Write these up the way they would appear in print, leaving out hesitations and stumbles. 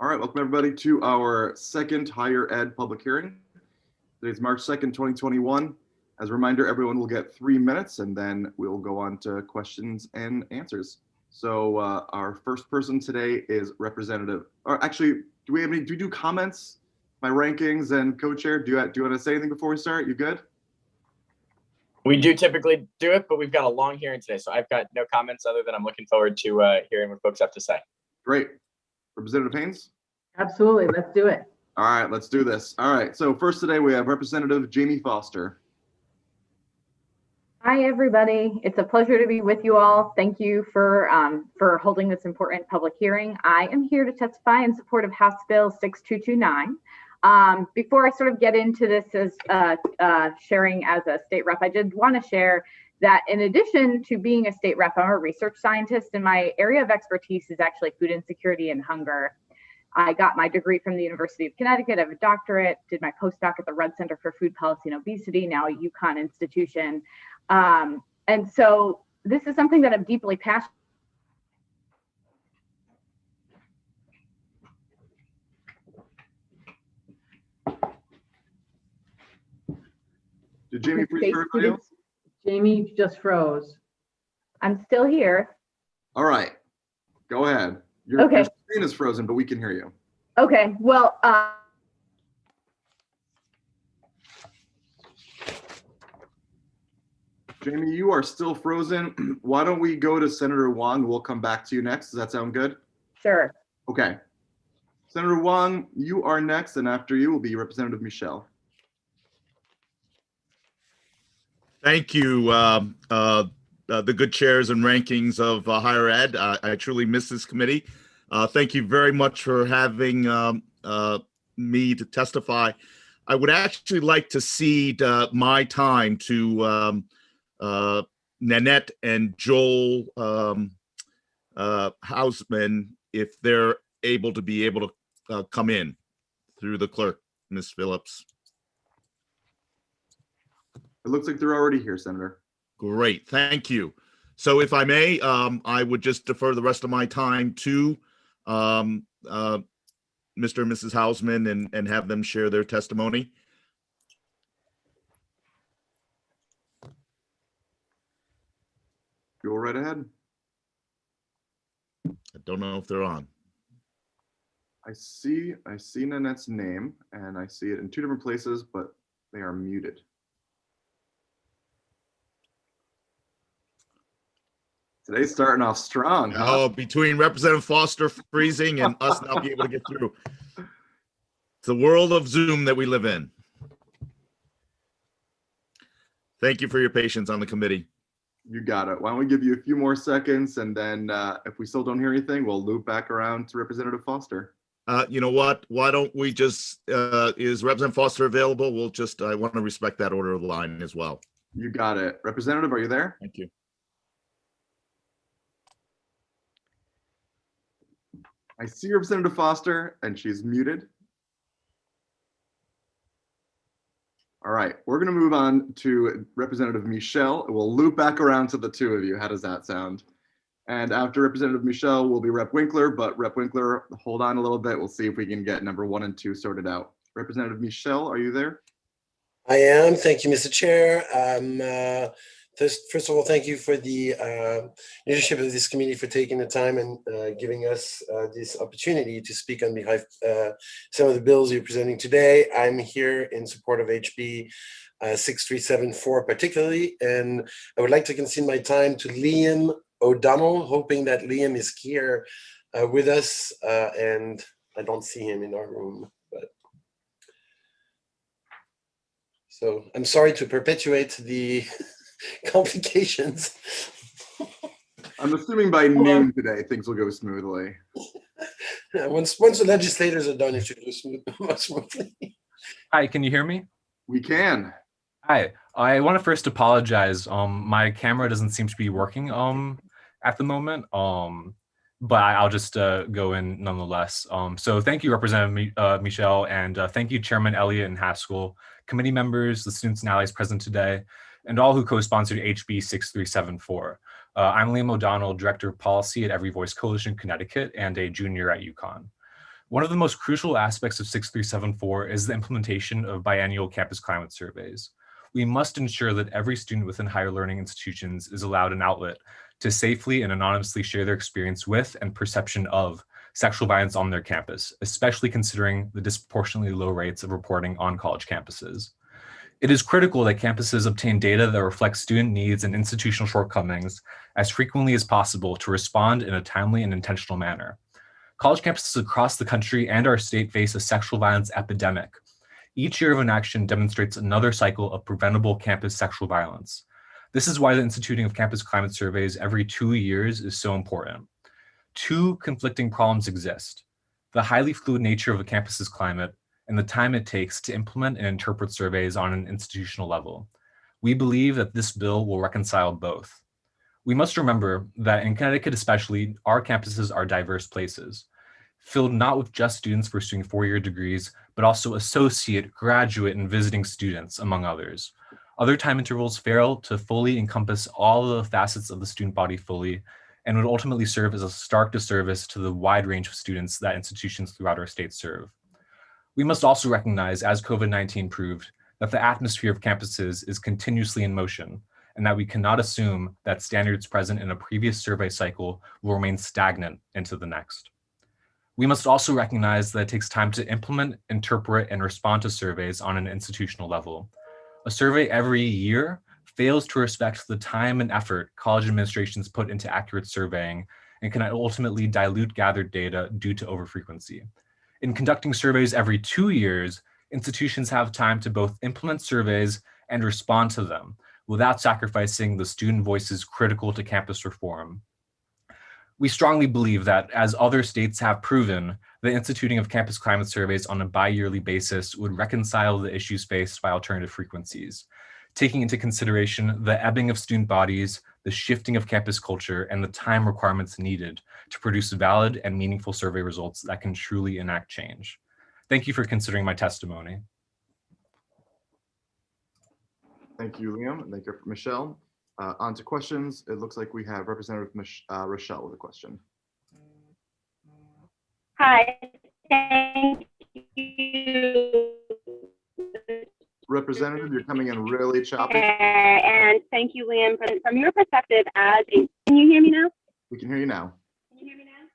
All right, welcome everybody to our second higher ed public hearing. Today's March 2nd, 2021. As a reminder, everyone will get 3 minutes and then we'll go on to questions and answers. So our first person today is Representative, or actually, do we do comments? My rankings and co-chair, do you want to say anything before we start? You good? We do typically do it, but we've got a long hearing today, so I've got no comments other than I'm looking forward to hearing what folks have to say. Great. Representative Haynes? Absolutely, let's do it. All right, let's do this. All right, so first today we have Representative Jamie Foster. Hi, everybody. It's a pleasure to be with you all. Thank you for holding this important public hearing. I am here to testify in support of House Bill 6229. Before I sort of get into this as sharing as a state rep, I did want to share that in addition to being a state rep, I'm a research scientist, and my area of expertise is actually food insecurity and hunger. I got my degree from the University of Connecticut. I have a doctorate, did my postdoc at the Rudd Center for Food Policy and Obesity, now a UConn institution. And so this is something that I'm deeply passionate Did Jamie freeze for everybody else? Jamie just froze. I'm still here. All right, go ahead. Okay. Your screen is frozen, but we can hear you. Okay, well, Jamie, you are still frozen. Why don't we go to Senator Wong? We'll come back to you next. Does that sound good? sure. Okay. Senator Wong, you are next, and after you will be Representative Michelle. Thank you, the good chairs and rankings of higher ed. I truly miss this committee. Thank you very much for having me to testify. I would actually like to cede my time to Nanette and Joel Hausman if they're able to come in through the clerk, Ms. Phillips. It looks like they're already here, Senator. Great, thank you. So if I may, I would just defer the rest of my time to Mr. and Mrs. Hausman and have them share their testimony. Go right ahead. I don't know if they're on. I see Nanette's name, and I see it in two different places, but they are muted. Today's starting off strong. Huh? Oh, between Representative Foster freezing and us not being able to get through. It's the world of Zoom that we live in. Thank you for your patience on the committee. You got it. Why don't we give you a few more seconds, and then if we still don't hear anything, we'll loop back around to Representative Foster. You know what? Why don't we just, is Representative Foster available? I want to respect that order of the line as well. You got it. Representative, are you there? Thank you. I see Representative Foster, and she's muted. All right, we're going to move on to Representative Michelle. We'll loop back around to the two of you. How does that sound? And after Representative Michelle will be Rep. Winkler, but Rep. Winkler, hold on a little bit. We'll see if we can get number 1 and 2 sorted out. Representative Michelle, are you there? I am. Thank you, Mr. Chair. First of all, thank you for the leadership of this committee for taking the time and giving us this opportunity to speak on behalf of some of the bills you're presenting today. I'm here in support of HB 6374 particularly, and I would like to concede my time to Liam O'Donnell, hoping that Liam is here with us, and I don't see him in our room. So I'm sorry to perpetuate the complications. I'm assuming by noon today, things will go smoothly. Once the legislators are done, it should go much smoothly. Hi, can you hear me? We can. Hi, I want to first apologize. My camera doesn't seem to be working at the moment, but I'll just go in nonetheless. So thank you, Representative Michelle, and thank you, Chairman Elliott and Haskell, committee members, the students and allies present today, and all who co-sponsored HB 6374. I'm Liam O'Donnell, Director of Policy at Every Voice Coalition Connecticut and a junior at UConn. One of the most crucial aspects of 6374 is the implementation of biannual campus climate surveys. We must ensure that every student within higher learning institutions is allowed an outlet to safely and anonymously share their experience with and perception of sexual violence on their campus, especially considering the disproportionately low rates of reporting on college campuses. It is critical that campuses obtain data that reflects student needs and institutional shortcomings as frequently as possible to respond in a timely and intentional manner. College campuses across the country and our state face a sexual violence epidemic. Each year of inaction demonstrates another cycle of preventable campus sexual violence. This is why the instituting of campus climate surveys every 2 years is so important. Two conflicting problems exist: the highly fluid nature of a campus's climate and the time it takes to implement and interpret surveys on an institutional level. We believe that this bill will reconcile both. We must remember that in Connecticut especially, our campuses are diverse places, filled not with just students pursuing four-year degrees, but also associate, graduate, and visiting students, among others. Other time intervals fail to fully encompass all the facets of the student body fully, and would ultimately serve as a stark disservice to the wide range of students that institutions throughout our state serve. We must also recognize, as COVID-19 proved, that the atmosphere of campuses is continuously in motion, and that we cannot assume that standards present in a previous survey cycle will remain stagnant into the next. We must also recognize that it takes time to implement, interpret, and respond to surveys on an institutional level. A survey every year fails to respect the time and effort college administrations put into accurate surveying and can ultimately dilute gathered data due to overfrequency. In conducting surveys every 2 years, institutions have time to both implement surveys and respond to them without sacrificing the student voices critical to campus reform. We strongly believe that, as other states have proven, the instituting of campus climate surveys on a bi-yearly basis would reconcile the issues faced by alternative frequencies, taking into consideration the ebbing of student bodies, the shifting of campus culture, and the time requirements needed to produce valid and meaningful survey results that can truly enact change. Thank you for considering my testimony. Thank you, Liam, and thank you, Michelle. On to questions. It looks like we have Representative Rochelle with a question. Hi, thank you. Representative, you're coming in really choppy. And thank you, Liam, from your perspective as a, can you hear me now? We can hear you now. Can you hear me now?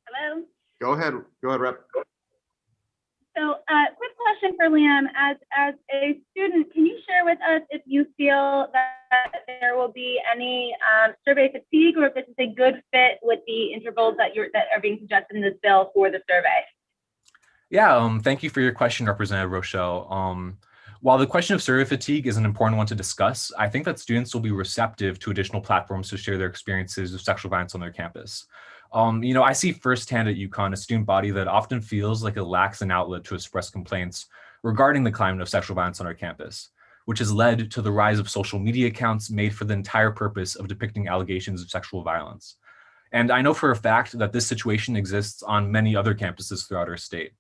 Hello? Go ahead, Rep. So quick question for Liam. As a student, can you share with us if you feel that there will be any survey fatigue, or if this is a good fit with the intervals that are being suggested in this bill for the survey? Yeah, thank you for your question, Representative Rochelle. While the question of survey fatigue is an important one to discuss, I think that students will be receptive to additional platforms to share their experiences of sexual violence on their campus. I see firsthand at UConn a student body that often feels like it lacks an outlet to express complaints regarding the climate of sexual violence on our campus, which has led to the rise of social media accounts made for the entire purpose of depicting allegations of sexual violence. And I know for a fact that this situation exists on many other campuses throughout our state.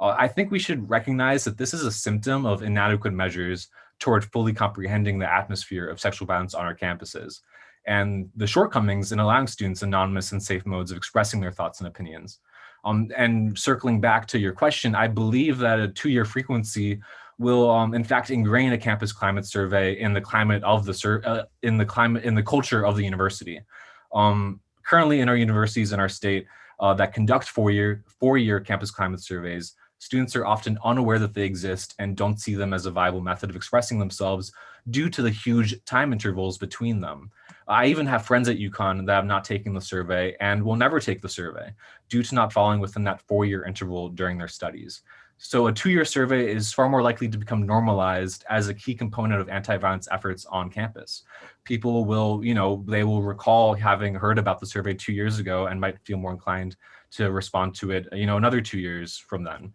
I think we should recognize that this is a symptom of inadequate measures toward fully comprehending the atmosphere of sexual violence on our campuses, and the shortcomings in allowing students anonymous and safe modes of expressing their thoughts and opinions. And circling back to your question, I believe that a 2-year frequency will, in fact, ingrain a campus climate survey in the climate of the in the culture of the university. Currently, in our universities in our state that conduct four-year campus climate surveys, students are often unaware that they exist and don't see them as a viable method of expressing themselves due to the huge time intervals between them. I even have friends at UConn that have not taken the survey and will never take the survey due to not falling within that 4-year interval during their studies. So a 2-year survey is far more likely to become normalized as a key component of anti-violence efforts on campus. People will, they will recall having heard about the survey 2 years ago and might feel more inclined to respond to it, another 2 years from then.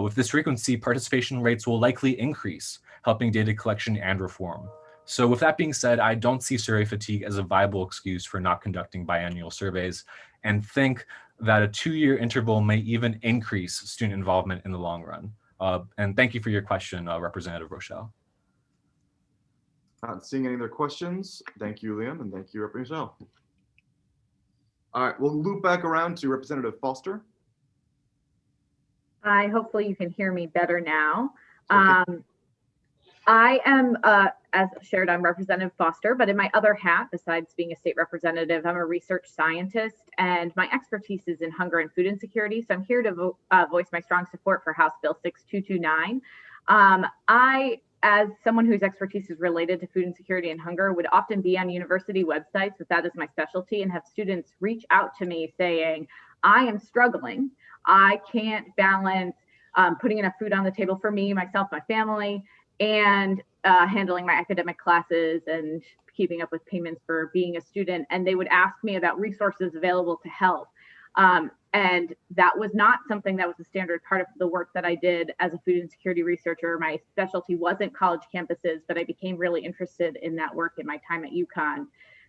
With this frequency, participation rates will likely increase, helping data collection and reform. So with that being said, I don't see survey fatigue as a viable excuse for not conducting biannual surveys, and think that a 2-year interval may even increase student involvement in the long run. And thank you for your question, Representative Rochelle. Not seeing any other questions. Thank you, Liam, and thank you, Representative Rochelle. All right, we'll loop back around to Representative Foster. Hi, hopefully you can hear me better now. Okay. I am, as shared, I'm Representative Foster, but in my other hat, besides being a state representative, I'm a research scientist, and my expertise is in hunger and food insecurity. So I'm here to voice my strong support for House Bill 6229. I, as someone whose expertise is related to food insecurity and hunger, would often be on university websites with that as my specialty and have students reach out to me saying, I am struggling. I can't balance putting enough food on the table for me, myself, my family, and handling my academic classes and keeping up with payments for being a student. And they would ask me about resources available to help. And that was not something that was a standard part of the work that I did as a food insecurity researcher. My specialty wasn't college campuses, but I became really interested in that work in my time at UConn.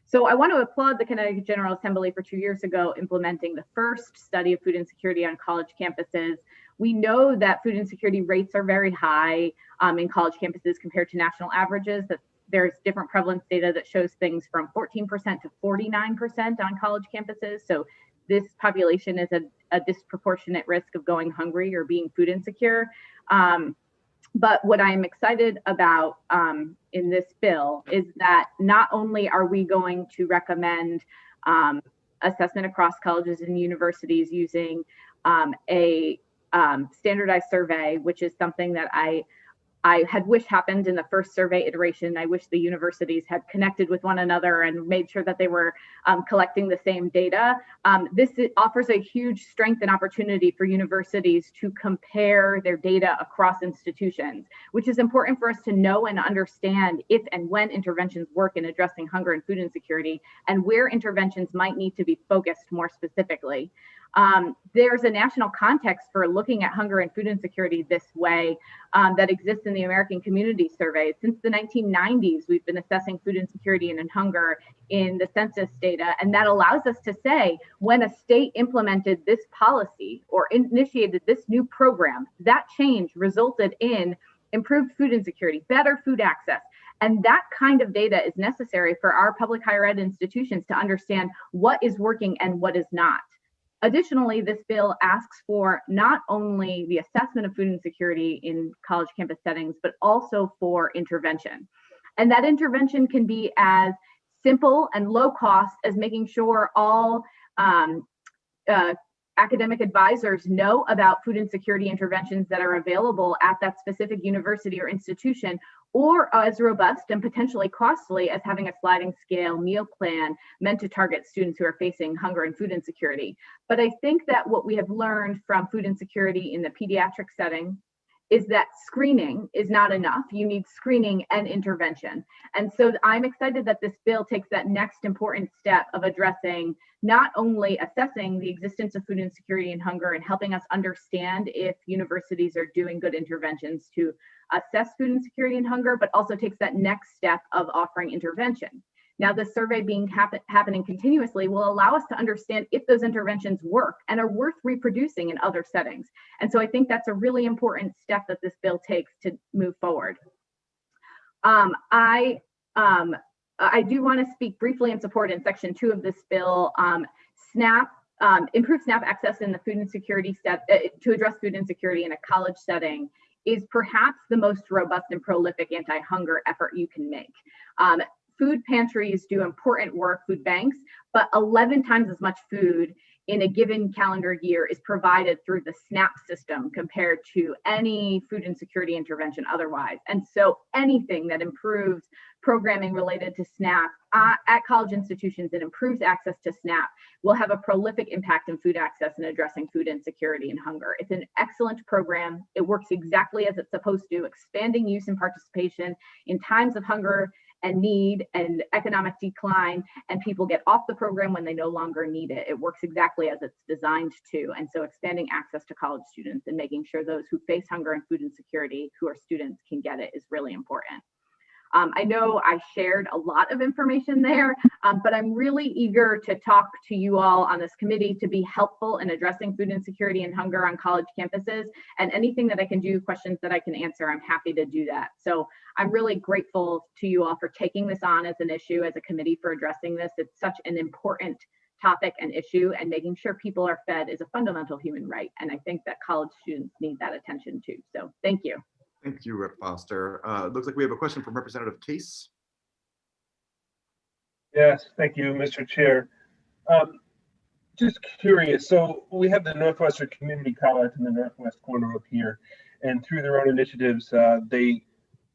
So I want to applaud the Connecticut General Assembly for 2 years ago implementing the first study of food insecurity on college campuses. We know that food insecurity rates are very high in college campuses compared to national averages, that there's different prevalence data that shows things from 14% to 49% on college campuses. So this population is a disproportionate risk of going hungry or being food insecure. But what I'm excited about in this bill is that not only are we going to recommend assessment across colleges and universities using a standardized survey, which is something that I had wished happened in the first survey iteration. I wish the universities had connected with one another and made sure that they were collecting the same data. This offers a huge strength and opportunity for universities to compare their data across institutions, which is important for us to know and understand if and when interventions work in addressing hunger and food insecurity, and where interventions might need to be focused more specifically. There's a national context for looking at hunger and food insecurity this way that exists in the American Community Survey. Since the 1990s, we've been assessing food insecurity and hunger in the census data, and that allows us to say when a state implemented this policy or initiated this new program, that change resulted in improved food insecurity, better food access. And that kind of data is necessary for our public higher ed institutions to understand what is working and what is not. Additionally, this bill asks for not only the assessment of food insecurity in college campus settings, but also for intervention. And that intervention can be as simple and low cost as making sure all academic advisors know about food insecurity interventions that are available at that specific university or institution, or as robust and potentially costly as having a sliding scale meal plan meant to target students who are facing hunger and food insecurity. But I think that what we have learned from food insecurity in the pediatric setting is that screening is not enough. You need screening and intervention. And so I'm excited that this bill takes that next important step of addressing not only assessing the existence of food insecurity and hunger and helping us understand if universities are doing good interventions to assess food insecurity and hunger, but also takes that next step of offering intervention. Now, the survey being happening continuously will allow us to understand if those interventions work and are worth reproducing in other settings. And so I think that's a really important step that this bill takes to move forward. I do want to speak briefly in support in section 2 of this bill. Improve SNAP access in the food insecurity step to address food insecurity in a college setting is perhaps the most robust and prolific anti-hunger effort you can make. Food pantries do important work, food banks, but 11 times as much food in a given calendar year is provided through the SNAP system compared to any food insecurity intervention otherwise. And so anything that improves programming related to SNAP at college institutions and improves access to SNAP will have a prolific impact in food access and addressing food insecurity and hunger. It's an excellent program. It works exactly as it's supposed to, expanding use and participation in times of hunger and need and economic decline, and people get off the program when they no longer need it. It works exactly as it's designed to. And so expanding access to college students and making sure those who face hunger and food insecurity who are students can get it is really important. I know I shared a lot of information there, but I'm really eager to talk to you all on this committee to be helpful in addressing food insecurity and hunger on college campuses, and anything that I can do, questions that I can answer, I'm happy to do that. So I'm really grateful to you all for taking this on as an issue, as a committee for addressing this. It's such an important topic and issue, and making sure people are fed is a fundamental human right. And I think that college students need that attention too. So thank you. Thank you, Rep. Foster. Looks like we have a question from Representative Case. Yes, thank you, Mr. Chair. Just curious, so we have the Northwestern Community College in the northwest corner up here, and through their own initiatives, they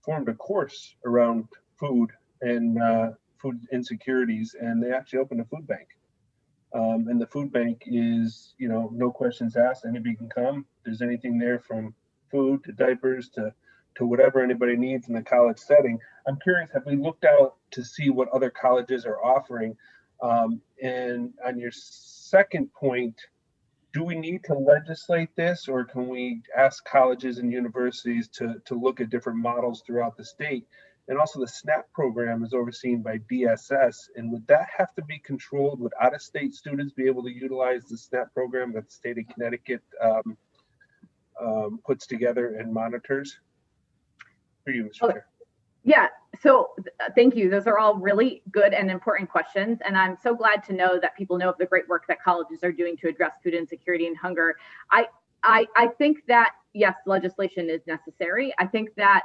formed a course around food and food insecurities, and they actually opened a food bank. And the food bank is, you know, no questions asked, anybody can come. There's anything there from food to diapers to whatever anybody needs in the college setting. I'm curious, have we looked out to see what other colleges are offering? And on your second point, do we need to legislate this, or can we ask colleges and universities to look at different models throughout the state? And also the SNAP program is overseen by DSS, and would that have to be controlled? Would out-of-state students be able to utilize the SNAP program that the state of Connecticut puts together and monitors? For you, Mr. Chair. Yeah, so thank you. Those are all really good and important questions. And I'm so glad to know that people know of the great work that colleges are doing to address food insecurity and hunger. I think that, yes, legislation is necessary. I think that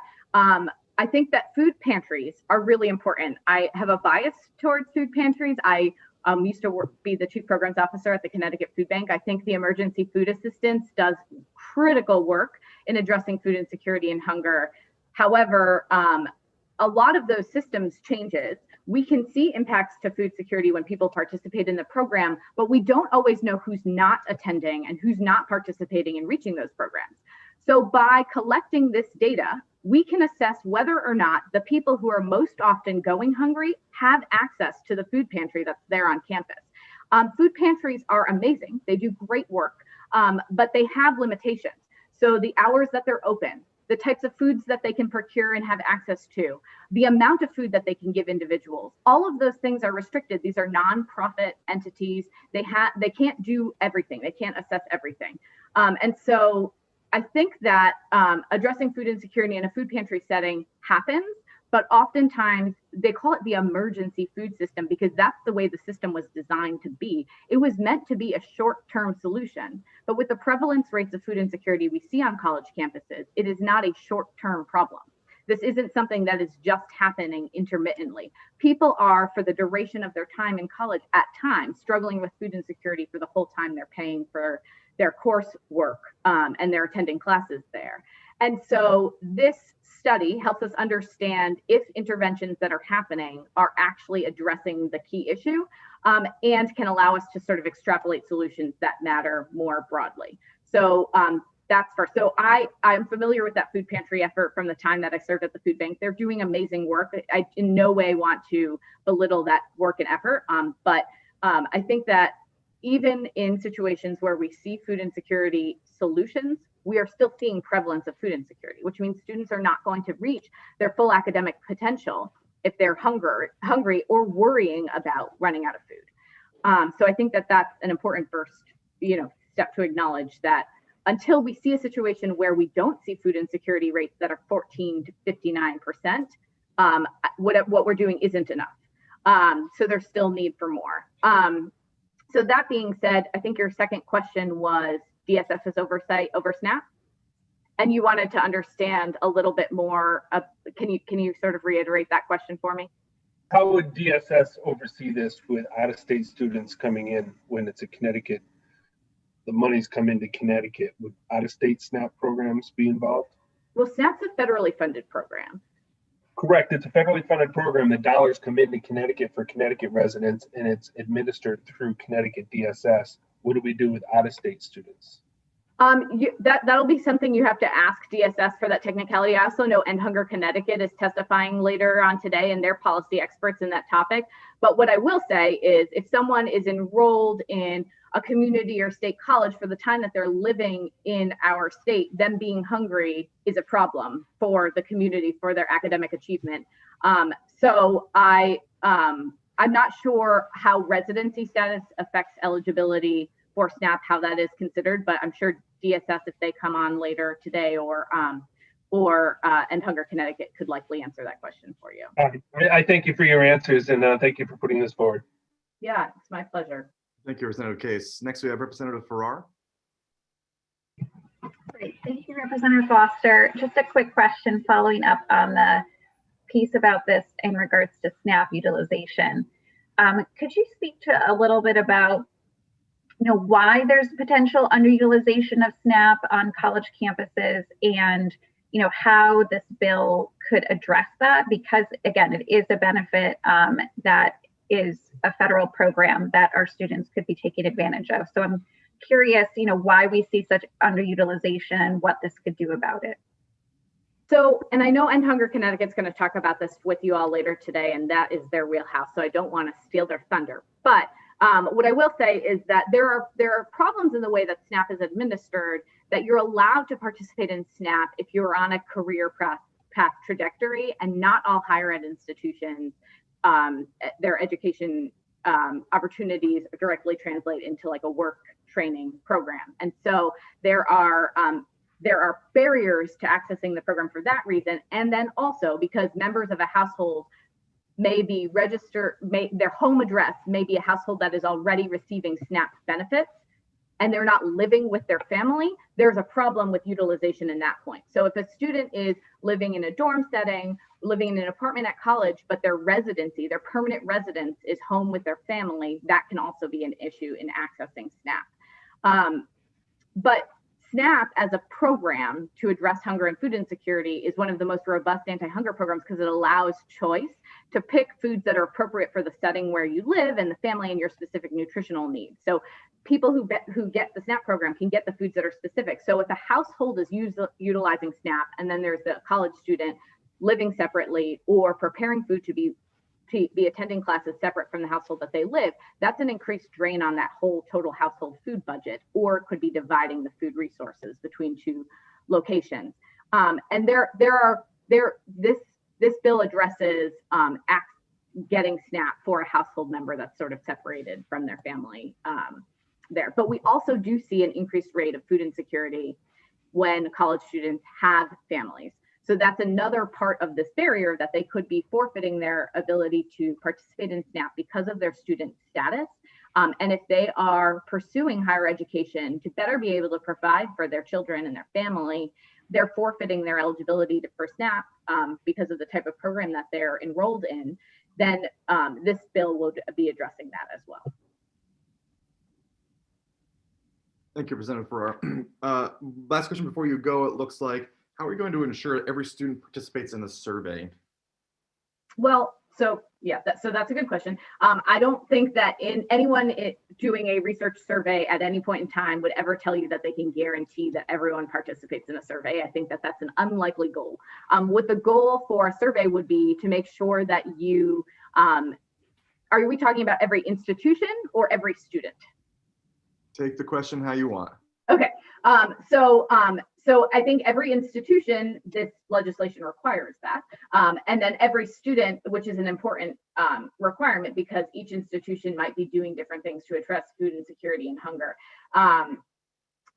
food pantries are really important. I have a bias towards food pantries. I used to be the chief programs officer at the Connecticut Food Bank. I think the emergency food assistance does critical work in addressing food insecurity and hunger. However, a lot of those systems changes. We can see impacts to food security when people participate in the program, but we don't always know who's not attending and who's not participating in reaching those programs. So by collecting this data, we can assess whether or not the people who are most often going hungry have access to the food pantry that's there on campus. Food pantries are amazing. They do great work, but they have limitations. So the hours that they're open, the types of foods that they can procure and have access to, the amount of food that they can give individuals, all of those things are restricted. These are nonprofit entities. They can't do everything. They can't assess everything. And so I think that addressing food insecurity in a food pantry setting happens, but oftentimes they call it the emergency food system because that's the way the system was designed to be. It was meant to be a short-term solution, but with the prevalence rates of food insecurity we see on college campuses, it is not a short-term problem. This isn't something that is just happening intermittently. People are, for the duration of their time in college, at times struggling with food insecurity for the whole time they're paying for their coursework and they're attending classes there. And so this study helps us understand if interventions that are happening are actually addressing the key issue and can allow us to sort of extrapolate solutions that matter more broadly. So that's first. So I'm familiar with that food pantry effort from the time that I served at the food bank. They're doing amazing work. I in no way want to belittle that work and effort, but I think that even in situations where we see food insecurity solutions, we are still seeing prevalence of food insecurity, which means students are not going to reach their full academic potential if they're hungry or worrying about running out of food. So I think that that's an important first, step to acknowledge that until we see a situation where we don't see food insecurity rates that are 14 to 59%, what we're doing isn't enough. So there's still need for more. So that being said, I think your second question was DSS's oversight over SNAP, and you wanted to understand a little bit more. Can you sort of reiterate that question for me? How would DSS oversee this with out-of-state students coming in when it's a Connecticut? The money's come into Connecticut. Would out-of-state SNAP programs be involved? Well, SNAP's a federally funded program. Correct. It's a federally funded program. The dollars come into Connecticut for Connecticut residents, and it's administered through Connecticut DSS. What do we do with out-of-state students? That'll be something you have to ask DSS for that technicality. I also know End Hunger Connecticut is testifying later on today, and they're policy experts in that topic. But what I will say is if someone is enrolled in a community or state college for the time that they're living in our state, them being hungry is a problem for the community, for their academic achievement. So I'm not sure how residency status affects eligibility for SNAP, how that is considered, but I'm sure DSS, if they come on later today, or End Hunger Connecticut could likely answer that question for you. I thank you for your answers, and thank you for putting this forward. Yeah, it's my pleasure. Thank you, Representative Case. Next, we have Representative Farrar. Great. Thank you, Representative Foster. Just a quick question following up on the piece about this in regards to SNAP utilization. Could you speak to a little bit about why there's potential underutilization of SNAP on college campuses and how this bill could address that? Because again, it is a benefit that is a federal program that our students could be taking advantage of. So I'm curious, why we see such underutilization and what this could do about it. So, and I know End Hunger Connecticut's going to talk about this with you all later today, and that is their wheelhouse. So I don't want to steal their thunder. But what I will say is that there are problems in the way that SNAP is administered, that you're allowed to participate in SNAP if you're on a career path trajectory, and not all higher ed institutions, their education opportunities directly translate into like a work training program. And so there are barriers to accessing the program for that reason. And then also because members of a household may be registered, their home address may be a household that is already receiving SNAP benefits, and they're not living with their family, there's a problem with utilization in that point. So if a student is living in a dorm setting, living in an apartment at college, but their residency, their permanent residence is home with their family, that can also be an issue in accessing SNAP. But SNAP as a program to address hunger and food insecurity is one of the most robust anti-hunger programs because it allows choice to pick foods that are appropriate for the setting where you live and the family and your specific nutritional needs. So people who get the SNAP program can get the foods that are specific. So if a household is utilizing SNAP and then there's the college student living separately or preparing food to be attending classes separate from the household that they live, that's an increased drain on that whole total household food budget, or it could be dividing the food resources between two locations. And this bill addresses getting SNAP for a household member that's sort of separated from their family there. But we also do see an increased rate of food insecurity when college students have families. So that's another part of this barrier, that they could be forfeiting their ability to participate in SNAP because of their student status. And if they are pursuing higher education to better be able to provide for their children and their family, they're forfeiting their eligibility for SNAP because of the type of program that they're enrolled in, then this bill will be addressing that as well. Thank you, Representative Farrar. Last question before you go, it looks like, how are we going to ensure every student participates in the survey? Well, so yeah, so that's a good question. I don't think that anyone doing a research survey at any point in time would ever tell you that they can guarantee that everyone participates in a survey. I think that that's an unlikely goal. What the goal for a survey would be to make sure that you, are we talking about every institution or every student? Take the question how you want. Okay, so I think every institution, this legislation requires that. And then every student, which is an important requirement because each institution might be doing different things to address food insecurity and hunger,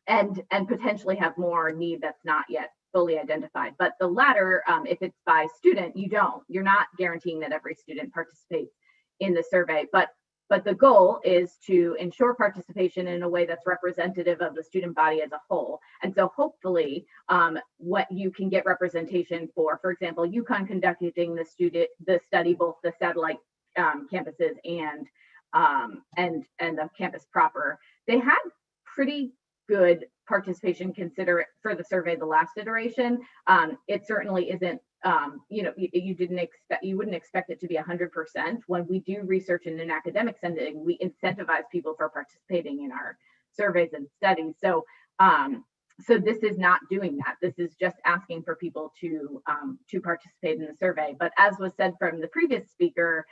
and potentially have more need that's not yet fully identified. But the latter, if it's by student, you're not guaranteeing that every student participates in the survey. But the goal is to ensure participation in a way that's representative of the student body as a whole. And so hopefully what you can get representation for example, UConn conducting the study, both the satellite campuses and the campus proper, they had pretty good participation for the survey the last iteration. It certainly isn't, you wouldn't expect it to be 100%. When we do research in an academic setting, we incentivize people for participating in our surveys and studies. So this is not doing that. This is just asking for people to participate in the survey. But as was said from the previous speaker,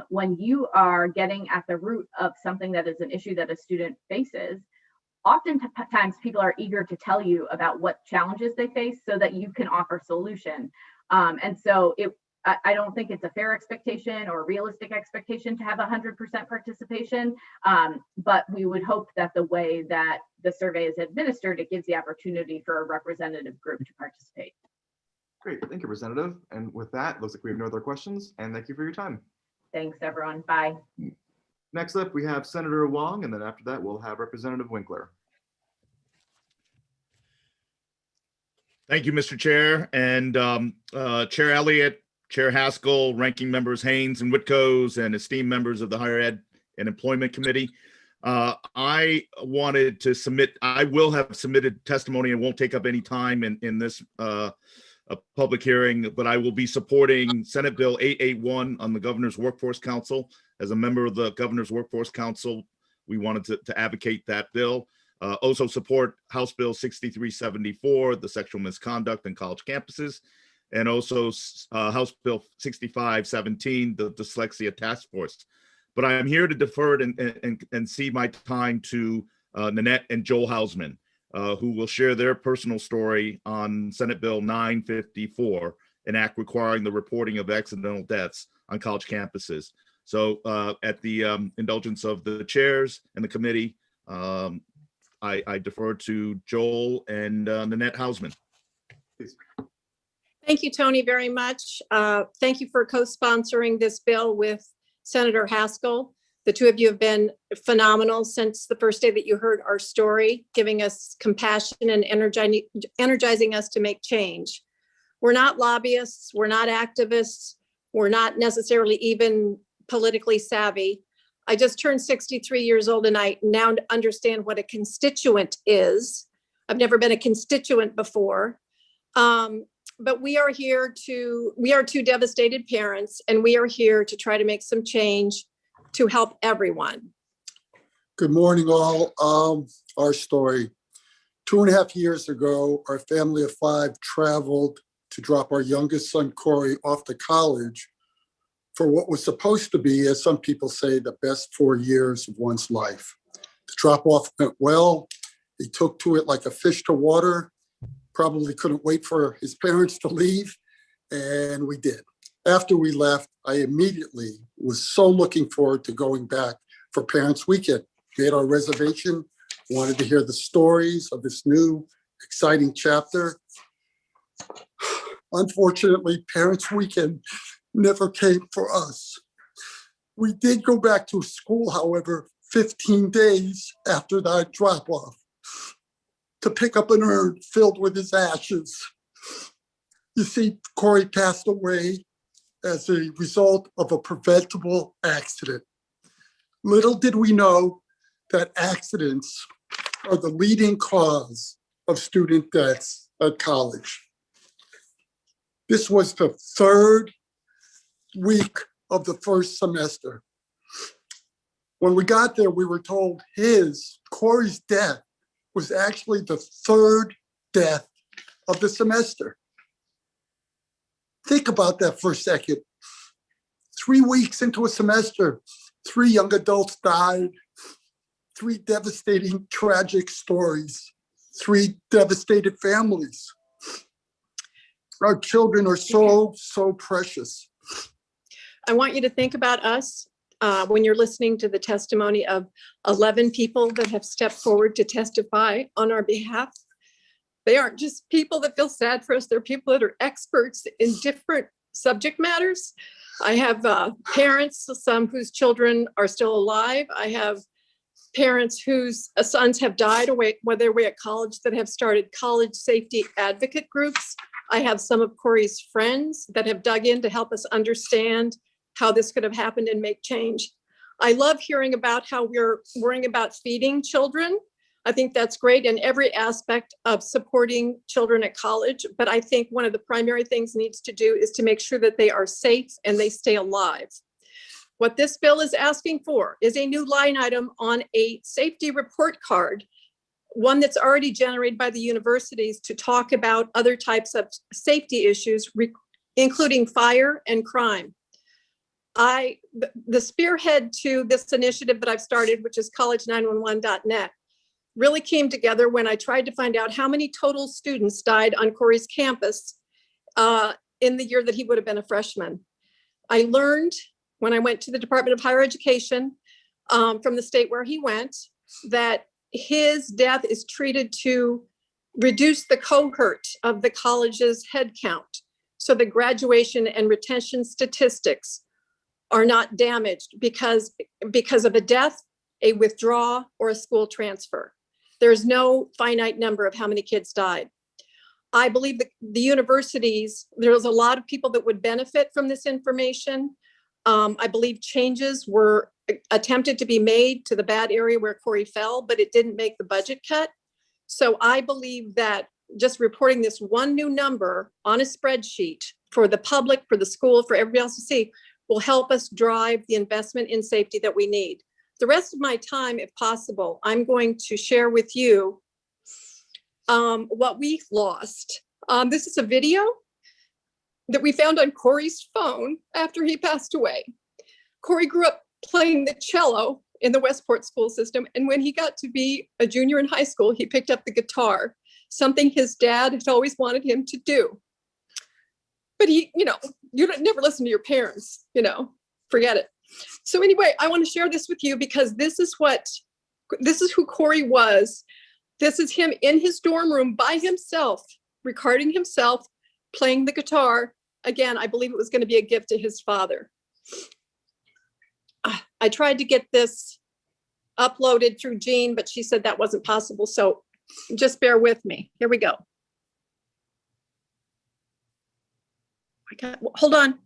when you are getting at the root of something that is an issue that a student faces, oftentimes people are eager to tell you about what challenges they face so that you can offer solution. And so I don't think it's a fair expectation or a realistic expectation to have 100% participation, but we would hope that the way that the survey is administered, it gives the opportunity for a representative group to participate. Great, thank you, Representative. And with that, looks like we have no other questions, and thank you for your time. Thanks, everyone. Bye. Next up, we have Senator Wong, and then after that, we'll have Representative Winkler. Thank you, Mr. Chair, and Chair Elliott, Chair Haskell, ranking members Haynes and Whitcoes, and esteemed members of the Higher Ed and Employment Committee. I wanted to submit, I will have submitted testimony and won't take up any time in this public hearing, but I will be supporting Senate Bill 881 on the Governor's Workforce Council. As a member of the Governor's Workforce Council, we wanted to advocate that bill. Also support House Bill 6374, the sexual misconduct in college campuses, and also House Bill 6517, the dyslexia task force. But I am here to defer it and see my time to Nanette and Joel Hausman, who will share their personal story on Senate Bill 954, an act requiring the reporting of accidental deaths on college campuses. So at the indulgence of the chairs and the committee, I defer to Joel and Nanette Hausman. Please. Thank you, Tony, very much. Thank you for co-sponsoring this bill with Senator Haskell. The two of you have been phenomenal since the first day that you heard our story, giving us compassion and energizing us to make change. We're not lobbyists, we're not activists, we're not necessarily even politically savvy. I just turned 63 years old and I now understand what a constituent is. I've never been a constituent before. But we are two devastated parents, and we are here to try to make some change to help everyone. Good morning, all. Our story. 2.5 years ago, our family of 5 traveled to drop our youngest son, Corey, off to college for what was supposed to be, as some people say, the best 4 years of one's life. The drop-off went well. He took to it like a fish to water. Probably couldn't wait for his parents to leave, and we did. After we left, I immediately was so looking forward to going back for Parents Weekend. Made our reservation, wanted to hear the stories of this new exciting chapter. Unfortunately, Parents Weekend never came for us. We did go back to school, however, 15 days after that drop-off, to pick up an urn filled with his ashes. You see, Corey passed away as a result of a preventable accident. Little did we know that accidents are the leading cause of student deaths at college. This was the 3rd week of the first semester. When we got there, we were told Corey's death, was actually the 3rd death of the semester. Think about that for a second. 3 weeks into a semester, 3 young adults died, 3 devastating, tragic stories, 3 devastated families. Our children are so precious. I want you to think about us when you're listening to the testimony of 11 people that have stepped forward to testify on our behalf. They aren't just people that feel sad for us. They're people that are experts in different subject matters. I have parents, some whose children are still alive. I have parents whose sons have died while they're away at college that have started college safety advocate groups. I have some of Corey's friends that have dug in to help us understand how this could have happened and make change. I love hearing about how we're worrying about feeding children. I think that's great in every aspect of supporting children at college. But I think one of the primary things needs to do is to make sure that they are safe and they stay alive. What this bill is asking for is a new line item on a safety report card, one that's already generated by the universities to talk about other types of safety issues, including fire and crime. The spearhead to this initiative that I've started, which is college911.net, really came together when I tried to find out how many total students died on Corey's campus in the year that he would have been a freshman. I learned when I went to the Department of Higher Education from the state where he went, that his death is treated to reduce the cohort of the college's head count. So the graduation and retention statistics are not damaged because of a death, a withdrawal, or a school transfer. There's no finite number of how many kids died. I believe that the universities, there's a lot of people that would benefit from this information. I believe changes were attempted to be made to the bad area where Corey fell, but it didn't make the budget cut. So I believe that just reporting this one new number on a spreadsheet for the public, for the school, for everybody else to see, will help us drive the investment in safety that we need. The rest of my time, if possible, I'm going to share with you what we lost. This is a video that we found on Corey's phone after he passed away. Corey grew up playing the cello in the Westport school system. And when he got to be a junior in high school, he picked up the guitar, something his dad had always wanted him to do. But he, you don't never listen to your parents, forget it. So anyway, I want to share this with you because this is who Corey was. This is him in his dorm room by himself, recording himself, playing the guitar. Again, I believe it was going to be a gift to his father. I tried to get this uploaded through Jean, but she said that wasn't possible. So just bear with me. Here we go. Hold on.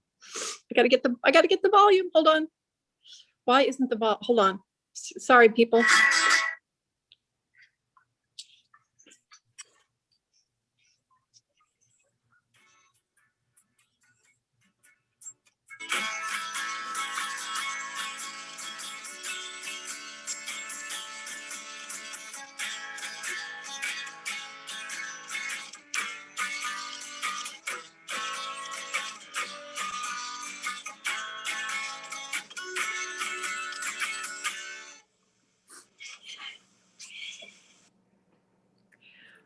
I gotta get the volume. Hold on. Why isn't the volume? Hold on. Sorry, people.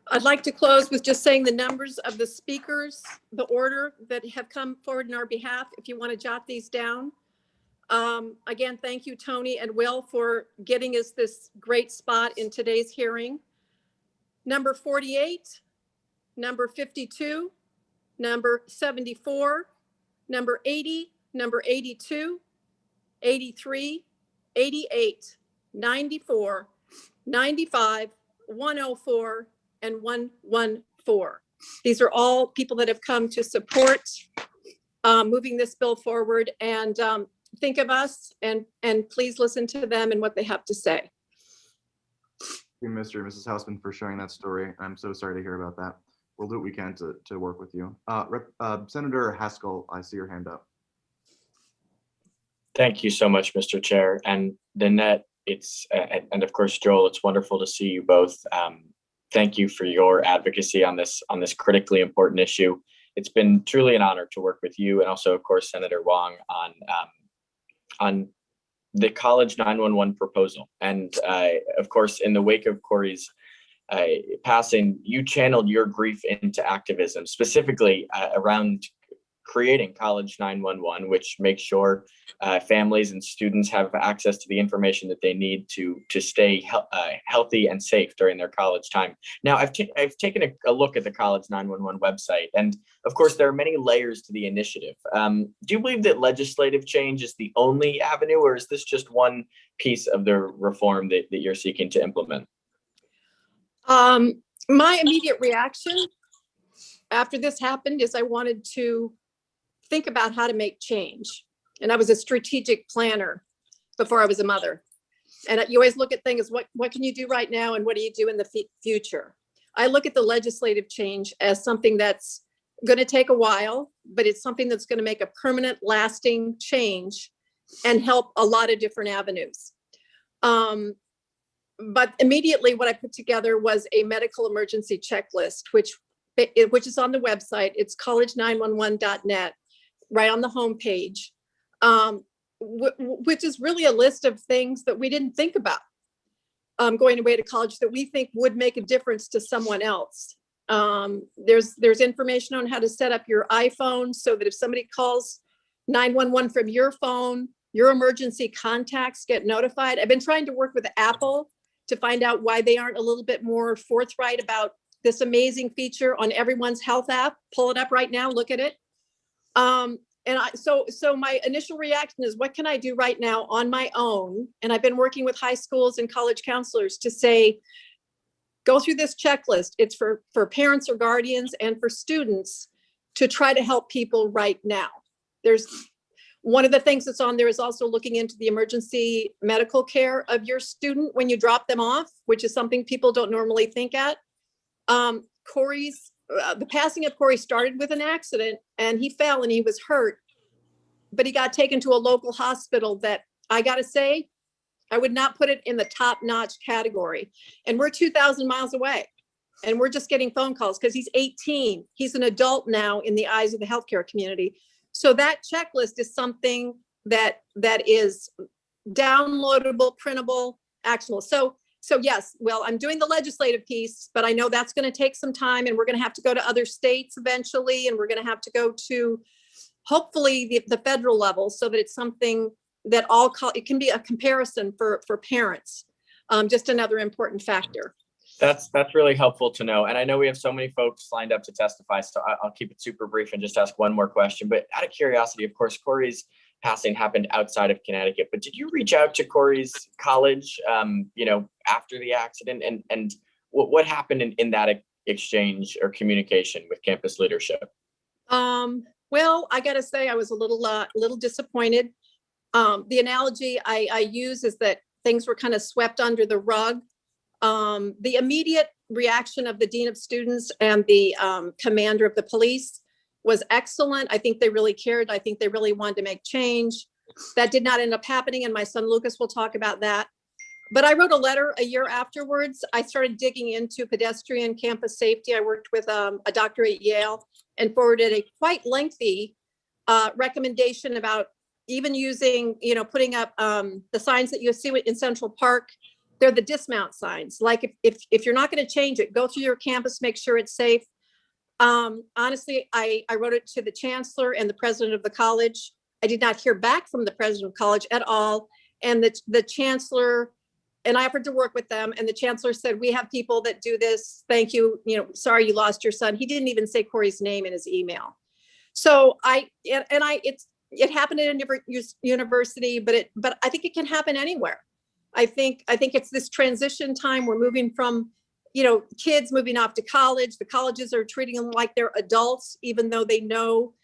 I'd like to close with just saying the numbers of the speakers, the order that have come forward in our behalf, if you want to jot these down. Again, thank you, Tony and Will, for getting us this great spot in today's hearing. Number 48, number 52, number 74, number 80, number 82, 83, 88, 94, 95, 104, and 114. These are all people that have come to support moving this bill forward, and think of us and please listen to them and what they have to say. Thank you, Mr. and Mrs. Hausman, for sharing that story. I'm so sorry to hear about that. We'll do what we can to work with you. Senator Haskell, I see your hand up. Thank you so much, Mr. Chair. And Nanette, and of course, Joel, it's wonderful to see you both. Thank you for your advocacy on this critically important issue. It's been truly an honor to work with you, and also, of course, Senator Wong on the College 911 proposal. And of course, in the wake of Corey's passing, you channeled your grief into activism, specifically around creating College 911, which makes sure families and students have access to the information that they need to stay healthy and safe during their college time. Now, I've taken a look at the College 911 website, and of course, there are many layers to the initiative. Do you believe that legislative change is the only avenue, or is this just one piece of the reform that you're seeking to implement? My immediate reaction after this happened is I wanted to think about how to make change. And I was a strategic planner before I was a mother. And you always look at things, what can you do right now and what do you do in the future? I look at the legislative change as something that's going to take a while, but it's something that's going to make a permanent, lasting change and help a lot of different avenues. But immediately what I put together was a medical emergency checklist, which is on the website. It's college911.net, right on the homepage, which is really a list of things that we didn't think about going away to college that we think would make a difference to someone else. There's information on how to set up your iPhone so that if somebody calls 911 from your phone, your emergency contacts get notified. I've been trying to work with Apple to find out why they aren't a little bit more forthright about this amazing feature on everyone's health app. Pull it up right now, look at it. so my initial reaction is, what can I do right now on my own? And I've been working with high schools and college counselors to say, go through this checklist. It's for parents or guardians and for students to try to help people right now. There's one of the things that's on there is also looking into the emergency medical care of your student when you drop them off, which is something people don't normally think at. The passing of Corey started with an accident, and he fell and he was hurt, but he got taken to a local hospital that, I gotta say, I would not put it in the top-notch category. And we're 2,000 miles away, and we're just getting phone calls because he's 18. He's an adult now in the eyes of the healthcare community. So that checklist is something that is downloadable, printable, actionable. So yes, well, I'm doing the legislative piece, but I know that's going to take some time, and we're going to have to go to other states eventually, and we're going to have to go to hopefully the federal level, so that it's something that it can be a comparison for parents. Just another important factor. That's really helpful to know. And I know we have so many folks lined up to testify, so I'll keep it super brief and just ask one more question. But out of curiosity, of course, Corey's passing happened outside of Connecticut, but did you reach out to Corey's college, after the accident, and what happened in that exchange or communication with campus leadership? Well, I gotta say, I was a little disappointed. The analogy I use is that things were kind of swept under the rug. The immediate reaction of the dean of students and the commander of the police was excellent. I think they really cared. I think they really wanted to make change. That did not end up happening, and my son Lucas will talk about that. But I wrote a letter a year afterwards. I started digging into pedestrian campus safety. I worked with a doctor at Yale and forwarded a quite lengthy recommendation about even using, putting up the signs that you see in Central Park. They're the dismount signs. Like if you're not going to change it, go through your campus, make sure it's safe. Honestly, I wrote it to the chancellor and the president of the college. I did not hear back from the president of college at all. And the chancellor, and I offered to work with them, and the chancellor said, we have people that do this. Thank you. Sorry you lost your son. He didn't even say Corey's name in his email. So it happened at a university, but I think it can happen anywhere. I think it's this transition time. We're moving from, kids moving off to college. The colleges are treating them like they're adults, even though they know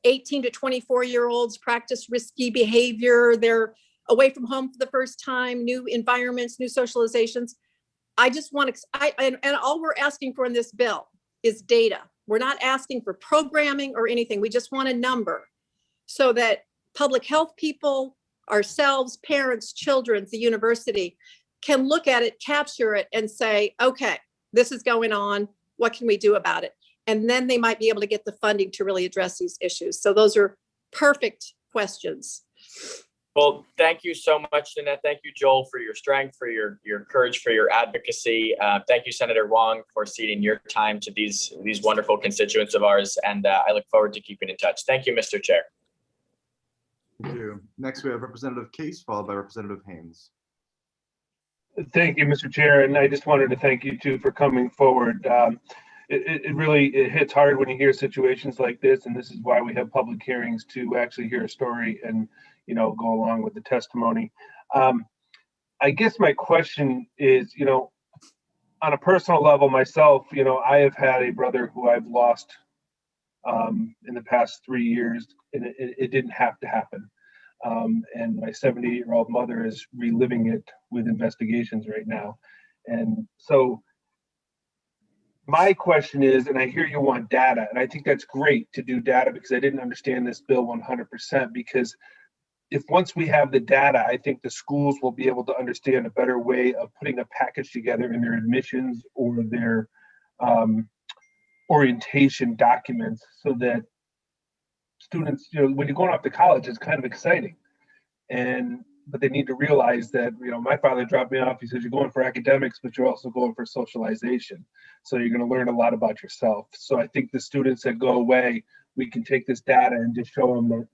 18 to 24-year-olds practice risky behavior. They're away from home for the first time, new environments, new socializations. I just want to, and all we're asking for in this bill is data. We're not asking for programming or anything. We just want a number so that public health people, ourselves, parents, children, the university can look at it, capture it, and say, okay, this is going on. What can we do about it? And then they might be able to get the funding to really address these issues. So those are perfect questions. Well, thank you so much, Nanette. Thank you, Joel, for your strength, for your courage, for your advocacy. Thank you, Senator Wong, for ceding your time to these wonderful constituents of ours. And I look forward to keeping in touch. Thank you, Mr. Chair. Thank you. Next, we have Representative Case, followed by Representative Haynes. Thank you, Mr. Chair. And I just wanted to thank you too for coming forward. It really hits hard when you hear situations like this, and this is why we have public hearings, to actually hear a story and go along with the testimony. I guess my question is, on a personal level myself, I have had a brother who I've lost in the past 3 years, and it didn't have to happen. And my 78-year-old mother is reliving it with investigations right now. And so my question is, and I hear you want data, and I think that's great to do data, because I didn't understand this bill 100%, because if once we have the data, I think the schools will be able to understand a better way of putting a package together in their admissions or their orientation documents, so that students, when you're going off to college, it's kind of exciting. But they need to realize that, my father dropped me off. He says, you're going for academics, but you're also going for socialization. So you're going to learn a lot about yourself. So I think the students that go away, we can take this data and just show them that,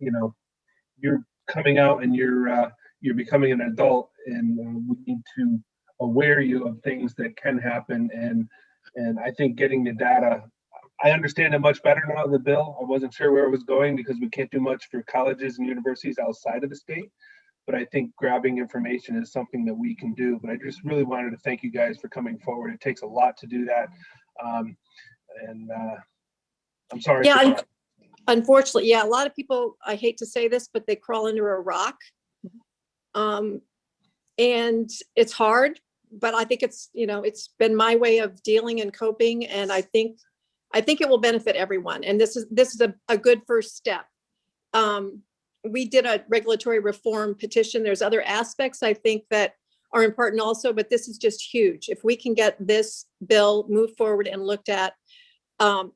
you're coming out and you're becoming an adult, and we need to aware you of things that can happen. And I think getting the data I understand it much better now in the bill. I wasn't sure where it was going because we can't do much for colleges and universities outside of the state. But I think grabbing information is something that we can do. But I just really wanted to thank you guys for coming forward. It takes a lot to do that. I'm sorry. Yeah, unfortunately, yeah, a lot of people, I hate to say this, but they crawl under a rock. And it's hard, but I think it's, it's been my way of dealing and coping. And I think it will benefit everyone. And this is a good first step. We did a regulatory reform petition. There's other aspects I think that are important also, but this is just huge. If we can get this bill moved forward and looked at,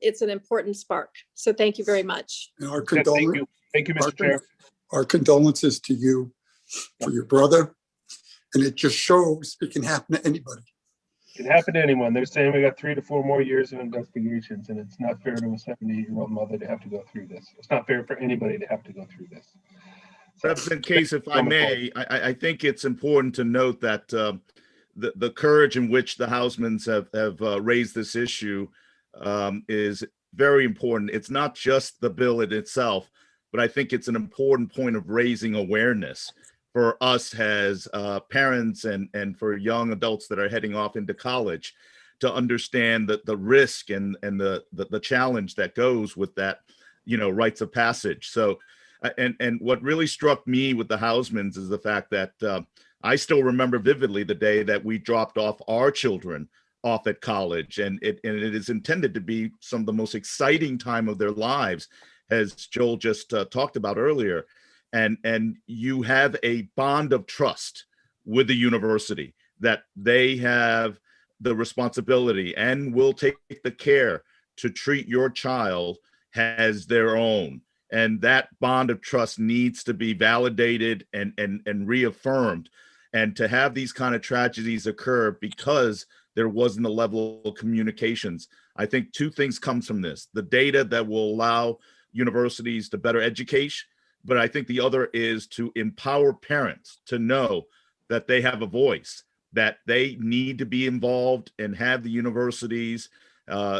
it's an important spark. So thank you very much. And our Thank you, Mr. Chair. Our condolences to you for your brother. And it just shows it can happen to anybody. It can happen to anyone. They're saying we got 3 to 4 more years of investigations, and it's not fair to a 78-year-old mother to have to go through this. It's not fair for anybody to have to go through this. That's the case, if I may. I think it's important to note that the courage in which the Hausmans have raised this issue is very important. It's not just the bill in itself, but I think it's an important point of raising awareness for us as parents and for young adults that are heading off into college to understand that the risk and the challenge that goes with that, rites of passage. So, and what really struck me with the Hausmans is the fact that I still remember vividly the day that we dropped off our children off at college, and it is intended to be some of the most exciting time of their lives, as Joel just talked about earlier. And you have a bond of trust with the university that they have the responsibility and will take the care to treat your child as their own. And that bond of trust needs to be validated and reaffirmed. And to have these kind of tragedies occur because there wasn't a level of communications, I think 2 things comes from this: the data that will allow universities to better educate, but I think the other is to empower parents to know that they have a voice, that they need to be involved and have the universities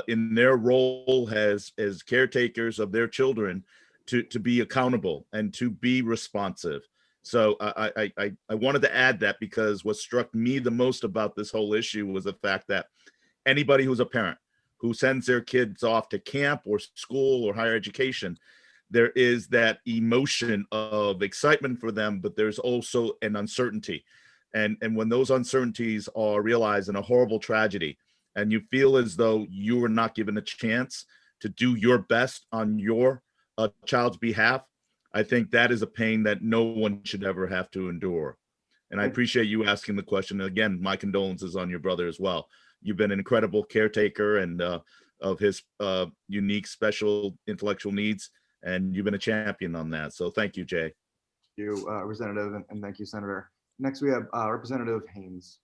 in their role as caretakers of their children to be accountable and to be responsive. So I wanted to add that, because what struck me the most about this whole issue was the fact that anybody who's a parent who sends their kids off to camp or school or higher education, there is that emotion of excitement for them, but there's also an uncertainty. And when those uncertainties are realized in a horrible tragedy, and you feel as though you were not given a chance to do your best on your child's behalf, I think that is a pain that no one should ever have to endure. And I appreciate you asking the question. Again, my condolences on your brother as well. You've been an incredible caretaker and of his unique, special intellectual needs, and you've been a champion on that. So thank you, Jay. Thank you, Representative, and thank you, Senator. Next, we have Representative Haynes.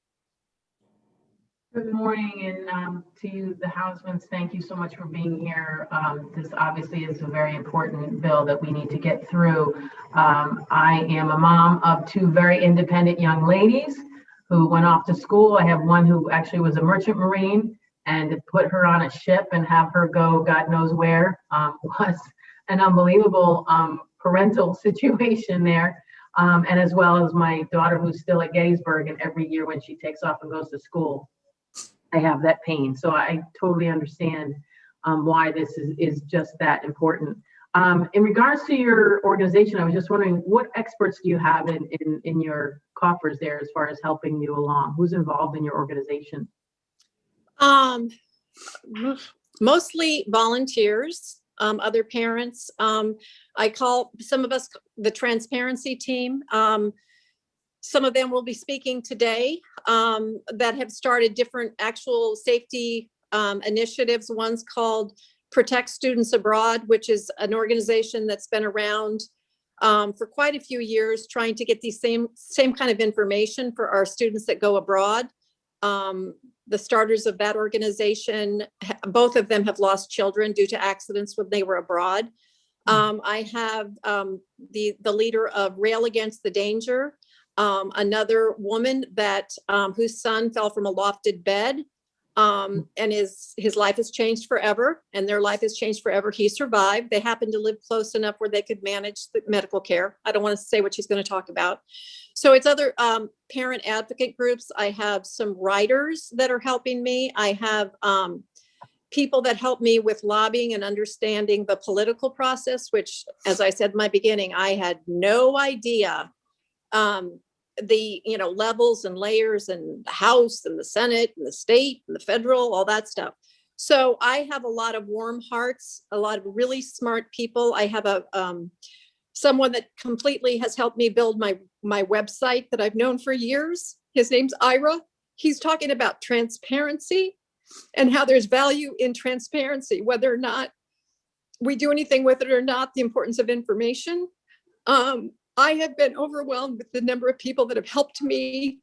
Good morning, and to you, the Hausmans, thank you so much for being here. This obviously is a very important bill that we need to get through. I am a mom of 2 very independent young ladies who went off to school. I have one who actually was a merchant marine, and to put her on a ship and have her go God knows where was an unbelievable parental situation there. And as well as my daughter who's still at Gettysburg, and every year when she takes off and goes to school, I have that pain. So I totally understand why this is just that important. In regards to your organization, I was just wondering, what experts do you have in your coffers there as far as helping you along? Who's involved in your organization? Mostly volunteers, other parents. I call some of us the transparency team. Some of them will be speaking today that have started different actual safety initiatives. One's called Protect Students Abroad, which is an organization that's been around for quite a few years, trying to get the same kind of information for our students that go abroad. The starters of that organization, both of them have lost children due to accidents when they were abroad. I have the leader of Rail Against the Danger, another woman that whose son fell from a lofted bed And his life has changed forever, and their life has changed forever. He survived. They happened to live close enough where they could manage the medical care. I don't want to say what she's going to talk about. So it's other parent advocate groups. I have some writers that are helping me. I have people that help me with lobbying and understanding the political process, which, as I said in my beginning, I had no idea the levels and layers and the House and the Senate and the state and the federal, all that stuff. So I have a lot of warm hearts, a lot of really smart people. I have someone that completely has helped me build my website that I've known for years. His name's Ira. He's talking about transparency and how there's value in transparency, whether or not we do anything with it or not, the importance of information. I have been overwhelmed with the number of people that have helped me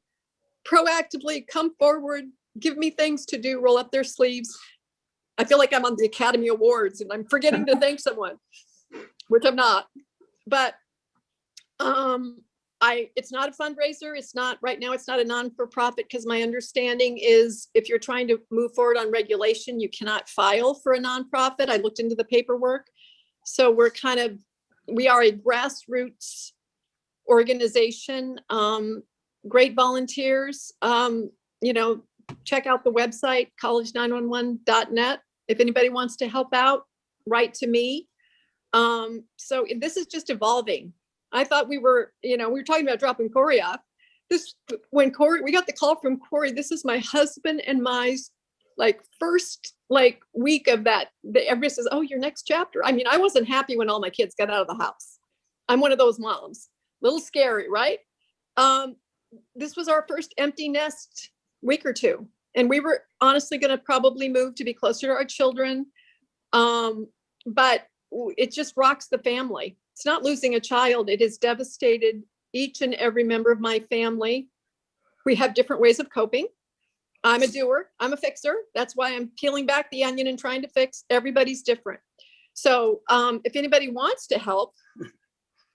proactively come forward, give me things to do, roll up their sleeves. I feel like I'm on the Academy Awards and I'm forgetting to thank someone, which I'm not. But it's not a fundraiser. It's not right now. It's not a non-for-profit, because my understanding is if you're trying to move forward on regulation, you cannot file for a nonprofit. I looked into the paperwork. So we are a grassroots organization, great volunteers. Check out the website, college911.net. If anybody wants to help out, write to me. So this is just evolving. I thought we were talking about dropping Corey off. We got the call from Corey, this is my husband and my first week of that. Everybody says, oh, your next chapter. I mean, I wasn't happy when all my kids got out of the house. I'm one of those moms. Little scary, right? This was our first empty nest week or two. And we were honestly going to probably move to be closer to our children. But it just rocks the family. It's not losing a child. It has devastated each and every member of my family. We have different ways of coping. I'm a doer. I'm a fixer. That's why I'm peeling back the onion and trying to fix. Everybody's different. So if anybody wants to help,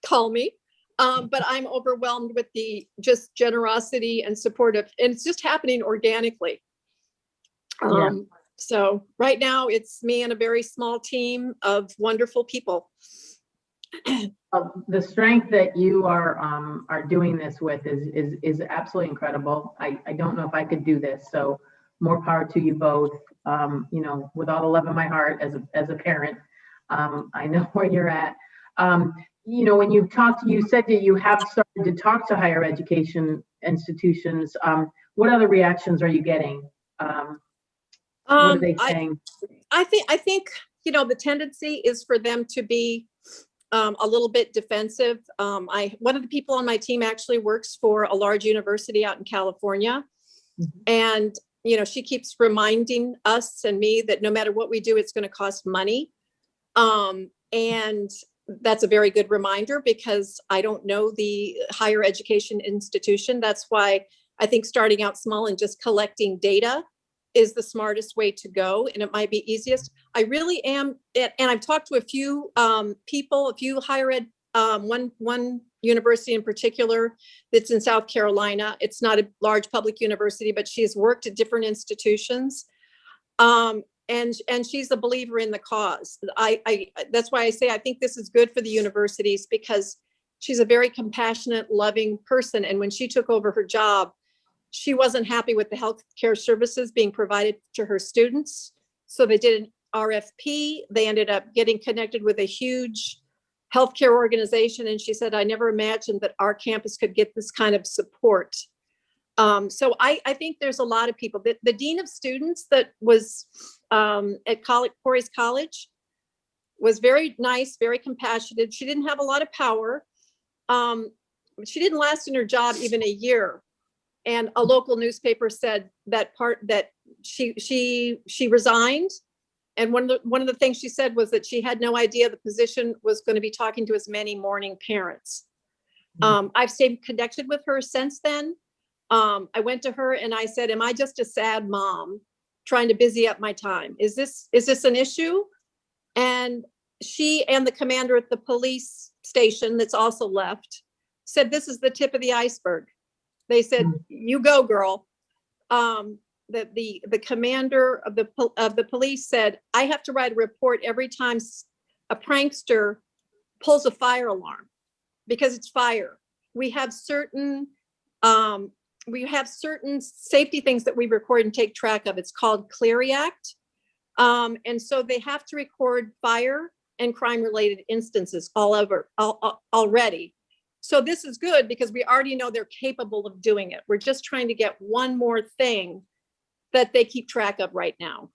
call me. But I'm overwhelmed with the just generosity and supportive, and it's just happening organically. So right now it's me and a very small team of wonderful people. The strength that you are doing this with is absolutely incredible. I don't know if I could do this, so more power to you both. With all the love in my heart as a parent, I know where you're at. When you said that you have started to talk to higher education institutions. What other reactions are you getting? What are they saying? I think the tendency is for them to be a little bit defensive. One of the people on my team actually works for a large university out in California. And, she keeps reminding us and me that no matter what we do, it's going to cost money. And that's a very good reminder, because I don't know the higher education institution. That's why I think starting out small and just collecting data is the smartest way to go, and it might be easiest. I really am, and I've talked to a few people, a few higher ed, one university in particular that's in South Carolina. It's not a large public university, but she's worked at different institutions. And she's a believer in the cause. That's why I say I think this is good for the universities, because she's a very compassionate, loving person. And when she took over her job, she wasn't happy with the healthcare services being provided to her students. So they did an RFP. They ended up getting connected with a huge healthcare organization. And she said, I never imagined that our campus could get this kind of support. So I think there's a lot of people. The dean of students that was at Corey's college was very nice, very compassionate. She didn't have a lot of power. She didn't last in her job even a year. And a local newspaper said that she resigned. And one of the things she said was that she had no idea the position was going to be talking to as many mourning parents. I've stayed connected with her since then. I went to her and I said, am I just a sad mom trying to busy up my time? Is this an issue? And she and the commander at the police station that's also left said, this is the tip of the iceberg. They said, you go, girl. that the commander of the police said, I have to write a report every time a prankster pulls a fire alarm because it's fire. We have certain safety things that we record and take track of. It's called Clery Act. And so they have to record fire and crime-related instances already. So this is good because we already know they're capable of doing it. We're just trying to get one more thing that they keep track of right now.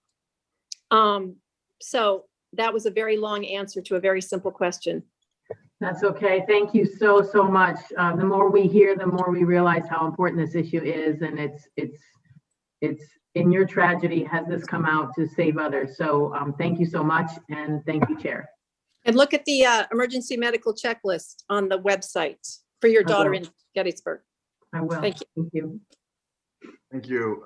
So that was a very long answer to a very simple question. That's okay. Thank you so, so much. The more we hear, the more we realize how important this issue is. And it's in your tragedy has this come out to save others. So thank you so much. And thank you, Chair. And look at the emergency medical checklist on the website for your daughter in Gettysburg. I will. Thank you. Thank you. Thank you,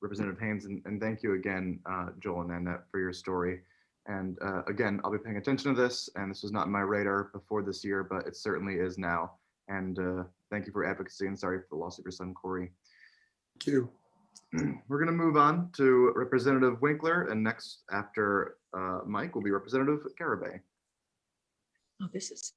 Representative Haynes, and thank you again, Joel and Annette, for your story. And again, I'll be paying attention to this, and this was not in my radar before this year, but it certainly is now. And thank you for advocacy, and sorry for the loss of your son, Corey. Thank you. We're going to move on to Representative Winkler, and next after Mike will be Representative Garibay. Oh, this is.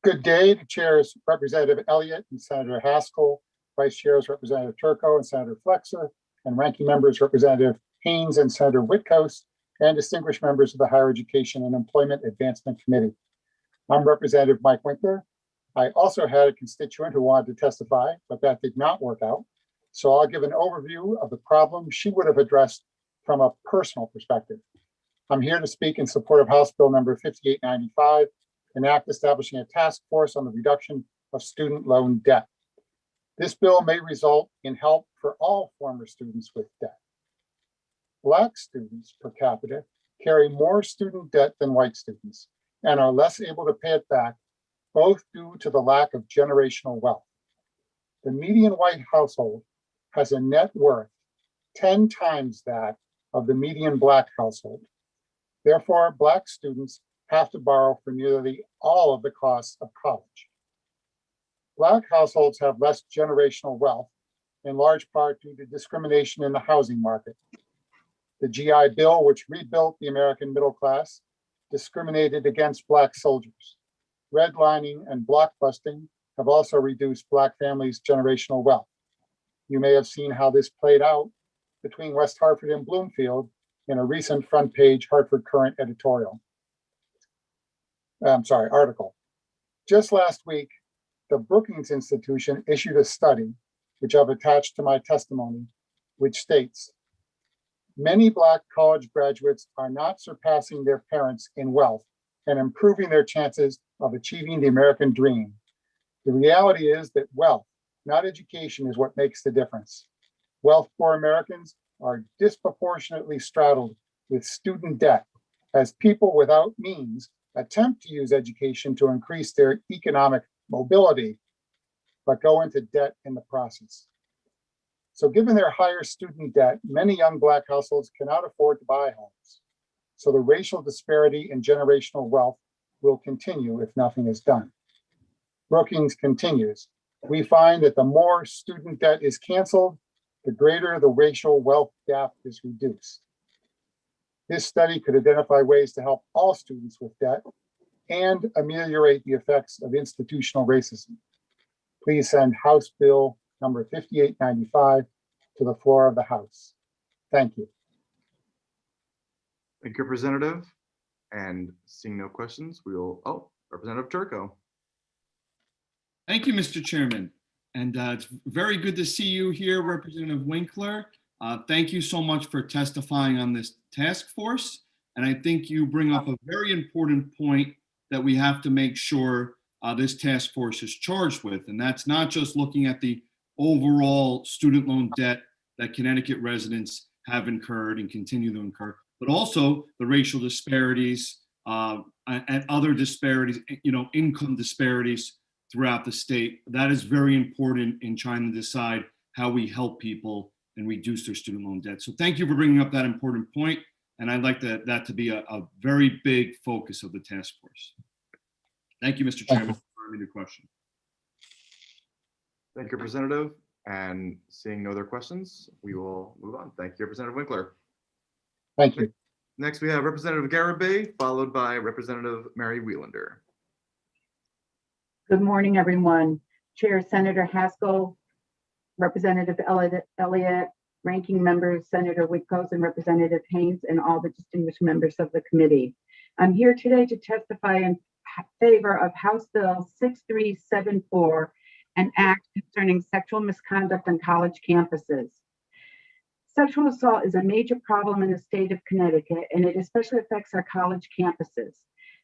Good day. The chair is Representative Elliott and Senator Haskell. Vice chair is Representative Turco and Senator Flexer, and ranking members Representative Haynes and Senator Whitcoast, and distinguished members of the Higher Education and Employment Advancement Committee. I'm Representative Mike Winkler. I also had a constituent who wanted to testify, but that did not work out. So I'll give an overview of the problem she would have addressed from a personal perspective. I'm here to speak in support of House Bill number 5895, an act establishing a task force on the reduction of student loan debt. This bill may result in help for all former students with debt. Black students per capita carry more student debt than white students and are less able to pay it back, both due to the lack of generational wealth. The median white household has a net worth 10 times that of the median Black household. Therefore, Black students have to borrow for nearly all of the costs of college. Black households have less generational wealth, in large part due to discrimination in the housing market. The GI Bill, which rebuilt the American middle class, discriminated against Black soldiers. Redlining and blockbusting have also reduced Black families' generational wealth. You may have seen how this played out between West Hartford and Bloomfield in a recent front page Hartford Courant article. Just last week, the Brookings Institution issued a study, which I've attached to my testimony, which states, many Black college graduates are not surpassing their parents in wealth and improving their chances of achieving the American dream. The reality is that wealth, not education, is what makes the difference. Wealth-poor Americans are disproportionately straddled with student debt as people without means attempt to use education to increase their economic mobility, but go into debt in the process. So given their higher student debt, many young Black households cannot afford to buy homes. So the racial disparity in generational wealth will continue if nothing is done. Brookings continues, we find that the more student debt is canceled, the greater the racial wealth gap is reduced. This study could identify ways to help all students with debt and ameliorate the effects of institutional racism. Please send House Bill number 5895 to the floor of the House. Thank you. Thank you, Representative. And seeing no questions, we will, Representative Turco. Thank you, Mr. Chairman. And it's very good to see you here, Representative Winkler. Thank you so much for testifying on this task force. And I think you bring up a very important point that we have to make sure this task force is charged with. And that's not just looking at the overall student loan debt that Connecticut residents have incurred and continue to incur, but also the racial disparities and other disparities, income disparities throughout the state. That is very important in trying to decide how we help people and reduce their student loan debt. So thank you for bringing up that important point. And I'd like that to be a very big focus of the task force. Thank you, Mr. Chairman, for the question. Thank you, Representative. And seeing no other questions, we will move on. Thank you, Representative Winkler. Thank you. Next, we have Representative Garibay, followed by Representative Mary Wieelander. Good morning, everyone. Chair Senator Haskell, Representative Elliott, Ranking Members Senator Witkos and Representative Haynes, and all the distinguished members of the committee. I'm here today to testify in favor of House Bill 6374, an act concerning sexual misconduct on college campuses. Sexual assault is a major problem in the state of Connecticut, and it especially affects our college campuses.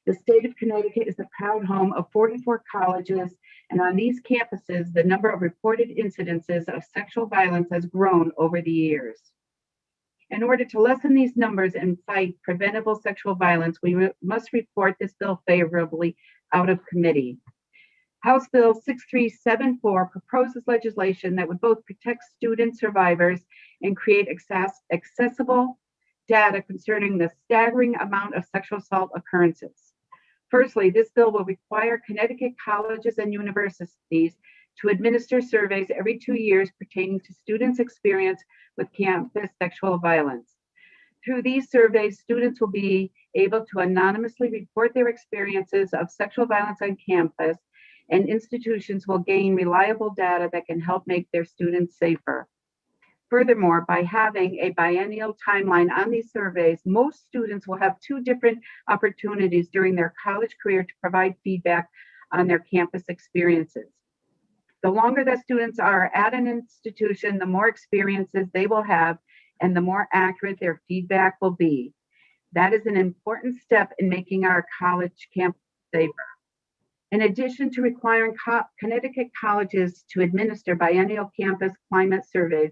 The state of Connecticut is the proud home of 44 colleges, and on these campuses, the number of reported incidences of sexual violence has grown over the years. In order to lessen these numbers and fight preventable sexual violence, we must report this bill favorably out of committee. House Bill 6374 proposes legislation that would both protect student survivors and create accessible data concerning the staggering amount of sexual assault occurrences. Firstly, this bill will require Connecticut colleges and universities to administer surveys every 2 years pertaining to students' experience with campus sexual violence. Through these surveys, students will be able to anonymously report their experiences of sexual violence on campus, and institutions will gain reliable data that can help make their students safer. Furthermore, by having a biennial timeline on these surveys, most students will have 2 different opportunities during their college career to provide feedback on their campus experiences. The longer that students are at an institution, the more experiences they will have and the more accurate their feedback will be. That is an important step in making our college campus safer. In addition to requiring Connecticut colleges to administer biennial campus climate surveys,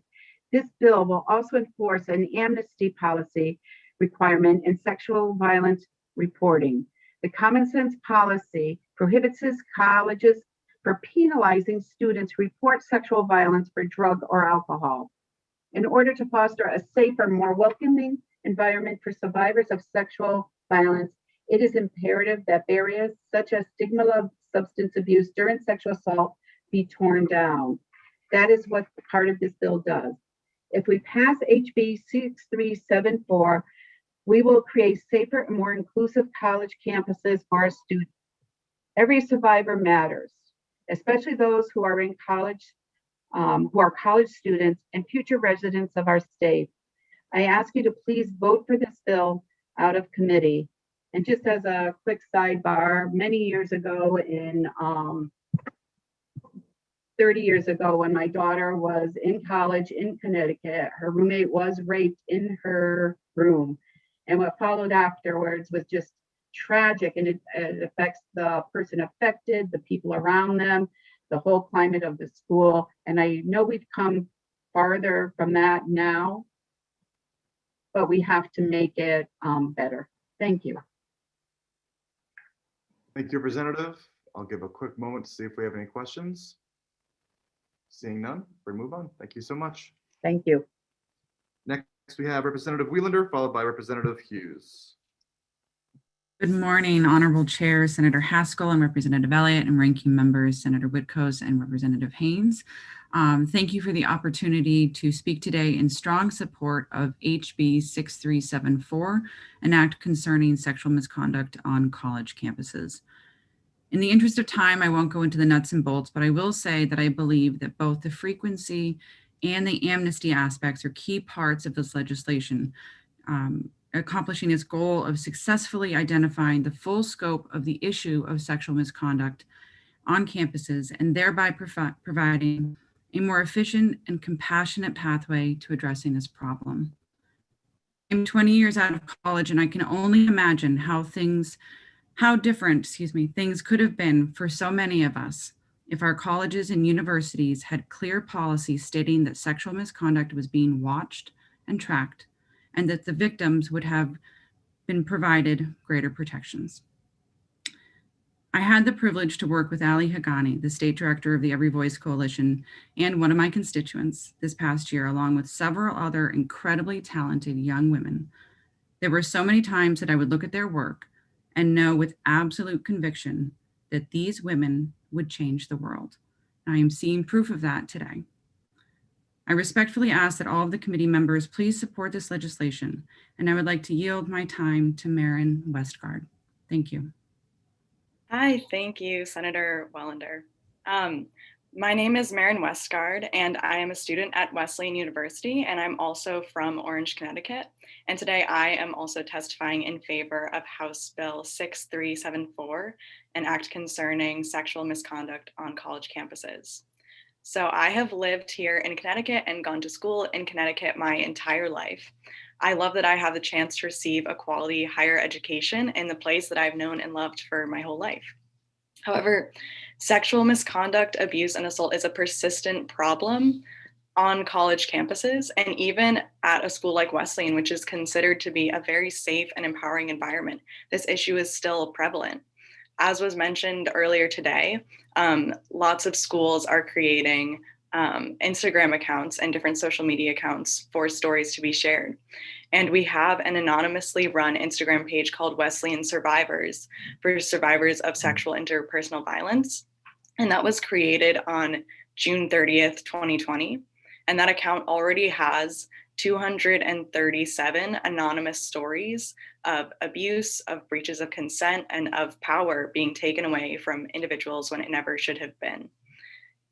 this bill will also enforce an amnesty policy requirement in sexual violence reporting. The common sense policy prohibits colleges for penalizing students who report sexual violence for drug or alcohol. In order to foster a safer, more welcoming environment for survivors of sexual violence, it is imperative that barriers such as stigma of substance abuse during sexual assault be torn down. That is what part of this bill does. If we pass HB 6374, we will create safer and more inclusive college campuses for our students. Every survivor matters, especially those who are in college, who are college students and future residents of our state. I ask you to please vote for this bill out of committee. And just as a quick sidebar, many years ago 30 years ago, when my daughter was in college in Connecticut, her roommate was raped in her room. And what followed afterwards was just tragic, and it affects the person affected, the people around them, the whole climate of the school. And I know we've come farther from that now, but we have to make it better. Thank you. Thank you, Representative. I'll give a quick moment to see if we have any questions. Seeing none, we move on. Thank you so much. Thank you. Next, we have Representative Wieelander, followed by Representative Hughes. Good morning, Honorable Chair, Senator Haskell and Representative Elliott, and Ranking Members, Senator Witkos and Representative Haynes. Thank you for the opportunity to speak today in strong support of HB 6374, an act concerning sexual misconduct on college campuses. In the interest of time, I won't go into the nuts and bolts, but I will say that I believe that both the frequency and the amnesty aspects are key parts of this legislation, accomplishing its goal of successfully identifying the full scope of the issue of sexual misconduct on campuses and thereby providing a more efficient and compassionate pathway to addressing this problem. I'm 20 years out of college, and I can only imagine how different things could have been for so many of us if our colleges and universities had clear policies stating that sexual misconduct was being watched and tracked, and that the victims would have been provided greater protections. I had the privilege to work with Ali Haghani, the state director of the Every Voice Coalition, and one of my constituents this past year, along with several other incredibly talented young women. There were so many times that I would look at their work and know with absolute conviction that these women would change the world. I am seeing proof of that today. I respectfully ask that all of the committee members please support this legislation, and I would like to yield my time to Maren Westgard. Thank you. Hi, thank you, Senator Welander. My name is Maren Westgard, and I am a student at Wesleyan University, and I'm also from Orange, Connecticut. And today I am also testifying in favor of House Bill 6374, an act concerning sexual misconduct on college campuses. So I have lived here in Connecticut and gone to school in Connecticut my entire life. I love that I have the chance to receive a quality higher education in the place that I've known and loved for my whole life. However, sexual misconduct, abuse, and assault is a persistent problem on college campuses, and even at a school like Wesleyan, which is considered to be a very safe and empowering environment, this issue is still prevalent. As was mentioned earlier today, lots of schools are creating Instagram accounts and different social media accounts for stories to be shared. And we have an anonymously run Instagram page called Wesleyan Survivors for survivors of sexual interpersonal violence. And that was created on June 30th, 2020. And that account already has 237 anonymous stories of abuse, of breaches of consent, and of power being taken away from individuals when it never should have been.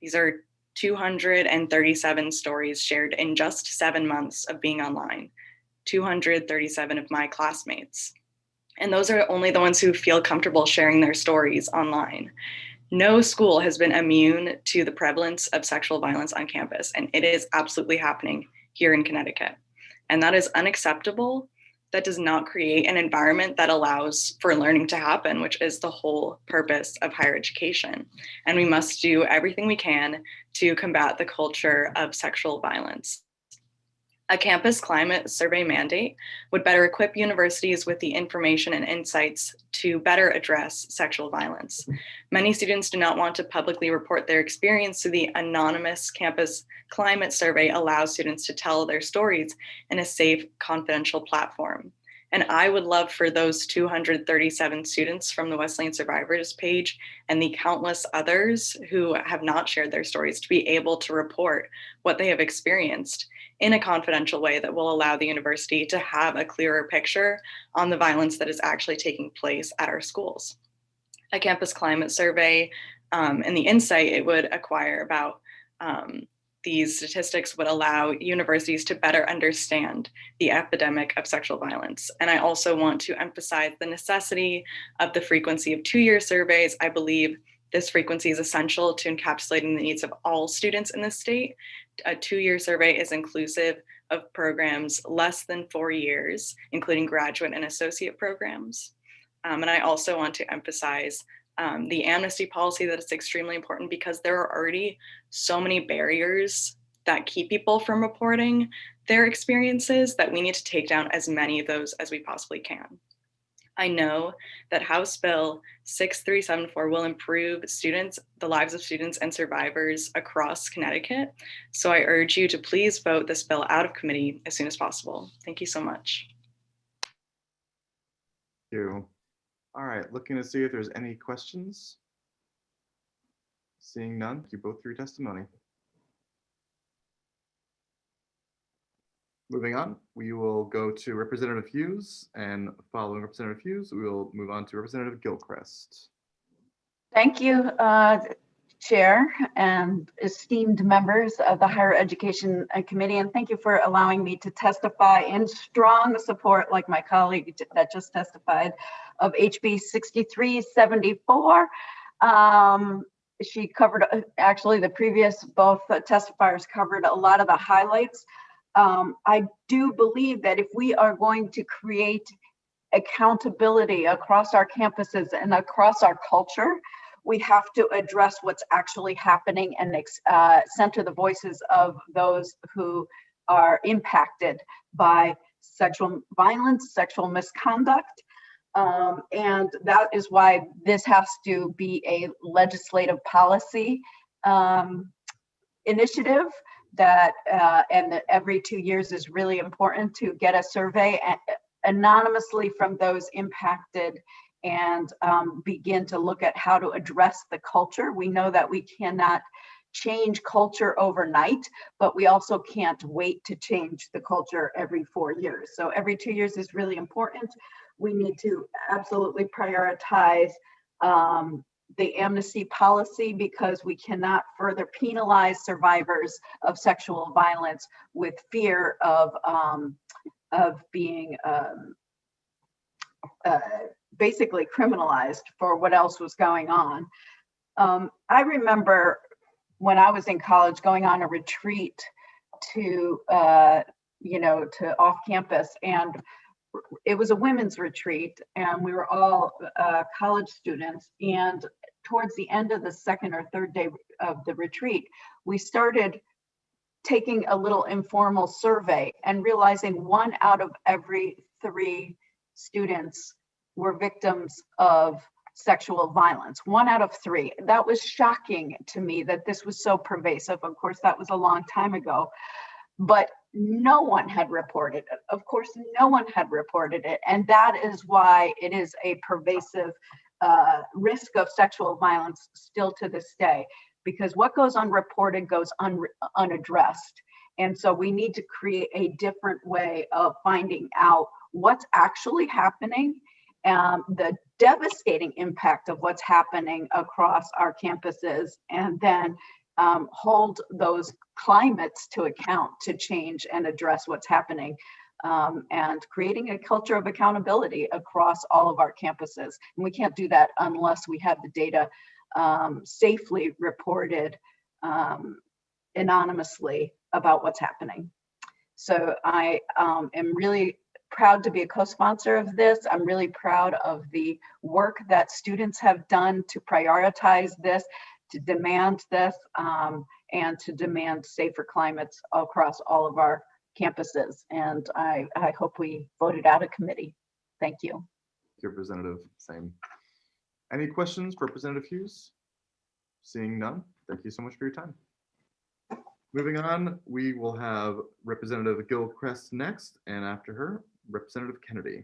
These are 237 stories shared in just 7 months of being online. 237 of my classmates. And those are only the ones who feel comfortable sharing their stories online. No school has been immune to the prevalence of sexual violence on campus, and it is absolutely happening here in Connecticut. And that is unacceptable. That does not create an environment that allows for learning to happen, which is the whole purpose of higher education. And we must do everything we can to combat the culture of sexual violence. A campus climate survey mandate would better equip universities with the information and insights to better address sexual violence. Many students do not want to publicly report their experience, so the anonymous campus climate survey allows students to tell their stories in a safe, confidential platform. And I would love for those 237 students from the Wesleyan Survivors page and the countless others who have not shared their stories to be able to report what they have experienced in a confidential way that will allow the university to have a clearer picture on the violence that is actually taking place at our schools. A campus climate survey and the insight it would acquire about these statistics would allow universities to better understand the epidemic of sexual violence. And I also want to emphasize the necessity of the frequency of 2-year surveys. I believe this frequency is essential to encapsulating the needs of all students in the state. A 2-year survey is inclusive of programs less than 4 years, including graduate and associate programs. And I also want to emphasize the amnesty policy, that it's extremely important because there are already so many barriers that keep people from reporting their experiences that we need to take down as many of those as we possibly can. I know that House Bill 6374 will improve the lives of students and survivors across Connecticut. So I urge you to please vote this bill out of committee as soon as possible. Thank you so much. Thank you. All right, looking to see if there's any questions. Seeing none, thank you both for your testimony. Moving on, we will go to Representative Hughes, and following Representative Hughes, we will move on to Representative Gilchrist. Thank you, Chair and esteemed members of the Higher Education Committee, and thank you for allowing me to testify in strong support, like my colleague that just testified, of HB 6374. She covered, actually the previous, both testifiers covered a lot of the highlights. I do believe that if we are going to create accountability across our campuses and across our culture, we have to address what's actually happening and center the voices of those who are impacted by sexual violence, sexual misconduct. And that is why this has to be a legislative policy initiative that and that every 2 years is really important to get a survey anonymously from those impacted and begin to look at how to address the culture. We know that we cannot change culture overnight, but we also can't wait to change the culture every 4 years. So every 2 years is really important. We need to absolutely prioritize the amnesty policy, because we cannot further penalize survivors of sexual violence with fear of being basically criminalized for what else was going on. I remember when I was in college going on a retreat to off campus, and it was a women's retreat, and we were all college students. And towards the end of the second or third day of the retreat, we started taking a little informal survey and realizing 1 out of every 3 students were victims of sexual violence. 1 out of 3. That was shocking to me that this was so pervasive. Of course, that was a long time ago, but no one had reported it. Of course, no one had reported it. And that is why it is a pervasive risk of sexual violence still to this day, because what goes unreported goes unaddressed. And so we need to create a different way of finding out what's actually happening, the devastating impact of what's happening across our campuses, and then hold those climates to account to change and address what's happening, and creating a culture of accountability across all of our campuses. And we can't do that unless we have the data safely reported anonymously about what's happening. So I am really proud to be a co-sponsor of this. I'm really proud of the work that students have done to prioritize this, to demand this, and to demand safer climates across all of our campuses. And I hope we voted out a committee. Thank you. Thank you, Representative. Same. Any questions for Representative Hughes? Seeing none, thank you so much for your time. Moving on, we will have Representative Gilchrist next, and after her, Representative Kennedy.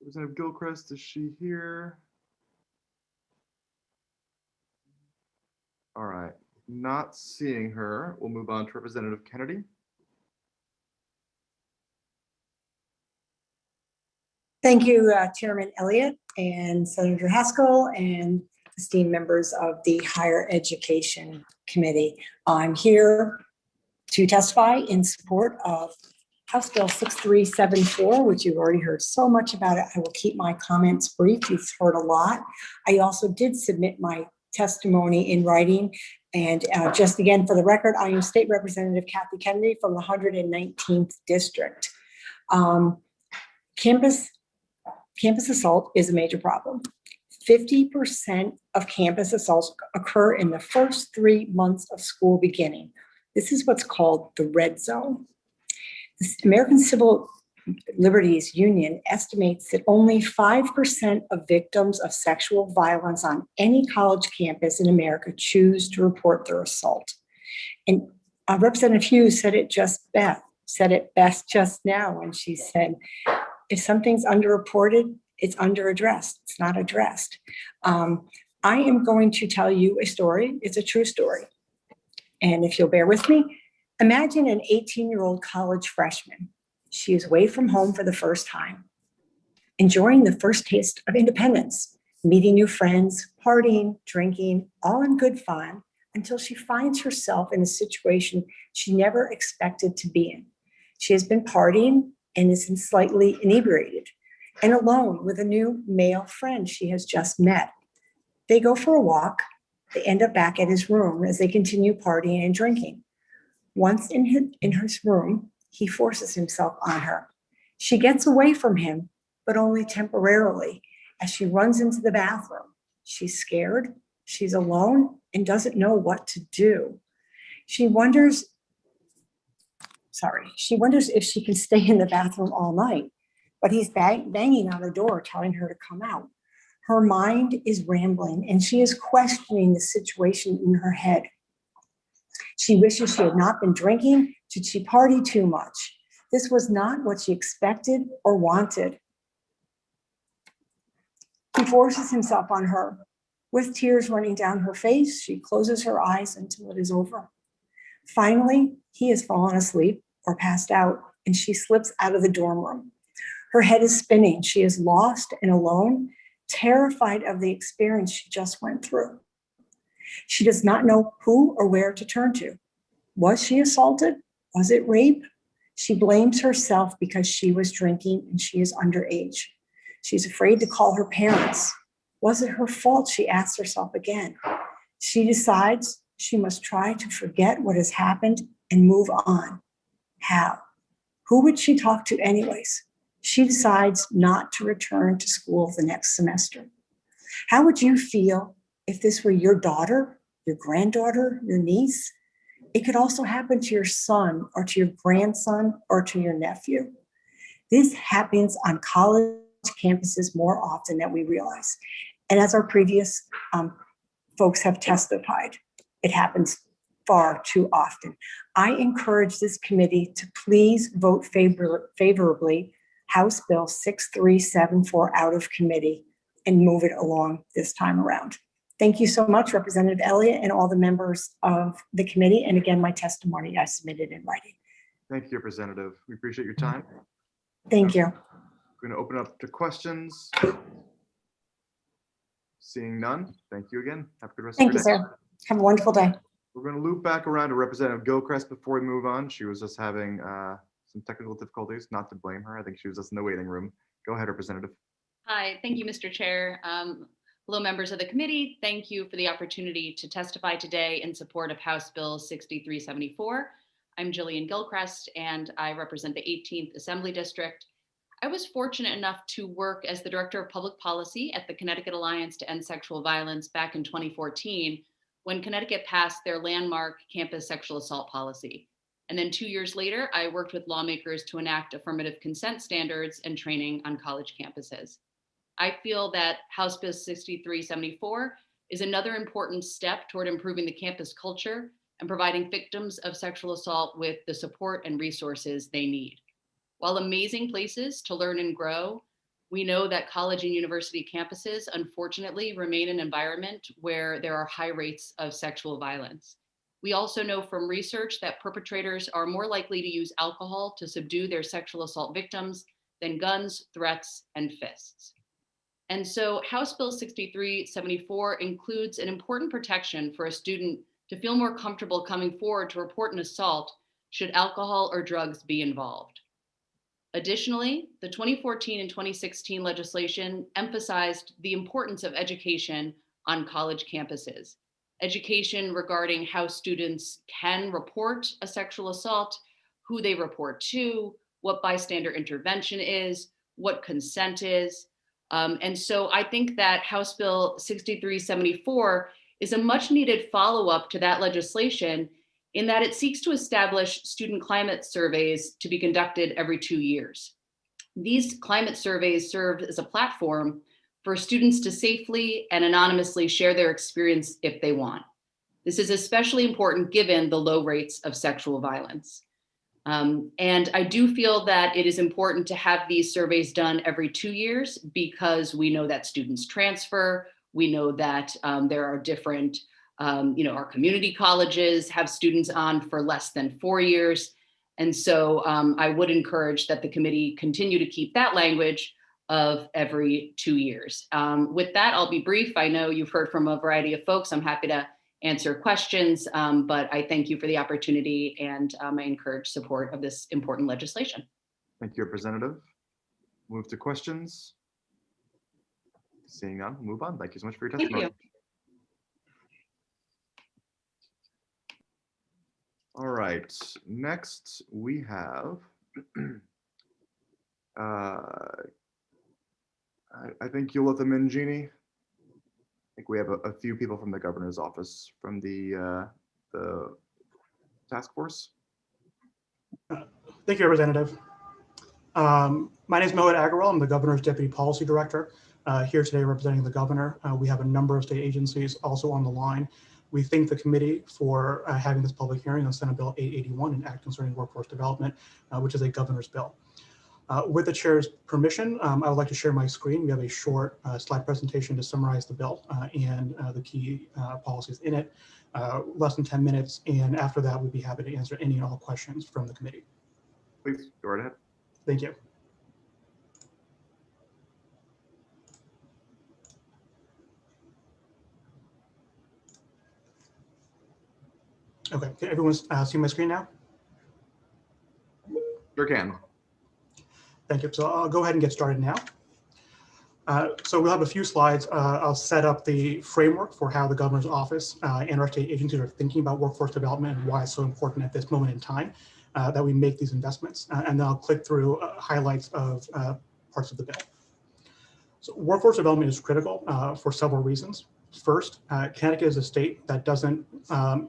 Representative Gilchrist, is she here? All right, not seeing her. We'll move on to Representative Kennedy. Thank you, Chairman Elliott and Senator Haskell and esteemed members of the Higher Education Committee. I'm here to testify in support of House Bill 6374, which you've already heard so much about it. I will keep my comments brief. You've heard a lot. I also did submit my testimony in writing. And just again, for the record, I am State Representative Kathy Kennedy from the 119th District. Campus assault is a major problem. 50% of campus assaults occur in the first 3 months of school beginning. This is what's called the red zone. The American Civil Liberties Union estimates that only 5% of victims of sexual violence on any college campus in America choose to report their assault. And Representative Hughes said it best just now when she said, if something's underreported, it's underaddressed. It's not addressed. I am going to tell you a story. It's a true story. And if you'll bear with me, imagine an 18-year-old college freshman. She is away from home for the first time, enjoying the first taste of independence, meeting new friends, partying, drinking, all in good fun, until she finds herself in a situation she never expected to be in. She has been partying and is slightly inebriated and alone with a new male friend she has just met. They go for a walk. They end up back at his room as they continue partying and drinking. Once in his room, he forces himself on her. She gets away from him, but only temporarily, as she runs into the bathroom. She's scared, she's alone, and doesn't know what to do. She wonders if she can stay in the bathroom all night, but he's banging on her door, telling her to come out. Her mind is rambling, and she is questioning the situation in her head. She wishes she had not been drinking. Did she party too much? This was not what she expected or wanted. He forces himself on her. With tears running down her face, she closes her eyes until it is over. Finally, he has fallen asleep or passed out, and she slips out of the dorm room. Her head is spinning. She is lost and alone, terrified of the experience she just went through. She does not know who or where to turn to. Was she assaulted? Was it rape? She blames herself because she was drinking and she is underage. She's afraid to call her parents. Was it her fault? She asks herself again. She decides she must try to forget what has happened and move on. How? Who would she talk to anyways? She decides not to return to school the next semester. How would you feel if this were your daughter, your granddaughter, your niece? It could also happen to your son or to your grandson or to your nephew. This happens on college campuses more often than we realize. And as our previous folks have testified, it happens far too often. I encourage this committee to please vote favorably House Bill 6374 out of committee and move it along this time around. Thank you so much, Representative Elliott, and all the members of the committee. And again, my testimony I submitted in writing. Thank you, Representative. We appreciate your time. Thank you. We're going to open up to questions. Seeing none, thank you again. Have a good rest Thank of you, your day. sir. Have a wonderful day. We're going to loop back around to Representative Gilchrist before we move on. She was just having some technical difficulties, not to blame her. I think she was just in the waiting room. Go ahead, Representative. Hi, thank you, Mr. Chair. Hello, members of the committee. Thank you for the opportunity to testify today in support of House Bill 6374. I'm Jillian Gilchrist, and I represent the 18th Assembly District. I was fortunate enough to work as the Director of Public Policy at the Connecticut Alliance to End Sexual Violence back in 2014, when Connecticut passed their landmark campus sexual assault policy. And then 2 years later, I worked with lawmakers to enact affirmative consent standards and training on college campuses. I feel that House Bill 6374 is another important step toward improving the campus culture and providing victims of sexual assault with the support and resources they need. While amazing places to learn and grow, we know that college and university campuses unfortunately remain an environment where there are high rates of sexual violence. We also know from research that perpetrators are more likely to use alcohol to subdue their sexual assault victims than guns, threats, and fists. And so House Bill 6374 includes an important protection for a student to feel more comfortable coming forward to report an assault should alcohol or drugs be involved. Additionally, the 2014 and 2016 legislation emphasized the importance of education on college campuses. Education regarding how students can report a sexual assault, who they report to, what bystander intervention is, what consent is. And so I think that House Bill 6374 is a much needed follow-up to that legislation in that it seeks to establish student climate surveys to be conducted every 2 years. These climate surveys serve as a platform for students to safely and anonymously share their experience if they want. This is especially important given the low rates of sexual violence. And I do feel that it is important to have these surveys done every 2 years because we know that students transfer. We know that there are different, our community colleges have students on for less than 4 years. And so I would encourage that the committee continue to keep that language of every 2 years. With that, I'll be brief. I know you've heard from a variety of folks. I'm happy to answer questions, but I thank you for the opportunity and I encourage support of this important legislation. Thank you, Representative. Move to questions. Seeing none, move on. Thank you so much for your Thank testimony. you. All right, next we have, I think you'll let them in, Jeannie. I think we have a few people from the governor's office from the task force. Thank you, Representative. My name is Mohit Agarwal. I'm the governor's deputy policy director here today representing the governor. We have a number of state agencies also on the line. We thank the committee for having this public hearing on Senate Bill 881, an act concerning workforce development, which is a governor's bill. With the chair's permission, I would like to share my screen. We have a short slide presentation to summarize the bill and the key policies in it, less than 10 minutes. And after that, we'd be happy to answer any and all questions from the committee. Please go right ahead. Thank you. Okay, can everyone see my screen now? Sure can. Thank you. So I'll go ahead and get started now. So we'll have a few slides. I'll set up the framework for how the governor's office and our state agencies are thinking about workforce development and why it's so important at this moment in time that we make these investments. And then I'll click through highlights of parts of the bill. So workforce development is critical for several reasons. First, Connecticut is a state that doesn't,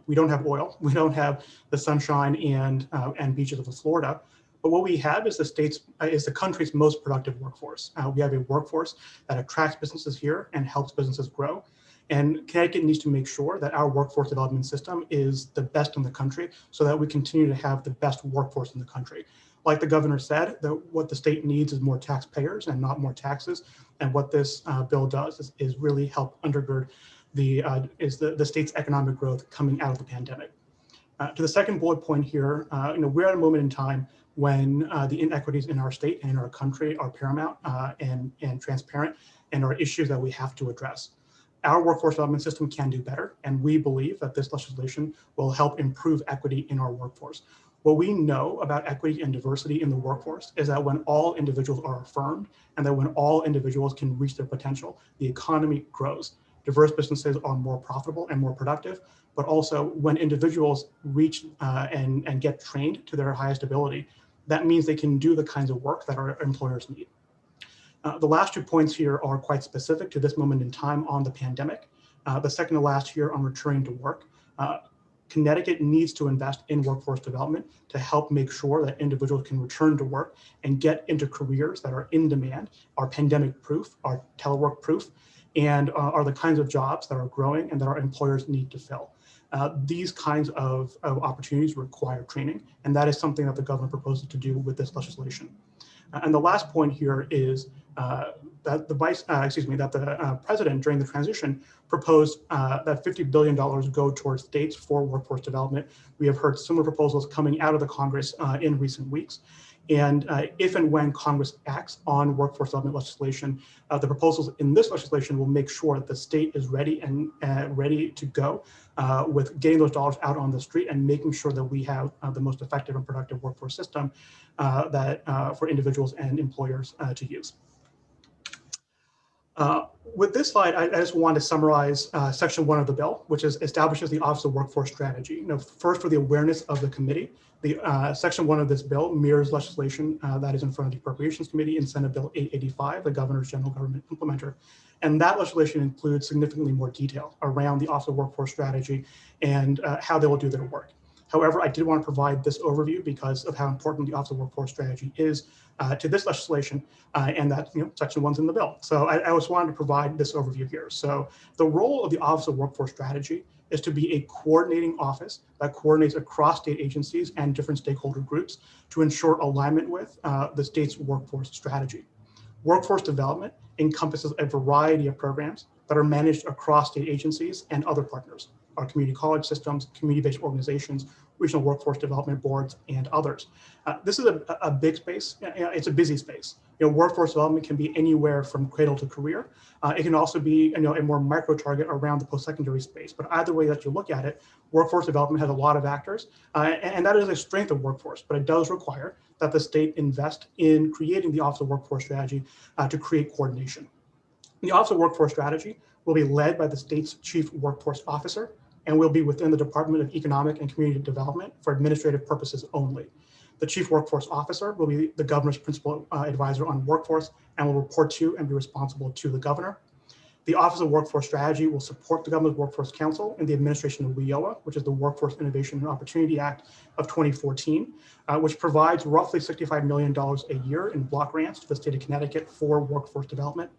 we don't have oil, we don't have the sunshine and beaches of Florida. But what we have is the country's most productive workforce. We have a workforce that attracts businesses here and helps businesses grow. And Connecticut needs to make sure that our workforce development system is the best in the country so that we continue to have the best workforce in the country. Like the governor said, what the state needs is more taxpayers and not more taxes. And what this bill does is really help undergird the state's economic growth coming out of the pandemic. To the second bullet point here, we're at a moment in time when the inequities in our state and in our country are paramount and transparent and are issues that we have to address. Our workforce development system can do better, and we believe that this legislation will help improve equity in our workforce. What we know about equity and diversity in the workforce is that when all individuals are affirmed and that when all individuals can reach their potential, the economy grows. Diverse businesses are more profitable and more productive, but also when individuals reach and get trained to their highest ability, that means they can do the kinds of work that our employers need. The last 2 points here are quite specific to this moment in time on the pandemic. The second to last here on returning to work. Connecticut needs to invest in workforce development to help make sure that individuals can return to work and get into careers that are in demand, are pandemic proof, are telework proof, and are the kinds of jobs that are growing and that our employers need to fill. These kinds of opportunities require training, and that is something that the governor proposes to do with this legislation. And the last point here is that the president during the transition proposed that $50 billion go towards states for workforce development. We have heard similar proposals coming out of the Congress in recent weeks. And if and when Congress acts on workforce development legislation, the proposals in this legislation will make sure that the state is ready and ready to go with getting those dollars out on the street and making sure that we have the most effective and productive workforce system for individuals and employers to use. With this slide, I just want to summarize section 1 of the bill, which establishes the Office of Workforce Strategy. First, for the awareness of the committee, the section 1 of this bill mirrors legislation that is in front of the Appropriations Committee in Senate Bill 885, the Governor's General Government Implementer. And that legislation includes significantly more detail around the Office of Workforce Strategy and how they will do their work. However, I did want to provide this overview because of how important the Office of Workforce Strategy is to this legislation and that section 1's in the bill. So I just wanted to provide this overview here. So the role of the Office of Workforce Strategy is to be a coordinating office that coordinates across state agencies and different stakeholder groups to ensure alignment with the state's workforce strategy. Workforce development encompasses a variety of programs that are managed across state agencies and other partners, our community college systems, community-based organizations, regional workforce development boards, and others. This is a big space. It's a busy space. Workforce development can be anywhere from cradle to career. It can also be a more micro target around the post-secondary space. But either way that you look at it, workforce development has a lot of actors, and that is a strength of workforce. But it does require that the state invest in creating the Office of Workforce Strategy to create coordination. The Office of Workforce Strategy will be led by the state's chief workforce officer and will be within the Department of Economic and Community Development for administrative purposes only. The chief workforce officer will be the governor's principal advisor on workforce and will report to and be responsible to the governor. The Office of Workforce Strategy will support the Governor's Workforce Council in the administration of WIOA, which is the Workforce Innovation and Opportunity Act of 2014, which provides roughly $65 million a year in block grants to the state of Connecticut for workforce development.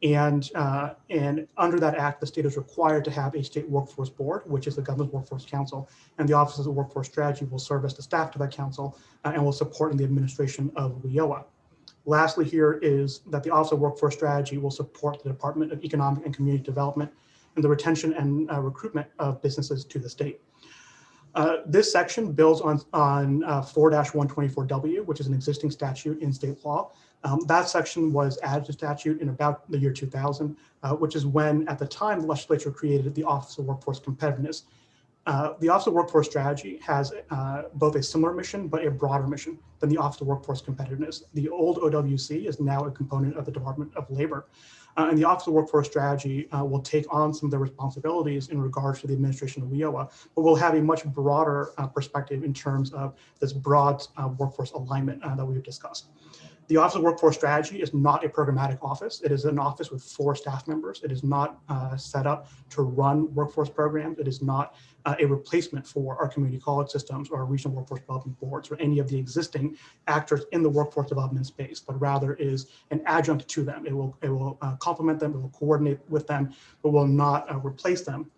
And under that act, the state is required to have a state workforce board, which is the governor's workforce council, and the Office of Workforce Strategy will serve as the staff to that council and will support in the administration of WIOA. Lastly, here is that the Office of Workforce Strategy will support the Department of Economic and Community Development and the retention and recruitment of businesses to the state. This section builds on 4-124W, which is an existing statute in state law. That section was added to statute in about the year 2000, which is when, at the time, the legislature created the Office of Workforce Competitiveness. The Office of Workforce Strategy has both a similar mission, but a broader mission than the Office of Workforce Competitiveness. The old OWC is now a component of the Department of Labor. And the Office of Workforce Strategy will take on some of the responsibilities in regards to the administration of WIOA, but will have a much broader perspective in terms of this broad workforce alignment that we've discussed. The Office of Workforce Strategy is not a programmatic office. It is an office with 4 staff members. It is not set up to run workforce programs. It is not a replacement for our community college systems or our regional workforce development boards or any of the existing actors in the workforce development space, but rather is an adjunct to them. It will complement them, it will coordinate with them, but will not replace them.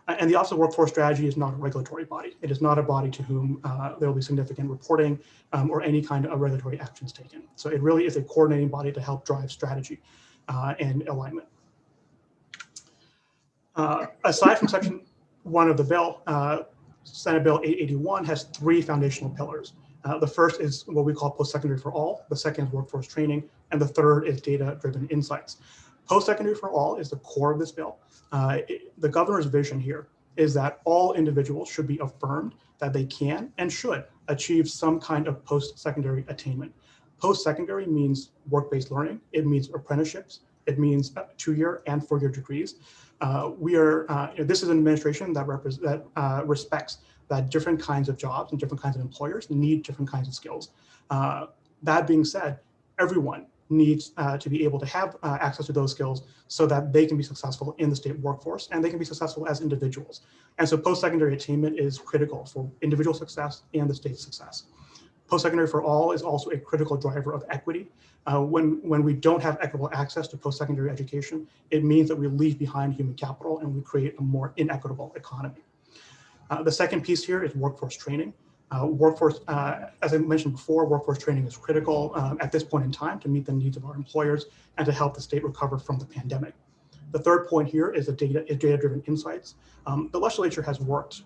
And the Office of Workforce Strategy is not a regulatory body. It is not a body to whom there will be significant reporting or any kind of regulatory actions taken. So it really is a coordinating body to help drive strategy and alignment. Aside from Section 1 of the bill, Senate Bill 881 has 3 foundational pillars. The first is what we call post-secondary for all, the second is workforce training, and the third is data-driven insights. Post-secondary for all is the core of this bill. The governor's vision here is that all individuals should be affirmed that they can and should achieve some kind of post-secondary attainment. Post-secondary means work-based learning. It means apprenticeships. It means 2-year and 4-year degrees. This is an administration that respects that different kinds of jobs and different kinds of employers need different kinds of skills. That being said, everyone needs to be able to have access to those skills so that they can be successful in the state workforce and they can be successful as individuals. And so post-secondary attainment is critical for individual success and the state's success. Post-secondary for all is also a critical driver of equity. When we don't have equitable access to post-secondary education, it means that we leave behind human capital and we create a more inequitable economy. The second piece here is workforce training. As I mentioned before, workforce training is critical at this point in time to meet the needs of our employers and to help the state recover from the pandemic. The third point here is data-driven insights. The legislature has worked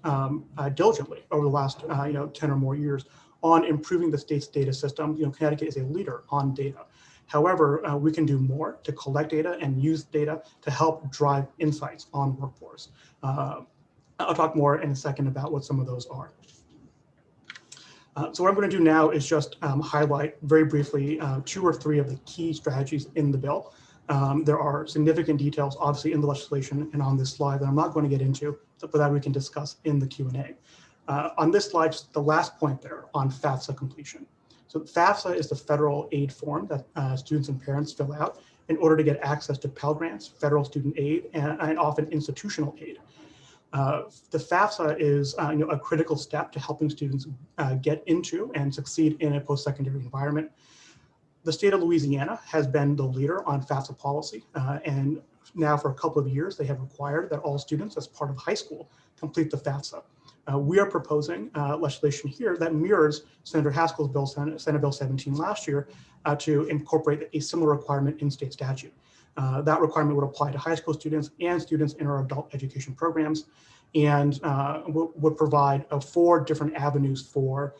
diligently over the last 10 or more years on improving the state's data system. Connecticut is a leader on data. However, we can do more to collect data and use data to help drive insights on workforce. I'll talk more in a second about what some of those are. So what I'm going to do now is just highlight very briefly 2 or 3 of the key strategies in the bill. There are significant details, obviously, in the legislation and on this slide that I'm not going to get into, but that we can discuss in the Q&A. On this slide, just the last point there on FAFSA completion. So FAFSA is the federal aid form that students and parents fill out in order to get access to Pell Grants, federal student aid, and often institutional aid. The FAFSA is a critical step to helping students get into and succeed in a post-secondary environment. The state of Louisiana has been the leader on FAFSA policy, and now for a couple of years, they have required that all students as part of high school complete the FAFSA. We are proposing legislation here that mirrors Senator Haskell's bill, Senate Bill 17 last year, to incorporate a similar requirement in state statute. That requirement would apply to high school students and students in our adult education programs, and would provide 4 different avenues for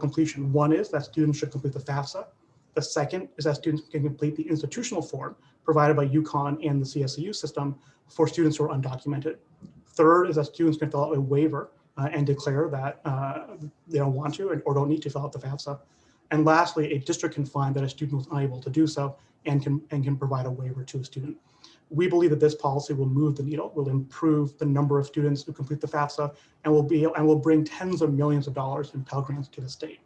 completion. One is that students should complete the FAFSA. The second is that students can complete the institutional form provided by UConn and the CSEU system for students who are undocumented. Third is that students can fill out a waiver and declare that they don't want to or don't need to fill out the FAFSA. And lastly, a district can find that a student was unable to do so and can provide a waiver to a student. We believe that this policy will move the needle, will improve the number of students who complete the FAFSA, and will bring tens of millions of dollars in Pell Grants to the state.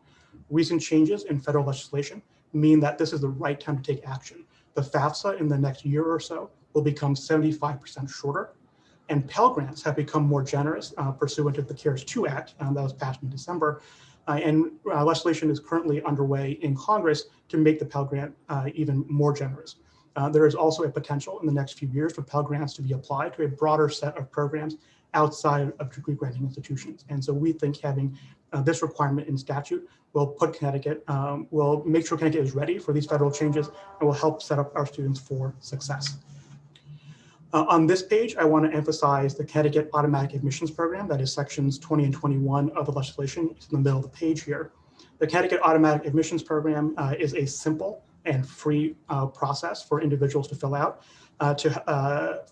Recent changes in federal legislation mean that this is the right time to take action. The FAFSA in the next year or so will become 75% shorter, and Pell Grants have become more generous pursuant to the CARES 2 Act that was passed in December. And legislation is currently underway in Congress to make the Pell Grant even more generous. There is also a potential in the next few years for Pell Grants to be applied to a broader set of programs outside of degree granting institutions. And so we think having this requirement in statute will put Connecticut, will make sure Connecticut is ready for these federal changes and will help set up our students for success. On this page, I want to emphasize the Connecticut Automatic Admissions Program, that is sections 20 and 21 of the legislation. It's in the middle of the page here. The Connecticut Automatic Admissions Program is a simple and free process for individuals to fill out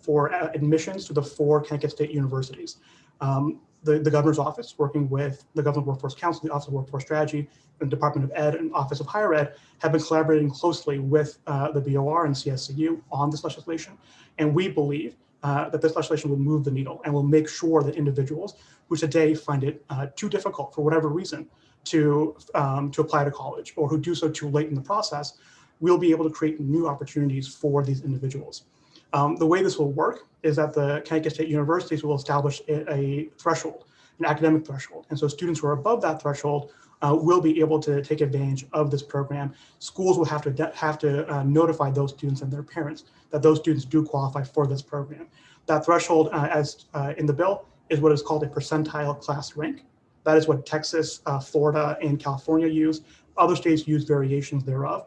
for admissions to the 4 Connecticut State universities. The governor's office, working with the Government Workforce Council, the Office of Workforce Strategy, and Department of Ed and Office of Higher Ed, have been collaborating closely with the BOR and CSCU on this legislation. And we believe that this legislation will move the needle and will make sure that individuals who today find it too difficult for whatever reason to apply to college, or who do so too late in the process, we'll be able to create new opportunities for these individuals. The way this will work is that the Connecticut State Universities will establish a threshold, an academic threshold. And so students who are above that threshold will be able to take advantage of this program. Schools will have to notify those students and their parents that those students do qualify for this program. That threshold, as in the bill, is what is called a percentile class rank. That is what Texas, Florida, and California use. Other states use variations thereof.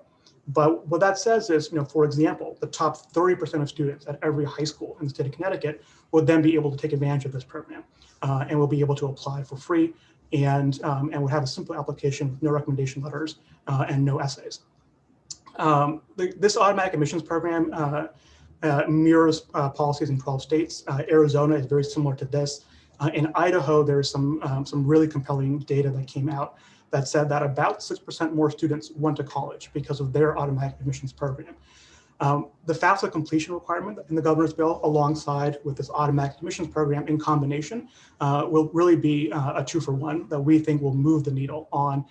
But what that says is, for example, the top 30% of students at every high school in the state of Connecticut will then be able to take advantage of this program and will be able to apply for free and will have a simple application with no recommendation letters and no essays. This automatic admissions program mirrors policies in 12 states. Arizona is very similar to this. In Idaho, there's some really compelling data that came out that said that about 6% more students went to college because of their automatic admissions program. The FAFSA completion requirement in the governor's bill, alongside with this automatic admissions program in combination, will really be a 2-for-1 that we think will move the needle on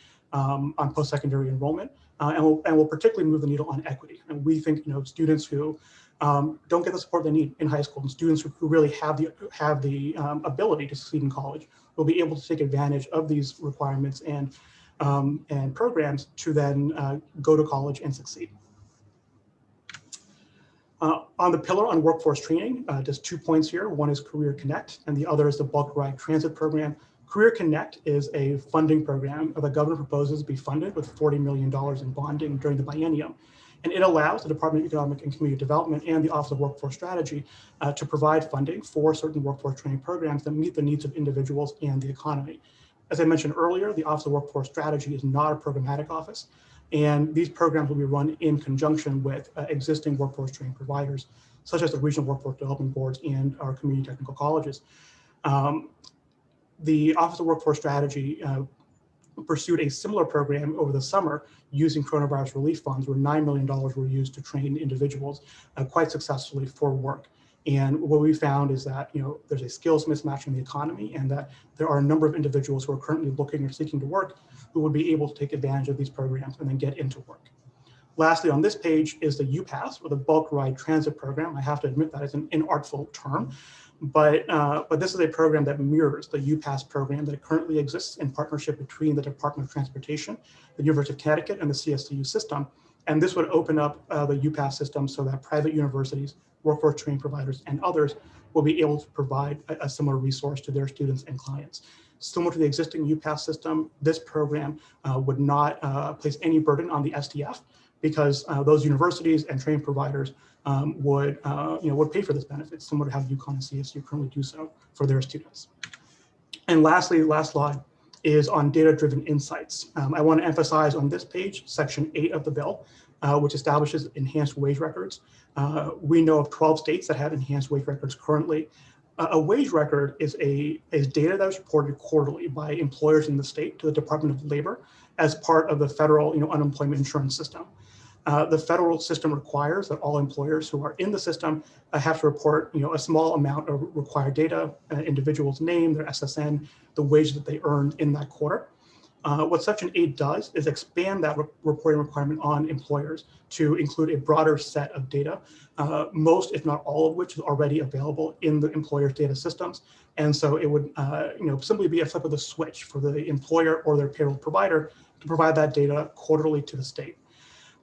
post-secondary enrollment and will particularly move the needle on equity. And we think students who don't get the support they need in high school, and students who really have the ability to succeed in college will be able to take advantage of these requirements and programs to then go to college and succeed. On the pillar on workforce training, just 2 points here. One is Career Connect, and the other is the Bulk Ride Transit Program. Career Connect is a funding program that the governor proposes to be funded with $40 million in bonding during the biennium. And it allows the Department of Economic and Community Development and the Office of Workforce Strategy to provide funding for certain workforce training programs that meet the needs of individuals and the economy. As I mentioned earlier, the Office of Workforce Strategy is not a programmatic office, and these programs will be run in conjunction with existing workforce training providers, such as the Regional Workforce Development Boards and our community technical colleges. The Office of Workforce Strategy pursued a similar program over the summer using coronavirus relief funds, where $9 million were used to train individuals quite successfully for work. And what we found is that there's a skills mismatch in the economy, and that there are a number of individuals who are currently looking or seeking to work who would be able to take advantage of these programs and then get into work. Lastly, on this page is the UPass, or the Bulk Ride Transit Program. I have to admit that is an inartful term, but this is a program that mirrors the UPass program that currently exists in partnership between the Department of Transportation, the University of Connecticut, and the CSCU system. And this would open up the UPass system so that private universities, workforce training providers, and others will be able to provide a similar resource to their students and clients. Similar to the existing UPass system, this program would not place any burden on the STF, because those universities and training providers would pay for this benefit, similar to how UConn and CSU currently do so for their students. And lastly, last slide is on data-driven insights. I want to emphasize on this page, section 8 of the bill, which establishes enhanced wage records. We know of 12 states that have enhanced wage records currently. A wage record is data that is reported quarterly by employers in the state to the Department of Labor as part of the federal unemployment insurance system. The federal system requires that all employers who are in the system have to report a small amount of required data, individual's name, their SSN, the wages that they earned in that quarter. What Section 8 does is expand that reporting requirement on employers to include a broader set of data, most, if not all of which is already available in the employer's data systems. And so it would simply be a flip of the switch for the employer or their payroll provider to provide that data quarterly to the state.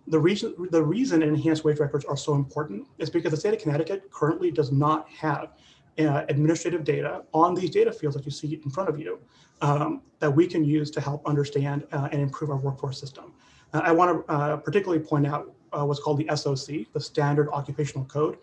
The reason enhanced wage records are so important is because the state of Connecticut currently does not have administrative data on these data fields that you see in front of you that we can use to help understand and improve our workforce system. I want to particularly point out what's called the SOC, the Standard Occupational Code.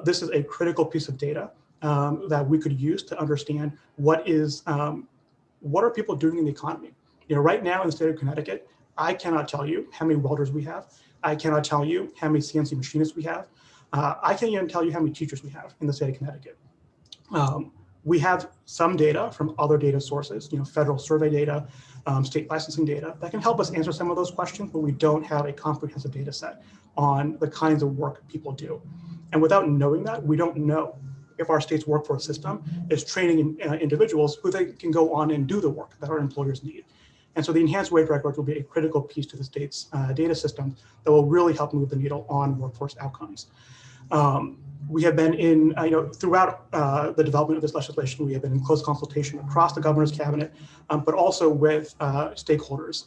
This is a critical piece of data that we could use to understand what are people doing in the economy. Right now in the state of Connecticut, I cannot tell you how many welders we have. I cannot tell you how many CNC machinists we have. I can't even tell you how many teachers we have in the state of Connecticut. We have some data from other data sources, federal survey data, state licensing data that can help us answer some of those questions, but we don't have a comprehensive data set on the kinds of work people do. And without knowing that, we don't know if our state's workforce system is training individuals who they can go on and do the work that our employers need. And so the enhanced wage records will be a critical piece to the state's data system that will really help move the needle on workforce outcomes. We have been in, throughout the development of this legislation, we have been in close consultation across the governor's cabinet, but also with stakeholders,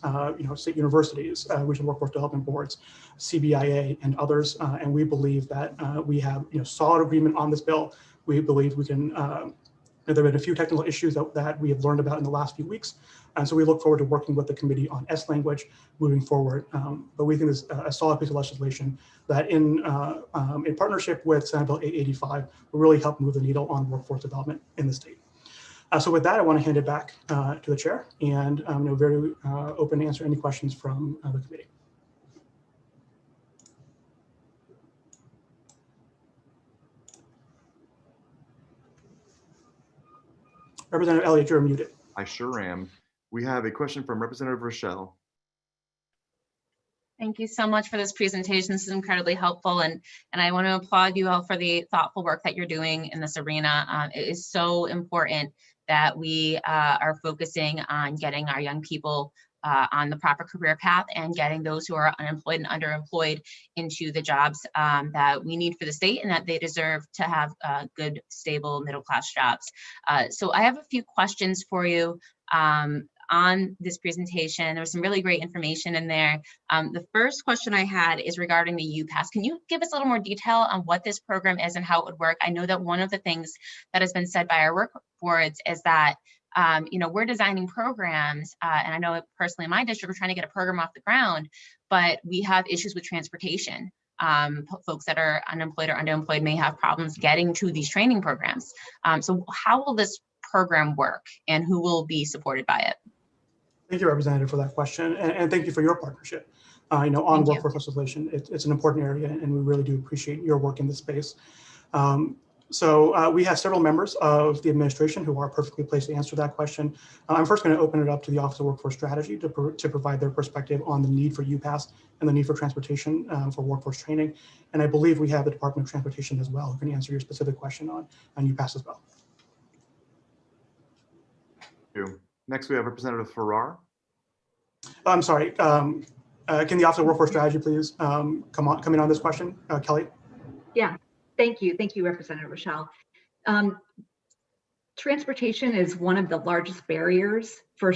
state universities, regional workforce development boards, CBIA, and others. And we believe that we have, solid agreement on this bill. We believe we can. There have been a few technical issues that we have learned about in the last few weeks. And so we look forward to working with the committee on S language moving forward. But we think this is a solid piece of legislation that in partnership with Senate Bill 885 will really help move the needle on workforce development in the state. So with that, I want to hand it back to the chair, and I'm very open to answer any questions from the committee. Representative Elliott, you're muted. I sure am. We have a question from Representative Rochelle. Thank you so much for this presentation. This is incredibly helpful, and I want to applaud you all for the thoughtful work that you're doing in this arena. It is so important that we are focusing on getting our young people on the proper career path and getting those who are unemployed and underemployed into the jobs that we need for the state and that they deserve to have good, stable, middle-class jobs. So I have a few questions for you on this presentation. There was some really great information in there. The first question I had is regarding the UPass. Can you give us a little more detail on what this program is and how it would work? I know that one of the things that has been said by our work boards is that we're designing programs, and I know personally in my district, we're trying to get a program off the ground, but we have issues with transportation. Folks that are unemployed or underemployed may have problems getting to these training programs. So how will this program work and who will be supported by it? Thank you, Representative, for that question, and thank you for your partnership. On workforce legislation, it's an important area, and we really do appreciate your work in this space. So we have several members of the administration who are perfectly placed to answer that question. I'm first going to open it up to the Office of Workforce Strategy to provide their perspective on the need for UPass and the need for transportation for workforce training. And I believe we have the Department of Transportation as well who can answer your specific question on UPass as well. Thank you. Next, we have Representative Farrar. I'm sorry. Can the Office of Workforce Strategy please come in on this question? Kelly? Yeah. Thank you. Thank you, Representative Rochelle. Transportation is one of the largest barriers for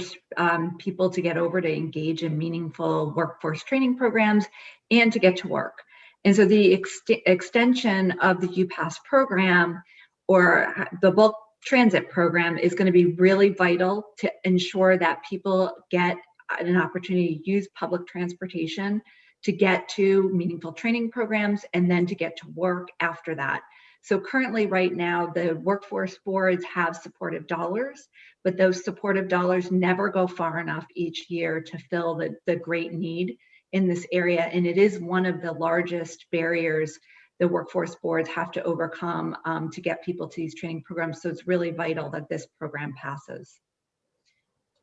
people to get over to engage in meaningful workforce training programs and to get to work. And so the extension of the UPass program or the bulk transit program is going to be really vital to ensure that people get an opportunity to use public transportation to get to meaningful training programs and then to get to work after that. So currently right now, the workforce boards have supportive dollars, but those supportive dollars never go far enough each year to fill the great need in this area. And it is one of the largest barriers the workforce boards have to overcome to get people to these training programs. So it's really vital that this program passes.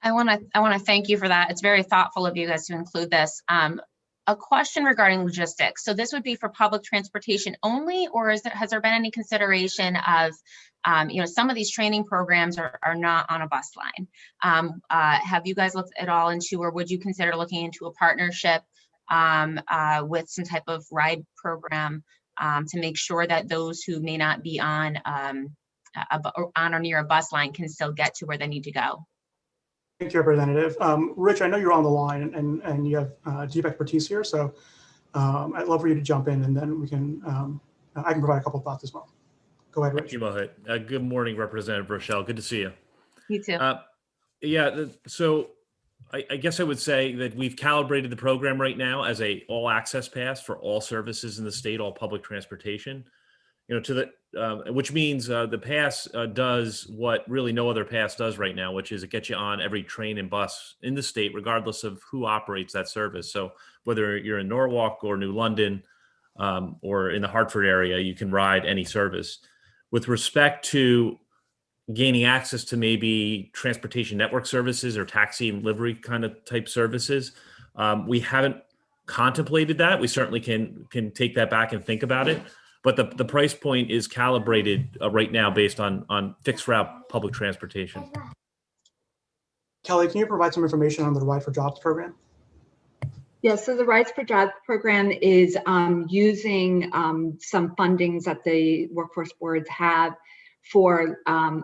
I want to thank you for that. It's very thoughtful of you guys to include this. A question regarding logistics. So this would be for public transportation only, or has there been any consideration of, some of these training programs are not on a bus line? Have you guys looked at all into, or would you consider looking into a partnership with some type of ride program to make sure that those who may not be on or near a bus line can still get to where they need to go? Thank you, Representative. Rich, I know you're on the line and you have deep expertise here. So I'd love for you to jump in, and then we can, I can provide a couple of thoughts as well. Go ahead, Thank Rich. you, Mohit. Good morning, Representative Rochelle. Good to see you. You too. So I guess I would say that we've calibrated the program right now as a all access pass for all services in the state, all public transportation. Which means the pass does what really no other pass does right now, which is it gets you on every train and bus in the state, regardless of who operates that service. So whether you're in Norwalk or New London or in the Hartford area, you can ride any service. With respect to gaining access to maybe transportation network services or taxi and livery kind of type services, we haven't contemplated that. We certainly can take that back and think about it. But the price point is calibrated right now based on fixed route public transportation. Kelly, can you provide some information on the Ride for Jobs program? Yes, so the Rides for Jobs program is using some fundings that the workforce boards have for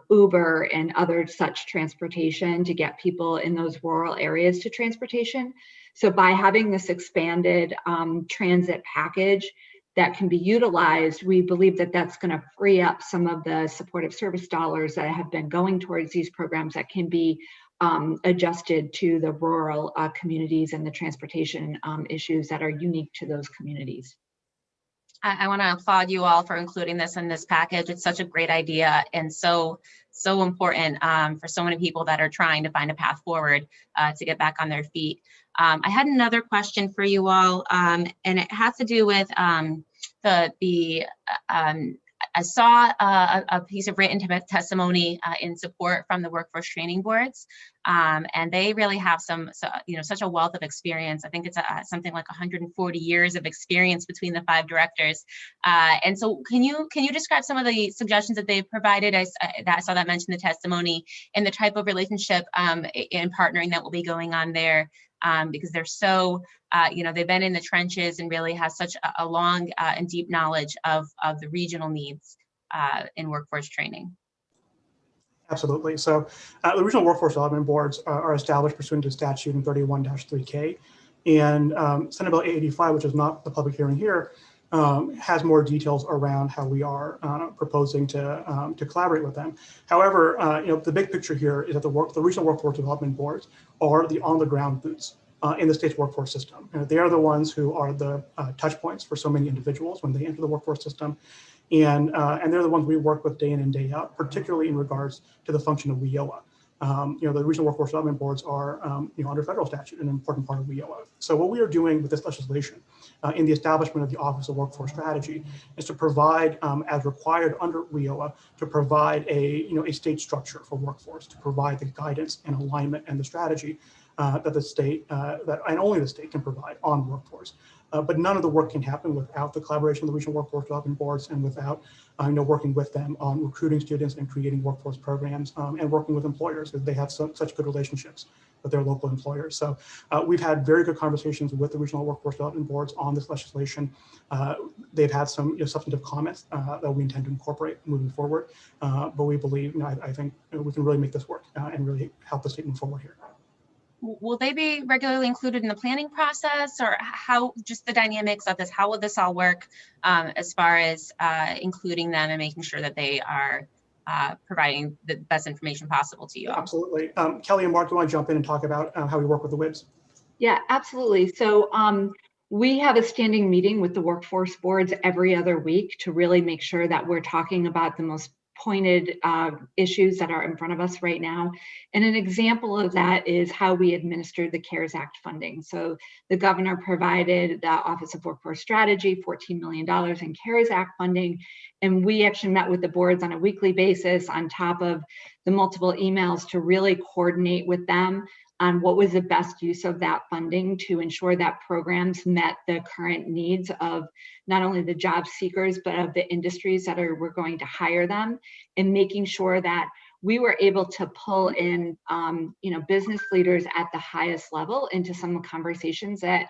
Uber and other such transportation to get people in those rural areas to transportation. So by having this expanded transit package that can be utilized, we believe that that's going to free up some of the supportive service dollars that have been going towards these programs that can be adjusted to the rural communities and the transportation issues that are unique to those communities. I want to applaud you all for including this in this package. It's such a great idea and so important for so many people that are trying to find a path forward to get back on their feet. I had another question for you all, and it has to do with I saw a piece of written testimony in support from the workforce training boards, and they really have such a wealth of experience. I think it's something like 140 years of experience between the 5 directors. And so, can you describe some of the suggestions that they've provided? I saw that mentioned in the testimony, and the type of relationship and partnering that will be going on there. Because they're so, they've been in the trenches and really has such a long and deep knowledge of the regional needs in workforce training. Absolutely. So the regional workforce development boards are established pursuant to statute in 31-3K. And Senate Bill 885, which is not the public hearing here, has more details around how we are proposing to collaborate with them. However, the big picture here is that the regional workforce development boards are the on-the-ground boots in the state's workforce system. They are the ones who are the touch points for so many individuals when they enter the workforce system. And they're the ones we work with day in and day out, particularly in regards to the function of WIOA. The regional workforce development boards are, under federal statute, an important part of WIOA. So what we are doing with this legislation in the establishment of the Office of Workforce Strategy is to provide, as required under WIOA, to provide a state structure for workforce, to provide the guidance and alignment and the strategy that the state, and only the state can provide on workforce. But none of the work can happen without the collaboration of the regional workforce development boards and without working with them on recruiting students and creating workforce programs and working with employers, because they have such good relationships with their local employers. So we've had very good conversations with the regional workforce development boards on this legislation. They've had some substantive comments that we intend to incorporate moving forward. But we believe, I think we can really make this work and really help the state move forward here. Will they be regularly included in the planning process, or how, just the dynamics of this, how will this all work as far as including them and making sure that they are providing the best information possible to you all? Absolutely. Kelly and Mark, do you want to jump in and talk about how we work with the WIBs? Yeah, absolutely. So we have a standing meeting with the workforce boards every other week to really make sure that we're talking about the most pointed issues that are in front of us right now. And an example of that is how we administer the CARES Act funding. So the governor provided the Office of Workforce Strategy $14 million in CARES Act funding. And we actually met with the boards on a weekly basis on top of the multiple emails to really coordinate with them on what was the best use of that funding to ensure that programs met the current needs of not only the job seekers, but of the industries that were going to hire them, and making sure that we were able to pull in business leaders at the highest level into some conversations that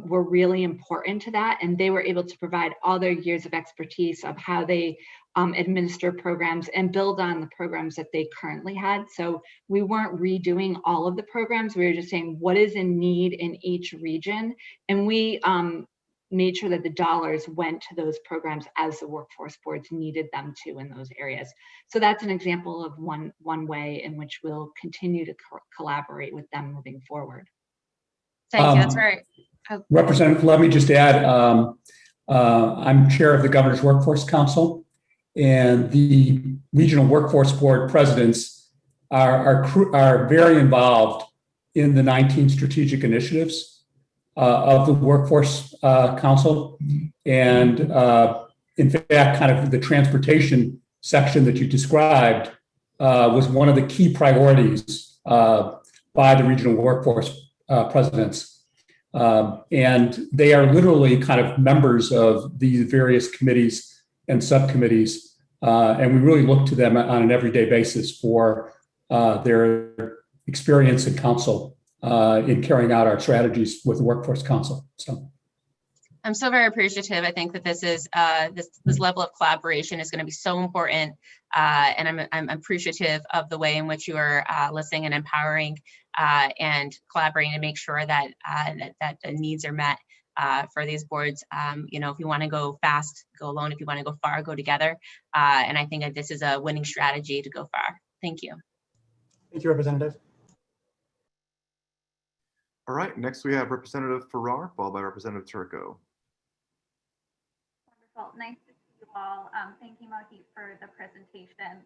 were really important to that. And they were able to provide all their years of expertise of how they administer programs and build on the programs that they currently had. So we weren't redoing all of the programs. We were just saying what is in need in each region. And we made sure that the dollars went to those programs as the workforce boards needed them to in those areas. So that's an example of one way in which we'll continue to collaborate with them moving forward. Thank you. That's very. Representative, let me just add, I'm chair of the Governor's Workforce Council, and the regional workforce board presidents are very involved in the 19 strategic initiatives of the Workforce Council. And in fact, kind of the transportation section that you described was one of the key priorities by the regional workforce presidents. And they are literally kind of members of these various committees and subcommittees. And we really look to them on an everyday basis for their experience and counsel in carrying out our strategies with the Workforce Council. So I'm so very appreciative. I think that this is this level of collaboration is going to be so important, and I'm appreciative of the way in which you are listening and empowering and collaborating to make sure that that the needs are met for these boards. You know, if you want to go fast, go alone. If you want to go far, go together. And I think that this is a winning strategy to go far. Thank you. Thank you, Representative. All right, next we have Representative Farrar, followed by Representative Turco. Wonderful. Nice to see you all. Thank you, Mohit, for the presentation.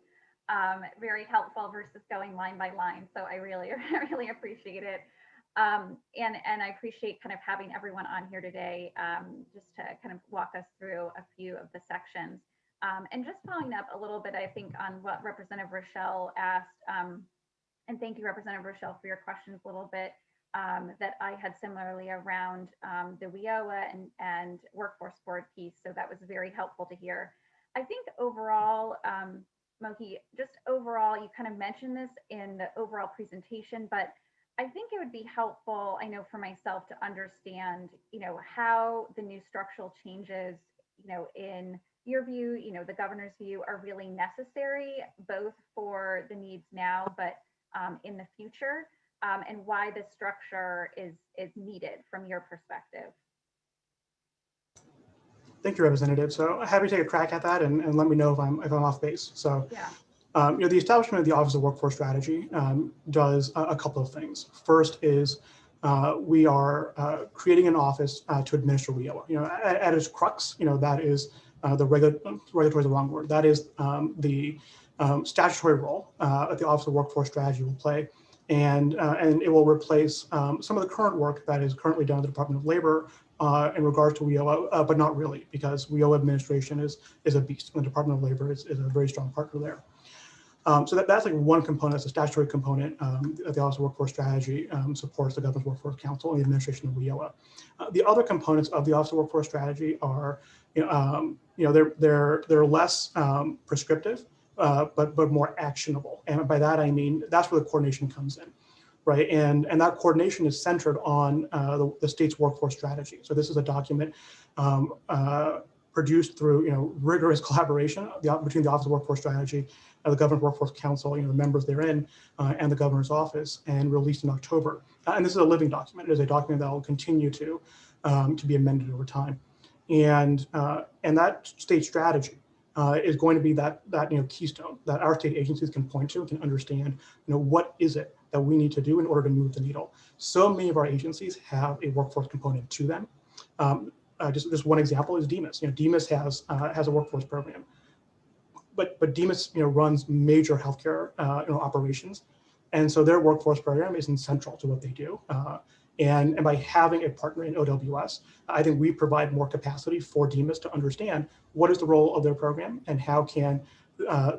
Very helpful versus going line by line. So I really appreciate it. And I appreciate kind of having everyone on here today just to kind of walk us through a few of the sections. And just following up a little bit, I think, on what Representative Rochelle asked, and thank you, Representative Rochelle, for your questions a little bit, that I had similarly around the WIOA and workforce board piece. So that was very helpful to hear. I think overall, Mohi, just overall, you kind of mentioned this in the overall presentation, but I think it would be helpful, I know for myself, to understand, you know, how the new structural changes, you know, in your view, you know, the governor's view, are really necessary, both for the needs now, but in the future, and why this structure is needed from your perspective. Thank you, Representative. So happy to take a crack at that and let me know if I'm off base. So, you know, the establishment of the Office of Workforce Strategy does a couple of things. First is we are creating an office to administer WIOA. You know, at its crux, you know, that is the regulatory is the wrong word. That is the statutory role that the Office of Workforce Strategy will play. And it will replace some of the current work that is currently done at the Department of Labor in regards to WIOA, but not really, because WIOA administration is a beast. And the Department of Labor is a very strong partner there. So that's like one component, that's a statutory component that the Office of Workforce Strategy supports the Governor's Workforce Council and the administration of WIOA. The other components of the Office of Workforce Strategy are, you know, they're less prescriptive, but more actionable. And by that, I mean, that's where the coordination comes in, right? And that coordination is centered on the state's workforce strategy. So this is a document produced through, you know, rigorous collaboration between the Office of Workforce Strategy, the Governor's Workforce Council, you know, the members therein, and the Governor's Office, and released in October. And this is a living document. It is a document that will continue to be amended over time. And that state strategy is going to be that you know, keystone that our state agencies can point to and can understand, you know, what is it that we need to do in order to move the needle. So many of our agencies have a workforce component to them. Just one example is DEMIS. You know, DEMIS has a workforce program, but DEMIS, you know, runs major healthcare you know, operations, and so their workforce program isn't central to what they do. And by having a partner in OWS, I think we provide more capacity for DEMIS to understand what is the role of their program and how can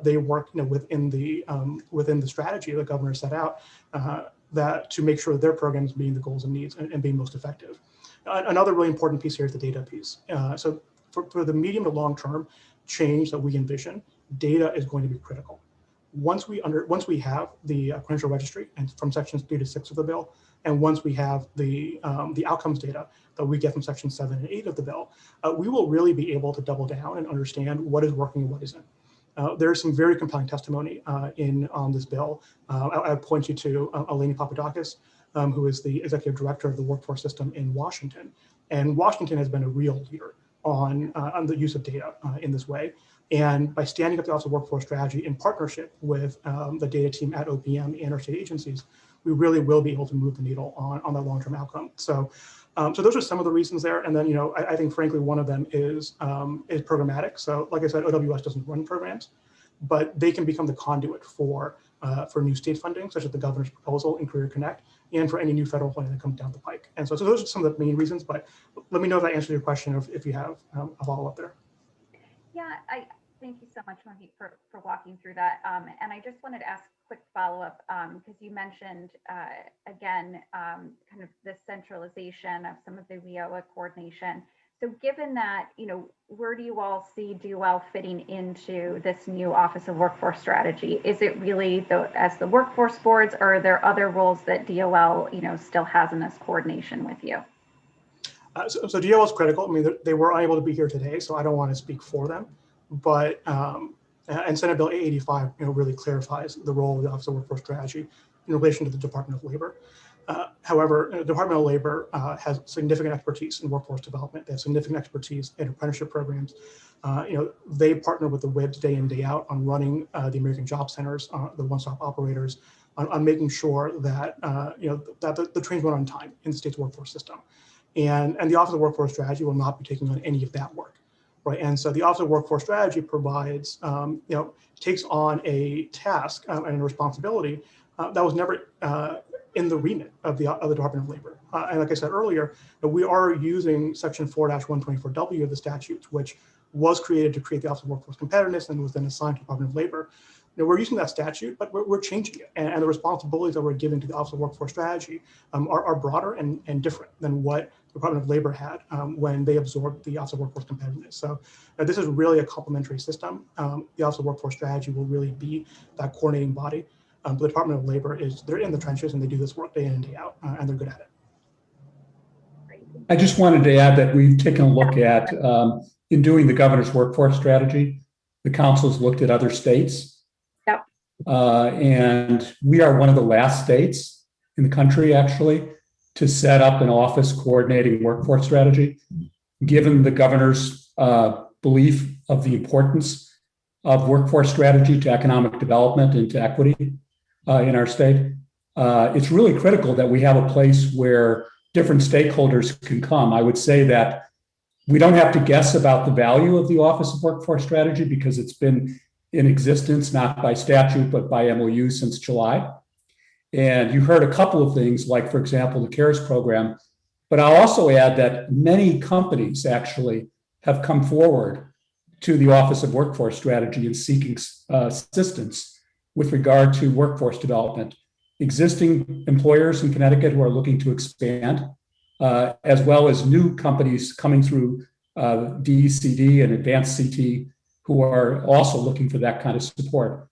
they work, you know, within the strategy the governor set out that to make sure that their program is meeting the goals and needs and being most effective. Another really important piece here is the data piece. So for the medium to long term change that we envision, data is going to be critical. Once we have the credential registry and from sections 3 to 6 of the bill, and once we have the outcomes data that we get from section 7 and 8 of the bill, we will really be able to double down and understand what is working and what isn't. There's some very compelling testimony on this bill. I would point you to Eleni Papadakis, who is the executive director of the workforce system in Washington. And Washington has been a real leader on the use of data in this way. And by standing up the Office of Workforce Strategy in partnership with the data team at OPM and our state agencies, we really will be able to move the needle on that long-term outcome. So those are some of the reasons there. And then, you know, I think frankly, one of them is programmatic. So like I said, OWS doesn't run programs, but they can become the conduit for new state funding, such as the governor's proposal in Career Connect, and for any new federal funding that comes down the pike. And so those are some of the main reasons, but let me know if that answers your question, or if you have a follow-up there. Yeah, I thank you so much, Mohit, for walking through that. And I just wanted to ask a quick follow-up, because you mentioned, again, kind of the centralization of some of the WIOA coordination. So given that, you know, where do you all see DOL fitting into this new Office of Workforce Strategy? Is it really as the workforce boards, or are there other roles that DOL, you know, still has in this coordination with you? So DOL is critical. I mean, they were unable to be here today, so I don't want to speak for them. But and Senate Bill 885, you know, really clarifies the role of the Office of Workforce Strategy in relation to the Department of Labor. However, the Department of Labor has significant expertise in workforce development. They have significant expertise in apprenticeship programs. You know, they partner with the WIBs day in, day out on running the American Job Centers, the one-stop operators, on making sure that you know, that the trains run on time in the state's workforce system. And the Office of Workforce Strategy will not be taking on any of that work, right? And so the Office of Workforce Strategy provides, you know, takes on a task and a responsibility that was never in the remit of the Department of Labor. And like I said earlier, we are using Section 4-124W of the statutes, which was created to create the Office of Workforce Competitiveness and was then assigned to the Department of Labor. You know, we're using that statute, but we're changing it. And the responsibilities that we're giving to the Office of Workforce Strategy are broader and different than what the Department of Labor had when they absorbed the Office of Workforce Competitiveness. So this is really a complementary system. The Office of Workforce Strategy will really be that coordinating body. But the Department of Labor they're in the trenches and they do this work day in and day out, and they're good at it. I just wanted to add that we've taken a look at, in doing the governor's workforce strategy, the council's looked at other states. Yep. And we are one of the last states in the country, actually, to set up an office coordinating workforce strategy, given the governor's belief of the importance of workforce strategy to economic development and to equity in our state. It's really critical that we have a place where different stakeholders can come. I would say that we don't have to guess about the value of the Office of Workforce Strategy because it's been in existence, not by statute, but by MOU since July. And you heard a couple of things, like, for example, the CARES program. But I'll also add that many companies actually have come forward to the Office of Workforce Strategy in seeking assistance with regard to workforce development. Existing employers in Connecticut who are looking to expand, as well as new companies coming through DECD and Advanced CT who are also looking for that kind of support.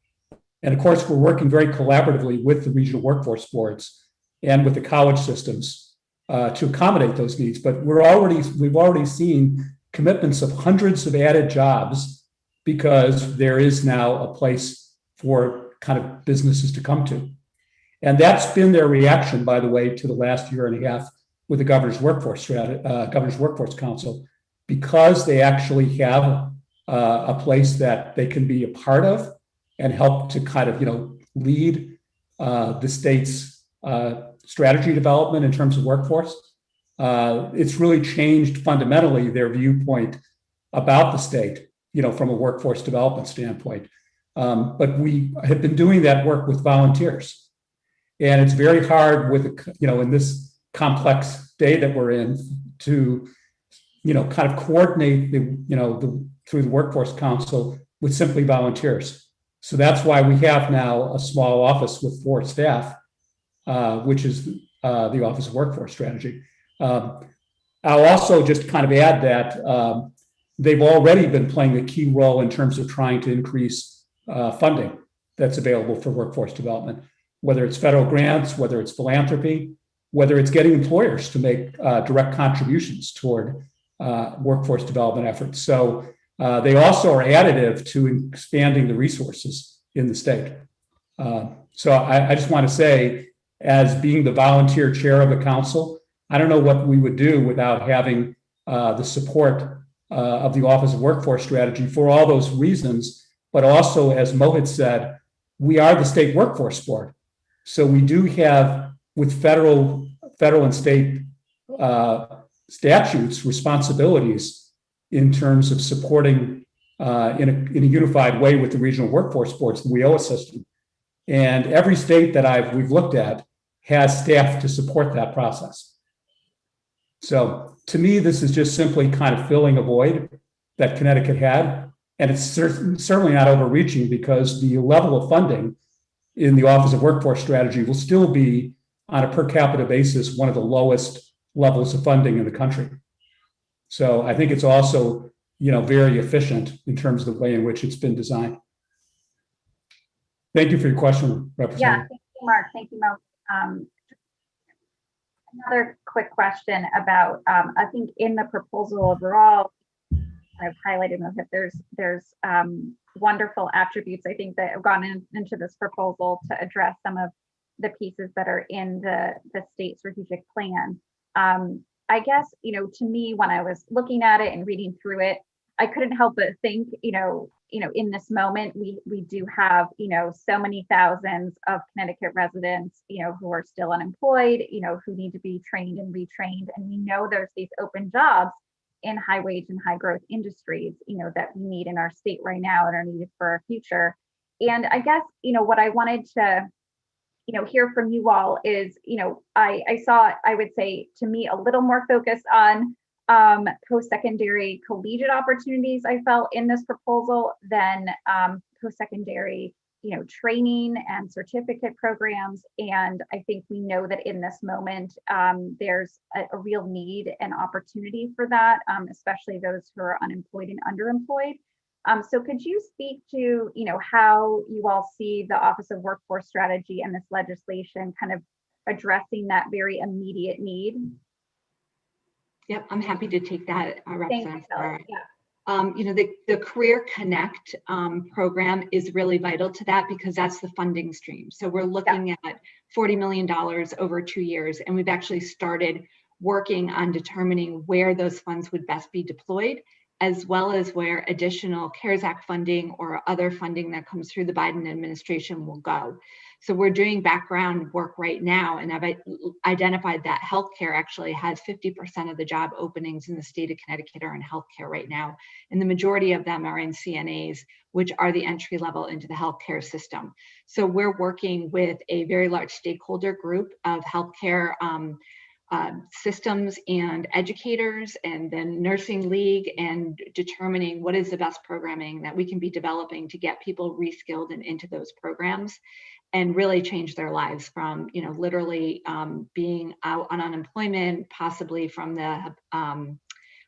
And of course, we're working very collaboratively with the regional workforce boards and with the college systems to accommodate those needs. But we've already seen commitments of hundreds of added jobs because there is now a place for kind of businesses to come to. And that's been their reaction, by the way, to the last year and a half with the Governor's Workforce Council, because they actually have a place that they can be a part of and help to kind of, you know, lead the state's strategy development in terms of workforce. It's really changed fundamentally their viewpoint about the state, you know, from a workforce development standpoint. But we have been doing that work with volunteers. And it's very hard with, you know, in this complex day that we're in to, you know, kind of coordinate the, you know, through the Workforce Council with simply volunteers. So that's why we have now a small office with 4 staff, which is the Office of Workforce Strategy. I'll also just kind of add that they've already been playing a key role in terms of trying to increase funding that's available for workforce development, whether it's federal grants, whether it's philanthropy, whether it's getting employers to make direct contributions toward workforce development efforts. So they also are additive to expanding the resources in the state. So I just want to say as being the volunteer chair of the council, I don't know what we would do without having the support of the Office of Workforce Strategy for all those reasons. But also, as Mohit said, we are the state workforce board. So we do have, with federal and state statutes, responsibilities in terms of supporting in a unified way with the regional workforce boards, the WIOA system. And every state that we've looked at has staff to support that process. So to me, this is just simply kind of filling a void that Connecticut had. And it's certainly not overreaching, because the level of funding in the Office of Workforce Strategy will still be, on a per capita basis, one of the lowest levels of funding in the country. So I think it's also, very efficient in terms of the way in which it's been designed. Thank you for your question, Representative. Yeah, thank you, Mark. Thank you, Mo. Another quick question about, I think in the proposal overall, I've highlighted that there's wonderful attributes, I think, that have gone into this proposal to address some of the pieces that are in the state strategic plan. I guess, to me, when I was looking at it and reading through it, I couldn't help but think, in this moment, we do have, so many thousands of Connecticut residents, who are still unemployed, who need to be trained and retrained. And we know there's these open jobs in high wage and high growth industries, that we need in our state right now and are needed for our future. And I guess, what I wanted to, hear from you all is, I saw, I would say, to me, a little more focus on post-secondary collegiate opportunities, I felt, in this proposal than post-secondary, training and certificate programs. And I think we know that in this moment, there's a real need and opportunity for that, especially those who are unemployed and underemployed. So could you speak to, how you all see the Office of Workforce Strategy and this legislation kind of addressing that very immediate need? Yep, I'm happy to take that, Representative. Yeah. The Career Connect program is really vital to that, because that's the funding stream. So we're looking at $40 million over 2 years, and we've actually started working on determining where those funds would best be deployed, as well as where additional CARES Act funding or other funding that comes through the Biden administration will go. So we're doing background work right now, and I've identified that healthcare actually has 50% of the job openings in the state of Connecticut are in healthcare right now. And the majority of them are in CNAs, which are the entry level into the healthcare system. So we're working with a very large stakeholder group of healthcare systems and educators, and then Nursing League, and determining what is the best programming that we can be developing to get people reskilled and into those programs, and really change their lives from, literally being out on unemployment, possibly from the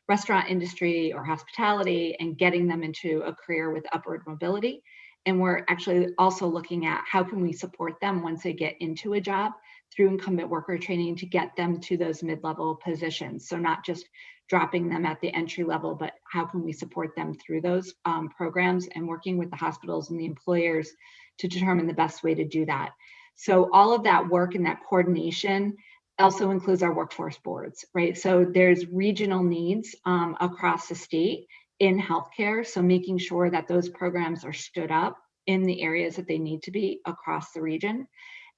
restaurant industry or hospitality, and getting them into a career with upward mobility. And we're actually also looking at how can we support them once they get into a job through incumbent worker training to get them to those mid-level positions. So not just dropping them at the entry level, but how can we support them through those programs, and working with the hospitals and the employers to determine the best way to do that. So all of that work and that coordination also includes our workforce boards, right? So there's regional needs across the state in healthcare. So making sure that those programs are stood up in the areas that they need to be across the region.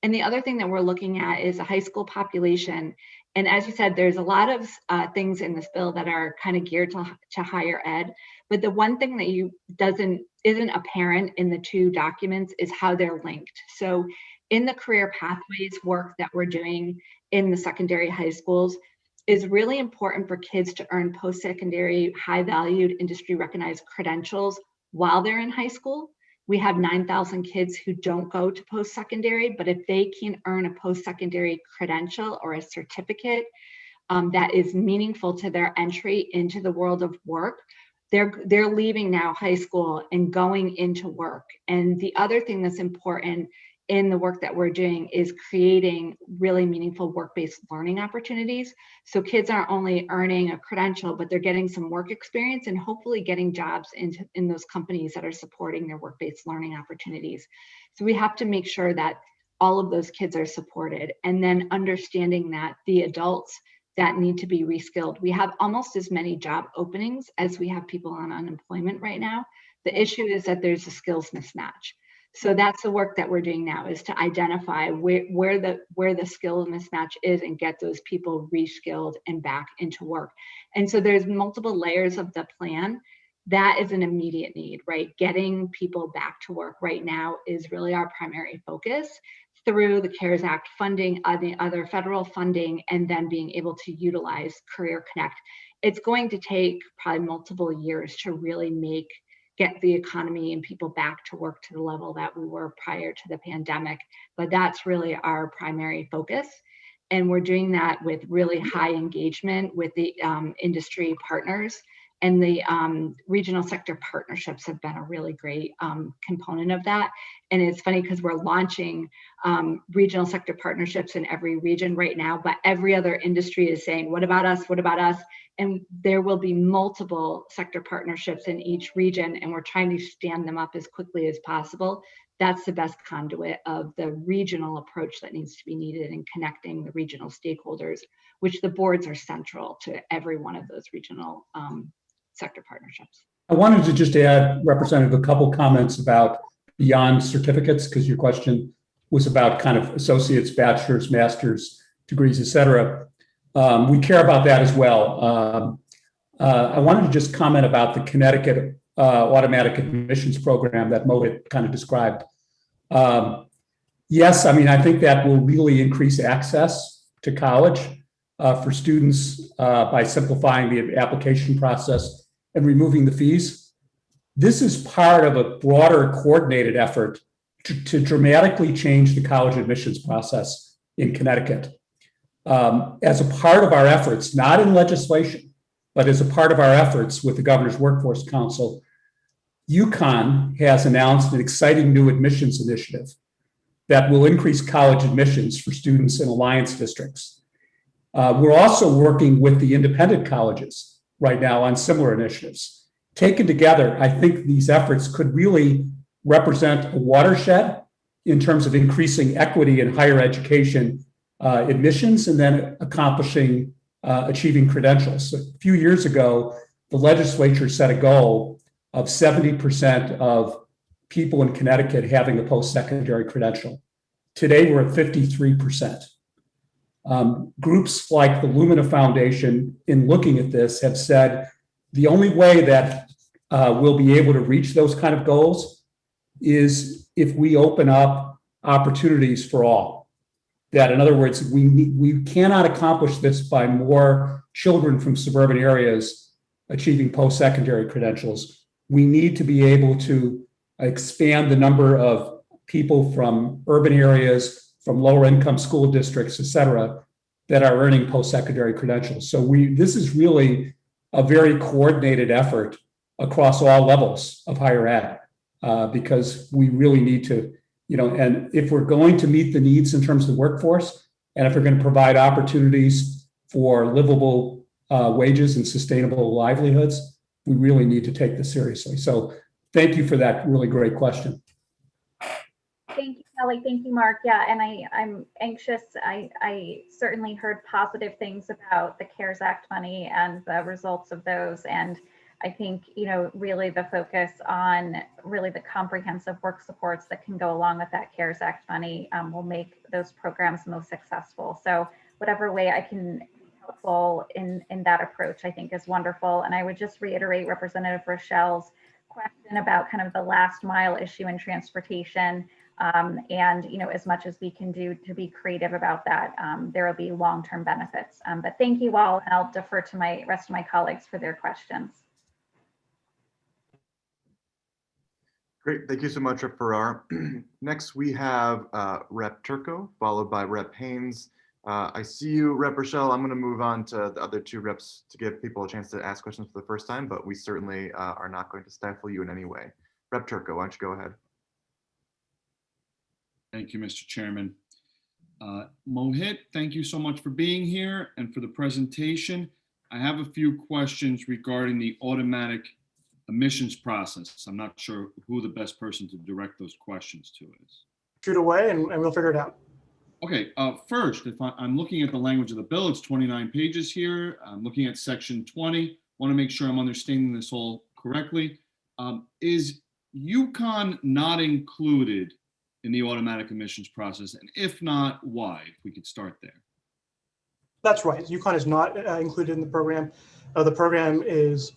And the other thing that we're looking at is a high school population. And as you said, there's a lot of things in this bill that are kind of geared to higher ed. But the one thing that isn't apparent in the two documents is how they're linked. So in the career pathways work that we're doing in the secondary high schools is really important for kids to earn post-secondary, high-valued, industry-recognized credentials while they're in high school. We have 9,000 kids who don't go to post-secondary, but if they can earn a post-secondary credential or a certificate that is meaningful to their entry into the world of work, they're leaving now high school and going into work. And the other thing that's important in the work that we're doing is creating really meaningful work-based learning opportunities. So kids aren't only earning a credential, but they're getting some work experience and hopefully getting jobs in those companies that are supporting their work-based learning opportunities. So we have to make sure that all of those kids are supported. And then understanding that the adults that need to be reskilled, we have almost as many job openings as we have people on unemployment right now. The issue is that there's a skills mismatch. So that's the work that we're doing now, is to identify where the skill mismatch is and get those people reskilled and back into work. And so there's multiple layers of the plan. That is an immediate need, right? Getting people back to work right now is really our primary focus through the CARES Act funding, the other federal funding, and then being able to utilize Career Connect. It's going to take probably multiple years to really get the economy and people back to work to the level that we were prior to the pandemic. But that's really our primary focus. And we're doing that with really high engagement with the industry partners. And the regional sector partnerships have been a really great component of that. And it's funny because we're launching regional sector partnerships in every region right now, but every other industry is saying, what about us? What about us? And there will be multiple sector partnerships in each region, and we're trying to stand them up as quickly as possible. That's the best conduit of the regional approach that needs to be needed in connecting the regional stakeholders, which the boards are central to every one of those regional sector partnerships. I wanted to just add, Representative, a couple comments about beyond certificates, because your question was about kind of associates, bachelor's, master's degrees, et cetera. We care about that as well. I wanted to just comment about the Connecticut automatic admissions program that Mohit kind of described. Yes, I mean, I think that will really increase access to college for students by simplifying the application process and removing the fees. This is part of a broader coordinated effort to dramatically change the college admissions process in Connecticut. As a part of our efforts, not in legislation, but as a part of our efforts with the Governor's Workforce Council, UConn has announced an exciting new admissions initiative that will increase college admissions for students in alliance districts. We're also working with the independent colleges right now on similar initiatives. Taken together, I think these efforts could really represent a watershed in terms of increasing equity in higher education admissions and then achieving credentials. So a few years ago, the legislature set a goal of 70% of people in Connecticut having a post-secondary credential. Today, we're at 53%. Groups like the Lumina Foundation, in looking at this, have said the only way that we'll be able to reach those kind of goals is if we open up opportunities for all. That, in other words, we cannot accomplish this by more children from suburban areas achieving post-secondary credentials. We need to be able to expand the number of people from urban areas, from lower income school districts, et cetera, that are earning post-secondary credentials. So this is really a very coordinated effort across all levels of higher ed, because we really need to, and if we're going to meet the needs in terms of the workforce, and if we're going to provide opportunities for livable wages and sustainable livelihoods, we really need to take this seriously. So thank you for that really great question. Thank you, Kelly. Thank you, Mark. Yeah, and I'm anxious. I certainly heard positive things about the CARES Act money and the results of those. And I think, really the focus on really the comprehensive work supports that can go along with that CARES Act money will make those programs most successful. So whatever way I can be helpful in that approach, I think is wonderful. And I would just reiterate Representative Rochelle's question about kind of the last mile issue in transportation. And as much as we can do to be creative about that, there will be long-term benefits. But thank you all, and I'll defer to my rest of my colleagues for their questions. Great, thank you so much, Rep. Farrar. Next, we have Rep. Turco, followed by Rep. Haynes. I see you, Rep. Rochelle. I'm going to move on to the other two reps to give people a chance to ask questions for the first time, but we certainly are not going to stifle you in any way. Rep. Turco, why don't you go ahead? Thank you, Mr. Chairman. Mohit, thank you so much for being here and for the presentation. I have a few questions regarding the automatic admissions process. I'm not sure who the best person to direct those questions to is. shoot away and we'll figure it out. Okay, first, if I'm looking at the language of the bill, it's 29 pages here. I'm looking at section 20. Want to make sure I'm understanding this all correctly. Is UConn not included in the automatic admissions process? And if not, why? If we could start there. That's right. UConn is not included in the program. The program is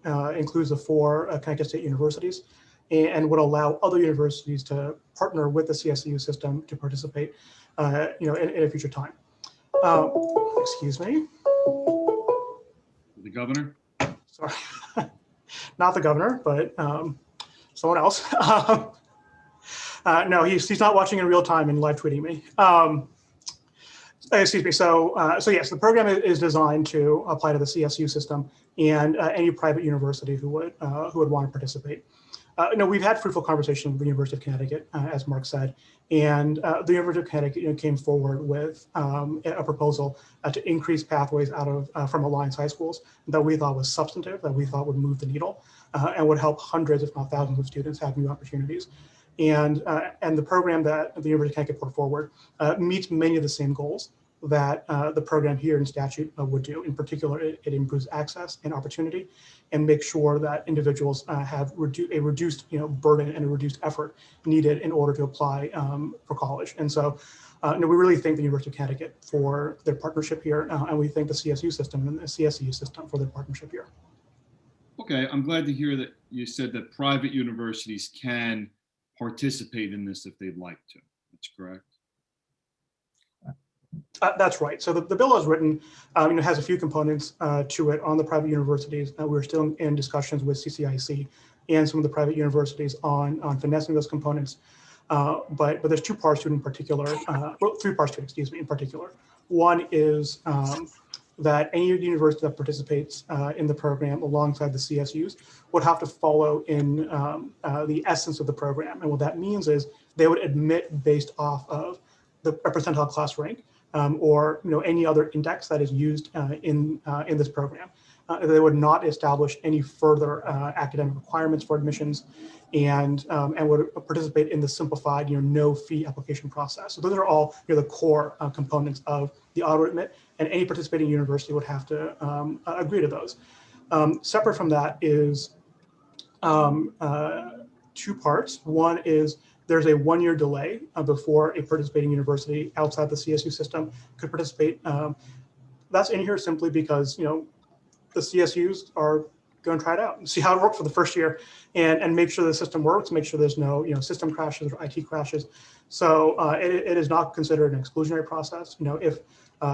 includes the 4 Connecticut State universities and would allow other universities to partner with the CSU system to participate, in a future time. Excuse me. The governor? Sorry, not the governor, but someone else. No, he's not watching in real time and live tweeting me. Excuse me. So yes, the program is designed to apply to the CSU system and any private university who would want to participate. We've had fruitful conversations with the University of Connecticut, as Mark said, and the University of Connecticut came forward with a proposal to increase pathways out of from Alliance high schools that we thought was substantive, that we thought would move the needle, and would help hundreds, if not thousands, of students have new opportunities. And the program that the University of Connecticut put forward meets many of the same goals that the program here in statute would do. In particular, it improves access and opportunity and makes sure that individuals have a reduced burden and a reduced effort needed in order to apply for college. And so we really thank the University of Connecticut for their partnership here, and we thank the CSU system and the CSU system for their partnership here. Okay, I'm glad to hear that you said that private universities can participate in this if they'd like to. That's correct. That's right. So the bill as written, has a few components to it on the private universities. We're still in discussions with CCIC and some of the private universities on finessing those components. But there's 2 parts to it in particular, 3 parts to it, excuse me, in particular. One is that any university that participates in the program alongside the CSUs would have to follow in the essence of the program. And what that means is they would admit based off of the percentile class rank. Or any other index that is used in this program. They would not establish any further academic requirements for admissions, and would participate in the simplified no fee application process. So those are all the core components of the auto admit, and any participating university would have to agree to those. Separate from that is 2 parts. One is there's a 1-year delay before a participating university outside the CSU system could participate. That's in here simply because, the CSUs are going to try it out and see how it works for the first year and make sure the system works, make sure there's no, system crashes or IT crashes. So it is not considered an exclusionary process. If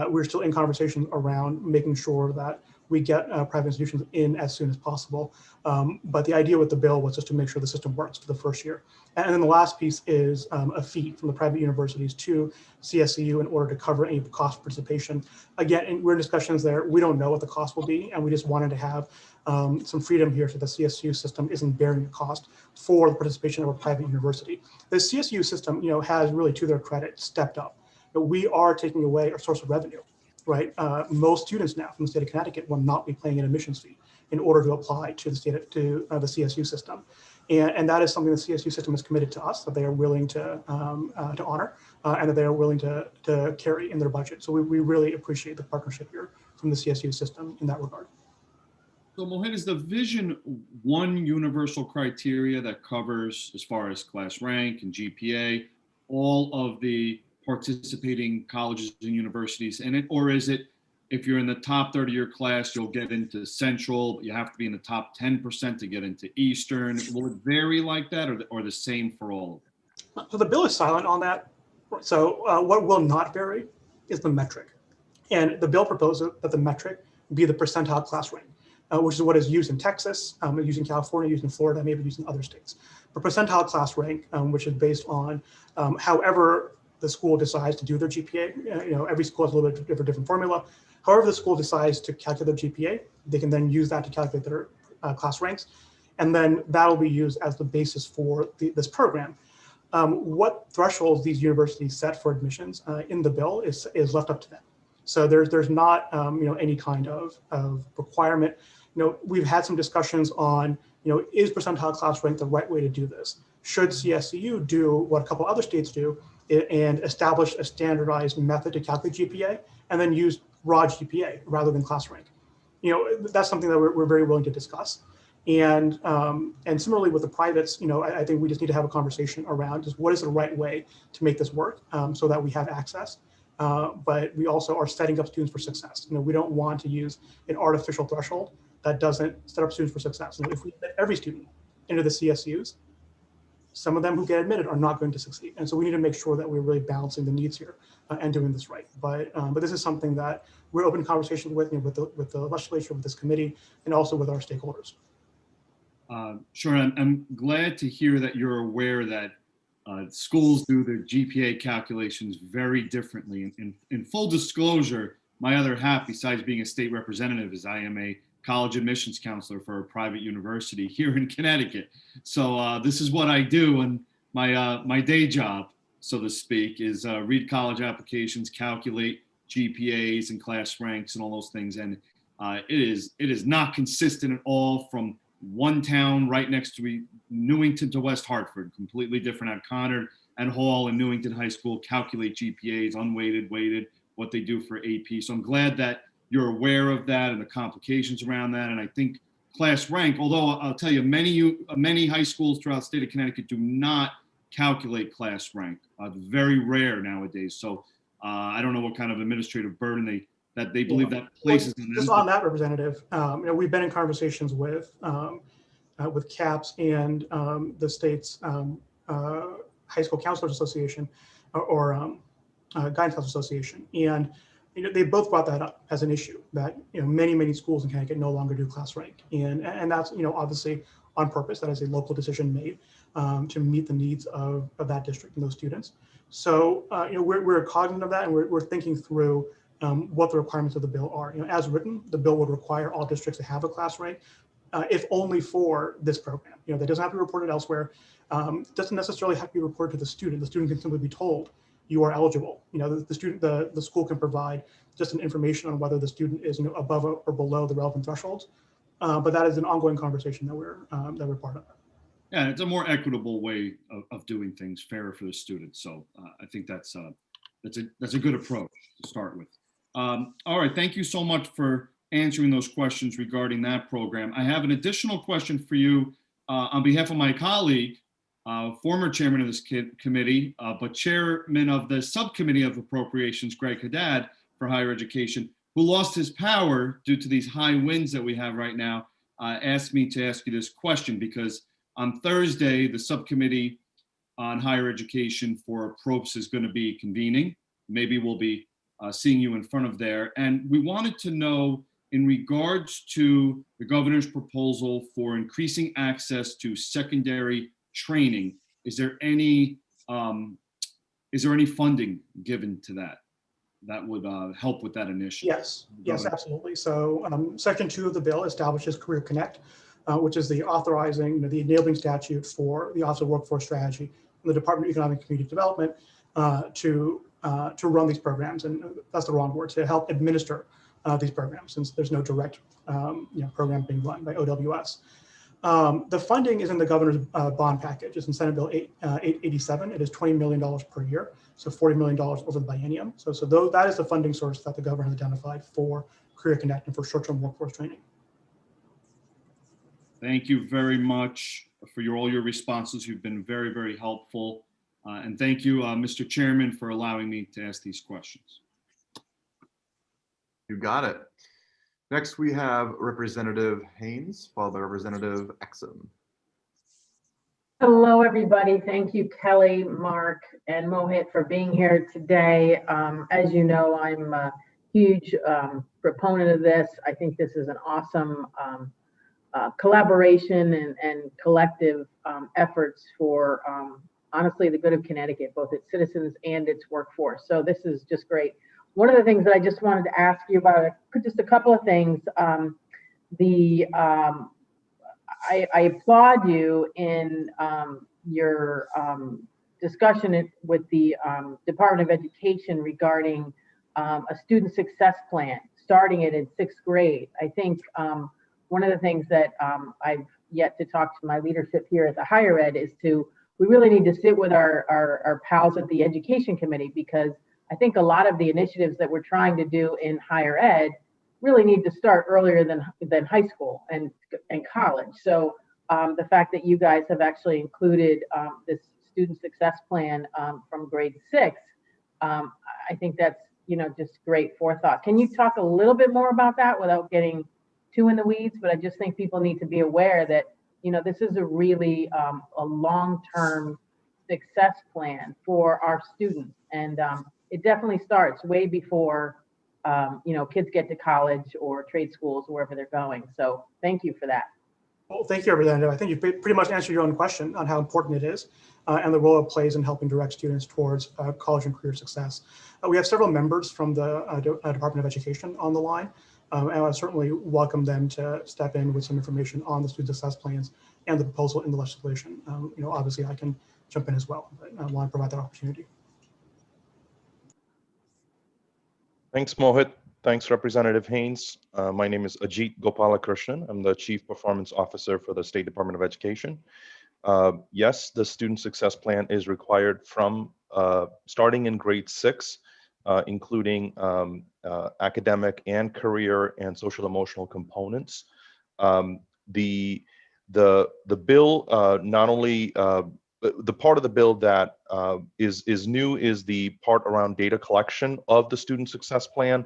we're still in conversations around making sure that we get private institutions in as soon as possible. But the idea with the bill was just to make sure the system works for the first year. And then the last piece is a fee from the private universities to CSU in order to cover any cost participation. Again, we're in discussions there. We don't know what the cost will be, and we just wanted to have some freedom here so the CSU system isn't bearing the cost for the participation of a private university. The CSU system, has really, to their credit, stepped up. But we are taking away our source of revenue. Right, most students now from the state of Connecticut will not be paying an admissions fee in order to apply to the CSU system, and that is something the CSU system is committed to us, that they are willing to honor and that they are willing to carry in their budget. So we really appreciate the partnership here from the CSU system in that regard. So Mohit, is the vision one universal criteria that covers, as far as class rank and GPA, all of the participating colleges and universities in it? Or is it, if you're in the top 30 of your class, you'll get into Central, but you have to be in the top 10% to get into Eastern? Will it vary like that, or the same for all of them? So the bill is silent on that. So what will not vary is the metric. And the bill proposes that the metric be the percentile class rank, which is what is used in Texas, used in California, used in Florida, maybe used in other states. The percentile class rank, which is based on however the school decides to do their GPA. Every school has a little bit different formula. However the school decides to calculate their GPA, they can then use that to calculate their class ranks. And then that will be used as the basis for this program. What thresholds these universities set for admissions in the bill is left up to them. So there's not any kind of requirement. We've had some discussions on is percentile class rank the right way to do this? should CSCU do what a couple other states do and establish a standardized method to calculate GPA and then use raw GPA rather than class rank? You know, that's something that we're very willing to discuss. And similarly with the privates, you know, I think we just need to have a conversation around just what is the right way to make this work so that we have access. But we also are setting up students for success. You know, we don't want to use an artificial threshold that doesn't set up students for success. You know, if we let every student into the CSUs, some of them who get admitted are not going to succeed. And so we need to make sure that we're really balancing the needs here and doing this right. But this is something that we're open to conversations with, you know, with the legislature, with this committee, and also with our stakeholders. Sure, I'm glad to hear that you're aware that schools do their GPA calculations very differently. In full disclosure, my other hat, besides being a state representative, is I am a college admissions counselor for a private university here in Connecticut. So this is what I do, and my day job, so to speak, is read college applications, calculate GPAs and class ranks and all those things. And it is not consistent at all from one town right next to me, Newington to West Hartford, completely different. At Conard and Hall and Newington High School calculate GPAs, unweighted, weighted, what they do for AP. So I'm glad that you're aware of that and the complications around that. And I think class rank, although I'll tell you, many high schools throughout the state of Connecticut do not calculate class rank. Very rare nowadays. So I don't know what kind of administrative burden they believe that places on them. Just on that, Representative, you know, we've been in conversations with CAPS and the state's High School Counselors Association or Guidance Counselors Association, and you know, they both brought that up as an issue that, you know, many schools in Connecticut no longer do class rank, and that's, you know, obviously on purpose. That is a local decision made to meet the needs of that district and those students. So you know, we're cognizant of that, and we're thinking through what the requirements of the bill are. You know, as written, the bill would require all districts to have a class rank, if only for this program. You know, that doesn't have to be reported elsewhere. Doesn't necessarily have to be reported to the student. The student can simply be told you are eligible. You know, the school can provide just an information on whether the student is, you know, above or below the relevant thresholds. But that is an ongoing conversation that we're part of. Yeah, it's a more equitable way of doing things, fairer for the students. So I think that's a good approach to start with. All right, thank you so much for answering those questions regarding that program. I have an additional question for you on behalf of my colleague, former chairman of this committee, but chairman of the subcommittee of appropriations, Greg Haddad, for higher education, who lost his power due to these high winds that we have right now, asked me to ask you this question because on Thursday, the subcommittee on higher education for PROPS is going to be convening. Maybe we'll be seeing you in front of there. And we wanted to know, in regards to the governor's proposal for increasing access to secondary training, is there any funding given to that would help with that initiative? Yes, absolutely. So Section 2 of the bill establishes Career Connect, which is the authorizing, you know, the enabling statute for the Office of Workforce Strategy and the Department of Economic and Community Development to run these programs, and that's the wrong word, to help administer these programs, since there's no direct program being run by OWS. The funding is in the governor's bond package. It's in Senate Bill 887. It is $20 million per year, so $40 million over the biennium. So that is the funding source that the governor has identified for Career Connect and for short-term workforce training. Thank you very much for all your responses. You've been very, very helpful. And thank you, Mr. Chairman, for allowing me to ask these questions. You got it. Next, we have Representative Haynes, followed by Representative Exum. Hello, everybody. Thank you, Kelly, Mark, and Mohit for being here today. As you know, I'm a huge proponent of this. I think this is an awesome collaboration and collective efforts for honestly the good of Connecticut, both its citizens and its workforce. So this is just great. One of the things that I just wanted to ask you about, just a couple of things. I applaud you in your discussion with the Department of Education regarding a student success plan, starting it in 6th grade. I think one of the things that I've yet to talk to my leadership here at the higher ed is to we really need to sit with our pals at the education committee, because I think a lot of the initiatives that we're trying to do in higher ed really need to start earlier than high school and college. So the fact that you guys have actually included this student success plan from grade 6, I think that's, just great forethought. Can you talk a little bit more about that without getting too in the weeds? But I just think people need to be aware that, this is a really a long-term success plan for our students. And it definitely starts way before, kids get to college or trade schools, wherever they're going. So thank you for that. Well, thank you, Representative. I think you pretty much answered your own question on how important it is and the role it plays in helping direct students towards college and career success. We have several members from the Department of Education on the line, and I certainly welcome them to step in with some information on the student success plans and the proposal in the legislation. Obviously I can jump in as well, but I want to provide that opportunity. Thanks, Mohit. Thanks, Representative Haynes. My name is Ajit Gopalakrishnan. I'm the Chief Performance Officer for the State Department of Education. Yes, the Student Success Plan is required from starting in grade 6, including academic and career and social emotional components. The bill not only the part of the bill that is new is the part around data collection of the Student Success Plan.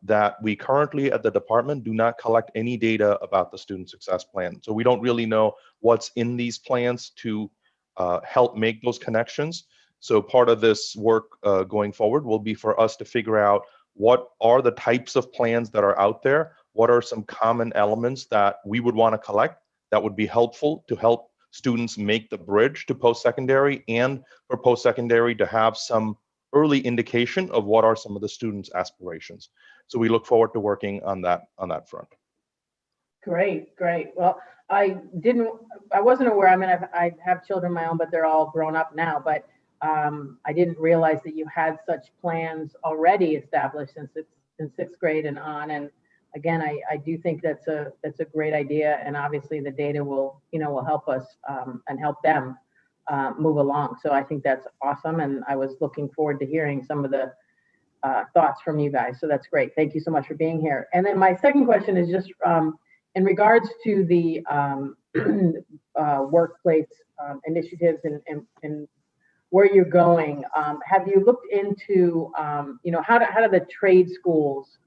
That we currently at the department do not collect any data about the Student Success Plan. So we don't really know what's in these plans to help make those connections. So part of this work going forward will be for us to figure out what are the types of plans that are out there, what are some common elements that we would want to collect that would be helpful to help students make the bridge to post-secondary, and for post-secondary to have some early indication of what are some of the students' aspirations. So we look forward to working on that front. Great. Well, I wasn't aware. I mean, I have children of my own, but they're all grown up now. But I didn't realize that you had such plans already established in sixth grade and on. And again, I do think that's a great idea. And obviously, the data will help us and help them move along. So I think that's awesome. And I was looking forward to hearing some of the thoughts from you guys. So that's great. Thank you so much for being here. And then my second question is just in regards to the workplace initiatives and where you're going. Have you looked into, how do the trade schools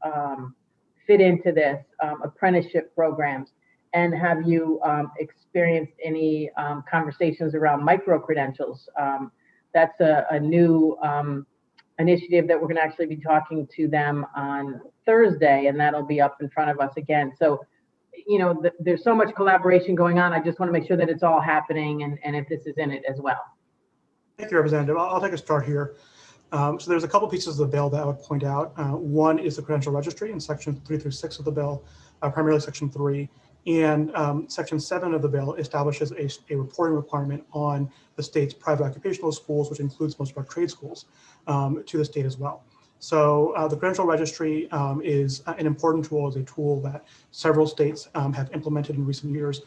fit into this, apprenticeship programs? And have you experienced any conversations around micro-credentials? That's a new initiative that we're going to actually be talking to them on Thursday, and that'll be up in front of us again. So, there's so much collaboration going on. I just want to make sure that it's all happening and if this is in it as well. Thank you, Representative. I'll take a start here. So there's a couple pieces of the bill that I would point out. One is the credential registry in section 3 through 6 of the bill, primarily section 3. And section 7 of the bill establishes a reporting requirement on the state's private occupational schools, which includes most of our trade schools, to the state as well. So the credential registry is an important tool, is a tool that several states have implemented in recent years.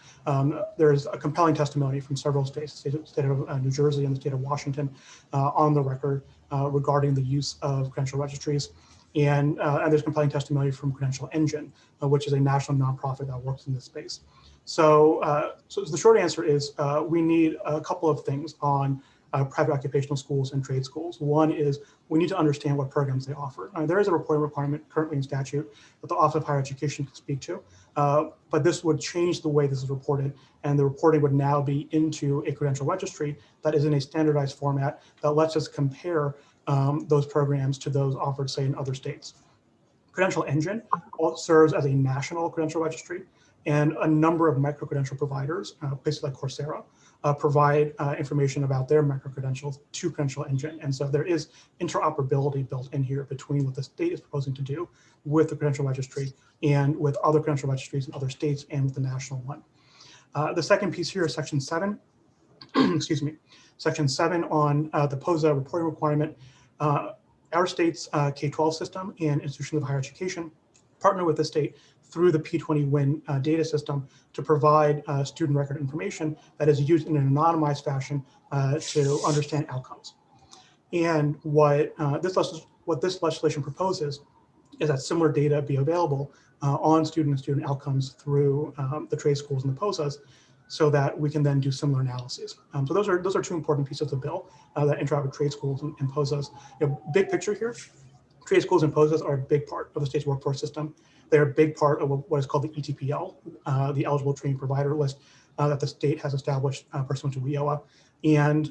There's a compelling testimony from several states, the state of New Jersey and the state of Washington on the record regarding the use of credential registries. And there's compelling testimony from Credential Engine, which is a national nonprofit that works in this space. So, so the short answer is we need a couple of things on private occupational schools and trade schools. One is we need to understand what programs they offer. There is a reporting requirement currently in statute that the Office of Higher Education can speak to, but this would change the way this is reported, and the reporting would now be into a credential registry that is in a standardized format that lets us compare those programs to those offered, say, in other states. Credential Engine serves as a national credential registry, and a number of micro-credential providers, places like Coursera, provide information about their micro-credentials to Credential Engine. And so there is interoperability built in here between what the state is proposing to do with the credential registry and with other credential registries in other states and with the national one. The second piece here is section 7, excuse me, section 7 on the POSA reporting requirement. Our state's K-12 system and institutions of higher education partner with the state through the P20Win data system to provide student record information that is used in an anonymized fashion to understand outcomes. And what this legislation proposes is that similar data be available on student outcomes through the trade schools and the POSAs, so that we can then do similar analyses. So those are two important pieces of the bill that interact with trade schools and POSAs. Big picture here, trade schools and POSAs are a big part of the state's workforce system. They're a big part of what is called the ETPL, the eligible training provider list that the state has established pursuant to WIOA. And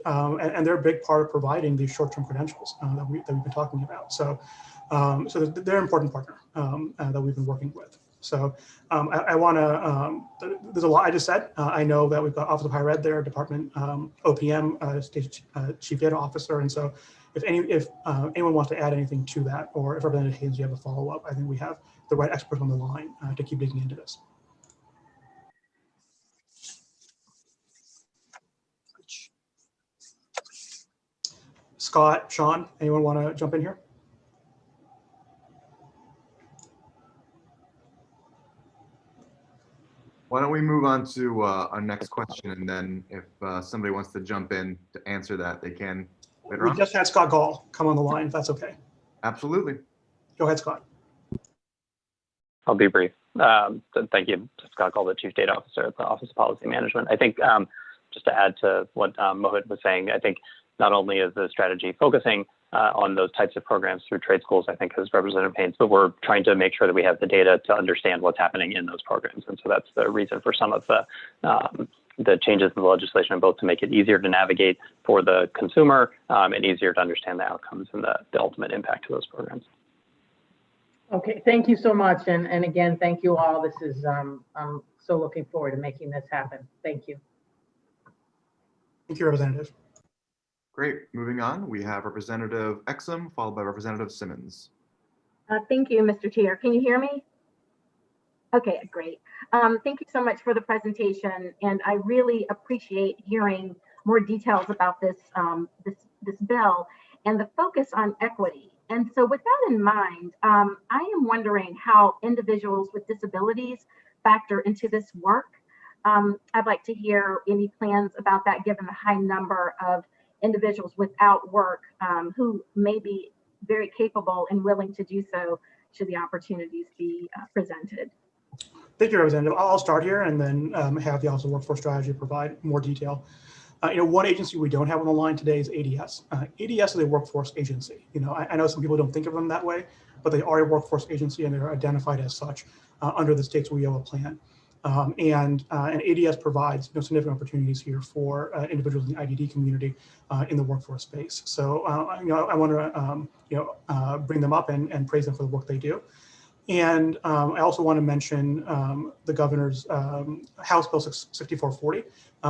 they're a big part of providing these short-term credentials that we've been talking about. So they're an important partner that we've been working with. So I want to, there's a lot I just said. I know that we've got Office of Higher Ed there, Department OPM, State Chief Data Officer. And so if anyone wants to add anything to that, or if Representative Haynes, you have a follow-up, I think we have the right experts on the line to keep digging into this. Scott, Sean, anyone want to jump in here? Why don't we move on to our next question, and then if somebody wants to jump in to answer that, they can later on. We just had Scott Gall come on the line, if that's okay. Absolutely. Go ahead, Scott. I'll be brief. Thank you, Scott Gall, the Chief Data Officer at the Office of Policy Management. I think just to add to what Mohit was saying, I think not only is the strategy focusing on those types of programs through trade schools, I think, as Representative Haynes, but we're trying to make sure that we have the data to understand what's happening in those programs. And so that's the reason for some of the changes in the legislation, both to make it easier to navigate for the consumer and easier to understand the outcomes and the ultimate impact of those programs. Okay, thank you so much. And again, thank you all. This is, I'm so looking forward to making this happen. Thank you. Thank you, Representative. Great. Moving on, we have Representative Exum, followed by Representative Simmons. Thank you, Mr. Chair. Can you hear me? Okay, great. Thank you so much for the presentation, and I really appreciate hearing more details about this this bill and the focus on equity. And so with that in mind, I am wondering how individuals with disabilities factor into this work. I'd like to hear any plans about that, given the high number of individuals without work who may be very capable and willing to do so should the opportunities be presented. Thank you, Representative. I'll start here and then have the Office of Workforce Strategy provide more detail. One agency we don't have on the line today is ADS. ADS is a workforce agency. I know some people don't think of them that way, but they are a workforce agency and they're identified as such under the state's WIOA plan. And ADS provides significant opportunities here for individuals in the IDD community in the workforce space. So I want to bring them up and praise them for the work they do. And I also want to mention the governor's House Bill 6440,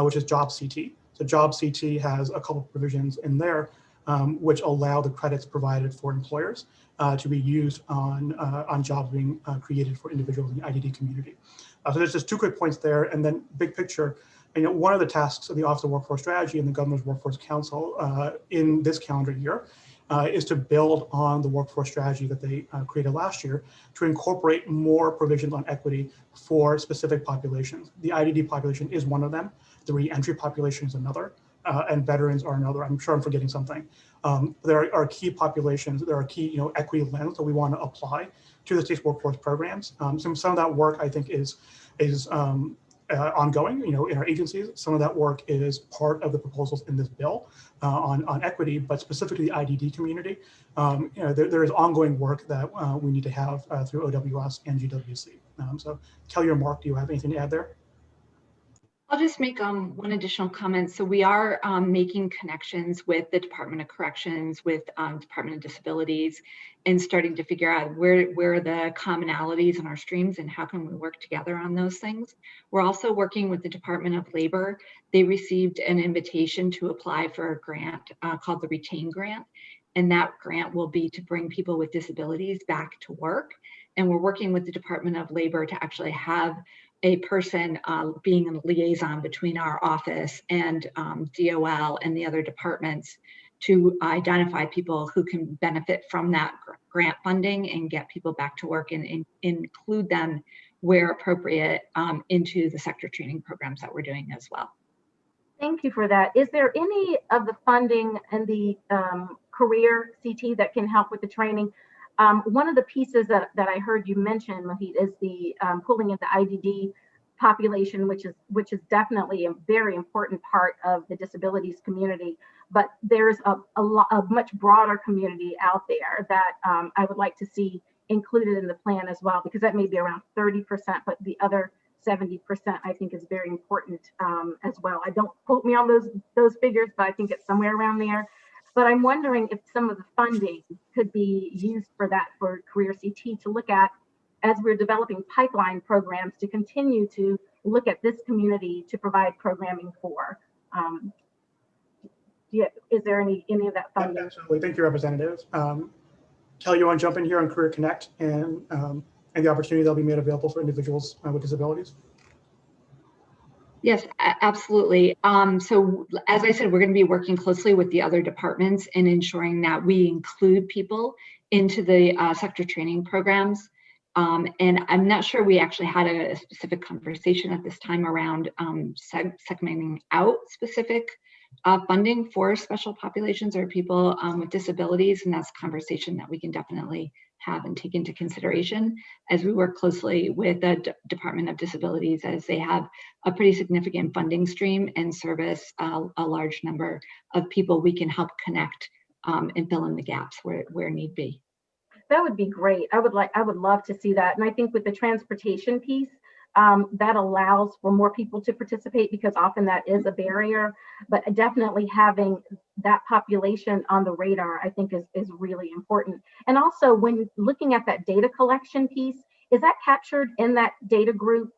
which is Job CT. So Job CT has a couple of provisions in there which allow the credits provided for employers to be used on jobs being created for individuals in the IDD community. So there's just two quick points there, and then big picture. One of the tasks of the Office of Workforce Strategy and the Governor's Workforce Council in this calendar year is to build on the workforce strategy that they created last year to incorporate more provisions on equity for specific populations. The IDD population is one of them. The re-entry population is another, and veterans are another. I'm sure I'm forgetting something. There are key populations. There are key equity lens that we want to apply to the state's workforce programs. Some of that work I think is ongoing, in our agencies. Some of that work is part of the proposals in this bill on equity, but specifically the IDD community. There is ongoing work that we need to have through OWS and GWC. So Kelly or Mark, do you have anything to add there? I'll just make one additional comment. So we are making connections with the Department of Corrections, with Department of Disabilities, and starting to figure out where are the commonalities in our streams and how can we work together on those things. We're also working with the Department of Labor. They received an invitation to apply for a grant called the Retain Grant. And that grant will be to bring people with disabilities back to work. And we're working with the Department of Labor to actually have a person being a liaison between our office and DOL and the other departments to identify people who can benefit from that grant funding and get people back to work and include them where appropriate, into the sector training programs that we're doing as well. Thank you for that. Is there any of the funding and the career CT that can help with the training? One of the pieces that I heard you mention, Mohit, is the pulling in the IDD population, which is definitely a very important part of the disabilities community. But there's a much broader community out there that I would like to see included in the plan as well, because that may be around 30%, but the other 70% I think is very important as well. I don't quote me on those figures, but I think it's somewhere around there. But I'm wondering if some of the funding could be used for that, for Career CT, to look at as we're developing pipeline programs to continue to look at this community to provide programming for. Is there any of that funding? Absolutely. Thank you, Representative. Kelly, you want to jump in here on Career Connect and the opportunity that'll be made available for individuals with disabilities? Yes, absolutely. So as I said, we're going to be working closely with the other departments and ensuring that we include people into the sector training programs. And I'm not sure we actually had a specific conversation at this time around segmenting out specific funding for special populations or people with disabilities. And that's a conversation that we can definitely have and take into consideration as we work closely with the Department of Disabilities, as they have a pretty significant funding stream and service a large number of people we can help connect and fill in the gaps where need be. That would be great. I would love to see that. And I think with the transportation piece, that allows for more people to participate, because often that is a barrier, but definitely having that population on the radar, I think is really important. And also when looking at that data collection piece, is that captured in that data group,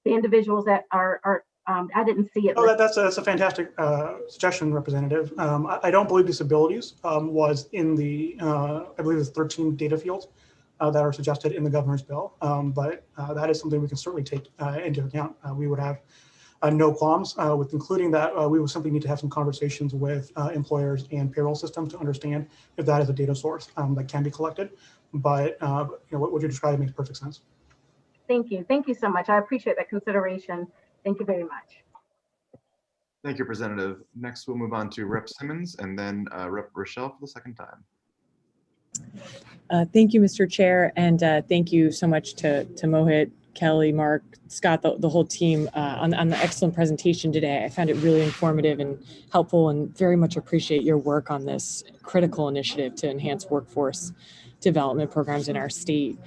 the individuals that are I didn't see it. Oh, that's a fantastic suggestion, Representative. I don't believe disabilities was in the, I believe it's 13 data fields that are suggested in the governor's bill, but that is something we can certainly take into account. We would have no qualms with including that. We will simply need to have some conversations with employers and payroll systems to understand if that is a data source that can be collected. But what you're describing makes perfect sense. Thank you. Thank you so much. I appreciate that consideration. Thank you very much. Thank you, Representative. Next, we'll move on to Rep. Simmons and then Rep. Rochelle for the second time. Thank you, Mr. Chair, and thank you so much to Mohit, Kelly, Mark, Scott, the whole team on the excellent presentation today. I found it really informative and helpful, and very much appreciate your work on this critical initiative to enhance workforce development programs in our state.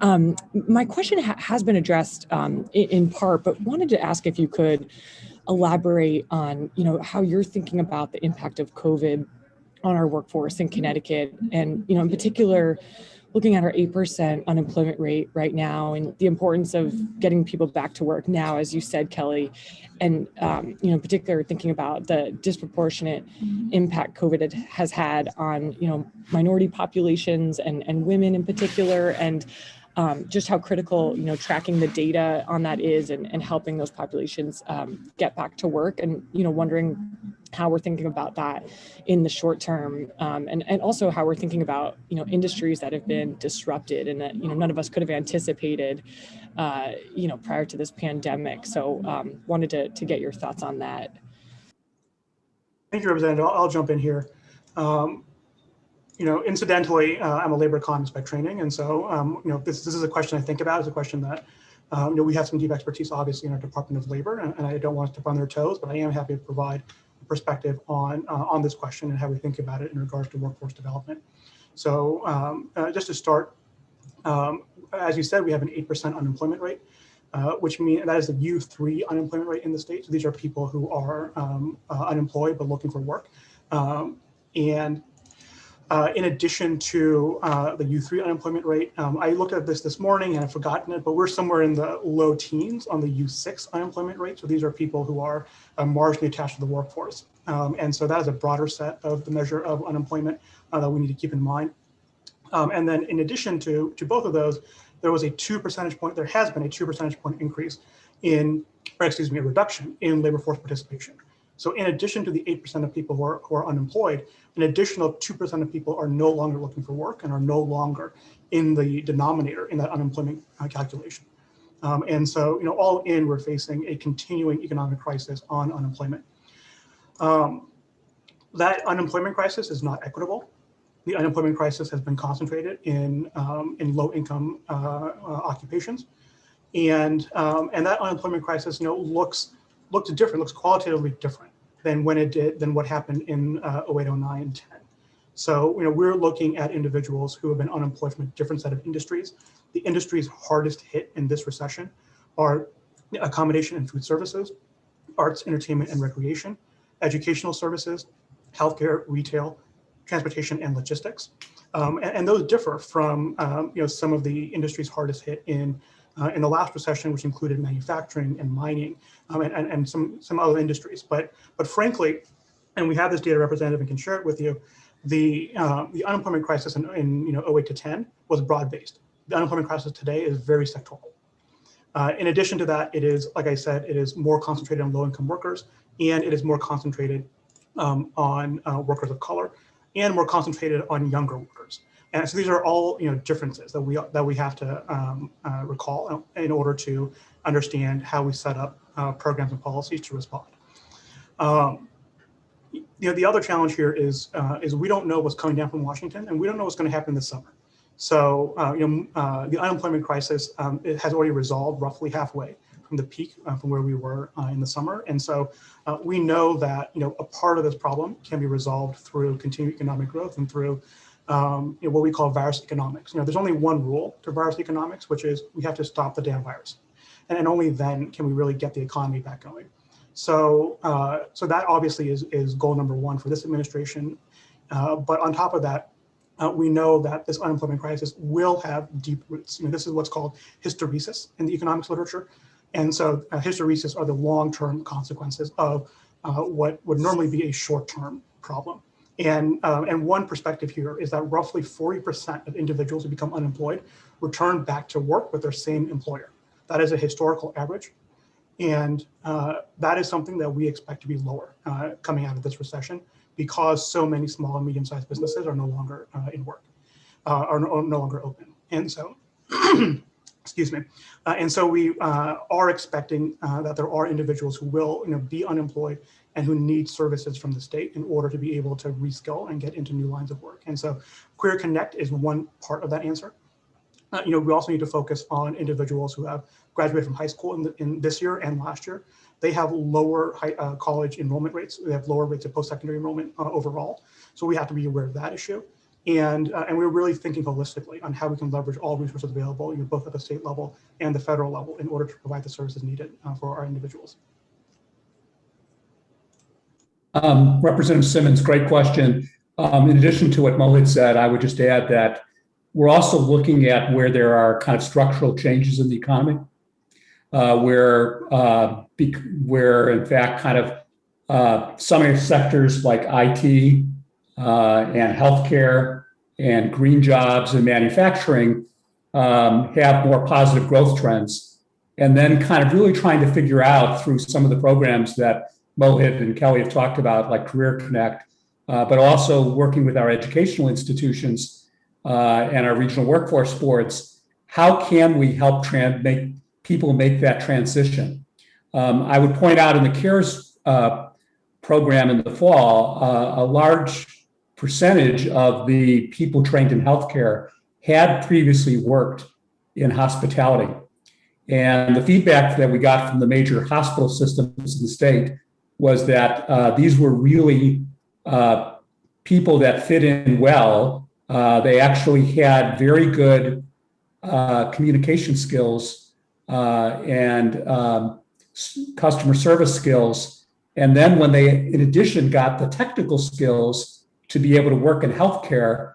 My question has been addressed in part, but wanted to ask if you could elaborate on, how you're thinking about the impact of COVID on our workforce in Connecticut, and in particular, looking at our 8% unemployment rate right now, and the importance of getting people back to work now, as you said, Kelly, and in particular, thinking about the disproportionate impact COVID has had on minority populations and women in particular, and just how critical tracking the data on that is, and helping those populations get back to work, and wondering how we're thinking about that in the short term, and also how we're thinking about industries that have been disrupted and that none of us could have anticipated prior to this pandemic. So wanted to get your thoughts on that. Thank you, Representative. I'll jump in here. Incidentally, I'm a labor economist by training, and so this is a question I think about. It's a question that we have some deep expertise, obviously, in our Department of Labor, and I don't want to step on their toes, but I am happy to provide a perspective on this question and how we think about it in regards to workforce development. So just to start, as you said, we have an 8% unemployment rate, which means that is the U3 unemployment rate in the state. So these are people who are unemployed but looking for work, and in addition to the U3 unemployment rate, I looked at this morning and I've forgotten it, but we're somewhere in the low teens on the U6 unemployment rate. So these are people who are marginally attached to the workforce. And so that is a broader set of the measure of unemployment that we need to keep in mind. And then in addition to both of those, there was a 2 percentage point, there has been a 2 percentage point increase a reduction in labor force participation. So in addition to the 8% of people who are unemployed, an additional 2% of people are no longer looking for work and are no longer in the denominator in that unemployment calculation. And so, all in, we're facing a continuing economic crisis on unemployment. That unemployment crisis is not equitable. The unemployment crisis has been concentrated in low-income occupations, and that unemployment crisis, looks qualitatively different than what happened in 08, 09, and 10. So, we're looking at individuals who have been unemployed from a different set of industries. The industries hardest hit in this recession are accommodation and food services, arts, entertainment, and recreation, educational services, healthcare, retail, transportation, and logistics. And those differ from some of the industries hardest hit in the last recession, which included manufacturing and mining and some other industries. But frankly, and we have this data, Representative, and can share it with you, the unemployment crisis in 08 to 10 was broad-based. The unemployment crisis today is very sectoral. In addition to that, it is, like I said, it is more concentrated on low-income workers, and it is more concentrated on workers of color, and more concentrated on younger workers. And so these are all differences that we have to recall in order to understand how we set up programs and policies to respond. The other challenge here is we don't know what's coming down from Washington, and we don't know what's going to happen this summer. So the unemployment crisis it has already resolved roughly halfway from the peak from where we were in the summer. And so we know that a part of this problem can be resolved through continued economic growth and through what we call virus economics. There's only one rule to virus economics, which is we have to stop the damn virus. And only then can we really get the economy back going. So so that obviously is goal number one for this administration. But on top of that, we know that this unemployment crisis will have deep roots. This is what's called hysteresis in the economics literature. And so hysteresis are the long-term consequences of what would normally be a short-term problem. And one perspective here is that roughly 40% of individuals who become unemployed return back to work with their same employer. That is a historical average. And that is something that we expect to be lower coming out of this recession, because so many small and medium-sized businesses are no longer in work, are no longer open. And so, excuse me. And so we are expecting that there are individuals who will be unemployed and who need services from the state in order to be able to reskill and get into new lines of work. And so Career Connect is one part of that answer. We also need to focus on individuals who have graduated from high school in this year and last year. They have lower college enrollment rates. They have lower rates of post-secondary enrollment overall. So we have to be aware of that issue. And we're really thinking holistically on how we can leverage all resources available, both at the state level and the federal level, in order to provide the services needed for our individuals. Representative Simmons, great question. In addition to what Mohit said, I would just add that we're also looking at where there are kind of structural changes in the economy, where in fact kind of some sectors like IT and healthcare and green jobs and manufacturing have more positive growth trends. And then kind of really trying to figure out through some of the programs that Mohit and Kelly have talked about, like Career Connect, but also working with our educational institutions and our regional workforce boards, how can we help make people make that transition? I would point out in the CARES program in the fall, a large percentage of the people trained in healthcare had previously worked in hospitality. And the feedback that we got from the major hospital systems in the state was that these were really people that fit in well. They actually had very good communication skills and customer service skills. And then when they, in addition, got the technical skills to be able to work in healthcare,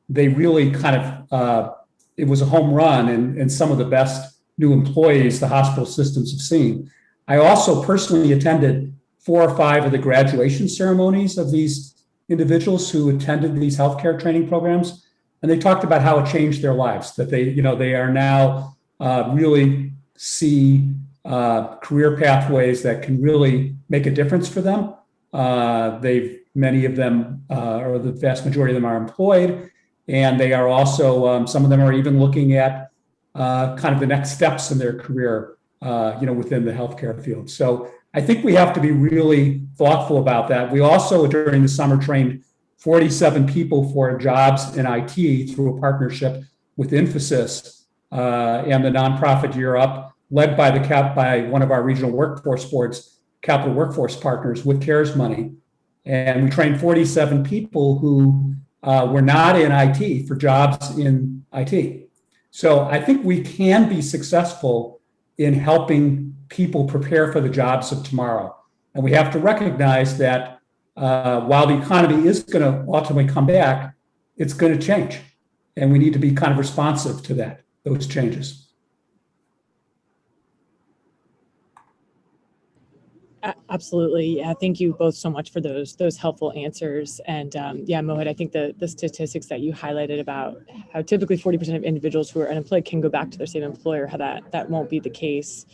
they really kind of, it was a home run and some of the best new employees the hospital systems have seen. I also personally attended 4 or 5 of the graduation ceremonies of these individuals who attended these healthcare training programs, and they talked about how it changed their lives, that they are now really see career pathways that can really make a difference for them. Many of them, or the vast majority of them, are employed, and they are also, some of them are even looking at kind of the next steps in their career, within the healthcare field. So I think we have to be really thoughtful about that. We also, during the summer, trained 47 people for jobs in IT through a partnership with Infosys and the nonprofit Year Up, led by one of our regional workforce boards, Capital Workforce Partners, with CARES money. And we trained 47 people who were not in IT for jobs in IT. So I think we can be successful in helping people prepare for the jobs of tomorrow. And we have to recognize that while the economy is going to ultimately come back, it's going to change. And we need to be kind of responsive to those changes. Absolutely. Yeah. Thank you both so much for those helpful answers. And yeah, Mohit, I think the statistics that you highlighted about how typically 40% of individuals who are unemployed can go back to their same employer, how that won't be the case,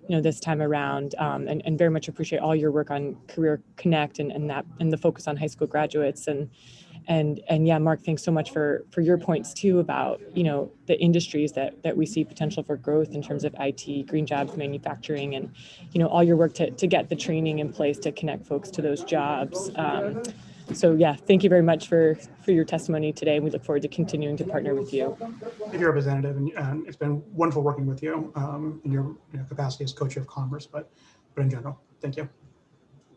this time around. And very much appreciate all your work on Career Connect and the focus on high school graduates. And yeah, Mark, thanks so much for your points too about, the industries that we see potential for growth in terms of IT, green jobs, manufacturing, and, all your work to get the training in place to connect folks to those jobs. So yeah, thank you very much for your testimony today. We look forward to continuing to partner with you. Thank you, Representative, and it's been wonderful working with you in your capacity as co-chair of Commerce, but in general, thank you.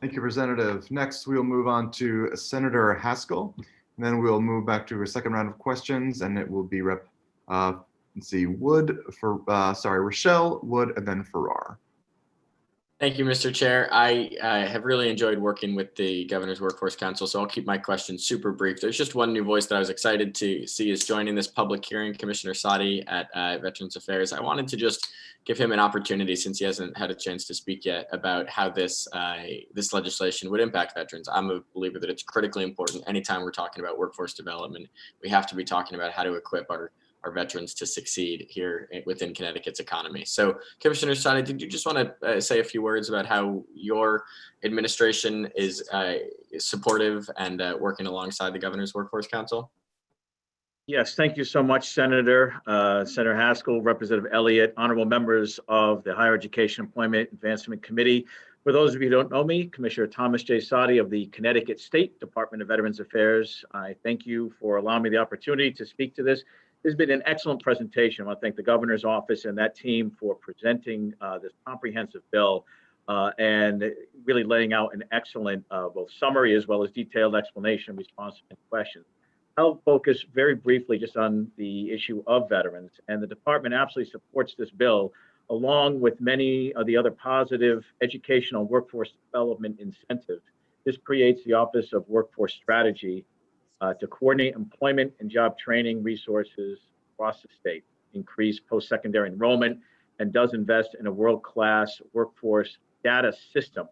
Thank you, Representative. Next, we'll move on to Senator Haskell. And then we'll move back to a second round of questions, and it will be Rochelle, Wood, and then Farrar. Thank you, Mr. Chair. I have really enjoyed working with the Governor's Workforce Council, so I'll keep my questions super brief. There's just one new voice that I was excited to see is joining this public hearing, Commissioner Sadi at Veterans Affairs. I wanted to just give him an opportunity, since he hasn't had a chance to speak yet, about how this legislation would impact veterans. I'm a believer that it's critically important. Anytime we're talking about workforce development, we have to be talking about how to equip our veterans to succeed here within Connecticut's economy. So, Commissioner Sadi, did you just want to say a few words about how your administration is supportive and working alongside the Governor's Workforce Council? Yes, thank you so much, Senator Haskell, Representative Elliott, honorable members of the Higher Education Employment Advancement Committee. For those of you who don't know me, Commissioner Thomas J. Sadi of the Connecticut State Department of Veterans Affairs. I thank you for allowing me the opportunity to speak to this. This has been an excellent presentation. I want to thank the governor's office and that team for presenting this comprehensive bill and really laying out an excellent both summary as well as detailed explanation, response, and questions. I'll focus very briefly just on the issue of veterans, and the department absolutely supports this bill along with many of the other positive educational workforce development incentives. This creates the Office of Workforce Strategy to coordinate employment and job training resources across the state, increase post-secondary enrollment, and does invest in a world-class workforce data system,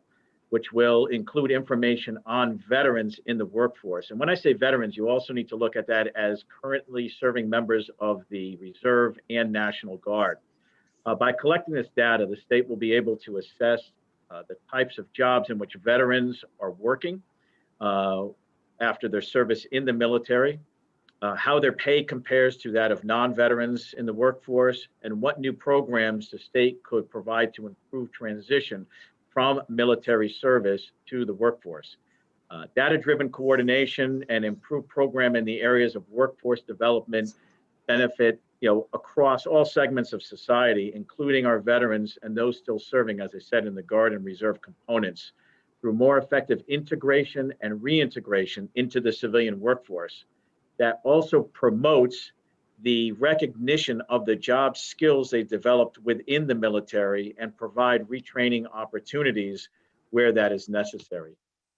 which will include information on veterans in the workforce. And when I say veterans, you also need to look at that as currently serving members of the Reserve and National Guard. By collecting this data, the state will be able to assess the types of jobs in which veterans are working after their service in the military, how their pay compares to that of non-veterans in the workforce, and what new programs the state could provide to improve transition from military service to the workforce. Data-driven coordination and improved program in the areas of workforce development benefit across all segments of society, including our veterans and those still serving, as I said, in the Guard and Reserve components, through more effective integration and reintegration into the civilian workforce that also promotes the recognition of the job skills they've developed within the military and provide retraining opportunities where that is necessary.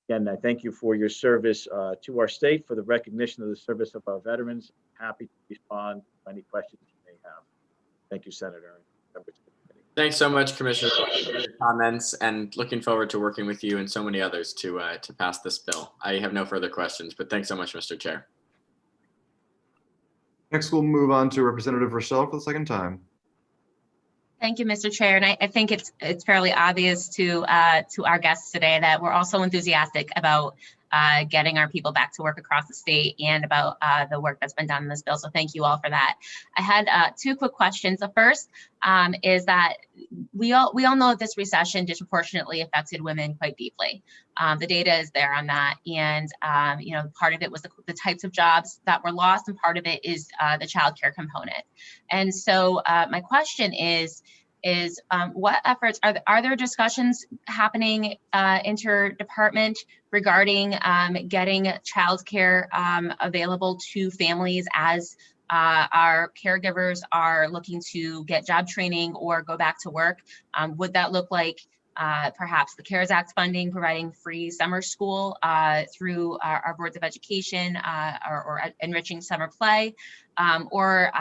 Again, I thank you for your service to our state, for the recognition of the service of our veterans. Happy to respond to any questions you may have. Thank you, Senator. Thanks so much, Commissioner, for your comments, and looking forward to working with you and so many others to pass this bill. I have no further questions, but thanks so much, Mr. Chair. Next, we'll move on to Representative Rochelle for the second time. Thank you, Mr. Chair. And I think it's fairly obvious to our guests today that we're also enthusiastic about getting our people back to work across the state and about the work that's been done in this bill. So thank you all for that. I had two quick questions. The first is that we all know that this recession disproportionately affected women quite deeply. The data is there on that, and you know, part of it was the types of jobs that were lost, and part of it is the childcare component. And so my question is what efforts are there discussions happening interdepartment regarding getting childcare available to families as our caregivers are looking to get job training or go back to work? Would that look like perhaps the CARES Act funding, providing free summer school through our boards of education or enriching summer play? Or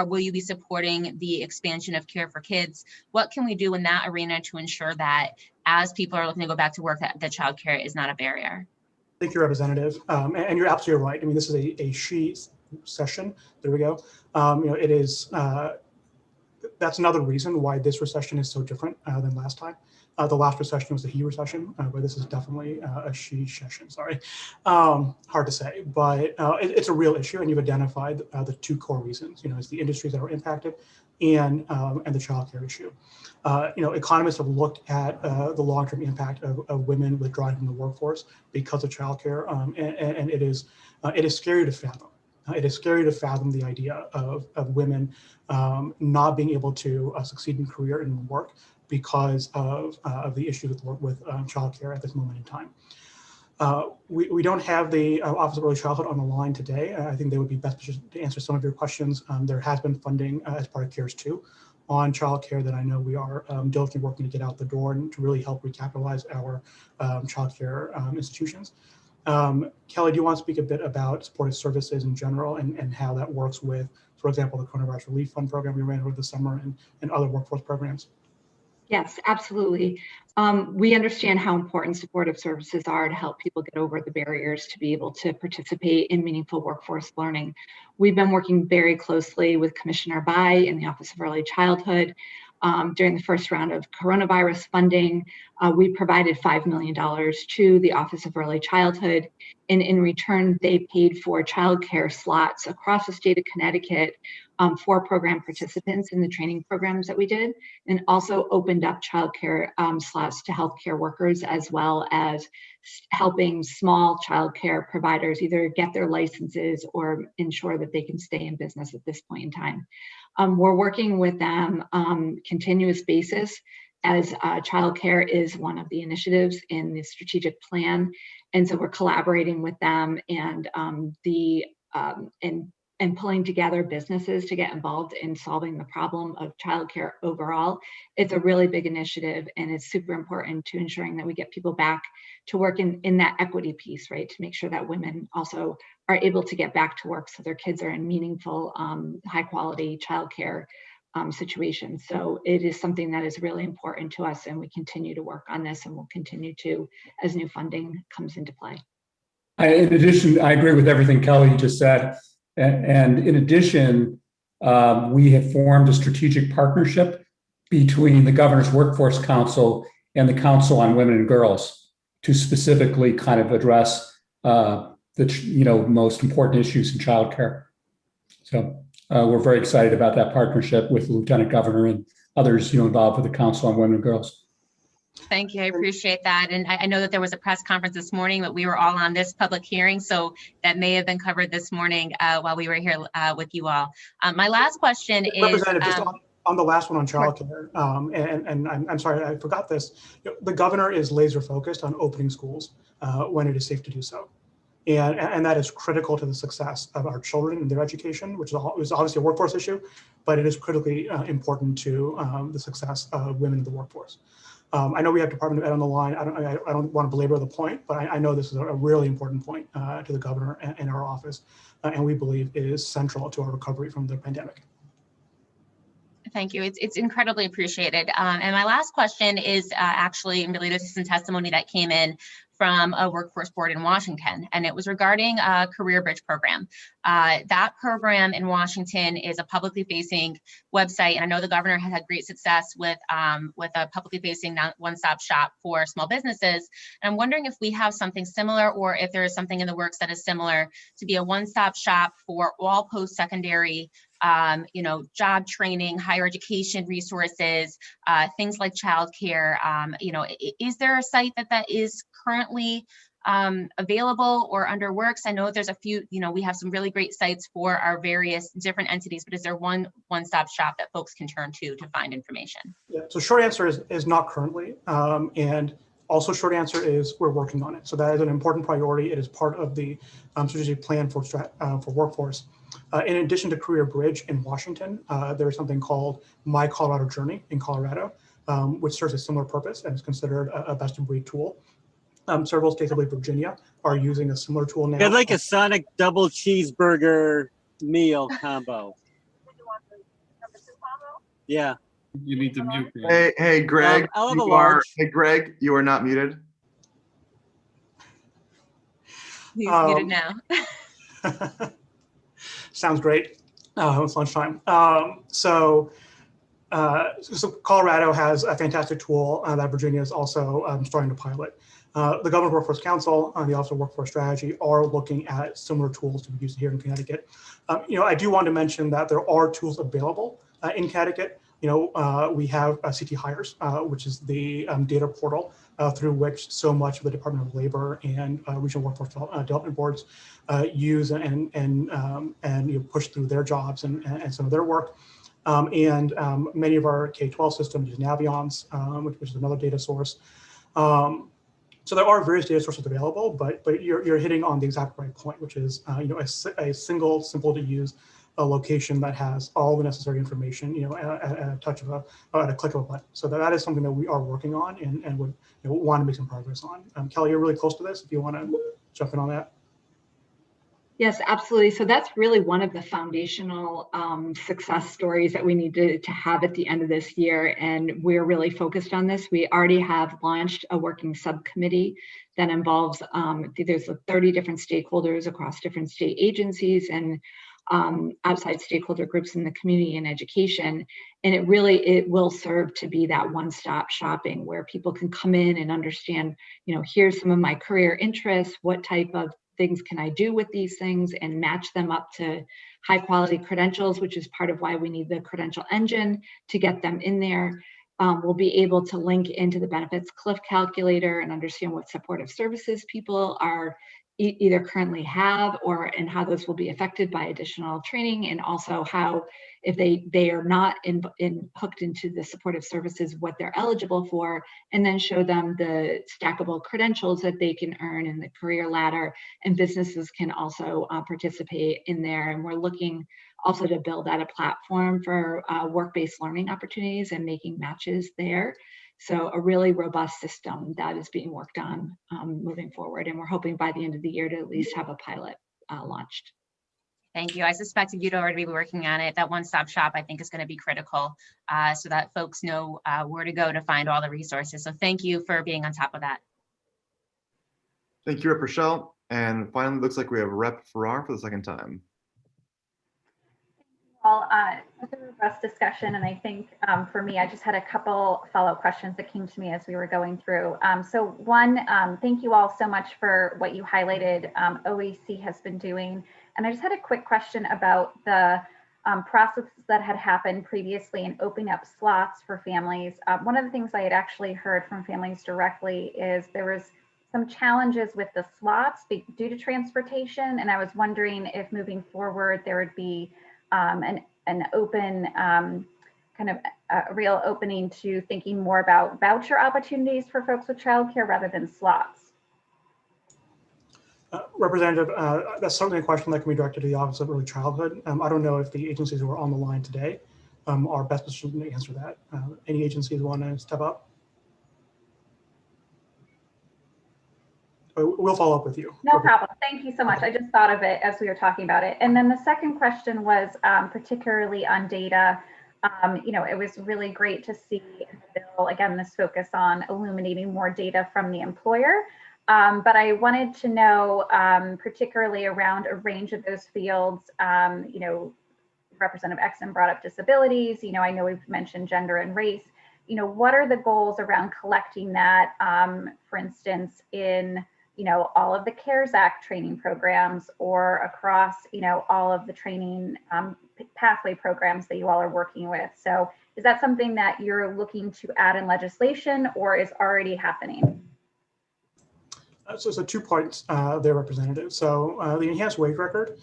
will you be supporting the expansion of Care for Kids? What can we do in that arena to ensure that as people are looking to go back to work, that childcare is not a barrier? Thank you, Representative. And you're absolutely right. I mean, this is a she session. There we go. You know, it is, that's another reason why this recession is so different than last time. The last recession was a he recession, but this is definitely a she session, sorry. Hard to say, but it's a real issue, and you've identified the two core reasons. You know, it's the industries that are impacted and the childcare issue. You know, economists have looked at the long-term impact of women withdrawing from the workforce because of childcare, and it is scary to fathom. It is scary to fathom the idea of women not being able to succeed in career and work because of the issues with childcare at this moment in time. We don't have the Office of Early Childhood on the line today. I think they would be best positioned to answer some of your questions. There has been funding as part of CARES 2 on childcare that I know we are diligently working to get out the door and to really help recapitalize our childcare institutions. Kelly, do you want to speak a bit about supportive services in general and how that works with, for example, the Coronavirus Relief Fund program we ran over the summer and other workforce programs? Yes, absolutely. We understand how important supportive services are to help people get over the barriers to be able to participate in meaningful workforce learning. We've been working very closely with Commissioner Bai in the Office of Early Childhood. During the first round of coronavirus funding, we provided $5 million to the Office of Early Childhood, and in return, they paid for childcare slots across the state of Connecticut for program participants in the training programs that we did, and also opened up childcare slots to healthcare workers, as well as helping small childcare providers either get their licenses or ensure that they can stay in business at this point in time. We're working with them on a continuous basis, as childcare is one of the initiatives in the strategic plan. And so we're collaborating with them and pulling together businesses to get involved in solving the problem of childcare overall. It's a really big initiative, and it's super important to ensuring that we get people back to work in that equity piece, right? To make sure that women also are able to get back to work so their kids are in meaningful, high quality childcare situations. So it is something that is really important to us, and we continue to work on this, and we'll continue to as new funding comes into play. In addition, I agree with everything Kelly just said. And in addition, we have formed a strategic partnership between the Governor's Workforce Council and the Council on Women and Girls to specifically kind of address the most important issues in childcare. So we're very excited about that partnership with the Lieutenant Governor and others involved with the Council on Women and Girls. Thank you. I appreciate that. And I know that there was a press conference this morning, but we were all on this public hearing, so that may have been covered this morning while we were here with you all. My last question is— Representative, just on the last one on childcare, and I'm sorry, I forgot this. The governor is laser focused on opening schools when it is safe to do so. And that is critical to the success of our children and their education, which is obviously a workforce issue, but it is critically important to the success of women in the workforce. I know we have Department of Ed on the line. I don't want to belabor the point, but I know this is a really important point to the governor and our office, and we believe it is central to our recovery from the pandemic. Thank you. It's incredibly appreciated. And my last question is actually related to some testimony that came in from a workforce board in Washington, and it was regarding a Career Bridge program. That program in Washington is a publicly facing website, and I know the governor has had great success with a publicly facing one-stop shop for small businesses. And I'm wondering if we have something similar, or if there is something in the works that is similar to be a one-stop shop for all post-secondary job training, higher education resources, things like childcare. Is there a site that is currently available or under works? I know there's a few, we have some really great sites for our various different entities, but is there one-stop shop that folks can turn to find information? Yeah, so short answer is not currently. And also short answer is we're working on it. So that is an important priority. It is part of the strategic plan for workforce. In addition to Career Bridge in Washington, there is something called My Colorado Journey in Colorado, which serves a similar purpose and is considered a best-of-breed tool. Several states, I believe Virginia, are using a similar tool now. I'd like a Sonic double cheeseburger meal combo. Yeah. You need to mute. Greg. Hey, Greg. I'll have a large. Hey, Greg, you are not muted. He's muted now. Sounds great. It's lunchtime. So Colorado has a fantastic tool that Virginia is also starting to pilot. The Governor's Workforce Council and the Office of Workforce Strategy are looking at similar tools to be used here in Connecticut. I do want to mention that there are tools available in Connecticut. We have CT Hires, which is the data portal through which so much of the Department of Labor and regional workforce development boards use and push through their jobs and some of their work. Many of our K-12 systems use Naviance, which is another data source. So there are various data sources available, but you're hitting on the exact right point, which is a single, simple to use location that has all the necessary information, at a click of a button. So that is something that we are working on and would want to make some progress on. Kelly, you're really close to this. If you want to jump in on that. Yes, absolutely. So that's really one of the foundational success stories that we need to have at the end of this year. And we're really focused on this. We already have launched a working subcommittee that involves, there's 30 different stakeholders across different state agencies and outside stakeholder groups in the community and education. And it will serve to be that one-stop shopping where people can come in and understand, here's some of my career interests, what type of things can I do with these things, and match them up to high quality credentials, which is part of why we need the credential engine to get them in there. We'll be able to link into the benefits cliff calculator and understand what supportive services people are either currently have and how those will be affected by additional training, and also how if they are not hooked into the supportive services, what they're eligible for, and then show them the stackable credentials that they can earn in the career ladder, and businesses can also participate in there. And we're looking also to build out a platform for work-based learning opportunities and making matches there. So a really robust system that is being worked on moving forward. And we're hoping by the end of the year to at least have a pilot launched. Thank you. I suspected you'd already be working on it. That one-stop shop, I think, is going to be critical so that folks know where to go to find all the resources. So thank you for being on top of that. Thank you, Rep. Rochelle. And finally, looks like we have Rep. Farrar for the second time. Well, it was a robust discussion, and I think for me, I just had a couple follow-up questions that came to me as we were going through. So one, thank you all so much for what you highlighted OAC has been doing. And I just had a quick question about the processes that had happened previously in opening up slots for families. One of the things I had actually heard from families directly is there was some challenges with the slots due to transportation. And I was wondering if moving forward, there would be an open kind of a real opening to thinking more about voucher opportunities for folks with childcare rather than slots. Representative, that's certainly a question that can be directed to the Office of Early Childhood. I don't know if the agencies who are on the line today are best positioned to answer that. Any agencies want to step up? We'll follow up with you. No problem. Thank you so much. I just thought of it as we were talking about it. And then the second question was particularly on data. It was really great to see in the bill, again, this focus on illuminating more data from the employer. But I wanted to know, particularly around a range of those fields, you know, Representative Exton brought up disabilities. You know, I know we've mentioned gender and race. You know, what are the goals around collecting that, for instance, in, you know, all of the CARES Act training programs or across, you know, all of the training pathway programs that you all are working with? So is that something that you're looking to add in legislation or is already happening? So 2 points there, Representative. So the enhanced wage record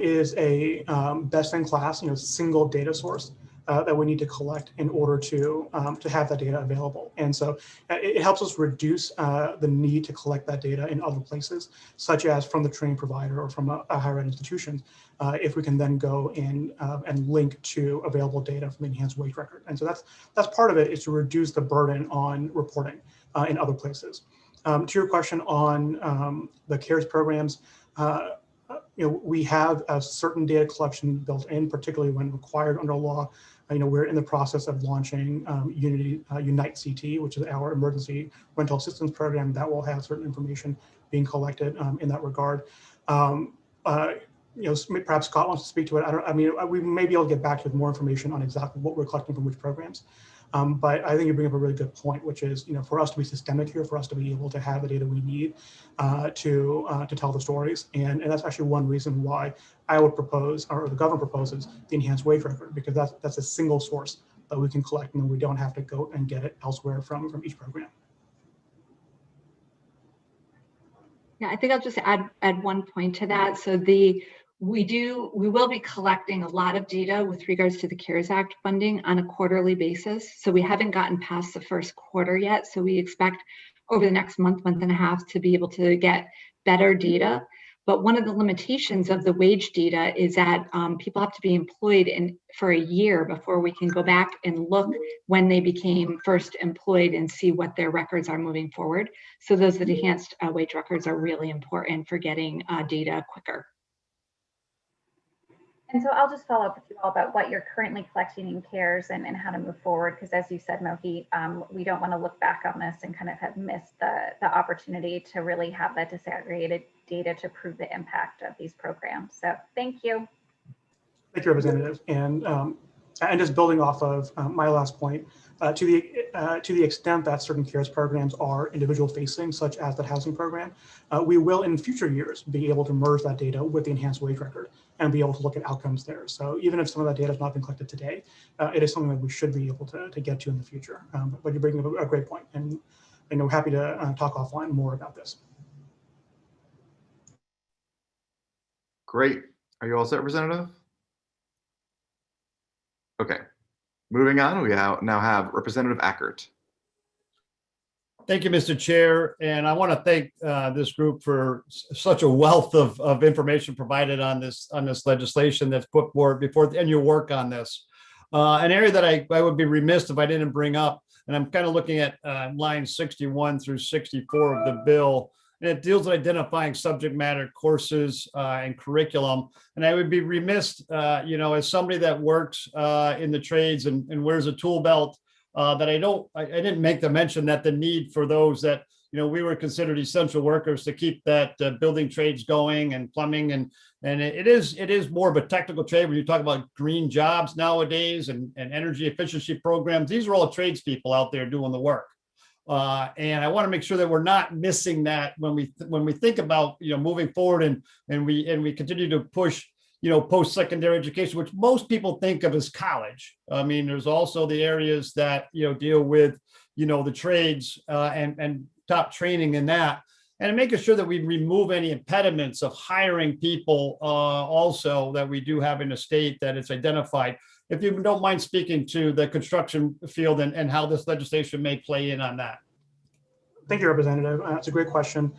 is a best-in-class, single data source that we need to collect in order to have that data available. And so it helps us reduce the need to collect that data in other places, such as from the training provider or from a higher ed institution, if we can then go in and link to available data from the enhanced wage record. And so that's part of it, is to reduce the burden on reporting in other places. To your question on the CARES programs, we have a certain data collection built in, particularly when required under law. We're in the process of launching Unite CT, which is our emergency rental assistance program that will have certain information being collected in that regard. Perhaps Scott wants to speak to it. We may be able to get back to more information on exactly what we're collecting from which programs. But I think you bring up a really good point, which is, for us to be systemic here, for us to be able to have the data we need to tell the stories. And that's actually one reason why I would propose, or the government proposes, the enhanced wage record, because that's a single source that we can collect and we don't have to go and get it elsewhere from each program. Yeah, I think I'll just add one point to that. So we will be collecting a lot of data with regards to the CARES Act funding on a quarterly basis. So we haven't gotten past the first quarter yet. So we expect over the next month and a half to be able to get better data. But one of the limitations of the wage data is that people have to be employed for a year before we can go back and look when they became first employed and see what their records are moving forward. So those enhanced wage records are really important for getting data quicker. And so I'll just follow up with you all about what you're currently collecting in CARES and how to move forward, because as you said, Mohit, we don't want to look back on this and kind of have missed the opportunity to really have that disaggregated data to prove the impact of these programs. So thank you. Thank you, Representative. And just building off of my last point, to the extent that certain CARES programs are individual facing, such as the housing program, we will in future years be able to merge that data with the enhanced wage record and be able to look at outcomes there. So even if some of that data has not been collected today, it is something that we should be able to get to in the future. But you're bringing up a great point, and we're happy to talk offline more about this. Great. Are you all set, Representative? Okay. Moving on, we now have Representative Ackert. Thank you, Mr. Chair. And I want to thank this group for such a wealth of information provided on this legislation that's put forward before, and your work on this. An area that I would be remiss if I didn't bring up, and I'm kind of looking at lines 61 through 64 of the bill, and it deals with identifying subject matter courses and curriculum. And I would be remiss, as somebody that works in the trades and wears a tool belt, that I didn't make the mention that the need for those that, we were considered essential workers to keep that building trades going and plumbing. And it is more of a technical trade when you talk about green jobs nowadays and energy efficiency programs. These are all tradespeople out there doing the work. And I want to make sure that we're not missing that when we think about moving forward and we continue to push post-secondary education, which most people think of as college. I mean, there's also the areas that deal with the trades and top training in that, and making sure that we remove any impediments of hiring people also that we do have in the state that it's identified. If you don't mind speaking to the construction field and how this legislation may play in on that. Thank you, Representative. That's a great question.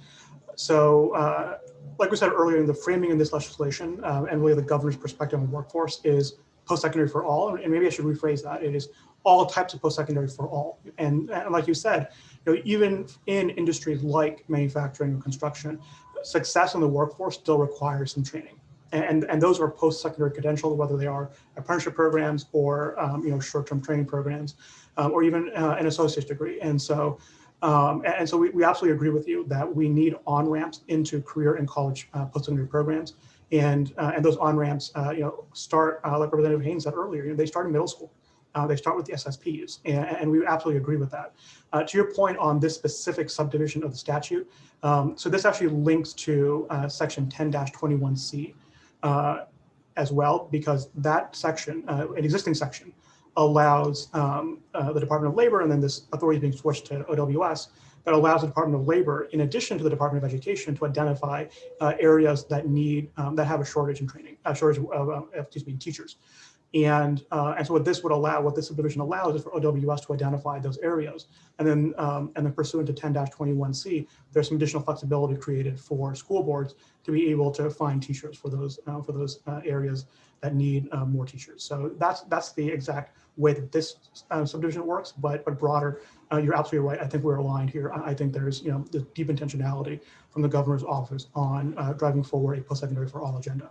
So like we said earlier, in the framing in this legislation and really the governor's perspective on the workforce is post-secondary for all. And maybe I should rephrase that. It is all types of post-secondary for all. And like you said, even in industries like manufacturing or construction, success in the workforce still requires some training. And those are post-secondary credentials, whether they are apprenticeship programs or short-term training programs, or even an associate's degree. And so And so we absolutely agree with you that we need on-ramps into career and college post-secondary programs. And those on-ramps, start, like Representative Haynes said earlier, they start in middle school. They start with the SSPs, and we absolutely agree with that. To your point on this specific subdivision of the statute, so this actually links to section 10-21C as well, because that section, an existing section, allows the Department of Labor, and then this authority is being switched to OWS, that allows the Department of Labor, in addition to the Department of Education, to identify areas that need, that have a shortage in training, shortage of teachers. And so what this would allow, what this subdivision allows, is for OWS to identify those areas, and then pursuant to 10-21C, there's some additional flexibility created for school boards to be able to find teachers for those areas that need more teachers. So that's the exact way that this subdivision works, but broader. You're absolutely right. I think we're aligned here. I think there's the deep intentionality from the governor's office on driving forward a post-secondary for all agenda.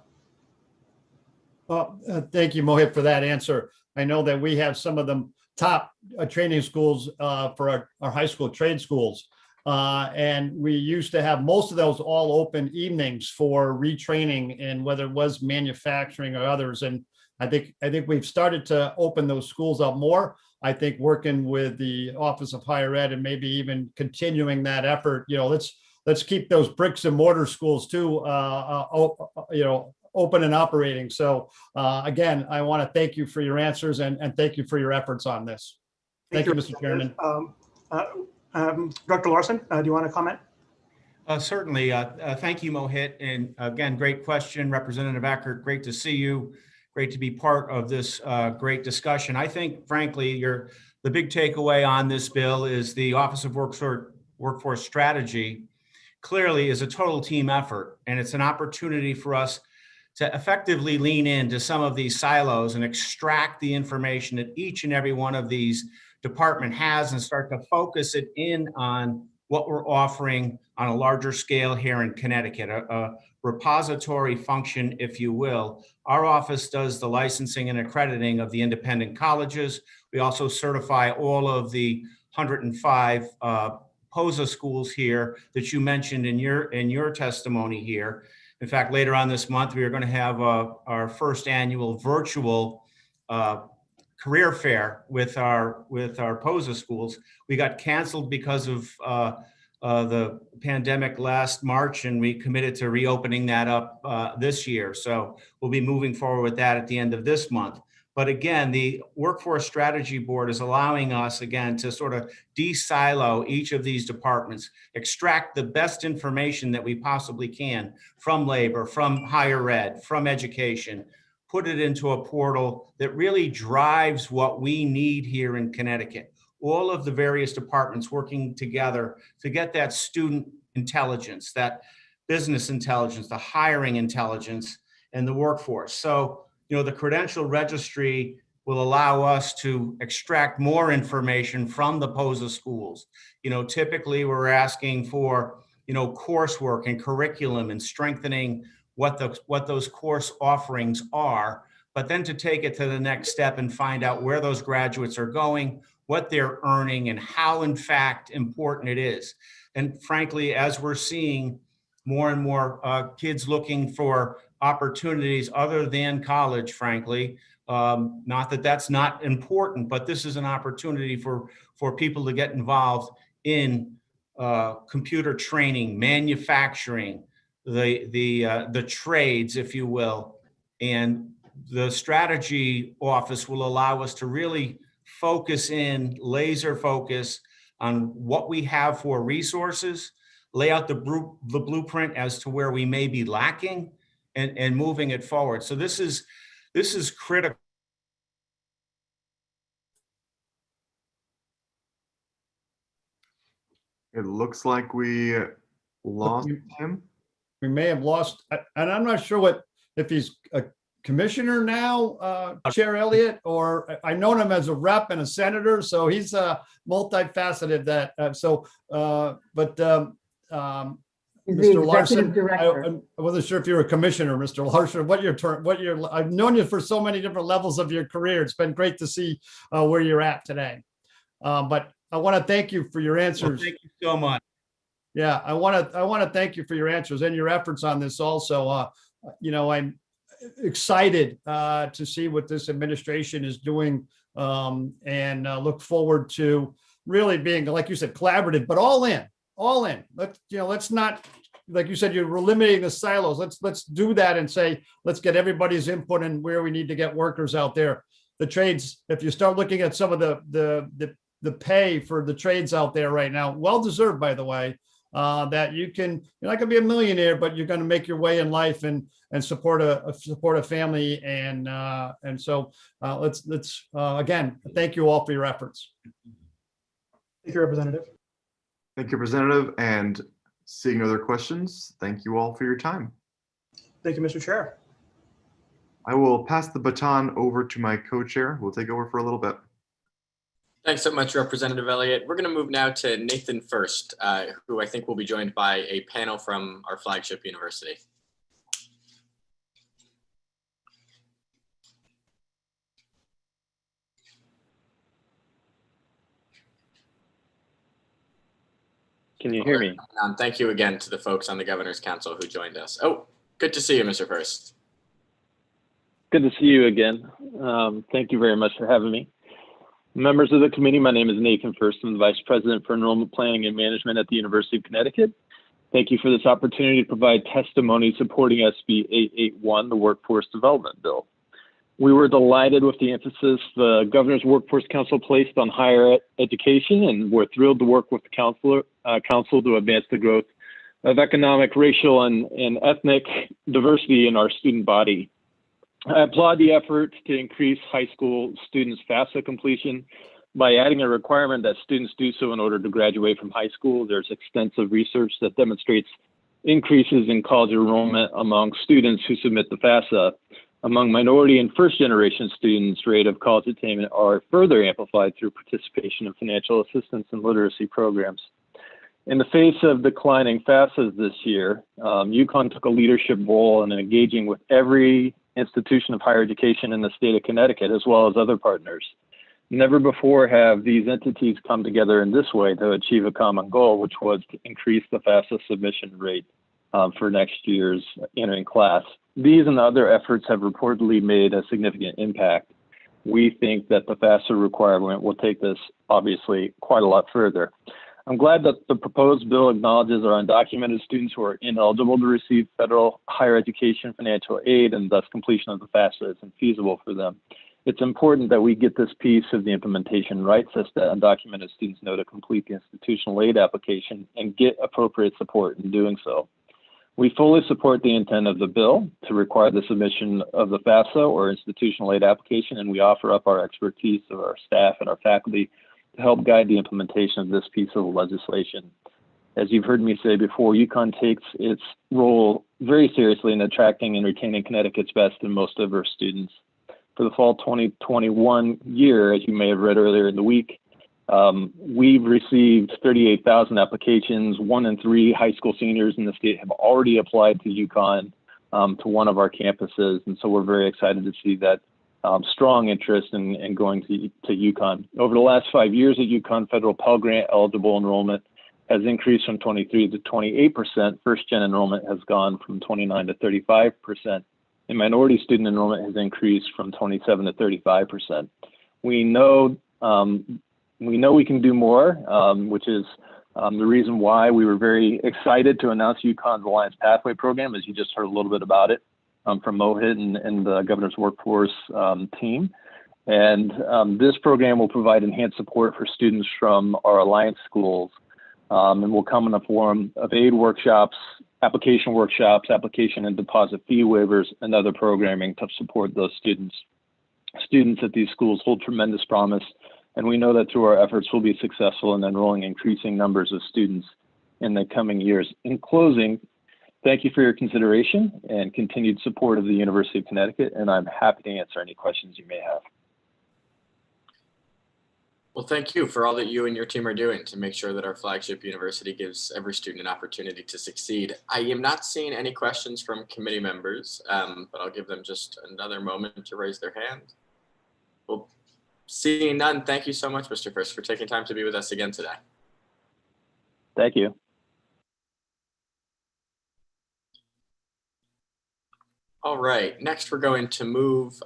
Well, thank you, Mohit, for that answer. I know that we have some of the top training schools for our high school trade schools. And we used to have most of those all open evenings for retraining, and whether it was manufacturing or others. And I think we've started to open those schools up more. I think working with the Office of Higher Ed and maybe even continuing that effort, let's keep those bricks and mortar schools too, open and operating. So again, I want to thank you for your answers and thank you for your efforts on this. Thank you, Mr. Chairman. Dr. Larson, do you want to comment? Certainly. Thank you, Mohit. And again, great question. Representative Eckert, great to see you. Great to be part of this great discussion. I think, frankly, the big takeaway on this bill is the Office of Workforce Strategy clearly is a total team effort, and it's an opportunity for us to effectively lean into some of these silos and extract the information that each and every one of these department has and start to focus it in on what we're offering on a larger scale here in Connecticut, a repository function, if you will. Our office does the licensing and accrediting of the independent colleges. We also certify all of the 105 POSA schools here that you mentioned in your testimony here. In fact, later on this month, we are going to have our first annual virtual career fair with our POSA schools. We got canceled because of the pandemic last March, and we committed to reopening that up this year. So we'll be moving forward with that at the end of this month. But again, the Workforce Strategy Board is allowing us, again, to sort of de-silo each of these departments, extract the best information that we possibly can from labor, from higher ed, from education, put it into a portal that really drives what we need here in Connecticut. All of the various departments working together to get that student intelligence, that business intelligence, the hiring intelligence, and the workforce. So, the credential registry will allow us to extract more information from the POSA schools. Typically we're asking for, coursework and curriculum and strengthening what those course offerings are, but then to take it to the next step and find out where those graduates are going, what they're earning, and how in fact important it is. And frankly, as we're seeing more and more kids looking for opportunities other than college, frankly, not that that's not important, but this is an opportunity for people to get involved in computer training, manufacturing, the trades, if you will. And the strategy office will allow us to really focus in, laser focus on what we have for resources, lay out the blueprint as to where we may be lacking, and moving it forward. So this is critical. It looks like we lost him. We may have lost, and I'm not sure if he's a commissioner now, Chair Elliott, or I've known him as a rep and a senator, so he's multifaceted. Mr. Larson, I wasn't sure if you're a commissioner, Mr. Larson. I've known you for so many different levels of your career. It's been great to see where you're at today. But I want to thank you for your Well, answers. thank you so much. Yeah, I want to thank you for your answers and your efforts on this also. I'm excited to see what this administration is doing, and look forward to really being, like you said, collaborative, but all in. Let's not, like you said, you're eliminating the silos. Let's do that and say, let's get everybody's input and where we need to get workers out there. The trades, if you start looking at some of the pay for the trades out there right now, well deserved, by the way, that you're not going to be a millionaire, but you're going to make your way in life and support a family. And so let's again, thank you all for your efforts. Thank you, Representative. Thank you, Representative. And seeing no other questions, thank you all for your time. Thank you, Mr. Chair. I will pass the baton over to my co-chair, who will take over for a little bit. Thanks so much, Representative Elliott. We're going to move now to Nathan First, who I think will be joined by a panel from our flagship university. Can you hear me? Thank you again to the folks on the Governor's Council who joined us. Oh, good to see you, Mr. First. Good to see you again. Thank you very much for having me. Members of the committee, my name is Nathan First. I'm the Vice President for Enrollment Planning and Management at the University of Connecticut. Thank you for this opportunity to provide testimony supporting SB 881, the Workforce Development Bill. We were delighted with the emphasis the Governor's Workforce Council placed on higher education, and we're thrilled to work with the council to advance the growth of economic, racial, and ethnic diversity in our student body. I applaud the efforts to increase high school students' FAFSA completion by adding a requirement that students do so in order to graduate from high school. There's extensive research that demonstrates increases in college enrollment among students who submit the FAFSA. Among minority and first-generation students, rate of college attainment are further amplified through participation in financial assistance and literacy programs. In the face of declining FAFSAs this year, UConn took a leadership role in engaging with every institution of higher education in the state of Connecticut, as well as other partners. Never before have these entities come together in this way to achieve a common goal, which was to increase the FAFSA submission rate for next year's entering class. These and other efforts have reportedly made a significant impact. We think that the FAFSA requirement will take this, obviously, quite a lot further. I'm glad that the proposed bill acknowledges our undocumented students who are ineligible to receive federal higher education financial aid, and thus completion of the FAFSA isn't feasible for them. It's important that we get this piece of the implementation right, such that undocumented students know to complete the institutional aid application and get appropriate support in doing so. We fully support the intent of the bill to require the submission of the FAFSA or institutional aid application, and we offer up our expertise of our staff and our faculty to help guide the implementation of this piece of legislation. As you've heard me say before, UConn takes its role very seriously in attracting and retaining Connecticut's best and most diverse students. For the fall 2021 year, as you may have read earlier in the week, we've received 38,000 applications. 1 in 3 high school seniors in the state have already applied to UConn, to one of our campuses. And so we're very excited to see that strong interest in going to UConn. Over the last 5 years at UConn, federal Pell Grant eligible enrollment has increased from 23 to 28%. First-gen enrollment has gone from 29 to 35%. And minority student enrollment has increased from 27 to 35%. We know we can do more, which is the reason why we were very excited to announce UConn's Alliance Pathway program, as you just heard a little bit about it from Mohit and the Governor's Workforce team. And this program will provide enhanced support for students from our Alliance schools, and will come in the form of aid workshops, application and deposit fee waivers, and other programming to support those students. Students at these schools hold tremendous promise, and we know that through our efforts we'll be successful in enrolling increasing numbers of students in the coming years. In closing, thank you for your consideration and continued support of the University of Connecticut, and I'm happy to answer any questions you may have. Well, thank you for all that you and your team are doing to make sure that our flagship university gives every student an opportunity to succeed. I am not seeing any questions from committee members, but I'll give them just another moment to raise their hand. We'll Seeing none, thank you so much, Mr. First, for taking time to be with us again today. Thank you. All right, next we're going to move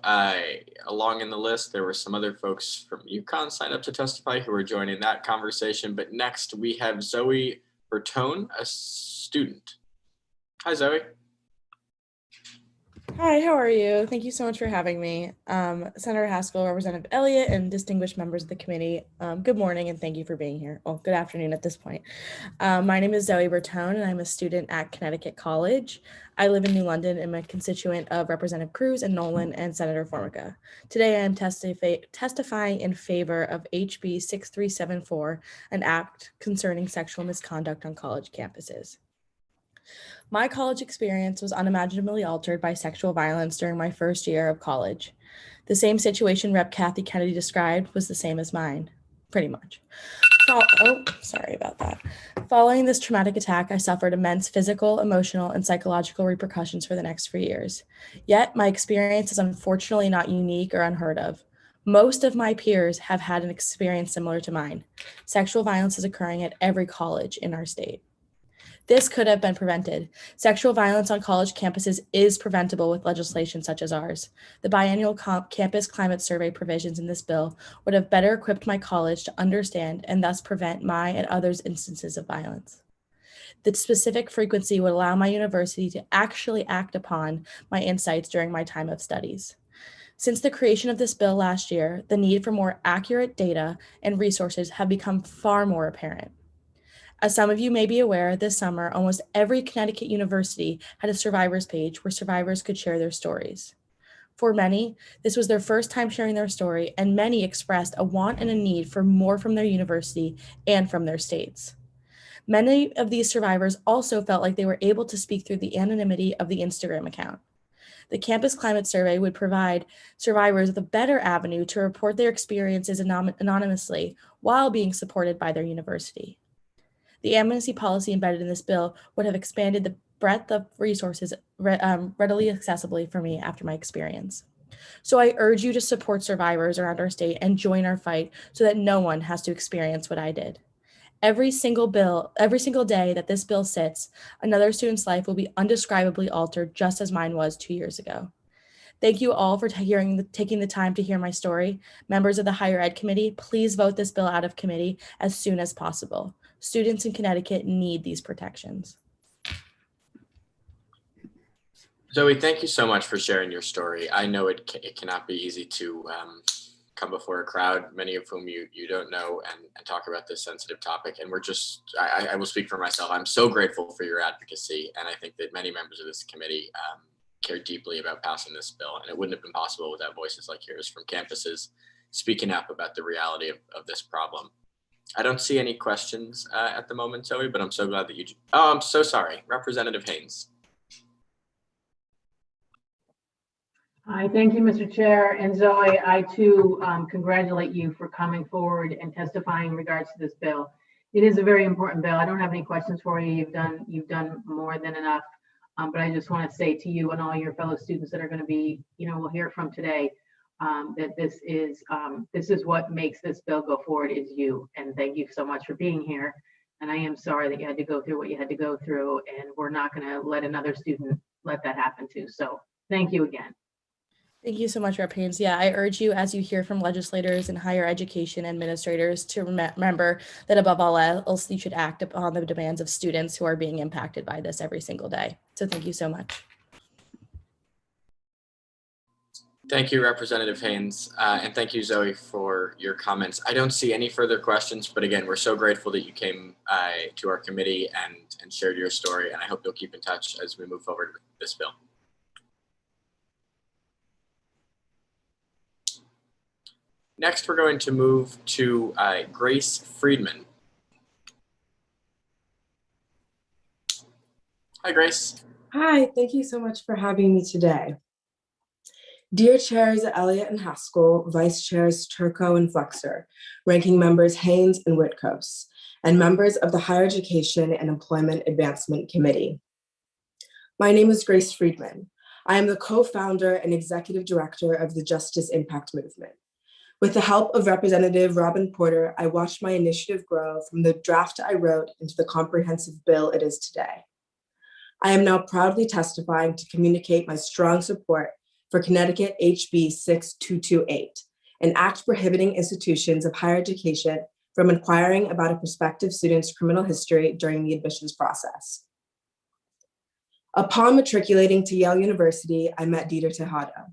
along in the list. There were some other folks from UConn signed up to testify who are joining that conversation, but next we have Zoe Bertone, a student. Hi, Zoe. Hi, how are you? Thank you so much for having me. Senator Haskell, Representative Elliott, and distinguished members of the committee, good morning and thank you for being here. Oh, good afternoon at this point. My name is Zoe Bertone and I'm a student at Connecticut College. I live in New London and I'm a constituent of Representative Cruz and Nolan and Senator Formica. Today I am testifying in favor of HB 6374, an act concerning sexual misconduct on college campuses. My college experience was unimaginably altered by sexual violence during my first year of college. The same situation Rep. Kathy Kennedy described was the same as mine, pretty much. Sorry about that. Following this traumatic attack, I suffered immense physical, emotional, and psychological repercussions for the next 4 years. Yet, my experience is unfortunately not unique or unheard of. Most of my peers have had an experience similar to mine. Sexual violence is occurring at every college in our state. This could have been prevented. Sexual violence on college campuses is preventable with legislation such as ours. The biannual campus climate survey provisions in this bill would have better equipped my college to understand and thus prevent my and others' instances of violence. The specific frequency would allow my university to actually act upon my insights during my time of studies. Since the creation of this bill last year, the need for more accurate data and resources have become far more apparent. As some of you may be aware, this summer, almost every Connecticut university had a survivors page where survivors could share their stories. For many, this was their first time sharing their story, and many expressed a want and a need for more from their university and from their states. Many of these survivors also felt like they were able to speak through the anonymity of the Instagram account. The Campus Climate Survey would provide survivors with a better avenue to report their experiences anonymously while being supported by their university. The amnesty policy embedded in this bill would have expanded the breadth of resources readily accessibly for me after my experience. So I urge you to support survivors around our state and join our fight so that no one has to experience what I did. Every single day that this bill sits, another student's life will be undescribably altered, just as mine was 2 years ago. Thank you all for taking the time to hear my story. Members of the Higher Ed Committee, please vote this bill out of committee as soon as possible. Students in Connecticut need these protections. Zoe, thank you so much for sharing your story. I know it cannot be easy to come before a crowd, many of whom you don't know, and talk about this sensitive topic. And I will speak for myself. I'm so grateful for your advocacy. And I think that many members of this committee care deeply about passing this bill. And it wouldn't have been possible without voices like yours from campuses speaking up about the reality of this problem. I don't see any questions at the moment, Zoe, but I'm so glad that I'm so sorry. Representative Haynes. Hi, thank you, Mr. Chair. And Zoe, I too congratulate you for coming forward and testifying in regards to this bill. It is a very important bill. I don't have any questions for you. You've done more than enough. But I just want to say to you and all your fellow students that are going to be, we'll hear from today, that this is what makes this bill go forward is you. And thank you so much for being here. And I am sorry that you had to go through what you had to go through, and we're not going to let another student let that happen too. So thank you again. Thank you so much, Rep. Haynes. Yeah, I urge you, as you hear from legislators and higher education administrators, to remember that above all else, you should act upon the demands of students who are being impacted by this every single day. So thank you so much. Thank you, Representative Haynes. And thank you, Zoe, for your comments. I don't see any further questions, but again, we're so grateful that you came to our committee and shared your story. And I hope you'll keep in touch as we move forward with this bill. Next, we're going to move to Grace Friedman. Hi, Grace. Hi, thank you so much for having me today. Dear Chairs Elliott and Haskell, Vice Chairs Turco and Flexer, Ranking Members Haynes and Witkos, and members of the Higher Education and Employment Advancement Committee. My name is Grace Friedman. I am the co-founder and executive director of the Justice Impact Movement, With the help of Representative Robin Porter, I watched my initiative grow from the draft I wrote into the comprehensive bill it is today. I am now proudly testifying to communicate my strong support for Connecticut HB 6228, an act prohibiting institutions of higher education from inquiring about a prospective student's criminal history during the admissions process. Upon matriculating to Yale University, I met Dieter Tejada.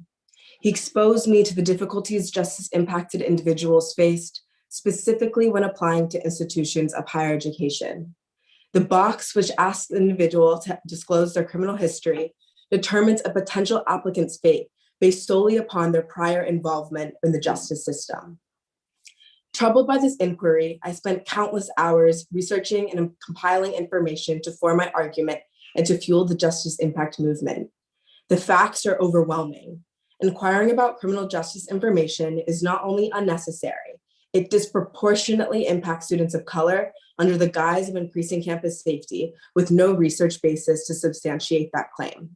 He exposed me to the difficulties justice-impacted individuals faced, specifically when applying to institutions of higher education. The box, which asks the individual to disclose their criminal history, determines a potential applicant's fate based solely upon their prior involvement in the justice system. Troubled by this inquiry, I spent countless hours researching and compiling information to form my argument and to fuel the justice impact movement. The facts are overwhelming. Inquiring about criminal justice information is not only unnecessary, it disproportionately impacts students of color under the guise of increasing campus safety with no research basis to substantiate that claim.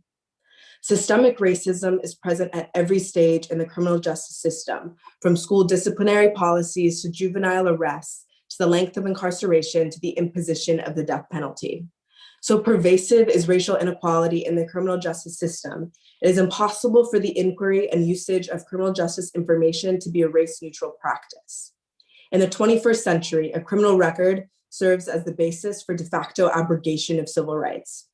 Systemic racism is present at every stage in the criminal justice system, from school disciplinary policies to juvenile arrests, to the length of incarceration, to the imposition of the death penalty. So pervasive is racial inequality in the criminal justice system. It is impossible for the inquiry and usage of criminal justice information to be a race-neutral practice. In the 21st century, a criminal record serves as the basis for de facto abrogation of civil rights.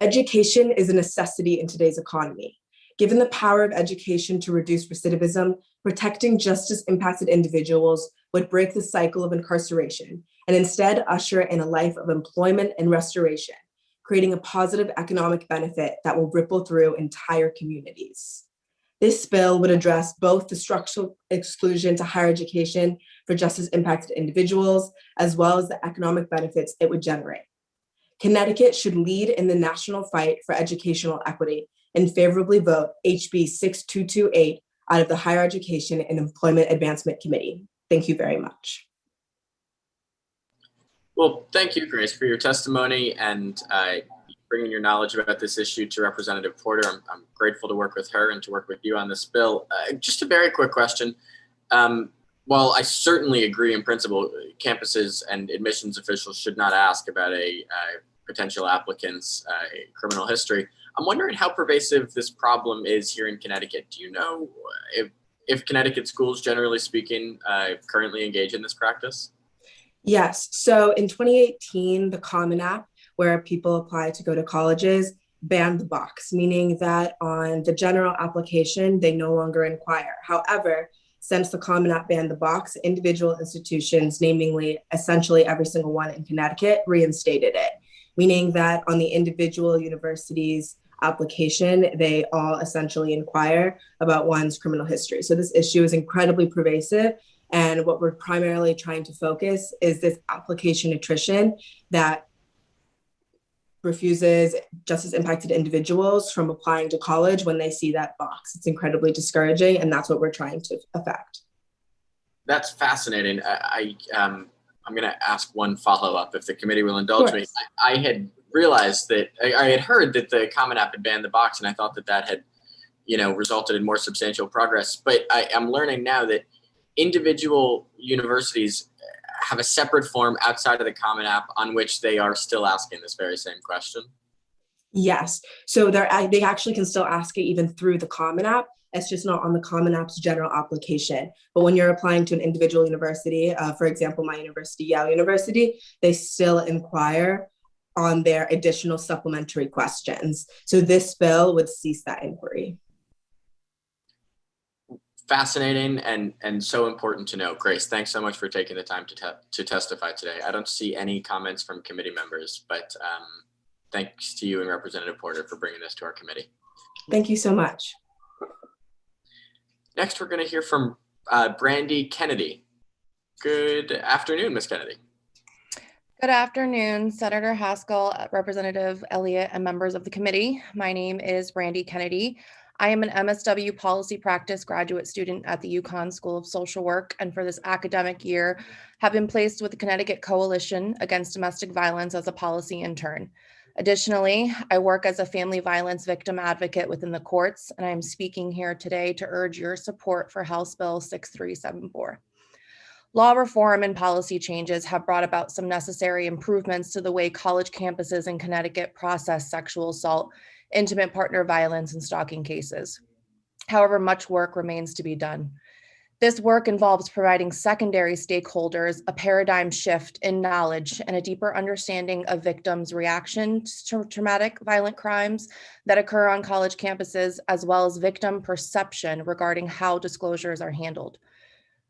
Education is a necessity in today's economy. Given the power of education to reduce recidivism, protecting justice-impacted individuals would break the cycle of incarceration and instead usher in a life of employment and restoration, creating a positive economic benefit that will ripple through entire communities. This bill would address both the structural exclusion to higher education for justice-impacted individuals, as well as the economic benefits it would generate. Connecticut should lead in the national fight for educational equity and favorably vote HB 6228 out of the Higher Education and Employment Advancement Committee. Thank you very much. Well, thank you, Grace, for your testimony and bringing your knowledge about this issue to Representative Porter. I'm grateful to work with her and to work with you on this bill. Just a very quick question. While I certainly agree in principle, campuses and admissions officials should not ask about a potential applicant's criminal history, I'm wondering how pervasive this problem is here in Connecticut. Do you know if Connecticut schools, generally speaking, currently engage in this practice? Yes, so in 2018, the Common App, where people apply to go to colleges, banned the box, meaning that on the general application, they no longer inquire. However, since the Common App banned the box, individual institutions, namely essentially every single one in Connecticut, reinstated it, meaning that on the individual university's application, they all essentially inquire about one's criminal history. So this issue is incredibly pervasive. And what we're primarily trying to focus is this application attrition that refuses justice-impacted individuals from applying to college when they see that box. It's incredibly discouraging, and that's what we're trying to affect. That's fascinating. I'm going to ask one follow-up, if the committee will indulge me. I had realized that I had heard that the Common App had banned the box, and I thought that had, resulted in more substantial progress. But I'm learning now that individual universities have a separate form outside of the Common App on which they are still asking this very same question. Yes, so they actually can still ask it even through the Common App. It's just not on the Common App's general application. But when you're applying to an individual university, for example, my university, Yale University, they still inquire on their additional supplementary questions. So this bill would cease that inquiry. Fascinating and so important to know. Grace, thanks so much for taking the time to testify today. I don't see any comments from committee members, but thanks to you and Representative Porter for bringing this to our committee. Thank you so much. Next, we're going to hear from Brandy Kennedy. Good afternoon, Ms. Kennedy. Good afternoon, Senator Haskell, Representative Elliott, and members of the committee. My name is Brandy Kennedy. I am an MSW Policy Practice graduate student at the UConn School of Social Work, and for this academic year have been placed with the Connecticut Coalition Against Domestic Violence as a policy intern. Additionally, I work as a family violence victim advocate within the courts, and I'm speaking here today to urge your support for House Bill 6374. Law reform and policy changes have brought about some necessary improvements to the way college campuses in Connecticut process sexual assault, intimate partner violence, and stalking cases. However, much work remains to be done. This work involves providing secondary stakeholders a paradigm shift in knowledge and a deeper understanding of victims' reactions to traumatic violent crimes that occur on college campuses, as well as victim perception regarding how disclosures are handled.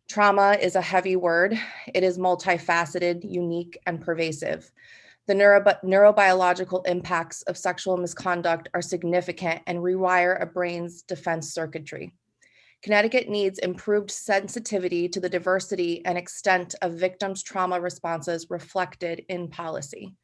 Trauma is a heavy word. It is multifaceted, unique, and pervasive. The neurobiological impacts of sexual misconduct are significant and rewire a brain's defense circuitry. Connecticut needs improved sensitivity to the diversity and extent of victims' trauma responses reflected in policy.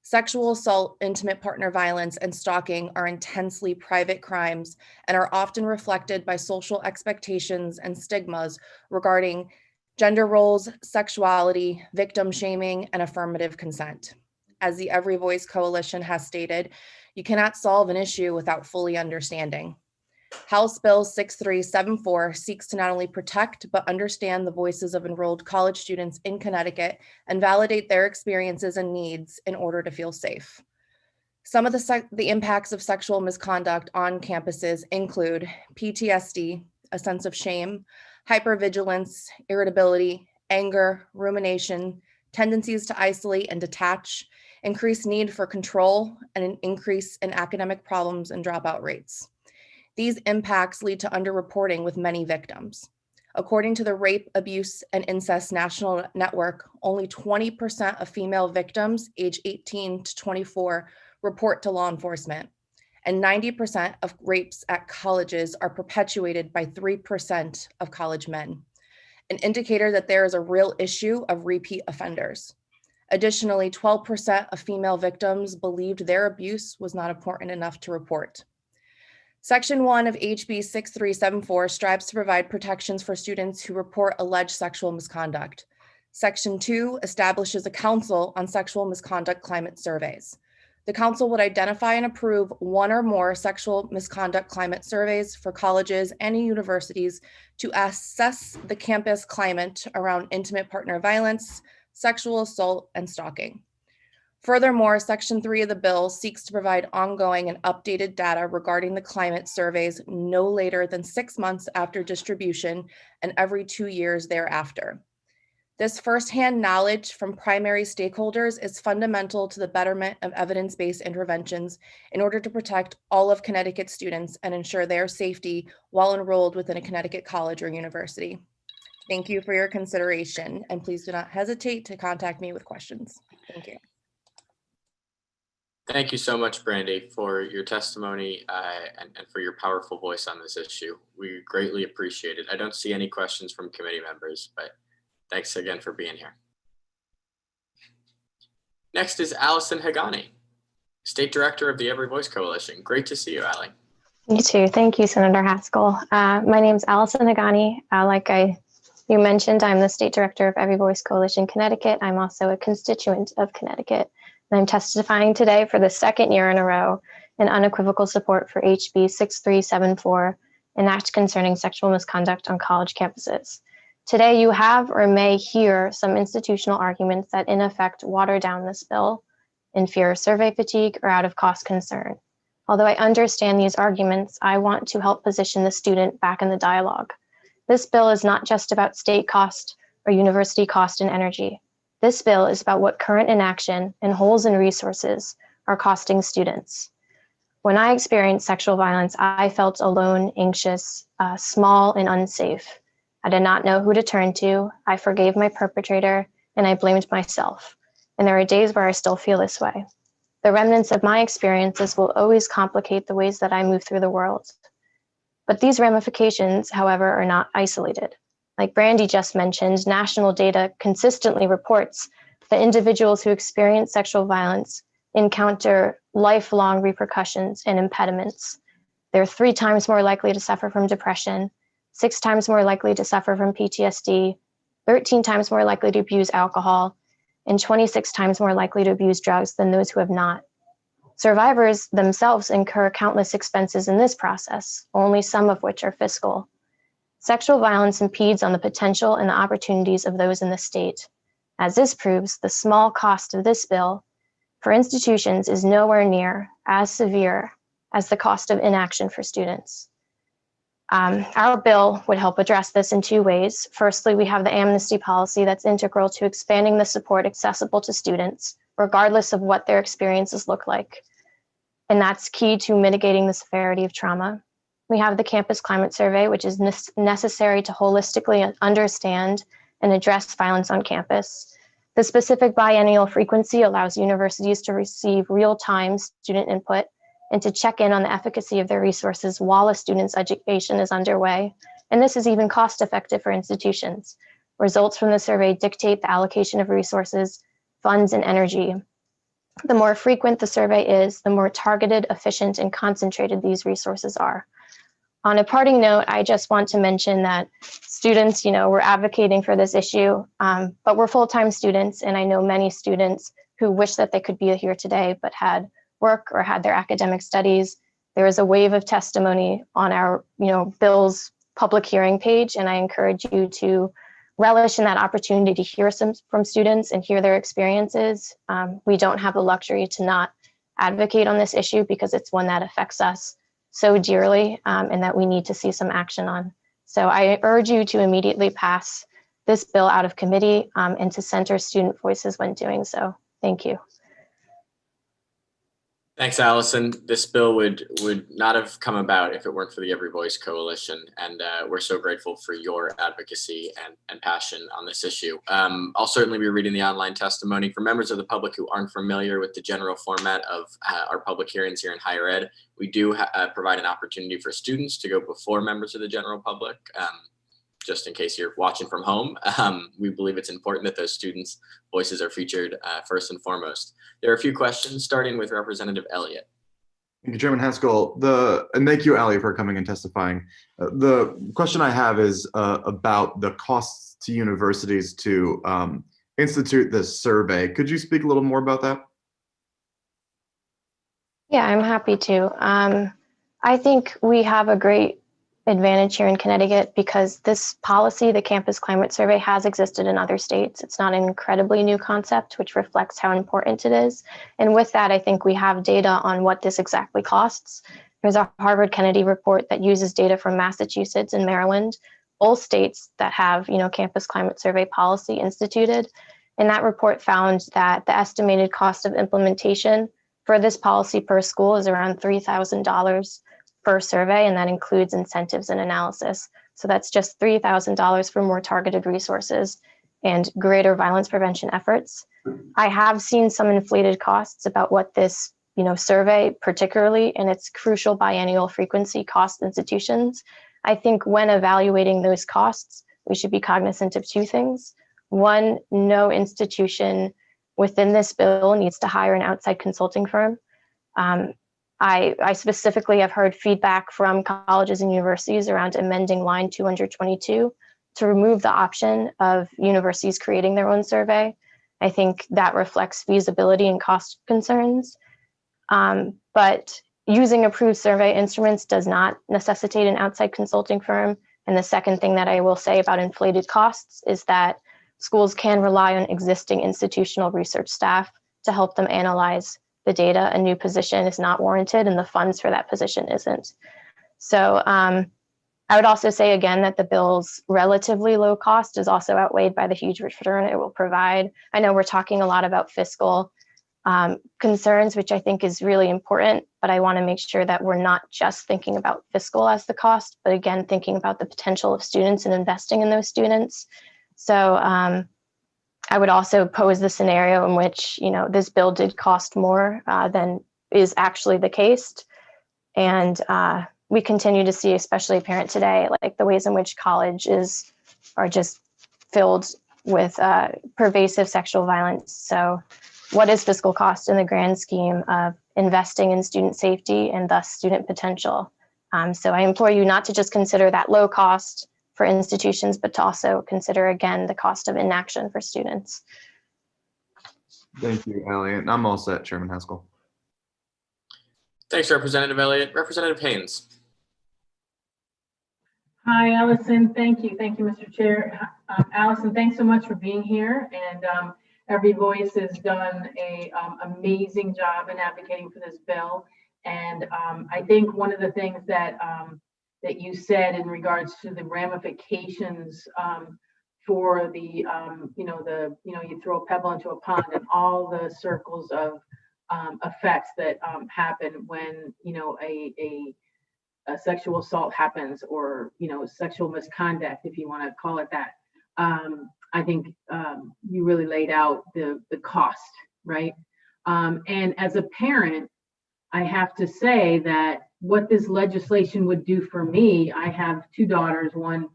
Sexual assault, intimate partner violence, and stalking are intensely private crimes and are often reflected by social expectations and stigmas regarding gender roles, sexuality, victim shaming, and affirmative consent. As the Every Voice Coalition has stated, you cannot solve an issue without fully understanding. House Bill 6374 seeks to not only protect, but understand the voices of enrolled college students in Connecticut and validate their experiences and needs in order to feel safe. Some of the impacts of sexual misconduct on campuses include PTSD, a sense of shame, hypervigilance, irritability, anger, rumination, tendencies to isolate and detach, increased need for control, and an increase in academic problems and dropout rates. These impacts lead to underreporting with many victims. According to the Rape, Abuse, and Incest National Network, only 20% of female victims age 18 to 24 report to law enforcement, and 90% of rapes at colleges are perpetuated by 3% of college men, an indicator that there is a real issue of repeat offenders. Additionally, 12% of female victims believed their abuse was not important enough to report. Section 1 of HB 6374 strives to provide protections for students who report alleged sexual misconduct. Section 2 establishes a council on sexual misconduct climate surveys. The council would identify and approve one or more sexual misconduct climate surveys for colleges and universities to assess the campus climate around intimate partner violence, sexual assault, and stalking. Furthermore, Section 3 of the bill seeks to provide ongoing and updated data regarding the climate surveys no later than 6 months after distribution and every 2 years thereafter. This firsthand knowledge from primary stakeholders is fundamental to the betterment of evidence-based interventions in order to protect all of Connecticut students and ensure their safety while enrolled within a Connecticut college or university. Thank you for your consideration, and please do not hesitate to contact me with questions. Thank you. Thank you so much, Brandy, for your testimony and for your powerful voice on this issue. We greatly appreciate it. I don't see any questions from committee members, but thanks again for being here. Next is Allison Hagani, State Director of the Every Voice Coalition. Great to see you, Allie. You too. Thank you, Senator Haskell. My name is Allison Hagani. You mentioned, I'm the State Director of Every Voice Coalition Connecticut. I'm also a constituent of Connecticut. And I'm testifying today for the second year in a row in unequivocal support for HB 6374, an act concerning sexual misconduct on college campuses. Today, you have or may hear some institutional arguments that in effect water down this bill in fear of survey fatigue or out of cost concern. Although I understand these arguments, I want to help position the student back in the dialogue. This bill is not just about state cost or university cost and energy. This bill is about what current inaction and holes in resources are costing students. When I experienced sexual violence, I felt alone, anxious, small, and unsafe. I did not know who to turn to. I forgave my perpetrator, and I blamed myself. And there are days where I still feel this way. The remnants of my experiences will always complicate the ways that I move through the world. But these ramifications, however, are not isolated. Like Brandy just mentioned, national data consistently reports that individuals who experience sexual violence encounter lifelong repercussions and impediments. They're 3 times more likely to suffer from depression, 6 times more likely to suffer from PTSD, 13 times more likely to abuse alcohol, and 26 times more likely to abuse drugs than those who have not. Survivors themselves incur countless expenses in this process, only some of which are fiscal. Sexual violence impedes on the potential and the opportunities of those in the state. As this proves, the small cost of this bill for institutions is nowhere near as severe as the cost of inaction for students. Our bill would help address this in two ways. Firstly, we have the amnesty policy that's integral to expanding the support accessible to students, regardless of what their experiences look like. And that's key to mitigating the severity of trauma. We have the campus climate survey, which is necessary to holistically understand and address violence on campus. The specific biennial frequency allows universities to receive real-time student input and to check in on the efficacy of their resources while a student's education is underway. And this is even cost-effective for institutions. Results from the survey dictate the allocation of resources, funds, and energy. The more frequent the survey is, the more targeted, efficient, and concentrated these resources are. On a parting note, I just want to mention that students, we're advocating for this issue, but we're full-time students, and I know many students who wish that they could be here today, but had work or had their academic studies. There is a wave of testimony on our, bill's public hearing page, and I encourage you to relish in that opportunity to hear from students and hear their experiences. We don't have the luxury to not advocate on this issue because it's one that affects us so dearly, and that we need to see some action on. So I urge you to immediately pass this bill out of committee and to center student voices when doing so. Thank you. Thanks, Allison. This bill would not have come about if it weren't for the Every Voice Coalition, and we're so grateful for your advocacy and passion on this issue. I'll certainly be reading the online testimony. For members of the public who aren't familiar with the general format of our public hearings here in higher ed, we do provide an opportunity for students to go before members of the general public. Just in case you're watching from home, we believe it's important that those students' voices are featured first and foremost. There are a few questions, starting with Representative Elliott. Thank you, Chairman Haskell. And thank you, Ali, for coming and testifying. The question I have is about the costs to universities to institute this survey. Could you speak a little more about that? Yeah, I'm happy to. I think we have a great advantage here in Connecticut because this policy, the Campus Climate Survey, has existed in other states. It's not an incredibly new concept, which reflects how important it is. And with that, I think we have data on what this exactly costs. There's a Harvard Kennedy report that uses data from Massachusetts and Maryland, both states that have, Campus Climate Survey policy instituted. And that report found that the estimated cost of implementation for this policy per school is around $3,000 per survey, and that includes incentives and analysis. So that's just $3,000 for more targeted resources and greater violence prevention efforts. I have seen some inflated costs about what this survey, particularly in its crucial biennial frequency, cost institutions. I think when evaluating those costs, we should be cognizant of two things. One, no institution within this bill needs to hire an outside consulting firm. I specifically have heard feedback from colleges and universities around amending line 222 to remove the option of universities creating their own survey. I think that reflects feasibility and cost concerns. But using approved survey instruments does not necessitate an outside consulting firm. And the second thing that I will say about inflated costs is that schools can rely on existing institutional research staff to help them analyze the data. A new position is not warranted and the funds for that position isn't. So I would also say again that the bill's relatively low cost is also outweighed by the huge return it will provide. I know we're talking a lot about fiscal concerns, which I think is really important, but I want to make sure that we're not just thinking about fiscal as the cost, but again, thinking about the potential of students and investing in those students. So I would also pose the scenario in which, this bill did cost more than is actually the case. And we continue to see, especially apparent today, like the ways in which colleges are just filled with pervasive sexual violence. So what is fiscal cost in the grand scheme of investing in student safety and thus student potential? So I implore you not to just consider that low cost for institutions, but to also consider, again, the cost of inaction for students. Thank you, Ali. And I'm all set, Chairman Haskell. Thanks, Representative Elliott. Representative Haynes. Hi, Allison. Thank you. Thank you, Mr. Chair. Allison, thanks so much for being here. And Every Voice has done a amazing job in advocating for this bill. And I think one of the things that that you said in regards to the ramifications for the you throw a pebble into a pond and all the circles of effects that happen when a sexual assault happens, or sexual misconduct, if you want to call it that. I think you really laid out the cost, right? And as a parent, I have to say that what this legislation would do for me, I have two daughters, one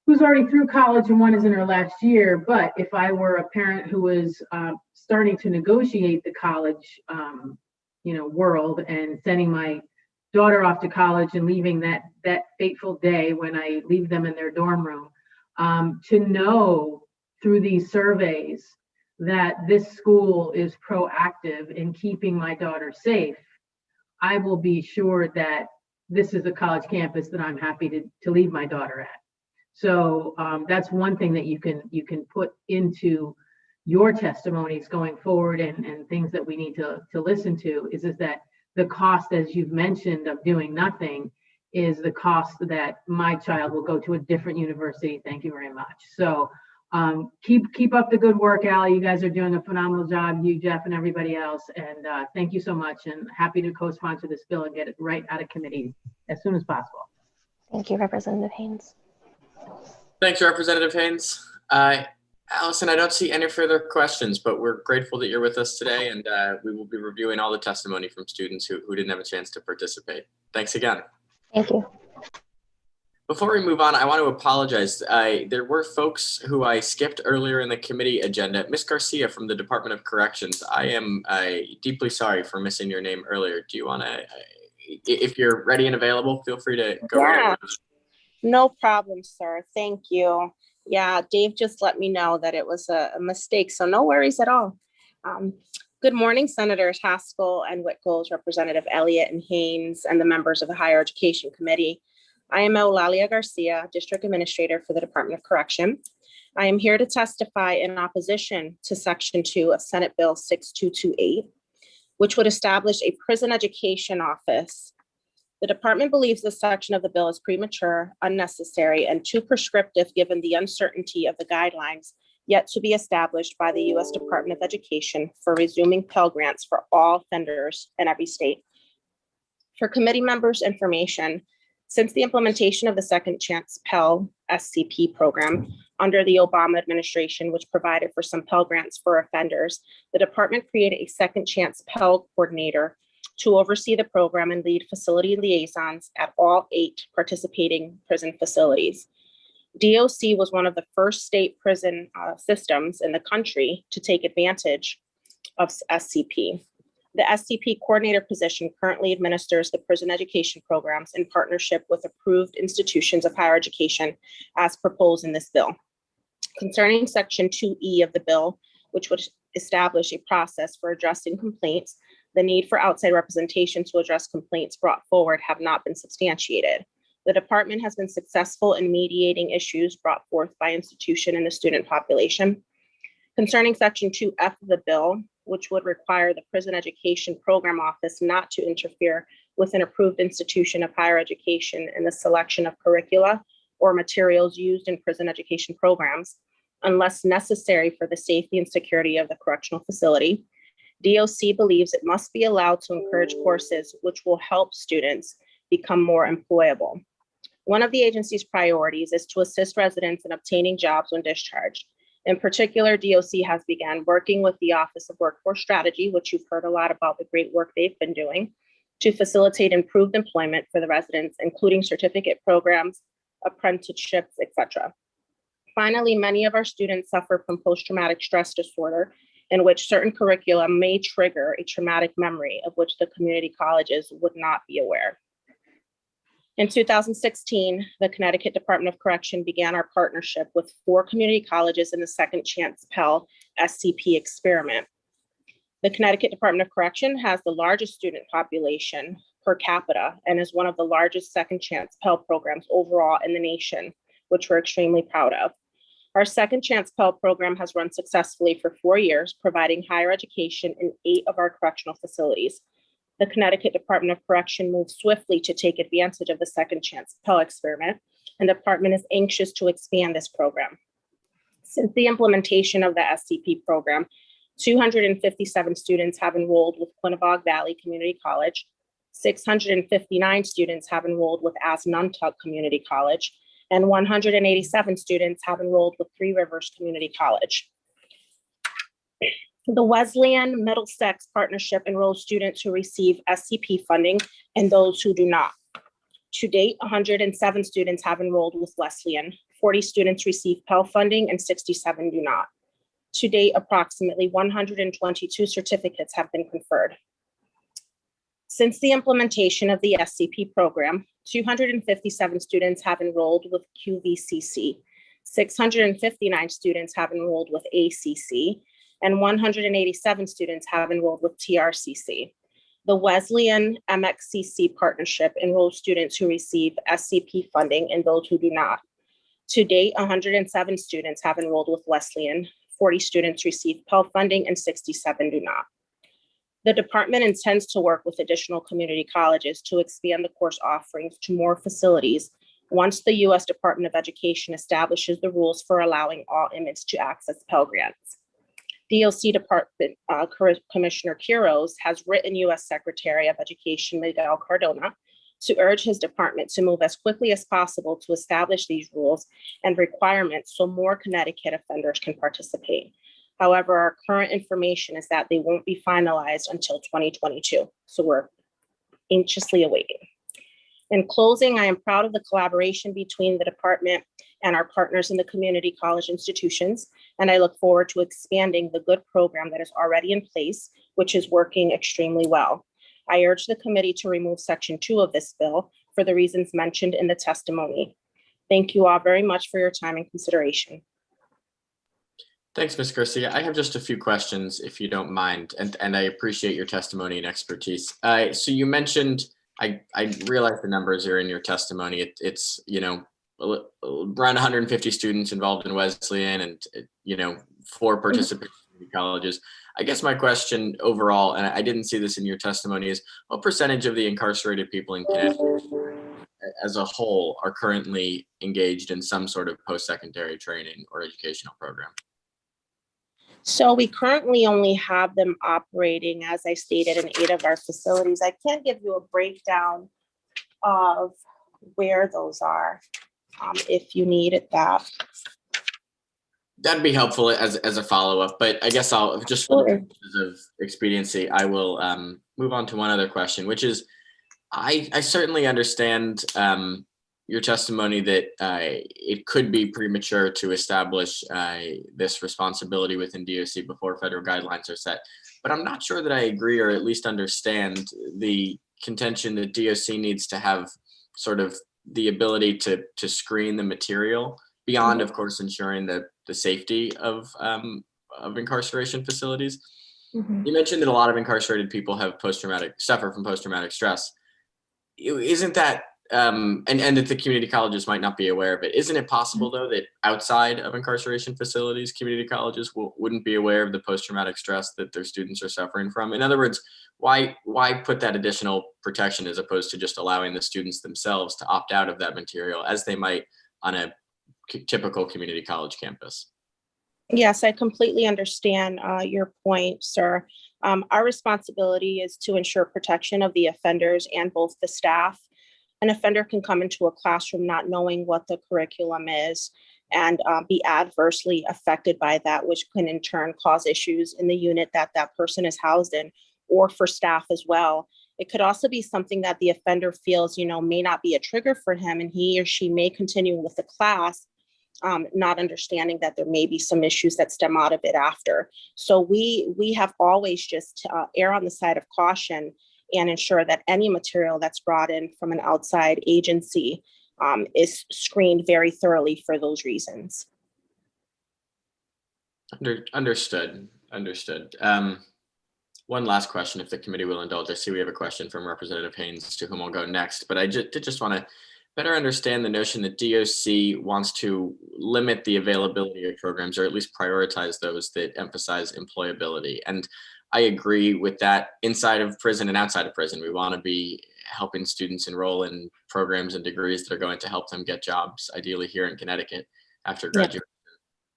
who's already through college and one is in her last year. But if I were a parent who was starting to negotiate the college, world, and sending my daughter off to college and leaving that fateful day when I leave them in their dorm room, to know through these surveys that this school is proactive in keeping my daughter safe, I will be sure that this is a college campus that I'm happy to leave my daughter at. So that's one thing that you can put into your testimonies going forward, and things that we need to listen to is that the cost, as you've mentioned, of doing nothing is the cost that my child will go to a different university. Thank you very much. So keep up the good work, Allie. You guys are doing a phenomenal job, you, Jeff, and everybody else. And thank you so much, and happy to co-sponsor this bill and get it right out of committee as soon as possible. Thank you, Representative Haynes. Thanks, Representative Haynes. Allison, I don't see any further questions, but we're grateful that you're with us today, and we will be reviewing all the testimony from students who didn't have a chance to participate. Thanks again. Thank you. Before we move on, I want to apologize. There were folks who I skipped earlier in the committee agenda. Ms. Garcia from the Department of Corrections, I am deeply sorry for missing your name earlier. Do you want to, if you're ready and available, feel free to go ahead. No problem, sir. Thank you. Yeah, Dave just let me know that it was a mistake, so no worries at all. Good morning, Senators Haskell and Whitcombs, Representative Elliott and Haynes, and the members of the Higher Education Committee. I am Eulalia Garcia, District Administrator for the Department of Correction. I am here to testify in opposition to Section 2 of Senate Bill 6228, which would establish a prison education office. The department believes this section of the bill is premature, unnecessary, and too prescriptive given the uncertainty of the guidelines yet to be established by the U.S. Department of Education for resuming Pell Grants for all offenders in every state. For committee members' information, since the implementation of the Second Chance Pell SCP program under the Obama administration, which provided for some Pell Grants for offenders, the department created a Second Chance Pell coordinator to oversee the program and lead facility liaisons at all 8 participating prison facilities. DOC was one of the first state prison systems in the country to take advantage of SCP. The SCP coordinator position currently administers the prison education programs in partnership with approved institutions of higher education as proposed in this bill. Concerning Section 2E of the bill, which would establish a process for addressing complaints, the need for outside representation to address complaints brought forward have not been substantiated. The department has been successful in mediating issues brought forth by institution and the student population. Concerning Section 2F of the bill, which would require the Prison Education Program Office not to interfere with an approved institution of higher education in the selection of curricula or materials used in prison education programs, unless necessary for the safety and security of the correctional facility. DOC believes it must be allowed to encourage courses which will help students become more employable. One of the agency's priorities is to assist residents in obtaining jobs when discharged. In particular, DOC has begun working with the Office of Workforce Strategy, which you've heard a lot about the great work they've been doing, to facilitate improved employment for the residents, including certificate programs, apprenticeships, etc. Finally, many of our students suffer from post-traumatic stress disorder, in which certain curricula may trigger a traumatic memory of which the community colleges would not be aware. In 2016, the Connecticut Department of Correction began our partnership with 4 community colleges in the Second Chance Pell SCP experiment. The Connecticut Department of Correction has the largest student population per capita and is one of the largest second chance Pell programs overall in the nation, which we're extremely proud of. Our Second Chance Pell program has run successfully for 4 years, providing higher education in 8 of our correctional facilities. The Connecticut Department of Correction moved swiftly to take advantage of the Second Chance Pell experiment, and the department is anxious to expand this program. Since the implementation of the SCP program, 257 students have enrolled with Quinebaug Valley Community College, 659 students have enrolled with Asnuntuck Community College, and 187 students have enrolled with Three Rivers Community College. The Wesleyan Middlesex Partnership enrolls students who receive SCP funding and those who do not. To date, 107 students have enrolled with Wesleyan. 40 students receive Pell funding and 67 do not. To date, approximately 122 certificates have been conferred. Since the implementation of the SCP program, 257 students have enrolled with QVCC, 659 students have enrolled with ACC, and 187 students have enrolled with TRCC. The Wesleyan MXCC partnership enrolls students who receive SCP funding and those who do not. To date, 107 students have enrolled with Wesleyan, 40 students receive Pell funding and 67 do not. The department intends to work with additional community colleges to expand the course offerings to more facilities once the U.S. Department of Education establishes the rules for allowing all inmates to access Pell Grants. DOC Department Commissioner Quiroz has written U.S. Secretary of Education Miguel Cardona to urge his department to move as quickly as possible to establish these rules and requirements so more Connecticut offenders can participate. However, our current information is that they won't be finalized until 2022, so we're anxiously awaiting. In closing, I am proud of the collaboration between the department and our partners in the community college institutions, and I look forward to expanding the good program that is already in place, which is working extremely well. I urge the committee to remove Section 2 of this bill for the reasons mentioned in the testimony. Thank you all very much for your time and consideration. Thanks, Ms. Garcia. I have just a few questions, if you don't mind, and I appreciate your testimony and expertise. So you mentioned, I realize the numbers are in your testimony. It's around 150 students involved in Wesleyan and 4 participating community colleges. I guess my question overall, and I didn't see this in your testimony, is what percentage of the incarcerated people in Connecticut as a whole are currently engaged in some sort of post-secondary training or educational program? So we currently only have them operating, as I stated, in 8 of our facilities. I can't give you a breakdown of where those are if you needed that. That'd be helpful as a follow-up, but I guess I'll just for the purposes of expediency, I will move on to one other question, which is I certainly understand your testimony that it could be premature to establish this responsibility within DOC before federal guidelines are set, but I'm not sure that I agree or at least understand the contention that DOC needs to have sort of the ability to screen the material beyond, of course, ensuring the safety of incarceration facilities. Mm-hmm. You mentioned that a lot of incarcerated people have suffer from post-traumatic stress. Isn't that, and that the community colleges might not be aware of it. Isn't it possible though that outside of incarceration facilities, community colleges wouldn't be aware of the post-traumatic stress that their students are suffering from? In other words, why put that additional protection as opposed to just allowing the students themselves to opt out of that material as they might on a typical community college campus? Yes, I completely understand your point, sir. Our responsibility is to ensure protection of the offenders and both the staff. An offender can come into a classroom not knowing what the curriculum is and be adversely affected by that, which can in turn cause issues in the unit that that person is housed in or for staff as well. It could also be something that the offender feels, may not be a trigger for him, and he or she may continue with the class, not understanding that there may be some issues that stem out of it after. So we have always just err on the side of caution and ensure that any material that's brought in from an outside agency is screened very thoroughly for those reasons. Understood. One last question, if the committee will indulge. I see we have a question from Representative Haynes, to whom I'll go next, but I just want to better understand the notion that DOC wants to limit the availability of programs, or at least prioritize those that emphasize employability. And I agree with that. Inside of prison and outside of prison, we want to be helping students enroll in programs and degrees that are going to help them get jobs, ideally here in Connecticut after graduation.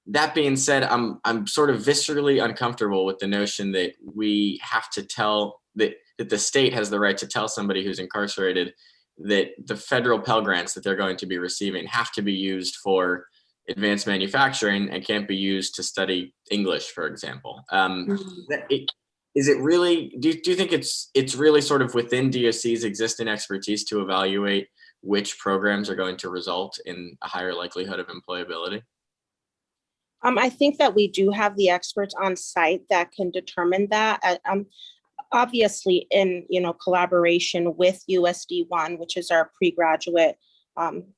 That being said, I'm sort of viscerally uncomfortable with the notion that we have to tell that the state has the right to tell somebody who's incarcerated that the federal Pell Grants that they're going to be receiving have to be used for advanced manufacturing and can't be used to study English, for example. Is it really, do you think it's really sort of within DOC's existing expertise to evaluate which programs are going to result in a higher likelihood of employability? I think that we do have the experts on site that can determine that. Obviously, in collaboration with USD1, which is our pre-graduate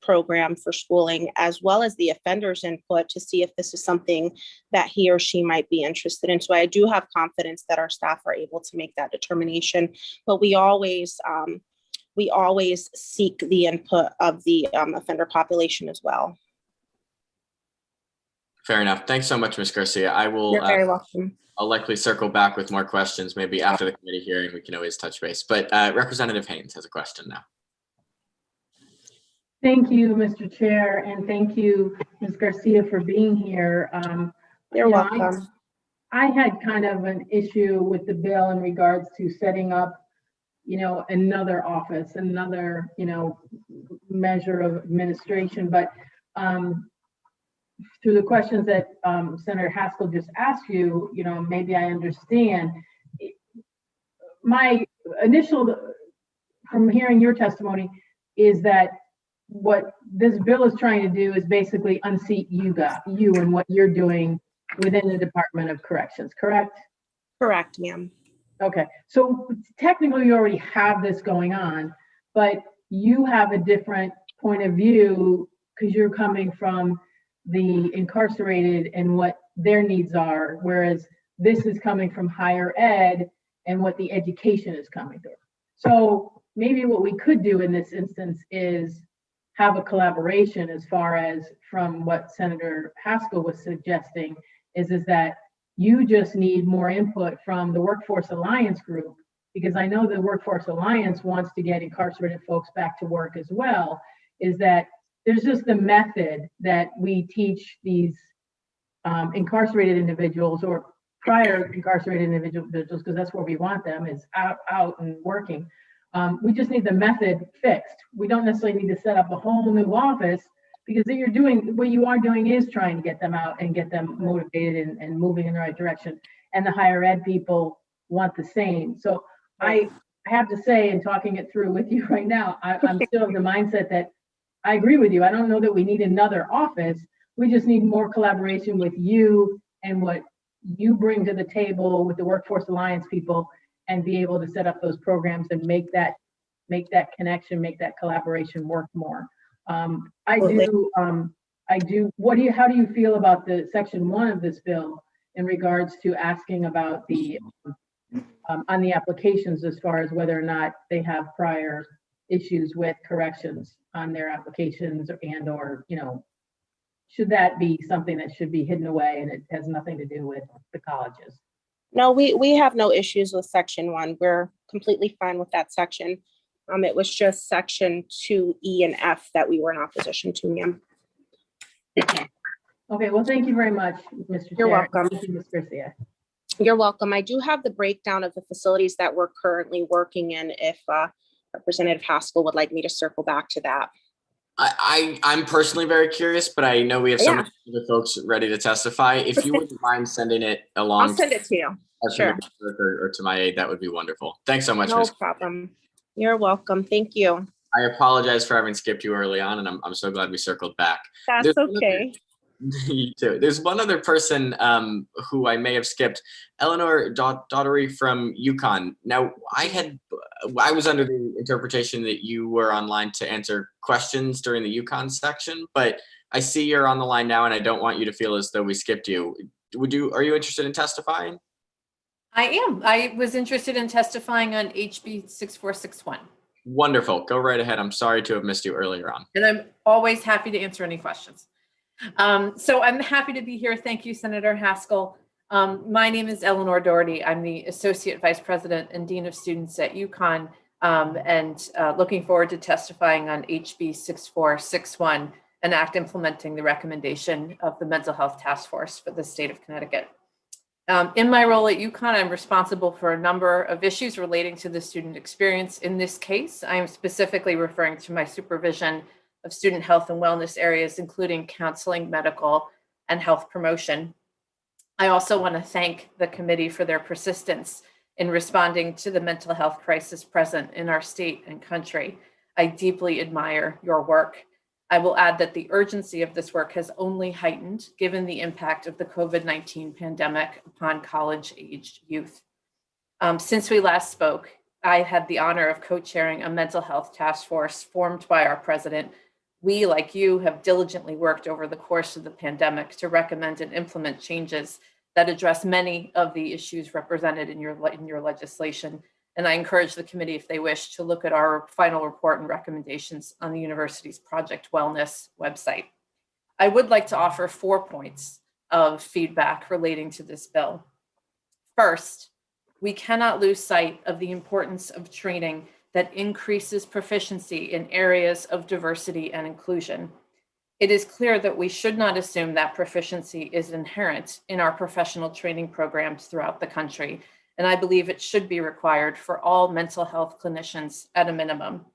program for schooling, as well as the offender's input to see if this is something that he or she might be interested in. So I do have confidence that our staff are able to make that determination, but we always seek the input of the offender population as well. Fair enough. Thanks so much, Ms. Garcia. I will. You're very welcome. I'll likely circle back with more questions, maybe after the committee hearing. We can always touch base. But Representative Haynes has a question now. Thank you, Mr. Chair, and thank you, Ms. Garcia, for being here. You're welcome. I had kind of an issue with the bill in regards to setting up, another office, another, measure of administration, but through the questions that Senator Haskell just asked you, maybe I understand. My initial, from hearing your testimony, is that what this bill is trying to do is basically unseat you and what you're doing within the Department of Corrections, correct? Correct, ma'am. Okay, so technically you already have this going on, but you have a different point of view because you're coming from the incarcerated and what their needs are, whereas this is coming from higher ed and what the education is coming through. So maybe what we could do in this instance is have a collaboration as far as from what Senator Haskell was suggesting is that you just need more input from the Workforce Alliance group, because I know the Workforce Alliance wants to get incarcerated folks back to work as well, is that there's just the method that we teach these incarcerated individuals or prior incarcerated individuals, because that's where we want them, is out and working. We just need the method fixed. We don't necessarily need to set up a whole new office, because what you are doing is trying to get them out and get them motivated and moving in the right direction. And the higher ed people want the same. So I have to say, and talking it through with you right now, I'm still of the mindset that I agree with you. I don't know that we need another office. We just need more collaboration with you and what you bring to the table with the Workforce Alliance people, and be able to set up those programs and make that connection, make that collaboration work more. How do you feel about the section 1 of this bill in regards to asking about the on the applications as far as whether or not they have prior issues with corrections on their applications or should that be something that should be hidden away and it has nothing to do with the colleges? No, we have no issues with section 1. We're completely fine with that section. It was just section 2E and F that we were in opposition to, ma'am. Okay, well, thank you very much, Mr. Chair. You're welcome. Thank you, Ms. Garcia. You're welcome. I do have the breakdown of the facilities that we're currently working in if Representative Haskell would like me to circle back to that. I'm personally very curious, but I know we have so many other folks ready to testify. If you wouldn't mind sending it along. I'll send it to you. Sure. Or to my aide, that would be wonderful. Thanks so much. No Ms. problem. You're welcome. Thank you. I apologize for having skipped you early on, and I'm so glad we circled back. That's okay. You too. There's one other person who I may have skipped, Eleanor Daughtery from UConn. Now, I was under the interpretation that you were online to answer questions during the UConn section, but I see you're on the line now, and I don't want you to feel as though we skipped you. Are you interested in testifying? I am. I was interested in testifying on HB 6461. Wonderful. Go right ahead. I'm sorry to have missed you earlier on. And I'm always happy to answer any questions. So I'm happy to be here. Thank you, Senator Haskell. My name is Eleanor Doherty. I'm the Associate Vice President and Dean of Students at UConn, and looking forward to testifying on HB 6461, an act implementing the recommendation of the Mental Health Task Force for the state of Connecticut. In my role at UConn, I'm responsible for a number of issues relating to the student experience. In this case, I am specifically referring to my supervision of student health and wellness areas, including counseling, medical, and health promotion. I also want to thank the committee for their persistence in responding to the mental health crisis present in our state and country. I deeply admire your work. I will add that the urgency of this work has only heightened given the impact of the COVID-19 pandemic upon college-aged youth. Since we last spoke, I had the honor of co-chairing a mental health task force formed by our president. We, like you, have diligently worked over the course of the pandemic to recommend and implement changes that address many of the issues represented in your legislation. And I encourage the committee, if they wish, to look at our final report and recommendations on the university's Project Wellness website. I would like to offer 4 points of feedback relating to this bill. First, we cannot lose sight of the importance of training that increases proficiency in areas of diversity and inclusion. It is clear that we should not assume that proficiency is inherent in our professional training programs throughout the country, and I believe it should be required for all mental health clinicians at a minimum.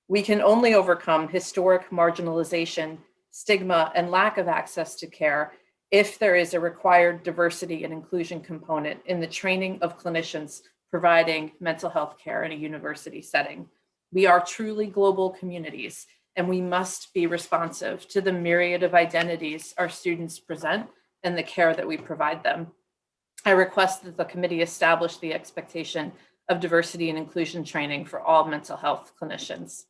We can only overcome historic marginalization, stigma, and lack of access to care if there is a required diversity and inclusion component in the training of clinicians providing mental health care in a university setting. We are truly global communities, and we must be responsive to the myriad of identities our students present and the care that we provide them. I request that the committee establish the expectation of diversity and inclusion training for all mental health clinicians.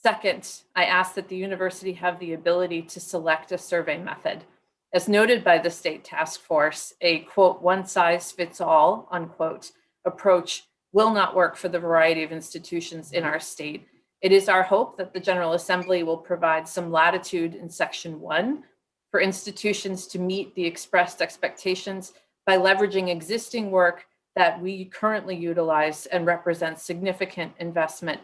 Second, I ask that the university have the ability to select a survey method. As noted by the state task force, a quote, one size fits all, unquote, approach will not work for the variety of institutions in our state. It is our hope that the General Assembly will provide some latitude in Section 1 for institutions to meet the expressed expectations by leveraging existing work that we currently utilize and represents significant investment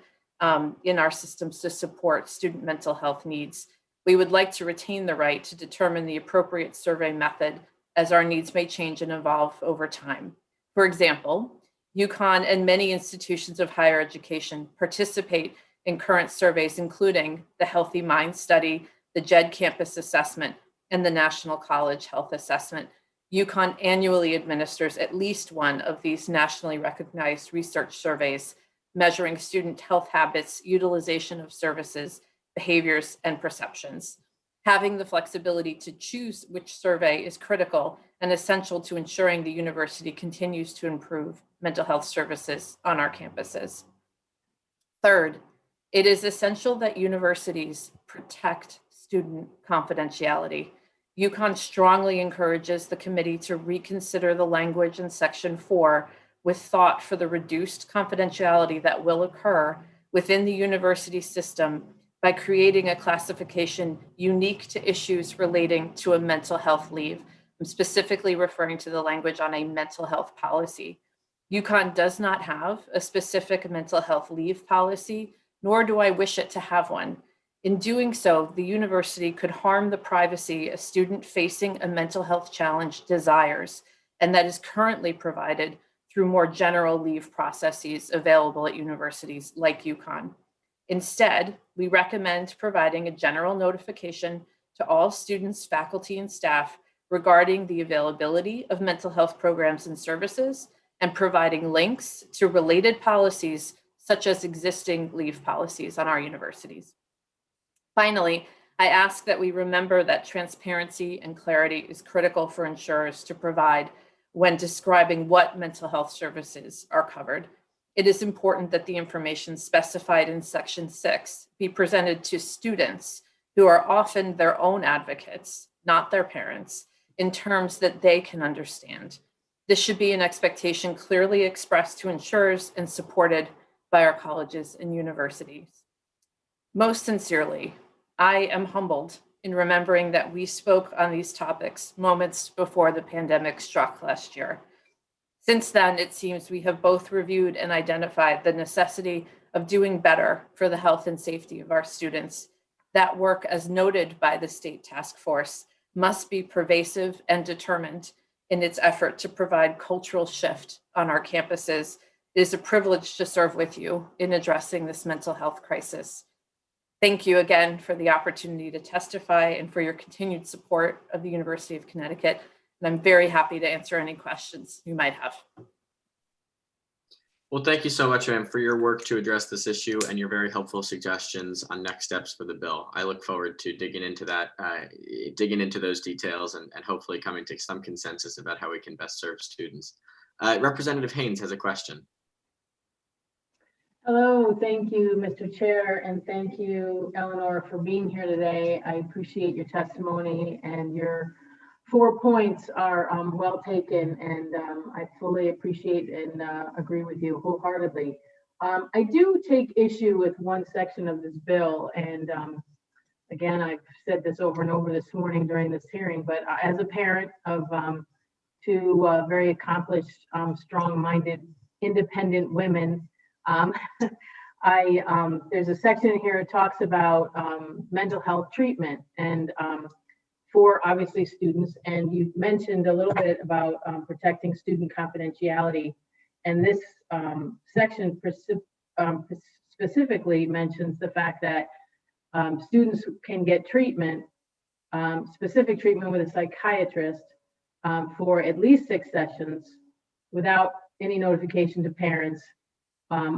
in our systems to support student mental health needs. We would like to retain the right to determine the appropriate survey method as our needs may change and evolve over time. For example, UConn and many institutions of higher education participate in current surveys, including the Healthy Mind Study, the JED Campus Assessment, and the National College Health Assessment. UConn annually administers at least one of these nationally recognized research surveys, measuring student health habits, utilization of services, behaviors, and perceptions. Having the flexibility to choose which survey is critical and essential to ensuring the university continues to improve mental health services on our campuses. Third, it is essential that universities protect student confidentiality. UConn strongly encourages the committee to reconsider the language in Section 4 with thought for the reduced confidentiality that will occur within the university system by creating a classification unique to issues relating to a mental health leave. I'm specifically referring to the language on a mental health policy. UConn does not have a specific mental health leave policy, nor do I wish it to have one. In doing so, the university could harm the privacy a student facing a mental health challenge desires, and that is currently provided through more general leave processes available at universities like UConn. Instead, we recommend providing a general notification to all students, faculty, and staff regarding the availability of mental health programs and services, and providing links to related policies such as existing leave policies on our universities. Finally, I ask that we remember that transparency and clarity is critical for insurers to provide when describing what mental health services are covered. It is important that the information specified in Section 6 be presented to students who are often their own advocates, not their parents, in terms that they can understand. This should be an expectation clearly expressed to insurers and supported by our colleges and universities. Most sincerely, I am humbled in remembering that we spoke on these topics moments before the pandemic struck last year. Since then, it seems we have both reviewed and identified the necessity of doing better for the health and safety of our students. That work, as noted by the state task force, must be pervasive and determined in its effort to provide cultural shift on our campuses. It is a privilege to serve with you in addressing this mental health crisis. Thank you again for the opportunity to testify and for your continued support of the University of Connecticut. And I'm very happy to answer any questions you might have. Well, thank you so much, ma'am, for your work to address this issue and your very helpful suggestions on next steps for the bill. I look forward to digging into that, digging into those details and hopefully coming to some consensus about how we can best serve students. Representative Haynes has a question. Hello, thank you, Mr. Chair, and thank you, Eleanor, for being here today. I appreciate your testimony, and your 4 points are well taken, and I fully appreciate and agree with you wholeheartedly. I do take issue with one section of this bill, and again, I've said this over and over this morning during this hearing, but as a parent of two very accomplished, strong-minded, independent women, there's a section here that talks about mental health treatment and for obviously students, and you mentioned a little bit about protecting student confidentiality, and this section specifically mentions the fact that students can get treatment, specific treatment with a psychiatrist for at least 6 sessions without any notification to parents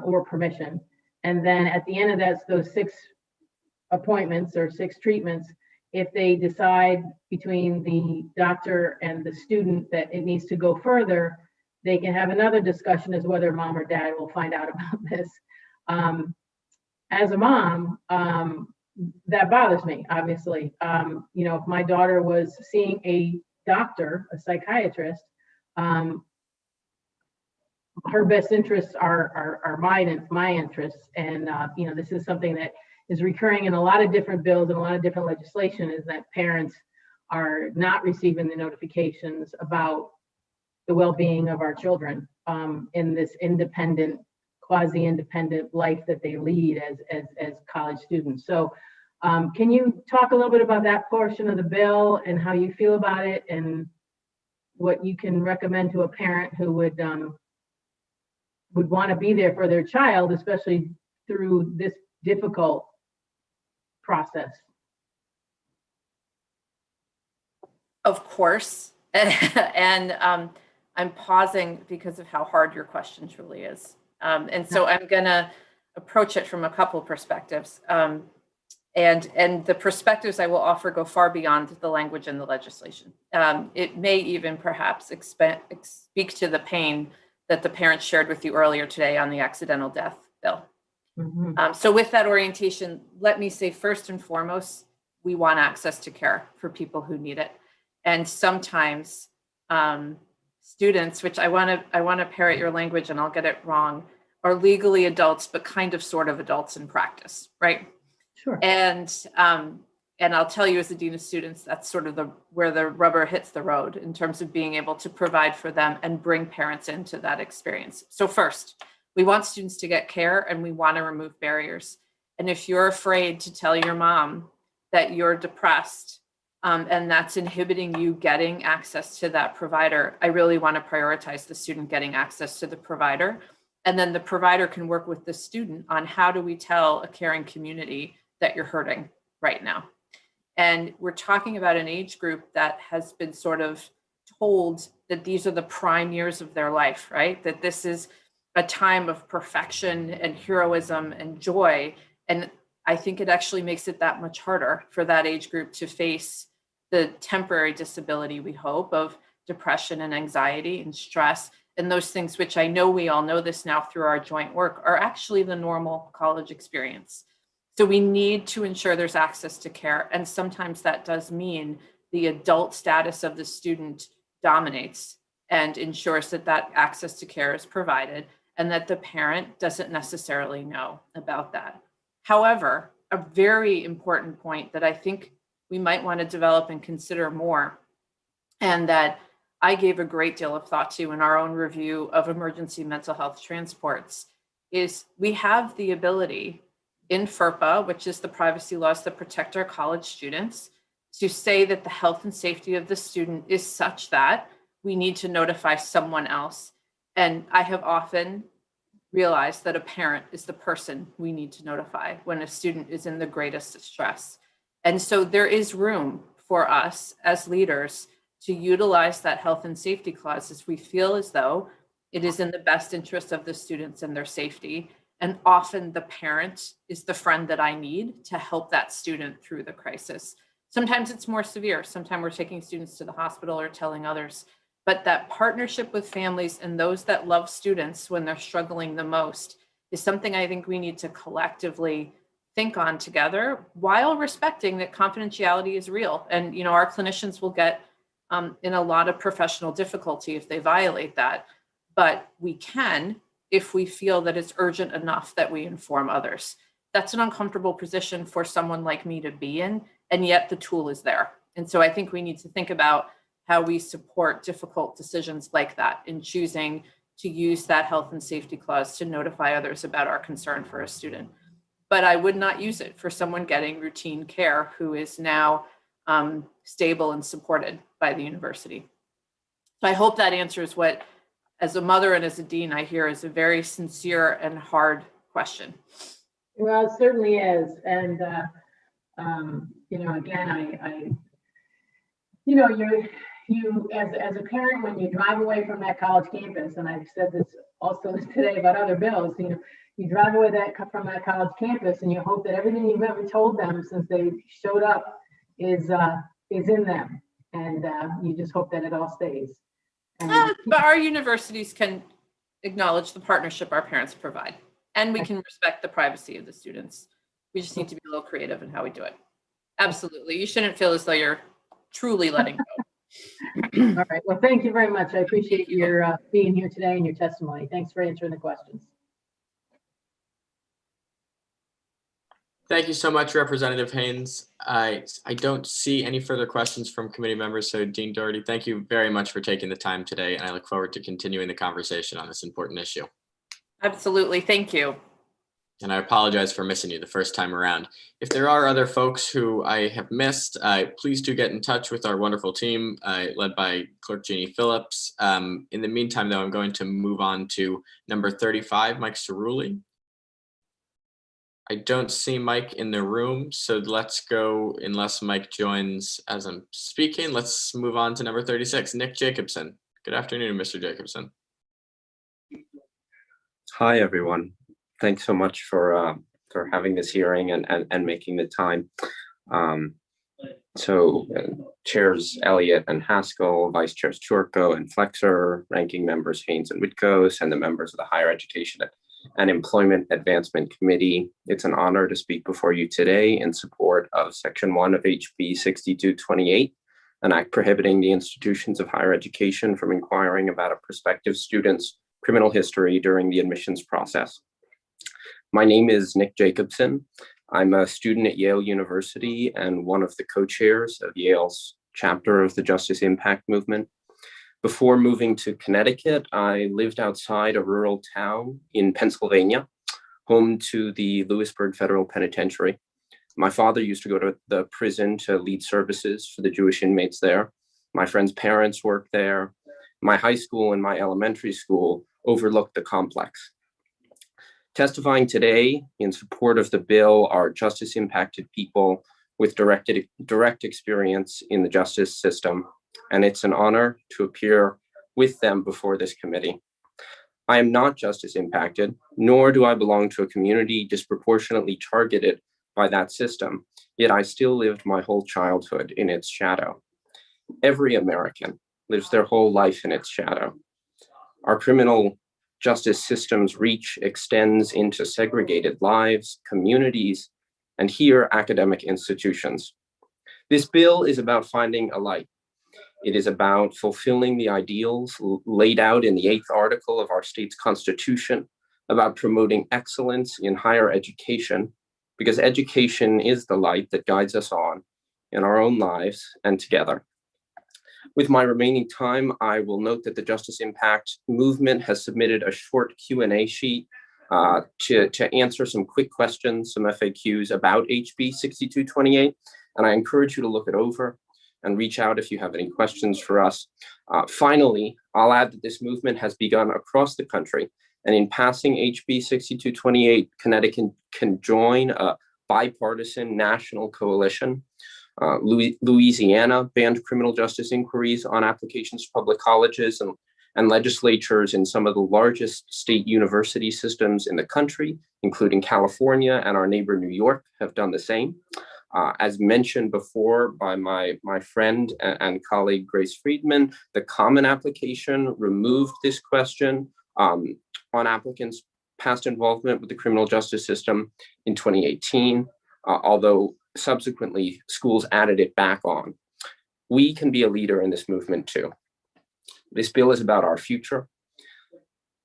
or permission. And then at the end of that, those 6 appointments or 6 treatments, if they decide between the doctor and the student that it needs to go further, they can have another discussion as whether mom or dad will find out about this. As a mom, that bothers me, obviously. You know, if my daughter was seeing a doctor, a psychiatrist, her best interests are my interests. And, you know, this is something that is recurring in a lot of different bills and a lot of different legislation, is that parents are not receiving the notifications about the well-being of our children in this independent, quasi-independent life that they lead as college students. So can you talk a little bit about that portion of the bill and how you feel about it and what you can recommend to a parent who would want to be there for their child, especially through this difficult process? Of course. And I'm pausing because of how hard your question truly is. And so I'm going to approach it from a couple perspectives. And the perspectives I will offer go far beyond the language in the legislation. It may even perhaps speak to the pain that the parents shared with you earlier today on the accidental death bill. Mm-hmm. So with that orientation, let me say first and foremost, we want access to care for people who need it. And sometimes students, which I want to parrot your language and I'll get it wrong, are legally adults, but kind of sort of adults in practice, right? Sure. And I'll tell you as a dean of students, that's sort of where the rubber hits the road in terms of being able to provide for them and bring parents into that experience. So first, we want students to get care and we want to remove barriers. And if you're afraid to tell your mom that you're depressed and that's inhibiting you getting access to that provider, I really want to prioritize the student getting access to the provider. And then the provider can work with the student on how do we tell a caring community that you're hurting right now. And we're talking about an age group that has been sort of told that these are the prime years of their life, right? That this is a time of perfection and heroism and joy. And I think it actually makes it that much harder for that age group to face the temporary disability, we hope, of depression and anxiety and stress, and those things, which I know we all know this now through our joint work, are actually the normal college experience. So we need to ensure there's access to care. And sometimes that does mean the adult status of the student dominates and ensures that that access to care is provided and that the parent doesn't necessarily know about that. However, a very important point that I think we might want to develop and consider more, and that I gave a great deal of thought to in our own review of emergency mental health transports, is we have the ability in FERPA, which is the privacy laws that protect our college students, to say that the health and safety of the student is such that we need to notify someone else. And I have often realized that a parent is the person we need to notify when a student is in the greatest distress. And so there is room for us as leaders to utilize that health and safety clause as we feel as though it is in the best interest of the students and their safety. And often the parent is the friend that I need to help that student through the crisis. Sometimes it's more severe. Sometimes we're taking students to the hospital or telling others. But that partnership with families and those that love students when they're struggling the most is something I think we need to collectively think on together, while respecting that confidentiality is real. And, you know, our clinicians will get in a lot of professional difficulty if they violate that. But we can, if we feel that it's urgent enough that we inform others. That's an uncomfortable position for someone like me to be in, and yet the tool is there. And so I think we need to think about how we support difficult decisions like that in choosing to use that health and safety clause to notify others about our concern for a student. But I would not use it for someone getting routine care who is now stable and supported by the university. So I hope that answers what, as a mother and as a dean, I hear is a very sincere and hard question. Well, it certainly is. And, you know, again, you as a parent, when you drive away from that college campus, and I've said this also today about other bills, you know, you drive away from that college campus and you hope that everything you've ever told them since they showed up is in them. And you just hope that it all stays. But our universities can acknowledge the partnership our parents provide, and we can respect the privacy of the students. We just need to be a little creative in how we do it. Absolutely. You shouldn't feel as though you're truly letting go. All right. Well, thank you very much. I appreciate your being here today and your testimony. Thanks for answering the questions. Thank you so much, Representative Haynes. I don't see any further questions from committee members. So Dean Doherty, thank you very much for taking the time today. And I look forward to continuing the conversation on this important issue. Absolutely. Thank you. And I apologize for missing you the first time around. If there are other folks who I have missed, please do get in touch with our wonderful team led by Clerk Jeannie Phillips. In the meantime, though, I'm going to move on to number 35, Mike Cerulli. I don't see Mike in the room, so let's go, unless Mike joins as I'm speaking, let's move on to number 36, Nick Jacobson. Good afternoon, Mr. Jacobson. Hi, everyone. Thanks so much for having this hearing and making the time. Chairs Elliott and Haskell, Vice Chairs Turco and Flexer, ranking members Haynes and Witkos, and the members of the Higher Education and Employment Advancement Committee. It's an honor to speak before you today in support of Section 1 of HB 6228, an act prohibiting the institutions of higher education from inquiring about a prospective student's criminal history during the admissions process. My name is Nick Jacobson. I'm a student at Yale University and one of the co-chairs of Yale's chapter of the Justice Impact Movement. Before moving to Connecticut, I lived outside a rural town in Pennsylvania, home to the Lewisburg Federal Penitentiary. My father used to go to the prison to lead services for the Jewish inmates there. My friend's parents worked there. My high school and my elementary school overlooked the complex. Testifying today in support of the bill are justice-impacted people with direct experience in the justice system, and it's an honor to appear with them before this committee. I am not justice impacted, nor do I belong to a community disproportionately targeted by that system, yet I still lived my whole childhood in its shadow. Every American lives their whole life in its shadow. Our criminal justice system's reach extends into segregated lives, communities, and here, academic institutions. This bill is about finding a light. It is about fulfilling the ideals laid out in the 8th article of our state's constitution about promoting excellence in higher education, because education is the light that guides us on in our own lives and together. With my remaining time, I will note that the Justice Impact Movement has submitted a short Q&A sheet to answer some quick questions, some FAQs about HB 6228, and I encourage you to look it over and reach out if you have any questions for us. Finally, I'll add that this movement has begun across the country, and in passing HB 6228, Connecticut can join a bipartisan national coalition. Louisiana banned criminal justice inquiries on applications to public colleges, and legislatures in some of the largest state university systems in the country, including California and our neighbor New York, have done the same. As mentioned before by my friend and colleague Grace Friedman, the Common Application removed this question on applicants' past involvement with the criminal justice system in 2018, although subsequently schools added it back on. We can be a leader in this movement too. This bill is about our future,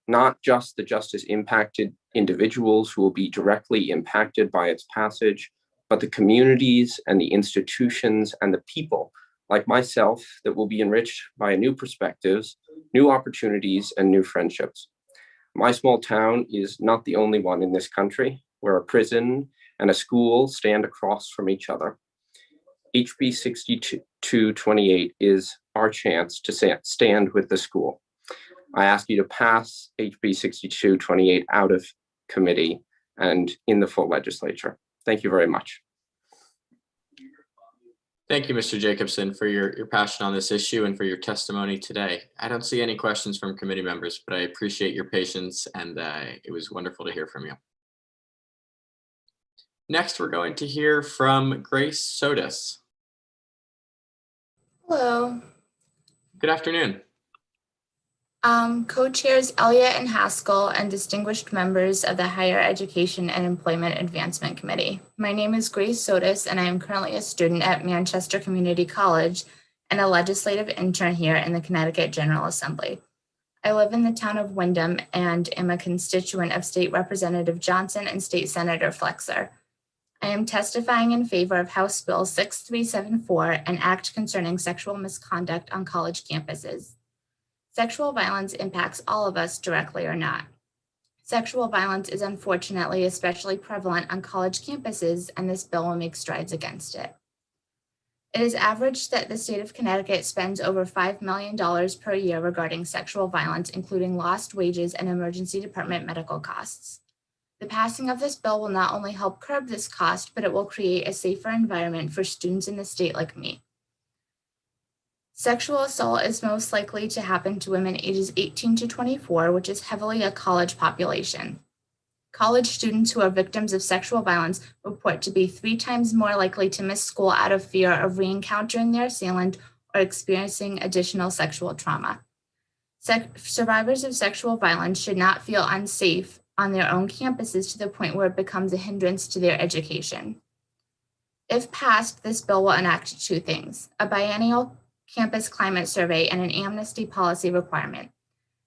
not just the justice impacted individuals who will be directly impacted by its passage, but the communities and the institutions and the people like myself that will be enriched by new perspectives, new opportunities, and new friendships. My small town is not the only one in this country where a prison and a school stand across from each other. HB 6228 is our chance to stand with the school. I ask you to pass HB 6228 out of committee and in the full legislature. Thank you very much. Thank you, Mr. Jacobson, for your passion on this issue and for your testimony today. I don't see any questions from committee members, but I appreciate your patience, and it was wonderful to hear from you. Next, we're going to hear from Grace Sotis. Hello. Good afternoon. Co-chairs Elliott and Haskell and distinguished members of the Higher Education and Employment Advancement Committee. My name is Grace Sotis, and I am currently a student at Manchester Community College and a legislative intern here in the Connecticut General Assembly. I live in the town of Windham and am a constituent of State Representative Johnson and State Senator Flexer. I am testifying in favor of House Bill 6374, an act concerning sexual misconduct on college campuses. Sexual violence impacts all of us directly or not. Sexual violence is unfortunately especially prevalent on college campuses, and this bill will make strides against it. It is averaged that the state of Connecticut spends over $5 million per year regarding sexual violence, including lost wages and emergency department medical costs. The passing of this bill will not only help curb this cost, but it will create a safer environment for students in the state like me. Sexual assault is most likely to happen to women ages 18 to 24, which is heavily a college population. College students who are victims of sexual violence report to be 3 times more likely to miss school out of fear of re-encountering their assailant or experiencing additional sexual trauma. Survivors of sexual violence should not feel unsafe on their own campuses to the point where it becomes a hindrance to their education. If passed, this bill will enact 2 things: a biennial campus climate survey and an amnesty policy requirement.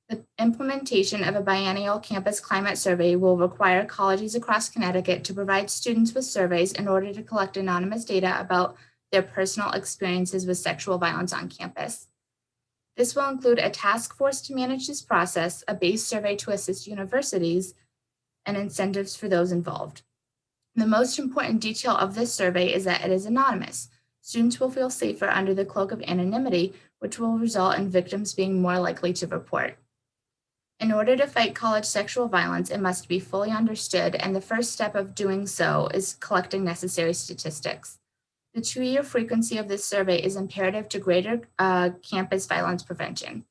The implementation of a biennial campus climate survey will require colleges across Connecticut to provide students with surveys in order to collect anonymous data about their personal experiences with sexual violence on campus. This will include a task force to manage this process, a base survey to assist universities, and incentives for those involved. The most important detail of this survey is that it is anonymous. Students will feel safer under the cloak of anonymity, which will result in victims being more likely to report. In order to fight college sexual violence, it must be fully understood, and the first step of doing so is collecting necessary statistics. The 2-year frequency of this survey is imperative to greater campus violence prevention.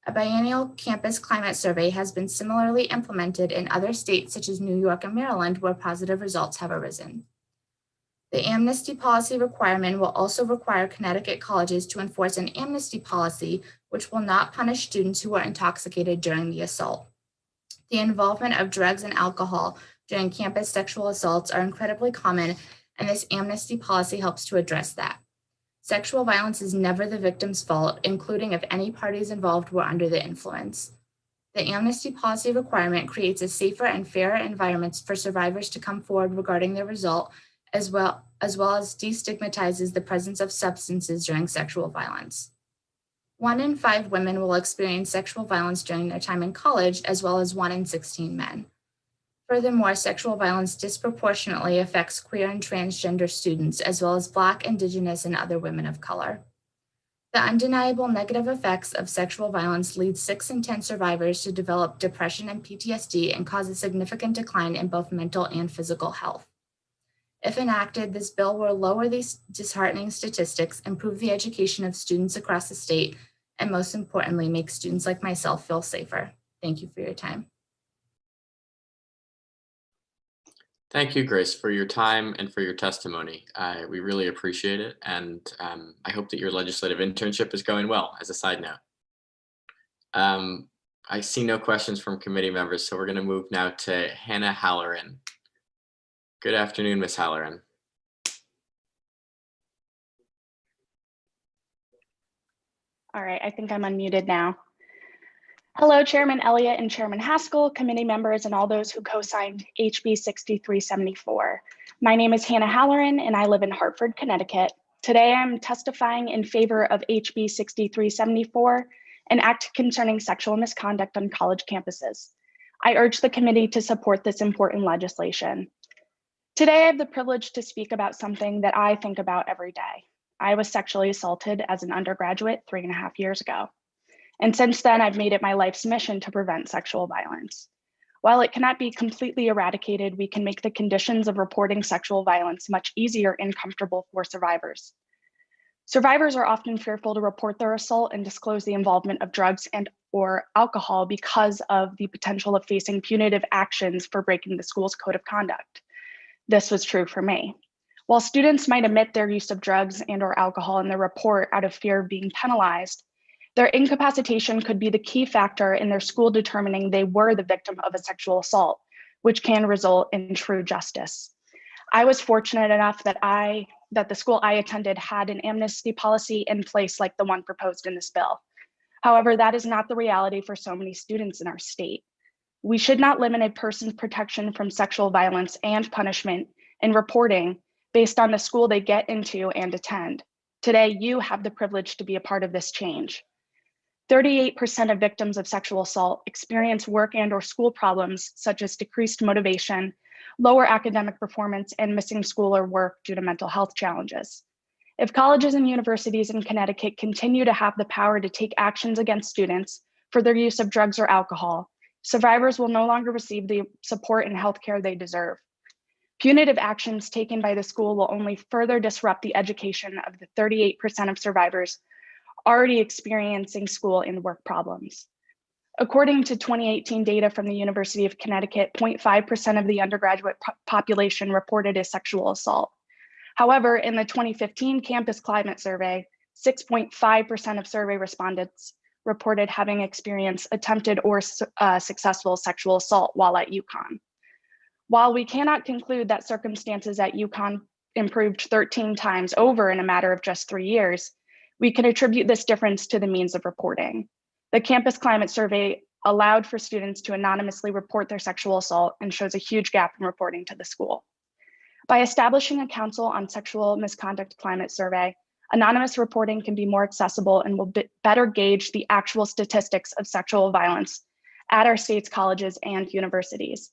A biennial campus climate survey has been similarly implemented in other states such as New York and Maryland, where positive results have arisen. The amnesty policy requirement will also require Connecticut colleges to enforce an amnesty policy which will not punish students who are intoxicated during the assault. The involvement of drugs and alcohol during campus sexual assaults are incredibly common, and this amnesty policy helps to address that. Sexual violence is never the victim's fault, including if any parties involved were under the influence. The amnesty policy requirement creates a safer and fairer environment for survivors to come forward regarding their result, as well as destigmatizes the presence of substances during sexual violence. 1 in 5 women will experience sexual violence during their time in college, as well as 1 in 16 men. Furthermore, sexual violence disproportionately affects queer and transgender students, as well as Black, Indigenous, and other women of color. The undeniable negative effects of sexual violence lead 6 in 10 survivors to develop depression and PTSD and cause a significant decline in both mental and physical health. If enacted, this bill will lower these disheartening statistics, improve the education of students across the state, and most importantly, make students like myself feel safer. Thank you for your time. Thank you, Grace, for your time and for your testimony. We really appreciate it. And I hope that your legislative internship is going well, as a side note. I see no questions from committee members, so we're going to move now to Hannah Halloran. Good afternoon, Ms. Halloran. All right, I think I'm unmuted now. Hello, Chairman Elliott and Chairman Haskell, committee members, and all those who co-signed HB 6374. My name is Hannah Halloran, and I live in Hartford, Connecticut. Today, I'm testifying in favor of HB 6374, an act concerning sexual misconduct on college campuses. I urge the committee to support this important legislation. Today, I have the privilege to speak about something that I think about every day. I was sexually assaulted as an undergraduate 3.5 years ago. And since then, I've made it my life's mission to prevent sexual violence. While it cannot be completely eradicated, we can make the conditions of reporting sexual violence much easier and comfortable for survivors. Survivors are often fearful to report their assault and disclose the involvement of drugs and/or alcohol because of the potential of facing punitive actions for breaking the school's code of conduct. This was true for me. While students might admit their use of drugs and/or alcohol in their report out of fear of being penalized, their incapacitation could be the key factor in their school determining they were the victim of a sexual assault, which can result in true justice. I was fortunate enough that the school I attended had an amnesty policy in place like the one proposed in this bill. However, that is not the reality for so many students in our state. We should not limit a person's protection from sexual violence and punishment in reporting based on the school they get into and attend. Today, you have the privilege to be a part of this change. 38% of victims of sexual assault experience work and/or school problems such as decreased motivation, lower academic performance, and missing school or work due to mental health challenges. If colleges and universities in Connecticut continue to have the power to take actions against students for their use of drugs or alcohol, survivors will no longer receive the support and healthcare they deserve. Punitive actions taken by the school will only further disrupt the education of the 38% of survivors already experiencing school and work problems. According to 2018 data from the University of Connecticut, 0.5% of the undergraduate population reported a sexual assault. However, in the 2015 Campus Climate Survey, 6.5% of survey respondents reported having experienced attempted or successful sexual assault while at UConn. While we cannot conclude that circumstances at UConn improved 13 times over in a matter of just 3 years, we can attribute this difference to the means of reporting. The Campus Climate Survey allowed for students to anonymously report their sexual assault and shows a huge gap in reporting to the school. By establishing a Council on Sexual Misconduct Climate Survey, anonymous reporting can be more accessible and will better gauge the actual statistics of sexual violence at our state's colleges and universities.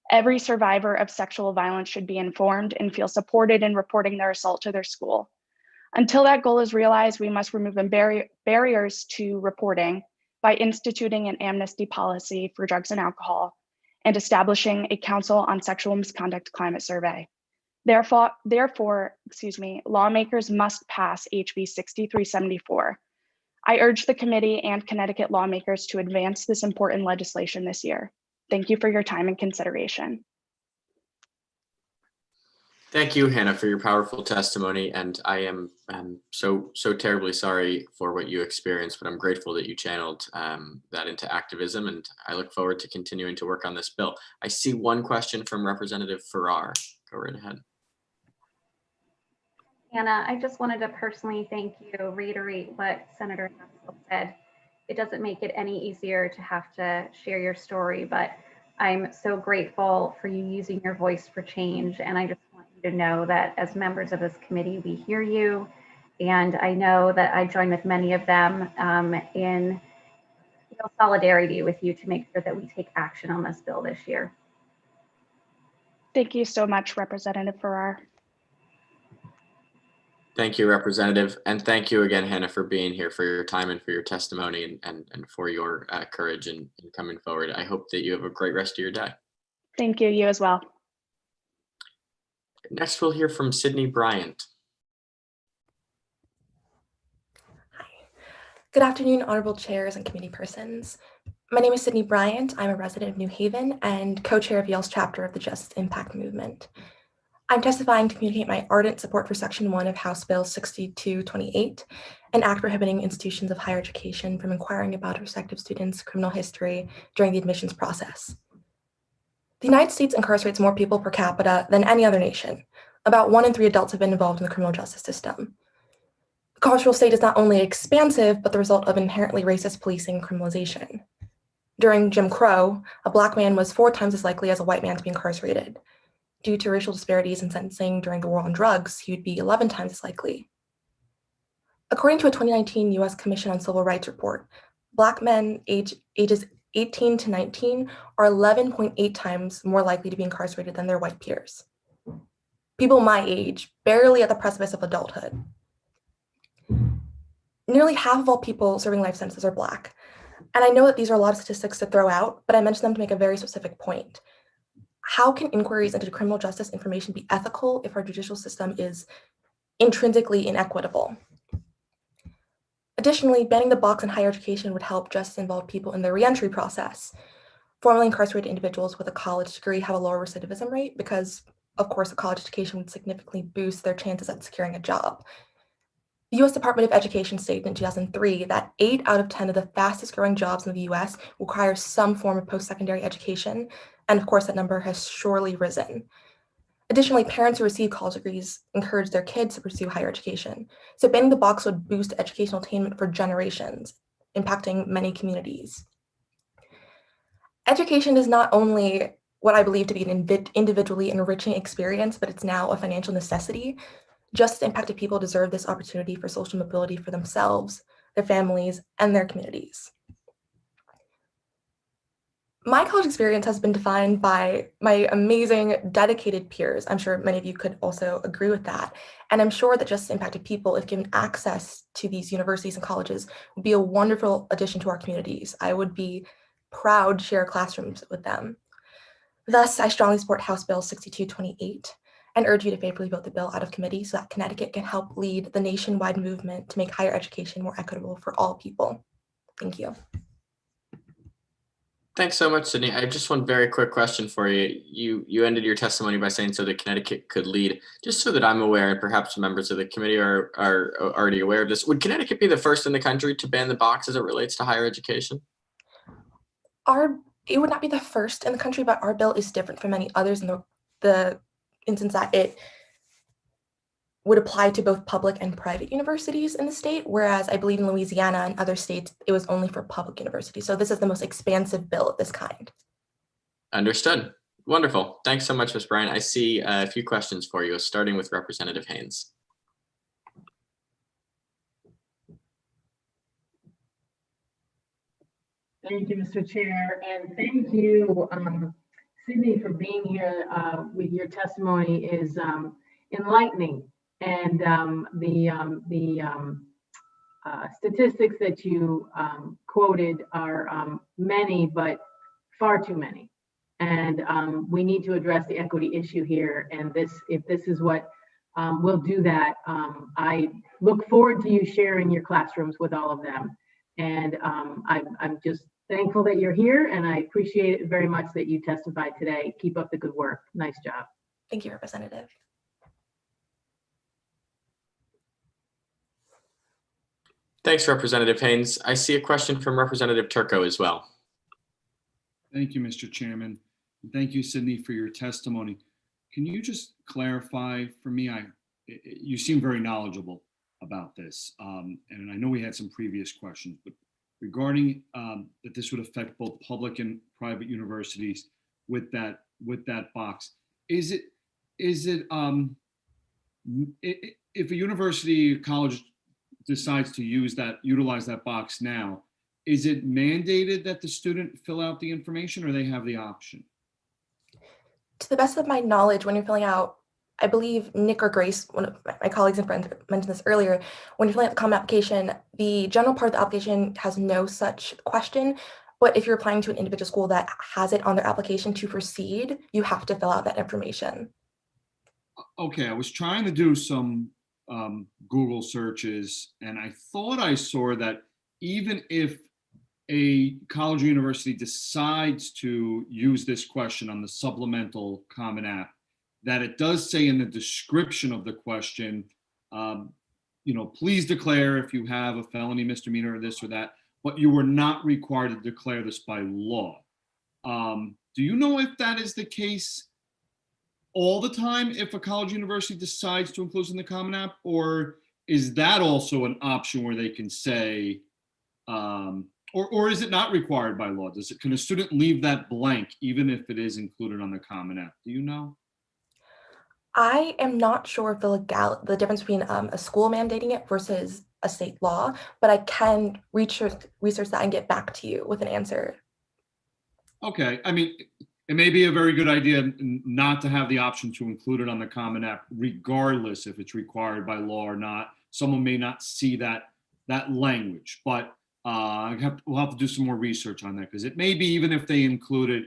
Every survivor of sexual violence should be informed and feel supported in reporting their assault to their school. Until that goal is realized, we must remove barriers to reporting by instituting an amnesty policy for drugs and alcohol and establishing a Council on Sexual Misconduct Climate Survey. Therefore, lawmakers must pass HB 6374. I urge the committee and Connecticut lawmakers to advance this important legislation this year. Thank you for your time and consideration. Thank you, Hannah, for your powerful testimony. And I am so terribly sorry for what you experienced, but I'm grateful that you channeled that into activism, and I look forward to continuing to work on this bill. I see one question from Representative Farrar. Go right ahead. Hannah, I just wanted to personally thank you, reiterate what Senator Haskell said. It doesn't make it any easier to have to share your story, but I'm so grateful for you using your voice for change. And I just want you to know that as members of this committee, we hear you. And I know that I join with many of them in solidarity with you to make sure that we take action on this bill this year. Thank you so much, Representative Farrar. Thank you, Representative. And thank you again, Hannah, for being here, for your time and for your testimony and for your courage in coming forward. I hope that you have a great rest of your day. Thank you, you as well. Next, we'll hear from Sydney Bryant. Good afternoon, honorable chairs and committee persons. My name is Sydney Bryant. I'm a resident of New Haven and co-chair of Yale's chapter of the Justice Impact Movement. I'm testifying to communicate my ardent support for Section 1 of House Bill 6228, an act prohibiting institutions of higher education from inquiring about a prospective student's criminal history during the admissions process. The United States incarcerates more people per capita than any other nation. About 1 in 3 adults have been involved in the criminal justice system. The carceral state is not only expansive, but the result of inherently racist policing and criminalization. During Jim Crow, a Black man was 4 times as likely as a white man to be incarcerated. Due to racial disparities in sentencing during the war on drugs, he would be 11 times as likely. According to a 2019 U.S. Commission on Civil Rights report, Black men ages 18 to 19 are 11.8 times more likely to be incarcerated than their white peers. People my age, barely at the precipice of adulthood. Nearly half of all people serving life sentences are Black. And I know that these are a lot of statistics to throw out, but I mention them to make a very specific point. How can inquiries into criminal justice information be ethical if our judicial system is intrinsically inequitable? Additionally, banning the box in higher education would help justice-involved people in the reentry process. Formerly incarcerated individuals with a college degree have a lower recidivism rate because, of course, a college education would significantly boost their chances at securing a job. The U.S. Department of Education stated in 2003 that 8 out of 10 of the fastest growing jobs in the U.S. require some form of post-secondary education, and of course that number has surely risen. Additionally, parents who receive college degrees encourage their kids to pursue higher education, so banning the box would boost educational attainment for generations, impacting many communities. Education is not only what I believe to be an individually enriching experience, but it's now a financial necessity. Justice impacted people deserve this opportunity for social mobility for themselves, their families, and their communities. My college experience has been defined by my amazing, dedicated peers. I'm sure many of you could also agree with that. And I'm sure that justice impacted people, if given access to these universities and colleges, would be a wonderful addition to our communities. I would be proud to share classrooms with them. Thus, I strongly support House Bill 6228. And urge you to favorably vote the bill out of committee so that Connecticut can help lead the nationwide movement to make higher education more equitable for all people. Thank you. Thanks so much, Sydney. I have just one very quick question for you. You ended your testimony by saying so that Connecticut could lead. Just so that I'm aware, and perhaps members of the committee are already aware of this, would Connecticut be the first in the country to ban the box as it relates to higher education? It would not be the first in the country, but our bill is different from many others in the instance that it would apply to both public and private universities in the state, whereas I believe in Louisiana and other states, it was only for public universities. So this is the most expansive bill of this kind. Understood. Wonderful. Thanks so much, Ms. Bryant. I see a few questions for you, starting with Representative Haynes. Thank you, Mr. Chair, and thank you, Sydney, for being here with your testimony is enlightening, and the statistics that you quoted are many, but far too many, and we need to address the equity issue here. And if this is what will do that, I look forward to you sharing your classrooms with all of them, and I'm just thankful that you're here, and I appreciate it very much that you testified today. Keep up the good work. Nice job. Thank you, Representative. Thanks, Representative Haynes. I see a question from Representative Turco as well. Thank you, Mr. Chairman. And thank you, Sydney, for your testimony. Can you just clarify for me? I you seem very knowledgeable about this. And I know we had some previous questions, but regarding that this would affect both public and private universities with that box, is it if a university or college decides to utilize that box now, is it mandated that the student fill out the information, or they have the option? To the best of my knowledge, when you're filling out, I believe Nick or Grace, one of my colleagues and friends mentioned this earlier, when you're filling out the common application, the general part of the application has no such question. But if you're applying to an individual school that has it on their application to proceed, you have to fill out that information. Okay, I was trying to do some Google searches, and I thought I saw that even if a college or university decides to use this question on the supplemental Common App, that it does say in the description of the question, please declare if you have a felony, misdemeanor, or this or that, but you were not required to declare this by law. Do you know if that is the case all the time if a college university decides to include in the Common App, or is that also an option where they can say, or is it not required by law? Can a student leave that blank even if it is included on the Common App? Do you know? I am not sure of the difference between a school mandating it versus a state law, but I can research that and get back to you with an answer. Okay, I mean, it may be a very good idea not to have the option to include it on the Common App, regardless if it's required by law or not. Someone may not see that language, but we'll have to do some more research on that, because it may be even if they include it,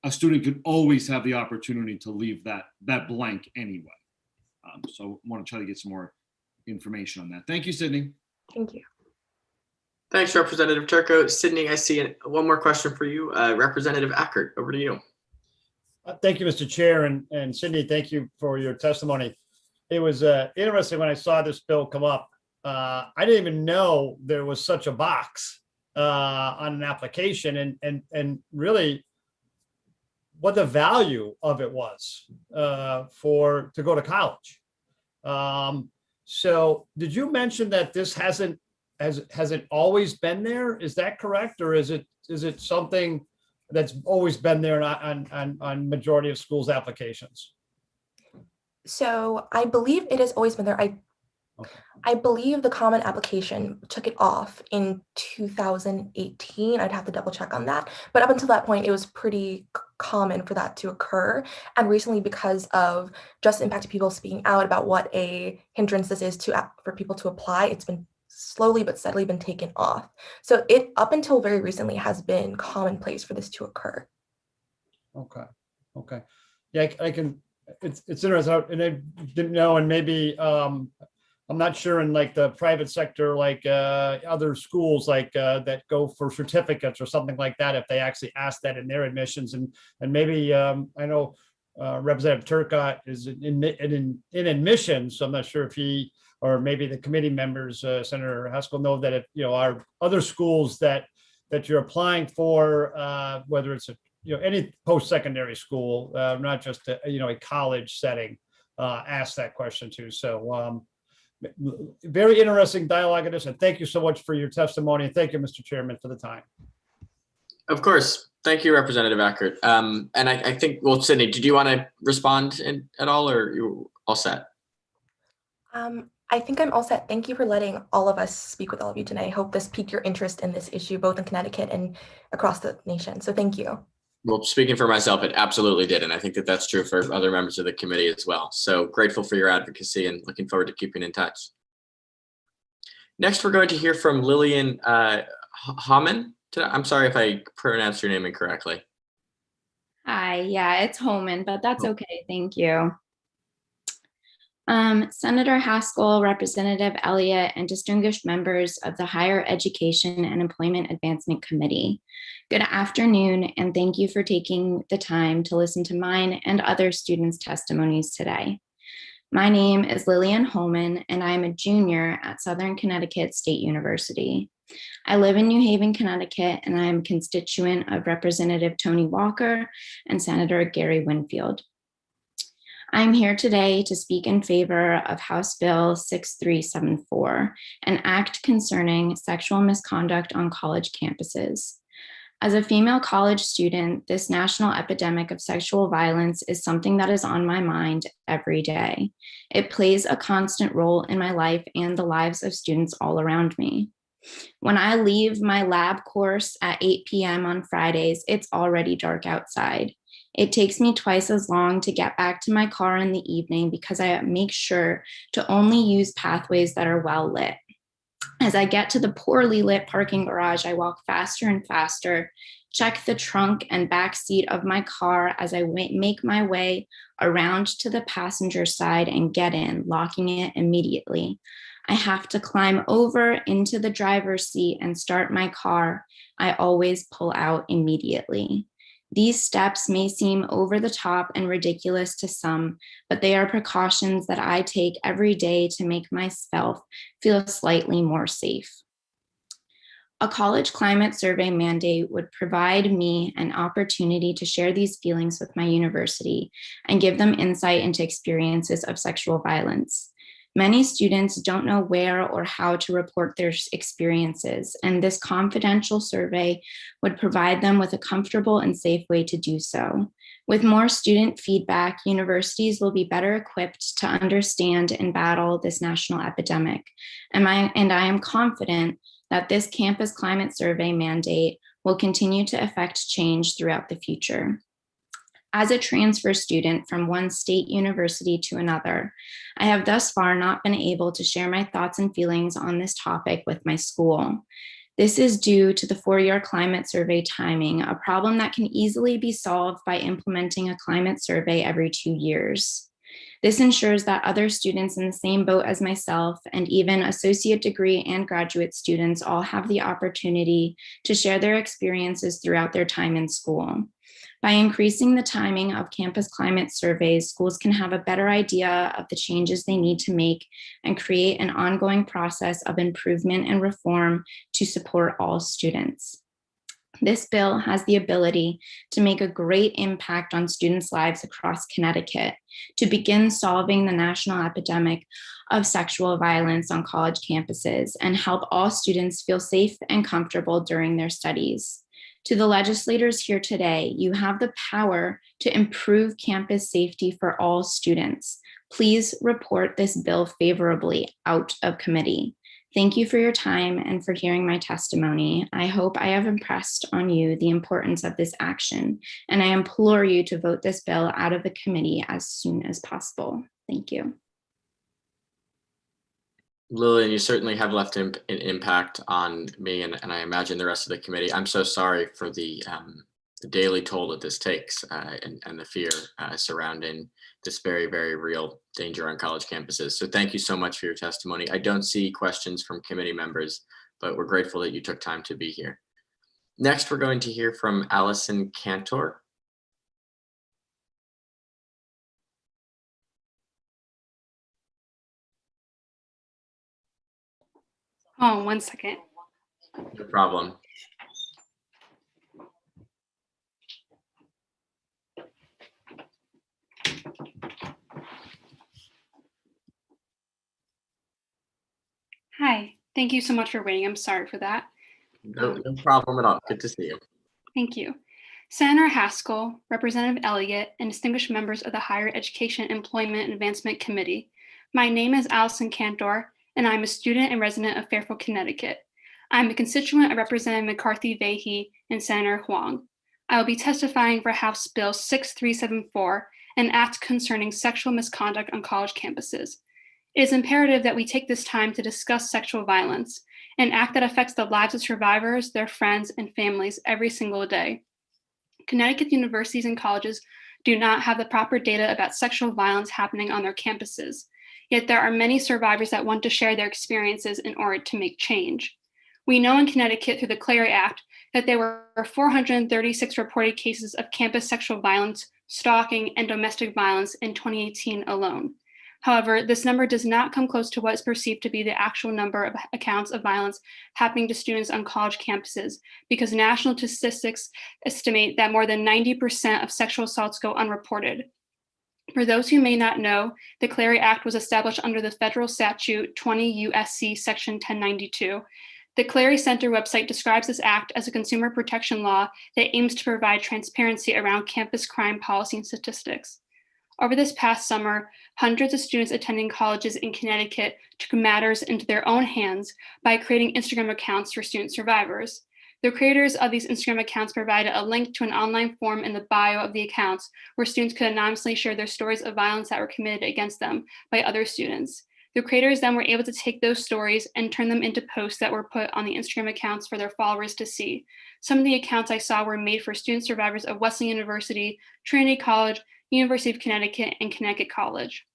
a student could always have the opportunity to leave that blank anyway. So I want to try to get some more information on that. Thank you, Sydney. Thank you. Thanks, Representative Turco. Sydney, I see one more question for you. Representative Ackert, over to you. Thank you, Mr. Chair, and Sydney, thank you for your testimony. It was interesting when I saw this bill come up. I didn't even know there was such a box on an application, and really what the value of it was to go to college. So did you mention that this has it always been there? Is that correct? Or is it something that's always been there on majority of schools' applications? So I believe it has always been there. I believe the Common Application took it off in 2018. I'd have to double check on that. But up until that point, it was pretty common for that to occur. And recently, because of just impacted people speaking out about what a hindrance this is for people to apply, it's been slowly but steadily been taken off. So it, up until very recently, has been commonplace for this to occur. Okay. Yeah, I can, it's interesting, and I didn't know, and maybe, I'm not sure in like the private sector, like other schools like that go for certificates or something like that, if they actually ask that in their admissions, and maybe I know Representative Turcotte is in admissions, so I'm not sure if he or maybe the committee members, Senator Haskell, know that if are other schools that you're applying for, whether it's any post-secondary school, not just a college setting, ask that question too. So. Very interesting dialogue in this, and thank you so much for your testimony. And thank you, Mr. Chairman, for the time. Of course. Thank you, Representative Ackert. And I think, well, Sydney, did you want to respond at all, or you all set? I think I'm all set. Thank you for letting all of us speak with all of you tonight. I hope this piqued your interest in this issue, both in Connecticut and across the nation. So thank you. Well, speaking for myself, it absolutely did. And I think that that's true for other members of the committee as well. So grateful for your advocacy and looking forward to keeping in touch. Next, we're going to hear from Lillian Homan. I'm sorry if I pronounced your name incorrectly. Hi, yeah, it's Homan, but that's okay. Thank you. Senator Haskell, Representative Elliott, and distinguished members of the Higher Education and Employment Advancement Committee. Good afternoon, and thank you for taking the time to listen to mine and other students' testimonies today. My name is Lillian Holman, and I'm a junior at Southern Connecticut State University. I live in New Haven, Connecticut, and I'm a constituent of Representative Tony Walker and Senator Gary Winfield. I'm here today to speak in favor of House Bill 6374, an act concerning sexual misconduct on college campuses. As a female college student, this national epidemic of sexual violence is something that is on my mind every day. It plays a constant role in my life and the lives of students all around me. When I leave my lab course at 8 p.m. on Fridays, it's already dark outside. It takes me twice as long to get back to my car in the evening because I make sure to only use pathways that are well lit. As I get to the poorly lit parking garage, I walk faster and faster, check the trunk and back seat of my car as I make my way around to the passenger side and get in, locking it immediately. I have to climb over into the driver's seat and start my car. I always pull out immediately. These steps may seem over the top and ridiculous to some, but they are precautions that I take every day to make myself feel slightly more safe. A college climate survey mandate would provide me an opportunity to share these feelings with my university and give them insight into experiences of sexual violence. Many students don't know where or how to report their experiences, and this confidential survey would provide them with a comfortable and safe way to do so. With more student feedback, universities will be better equipped to understand and battle this national epidemic. And I am confident that this campus climate survey mandate will continue to affect change throughout the future. As a transfer student from one state university to another, I have thus far not been able to share my thoughts and feelings on this topic with my school. This is due to the four-year climate survey timing, a problem that can easily be solved by implementing a climate survey every 2 years. This ensures that other students in the same boat as myself, and even associate degree and graduate students, all have the opportunity to share their experiences throughout their time in school. By increasing the timing of campus climate surveys, schools can have a better idea of the changes they need to make and create an ongoing process of improvement and reform to support all students. This bill has the ability to make a great impact on students' lives across Connecticut to begin solving the national epidemic of sexual violence on college campuses and help all students feel safe and comfortable during their studies. To the legislators here today, you have the power to improve campus safety for all students. Please report this bill favorably out of committee. Thank you for your time and for hearing my testimony. I hope I have impressed on you the importance of this action, and I implore you to vote this bill out of the committee as soon as possible. Thank you. Lillian, you certainly have left an impact on me and I imagine the rest of the committee. I'm so sorry for the daily toll that this takes and the fear surrounding this very, very real danger on college campuses. So thank you so much for your testimony. I don't see questions from committee members, but we're grateful that you took time to be here. Next, we're going to hear from Allison Cantor. Oh, 1 second. No problem. Hi, thank you so much for waiting. I'm sorry for that. No problem at all. Good to see you. Thank you. Senator Haskell, Representative Elliott, and distinguished members of the Higher Education Employment and Advancement Committee. My name is Allison Cantor, and I'm a student and resident of Fairfield, Connecticut. I'm a constituent of Representative McCarthy-Vahey and Senator Huang. I will be testifying for House Bill 6374, an act concerning sexual misconduct on college campuses. It is imperative that we take this time to discuss sexual violence, an act that affects the lives of survivors, their friends, and families every single day. Connecticut universities and colleges do not have the proper data about sexual violence happening on their campuses, yet there are many survivors that want to share their experiences in order to make change. We know in Connecticut through the Clery Act that there were 436 reported cases of campus sexual violence, stalking, and domestic violence in 2018 alone. However, this number does not come close to what is perceived to be the actual number of accounts of violence happening to students on college campuses, because national statistics estimate that more than 90% of sexual assaults go unreported. For those who may not know, the Clery Act was established under the federal statute 20 U.S.C. section 1092. The Clery Center website describes this act as a consumer protection law that aims to provide transparency around campus crime policy and statistics. Over this past summer, hundreds of students attending colleges in Connecticut took matters into their own hands by creating Instagram accounts for student survivors. The creators of these Instagram accounts provided a link to an online form in the bio of the accounts where students could anonymously share their stories of violence that were committed against them by other students. The creators then were able to take those stories and turn them into posts that were put on the Instagram accounts for their followers to see. Some of the accounts I saw were made for student survivors of Wesleyan University, Trinity College, University of Connecticut, and Connecticut College.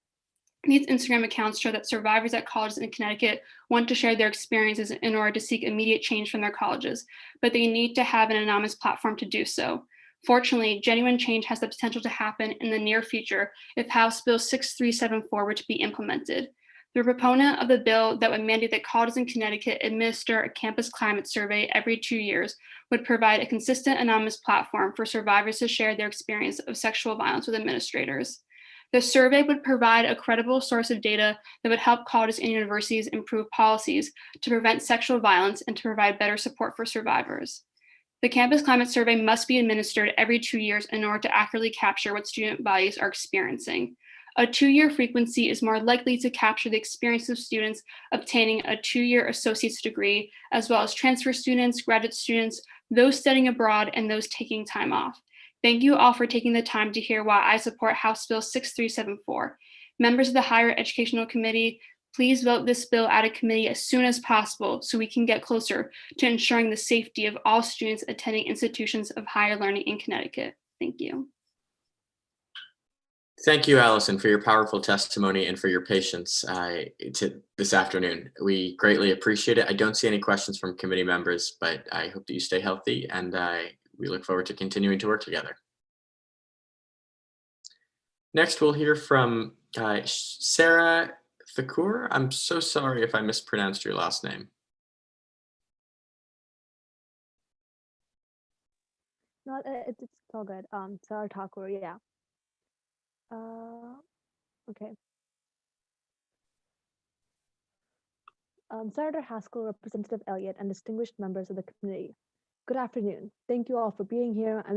These Instagram accounts show that survivors at colleges in Connecticut want to share their experiences in order to seek immediate change from their colleges, but they need to have an anonymous platform to do so. Fortunately, genuine change has the potential to happen in the near future if House Bill 6374 were to be implemented. The proponent of the bill that would mandate that colleges in Connecticut administer a campus climate survey every 2 years would provide a consistent anonymous platform for survivors to share their experience of sexual violence with administrators. The survey would provide a credible source of data that would help colleges and universities improve policies to prevent sexual violence and to provide better support for survivors. The campus climate survey must be administered every 2 years in order to accurately capture what student bodies are experiencing. A 2-year frequency is more likely to capture the experience of students obtaining a 2-year associate's degree, as well as transfer students, graduate students, those studying abroad, and those taking time off. Thank you all for taking the time to hear why I support House Bill 6374. Members of the Higher Educational Committee, please vote this bill out of committee as soon as possible so we can get closer to ensuring the safety of all students attending institutions of higher learning in Connecticut. Thank you. Thank you, Allison, for your powerful testimony and for your patience this afternoon. We greatly appreciate it. I don't see any questions from committee members, but I hope that you stay healthy, and we look forward to continuing to work together. Next, we'll hear from Sarah Thakur. I'm so sorry if I mispronounced your last name. No, it's all good. Sarah Thakur, yeah. Okay. Senator Haskell, Representative Elliott, and distinguished members of the committee. Good afternoon. Thank you all for being here. I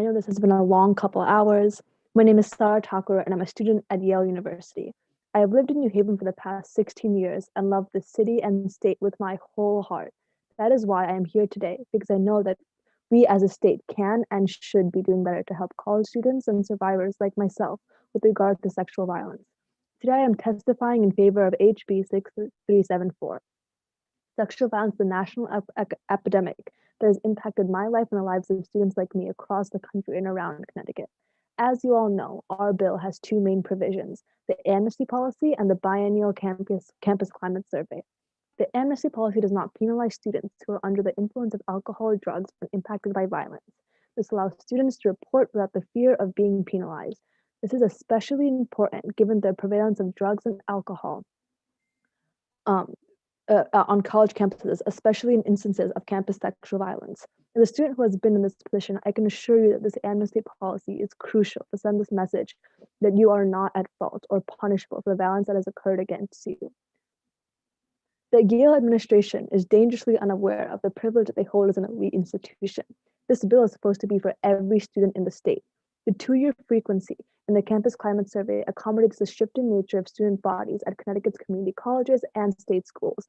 know this has been a long couple hours. My name is Sarah Thakur, and I'm a student at Yale University. I have lived in New Haven for the past 16 years and love the city and state with my whole heart. That is why I am here today, because I know that we as a state can and should be doing better to help college students and survivors like myself with regard to sexual violence. Today I am testifying in favor of HB 6374. Sexual violence is a national epidemic that has impacted my life and the lives of students like me across the country and around Connecticut. As you all know, our bill has two main provisions, the amnesty policy and the biennial campus climate survey. The amnesty policy does not penalize students who are under the influence of alcohol or drugs and impacted by violence. This allows students to report without the fear of being penalized. This is especially important given the prevalence of drugs and alcohol on college campuses, especially in instances of campus sexual violence. As a student who has been in this position, I can assure you that this amnesty policy is crucial to send this message that you are not at fault or punishable for the violence that has occurred against you. The Yale administration is dangerously unaware of the privilege that they hold as an elite institution. This bill is supposed to be for every student in the state. The 2-year frequency in the campus climate survey accommodates the shifting nature of student bodies at Connecticut's community colleges and state schools.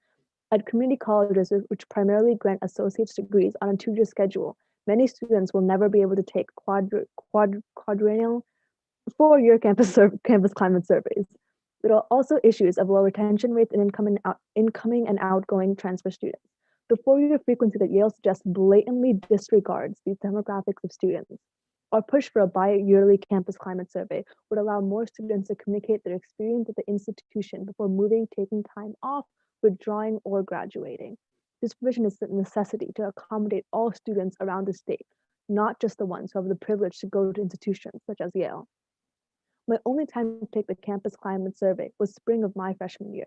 At community colleges, which primarily grant associate's degrees on a 2-year schedule, many students will never be able to take quadrennial 4-year campus climate surveys. There are also issues of low retention rates and incoming and outgoing transfer students. The 4-year frequency that Yale suggests blatantly disregards these demographics of students. Our push for a bi-yearly campus climate survey would allow more students to communicate their experience at the institution before moving, taking time off, withdrawing, or graduating. This provision is a necessity to accommodate all students around the state, not just the ones who have the privilege to go to institutions such as Yale. My only time to take the campus climate survey was spring of my freshman year.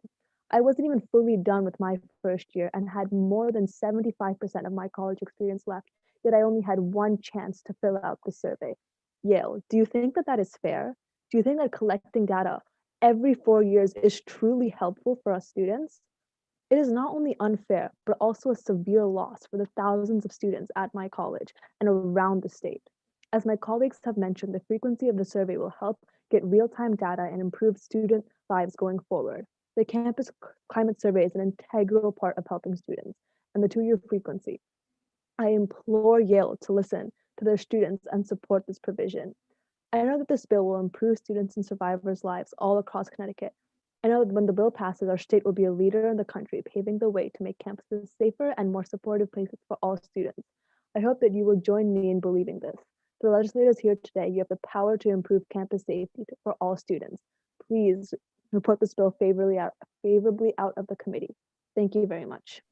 I wasn't even fully done with my first year and had more than 75% of my college experience left, yet I only had one chance to fill out the survey. Yale, do you think that that is fair? Do you think that collecting data every 4 years is truly helpful for us students? It is not only unfair, but also a severe loss for the thousands of students at my college and around the state. As my colleagues have mentioned, the frequency of the survey will help get real-time data and improve student lives going forward. The campus climate survey is an integral part of helping students, and the 2-year frequency. I implore Yale to listen to their students and support this provision. I know that this bill will improve students and survivors' lives all across Connecticut. I know that when the bill passes, our state will be a leader in the country, paving the way to make campuses safer and more supportive places for all students. I hope that you will join me in believing this. To the legislators here today, you have the power to improve campus safety for all students. Please report this bill favorably out of the committee. Thank you very much.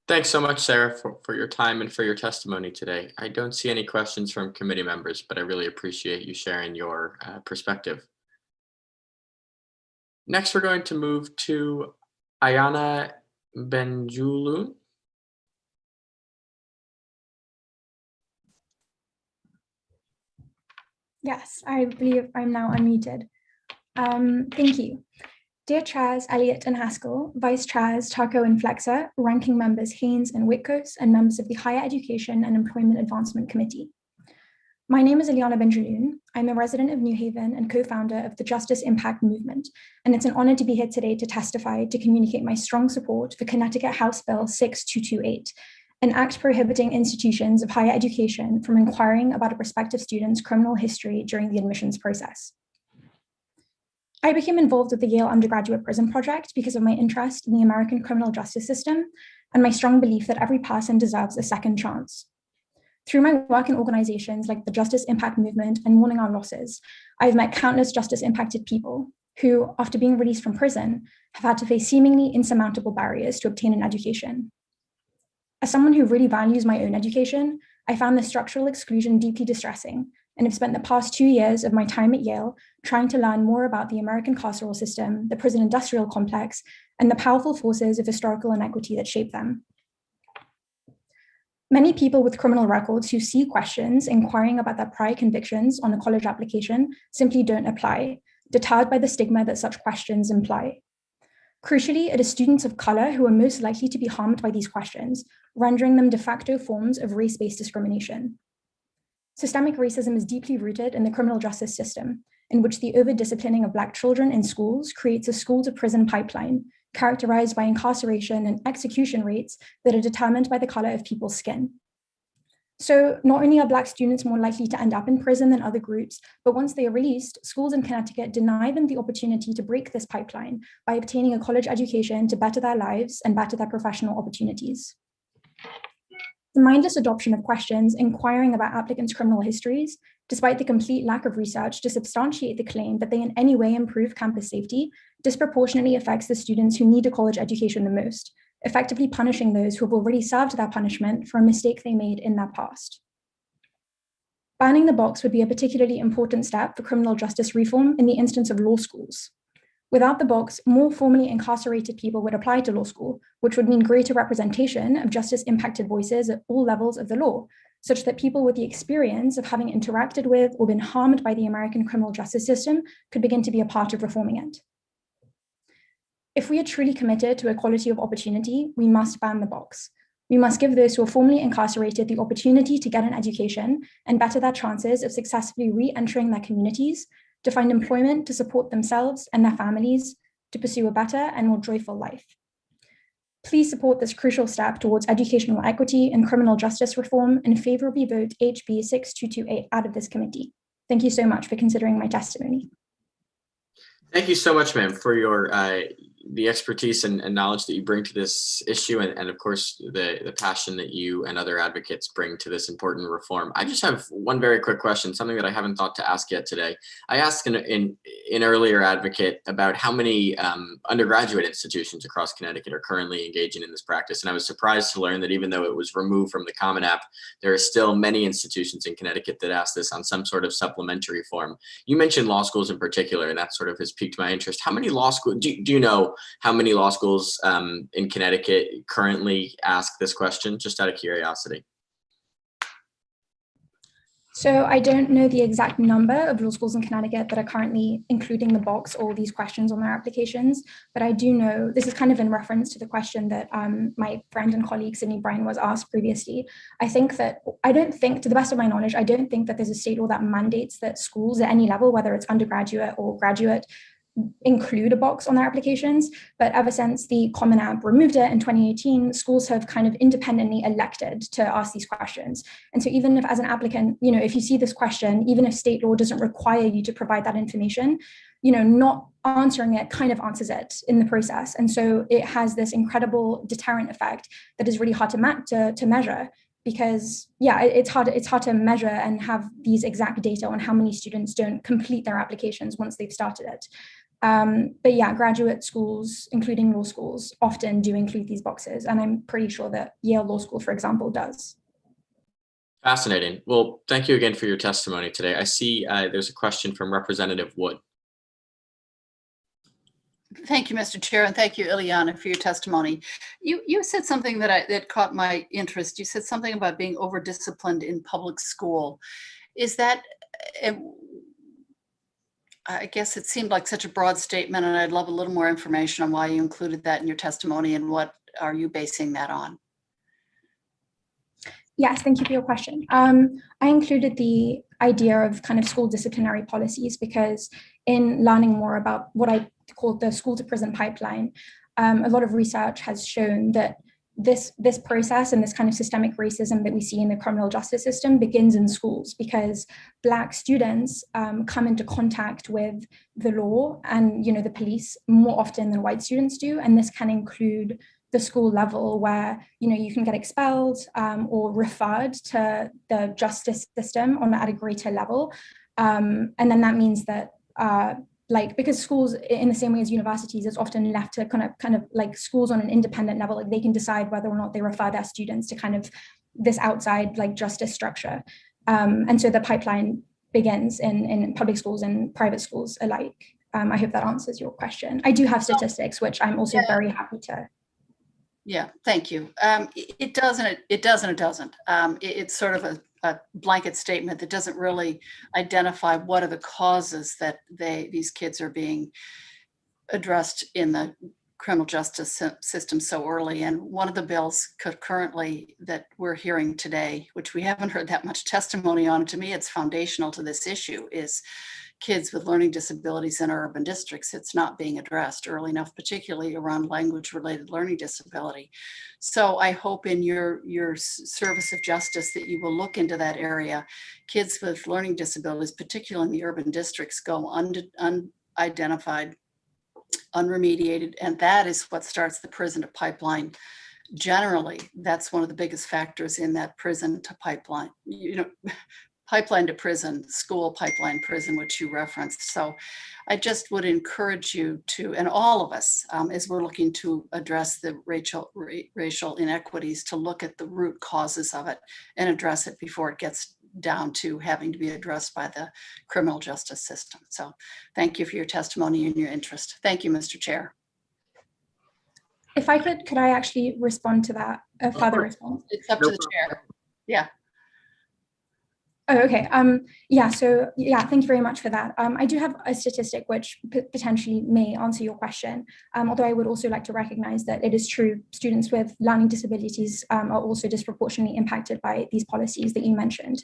Thanks so much, Sarah, for your time and for your testimony today. I don't see any questions from committee members, but I really appreciate you sharing your perspective. Next, we're going to move to Ayana Benjulun. Yes, I believe I'm now unmuted. Thank you. Dear Chairs Elliott and Haskell, Vice Chairs Tarko and Flexer, Ranking Members Haynes and Witkos, and members of the Higher Education and Employment Advancement Committee. My name is Ileana Benjaloun. I'm a resident of New Haven and co-founder of the Justice Impact Movement, and it's an honor to be here today to testify to communicate my strong support for Connecticut House Bill 6228, an act prohibiting institutions of higher education from inquiring about a prospective student's criminal history during the admissions process. I became involved with the Yale Undergraduate Prison Project because of my interest in the American criminal justice system and my strong belief that every person deserves a second chance. Through my work in organizations like the Justice Impact Movement and Mourning Our Losses, I've met countless justice-impacted people who, after being released from prison, have had to face seemingly insurmountable barriers to obtain an education. As someone who really values my own education, I found this structural exclusion deeply distressing and have spent the past 2 years of my time at Yale trying to learn more about the American carceral system, the prison industrial complex, and the powerful forces of historical inequity that shape them. Many people with criminal records who see questions inquiring about their prior convictions on a college application simply don't apply, deterred by the stigma that such questions imply. Crucially, it is students of color who are most likely to be harmed by these questions, rendering them de facto forms of race-based discrimination. Systemic racism is deeply rooted in the criminal justice system, in which the over-disciplining of Black children in schools creates a school-to-prison pipeline, characterized by incarceration and execution rates that are determined by the color of people's skin. So not only are Black students more likely to end up in prison than other groups, but once they are released, schools in Connecticut deny them the opportunity to break this pipeline by obtaining a college education to better their lives and better their professional opportunities. The mindless adoption of questions inquiring about applicants' criminal histories, despite the complete lack of research to substantiate the claim that they in any way improve campus safety, disproportionately affects the students who need a college education the most, effectively punishing those who have already served their punishment for a mistake they made in their past. Banning the box would be a particularly important step for criminal justice reform in the instance of law schools. Without the box, more formerly incarcerated people would apply to law school, which would mean greater representation of justice-impacted voices at all levels of the law, such that people with the experience of having interacted with or been harmed by the American criminal justice system could begin to be a part of reforming it. If we are truly committed to equality of opportunity, we must ban the box. We must give those who are formerly incarcerated the opportunity to get an education and better their chances of successfully re-entering their communities, to find employment to support themselves and their families, to pursue a better and more joyful life. Please support this crucial step towards educational equity and criminal justice reform and favorably vote HB 6228 out of this committee. Thank you so much for considering my testimony. Thank you so much, ma'am, for your the expertise and knowledge that you bring to this issue, and of course the passion that you and other advocates bring to this important reform. I just have one very quick question, something that I haven't thought to ask yet today. I asked an earlier advocate about how many undergraduate institutions across Connecticut are currently engaging in this practice, and I was surprised to learn that even though it was removed from the Common App, there are still many institutions in Connecticut that ask this on some sort of supplementary form. You mentioned law schools in particular, and that sort of has piqued my interest. How many law schools, do you know how many law schools in Connecticut currently ask this question, just out of curiosity? So I don't know the exact number of law schools in Connecticut that are currently including the box or these questions on their applications, but I do know, this is kind of in reference to the question that my friend and colleague Sydney Bryan was asked previously. I don't think, to the best of my knowledge, I don't think that there's a state law that mandates that schools at any level, whether it's undergraduate or graduate, include a box on their applications. But ever since the Common App removed it in 2018, schools have kind of independently elected to ask these questions. And so even if as an applicant, if you see this question, even if state law doesn't require you to provide that information, not answering it kind of answers it in the process. And so it has this incredible deterrent effect that is really hard to measure. Because it's hard to measure and have these exact data on how many students don't complete their applications once they've started it. But yeah, graduate schools, including law schools, often do include these boxes. And I'm pretty sure that Yale Law School, for example, does. Fascinating. Well, thank you again for your testimony today. I see there's a question from Representative Wood. Thank you, Mr. Chair, and thank you, Ileana, for your testimony. You said something that caught my interest. You said something about being over-disciplined in public school. Is that, I guess it seemed like such a broad statement, and I'd love a little more information on why you included that in your testimony and what are you basing that on? Yes, thank you for your question. I included the idea of kind of school disciplinary policies because in learning more about what I call the school to prison pipeline, a lot of research has shown that this process and this kind of systemic racism that we see in the criminal justice system begins in schools because Black students come into contact with the law and the police more often than white students do, and this can include the school level where you can get expelled or referred to the justice system at a greater level, and then that means that because schools, in the same way as universities, it's often left to kind of like schools on an independent level, like they can decide whether or not they refer their students to kind of this outside like justice structure. And so the pipeline begins in public schools and private schools alike. I hope that answers your question. I do have statistics, which I'm also very happy to. Yeah, thank you. It does and it doesn't. It's sort of a blanket statement that doesn't really identify what are the causes that these kids are being addressed in the criminal justice system so early. And one of the bills currently that we're hearing today, which we haven't heard that much testimony on, to me it's foundational to this issue, is kids with learning disabilities in urban districts. It's not being addressed early enough, particularly around language-related learning disability. So I hope in your service of justice that you will look into that area. Kids with learning disabilities, particularly in the urban districts, go unidentified, unremediated, and that is what starts the prison to pipeline. Generally, that's one of the biggest factors in that prison to pipeline. Pipeline to prison, school pipeline prison, which you referenced. So I just would encourage you to, and all of us, as we're looking to address the racial inequities, to look at the root causes of it and address it before it gets down to having to be addressed by the criminal justice system. So thank you for your testimony and your interest. Thank you, Mr. Chair. If I could I actually respond to that, a further response? It's up to the chair. Yeah. Oh, okay. So thank you very much for that. I do have a statistic which potentially may answer your question, although I would also like to recognize that it is true students with learning disabilities are also disproportionately impacted by these policies that you mentioned.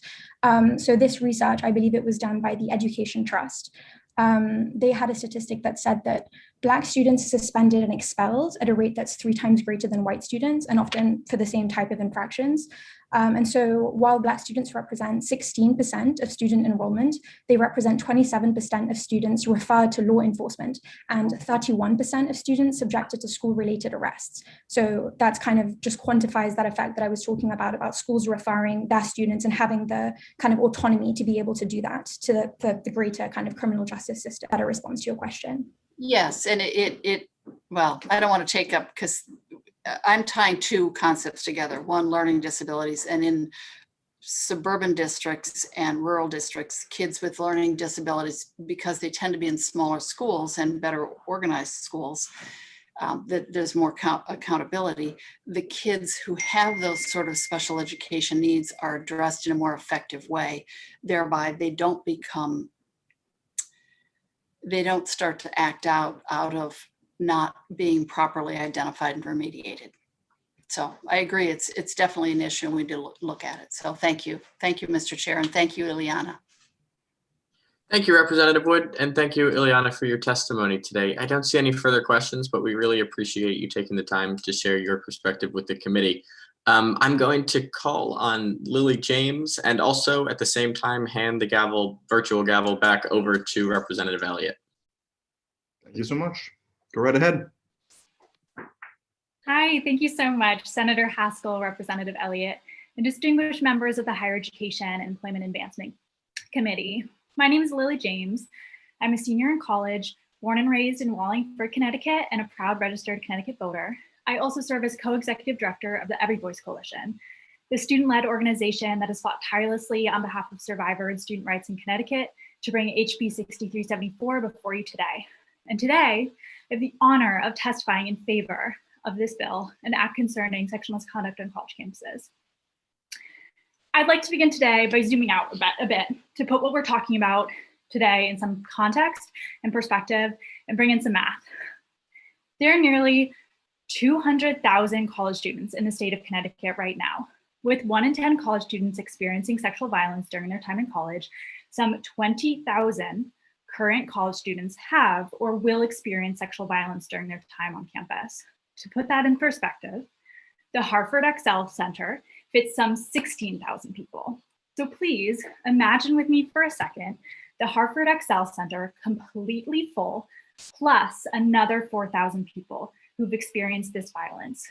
So this research, I believe it was done by the Education Trust. They had a statistic that said that Black students are suspended and expelled at a rate that's 3 times greater than white students, and often for the same type of infractions. And so while Black students represent 16% of student enrollment, they represent 27% of students referred to law enforcement and 31% of students subjected to school-related arrests. So that's kind of just quantifies that effect that I was talking about schools referring their students and having the kind of autonomy to be able to do that to the greater kind of criminal justice system. That a response to your question. Yes, and well, I don't want to take up, because I'm tying two concepts together. One, learning disabilities, and in suburban districts and rural districts, kids with learning disabilities, because they tend to be in smaller schools and better organized schools, that there's more accountability, the kids who have those sort of special education needs are addressed in a more effective way. Thereby, they don't start to act out of not being properly identified and remediated. So I agree, it's definitely an issue and we do look at it. So thank you, Mr. Chair, and thank you, Ileana. Thank you, Representative Wood, and thank you, Ileana, for your testimony today. I don't see any further questions, but we really appreciate you taking the time to share your perspective with the committee. I'm going to call on Lily James and also at the same time hand the virtual gavel back over to Representative Elliott. Thank you so much. Go right ahead. Hi, thank you so much, Senator Haskell, Representative Elliott, and distinguished members of the Higher Education and Employment Advancement Committee. My name is Lily James. I'm a senior in college, born and raised in Wallingford, Connecticut, and a proud registered Connecticut voter. I also serve as co-executive director of the Every Voice Coalition, the student-led organization that has fought tirelessly on behalf of survivor and student rights in Connecticut to bring HB 6374 before you today. And today, I have the honor of testifying in favor of this bill, an act concerning sexual misconduct on college campuses. I'd like to begin today by zooming out a bit to put what we're talking about today in some context and perspective and bring in some math. There are nearly 200,000 college students in the state of Connecticut right now. With 1 in 10 college students experiencing sexual violence during their time in college, some 20,000 current college students have or will experience sexual violence during their time on campus. To put that in perspective, the Hartford Excel Center fits some 16,000 people. So please imagine with me for a second, the Hartford Excel Center completely full, plus another 4,000 people who've experienced this violence.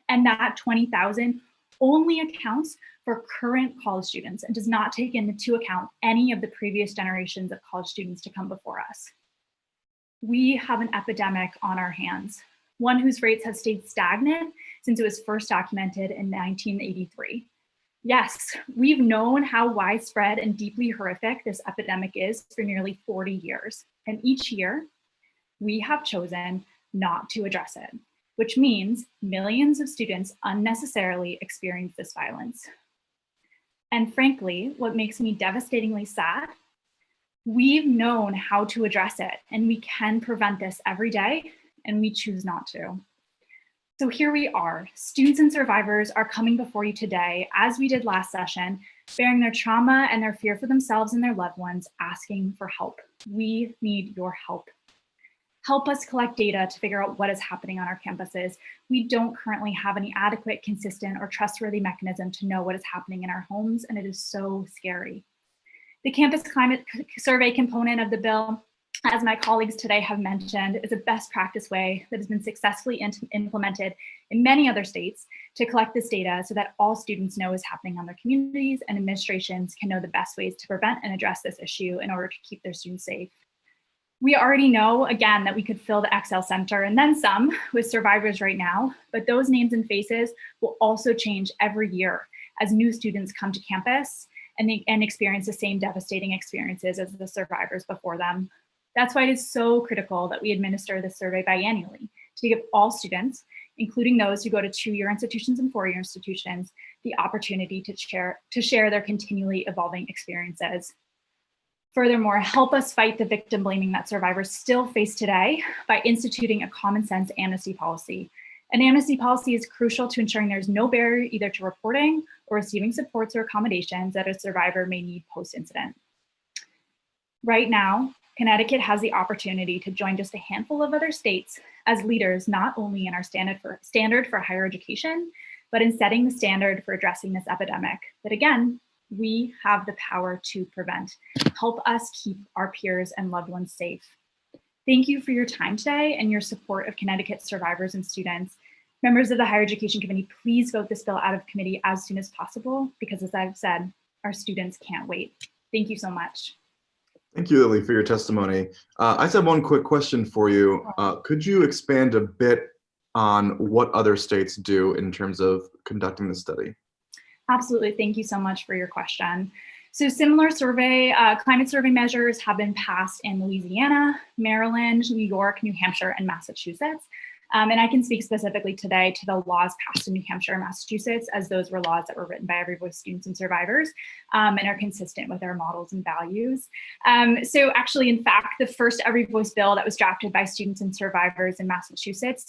And that 20,000 only accounts for current college students and does not take into account any of the previous generations of college students to come before us. We have an epidemic on our hands, one whose rates have stayed stagnant since it was first documented in 1983. Yes, we've known how widespread and deeply horrific this epidemic is for nearly 40 years. And each year, we have chosen not to address it, which means millions of students unnecessarily experience this violence. And frankly, what makes me devastatingly sad, we've known how to address it and we can prevent this every day, and we choose not to. So here we are, students and survivors are coming before you today, as we did last session, bearing their trauma and their fear for themselves and their loved ones, asking for help. We need your help. Help us collect data to figure out what is happening on our campuses. We don't currently have any adequate, consistent, or trustworthy mechanism to know what is happening in our homes, and it is so scary. The campus climate survey component of the bill, as my colleagues today have mentioned, is a best practice way that has been successfully implemented in many other states to collect this data so that all students know what is happening on their communities and administrations can know the best ways to prevent and address this issue in order to keep their students safe. We already know, again, that we could fill the Excel Center and then some with survivors right now, but those names and faces will also change every year as new students come to campus and experience the same devastating experiences as the survivors before them. That's why it is so critical that we administer this survey biannually to give all students, including those who go to 2-year institutions and 4-year institutions, the opportunity to share their continually evolving experiences. Furthermore, help us fight the victim blaming that survivors still face today by instituting a common sense amnesty policy. An amnesty policy is crucial to ensuring there's no barrier either to reporting or receiving supports or accommodations that a survivor may need post-incident. Right now, Connecticut has the opportunity to join just a handful of other states as leaders, not only in our standard for higher education, but in setting the standard for addressing this epidemic that, again, we have the power to prevent. Help us keep our peers and loved ones safe. Thank you for your time today and your support of Connecticut survivors and students. Members of the Higher Education Committee, please vote this bill out of committee as soon as possible, because as I've said, our students can't wait. Thank you so much. Thank you, Lily, for your testimony. I just have one quick question for you. Could you expand a bit on what other states do in terms of conducting the study? Absolutely. Thank you so much for your question. So similar climate survey measures have been passed in Louisiana, Maryland, New York, New Hampshire, and Massachusetts. And I can speak specifically today to the laws passed in New Hampshire and Massachusetts, as those were laws that were written by Every Voice students and survivors and are consistent with our models and values. So actually, in fact, the first Every Voice bill that was drafted by students and survivors in Massachusetts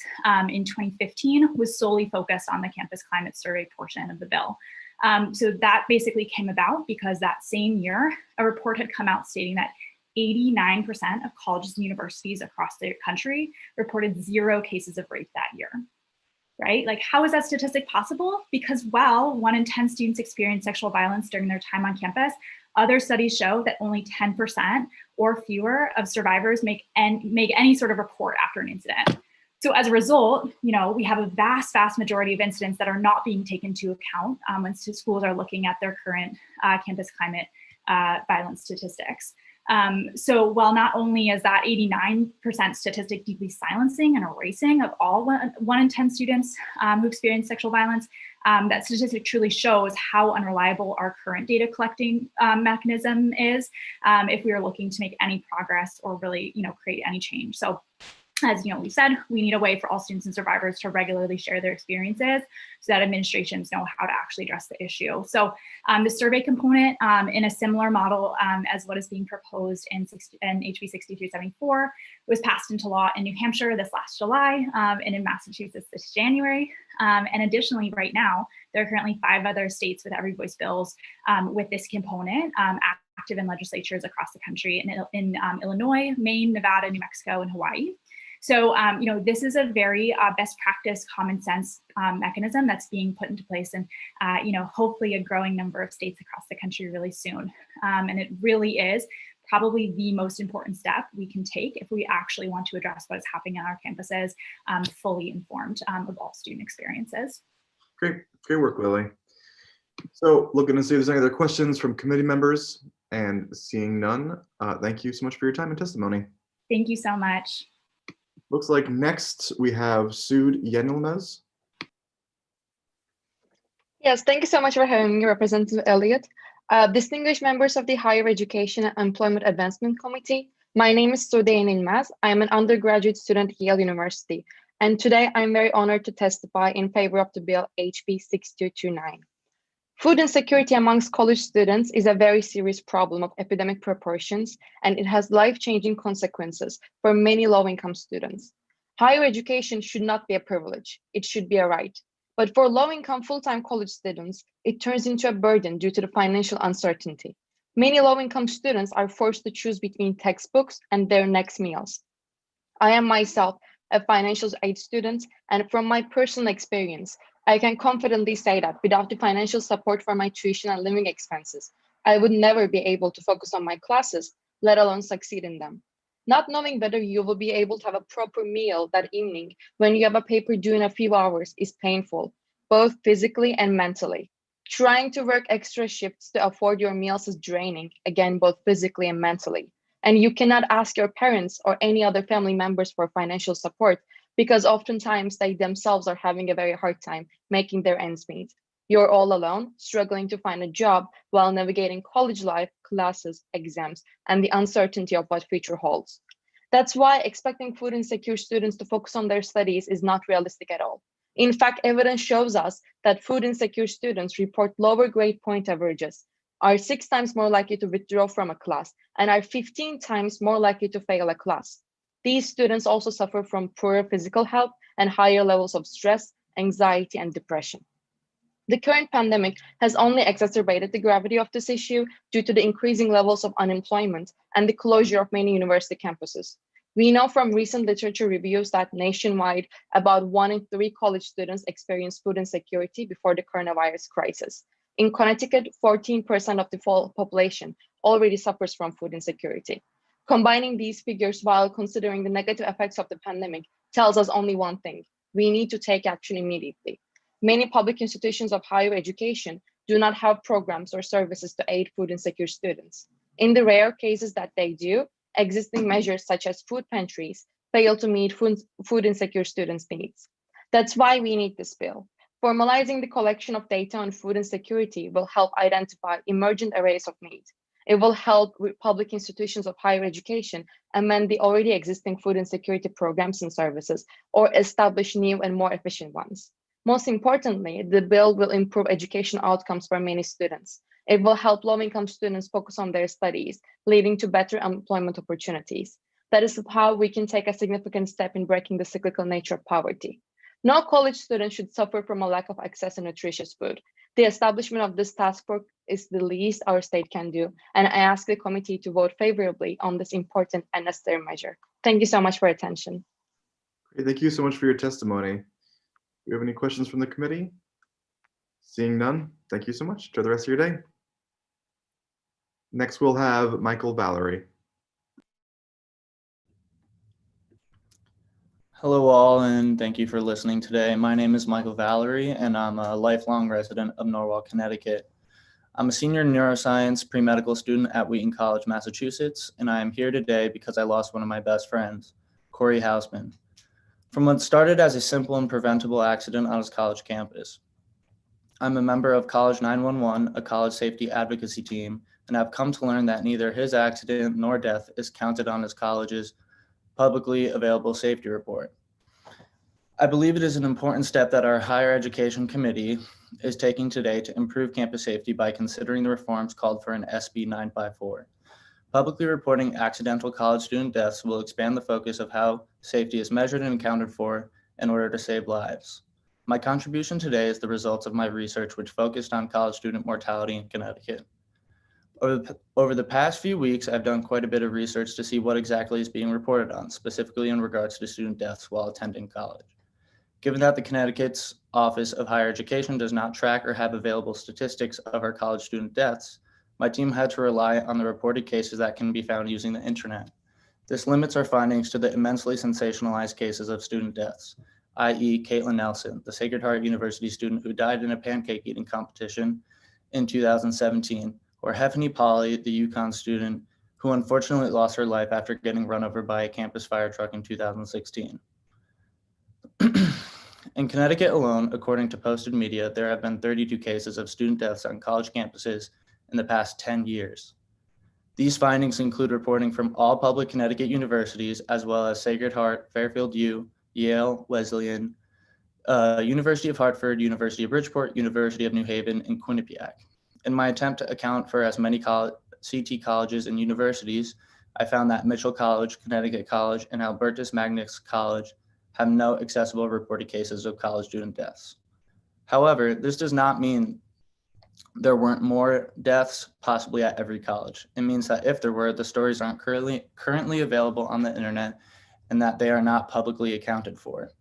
in 2015 was solely focused on the campus climate survey portion of the bill. So that basically came about because that same year, a report had come out stating that 89% of colleges and universities across the country reported 0 cases of rape that year, right? Like, how is that statistic possible? Because while 1 in 10 students experience sexual violence during their time on campus, other studies show that only 10% or fewer of survivors make any sort of report after an incident. So as a result, we have a vast majority of incidents that are not being taken into account when schools are looking at their current campus climate violence statistics. So while not only is that 89% statistic deeply silencing and erasing of all 1 in 10 students who experience sexual violence, that statistic truly shows how unreliable our current data collecting mechanism is if we are looking to make any progress or really, create any change. So as we said, we need a way for all students and survivors to regularly share their experiences so that administrations know how to actually address the issue. So the survey component in a similar model as what is being proposed in HB 6374 was passed into law in New Hampshire this last July and in Massachusetts this January. And additionally, right now, there are currently 5 other states with Every Voice bills with this component active in legislatures across the country in Illinois, Maine, Nevada, New Mexico, and Hawaii. So, this is a very best practice, common sense mechanism that's being put into place in, hopefully a growing number of states across the country really soon. And it really is probably the most important step we can take if we actually want to address what is happening on our campuses, fully informed of all student experiences. Great work, Lily. So looking to see if there's any other questions from committee members, and seeing none, thank you so much for your time and testimony. Thank you so much. Looks like next we have Sud Yenilmez. Yes, thank you so much for having me, Representative Elliott. Distinguished members of the Higher Education and Employment Advancement Committee, my name is Sud Yenilmez. I am an undergraduate student at Yale University, and today I'm very honored to testify in favor of the bill HB 6229. Food insecurity amongst college students is a very serious problem of epidemic proportions, and it has life-changing consequences for many low-income students. Higher education should not be a privilege, it should be a right. But for low-income full-time college students, it turns into a burden due to the financial uncertainty. Many low-income students are forced to choose between textbooks and their next meals. I am myself a financial aid student, and from my personal experience, I can confidently say that without the financial support for my tuition and living expenses, I would never be able to focus on my classes, let alone succeed in them. Not knowing whether you will be able to have a proper meal that evening when you have a paper due in a few hours is painful, both physically and mentally. Trying to work extra shifts to afford your meals is draining, again, both physically and mentally. And you cannot ask your parents or any other family members for financial support because oftentimes they themselves are having a very hard time making their ends meet. You're all alone, struggling to find a job while navigating college life, classes, exams, and the uncertainty of what future holds. That's why expecting food insecure students to focus on their studies is not realistic at all. In fact, evidence shows us that food insecure students report lower grade point averages, are 6 times more likely to withdraw from a class, and are 15 times more likely to fail a class. These students also suffer from poorer physical health and higher levels of stress, anxiety, and depression. The current pandemic has only exacerbated the gravity of this issue due to the increasing levels of unemployment and the closure of many university campuses. We know from recent literature reviews that nationwide, about 1 in 3 college students experienced food insecurity before the coronavirus crisis. In Connecticut, 14% of the population already suffers from food insecurity. Combining these figures while considering the negative effects of the pandemic tells us only one thing: we need to take action immediately. Many public institutions of higher education do not have programs or services to aid food insecure students. In the rare cases that they do, existing measures such as food pantries fail to meet food insecure students' needs. That's why we need this bill. Formalizing the collection of data on food insecurity will help identify emergent areas of need. It will help with public institutions of higher education amend the already existing food insecurity programs and services, or establish new and more efficient ones. Most importantly, the bill will improve education outcomes for many students. It will help low-income students focus on their studies, leading to better employment opportunities. That is how we can take a significant step in breaking the cyclical nature of poverty. No college student should suffer from a lack of access to nutritious food. The establishment of this task force is the least our state can do, and I ask the committee to vote favorably on this important and necessary measure. Thank you so much for your attention. Great, thank you so much for your testimony. Do you have any questions from the committee? Seeing none, thank you so much. Enjoy the rest of your day. Next, we'll have Michael Valerie. Hello all, and thank you for listening today. My name is Michael Valerie, and I'm a lifelong resident of Norwalk, Connecticut. I'm a senior neuroscience pre-medical student at Wheaton College, Massachusetts, and I am here today because I lost one of my best friends, Corey Hausman, from what started as a simple and preventable accident on his college campus. I'm a member of College 911, a college safety advocacy team, and I've come to learn that neither his accident nor death is counted on his college's publicly available safety report. I believe it is an important step that our Higher Education Committee is taking today to improve campus safety by considering the reforms called for in SB 954. Publicly reporting accidental college student deaths will expand the focus of how safety is measured and accounted for in order to save lives. My contribution today is the results of my research, which focused on college student mortality in Connecticut. Over the past few weeks, I've done quite a bit of research to see what exactly is being reported on, specifically in regards to student deaths while attending college. Given that the Connecticut's Office of Higher Education does not track or have available statistics of our college student deaths, my team had to rely on the reported cases that can be found using the internet. This limits our findings to the immensely sensationalized cases of student deaths, i.e. Caitlin Nelson, the Sacred Heart University student who died in a pancake eating competition in 2017, or Heffany Polly, the UConn student who unfortunately lost her life after getting run over by a campus fire truck in 2016. In Connecticut alone, according to Posted Media, there have been 32 cases of student deaths on college campuses in the past 10 years. These findings include reporting from all public Connecticut universities, as well as Sacred Heart, Fairfield U, Yale, Wesleyan, University of Hartford, University of Bridgeport, University of New Haven, and Quinnipiac. In my attempt to account for as many CT colleges and universities, I found that Mitchell College, Connecticut College, and Albertus Magnus College have no accessible reported cases of college student deaths. However, this does not mean there weren't more deaths possibly at every college. It means that if there were, the stories aren't currently available on the internet and that they are not publicly accounted for.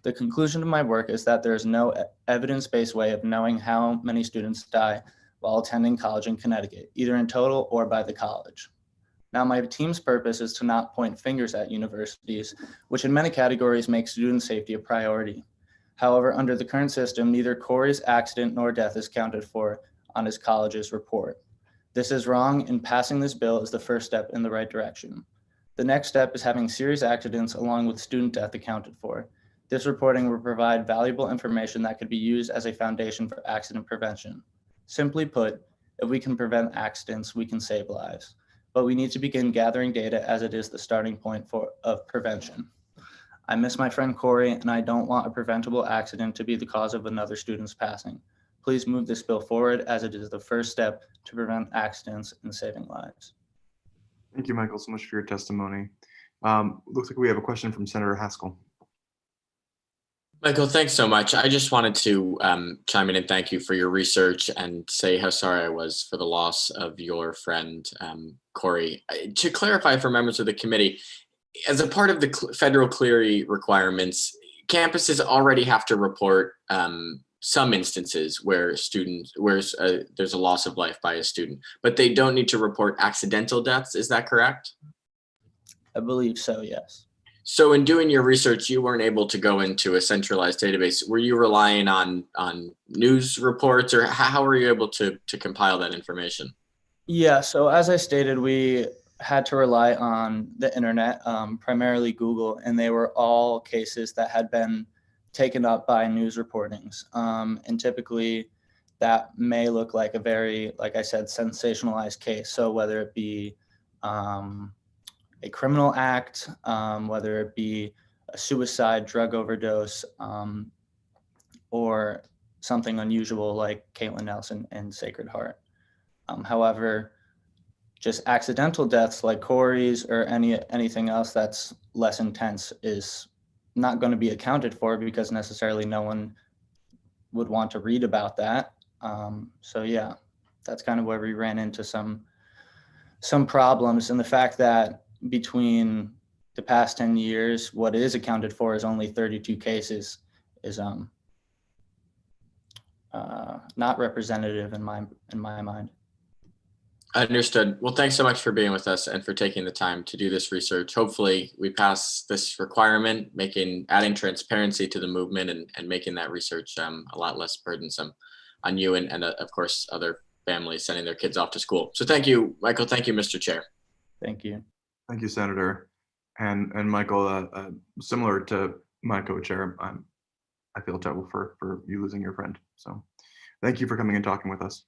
The conclusion of my work is that there is no evidence-based way of knowing how many students die while attending college in Connecticut, either in total or by the college. Now, my team's purpose is to not point fingers at universities, which in many categories make student safety a priority. However, under the current system, neither Corey's accident nor death is counted for on his college's report. This is wrong, and passing this bill is the first step in the right direction. The next step is having serious accidents along with student death accounted for. This reporting will provide valuable information that could be used as a foundation for accident prevention. Simply put, if we can prevent accidents, we can save lives. But we need to begin gathering data as it is the starting point of prevention. I miss my friend Corey, and I don't want a preventable accident to be the cause of another student's passing. Please move this bill forward as it is the first step to prevent accidents and saving lives. Thank you, Michael, so much for your testimony. Looks like we have a question from Senator Haskell. Michael, thanks so much. I just wanted to chime in and thank you for your research and say how sorry I was for the loss of your friend, Corey. To clarify for members of the committee, as a part of the federal CLEARI requirements, campuses already have to report some instances where there's a loss of life by a student, but they don't need to report accidental deaths. Is that correct? I believe so, yes. So in doing your research, you weren't able to go into a centralized database. Were you relying on news reports, or how were you able to compile that information? Yeah, so as I stated, we had to rely on the internet, primarily Google, and they were all cases that had been taken up by news reportings. And typically that may look like a very, like I said, sensationalized case. So whether it be a criminal act, whether it be a suicide, drug overdose, or something unusual like Caitlin Nelson and Sacred Heart. However, just accidental deaths like Corey's or anything else that's less intense is not going to be accounted for because necessarily no one would want to read about that. So yeah, that's kind of where we ran into some problems, and the fact that between the past 10 years, what is accounted for is only 32 cases is not representative in my mind. Understood. Well, thanks so much for being with us and for taking the time to do this research. Hopefully we pass this requirement, adding transparency to the movement and making that research a lot less burdensome on you and of course, other families sending their kids off to school. So thank you, Michael. Thank you, Mr. Chair. Thank you. Thank you, Senator. And Michael, similar to my co-chair, I feel terrible for you losing your friend. So thank you for coming and talking with us.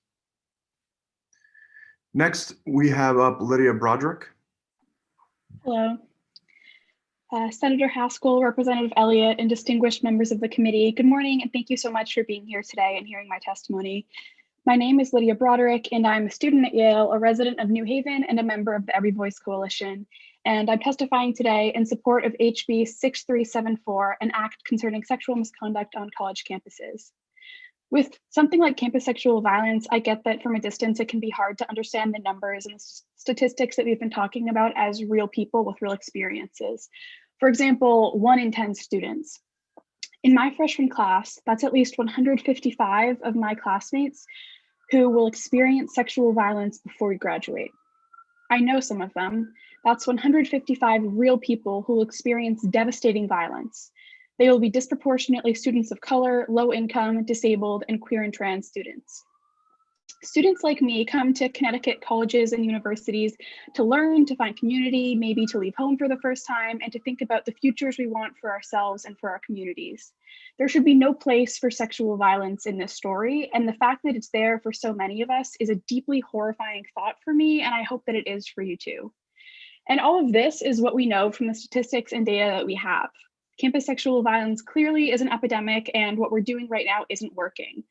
Next, we have up Lydia Broderick. Hello. Senator Haskell, Representative Elliott, and distinguished members of the committee, good morning, and thank you so much for being here today and hearing my testimony. My name is Lydia Broderick, and I'm a student at Yale, a resident of New Haven, and a member of the Every Voice Coalition. And I'm testifying today in support of HB 6374, an act concerning sexual misconduct on college campuses. With something like campus sexual violence, I get that from a distance, it can be hard to understand the numbers and the statistics that we've been talking about as real people with real experiences. For example, 1 in 10 students. In my freshman class, that's at least 155 of my classmates who will experience sexual violence before we graduate. I know some of them. That's 155 real people who will experience devastating violence. They will be disproportionately students of color, low income, disabled, and queer and trans students. Students like me come to Connecticut colleges and universities to learn, to find community, maybe to leave home for the first time, and to think about the futures we want for ourselves and for our communities. There should be no place for sexual violence in this story, and the fact that it's there for so many of us is a deeply horrifying thought for me, and I hope that it is for you too. And all of this is what we know from the statistics and data that we have. Campus sexual violence clearly is an epidemic, and what we're doing right now isn't working.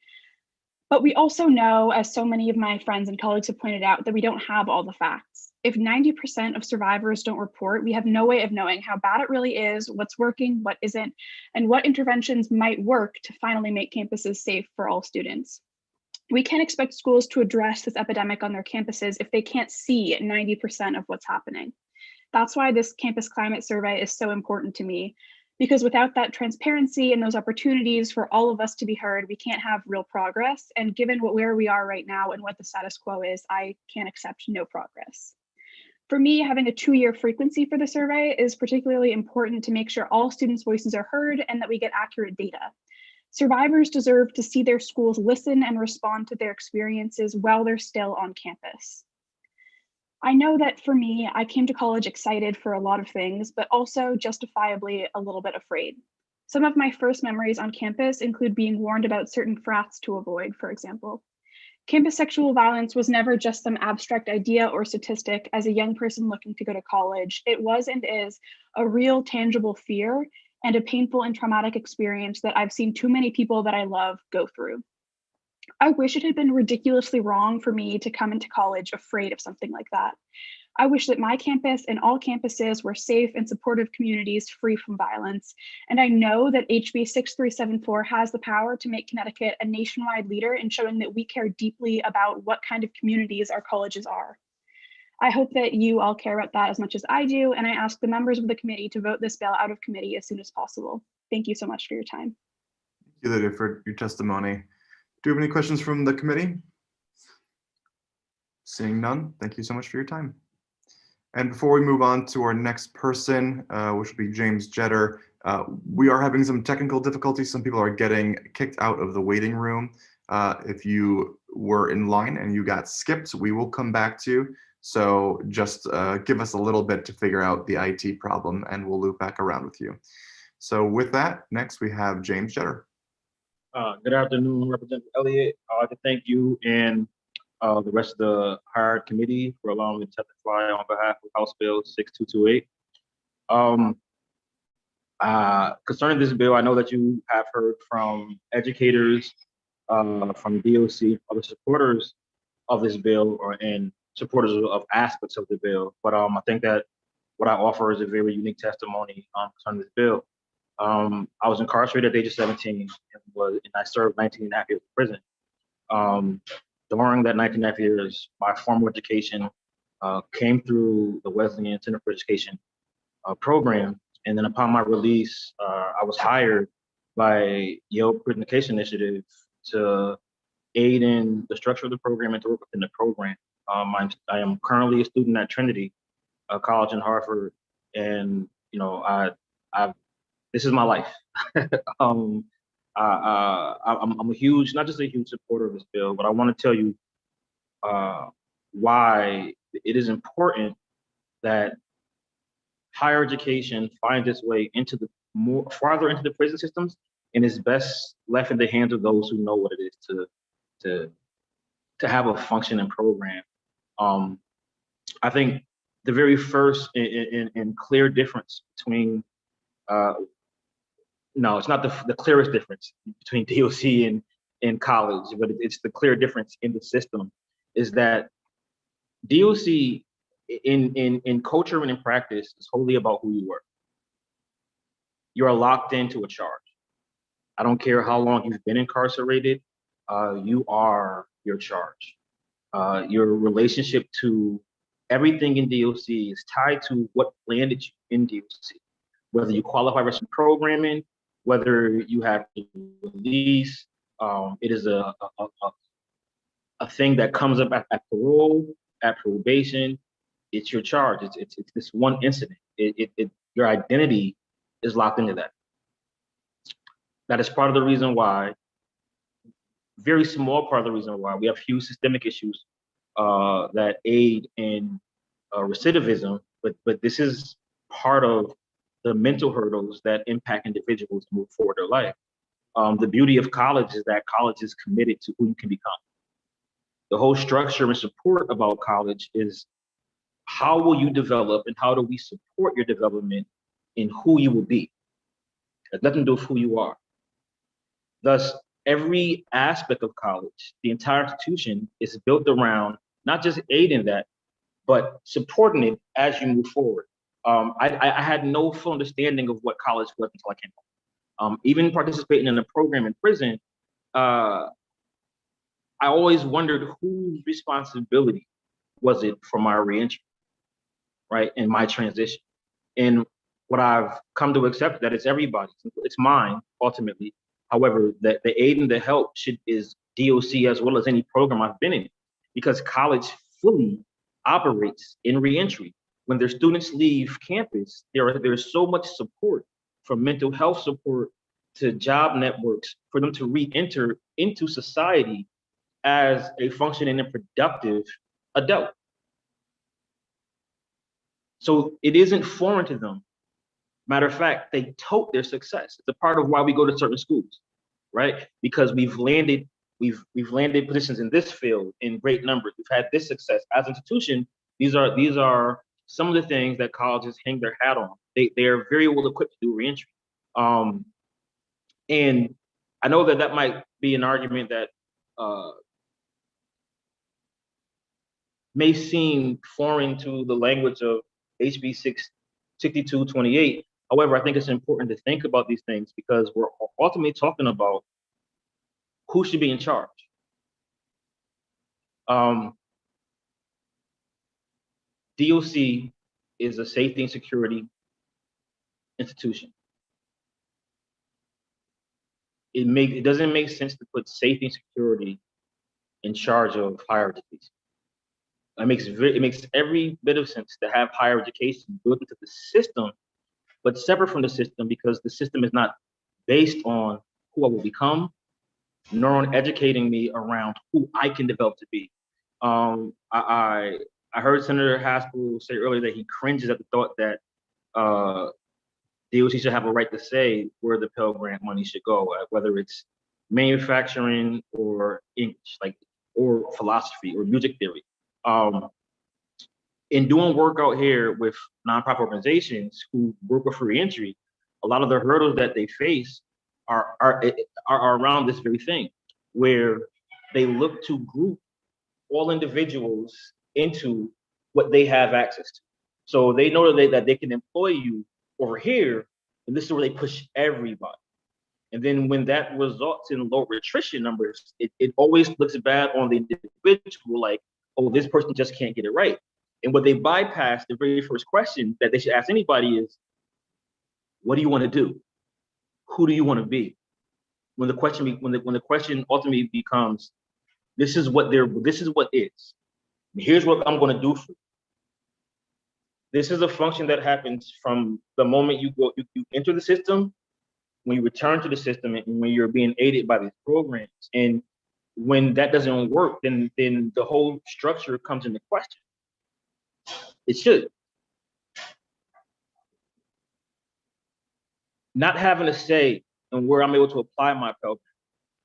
But we also know, as so many of my friends and colleagues have pointed out, that we don't have all the facts. If 90% of survivors don't report, we have no way of knowing how bad it really is, what's working, what isn't, and what interventions might work to finally make campuses safe for all students. We can't expect schools to address this epidemic on their campuses if they can't see 90% of what's happening. That's why this campus climate survey is so important to me. Because without that transparency and those opportunities for all of us to be heard, we can't have real progress. And given where we are right now and what the status quo is, I can't accept no progress. For me, having a 2-year frequency for the survey is particularly important to make sure all students' voices are heard and that we get accurate data. Survivors deserve to see their schools listen and respond to their experiences while they're still on campus. I know that for me, I came to college excited for a lot of things, but also justifiably a little bit afraid. Some of my first memories on campus include being warned about certain frats to avoid, for example. Campus sexual violence was never just some abstract idea or statistic as a young person looking to go to college. It was and is a real tangible fear and a painful and traumatic experience that I've seen too many people that I love go through. I wish it had been ridiculously wrong for me to come into college afraid of something like that. I wish that my campus and all campuses were safe and supportive communities free from violence. And I know that HB 6374 has the power to make Connecticut a nationwide leader in showing that we care deeply about what kind of communities our colleges are. I hope that you all care about that as much as I do, and I ask the members of the committee to vote this bill out of committee as soon as possible. Thank you so much for your time. Thank you, Lydia, for your testimony. Do you have any questions from the committee? Seeing none, thank you so much for your time. And before we move on to our next person, which will be James Jetter, we are having some technical difficulties. Some people are getting kicked out of the waiting room. If you were in line and you got skipped, we will come back to you. So just give us a little bit to figure out the IT problem and we'll loop back around with you. So with that, next we have James Jetter. Good afternoon, Representative Elliott. I'd like to thank you and the rest of the hired committee for allowing me to testify on behalf of House Bill 6228. Concerning this bill, I know that you have heard from educators, from DOC, other supporters of this bill, and supporters of aspects of the bill. But I think that what I offer is a very unique testimony concerning this bill. I was incarcerated at the age of 17 and I served 19 and a half years in prison. During that 19 and a half years, my formal education came through the Wesleyan Center for Education program. And then upon my release, I was hired by Yale Prison Education Initiative to aid in the structure of the program and to work within the program. I am currently a student at Trinity College in Hartford, and this is my life. I'm a huge, not just a huge supporter of this bill, but I want to tell you why it is important that higher education finds its way into the farther into the prison systems, and is best left in the hands of those who know what it is to have a functioning program. I think the very first and clear difference between no, it's not the clearest difference between DOC and college, but it's the clear difference in the system, is that DOC in culture and in practice is wholly about who you are. You are locked into a charge. I don't care how long you've been incarcerated, you are your charge. Your relationship to everything in DOC is tied to what landed you in DOC, whether you qualify for some programming, whether you have to release. It is a thing that comes up at parole, at probation. It's your charge. It's this one incident. Your identity is locked into that. That is part of the reason why, very small part of the reason why we have huge systemic issues that aid in recidivism, but this is part of the mental hurdles that impact individuals to move forward their life. The beauty of college is that college is committed to who you can become. The whole structure and support about college is how will you develop and how do we support your development in who you will be. It has nothing to do with who you are. Thus, every aspect of college, the entire institution is built around not just aiding that, but supporting it as you move forward. I had no full understanding of what college was until I came home. Even participating in a program in prison, I always wondered whose responsibility was it for my reentry, right, and my transition. And what I've come to accept that it's everybody's, it's mine ultimately. However, the aid and the help is DOC as well as any program I've been in, because college fully operates in reentry. When their students leave campus, there's so much support, from mental health support to job networks, for them to re-enter into society as a functioning and productive adult. So it isn't foreign to them. Matter of fact, they tote their success. It's a part of why we go to certain schools, right? Because we've landed positions in this field in great numbers. We've had this success as an institution. These are some of the things that colleges hang their hat on. They are very well equipped to do reentry. And I know that might be an argument that may seem foreign to the language of HB 6228. However, I think it's important to think about these things because we're ultimately talking about who should be in charge. DOC is a safety and security institution. It doesn't make sense to put safety and security in charge of higher education. It makes every bit of sense to have higher education built into the system, but separate from the system, because the system is not based on who I will become, nor on educating me around who I can develop to be. I heard Senator Haskell say earlier that he cringes at the thought that DOC should have a right to say where the Pell Grant money should go, whether it's manufacturing or English, or philosophy or music theory. In doing work out here with nonprofit organizations who work with free entry, a lot of the hurdles that they face are around this very thing, where they look to group all individuals into what they have access to. So they know that they can employ you over here, and this is where they push everybody. And then when that results in low attrition numbers, it always looks bad on the individual, like, oh, this person just can't get it right. And what they bypass, the very first question that they should ask anybody is, what do you want to do? Who do you want to be? When the question ultimately becomes, this is what is. Here's what I'm going to do for you. This is a function that happens from the moment you enter the system, when you return to the system, and when you're being aided by these programs. And when that doesn't work, then the whole structure comes into question. It should. Not having a say in where I'm able to apply my program,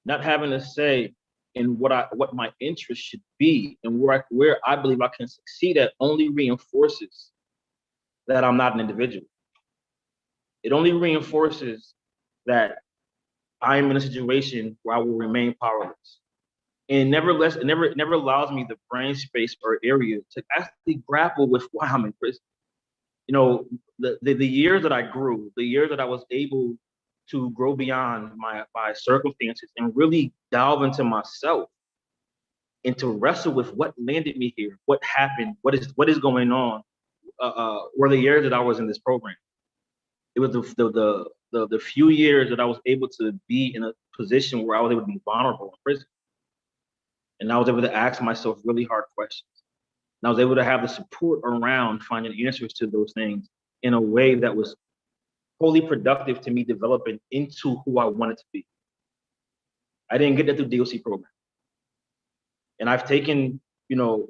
not having a say in what my interest should be, and where I believe I can succeed at, only reinforces that I'm not an individual. It only reinforces that I am in a situation where I will remain powerless. And nevertheless, it never allows me the brain space or area to actually grapple with why I'm in prison. You know, the years that I grew, the years that I was able to grow beyond my circumstances and really delve into myself and to wrestle with what landed me here, what happened, what is going on, were the years that I was in this program. It was the few years that I was able to be in a position where I was able to be vulnerable in prison. And I was able to ask myself really hard questions. And I was able to have the support around finding answers to those things in a way that was wholly productive to me developing into who I wanted to be. I didn't get that through DOC program. And I've taken,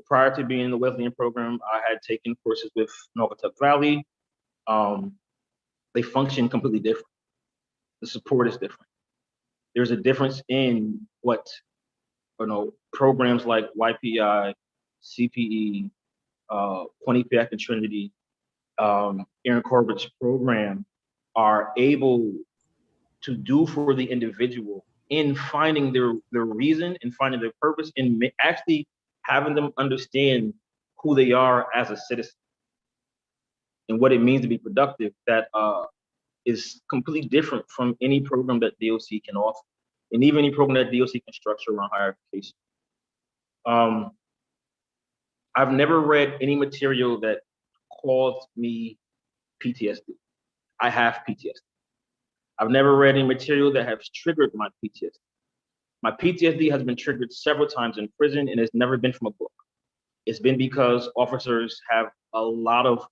prior to being in the Wesleyan program, I had taken courses with Naugatuck Valley. They function completely different. The support is different. There's a difference in what, programs like YPI, CPE, Quinnipiac and Trinity, Aaron Corbett's program are able to do for the individual in finding their reason and finding their purpose and actually having them understand who they are as a citizen and what it means to be productive, that is completely different from any program that DOC can offer, and even any program that DOC can structure around higher education. I've never read any material that caused me PTSD. I have PTSD. I've never read any material that has triggered my PTSD. My PTSD has been triggered several times in prison, and it's never been from a book. It's been because officers have a lot of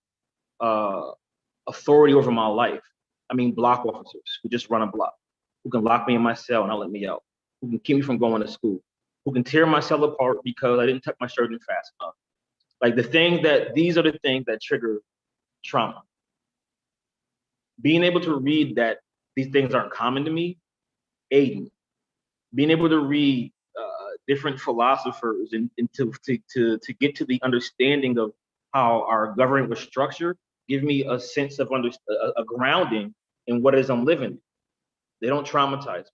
authority over my life. I mean, block officers who just run a block, who can lock me in my cell and not let me out, who can keep me from going to school, who can tear my cell apart because I didn't tuck my shirt in fast enough. Like these are the things that trigger trauma. Being able to read that these things aren't common to me, aid me. Being able to read different philosophers and to get to the understanding of how our government was structured, give me a sense of a grounding in what it is I'm living. They don't traumatize me.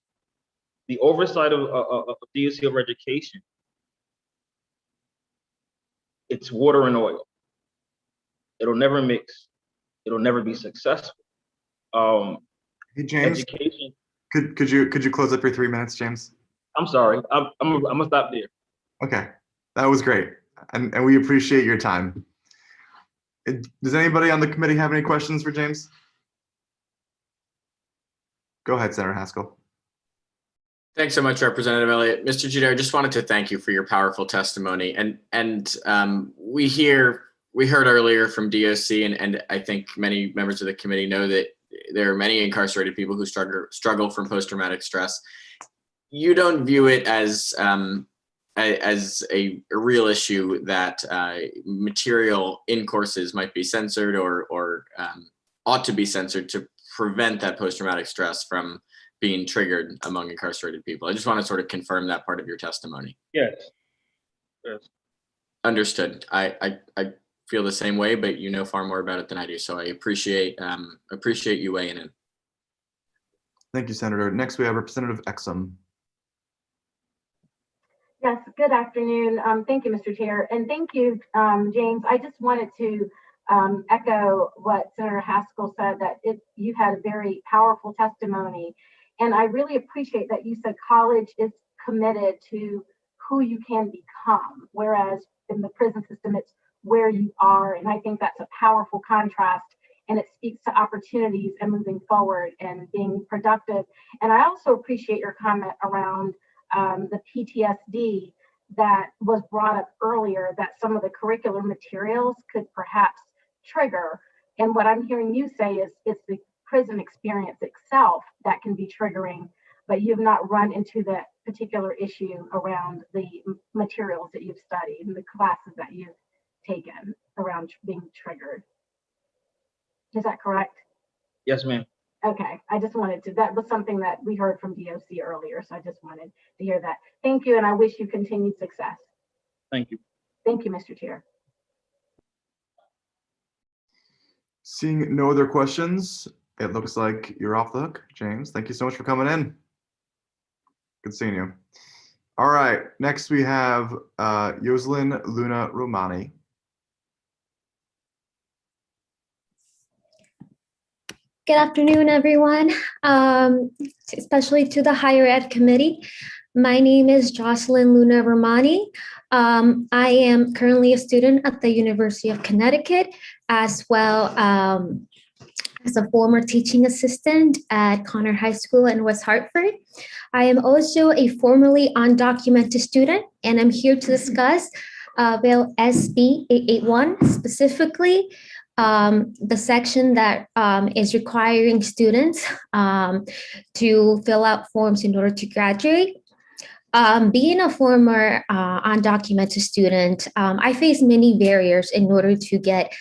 The oversight of DOC over education, it's water and oil. It'll never mix. It'll never be successful. Hey James, education. Could you close up your 3 minutes, James? I'm sorry. I'm gonna stop there. Okay, that was great, and we appreciate your time. Does anybody on the committee have any questions for James? Go ahead, Senator Haskell. Thanks so much, Representative Elliott. Mr. Giudice, I just wanted to thank you for your powerful testimony. And we heard earlier from DOC, and I think many members of the committee know that there are many incarcerated people who struggle from post-traumatic stress. You don't view it as a real issue that material in courses might be censored or ought to be censored to prevent that post-traumatic stress from being triggered among incarcerated people. I just want to sort of confirm that part of your testimony. Yes. Yes. Understood. I feel the same way, but you know far more about it than I do. So I appreciate you weighing in. Thank you, Senator. Next, we have Representative Exum. Yes, good afternoon. Thank you, Mr. Chair. And thank you, James. I just wanted to echo what Senator Haskell said, that you had a very powerful testimony. And I really appreciate that you said college is committed to who you can become, whereas in the prison system, it's where you are. And I think that's a powerful contrast, and it speaks to opportunities and moving forward and being productive. And I also appreciate your comment around the PTSD that was brought up earlier, that some of the curricular materials could perhaps trigger. And what I'm hearing you say is it's the prison experience itself that can be triggering, but you've not run into that particular issue around the materials that you've studied and the classes that you've taken around being triggered. Is that correct? Yes, ma'am. Okay, I just wanted to, that was something that we heard from DOC earlier, so I just wanted to hear that. Thank you, and I wish you continued success. Thank you. Thank you, Mr. Chair. Seeing no other questions, it looks like you're off the hook, James. Thank you so much for coming in. Good seeing you. All right, next we have Yoselin Luna Romani. Good afternoon, everyone, especially to the Higher Ed Committee. My name is Jocelyn Luna Romani. I am currently a student at the University of Connecticut, as well as a former teaching assistant at Conner High School in West Hartford. I am also a formerly undocumented student, and I'm here to discuss Bill SB 881, specifically the section that is requiring students to fill out forms in order to graduate. Being a former undocumented student, I faced many barriers in order to get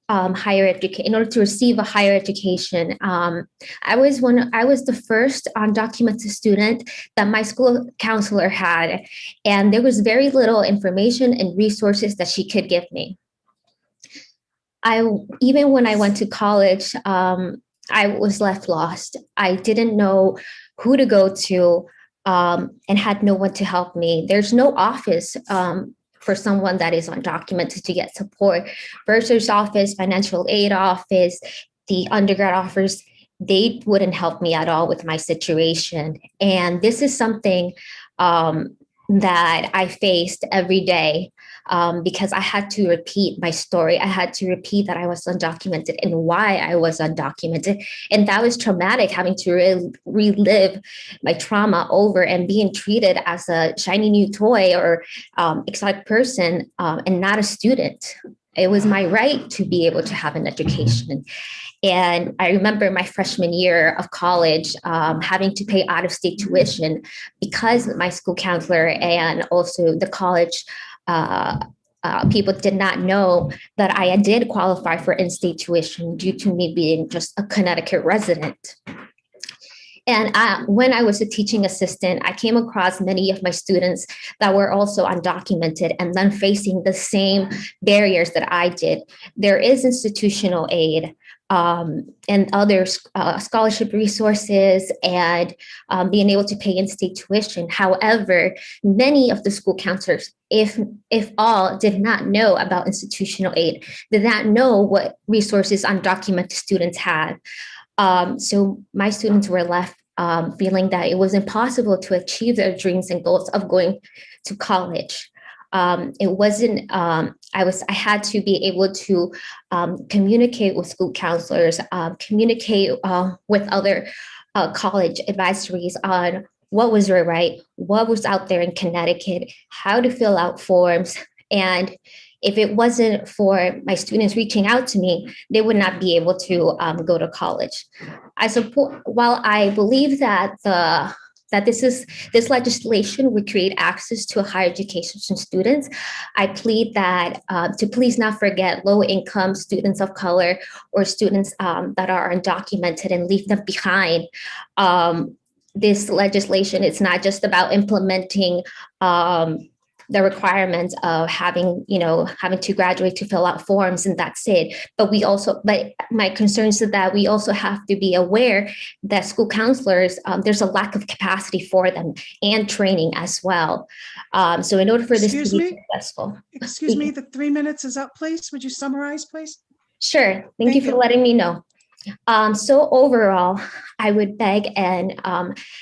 higher education, in order to receive a higher education. I was the first undocumented student that my school counselor had, and there was very little information and resources that she could give me. Even when I went to college, I was left lost. I didn't know who to go to and had no one to help me. There's no office for someone that is undocumented to get support. Bursar's office, financial aid office, the undergrad offers, they wouldn't help me at all with my situation. And this is something that I faced every day. Because I had to repeat my story. I had to repeat that I was undocumented and why I was undocumented. And that was traumatic, having to relive my trauma over and being treated as a shiny new toy or exotic person and not a student. It was my right to be able to have an education. And I remember my freshman year of college having to pay out-of-state tuition because my school counselor and also the college people did not know that I did qualify for in-state tuition due to me being just a Connecticut resident. And when I was a teaching assistant, I came across many of my students that were also undocumented and then facing the same barriers that I did. There is institutional aid and other scholarship resources and being able to pay in-state tuition. However, many of the school counselors, if all, did not know about institutional aid, did not know what resources undocumented students had. So my students were left feeling that it was impossible to achieve their dreams and goals of going to college. It wasn't, I had to be able to communicate with school counselors, communicate with other college advisories on what was right, what was out there in Connecticut, how to fill out forms. And if it wasn't for my students reaching out to me, they would not be able to go to college. While I believe that this legislation would create access to higher education for students, I plead that to please not forget low-income students of color or students that are undocumented and leave them behind. this legislation, it's not just about implementing the requirements of having to graduate to fill out forms and that's it. But my concern is that we also have to be aware that school counselors, there's a lack of capacity for them and training as well. So in order for this to be successful. Excuse me, the 3 minutes is up, please. Would you summarize, please? Sure. Thank you for letting me know. So overall, I would beg and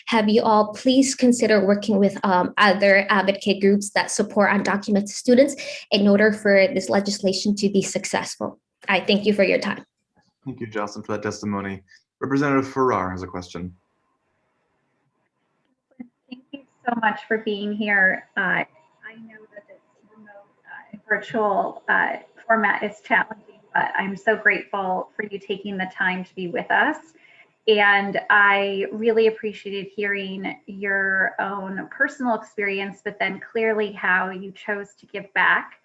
have you all please consider working with other advocate groups that support undocumented students in order for this legislation to be successful. I thank you for your time. Thank you, Jocelyn, for that testimony. Representative Farrar has a question. Thank you so much for being here. I know that this remote virtual format is challenging, but I'm so grateful for you taking the time to be with us. And I really appreciated hearing your own personal experience, but then clearly how you chose to give back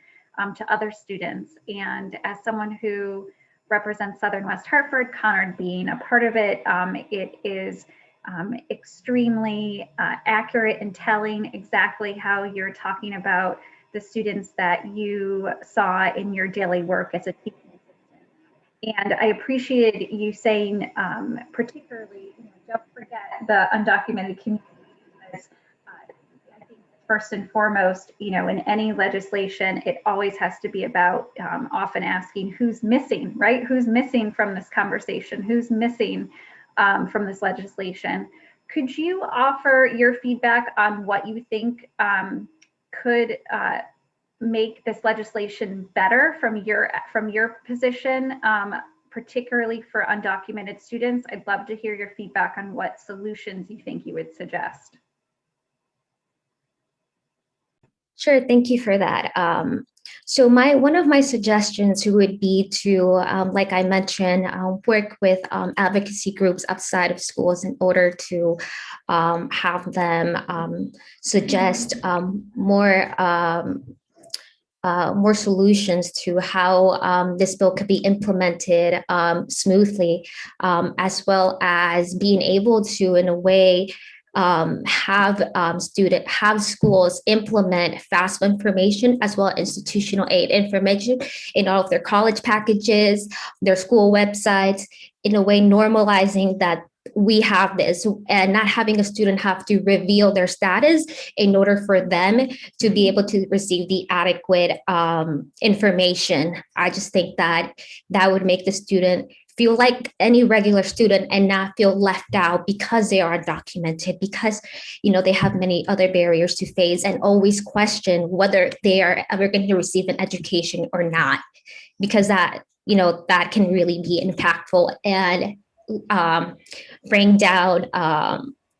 to other students. And as someone who represents Southern West Hartford, Conard being a part of it, it is extremely accurate and telling exactly how you're talking about the students that you saw in your daily work as a teacher. And I appreciated you saying, particularly, don't forget the undocumented community, because I think first and foremost, in any legislation, it always has to be about often asking who's missing, right? Who's missing from this conversation? Who's missing from this legislation? Could you offer your feedback on what you think could make this legislation better from your position, particularly for undocumented students? I'd love to hear your feedback on what solutions you think you would suggest. Sure, thank you for that. So one of my suggestions would be to, like I mentioned, work with advocacy groups outside of schools in order to have them suggest more solutions to how this bill could be implemented smoothly, as well as being able to, in a way, have schools implement FAFSA information as well as institutional aid information in all of their college packages, their school websites, in a way normalizing that we have this and not having a student have to reveal their status in order for them to be able to receive the adequate information. I just think that would make the student feel like any regular student and not feel left out because they are undocumented, because they have many other barriers to face and always question whether they are ever going to receive an education or not, because that can really be impactful and bring down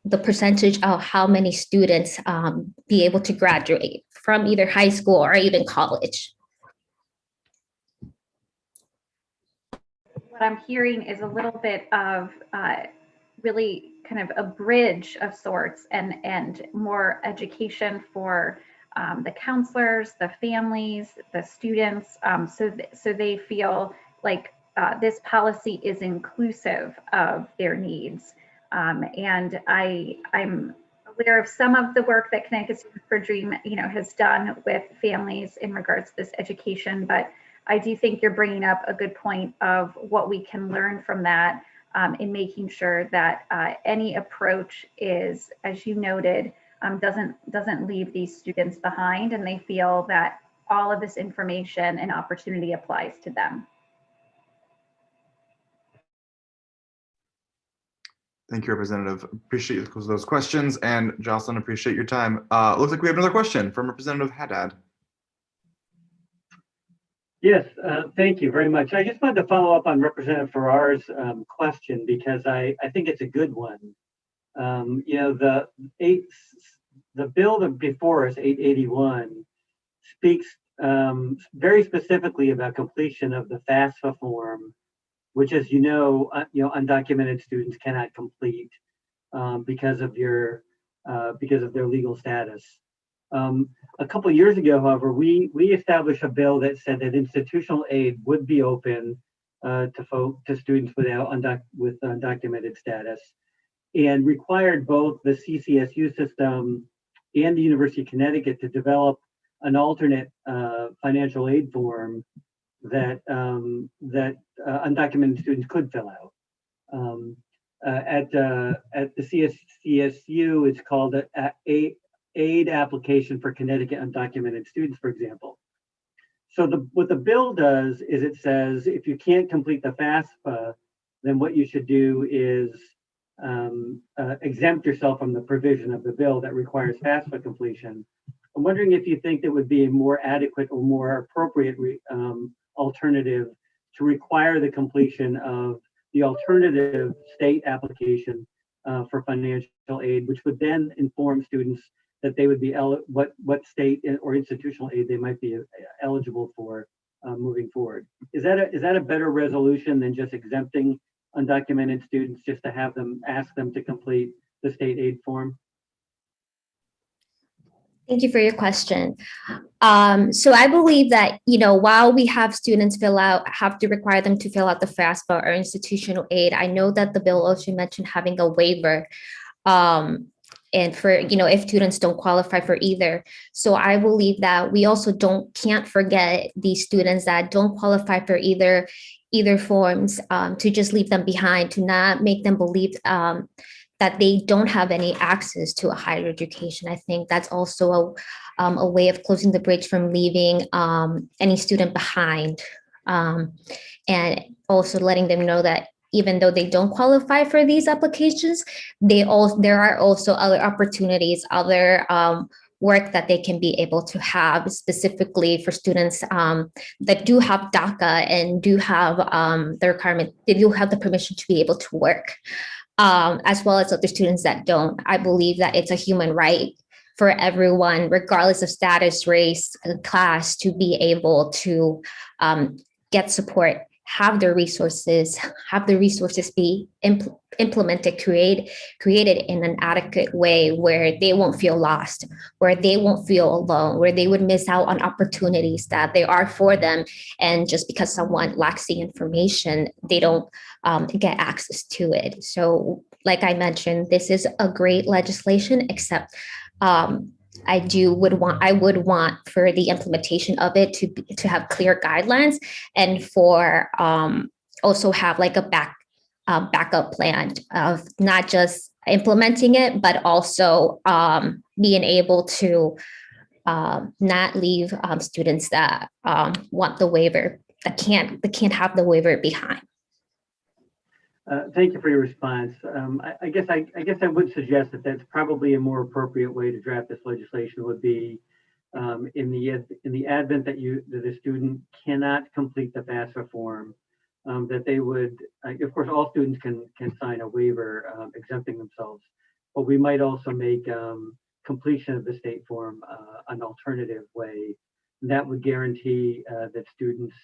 the percentage of how many students be able to graduate from either high school or even college. What I'm hearing is a little bit of really kind of a bridge of sorts and more education for the counselors, the families, the students, so they feel like this policy is inclusive of their needs. And I'm aware of some of the work that Connecticut Students for Dream, has done with families in regards to this education, but I do think you're bringing up a good point of what we can learn from that in making sure that any approach is, as you noted, doesn't leave these students behind, and they feel that all of this information and opportunity applies to them. Thank you, Representative. Appreciate those questions. And Jocelyn, appreciate your time. Looks like we have another question from Representative Haddad. Yes, thank you very much. I just wanted to follow up on Representative Farrar's question because I think it's a good one. The bill that before us, 881, speaks very specifically about completion of the FAFSA form, which, as undocumented students cannot complete because of their legal status. A couple of years ago, however, we established a bill that said that institutional aid would be open to students with undocumented status, and required both the CCSU system and the University of Connecticut to develop an alternate financial aid form that undocumented students could fill out. At the CCSU, it's called a aid application for Connecticut undocumented students, for example. So what the bill does is it says if you can't complete the FAFSA, then what you should do is exempt yourself from the provision of the bill that requires FAFSA completion. I'm wondering if you think that would be a more adequate or more appropriate alternative to require the completion of the alternative state application for financial aid, which would then inform students that they would be what state or institutional aid they might be eligible for moving forward. Is that a better resolution than just exempting undocumented students, just to have them ask them to complete the state aid form? Thank you for your question. So I believe that, while we have students have to require them to fill out the FAFSA or institutional aid, I know that the bill also mentioned having a waiver. And for, if students don't qualify for either. So I believe that we also can't forget these students that don't qualify for either forms, to just leave them behind, to not make them believe that they don't have any access to a higher education. I think that's also a way of closing the bridge from leaving any student behind, and also letting them know that even though they don't qualify for these applications, there are also other opportunities, other work that they can be able to have, specifically for students that do have DACA and do have the requirement, they do have the permission to be able to work, as well as other students that don't. I believe that it's a human right for everyone, regardless of status, race, class, to be able to get support, have the resources be implemented, created in an adequate way where they won't feel lost, where they won't feel alone, where they would miss out on opportunities that they are for them. And just because someone lacks the information, they don't get access to it. So like I mentioned, this is a great legislation, except I would want for the implementation of it to have clear guidelines, and for also have like a backup plan of not just implementing it, but also being able to not leave students that want the waiver, that can't have the waiver behind. Thank you for your response. I guess I would suggest that that's probably a more appropriate way to draft this legislation would be in the advent that the student cannot complete the FAFSA form, that they would, of course, all students can sign a waiver exempting themselves, but we might also make completion of the state form an alternative way that would guarantee that students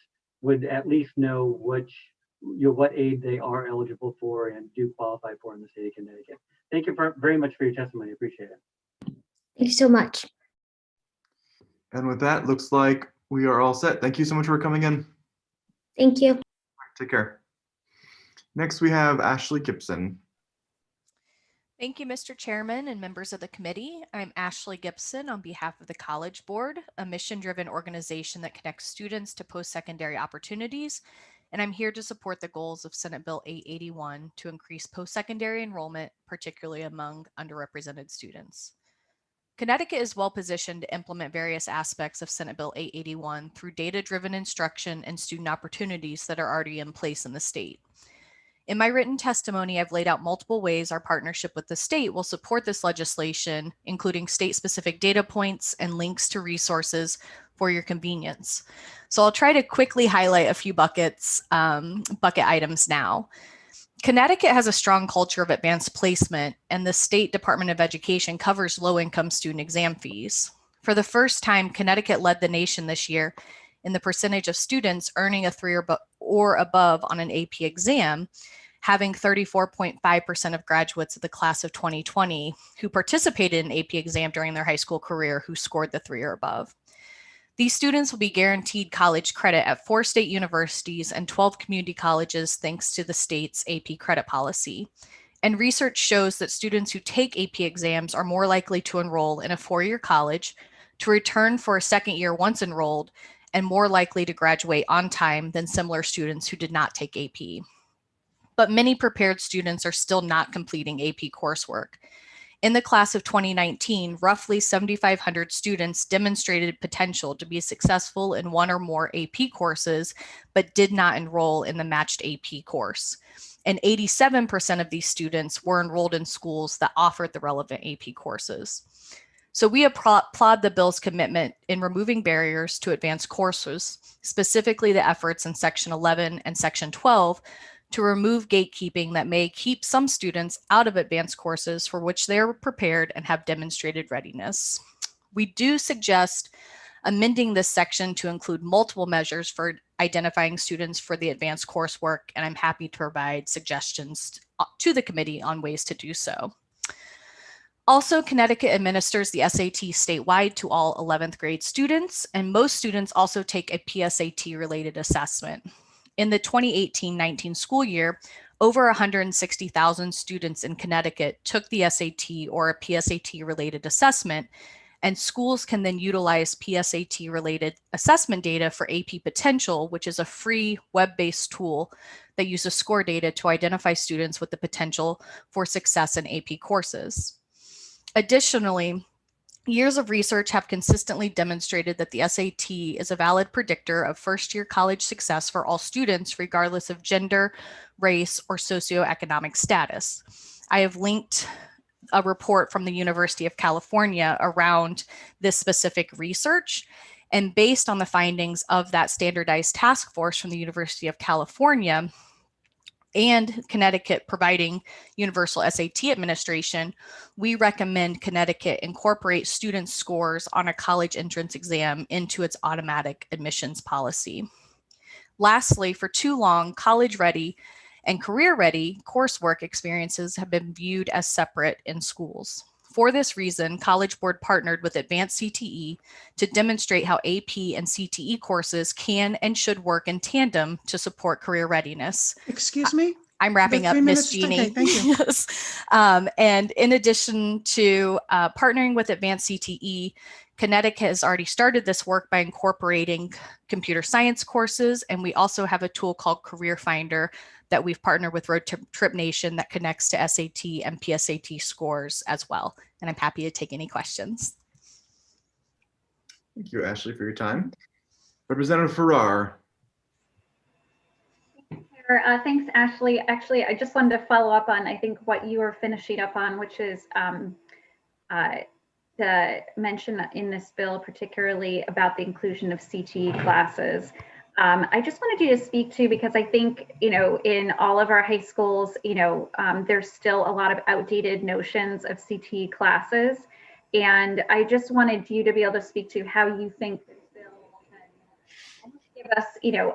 would at least know what aid they are eligible for and do qualify for in the state of Connecticut. Thank you very much for your testimony. I appreciate it. Thank you so much. And with that, looks like we are all set. Thank you so much for coming in. Thank you. Take care. Next, we have Ashley Gibson. Thank you, Mr. Chairman and members of the committee. I'm Ashley Gibson on behalf of the College Board, a mission-driven organization that connects students to post-secondary opportunities, and I'm here to support the goals of Senate Bill 881 to increase post-secondary enrollment, particularly among underrepresented students. Connecticut is well positioned to implement various aspects of Senate Bill 881 through data-driven instruction and student opportunities that are already in place in the state. In my written testimony, I've laid out multiple ways our partnership with the state will support this legislation, including state-specific data points and links to resources for your convenience. So I'll try to quickly highlight a few bucket items now. Connecticut has a strong culture of advanced placement, and the State Department of Education covers low-income student exam fees. For the first time, Connecticut led the nation this year in the percentage of students earning a 3 or above on an AP exam, having 34.5% of graduates of the class of 2020 who participated in an AP exam during their high school career who scored the 3 or above. These students will be guaranteed college credit at 4 state universities and 12 community colleges thanks to the state's AP credit policy. And research shows that students who take AP exams are more likely to enroll in a four-year college, to return for a second year once enrolled, and more likely to graduate on time than similar students who did not take AP. But many prepared students are still not completing AP coursework. In the class of 2019, roughly 7,500 students demonstrated potential to be successful in one or more AP courses, but did not enroll in the matched AP course. And 87% of these students were enrolled in schools that offered the relevant AP courses. So we applaud the bill's commitment in removing barriers to advanced courses, specifically the efforts in Section 11 and Section 12 to remove gatekeeping that may keep some students out of advanced courses for which they are prepared and have demonstrated readiness. We do suggest amending this section to include multiple measures for identifying students for the advanced coursework, and I'm happy to provide suggestions to the committee on ways to do so. Also, Connecticut administers the SAT statewide to all 11th grade students, and most students also take a PSAT related assessment. In the 2018-19 school year, over 160,000 students in Connecticut took the SAT or a PSAT related assessment, and schools can then utilize PSAT related assessment data for AP Potential, which is a free web-based tool that uses score data to identify students with the potential for success in AP courses. Additionally, years of research have consistently demonstrated that the SAT is a valid predictor of first-year college success for all students, regardless of gender, race, or socioeconomic status. I have linked a report from the University of California around this specific research. And based on the findings of that standardized task force from the University of California, and Connecticut providing universal SAT administration, we recommend Connecticut incorporate student scores on a college entrance exam into its automatic admissions policy. Lastly, for too long, college-ready and career-ready coursework experiences have been viewed as separate in schools. For this reason, College Board partnered with Advanced CTE to demonstrate how AP and CTE courses can and should work in tandem to support career readiness. Excuse me? I'm wrapping up, Miss Jeannie. Okay, thank you. Yes. And in addition to partnering with Advanced CTE, Connecticut has already started this work by incorporating computer science courses, and we also have a tool called Career Finder that we've partnered with Road Trip Nation that connects to SAT and PSAT scores as well. And I'm happy to take any questions. Thank you, Ashley, for your time. Representative Farrar. Thanks, Ashley. Actually, I just wanted to follow up on, I think, what you were finishing up on, which is the mention in this bill, particularly about the inclusion of CTE classes. I just wanted you to speak to, because I think, in all of our high schools, there's still a lot of outdated notions of CTE classes. And I just wanted you to be able to speak to how you think this bill can give us,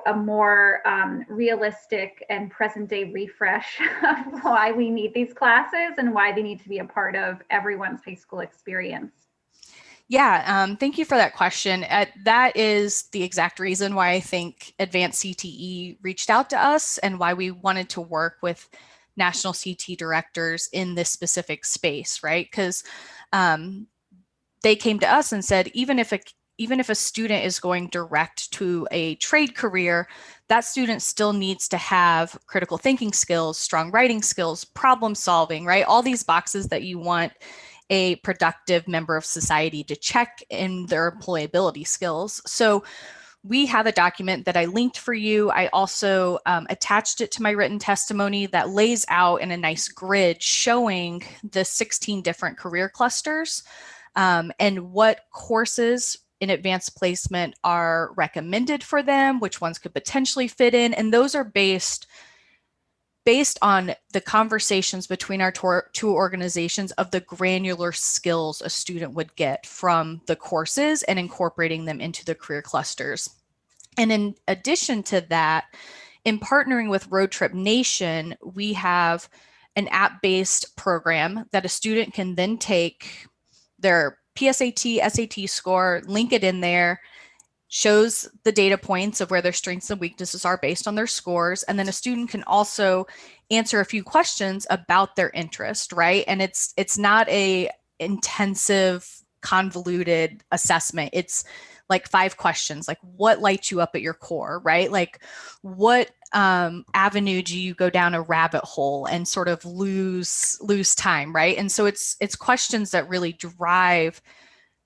a more realistic and present day refresh of why we need these classes and why they need to be a part of everyone's high school experience. Yeah, thank you for that question. That is the exact reason why I think Advanced CTE reached out to us and why we wanted to work with national CT directors in this specific space, right? Because they came to us and said, even if a student is going direct to a trade career, that student still needs to have critical thinking skills, strong writing skills, problem solving, right? All these boxes that you want a productive member of society to check in their employability skills. So we have a document that I linked for you. I also attached it to my written testimony that lays out in a nice grid showing the 16 different career clusters and what courses in advanced placement are recommended for them, which ones could potentially fit in. And those are based on the conversations between our two organizations of the granular skills a student would get from the courses and incorporating them into the career clusters. And in addition to that, in partnering with Road Trip Nation, we have an app-based program that a student can then take their PSAT, SAT score, link it in there, shows the data points of where their strengths and weaknesses are based on their scores. And then a student can also answer a few questions about their interest, right? And it's not a intensive, convoluted assessment. It's like 5 questions, like what lights you up at your core, right? Like what avenue do you go down a rabbit hole and sort of lose time, right? And so it's questions that really drive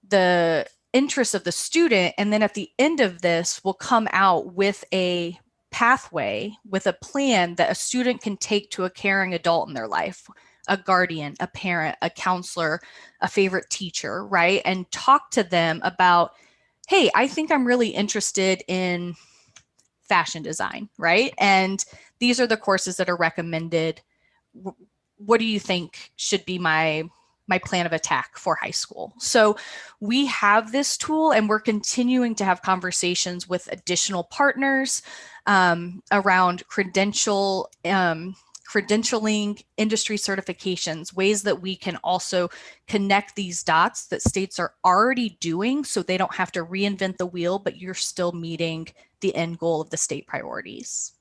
the interest of the student. And then at the end of this, we'll come out with a pathway, with a plan that a student can take to a caring adult in their life, a guardian, a parent, a counselor, a favorite teacher, right? And talk to them about, hey, I think I'm really interested in fashion design, right? And these are the courses that are recommended. What do you think should be my plan of attack for high school? So we have this tool, and we're continuing to have conversations with additional partners around credentialing, industry certifications, ways that we can also connect these dots that states are already doing, so they don't have to reinvent the wheel, but you're still meeting the end goal of the state priorities.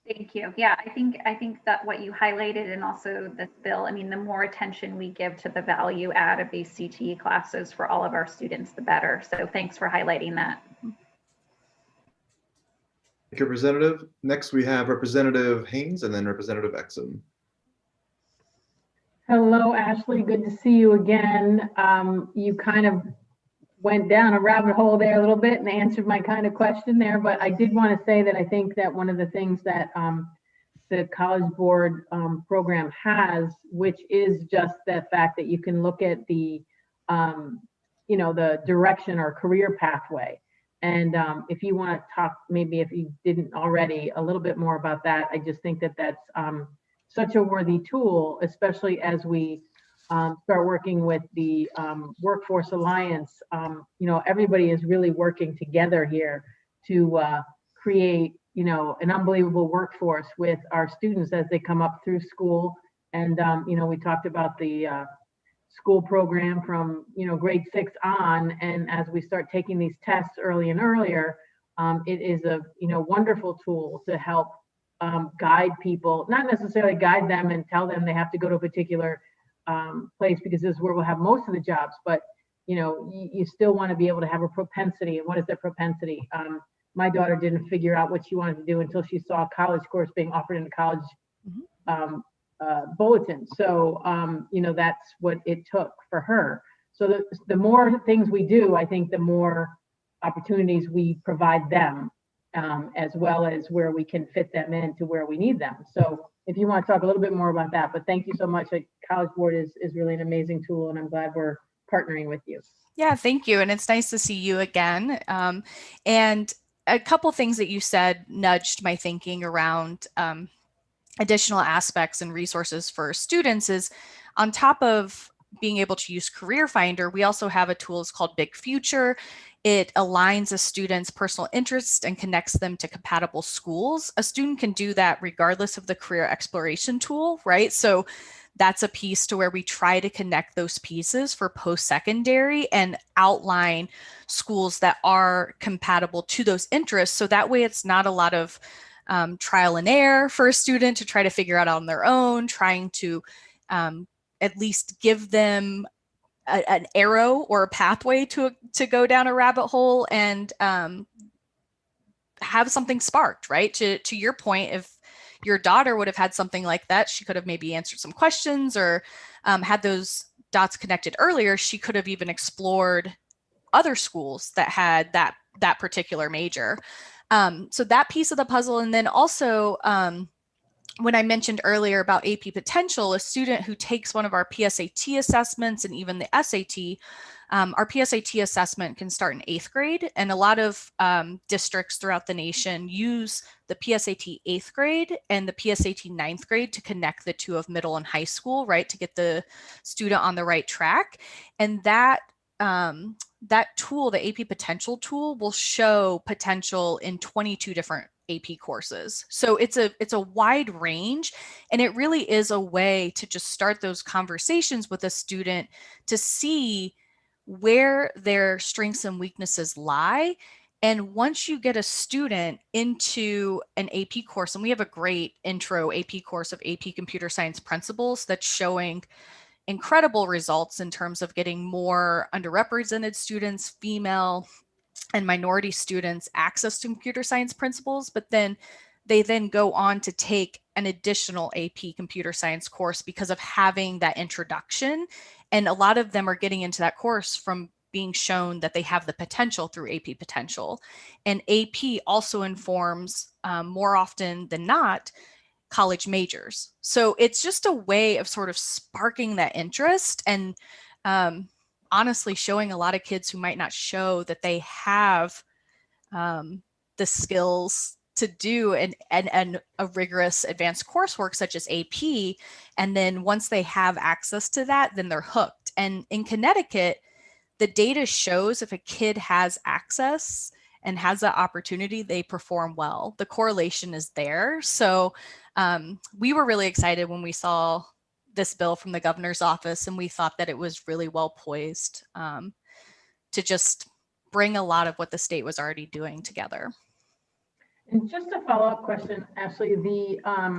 Thank you. Yeah, I think that what you highlighted, and also this bill, I mean, the more attention we give to the value add of these CTE classes for all of our students, the better. So thanks for highlighting that. Thank you, Representative. Next, we have Representative Haynes and then Representative Exum. Hello, Ashley. Good to see you again. You kind of went down a rabbit hole there a little bit and answered my kind of question there, but I did want to say that I think that one of the things that the College Board program has, which is just the fact that you can look at the, the direction or career pathway. And if you want to talk, maybe if you didn't already, a little bit more about that, I just think that that's such a worthy tool, especially as we start working with the Workforce Alliance. Everybody is really working together here to create, an unbelievable workforce with our students as they come up through school. And, we talked about the school program from, grade 6 on. And as we start taking these tests early and earlier, it is a, wonderful tool to help guide people, not necessarily guide them and tell them they have to go to a particular place because this is where we'll have most of the jobs, but you still want to be able to have a propensity. And what is the propensity? My daughter didn't figure out what she wanted to do until she saw a college course being offered in a college bulletin. So that's what it took for her. So the more things we do, I think the more opportunities we provide them, as well as where we can fit them into where we need them. So if you want to talk a little bit more about that, but thank you so much. College Board is really an amazing tool, and I'm glad we're partnering with you. Yeah, thank you. And it's nice to see you again. And a couple things that you said nudged my thinking around additional aspects and resources for students is, on top of being able to use Career Finder, we also have a tool called Big Future. It aligns a student's personal interests and connects them to compatible schools. A student can do that regardless of the career exploration tool, right? So that's a piece to where we try to connect those pieces for post-secondary and outline schools that are compatible to those interests. So that way it's not a lot of trial and error for a student to try to figure out on their own, trying to at least give them an arrow or a pathway to go down a rabbit hole and have something sparked, right? To your point, if your daughter would have had something like that, she could have maybe answered some questions or had those dots connected earlier. She could have even explored other schools that had that particular major. So that piece of the puzzle. And then also, when I mentioned earlier about AP Potential, a student who takes one of our PSAT assessments and even the SAT, our PSAT assessment can start in 8th grade. And a lot of districts throughout the nation use the PSAT 8th grade and the PSAT 9th grade to connect the two of middle and high school, right? To get the student on the right track. And that tool, the AP Potential tool, will show potential in 22 different AP courses. So it's a wide range, and it really is a way to just start those conversations with a student to see where their strengths and weaknesses lie. And once you get a student into an AP course, and we have a great intro AP course of AP Computer Science Principles that's showing incredible results in terms of getting more underrepresented students, female and minority students access to computer science principles, but then they then go on to take an additional AP computer science course because of having that introduction. And a lot of them are getting into that course from being shown that they have the potential through AP Potential. And AP also informs more often than not college majors. So it's just a way of sort of sparking that interest and honestly showing a lot of kids who might not show that they have the skills to do a rigorous advanced coursework such as AP. And then once they have access to that, then they're hooked. And in Connecticut, the data shows if a kid has access and has that opportunity, they perform well. The correlation is there. So we were really excited when we saw this bill from the governor's office, and we thought that it was really well poised to just bring a lot of what the state was already doing together. And just a follow-up question, Ashley, the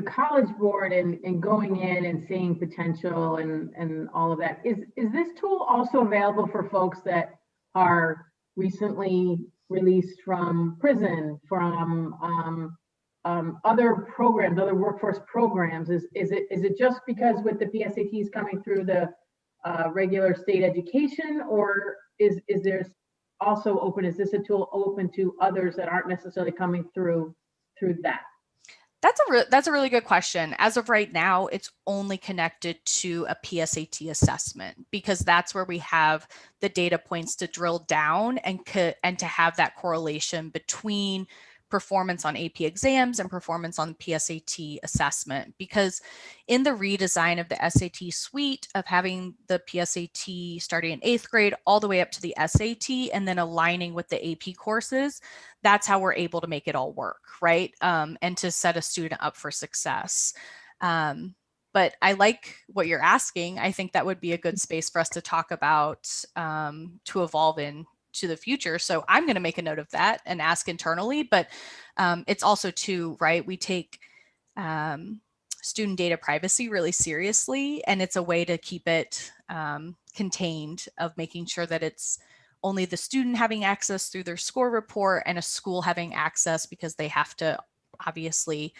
College Board and going in and seeing potential and all of that, is this tool also available for folks that are recently released from prison, from other programs, other workforce programs? Is it just because with the PSATs coming through the regular state education, or is there also open? Is this a tool open to others that aren't necessarily coming through that? That's a really good question. As of right now, it's only connected to a PSAT assessment because that's where we have the data points to drill down and to have that correlation between performance on AP exams and performance on PSAT assessment. Because in the redesign of the SAT suite of having the PSAT starting in 8th grade all the way up to the SAT and then aligning with the AP courses, that's how we're able to make it all work, right? And to set a student up for success. But I like what you're asking. I think that would be a good space for us to talk about to evolve in to the future. So I'm going to make a note of that and ask internally, but it's also too, right? We take student data privacy really seriously, and it's a way to keep it contained, of making sure that it's only the student having access through their score report and a school having access because they have to obviously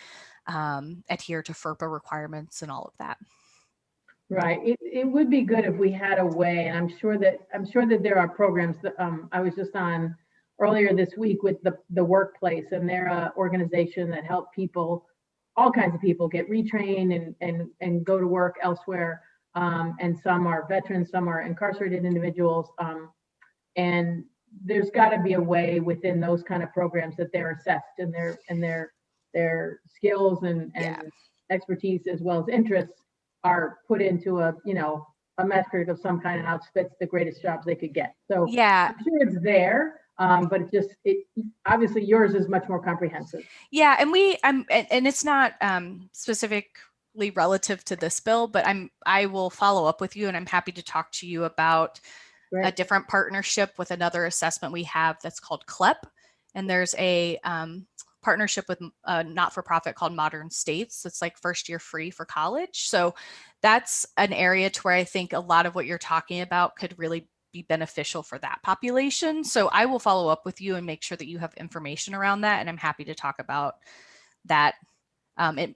adhere to FERPA requirements and all of that. Right. It would be good if we had a way, and I'm sure that there are programs that I was just on earlier this week with the workplace, and they're an organization that help people, all kinds of people, get retrained and go to work elsewhere. And some are veterans, some are incarcerated individuals. And there's got to be a way within those kind of programs that they're assessed and their skills and expertise as well as interests are put into a metric of some kind and outspits the greatest jobs they could get. So yeah, I'm sure it's there, but it obviously yours is much more comprehensive. Yeah, and and it's not specifically relative to this bill, but I will follow up with you, and I'm happy to talk to you about a different partnership with another assessment we have that's called CLEP, and there's a partnership with a not-for-profit called Modern States. It's like first year free for college. So that's an area to where I think a lot of what you're talking about could really be beneficial for that population. So I will follow up with you and make sure that you have information around that. And I'm happy to talk about that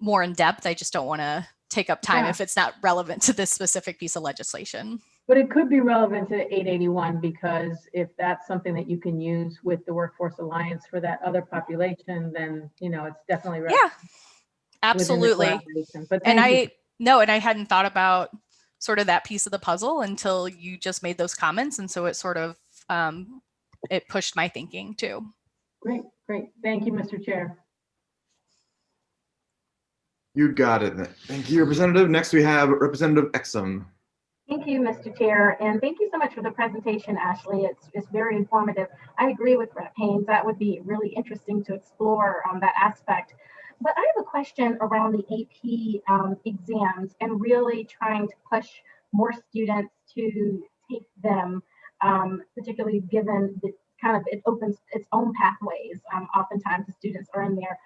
more in depth. I just don't want to take up time if it's not relevant to this specific piece of legislation. But it could be relevant to 881, because if that's something that you can use with the Workforce Alliance for that other population, then it's definitely relevant. Yeah, absolutely. But and I hadn't thought about sort of that piece of the puzzle until you just made those comments, and so it sort of it pushed my thinking too. Great. Thank you, Mr. Chair. You got it. Thank you, Representative. Next, we have Representative Exum. Thank you, Mr. Chair, and thank you so much for the presentation, Ashley. It's very informative. I agree with Rep. Haynes. That would be really interesting to explore that aspect. But I have a question around the AP exams and really trying to push more students to take them, particularly given the kind of, it opens its own pathways. Oftentimes the students are in there.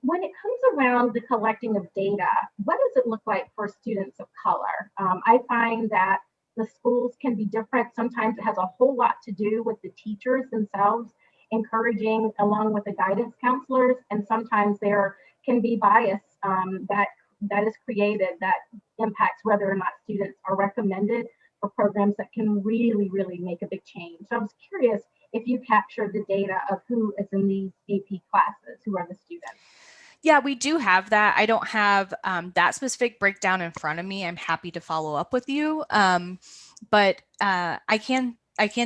When it comes around the collecting of data, what does it look like for students of color? I find that the schools can be different. Sometimes it has a whole lot to do with the teachers themselves encouraging along with the guidance counselors, and sometimes there can be bias that is created that impacts whether or not students are recommended for programs that can really, really make a big change. So I was curious if you captured the data of who is in these AP classes, who are the students. Yeah, we do have that. I don't have that specific breakdown in front of me. I'm happy to follow up with you. But I can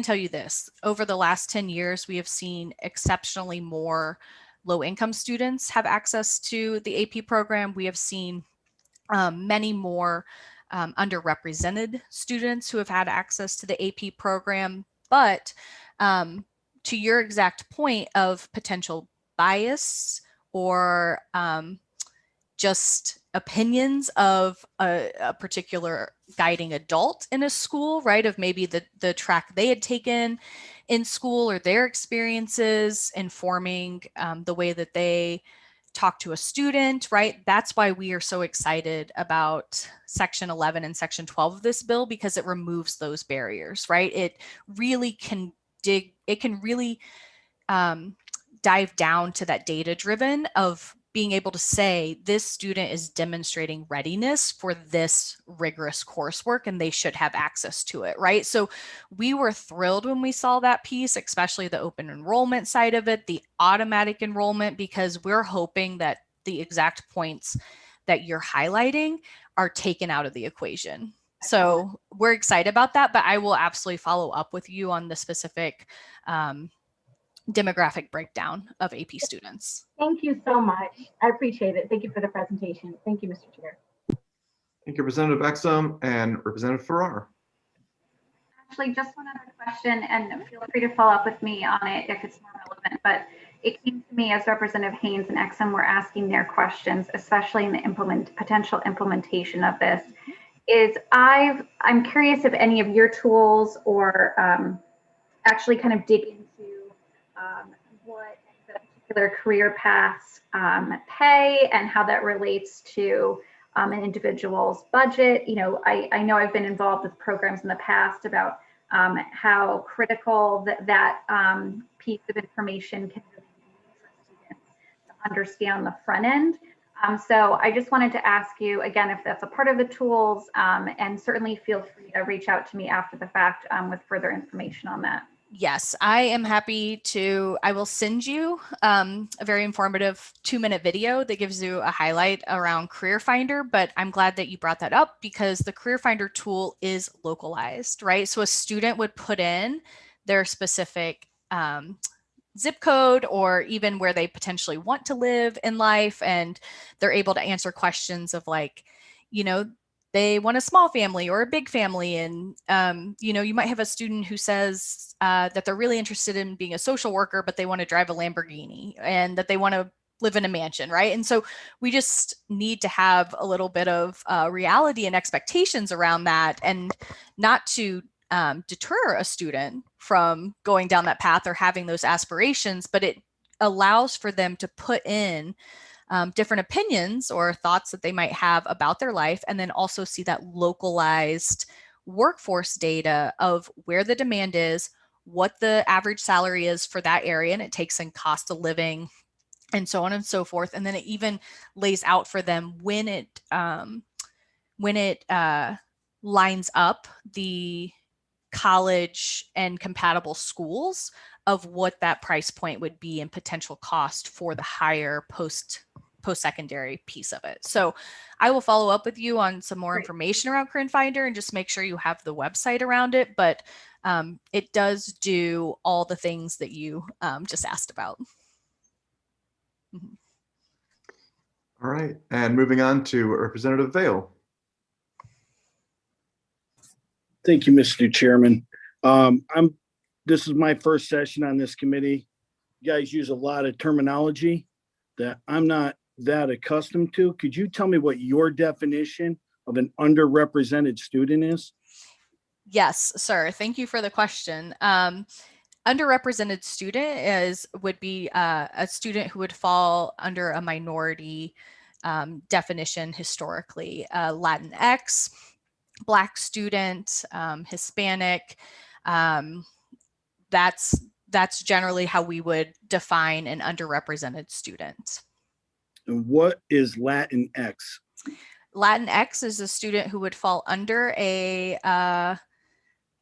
tell you this. Over the last 10 years, we have seen exceptionally more low-income students have access to the AP program. We have seen many more underrepresented students who have had access to the AP program. But to your exact point of potential bias or just opinions of a particular guiding adult in a school, right? Of maybe the track they had taken in school or their experiences informing the way that they talk to a student, right? That's why we are so excited about Section 11 and Section 12 of this bill, because it removes those barriers, right? It really can really dive down to that data driven of being able to say this student is demonstrating readiness for this rigorous coursework and they should have access to it, right? So we were thrilled when we saw that piece, especially the open enrollment side of it, the automatic enrollment, because we're hoping that the exact points that you're highlighting are taken out of the equation. So we're excited about that, but I will absolutely follow up with you on the specific demographic breakdown of AP students. Thank you so much. I appreciate it. Thank you for the presentation. Thank you, Mr. Chair. Thank you, Representative Exum and Representative Farrar. Actually, just one other question, and feel free to follow up with me on it if it's more relevant, but it came to me as Representative Haynes and Exum were asking their questions, especially in the potential implementation of this, is I'm curious if any of your tools or actually kind of dig into what the particular career paths pay and how that relates to an individual's budget. You know, I know I've been involved with programs in the past about how critical that piece of information can really be for students to understand the front end. So I just wanted to ask you again if that's a part of the tools, and certainly feel free to reach out to me after the fact with further information on that. Yes, I am happy to. I will send you a very informative 2-minute video that gives you a highlight around Career Finder, but I'm glad that you brought that up because the Career Finder tool is localized, right? So a student would put in their specific zip code or even where they potentially want to live in life, and they're able to answer questions of like, you know, they want a small family or a big family. And, you know, you might have a student who says that they're really interested in being a social worker, but they want to drive a Lamborghini and that they want to live in a mansion, right? And so we just need to have a little bit of reality and expectations around that, and not to deter a student from going down that path or having those aspirations, but it allows for them to put in different opinions or thoughts that they might have about their life, and then also see that localized workforce data of where the demand is, what the average salary is for that area, and it takes in cost of living and so on and so forth. And then it even lays out for them when it lines up the college and compatible schools of what that price point would be and potential cost for the higher post-secondary piece of it. So I will follow up with you on some more information around Career Finder and just make sure you have the website around it. But it does do all the things that you just asked about. All right, and moving on to Representative Vale. Thank you, Mr. Chairman. This is my first session on this committee. You guys use a lot of terminology that I'm not that accustomed to. Could you tell me what your definition of an underrepresented student is? Yes, sir. Thank you for the question. Underrepresented student would be a student who would fall under a minority definition historically. Latinx, Black student, Hispanic. That's generally how we would define an underrepresented student. And what is Latinx? Latinx is a student who would fall under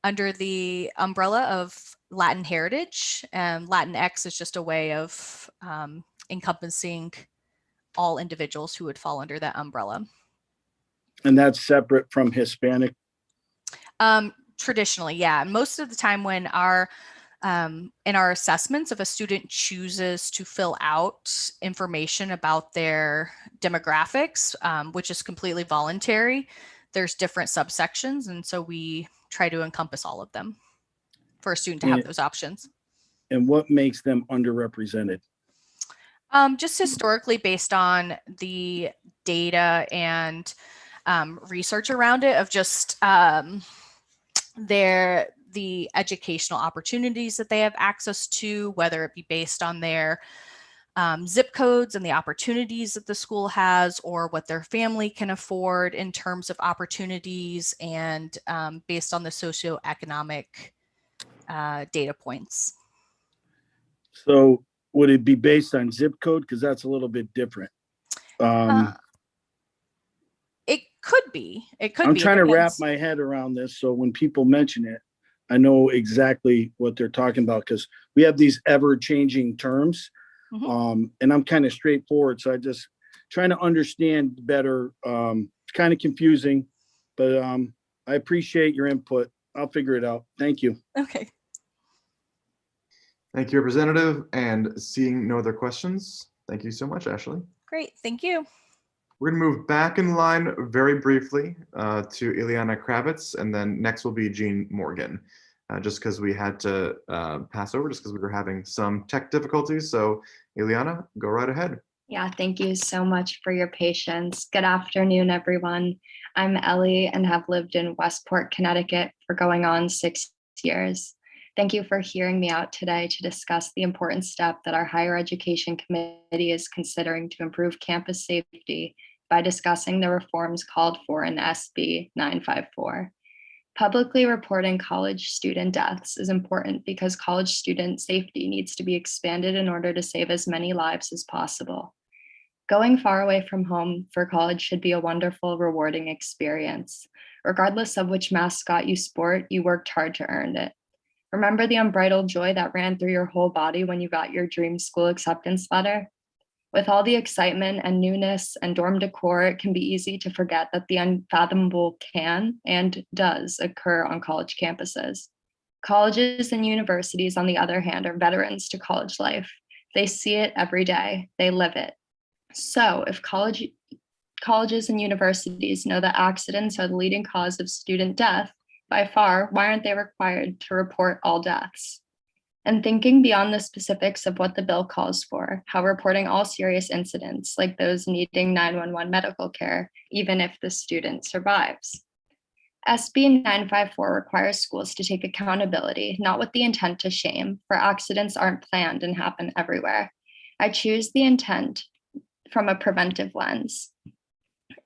under the umbrella of Latin heritage. Latinx is just a way of encompassing all individuals who would fall under that umbrella. And that's separate from Hispanic? Traditionally, yeah. Most of the time when in our assessments, if a student chooses to fill out information about their demographics, which is completely voluntary, there's different subsections. And so we try to encompass all of them for a student to have those options. And what makes them underrepresented? Just historically based on the data and research around it of just the educational opportunities that they have access to, whether it be based on their zip codes and the opportunities that the school has, or what their family can afford in terms of opportunities, and based on the socioeconomic data points. So would it be based on zip code? Because that's a little bit different. It could be. It could I'm be. trying to wrap my head around this, so when people mention it, I know exactly what they're talking about, because we have these ever-changing terms. And I'm kind of straightforward, so I just trying to understand better. It's kind of confusing, but I appreciate your input. I'll figure it out. Thank you. Okay. Thank you, Representative. And seeing no other questions, thank you so much, Ashley. Great, thank you. We're going to move back in line very briefly to Ileana Kravitz, and then next will be Jean Morgan, just because we had to pass over, just because we were having some tech difficulties. So Ileana, go right ahead. Yeah, thank you so much for your patience. Good afternoon, everyone. I'm Ellie and have lived in Westport, Connecticut for going on 6 years. Thank you for hearing me out today to discuss the important step that our Higher Education Committee is considering to improve campus safety by discussing the reforms called for in SB 954. Publicly reporting college student deaths is important because college student safety needs to be expanded in order to save as many lives as possible. Going far away from home for college should be a wonderful, rewarding experience. Regardless of which mascot you sport, you worked hard to earn it. Remember the unbridled joy that ran through your whole body when you got your dream school acceptance letter? With all the excitement and newness and dorm decor, it can be easy to forget that the unfathomable can and does occur on college campuses. Colleges and universities, on the other hand, are veterans to college life. They see it every day. They live it. So if colleges and universities know that accidents are the leading cause of student death, by far, why aren't they required to report all deaths? And thinking beyond the specifics of what the bill calls for, how reporting all serious incidents, like those needing 911 medical care, even if the student survives. SB 954 requires schools to take accountability, not with the intent to shame, for accidents aren't planned and happen everywhere. I choose the intent from a preventive lens.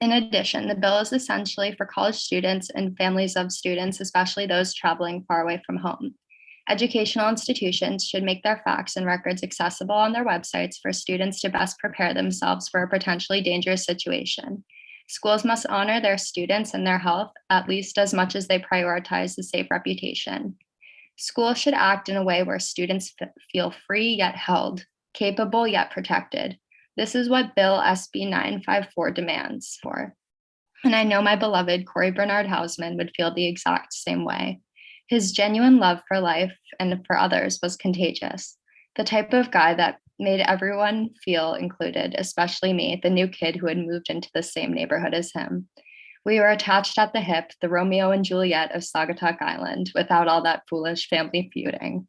In addition, the bill is essentially for college students and families of students, especially those traveling far away from home. Educational institutions should make their facts and records accessible on their websites for students to best prepare themselves for a potentially dangerous situation. Schools must honor their students and their health at least as much as they prioritize the safe reputation. Schools should act in a way where students feel free yet held, capable yet protected. This is what Bill SB 954 demands for. And I know my beloved Corey Bernard Hausman would feel the exact same way. His genuine love for life and for others was contagious, the type of guy that made everyone feel included, especially me, the new kid who had moved into the same neighborhood as him. We were attached at the hip, the Romeo and Juliet of Saugatuck Island, without all that foolish family feuding.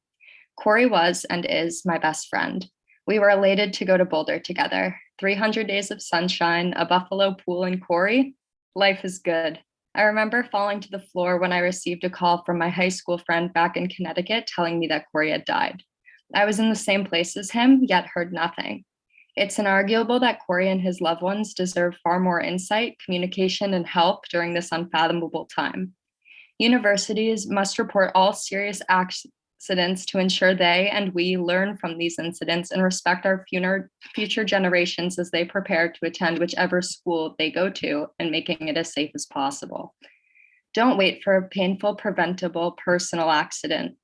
Corey was and is my best friend. We were elated to go to Boulder together. 300 days of sunshine, a buffalo pool, and Corey. Life is good. I remember falling to the floor when I received a call from my high school friend back in Connecticut telling me that Corey had died. I was in the same place as him, yet heard nothing. It's inarguable that Corey and his loved ones deserve far more insight, communication, and help during this unfathomable time. Universities must report all serious accidents to ensure they and we learn from these incidents and respect our future generations as they prepare to attend whichever school they go to and making it as safe as possible. Don't wait for a painful, preventable personal accident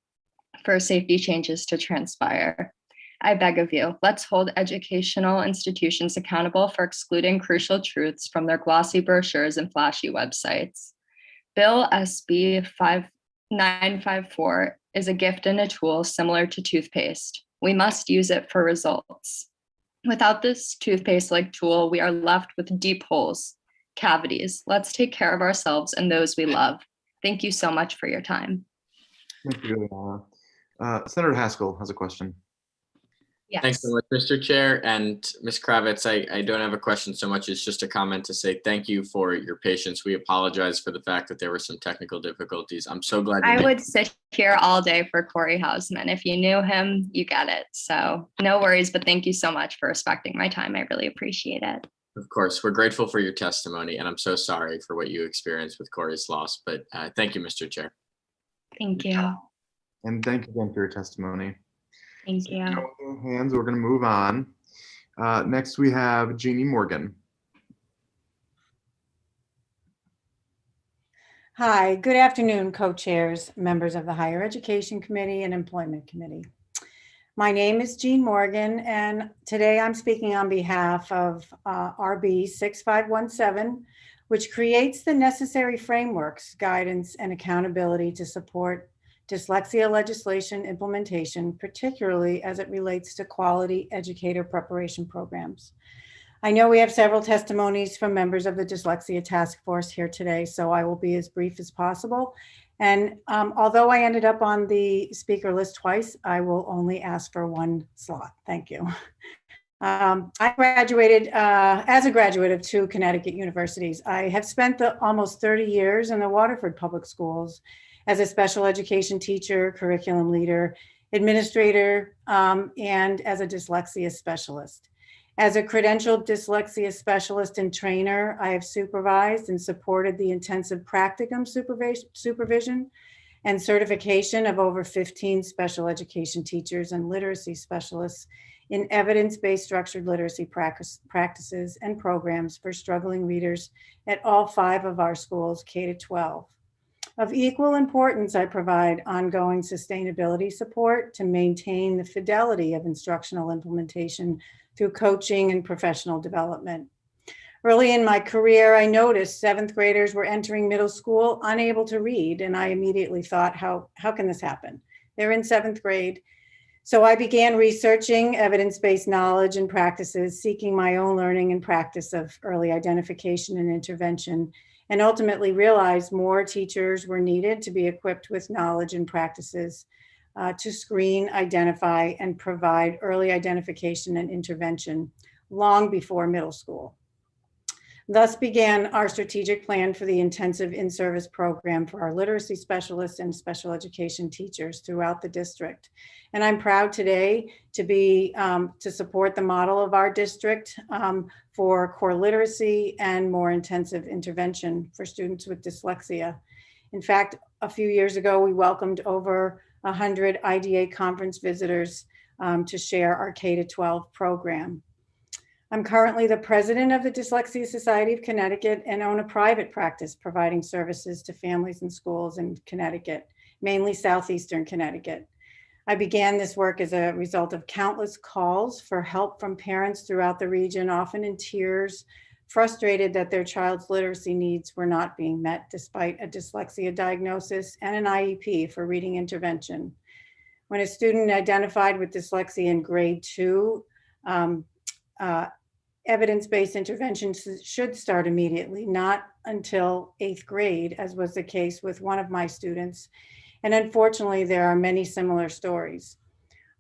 for safety changes to transpire. I beg of you, let's hold educational institutions accountable for excluding crucial truths from their glossy brochures and flashy websites. Bill SB 5954 is a gift and a tool similar to toothpaste. We must use it for results. Without this toothpaste-like tool, we are left with deep holes, cavities. Let's take care of ourselves and those we love. Thank you so much for your time. Thank you. Senator Haskell has a question. Yes. Thanks so much, Mr. Chair. And Ms. Kravitz, I don't have a question so much as just a comment to say thank you for your patience. We apologize for the fact that there were some technical difficulties. I'm so glad. I would sit here all day for Corey Hausman. If you knew him, you get it. So no worries, but thank you so much for respecting my time. I really appreciate it. Of course, we're grateful for your testimony, and I'm so sorry for what you experienced with Corey's loss, but thank you, Mr. Chair. Thank you. And thank you again for your testimony. Thank you. No other hands, we're going to move on. Next, we have Jeannie Morgan. Hi, good afternoon, co-chairs, members of the Higher Education Committee and Employment Committee. My name is Jean Morgan, and today I'm speaking on behalf of RB 6517, which creates the necessary frameworks, guidance, and accountability to support dyslexia legislation implementation, particularly as it relates to quality educator preparation programs. I know we have several testimonies from members of the Dyslexia Task Force here today, so I will be as brief as possible. And although I ended up on the speaker list twice, I will only ask for one slot. Thank you. I graduated as a graduate of 2 Connecticut universities. I have spent almost 30 years in the Waterford Public Schools as a special education teacher, curriculum leader, administrator, and as a dyslexia specialist. As a credentialed dyslexia specialist and trainer, I have supervised and supported the intensive practicum supervision and certification of over 15 special education teachers and literacy specialists in evidence-based structured literacy practices and programs for struggling readers at all 5 of our schools, K-12. Of equal importance, I provide ongoing sustainability support to maintain the fidelity of instructional implementation through coaching and professional development. Early in my career, I noticed 7th graders were entering middle school unable to read, and I immediately thought, how can this happen? They're in 7th grade. So I began researching evidence-based knowledge and practices, seeking my own learning and practice of early identification and intervention, and ultimately realized more teachers were needed to be equipped with knowledge and practices to screen, identify, and provide early identification and intervention long before middle school. Thus began our strategic plan for the intensive in-service program for our literacy specialists and special education teachers throughout the district. And I'm proud today to support the model of our district for core literacy and more intensive intervention for students with dyslexia. In fact, a few years ago, we welcomed over 100 IDA conference visitors to share our K-12 program. I'm currently the president of the Dyslexia Society of Connecticut and own a private practice providing services to families and schools in Connecticut, mainly southeastern Connecticut. I began this work as a result of countless calls for help from parents throughout the region, often in tears, frustrated that their child's literacy needs were not being met despite a dyslexia diagnosis and an IEP for reading intervention. When a student identified with dyslexia in grade 2, evidence-based interventions should start immediately, not until 8th grade, as was the case with one of my students. And unfortunately, there are many similar stories.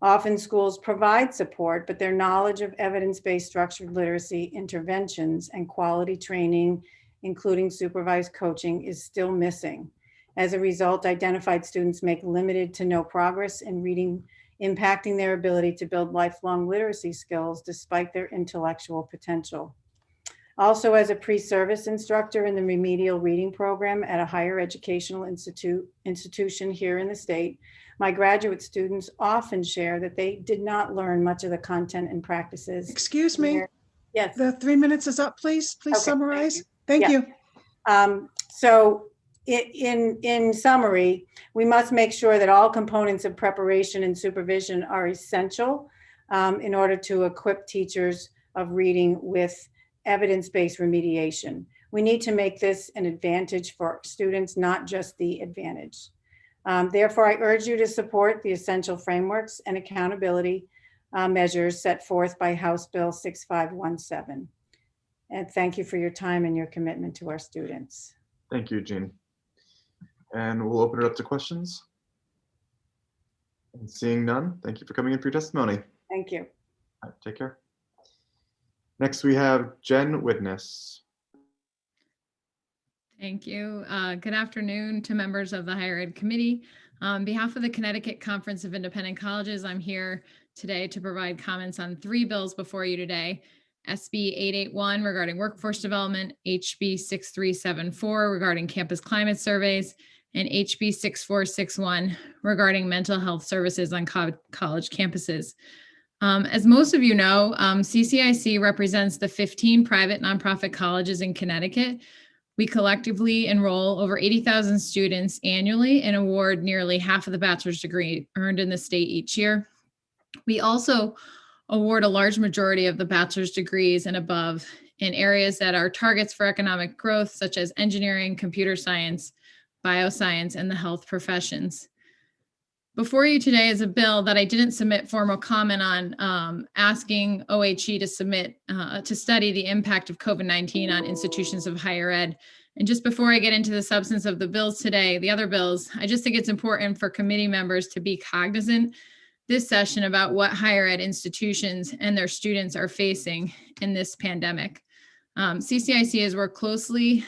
Often schools provide support, but their knowledge of evidence-based structured literacy interventions and quality training including supervised coaching, is still missing. As a result, identified students make limited to no progress in reading, impacting their ability to build lifelong literacy skills despite their intellectual potential. Also, as a pre-service instructor in the remedial reading program at a higher educational institution here in the state, my graduate students often share that they did not learn much of the content and practices. Excuse me. Yes. The 3 minutes is up, please. Please Okay, summarize. Thank you. So in summary, we must make sure that all components of preparation and supervision are essential in order to equip teachers of reading with evidence-based remediation. We need to make this an advantage for students, not just the advantage. Therefore, I urge you to support the essential frameworks and accountability measures set forth by House Bill 6517. And thank you for your time and your commitment to our students. Thank you, Jean. And we'll open it up to questions. And seeing none, thank you for coming in for your testimony. Thank you. All right, take care. Next, we have Jen Witness. Thank you. Good afternoon to members of the Higher Ed Committee. On behalf of the Connecticut Conference of Independent Colleges, I'm here today to provide comments on 3 bills before you today. SB 881 regarding workforce development, HB 6374 regarding campus climate surveys, and HB 6461 regarding mental health services on college campuses. As most of you know, CCIC represents the 15 private nonprofit colleges in Connecticut. We collectively enroll over 80,000 students annually and award nearly half of the bachelor's degree earned in the state each year. We also award a large majority of the bachelor's degrees and above in areas that are targets for economic growth, such as engineering, computer science, bioscience, and the health professions. Before you today is a bill that I didn't submit formal comment on, asking OHE to submit, to study the impact of COVID-19 on institutions of higher ed. And just before I get into the substance of the bills today, the other bills, I just think it's important for committee members to be cognizant this session about what higher ed institutions and their students are facing in this pandemic. CCIC has worked closely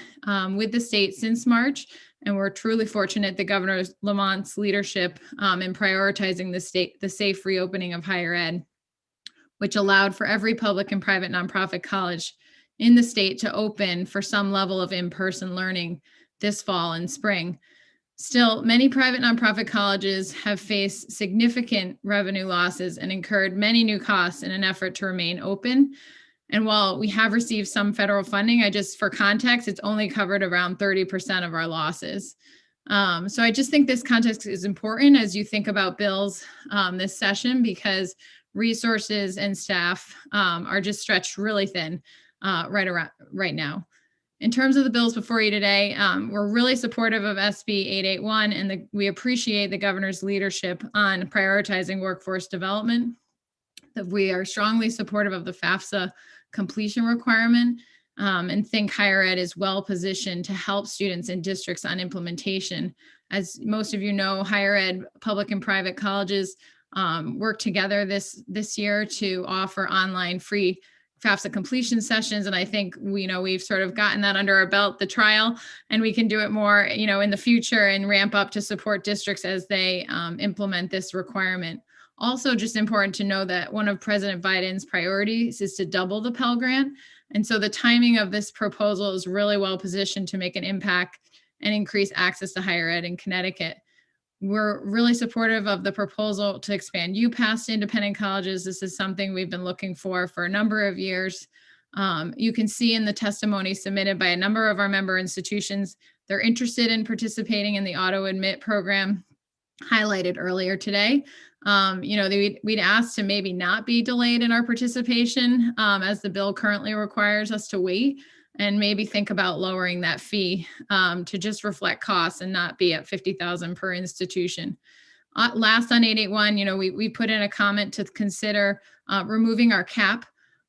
with the state since March, and we're truly fortunate that Governor Lamont's leadership in prioritizing the safe reopening of higher ed, which allowed for every public and private nonprofit college in the state to open for some level of in-person learning this fall and spring. Still, many private nonprofit colleges have faced significant revenue losses and incurred many new costs in an effort to remain open. And while we have received some federal funding, for context, it's only covered around 30% of our losses. So I just think this context is important as you think about bills this session, because resources and staff are just stretched really thin right now. In terms of the bills before you today, we're really supportive of SB 881, and we appreciate the governor's leadership on prioritizing workforce development. That we are strongly supportive of the FAFSA completion requirement, and think higher ed is well positioned to help students and districts on implementation. As most of you know, higher ed, public and private colleges work together this year to offer online free FAFSA completion sessions. And I think we've sort of gotten that under our belt, the trial, and we can do it more, in the future and ramp up to support districts as they implement this requirement. Also, just important to know that one of President Biden's priorities is to double the Pell Grant. And so the timing of this proposal is really well positioned to make an impact and increase access to higher ed in Connecticut. We're really supportive of the proposal to expand UPass to independent colleges. This is something we've been looking for a number of years. You can see in the testimony submitted by a number of our member institutions, they're interested in participating in the auto admit program highlighted earlier today. We'd asked to maybe not be delayed in our participation as the bill currently requires us to wait, and maybe think about lowering that fee to just reflect costs and not be at $50,000 per institution. Last on 881, we put in a comment to consider removing our cap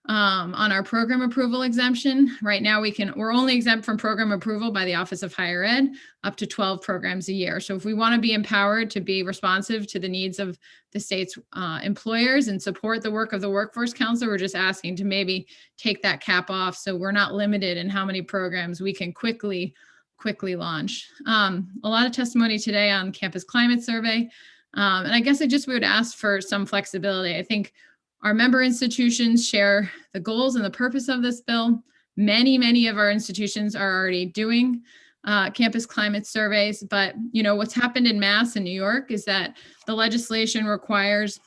on our program approval exemption. Right now we're only exempt from program approval by the Office of Higher Ed up to 12 programs a year. So if we want to be empowered to be responsive to the needs of the state's employers and support the work of the Workforce Council, we're just asking to maybe take that cap off so we're not limited in how many programs we can quickly launch. A lot of testimony today on campus climate survey. And I guess I just would ask for some flexibility. I think our member institutions share the goals and the purpose of this bill. Many of our institutions are already doing campus climate surveys, but what's happened in Mass and New York is that the legislation requires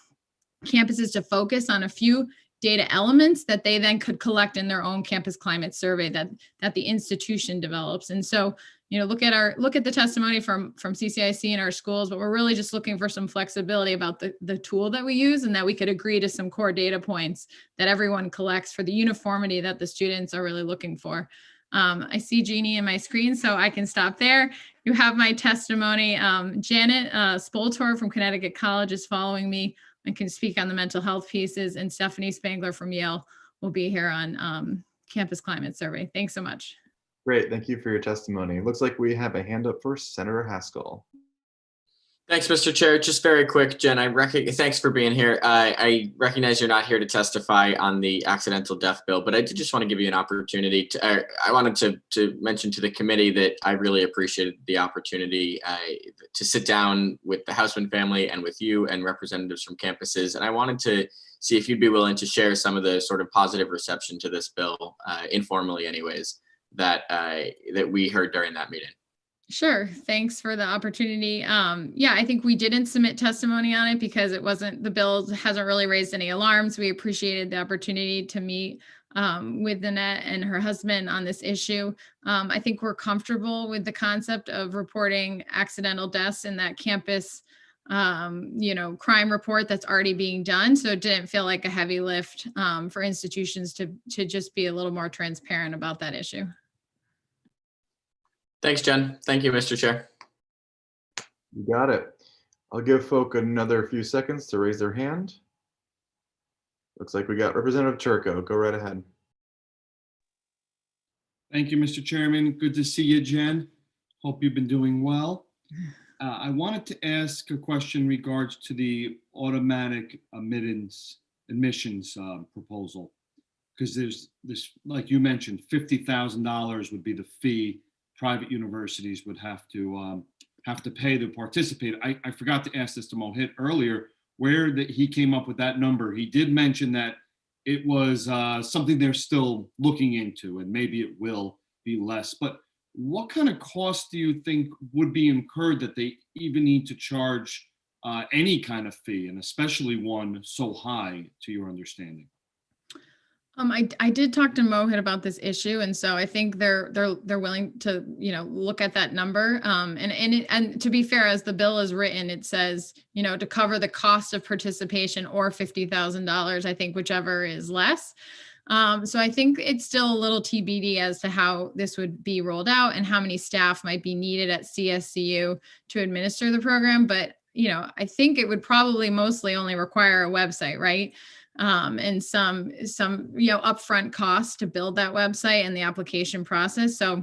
campuses to focus on a few data elements that they then could collect in their own campus climate survey that the institution develops. And so, look at the testimony from CCIC in our schools, but we're really just looking for some flexibility about the tool that we use and that we could agree to some core data points that everyone collects for the uniformity that the students are really looking for. I see Jeannie in my screen, so I can stop there. You have my testimony. Janet Spoltor from Connecticut College is following me and can speak on the mental health pieces, and Stephanie Spangler from Yale will be here on campus climate survey. Thanks so much. Great, thank you for your testimony. It looks like we have a hand up for Senator Haskell. Thanks, Mr. Chair. Just very quick, Jen, thanks for being here. I recognize you're not here to testify on the accidental death bill, but I did just want to give you an opportunity I wanted to mention to the committee that I really appreciated the opportunity to sit down with the Houseman family and with you and representatives from campuses. And I wanted to see if you'd be willing to share some of the sort of positive reception to this bill, informally anyways, that we heard during that meeting. Sure. Thanks for the opportunity. Yeah, I think we didn't submit testimony on it because the bill hasn't really raised any alarms. We appreciated the opportunity to meet with Nanette and her husband on this issue. I think we're comfortable with the concept of reporting accidental deaths in that campus crime report that's already being done. So it didn't feel like a heavy lift for institutions to just be a little more transparent about that issue. Thanks, Jen. Thank you, Mr. Chair. You got it. I'll give folk another few seconds to raise their hand. Looks like we got Representative Turco. Go right ahead. Thank you, Mr. Chairman. Good to see you, Jen. Hope you've been doing well. I wanted to ask a question in regards to the automatic admissions proposal, because there's this, like you mentioned, $50,000 would be the fee private universities would have to pay to participate. I forgot to ask this to Mohit earlier, where he came up with that number. He did mention that it was something they're still looking into, and maybe it will be less. But what kind of cost do you think would be incurred that they even need to charge any kind of fee, and especially one so high, to your understanding? I did talk to Mohit about this issue, and so I think they're willing to look at that number. And to be fair, as the bill is written, it says to cover the cost of participation or $50,000. I think whichever is less. So I think it's still a little TBD as to how this would be rolled out and how many staff might be needed at CSCU to administer the program. But I think it would probably mostly only require a website, right? And some upfront costs to build that website and the application process. So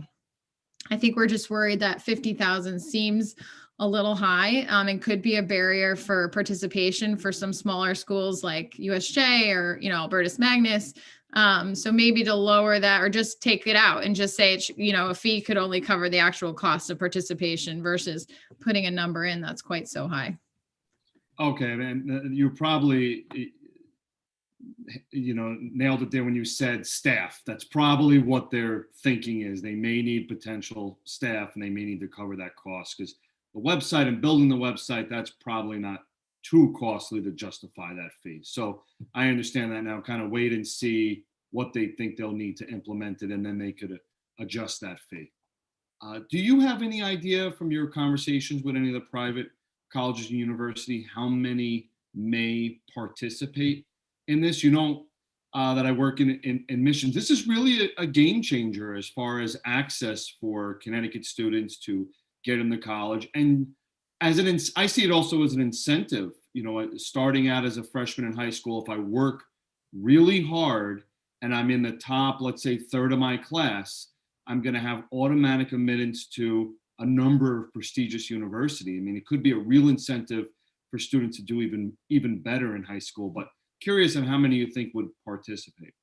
I think we're just worried that 50,000 seems a little high and could be a barrier for participation for some smaller schools like USJ or Albertus Magnus. So maybe to lower that or just take it out and just say a fee could only cover the actual cost of participation versus putting a number in that's quite so high. Okay, and you probably nailed it there when you said staff. That's probably what they're thinking is they may need potential staff and they may need to cover that cost, because the website and building the website, that's probably not too costly to justify that fee. So I understand that now. Kind of wait and see what they think they'll need to implement it, and then they could adjust that fee. Do you have any idea from your conversations with any of the private colleges and university how many may participate in this? That I work in admissions. This is really a game changer as far as access for Connecticut students to get into college. And I see it also as an incentive, starting out as a freshman in high school, if I work really hard and I'm in the top, let's say, third of my class, I'm going to have automatic admittance to a number of prestigious universities. I mean, it could be a real incentive for students to do even better in high school, but curious on how many you think would participate.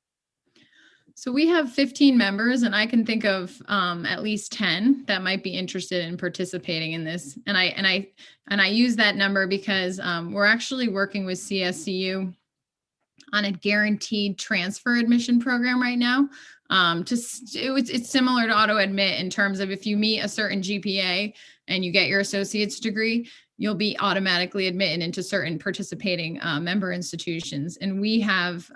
So we have 15 members, and I can think of at least 10 that might be interested in participating in this. And I use that number because we're actually working with CSCU on a guaranteed transfer admission program right now. It's similar to auto admit in terms of if you meet a certain GPA and you get your associate's degree, you'll be automatically admitted into certain participating member institutions. And we have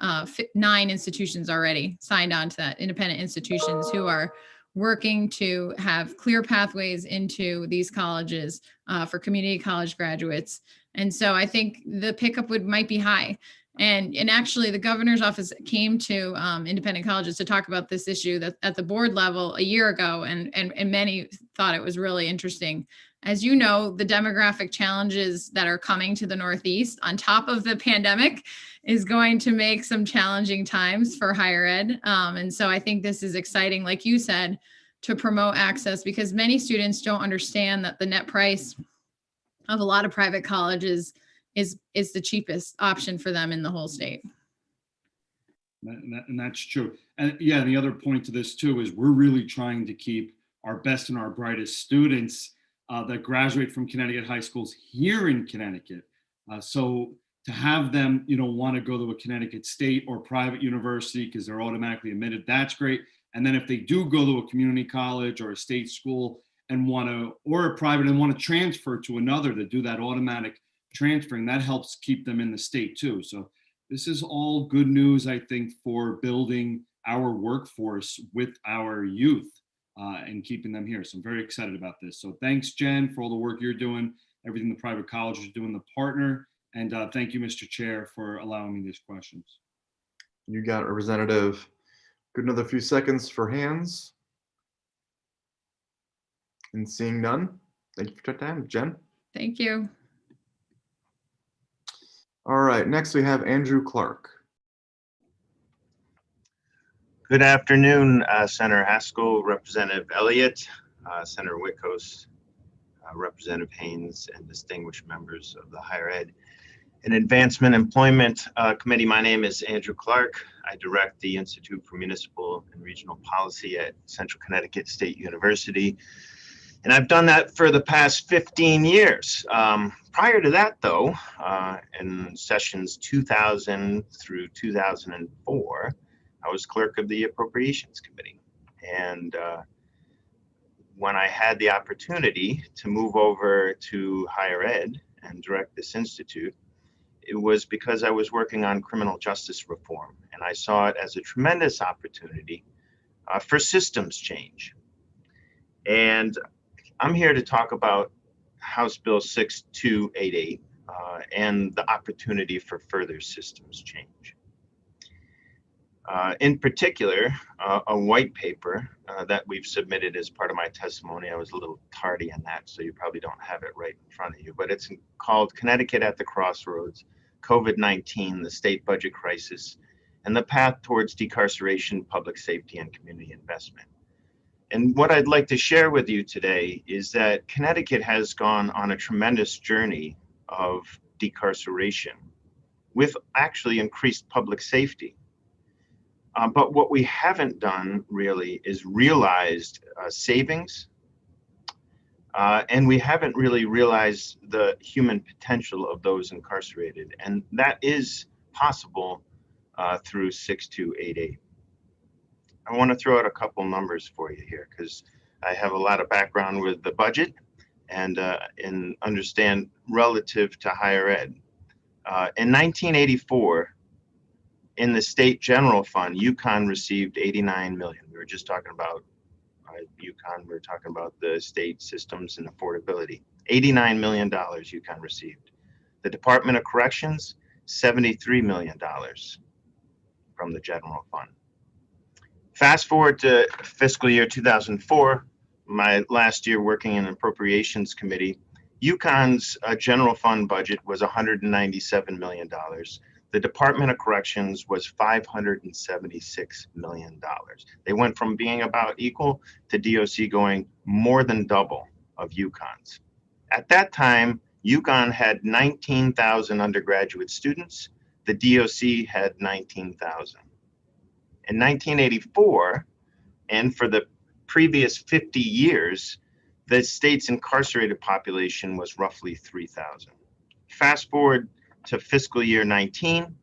9 institutions already signed on to that, independent institutions who are working to have clear pathways into these colleges for community college graduates. And so I think the pickup might be high. And actually the governor's office came to independent colleges to talk about this issue at the board level a year ago. And many thought it was really interesting. As you know, the demographic challenges that are coming to the Northeast on top of the pandemic is going to make some challenging times for higher ed. And so I think this is exciting, like you said, to promote access, because many students don't understand that the net price of a lot of private colleges is the cheapest option for them in the whole state. And that's true. And yeah, the other point to this too is we're really trying to keep our best and our brightest students that graduate from Connecticut high schools here in Connecticut. So to have them, want to go to a Connecticut state or private university because they're automatically admitted, that's great. And then if they do go to a community college or a state school and or a private and want to transfer to another to do that automatic transferring, that helps keep them in the state too. So this is all good news, I think, for building our workforce with our youth. And keeping them here. So I'm very excited about this. So thanks, Jen, for all the work you're doing, everything the private colleges are doing, the partner. And thank you, Mr. Chair, for allowing me these questions. You got it, Representative. Good, another few seconds for hands. And seeing none, thank you for your time, Jen. Thank you. All right, next we have Andrew Clark. Good afternoon, Senator Haskell, Representative Elliott, Senator Witkos, Representative Haynes, and distinguished members of the Higher Ed and Advancement Employment Committee. My name is Andrew Clark. I direct the Institute for Municipal and Regional Policy at Central Connecticut State University. And I've done that for the past 15 years. Prior to that, though, in sessions 2000 through 2004, I was clerk of the Appropriations Committee. And when I had the opportunity to move over to higher ed and direct this institute, it was because I was working on criminal justice reform. And I saw it as a tremendous opportunity for systems change. And I'm here to talk about House Bill 6288 and the opportunity for further systems change. In particular, a white paper that we've submitted as part of my testimony. I was a little tardy on that, so you probably don't have it right in front of you, but it's called Connecticut at the Crossroads, COVID-19, the State Budget Crisis, and the Path Towards Decarceration, Public Safety, and Community Investment. And what I'd like to share with you today is that Connecticut has gone on a tremendous journey of decarceration with actually increased public safety. But what we haven't done really is realized savings, and we haven't really realized the human potential of those incarcerated. And that is possible through 6288. I want to throw out a couple numbers for you here because I have a lot of background with the budget and understand relative to higher ed. In 1984, in the state general fund, UConn received 89 million. We were just talking about UConn. We were talking about the state systems and affordability. $89 million UConn received. The Department of Corrections, $73 million from the general fund. Fast forward to fiscal year 2004, my last year working in Appropriations Committee, UConn's general fund budget was $197 million. the Department of Corrections was $576 million. They went from being about equal to DOC going more than double of UConn's. At that time, UConn had 19,000 undergraduate students. The DOC had 19,000. In 1984, and for the previous 50 years, the state's incarcerated population was roughly 3,000. Fast forward to fiscal year 19,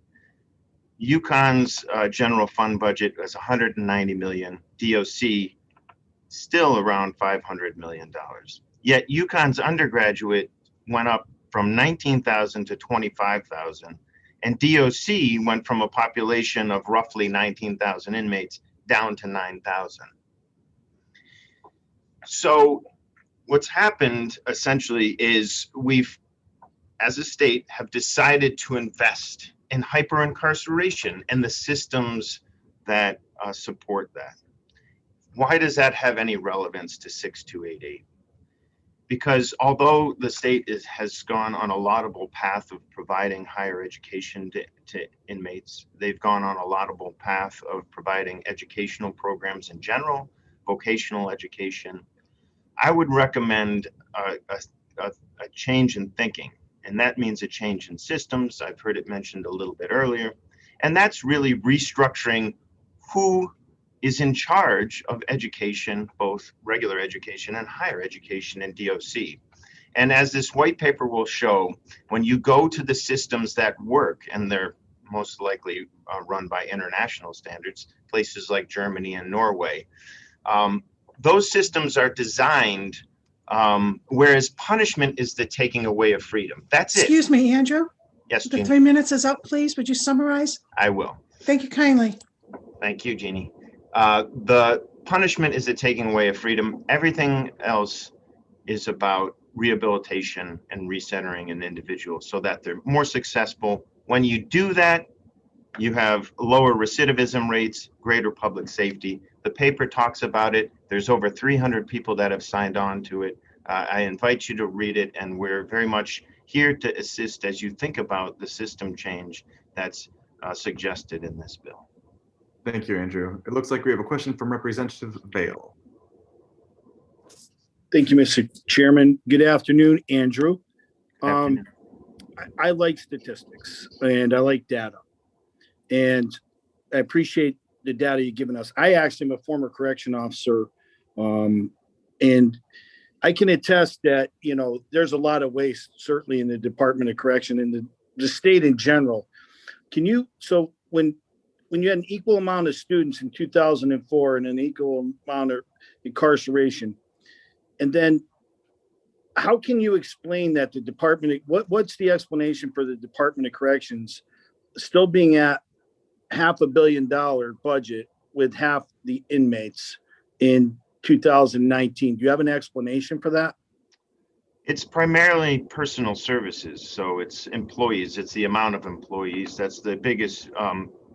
UConn's general fund budget was 190 million, DOC still around $500 million. Yet UConn's undergraduate went up from 19,000 to 25,000, and DOC went from a population of roughly 19,000 inmates down to 9,000. So what's happened essentially is we've, as a state, have decided to invest in hyper-incarceration and the systems that support that. Why does that have any relevance to 6288? Because although the state has gone on a laudable path of providing higher education to inmates, they've gone on a laudable path of providing educational programs in general, vocational education. I would recommend a change in thinking, and that means a change in systems. I've heard it mentioned a little bit earlier, and that's really restructuring who is in charge of education, both regular education and higher education in DOC. And as this white paper will show, when you go to the systems that work, and they're most likely run by international standards, places like Germany and Norway, those systems are designed, whereas punishment is the taking away of freedom. That's it. Excuse me, Andrew. Yes, The Jeannie. 3 minutes is up, please. Would you summarize? I will. Thank you kindly. Thank you, Jeannie. The punishment is the taking away of freedom. Everything else is about rehabilitation and recentering an individual so that they're more successful. When you do that, you have lower recidivism rates, greater public safety. The paper talks about it. There's over 300 people that have signed on to it. I invite you to read it, and we're very much here to assist as you think about the system change that's suggested in this bill. Thank you, Andrew. It looks like we have a question from Representative Vale. Thank you, Mr. Chairman. Good afternoon, Andrew. I like statistics and I like data, and I appreciate the data you've given us. I actually am a former correction officer, and I can attest that, you know, there's a lot of waste, certainly in the Department of Correction and the state in general. So when you had an equal amount of students in 2004 and an equal amount of incarceration, and then how can you explain that the department, what's the explanation for the Department of Corrections still being at $500 million budget with half the inmates in 2019? Do you have an explanation for that? It's primarily personal services. So it's employees, it's the amount of employees. That's the biggest,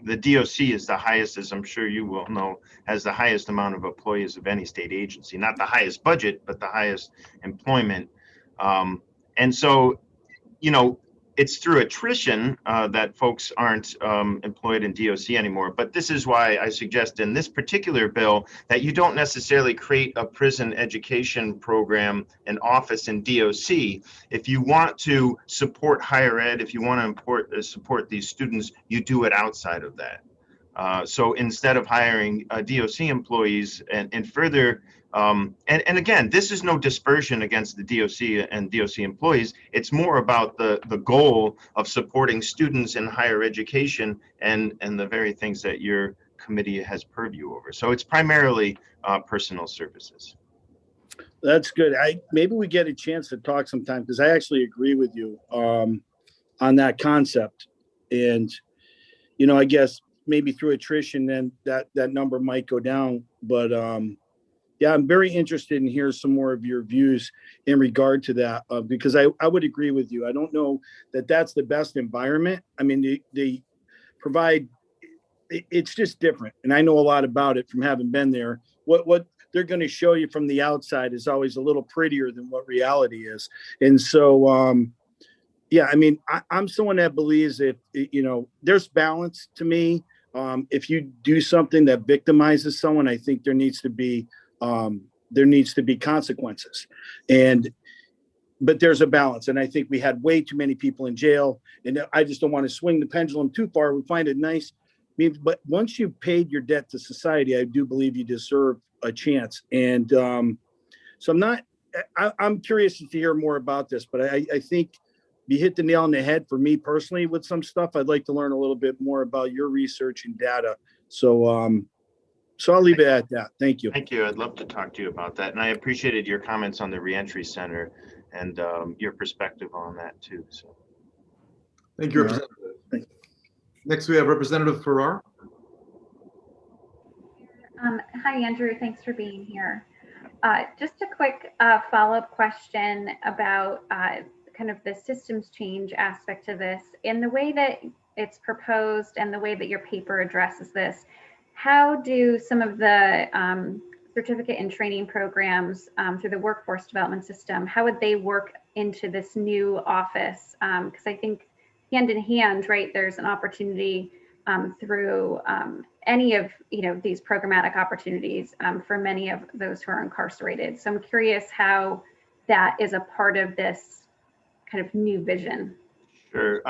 the DOC is the highest, as I'm sure you will know, has the highest amount of employees of any state agency, not the highest budget, but the highest employment. And so, you know, it's through attrition that folks aren't employed in DOC anymore. But this is why I suggest in this particular bill that you don't necessarily create a prison education program, an office in DOC. If you want to support higher ed, if you want to support these students, you do it outside of that. So instead of hiring DOC employees and further, and again, this is no dispersion against the DOC and DOC employees. It's more about the goal of supporting students in higher education and the very things that your committee has purview over. So it's primarily personal services. That's good. Maybe we get a chance to talk sometime, because I actually agree with you on that concept. And, you know, I guess maybe through attrition, then that number might go down. But yeah, I'm very interested in hearing some more of your views in regard to that, because I would agree with you. I don't know that that's the best environment. I mean, they provide, it's just different. And I know a lot about it from having been there. What they're going to show you from the outside is always a little prettier than what reality is. And so Yeah, I mean, I'm someone that believes that, you know, there's balance to me. If you do something that victimizes someone, I think there needs to be consequences. But there's a balance. And I think we had way too many people in jail, and I just don't want to swing the pendulum too far. We find it nice. But once you've paid your debt to society, I do believe you deserve a chance. And so I'm curious to hear more about this, but I think you hit the nail on the head for me personally with some stuff. I'd like to learn a little bit more about your research and data. So I'll leave it at that. Thank you. Thank you. I'd love to talk to you about that. And I appreciated your comments on the reentry center and your perspective on that too. So thank you, Representative. Next, we have Representative Farrar. Hi, Andrew. Thanks for being here. Just a quick follow-up question about kind of the systems change aspect of this. In the way that it's proposed and the way that your paper addresses this, how do some of the certificate and training programs through the workforce development system, how would they work into this new office? Because I think hand in hand, right, there's an opportunity through any of these programmatic opportunities for many of those who are incarcerated. So I'm curious how that is a part of this kind of new vision. Sure.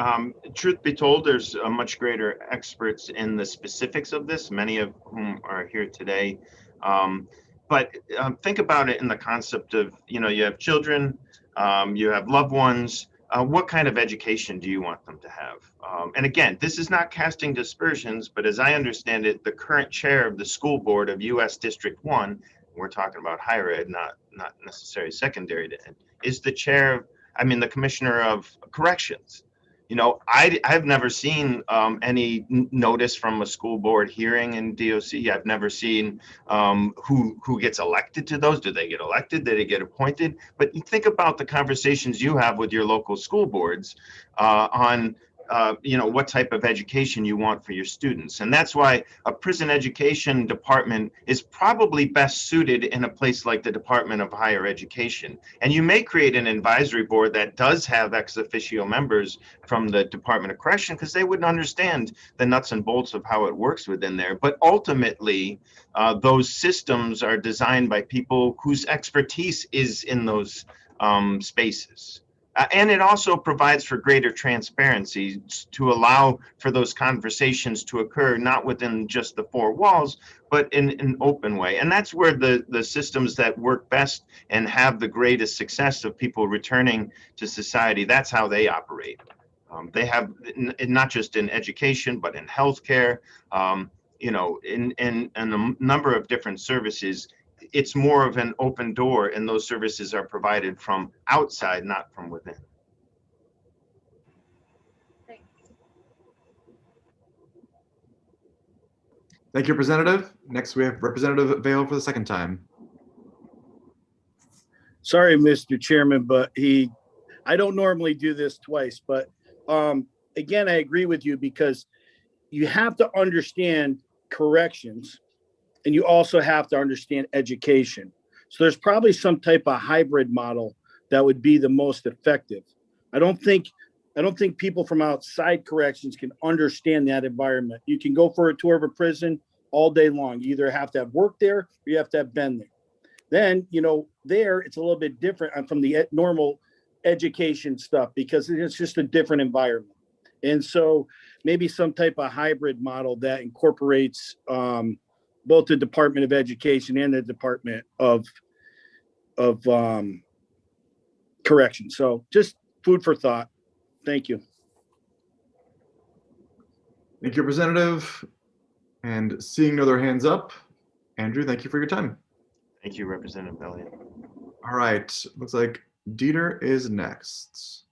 Truth be told, there's much greater experts in the specifics of this, many of whom are here today. But think about it in the concept of, you have children, you have loved ones. What kind of education do you want them to have? And again, this is not casting dispersions, but as I understand it, the current chair of the school board of US District 1, we're talking about higher ed, not necessarily secondary to ed, is the the commissioner of corrections. I've never seen any notice from a school board hearing in DOC. I've never seen who gets elected to those. Do they get elected? Do they get appointed? But you think about the conversations you have with your local school boards on what type of education you want for your students. And that's why a prison education department is probably best suited in a place like the Department of Higher Education. And you may create an advisory board that does have ex officio members from the Department of Correction, because they wouldn't understand the nuts and bolts of how it works within there. But ultimately, those systems are designed by people whose expertise is in those spaces. And it also provides for greater transparency to allow for those conversations to occur, not within just the four walls, but in an open way. And that's where the systems that work best and have the greatest success of people returning to society, that's how they operate. They have, not just in education, but in healthcare, in a number of different services. It's more of an open door, and those services are provided from outside, not from within. Thanks. Thank you, Representative. Next, we have Representative Vale for the second time. Sorry, Mr. Chairman, but I don't normally do this twice, but again, I agree with you, because you have to understand corrections, and you also have to understand education. So there's probably some type of hybrid model that would be the most effective. I don't think people from outside corrections can understand that environment. You can go for a tour of a prison all day long. You either have to have worked there or you have to have been there. Then, there it's a little bit different from the normal education stuff, because it's just a different environment. And so maybe some type of hybrid model that incorporates both the Department of Education and the Department of Correction. So just food for thought. Thank you. Thank you, Representative. And seeing no other hands up, Andrew, thank you for your time. Thank you, Representative Elliott. All right, looks like Dieter is next.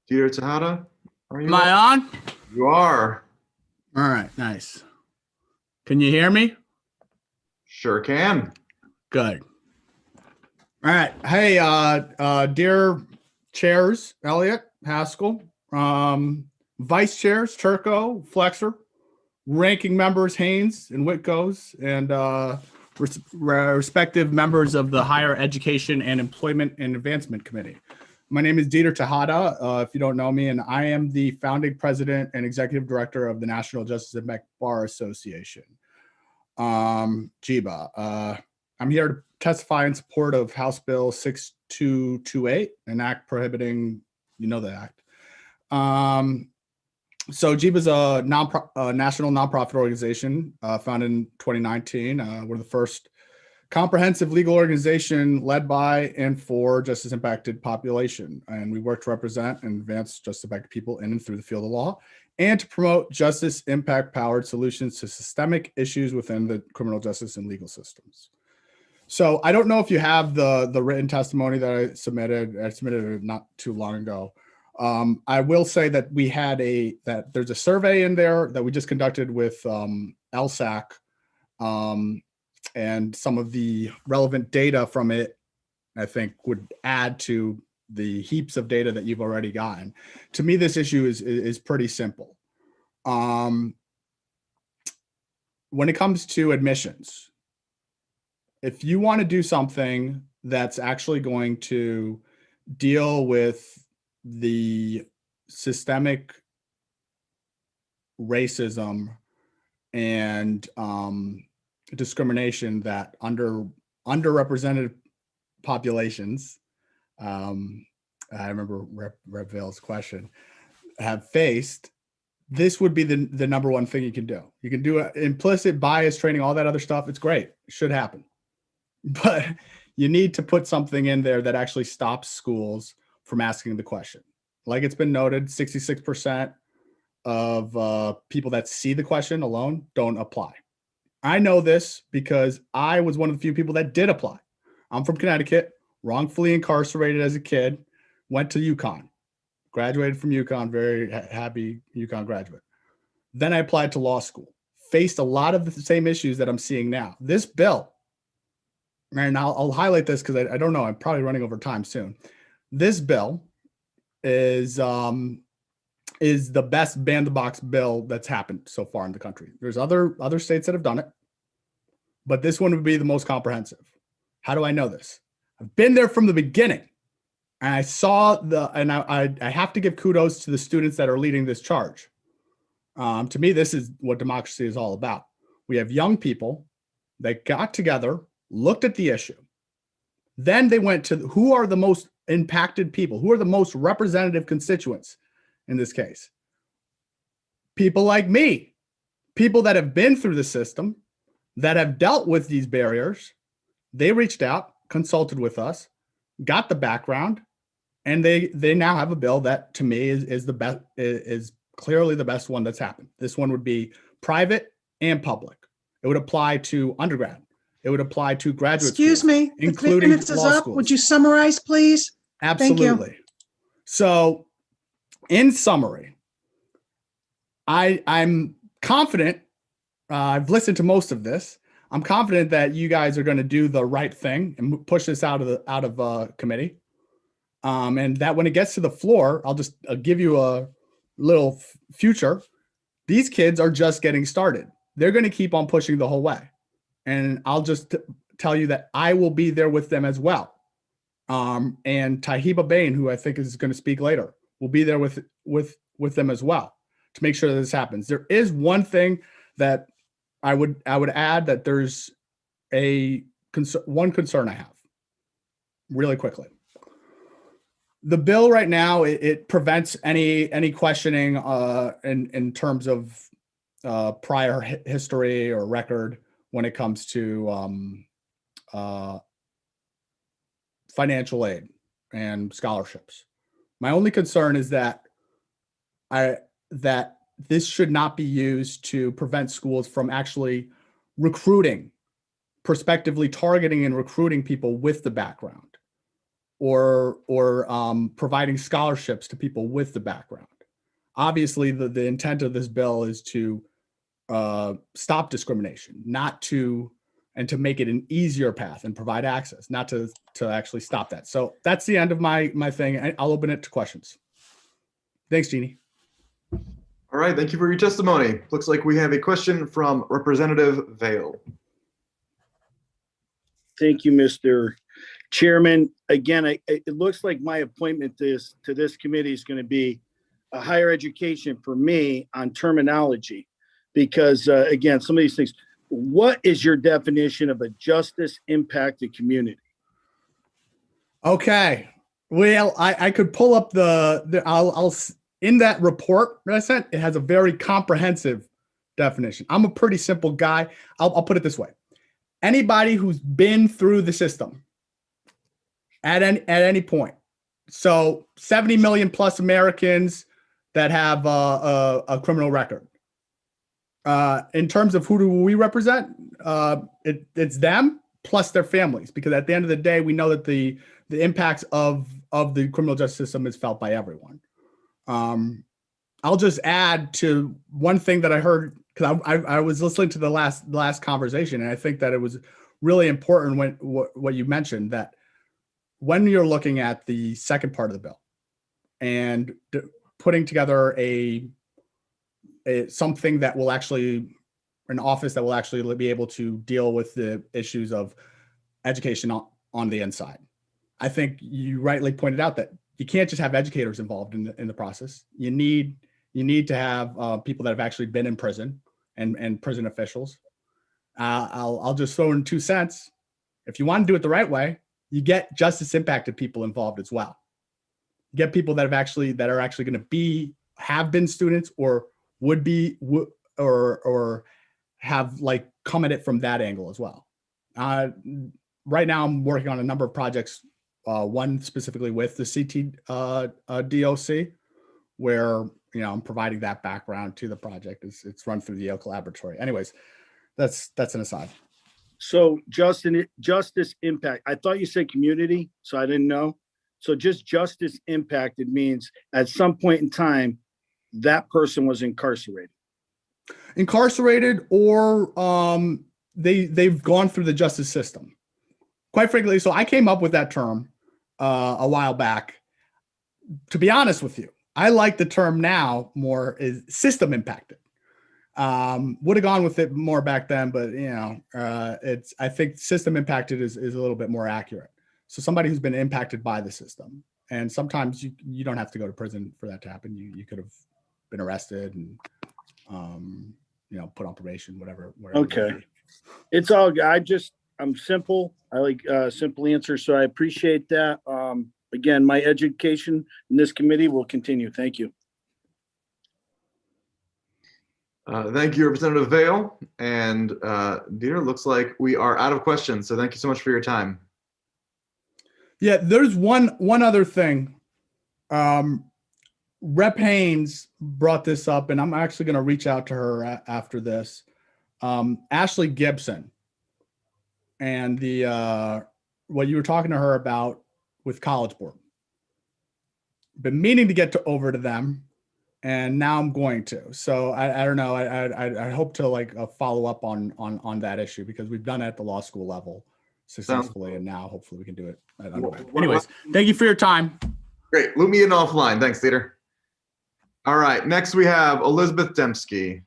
Dieter Tejada, are you? Am I on? You are. All right, nice. Can you hear me? Sure can. Good. All right. Hey, dear chairs, Elliott, Haskell, vice chairs, Turco, Flexer, ranking members, Haynes and Whitgoes, and respective members of the Higher Education and Employment and Advancement Committee. My name is Dieter Tejada, if you don't know me, and I am the founding president and executive director of the National Justice Impact Bar Association, JIBA. I'm here to testify in support of House Bill 6228, an act prohibiting, you know the act. So JIBA is a national nonprofit organization founded in 2019. We're the first comprehensive legal organization led by and for justice impacted population. And we work to represent and advance justice impacted people in and through the field of law and to promote justice impact powered solutions to systemic issues within the criminal justice and legal systems. So I don't know if you have the written testimony that I submitted. I submitted it not too long ago. I will say that there's a survey in there that we just conducted with LSAC, and some of the relevant data from it, I think, would add to the heaps of data that you've already gotten. To me, this issue is pretty simple. When it comes to admissions, if you want to do something that's actually going to deal with the systemic racism and discrimination that underrepresented populations, I remember Rep. Vale's question, have faced, this would be the number one thing you can do. You can do implicit bias training, all that other stuff. It's great. It should happen. But you need to put something in there that actually stops schools from asking the question. Like it's been noted, 66% of people that see the question alone don't apply. I know this because I was one of the few people that did apply. I'm from Connecticut, wrongfully incarcerated as a kid, went to UConn, graduated from UConn, very happy UConn graduate. Then I applied to law school, faced a lot of the same issues that I'm seeing now. This bill, and I'll highlight this because I don't know, I'm probably running over time soon. This bill is the best ban-the-box bill that's happened so far in the country. There's other states that have done it, but this one would be the most comprehensive. How do I know this? I've been there from the beginning, and I saw I have to give kudos to the students that are leading this charge. To me, this is what democracy is all about. We have young people that got together, looked at the issue. Then they went to who are the most impacted people, who are the most representative constituents in this case. People like me, people that have been through the system, that have dealt with these barriers. They reached out, consulted with us, got the background, and they now have a bill that to me is the best, is clearly the best one that's happened. This one would be private and public. It would apply to undergrad. It would apply to graduate Excuse schools, me, the 3 including minutes is law up. schools. Would you summarize, please? Absolutely. Thank you. So, in summary, I'm confident. I've listened to most of this. I'm confident that you guys are going to do the right thing and push this out of committee. And that when it gets to the floor, I'll just give you a little future. These kids are just getting started. They're going to keep on pushing the whole way. And I'll just tell you that I will be there with them as well. And Tahiba Bain, who I think is going to speak later, will be there with them as well to make sure that this happens. There is one thing that I would add, that there's one concern I have really quickly. The bill right now, it prevents any questioning in terms of prior history or record when it comes to financial aid and scholarships. My only concern is that this should not be used to prevent schools from actually recruiting, prospectively targeting and recruiting people with the background, or providing scholarships to people with the background. Obviously, the intent of this bill is to stop discrimination, and to make it an easier path and provide access, not to actually stop that. So that's the end of my thing. I'll open it to questions. Thanks, Jeannie. All right, thank you for your testimony. Looks like we have a question from Representative Vale. Thank you, Mr. Chairman. Again, it looks like my appointment to this committee is going to be a higher education for me on terminology. Because again, some of these things, what is your definition of a justice impacted community? Okay. Well, I could pull up I'll in that report that I sent, it has a very comprehensive definition. I'm a pretty simple guy. I'll put it this way. Anybody who's been through the system at any point. So 70 million plus Americans that have a criminal record. In terms of who do we represent, it's them plus their families, because at the end of the day, we know that the impacts of the criminal justice system is felt by everyone. I'll just add to one thing that I heard, because I was listening to the last conversation, and I think that it was really important when what you mentioned, that when you're looking at the second part of the bill and putting together something that will actually, an office that will actually be able to deal with the issues of education on the inside. I think you rightly pointed out that you can't just have educators involved in the process. You need to have people that have actually been in prison and prison officials. I'll just throw in 2 cents. If you want to do it the right way, you get justice impacted people involved as well. You get people that are actually going to have been students or would be or have like come at it from that angle as well. Right now, I'm working on a number of projects. One specifically with the CT DOC, where I'm providing that background to the project. It's run through the Yale Collaboratory. Anyways, that's an aside. So Justin, justice impact. I thought you said community, so I didn't know. So just justice impacted means at some point in time, that person was incarcerated. Or they've gone through the justice system. Quite frankly, so I came up with that term a while back. To be honest with you, I like the term now more is system impacted. Would have gone with it more back then, but I think system impacted is a little bit more accurate. So somebody who's been impacted by the system, and sometimes you don't have to go to prison for that to happen. You could have been arrested and put on probation, whatever. Okay, it's all. I'm simple. I like simple answers, so I appreciate that. Again, my education in this committee will continue. Thank you. Thank you, Representative Vale. And Dieter, looks like we are out of questions. So thank you so much for your time. Yeah, there's one other thing. Rep Haynes brought this up, and I'm actually going to reach out to her after this. Ashley Gibson and what you were talking to her about with College Board. Been meaning to get over to them, and now I'm going to. So I don't know. I hope to follow up on that issue, because we've done it at the law school level successfully, and now hopefully we can do it at undergrad. Anyways, thank you for your time. Great. Loop me in offline. Thanks, Dieter. All right. Next, we have Elizabeth Dembski.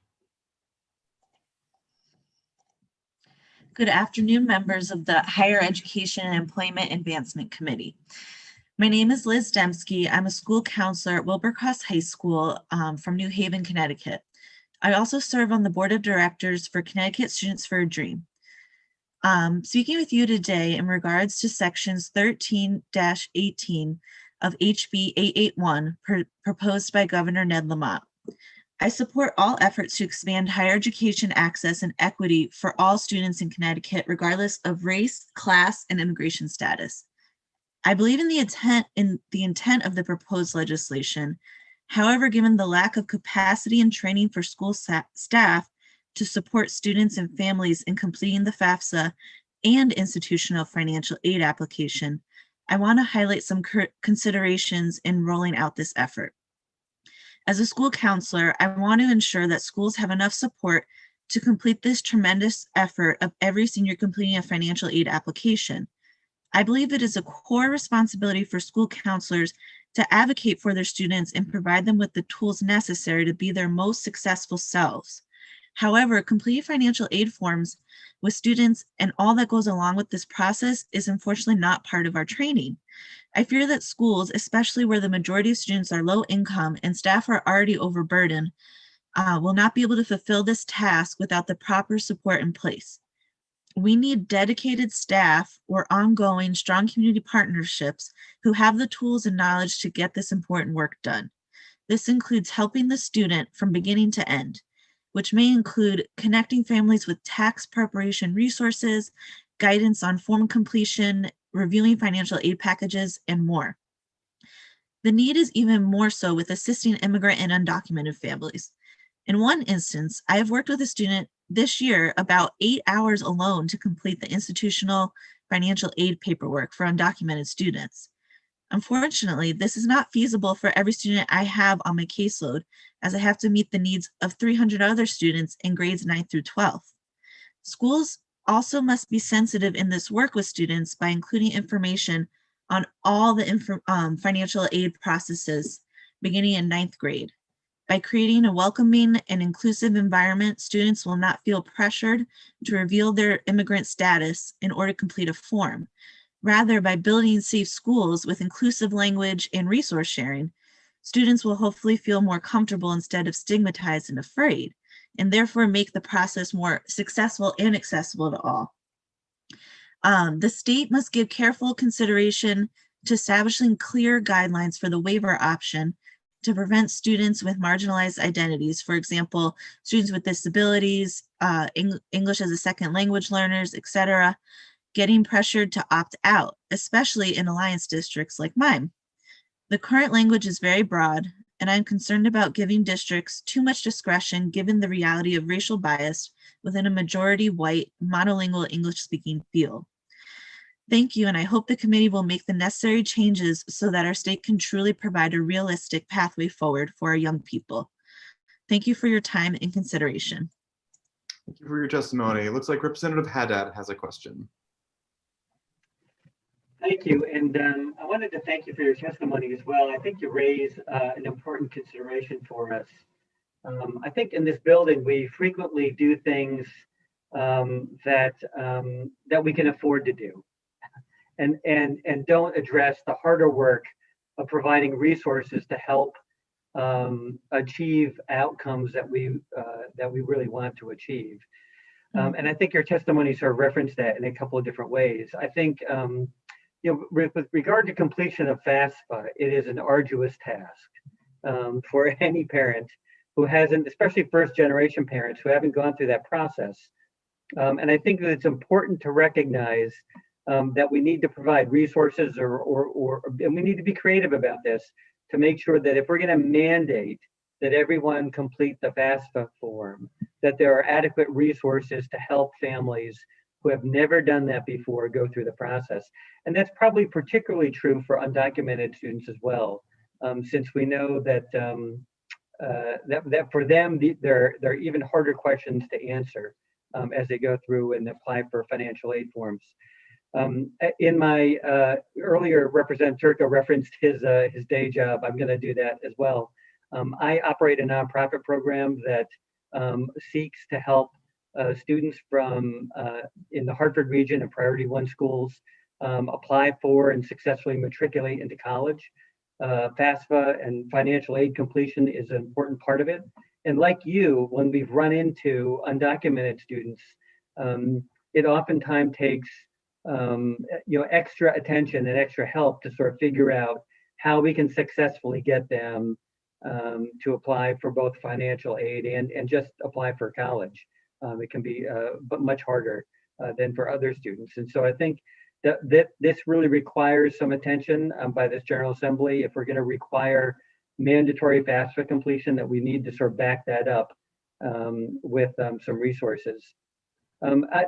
Good afternoon, members of the Higher Education and Employment Advancement Committee. My name is Liz Dembski. I'm a school counselor at Wilbercross High School from New Haven, Connecticut. I also serve on the board of directors for Connecticut Students for a Dream. Speaking with you today in regards to sections 13-18 of HB 881 proposed by Governor Ned Lamont. I support all efforts to expand higher education access and equity for all students in Connecticut, regardless of race, class, and immigration status. I believe in the intent of the proposed legislation. However, given the lack of capacity and training for school staff to support students and families in completing the FAFSA and institutional financial aid application, I want to highlight some considerations in rolling out this effort. As a school counselor, I want to ensure that schools have enough support to complete this tremendous effort of every senior completing a financial aid application. I believe it is a core responsibility for school counselors to advocate for their students and provide them with the tools necessary to be their most successful selves. However, completing financial aid forms with students and all that goes along with this process is unfortunately not part of our training. I fear that schools, especially where the majority of students are low income and staff are already overburdened, will not be able to fulfill this task without the proper support in place. We need dedicated staff or ongoing strong community partnerships who have the tools and knowledge to get this important work done. This includes helping the student from beginning to end, which may include connecting families with tax preparation resources, guidance on form completion, reviewing financial aid packages, and more. The need is even more so with assisting immigrant and undocumented families. In one instance, I have worked with a student this year about 8 hours alone to complete the institutional financial aid paperwork for undocumented students. Unfortunately, this is not feasible for every student I have on my caseload, as I have to meet the needs of 300 other students in grades 9 through 12. Schools also must be sensitive in this work with students by including information on all the financial aid processes beginning in 9th grade. By creating a welcoming and inclusive environment, students will not feel pressured to reveal their immigrant status in order to complete a form. Rather, by building safe schools with inclusive language and resource sharing, students will hopefully feel more comfortable instead of stigmatized and afraid, and therefore make the process more successful and accessible to all. The state must give careful consideration to establishing clear guidelines for the waiver option to prevent students with marginalized identities, for example, students with disabilities, English as a second language learners, etc., getting pressured to opt out, especially in alliance districts like mine. The current language is very broad, and I'm concerned about giving districts too much discretion given the reality of racial bias within a majority white monolingual English-speaking field. Thank you, and I hope the committee will make the necessary changes so that our state can truly provide a realistic pathway forward for our young people. Thank you for your time and consideration. Thank you for your testimony. It looks like Representative Haddad has a question. Thank you, and I wanted to thank you for your testimony as well. I think you raise an important consideration for us. I think in this building, we frequently do things that we can afford to do, and don't address the harder work of providing resources to help achieve outcomes that we really want to achieve. And I think your testimony sort of referenced that in a couple of different ways. I think with regard to completion of FAFSA, it is an arduous task for any parent who hasn't, especially first generation parents who haven't gone through that process. And I think that it's important to recognize that we need to provide resources and we need to be creative about this to make sure that if we're going to mandate that everyone complete the FAFSA form, that there are adequate resources to help families who have never done that before go through the process. And that's probably particularly true for undocumented students as well, since we know that that for them, there are even harder questions to answer as they go through and apply for financial aid forms. In my earlier, Representative Turco referenced his day job. I'm going to do that as well. I operate a nonprofit program that seeks to help students from in the Hartford region and Priority 1 schools apply for and successfully matriculate into college. FAFSA and financial aid completion is an important part of it. And like you, when we've run into undocumented students, it oftentimes takes extra attention and extra help to sort of figure out how we can successfully get them to apply for both financial aid and just apply for college. It can be but much harder than for other students. And so I think that this really requires some attention by this General Assembly. If we're going to require mandatory FAFSA completion, that we need to sort of back that up with some resources.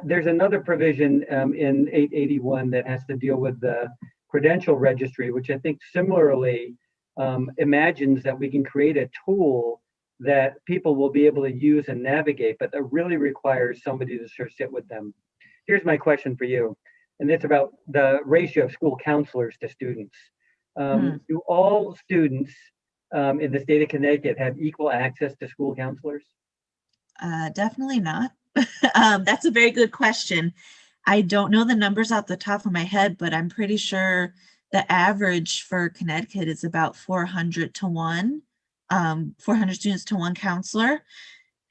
There's another provision in 881 that has to deal with the credential registry, which I think similarly imagines that we can create a tool that people will be able to use and navigate, but that really requires somebody to sort of sit with them. Here's my question for you, and it's about the ratio of school counselors to students. Do all students in the state of Connecticut have equal access to school counselors? Definitely not. That's a very good question. I don't know the numbers off the top of my head, but I'm pretty sure the average for Connecticut is about 400 to 1, 400 students to 1 counselor.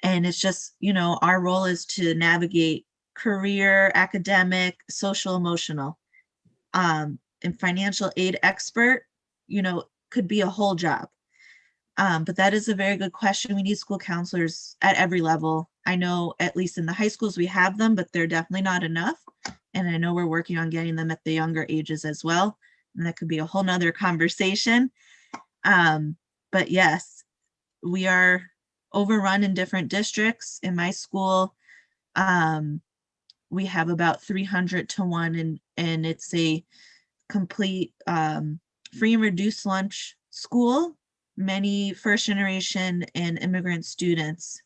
And it's just, our role is to navigate career, academic, social, emotional. And financial aid expert, could be a whole job. But that is a very good question. We need school counselors at every level. I know at least in the high schools we have them, but they're definitely not enough. And I know we're working on getting them at the younger ages as well. And that could be a whole nother conversation. But yes, we are overrun in different districts. In my school, we have about 300 to 1, and it's a complete free and reduced lunch school, many first generation and immigrant students.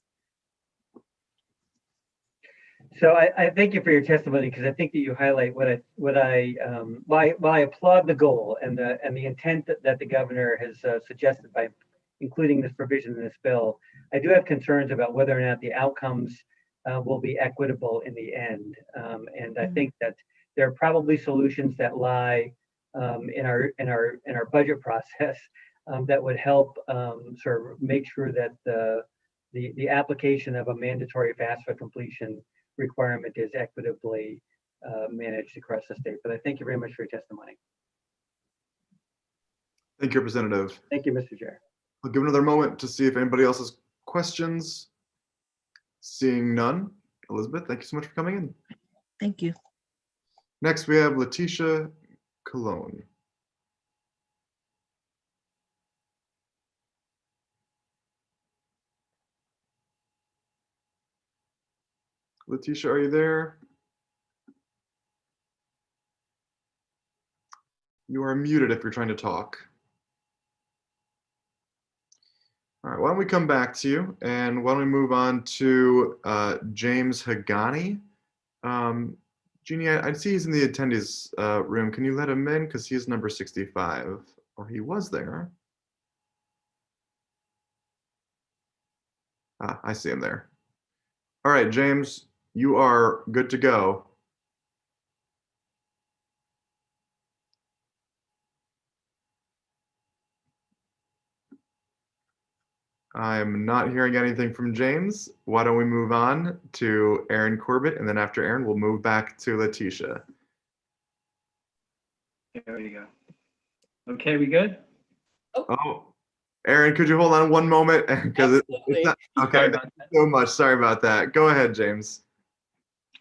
So I thank you for your testimony, because I think that you highlight while I applaud the goal and the intent that the governor has suggested by including this provision in this bill, I do have concerns about whether or not the outcomes will be equitable in the end. And I think that there are probably solutions that lie in our budget process that would help sort of make sure that the application of a mandatory FAFSA completion requirement is equitably managed across the state. But I thank you very much for your testimony. Thank you, Representative. Thank you, Mr. Chair. I'll give another moment to see if anybody else has questions. Seeing none. Elizabeth, thank you so much for coming in. Thank you. Next, we have Letitia Cologne. Letitia, are you there? You are muted if you're trying to talk. All right, why don't we come back to you, and why don't we move on to James Hagani. Jeannie, I see he's in the attendees room. Can you let him in? Because he's number 65, or he was there. Ah, I see him there. All right, James, you are good to go. I'm not hearing anything from James. Why don't we move on to Aaron Corbett, and then after Aaron, we'll move back to Letitia. There we go. Okay, we good? Oh, Aaron, could you hold on one moment? Because it's not, okay, thank you so much. Sorry about that. Go ahead, James.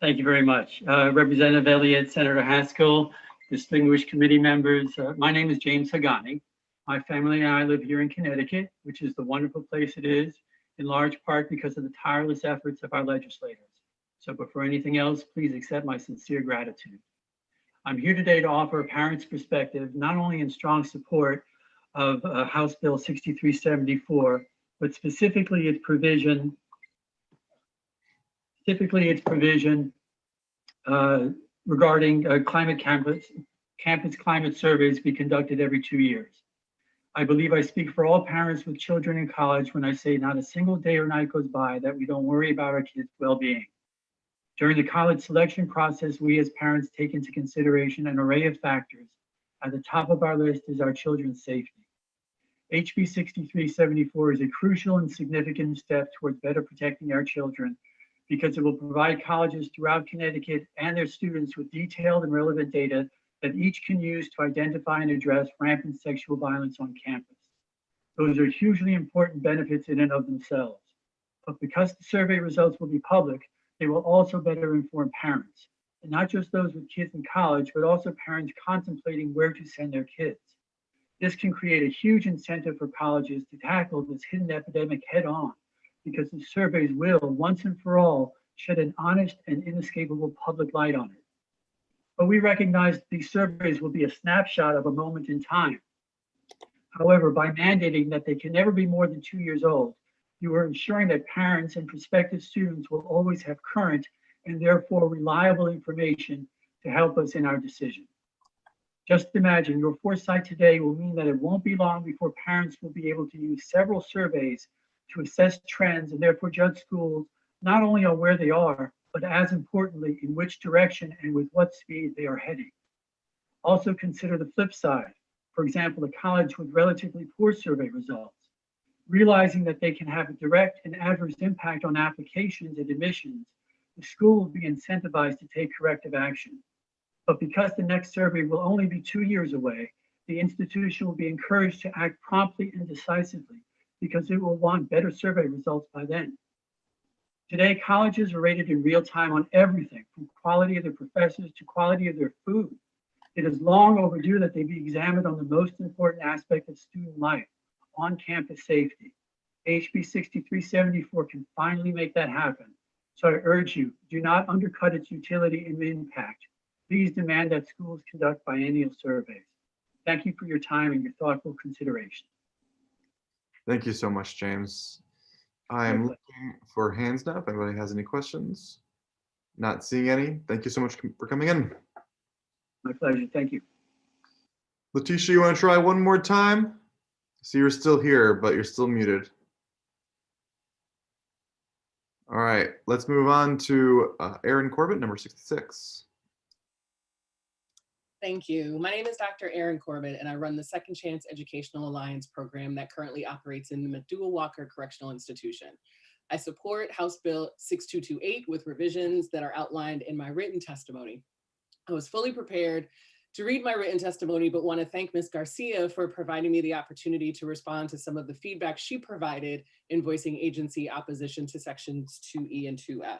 Thank you very much. Representative Elliott, Senator Haskell, distinguished committee members. My name is James Hagani. My family and I live here in Connecticut, which is the wonderful place it is, in large part because of the tireless efforts of our legislators. So before anything else, please accept my sincere gratitude. I'm here today to offer a parent's perspective, not only in strong support of House Bill 6374, but specifically its provision regarding campus climate surveys be conducted every 2 years. I believe I speak for all parents with children in college when I say not a single day or night goes by that we don't worry about our kids' well-being. During the college selection process, we as parents take into consideration an array of factors. At the top of our list is our children's safety. HB 6374 is a crucial and significant step towards better protecting our children because it will provide colleges throughout Connecticut and their students with detailed and relevant data that each can use to identify and address rampant sexual violence on campus. Those are hugely important benefits in and of themselves. But because the survey results will be public, they will also better inform parents, and not just those with kids in college, but also parents contemplating where to send their kids. This can create a huge incentive for colleges to tackle this hidden epidemic head on, because the surveys will, once and for all, shed an honest and inescapable public light on it. But we recognize these surveys will be a snapshot of a moment in time. However, by mandating that they can never be more than 2 years old, you are ensuring that parents and prospective students will always have current and therefore reliable information to help us in our decision. Just imagine your foresight today will mean that it won't be long before parents will be able to use several surveys to assess trends and therefore judge schools not only on where they are, but as importantly, in which direction and with what speed they are heading. Also consider the flip side. For example, a college with relatively poor survey results. Realizing that they can have a direct and adverse impact on applications and admissions, the school will be incentivized to take corrective action. But because the next survey will only be 2 years away, the institution will be encouraged to act promptly and decisively because it will want better survey results by then. Today, colleges are rated in real time on everything from quality of their professors to quality of their food. It is long overdue that they be examined on the most important aspect of student life, on-campus safety. HB 6374 can finally make that happen. So I urge you, do not undercut its utility and impact. Please demand that schools conduct biennial surveys. Thank you for your time and your thoughtful consideration. Thank you so much, James. I am looking for hands now if anybody has any questions. Not seeing any. Thank you so much for coming in. My pleasure. Thank you. Letitia, you want to try one more time? So you're still here, but you're still muted. All right, let's move on to Erin Corbett, number 66. Thank you. My name is Dr. Erin Corbett, and I run the Second Chance Educational Alliance program that currently operates in the McDougal-Walker Correctional Institution. I support House Bill 6228 with revisions that are outlined in my written testimony. I was fully prepared to read my written testimony, but want to thank Ms. Garcia for providing me the opportunity to respond to some of the feedback she provided in voicing agency opposition to sections 2E and 2F.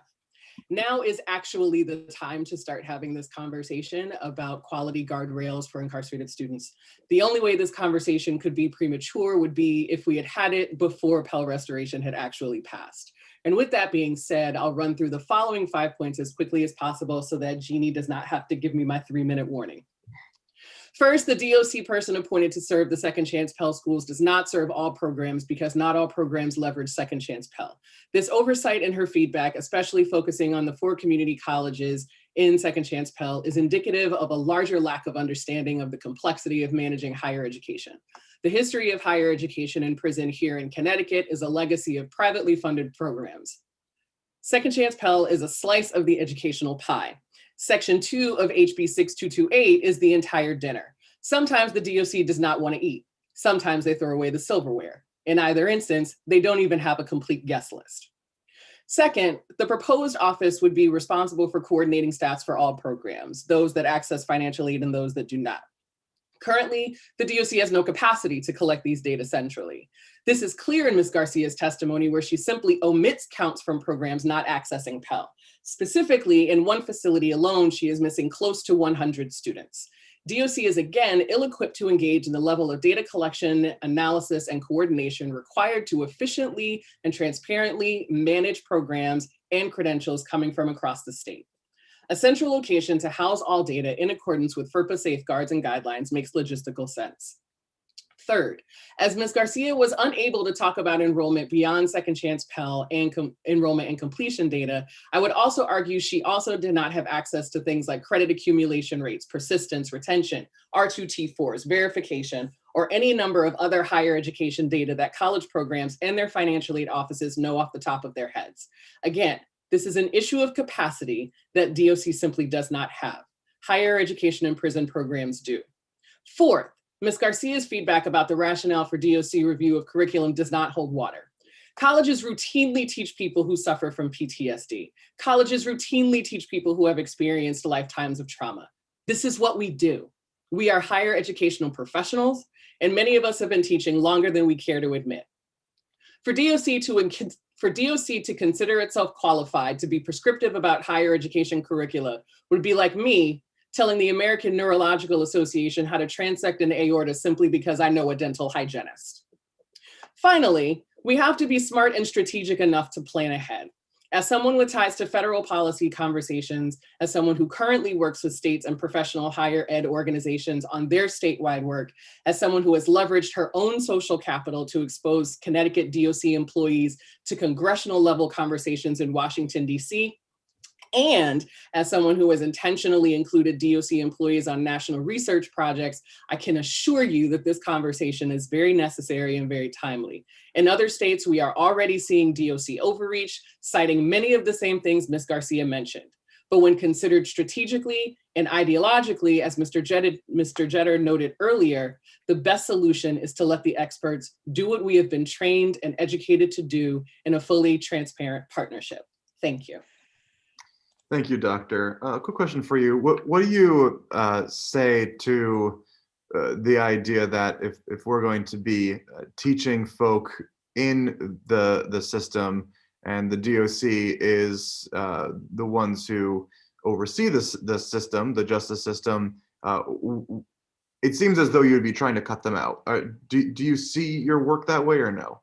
Now is actually the time to start having this conversation about quality guardrails for incarcerated students. The only way this conversation could be premature would be if we had had it before Pell Restoration had actually passed. And with that being said, I'll run through the following 5 points as quickly as possible so that Jeannie does not have to give me my 3-minute warning. First, the DOC person appointed to serve the Second Chance Pell schools does not serve all programs because not all programs leverage Second Chance Pell. This oversight and her feedback, especially focusing on the 4 community colleges in Second Chance Pell, is indicative of a larger lack of understanding of the complexity of managing higher education. The history of higher education in prison here in Connecticut is a legacy of privately funded programs. Second Chance Pell is a slice of the educational pie. Section 2 of HB 6228 is the entire dinner. Sometimes the DOC does not want to eat. Sometimes they throw away the silverware. In either instance, they don't even have a complete guest list. Second, the proposed office would be responsible for coordinating stats for all programs, those that access financial aid and those that do not. Currently, the DOC has no capacity to collect these data centrally. This is clear in Ms. Garcia's testimony where she simply omits counts from programs not accessing Pell. Specifically, in one facility alone, she is missing close to 100 students. DOC is again ill-equipped to engage in the level of data collection, analysis, and coordination required to efficiently and transparently manage programs and credentials coming from across the state. A central location to house all data in accordance with FERPA safeguards and guidelines makes logistical sense. Third, as Ms. Garcia was unable to talk about enrollment beyond Second Chance Pell and enrollment and completion data, I would also argue she also did not have access to things like credit accumulation rates, persistence, retention, R2T4s, verification, or any number of other higher education data that college programs and their financial aid offices know off the top of their heads. Again, this is an issue of capacity that DOC simply does not have. Higher education and prison programs do. Fourth, Ms. Garcia's feedback about the rationale for DOC review of curriculum does not hold water. Colleges routinely teach people who suffer from PTSD. Colleges routinely teach people who have experienced lifetimes of trauma. This is what we do. We are higher educational professionals, and many of us have been teaching longer than we care to admit. For DOC to consider itself qualified to be prescriptive about higher education curricula would be like me telling the American Neurological Association how to transect an aorta simply because I know a dental hygienist. Finally, we have to be smart and strategic enough to plan ahead. As someone with ties to federal policy conversations, as someone who currently works with states and professional higher ed organizations on their statewide work, as someone who has leveraged her own social capital to expose Connecticut DOC employees to congressional level conversations in Washington, DC, And as someone who has intentionally included DOC employees on national research projects, I can assure you that this conversation is very necessary and very timely. In other states, we are already seeing DOC overreach, citing many of the same things Ms. Garcia mentioned. But when considered strategically and ideologically, as Mr. Jetter noted earlier, the best solution is to let the experts do what we have been trained and educated to do in a fully transparent partnership. Thank you. Thank you, Doctor. A quick question for you. What do you say to the idea that if we're going to be teaching folk in the system, and the DOC is the ones who oversee the system, the justice system, it seems as though you'd be trying to cut them out. Do you see your work that way or no?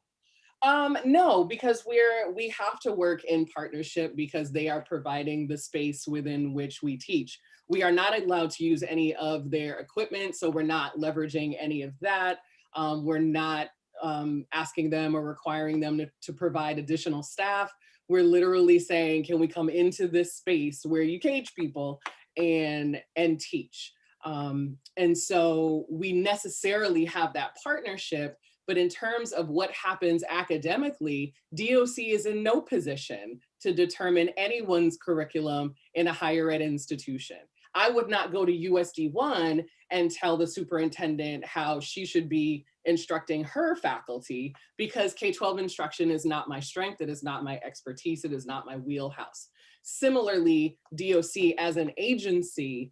No, because we have to work in partnership because they are providing the space within which we teach. We are not allowed to use any of their equipment, so we're not leveraging any of that. We're not asking them or requiring them to provide additional staff. We're literally saying, can we come into this space where you cage people and teach? And so we necessarily have that partnership, but in terms of what happens academically, DOC is in no position to determine anyone's curriculum in a higher ed institution. I would not go to USD1 and tell the superintendent how she should be instructing her faculty, because K-12 instruction is not my strength, it is not my expertise, it is not my wheelhouse. Similarly, DOC as an agency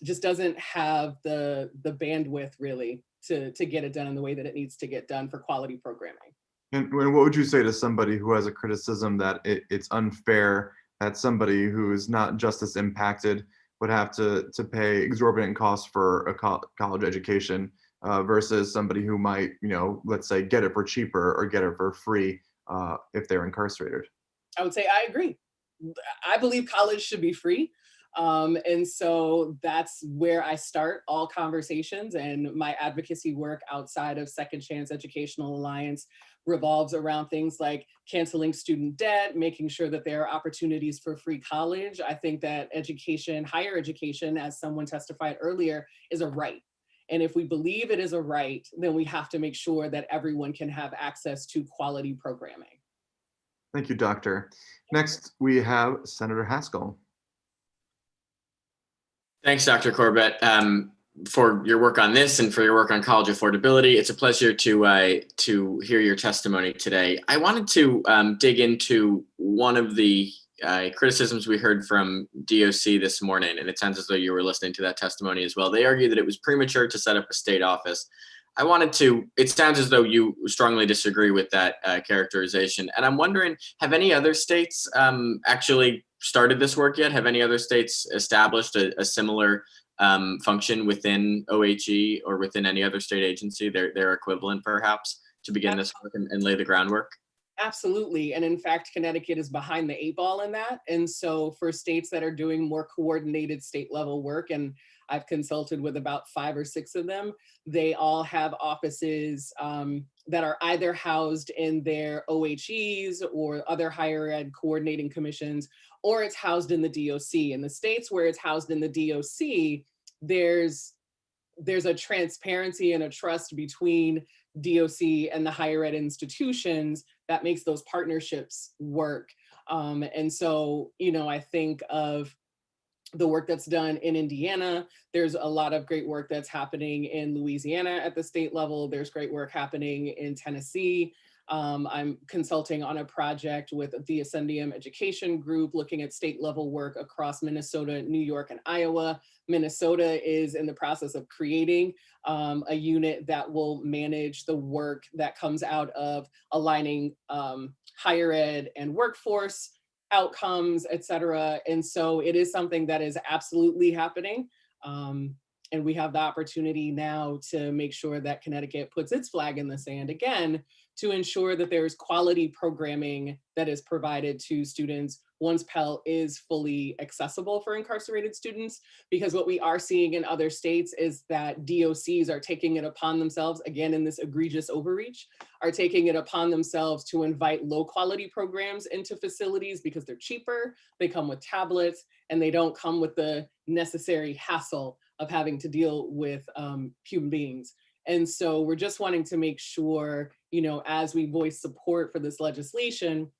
just doesn't have the bandwidth really to get it done in the way that it needs to get done for quality programming. And what would you say to somebody who has a criticism that it's unfair that somebody who is not justice impacted would have to pay exorbitant costs for a college education versus somebody who might, let's say, get it for cheaper or get it for free if they're incarcerated? I would say I agree. I believe college should be free. And so that's where I start all conversations, and my advocacy work outside of Second Chance Educational Alliance revolves around things like canceling student debt, making sure that there are opportunities for free college. I think that education, higher education, as someone testified earlier, is a right. And if we believe it is a right, then we have to make sure that everyone can have access to quality programming. Thank you, Doctor. Next, we have Senator Haskell. Thanks, Dr. Corbett, for your work on this and for your work on college affordability. It's a pleasure to hear your testimony today. I wanted to dig into one of the criticisms we heard from DOC this morning, and it sounds as though you were listening to that testimony as well. They argue that it was premature to set up a state office. It sounds as though you strongly disagree with that characterization. And I'm wondering, have any other states actually started this work yet? Have any other states established a similar function within OHE or within any other state agency, their equivalent perhaps, to begin this work and lay the groundwork? Absolutely. And in fact, Connecticut is behind the 8 ball in that. And so for states that are doing more coordinated state level work, and I've consulted with about 5 or 6 of them, they all have offices that are either housed in their OHEs or other higher ed coordinating commissions, or it's housed in the DOC. In the states where it's housed in the DOC, there's a transparency and a trust between DOC and the higher ed institutions that makes those partnerships work. And so, I think of the work that's done in Indiana. There's a lot of great work that's happening in Louisiana at the state level. There's great work happening in Tennessee. I'm consulting on a project with the Ascendium Education Group looking at state level work across Minnesota, New York, and Iowa. Minnesota is in the process of creating a unit that will manage the work that comes out of aligning higher ed and workforce outcomes, et cetera. And so it is something that is absolutely happening. And we have the opportunity now to make sure that Connecticut puts its flag in the sand again to ensure that there's quality programming that is provided to students once Pell is fully accessible for incarcerated students. Because what we are seeing in other states is that DOCs are taking it upon themselves, again, in this egregious overreach, are taking it upon themselves to invite low quality programs into facilities because they're cheaper, they come with tablets, and they don't come with the necessary hassle of having to deal with human beings. And so we're just wanting to make sure, you know, as we voice support for this legislation,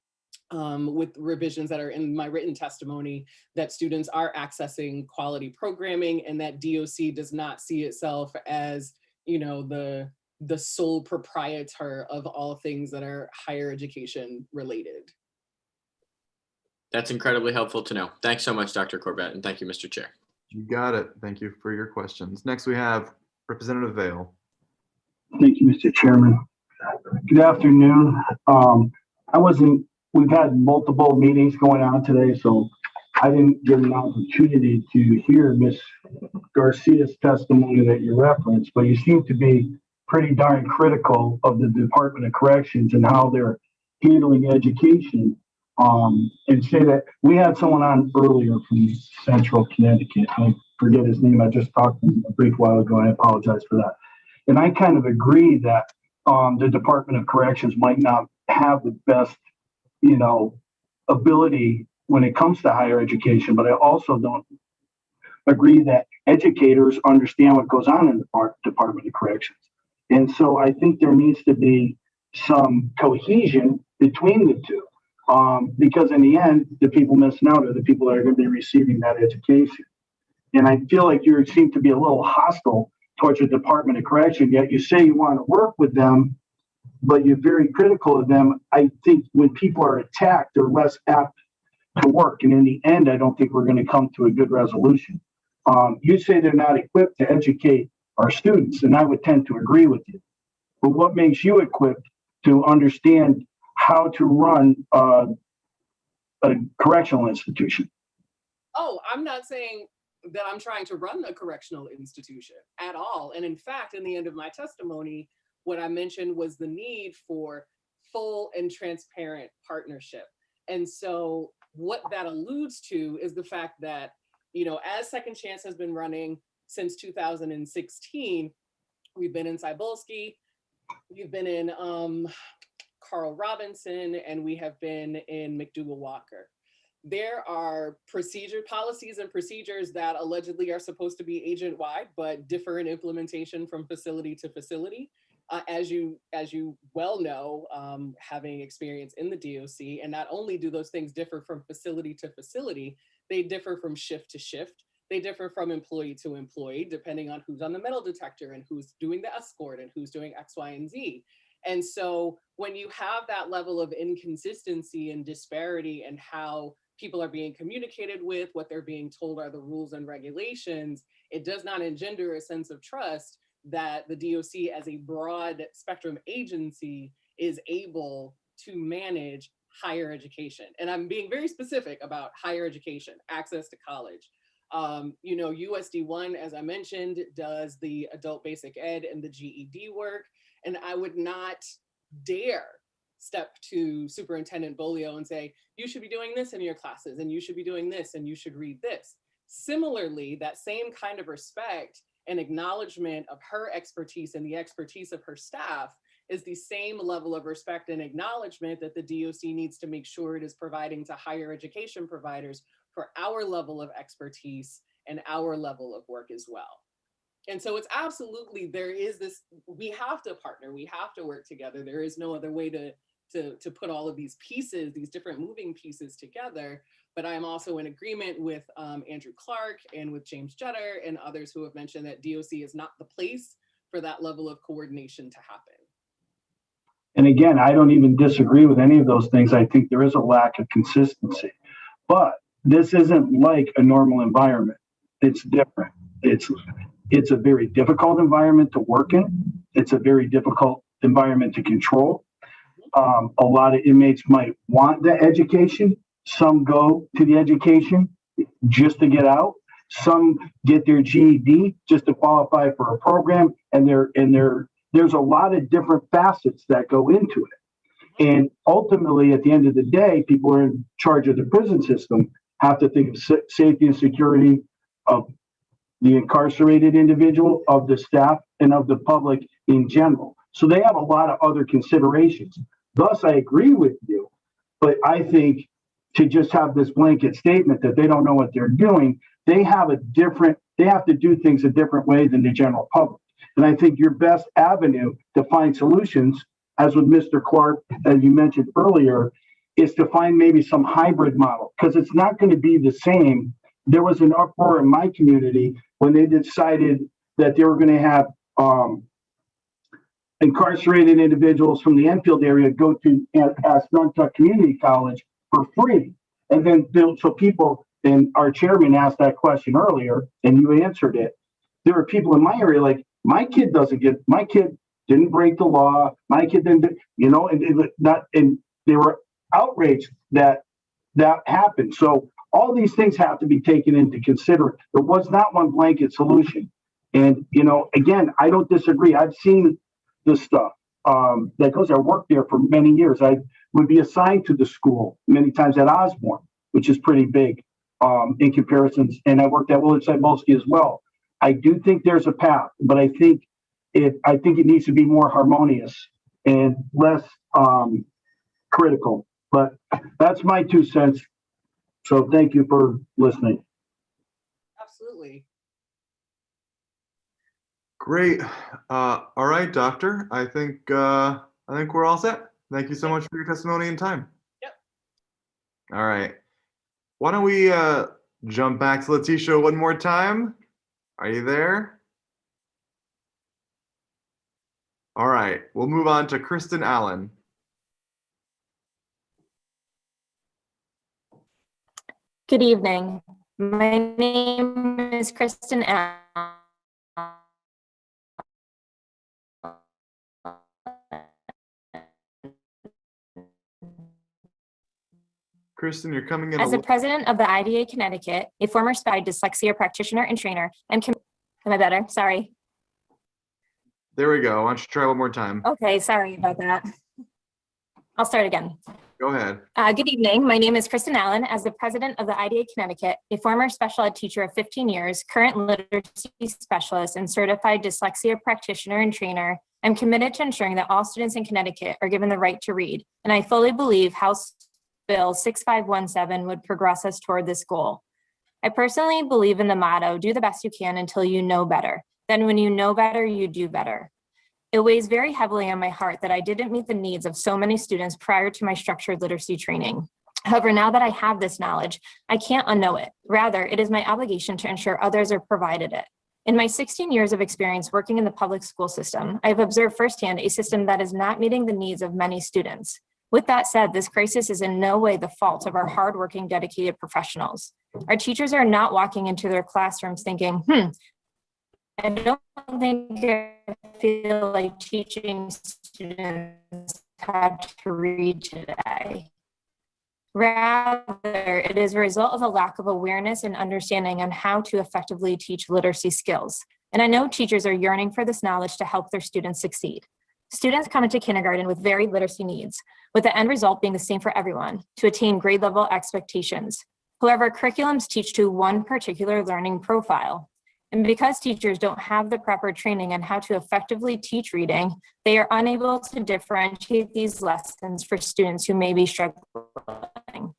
with revisions that are in my written testimony, that students are accessing quality programming and that DOC does not see itself as, you know, the sole proprietor of all things that are higher education related. That's incredibly helpful to know. Thanks so much, Dr. Corbett, and thank you, Mr. Chair. You got it. Thank you for your questions. Next, we have Representative Vale. Thank you, Mr. Chairman. Good afternoon. We've had multiple meetings going on today, so I didn't get an opportunity to hear Ms. Garcia's testimony that you referenced, but you seem to be pretty darn critical of the Department of Corrections and how they're handling education. And say that we had someone on earlier from Central Connecticut. I forget his name. I just talked to him a brief while ago. I apologize for that. And I kind of agree that the Department of Corrections might not have the best, you know, ability when it comes to higher education, but I also don't agree that educators understand what goes on in the Department of Corrections. And so I think there needs to be some cohesion between the two. Because in the end, the people missing out are the people that are going to be receiving that education. And I feel like you seem to be a little hostile towards the Department of Correction, yet you say you want to work with them, but you're very critical of them. I think when people are attacked, they're less apt to work. And in the end, I don't think we're going to come to a good resolution. You say they're not equipped to educate our students, and I would tend to agree with you. But what makes you equipped to understand how to run a correctional institution? Oh, I'm not saying that I'm trying to run a correctional institution at all. And in fact, in the end of my testimony, what I mentioned was the need for full and transparent partnership. And so what that alludes to is the fact that, you know, as Second Chance has been running since 2016, we've been in Cybulski, we've been in Carl Robinson, and we have been in McDougall-Walker. There are policies and procedures that allegedly are supposed to be agent-wide, but differ in implementation from facility to facility. As you well know, having experience in the DOC, and not only do those things differ from facility to facility, they differ from shift to shift. They differ from employee to employee, depending on who's on the metal detector and who's doing the escort and who's doing X, Y, and Z. And so when you have that level of inconsistency and disparity in how people are being communicated with, what they're being told are the rules and regulations, it does not engender a sense of trust that the DOC as a broad spectrum agency is able to manage higher education. And I'm being very specific about higher education, access to college. You know, USD1, as I mentioned, does the adult basic ed and the GED work. And I would not dare step to Superintendent Bolio and say, you should be doing this in your classes, and you should be doing this, and you should read this. Similarly, that same kind of respect and acknowledgement of her expertise and the expertise of her staff is the same level of respect and acknowledgement that the DOC needs to make sure it is providing to higher education providers for our level of expertise and our level of work as well. And so it's absolutely, there is this, we have to partner, we have to work together. There is no other way to put all of these pieces, these different moving pieces together. But I'm also in agreement with Andrew Clark and with James Jetter and others who have mentioned that DOC is not the place for that level of coordination to happen. And again, I don't even disagree with any of those things. I think there is a lack of consistency. But this isn't like a normal environment. It's different. It's a very difficult environment to work in. It's a very difficult environment to control. A lot of inmates might want the education. Some go to the education just to get out. Some get their GED just to qualify for a program, and there's a lot of different facets that go into it. And ultimately, at the end of the day, people who are in charge of the prison system have to think of safety and security of the incarcerated individual, of the staff, and of the public in general. So they have a lot of other considerations. Thus, I agree with you, but I think to just have this blanket statement that they don't know what they're doing, they have to do things a different way than the general public. And I think your best avenue to find solutions, as with Mr. Clark, as you mentioned earlier, is to find maybe some hybrid model, because it's not going to be the same. There was an uproar in my community when they decided that they were going to have incarcerated individuals from the Enfield area go to Assuntuck Community College for free. And then so people, and our chairman asked that question earlier, and you answered it. There were people in my area like, my kid didn't break the law. My kid didn't, and they were outraged that happened. So all these things have to be taken into consideration. There was not one blanket solution. And, again, I don't disagree. I've seen this stuff that goes. I worked there for many years. I would be assigned to the school many times at Osborne, which is pretty big in comparisons. And I worked at Willard-Cybulski as well. I do think there's a path, but I think it needs to be more harmonious and less critical. But that's my 2 cents. So thank you for listening. Absolutely. Great. All right, Doctor. I think we're all set. Thank you so much for your testimony and time. Yep. All right. Why don't we jump back to Letitia one more time? Are you there? All right. We'll move on to Kristen Allen. Good evening. My name is Kristen Allen. Kristen, you're coming in. As the president of the IDA Connecticut, a former SPI dyslexia practitioner and trainer, am I better? Sorry. There we go. Why don't you try one more time? Okay, sorry about that. I'll start again. Go ahead. Good evening. My name is Kristen Allen. As the president of the IDA Connecticut, a former special ed teacher of 15 years, current literacy specialist, and certified dyslexia practitioner and trainer, I'm committed to ensuring that all students in Connecticut are given the right to read. And I fully believe House Bill 6517 would progress us toward this goal. I personally believe in the motto, do the best you can until you know better. Then when you know better, you do better. It weighs very heavily on my heart that I didn't meet the needs of so many students prior to my structured literacy training. However, now that I have this knowledge, I can't unknow it. Rather, it is my obligation to ensure others are provided it. In my 16 years of experience working in the public school system, I have observed firsthand a system that is not meeting the needs of many students. With that said, this crisis is in no way the fault of our hardworking, dedicated professionals. Our teachers are not walking into their classrooms thinking, I don't think I feel like teaching students how to read today. Rather, it is a result of a lack of awareness and understanding on how to effectively teach literacy skills. And I know teachers are yearning for this knowledge to help their students succeed. Students come into kindergarten with varied literacy needs, with the end result being the same for everyone, to attain grade level expectations. However, curriculums teach to one particular learning profile. And because teachers don't have the proper training on how to effectively teach reading, they are unable to differentiate these lessons for students who may be struggling.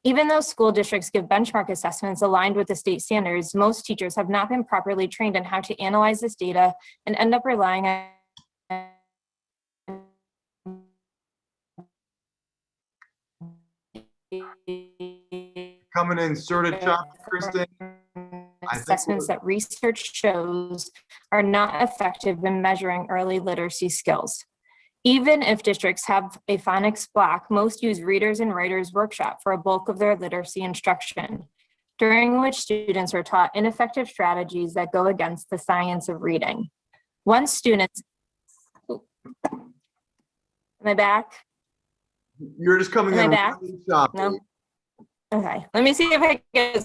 Even though school districts give benchmark assessments aligned with the state standards, most teachers have not been properly trained on how to analyze this data and end up relying on Coming in sort of choppy, Kristen. Assessments that research shows are not effective in measuring early literacy skills. Even if districts have a phonics block, most use readers and writers workshop for a bulk of their literacy instruction, during which students are taught ineffective strategies that go against the science of reading. Once students, am I back? You're just coming in. Am I back? Choppy. No. Okay, let me see if I can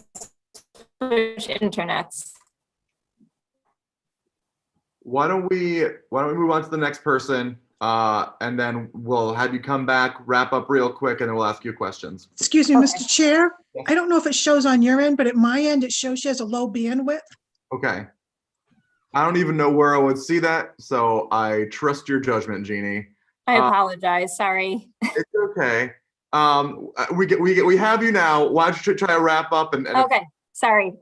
switch internets. Why don't we move on to the next person, and then we'll have you come back, wrap up real quick, and then we'll ask you questions. Excuse me, Mr. Chair. I don't know if it shows on your end, but at my end, it shows she has a low bandwidth. Okay. I don't even know where I would see that, so I trust your judgment, Jeannie. I apologize. Sorry. It's okay. We have you now. Why don't you try to wrap up and Okay. Sorry.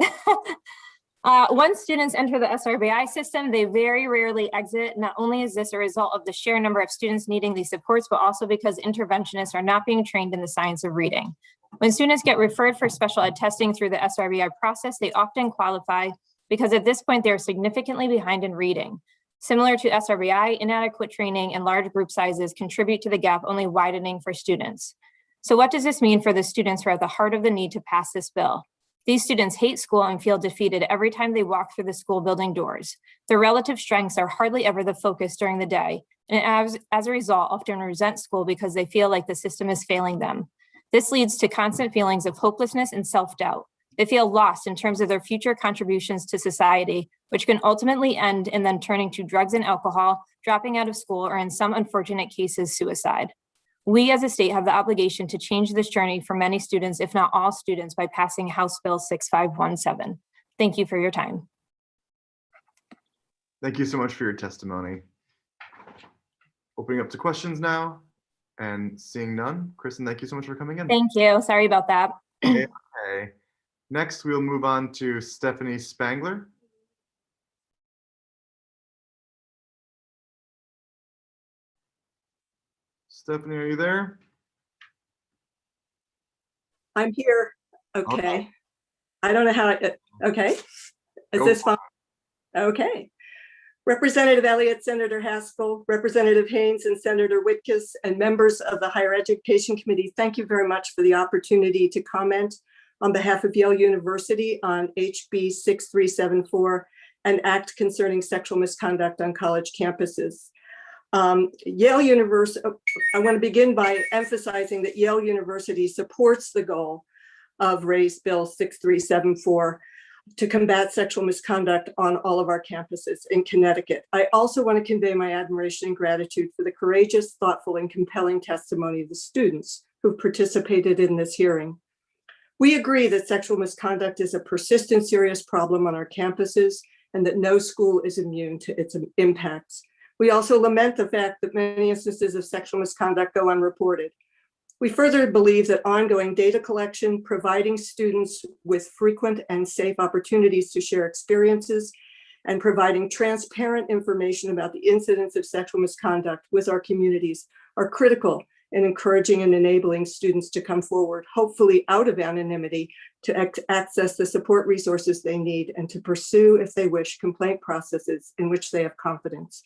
Once students enter the SRBI system, they very rarely exit. Not only is this a result of the sheer number of students needing these supports, but also because interventionists are not being trained in the science of reading. When students get referred for special ed testing through the SRBI process, they often qualify because at this point, they're significantly behind in reading. Similar to SRBI, inadequate training and large group sizes contribute to the gap only widening for students. So what does this mean for the students who are at the heart of the need to pass this bill? These students hate school and feel defeated every time they walk through the school building doors. Their relative strengths are hardly ever the focus during the day, and as a result, often resent school because they feel like the system is failing them. This leads to constant feelings of hopelessness and self-doubt. They feel lost in terms of their future contributions to society, which can ultimately end in them turning to drugs and alcohol, dropping out of school, or in some unfortunate cases, suicide. We as a state have the obligation to change this journey for many students, if not all students, by passing House Bill 6517. Thank you for your time. Thank you so much for your testimony. Opening up to questions now and seeing none. Kristen, thank you so much for coming in. Thank you. Sorry about that. Okay. Next, we'll move on to Stephanie Spangler. Stephanie, are you there? I'm here. Okay. I don't know how to, okay. Is this fine? Okay. Representative Elliott, Senator Haskell, Representative Haynes, and Senator Whitkus, and members of the Higher Education Committee, thank you very much for the opportunity to comment on behalf of Yale University on HB 6374, an act concerning sexual misconduct on college campuses. Yale University, I want to begin by emphasizing that Yale University supports the goal of Raise Bill 6374 to combat sexual misconduct on all of our campuses in Connecticut. I also want to convey my admiration and gratitude for the courageous, thoughtful, and compelling testimony of the students who participated in this hearing. We agree that sexual misconduct is a persistent, serious problem on our campuses and that no school is immune to its impacts. We also lament the fact that many instances of sexual misconduct go unreported. We further believe that ongoing data collection, providing students with frequent and safe opportunities to share experiences, and providing transparent information about the incidence of sexual misconduct with our communities are critical in encouraging and enabling students to come forward, hopefully out of anonymity, to access the support resources they need and to pursue, if they wish, complaint processes in which they have confidence.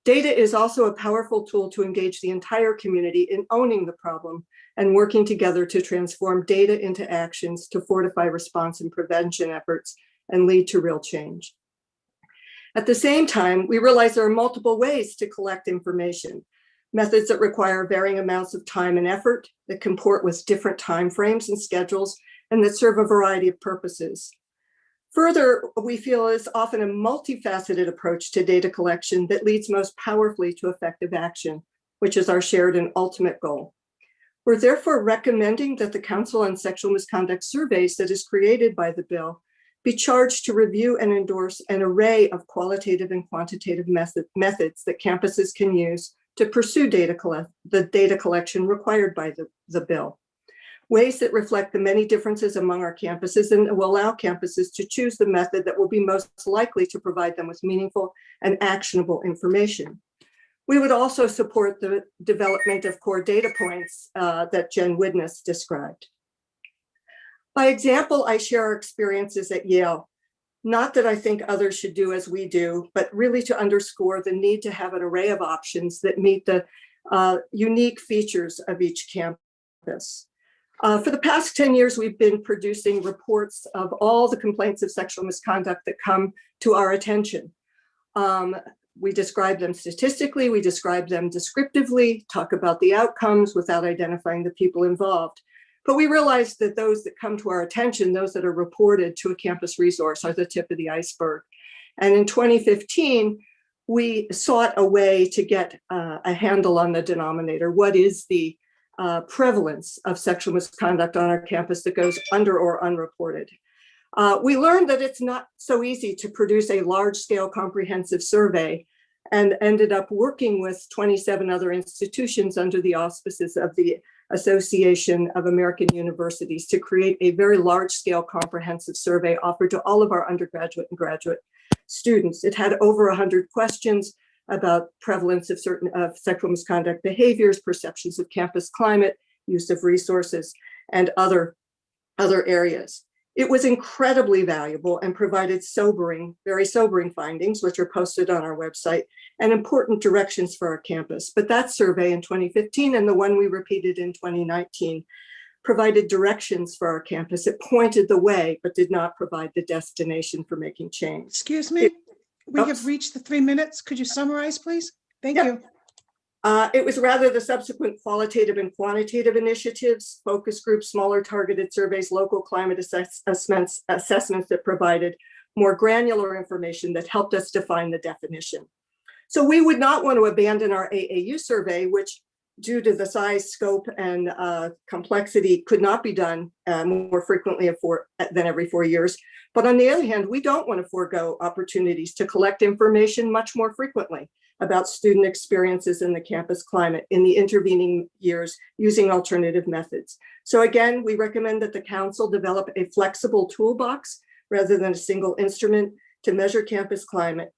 Data is also a powerful tool to engage the entire community in owning the problem and working together to transform data into actions to fortify response and prevention efforts and lead to real change. At the same time, we realize there are multiple ways to collect information, methods that require varying amounts of time and effort, that comport with different timeframes and schedules, and that serve a variety of purposes. Further, we feel is often a multifaceted approach to data collection that leads most powerfully to effective action, which is our shared and ultimate goal. We're therefore recommending that the Council on Sexual Misconduct Surveys that is created by the bill be charged to review and endorse an array of qualitative and quantitative methods that campuses can use to pursue the data collection required by the bill. Ways that reflect the many differences among our campuses and will allow campuses to choose the method that will be most likely to provide them with meaningful and actionable information. We would also support the development of core data points that Jen Widnes described. By example, I share our experiences at Yale. Not that I think others should do as we do, but really to underscore the need to have an array of options that meet the unique features of each campus. For the past 10 years, we've been producing reports of all the complaints of sexual misconduct that come to our attention. We describe them statistically, we describe them descriptively, talk about the outcomes without identifying the people involved. But we realized that those that come to our attention, those that are reported to a campus resource, are the tip of the iceberg. And in 2015, we sought a way to get a handle on the denominator. What is the prevalence of sexual misconduct on our campus that goes under or unreported? We learned that it's not so easy to produce a large-scale comprehensive survey, and ended up working with 27 other institutions under the auspices of the Association of American Universities to create a very large-scale comprehensive survey offered to all of our undergraduate and graduate students. It had over 100 questions about prevalence of certain sexual misconduct behaviors, perceptions of campus climate, use of resources, and other areas. It was incredibly valuable and provided very sobering findings, which are posted on our website, and important directions for our campus. But that survey in 2015 and the one we repeated in 2019 provided directions for our campus. It pointed the way, but did not provide the destination for making change. Excuse me, we have reached the 3 minutes. Could you summarize, please? Thank you. It was rather the subsequent qualitative and quantitative initiatives, focus groups, smaller targeted surveys, local climate assessments that provided more granular information that helped us define the definition. So we would not want to abandon our AAU survey, which due to the size, scope, and complexity could not be done more frequently than every 4 years. But on the other hand, we don't want to forego opportunities to collect information much more frequently about student experiences in the campus climate in the intervening years using alternative methods. So again, we recommend that the council develop a flexible toolbox rather than a single instrument to measure campus climate.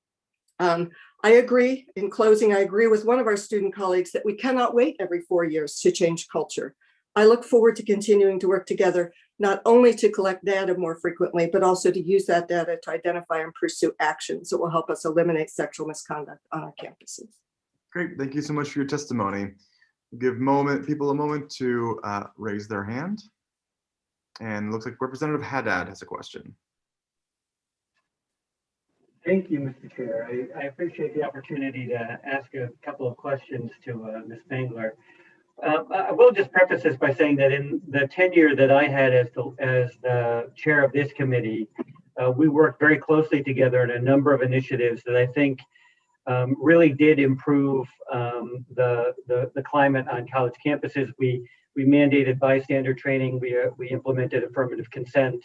I agree, in closing, I agree with one of our student colleagues that we cannot wait every 4 years to change culture. I look forward to continuing to work together, not only to collect data more frequently, but also to use that data to identify and pursue actions that will help us eliminate sexual misconduct on our campuses. Great, thank you so much for your testimony. Give people a moment to raise their hand. And it looks like Representative Haddad has a question. Thank you, Mr. Chair. I appreciate the opportunity to ask a couple of questions to Ms. Spangler. I will just preface this by saying that in the tenure that I had as the chair of this committee, we worked very closely together in a number of initiatives that I think really did improve the climate on college campuses. We mandated bystander training. We implemented affirmative consent.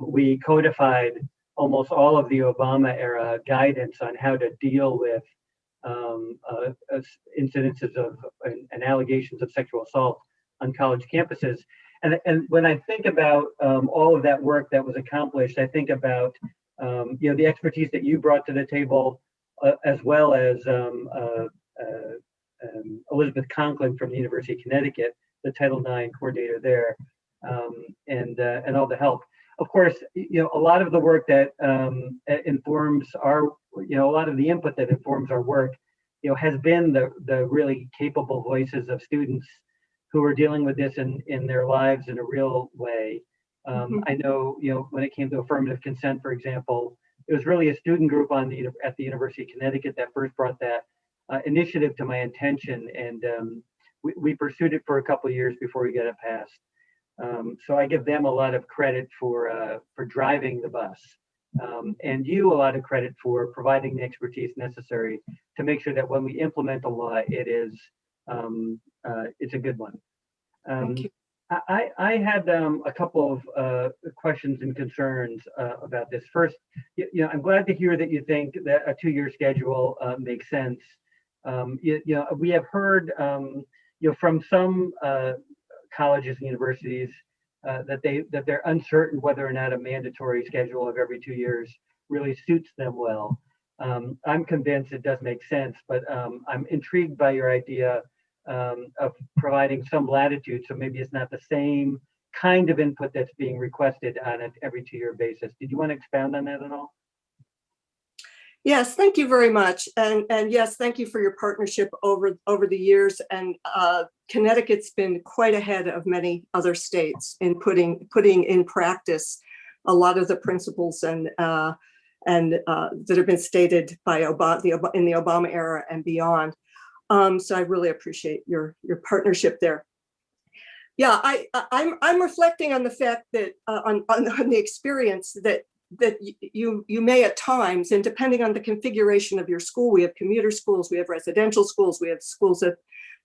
We codified almost all of the Obama era guidance on how to deal with incidences of and allegations of sexual assault on college campuses. And when I think about all of that work that was accomplished, I think about the expertise that you brought to the table, as well as Elizabeth Conklin from the University of Connecticut, the Title IX coordinator there, and all the help. Of course, a lot of the work that informs our, a lot of the input that informs our work, has been the really capable voices of students who are dealing with this in their lives in a real way. I know, when it came to affirmative consent, for example, it was really a student group at the University of Connecticut that first brought that initiative to my attention, and we pursued it for a couple of years before we got it passed. So I give them a lot of credit for driving the bus, and you a lot of credit for providing the expertise necessary to make sure that when we implement a law, it's a good one. Thank you. I had a couple of questions and concerns about this. First, I'm glad to hear that you think that a 2-year schedule makes sense. We have heard, from some colleges and universities that they're uncertain whether or not a mandatory schedule of every 2 years really suits them well. I'm convinced it does make sense, but I'm intrigued by your idea of providing some latitude, so maybe it's not the same kind of input that's being requested on an every 2-year basis. Did you want to expound on that at all? Yes, thank you very much. And yes, thank you for your partnership over the years. And Connecticut's been quite ahead of many other states in putting in practice a lot of the principles and that have been stated by Obama in the Obama era and beyond. So I really appreciate your partnership there. Yeah, I'm reflecting on the fact that on the experience that you may at times, and depending on the configuration of your school, we have commuter schools, we have residential schools, we have schools that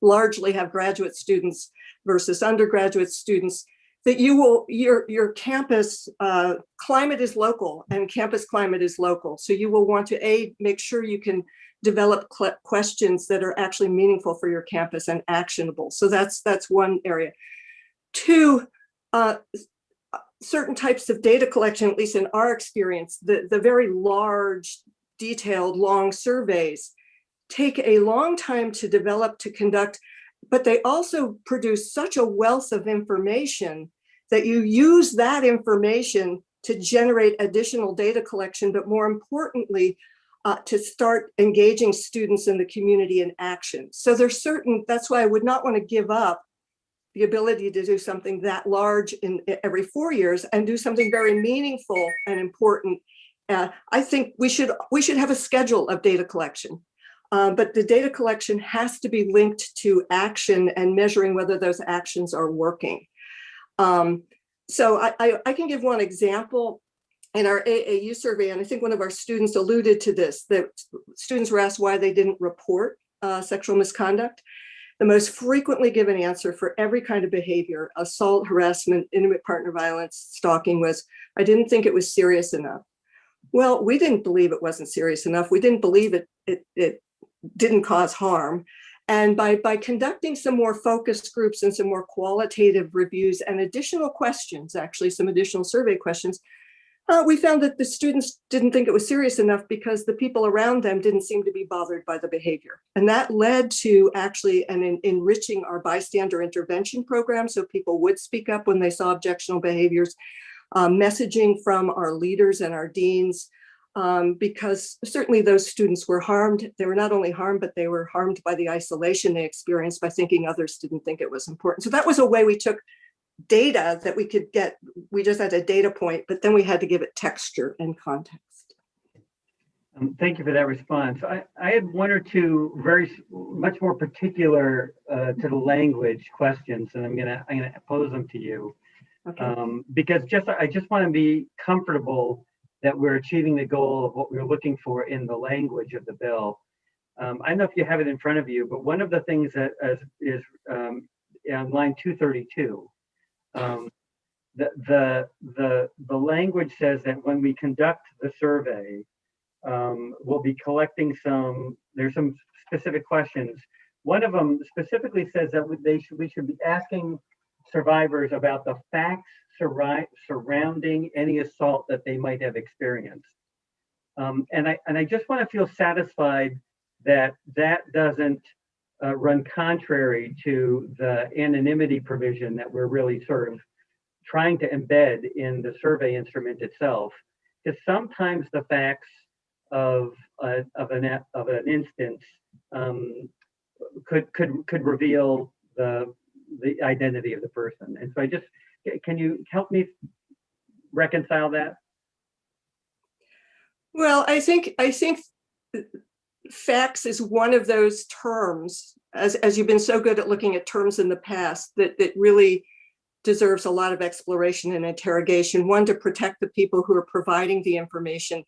largely have graduate students versus undergraduate students, that your campus climate is local and campus climate is local. So you will want to make sure you can develop questions that are actually meaningful for your campus and actionable. So that's one area. Two, certain types of data collection, at least in our experience, the very large, detailed, long surveys take a long time to develop, to conduct, but they also produce such a wealth of information that you use that information to generate additional data collection, but more importantly, to start engaging students in the community in action. So there's that's why I would not want to give up the ability to do something that large in every 4 years and do something very meaningful and important. I think we should have a schedule of data collection, but the data collection has to be linked to action and measuring whether those actions are working. So I can give one example. In our AAU survey, and I think one of our students alluded to this, that students were asked why they didn't report sexual misconduct. The most frequently given answer for every kind of behavior, assault, harassment, intimate partner violence, stalking, was, I didn't think it was serious enough. Well, we didn't believe it wasn't serious enough. We didn't believe it didn't cause harm. And by conducting some more focus groups and some more qualitative reviews and additional questions, actually some additional survey questions, we found that the students didn't think it was serious enough because the people around them didn't seem to be bothered by the behavior. And that led to actually enriching our bystander intervention program, so people would speak up when they saw objectionable behaviors, messaging from our leaders and our deans, because certainly those students were harmed. They were not only harmed, but they were harmed by the isolation they experienced by thinking others didn't think it was important. So that was a way we took data that we could get. We just had a data point, but then we had to give it texture and context. Thank you for that response. I had one or two much more particular to the language questions, and I'm gonna pose them to you. Okay. Because I just want to be comfortable that we're achieving the goal of what we're looking for in the language of the bill. I don't know if you have it in front of you, but one of the things that is on line 232. The language says that when we conduct the survey, we'll be collecting there's some specific questions. One of them specifically says that we should be asking survivors about the facts surrounding any assault that they might have experienced. And I just want to feel satisfied that doesn't run contrary to the anonymity provision that we're really sort of trying to embed in the survey instrument itself. Because sometimes the facts of an instance could reveal the identity of the person. And so can you help me reconcile that? Well, I think facts is one of those terms, as you've been so good at looking at terms in the past, that really deserves a lot of exploration and interrogation. One, to protect the people who are providing the information.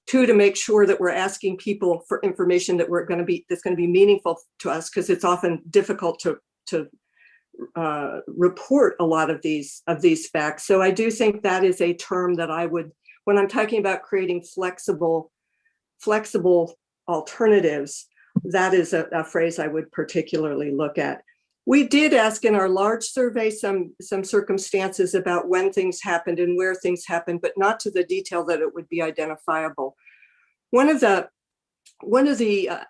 Two, to make sure that we're asking people for information that's going to be meaningful to us, because it's often difficult to report a lot of these facts. So I do think that is a term that I would, when I'm talking about creating flexible alternatives, that is a phrase I would particularly look at. We did ask in our large survey some circumstances about when things happened and where things happened, but not to the detail that it would be identifiable. One of the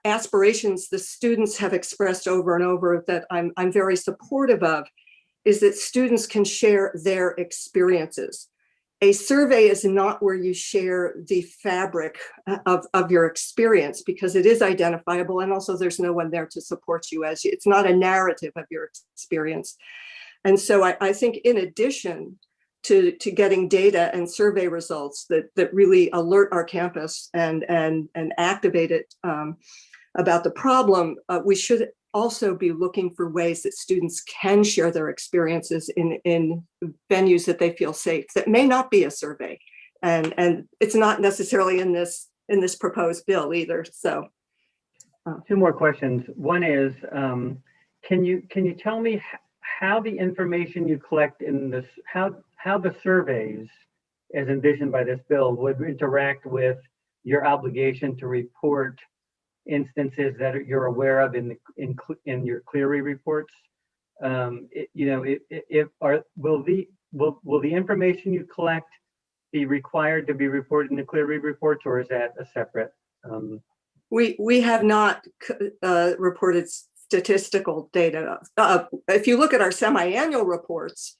aspirations the students have expressed over and over that I'm very supportive of is that students can share their experiences. A survey is not where you share the fabric of your experience, because it is identifiable, and also there's no one there to support you it's not a narrative of your experience. And so I think in addition to getting data and survey results that really alert our campus and activate it about the problem, we should also be looking for ways that students can share their experiences in venues that they feel safe, that may not be a survey. And it's not necessarily in this proposed bill either. So two more questions. One is, can you tell me how the information you collect in this, how the surveys as envisioned by this bill would interact with your obligation to report instances that you're aware of in your Clery reports? Will the information you collect be required to be reported in the Clery reports, or is that a separate? We have not reported statistical data. If you look at our semi-annual reports,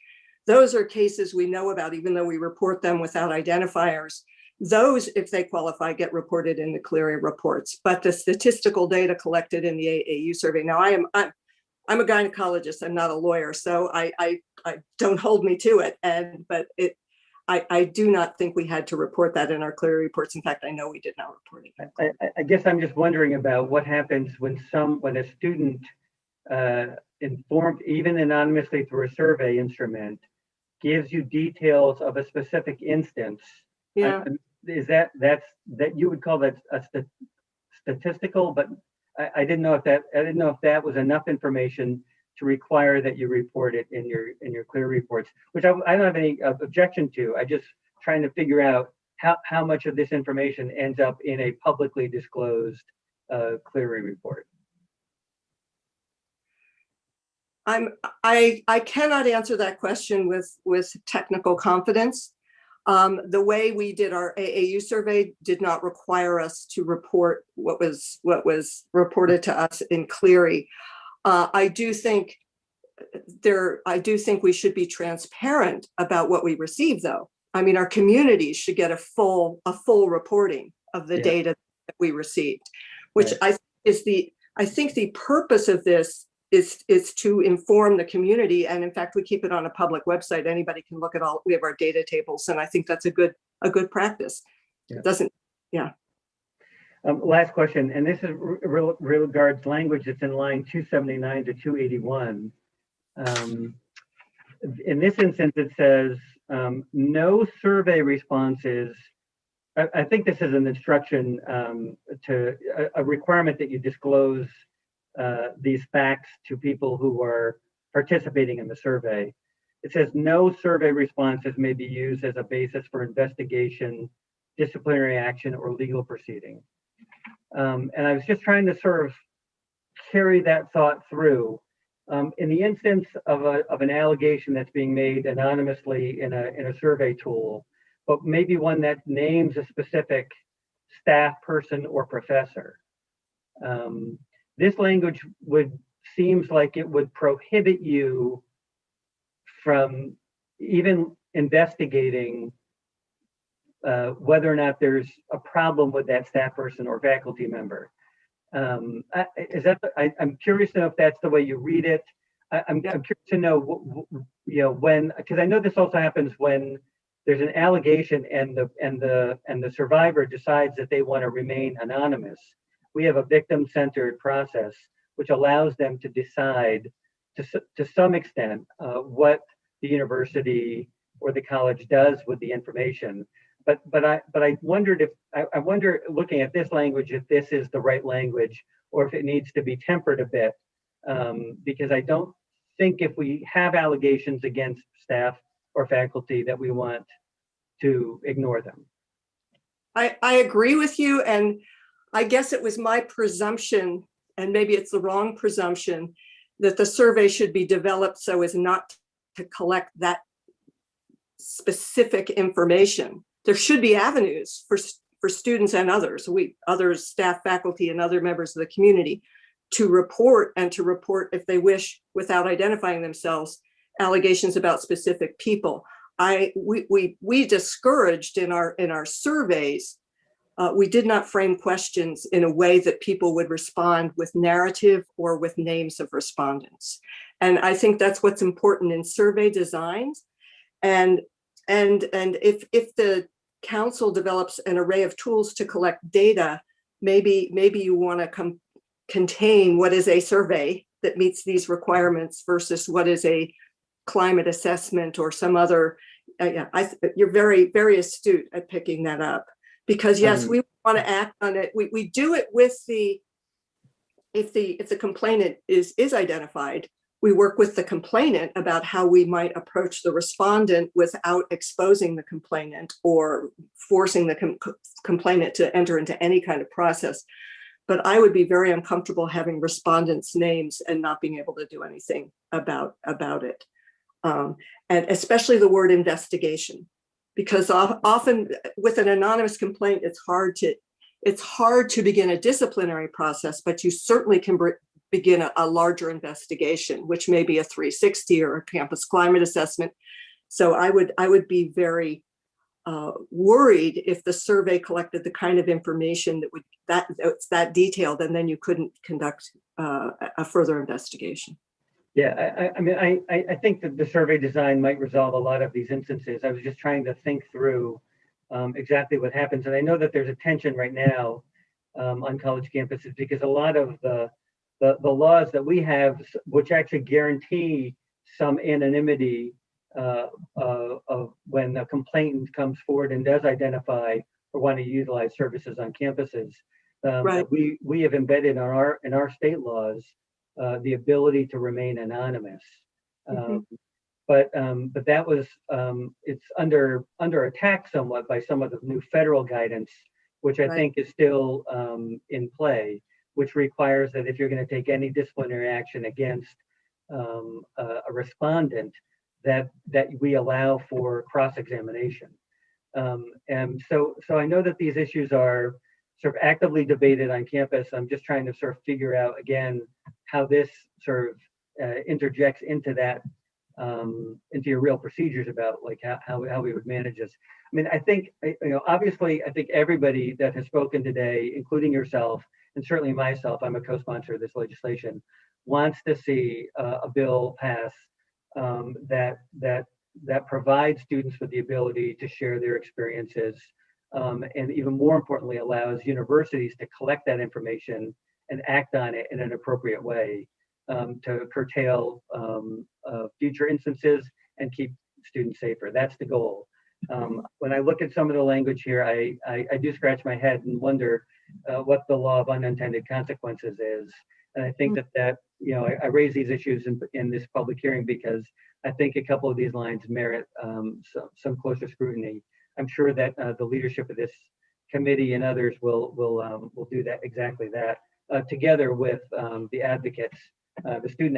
those are cases we know about, even though we report them without identifiers. Those, if they qualify, get reported in the Clery reports. But the statistical data collected in the AAU survey. Now, I'm a gynecologist. I'm not a lawyer, so I don't hold me to it. I do not think we had to report that in our Clery reports. In fact, I know we did not report it. I guess I'm just wondering about what happens when a student informed, even anonymously through a survey instrument, gives you details of a specific instance. Yeah. Is that you would call that a statistical? But I didn't know if that was enough information to require that you report it in your Clery reports, which I don't have any objection to. I just trying to figure out how much of this information ends up in a publicly disclosed Clery report. I cannot answer that question with technical confidence. The way we did our AAU survey did not require us to report what was reported to us in Clery. I do think we should be transparent about what we receive, though. I mean, our communities should get a full reporting of the data that we received, which right. I think the purpose of this is to inform the community. And in fact, we keep it on a public website. Anybody can look at we have our data tables. And I think that's a good practice. Yeah. It doesn't, yeah. Last question, and this is regards language that's in line 279 to 281. In this instance, it says, no survey responses. I think this is an instruction to a requirement that you disclose these facts to people who are participating in the survey. It says no survey responses may be used as a basis for investigation, disciplinary action, or legal proceeding. And I was just trying to sort of carry that thought through. In the instance of an allegation that's being made anonymously in a survey tool, but maybe one that names a specific staff person or professor, this language seems like it would prohibit you from even investigating whether or not there's a problem with that staff person or faculty member. I'm curious to know if that's the way you read it. I'm curious to know, when, because I know this also happens when there's an allegation and the survivor decides that they want to remain anonymous. We have a victim-centered process which allows them to decide to some extent what the university or the college does with the information. But I wondered I wonder, looking at this language, if this is the right language or if it needs to be tempered a bit, because I don't think if we have allegations against staff or faculty that we want to ignore them. I agree with you, and I guess it was my presumption, and maybe it's the wrong presumption, that the survey should be developed so as not to collect that specific information. There should be avenues for students and others, staff, faculty, and other members of the community to report if they wish, without identifying themselves, allegations about specific people. We discouraged in our surveys. We did not frame questions in a way that people would respond with narrative or with names of respondents. And I think that's what's important in survey designs. And if the council develops an array of tools to collect data, maybe you want to contain what is a survey that meets these requirements versus what is a climate assessment or some other. You're very, very astute at picking that up, because yes, we want to act on it. We do it with if the complainant is identified, we work with the complainant about how we might approach the respondent without exposing the complainant or forcing the complainant to enter into any kind of process. But I would be very uncomfortable having respondents' names and not being able to do anything about it. And especially the word investigation, because often with an anonymous complaint, it's hard to begin a disciplinary process, but you certainly can begin a larger investigation, which may be a 360 or a campus climate assessment. So I would be very worried if the survey collected the kind of information that's that detailed, and then you couldn't conduct a further investigation. Yeah, I mean, I think that the survey design might resolve a lot of these instances. I was just trying to think through exactly what happens. And I know that there's a tension right now on college campuses, because a lot of the laws that we have, which actually guarantee some anonymity of when a complainant comes forward and does identify or want to utilize services on campuses, Right. we have embedded in our state laws the ability to remain anonymous. But that was it's under attack somewhat by some of the new federal guidance, which I think is still in play, which requires that if you're going to take any disciplinary action against a respondent, that we allow for cross-examination. And so I know that these issues are sort of actively debated on campus. I'm just trying to sort of figure out again how this sort of interjects into that, into your real procedures about like how we would manage this. I mean, I think, obviously, I think everybody that has spoken today, including yourself, and certainly myself, I'm a co-sponsor of this legislation, wants to see a bill pass that provides students with the ability to share their experiences, and even more importantly, allows universities to collect that information and act on it in an appropriate way to curtail future instances and keep students safer. That's the goal. When I look at some of the language here, I do scratch my head and wonder what the law of unintended consequences is. And I think that I raise these issues in this public hearing because I think a couple of these lines merit some closer scrutiny. I'm sure that the leadership of this committee and others will do that, exactly that, together with the advocates, the student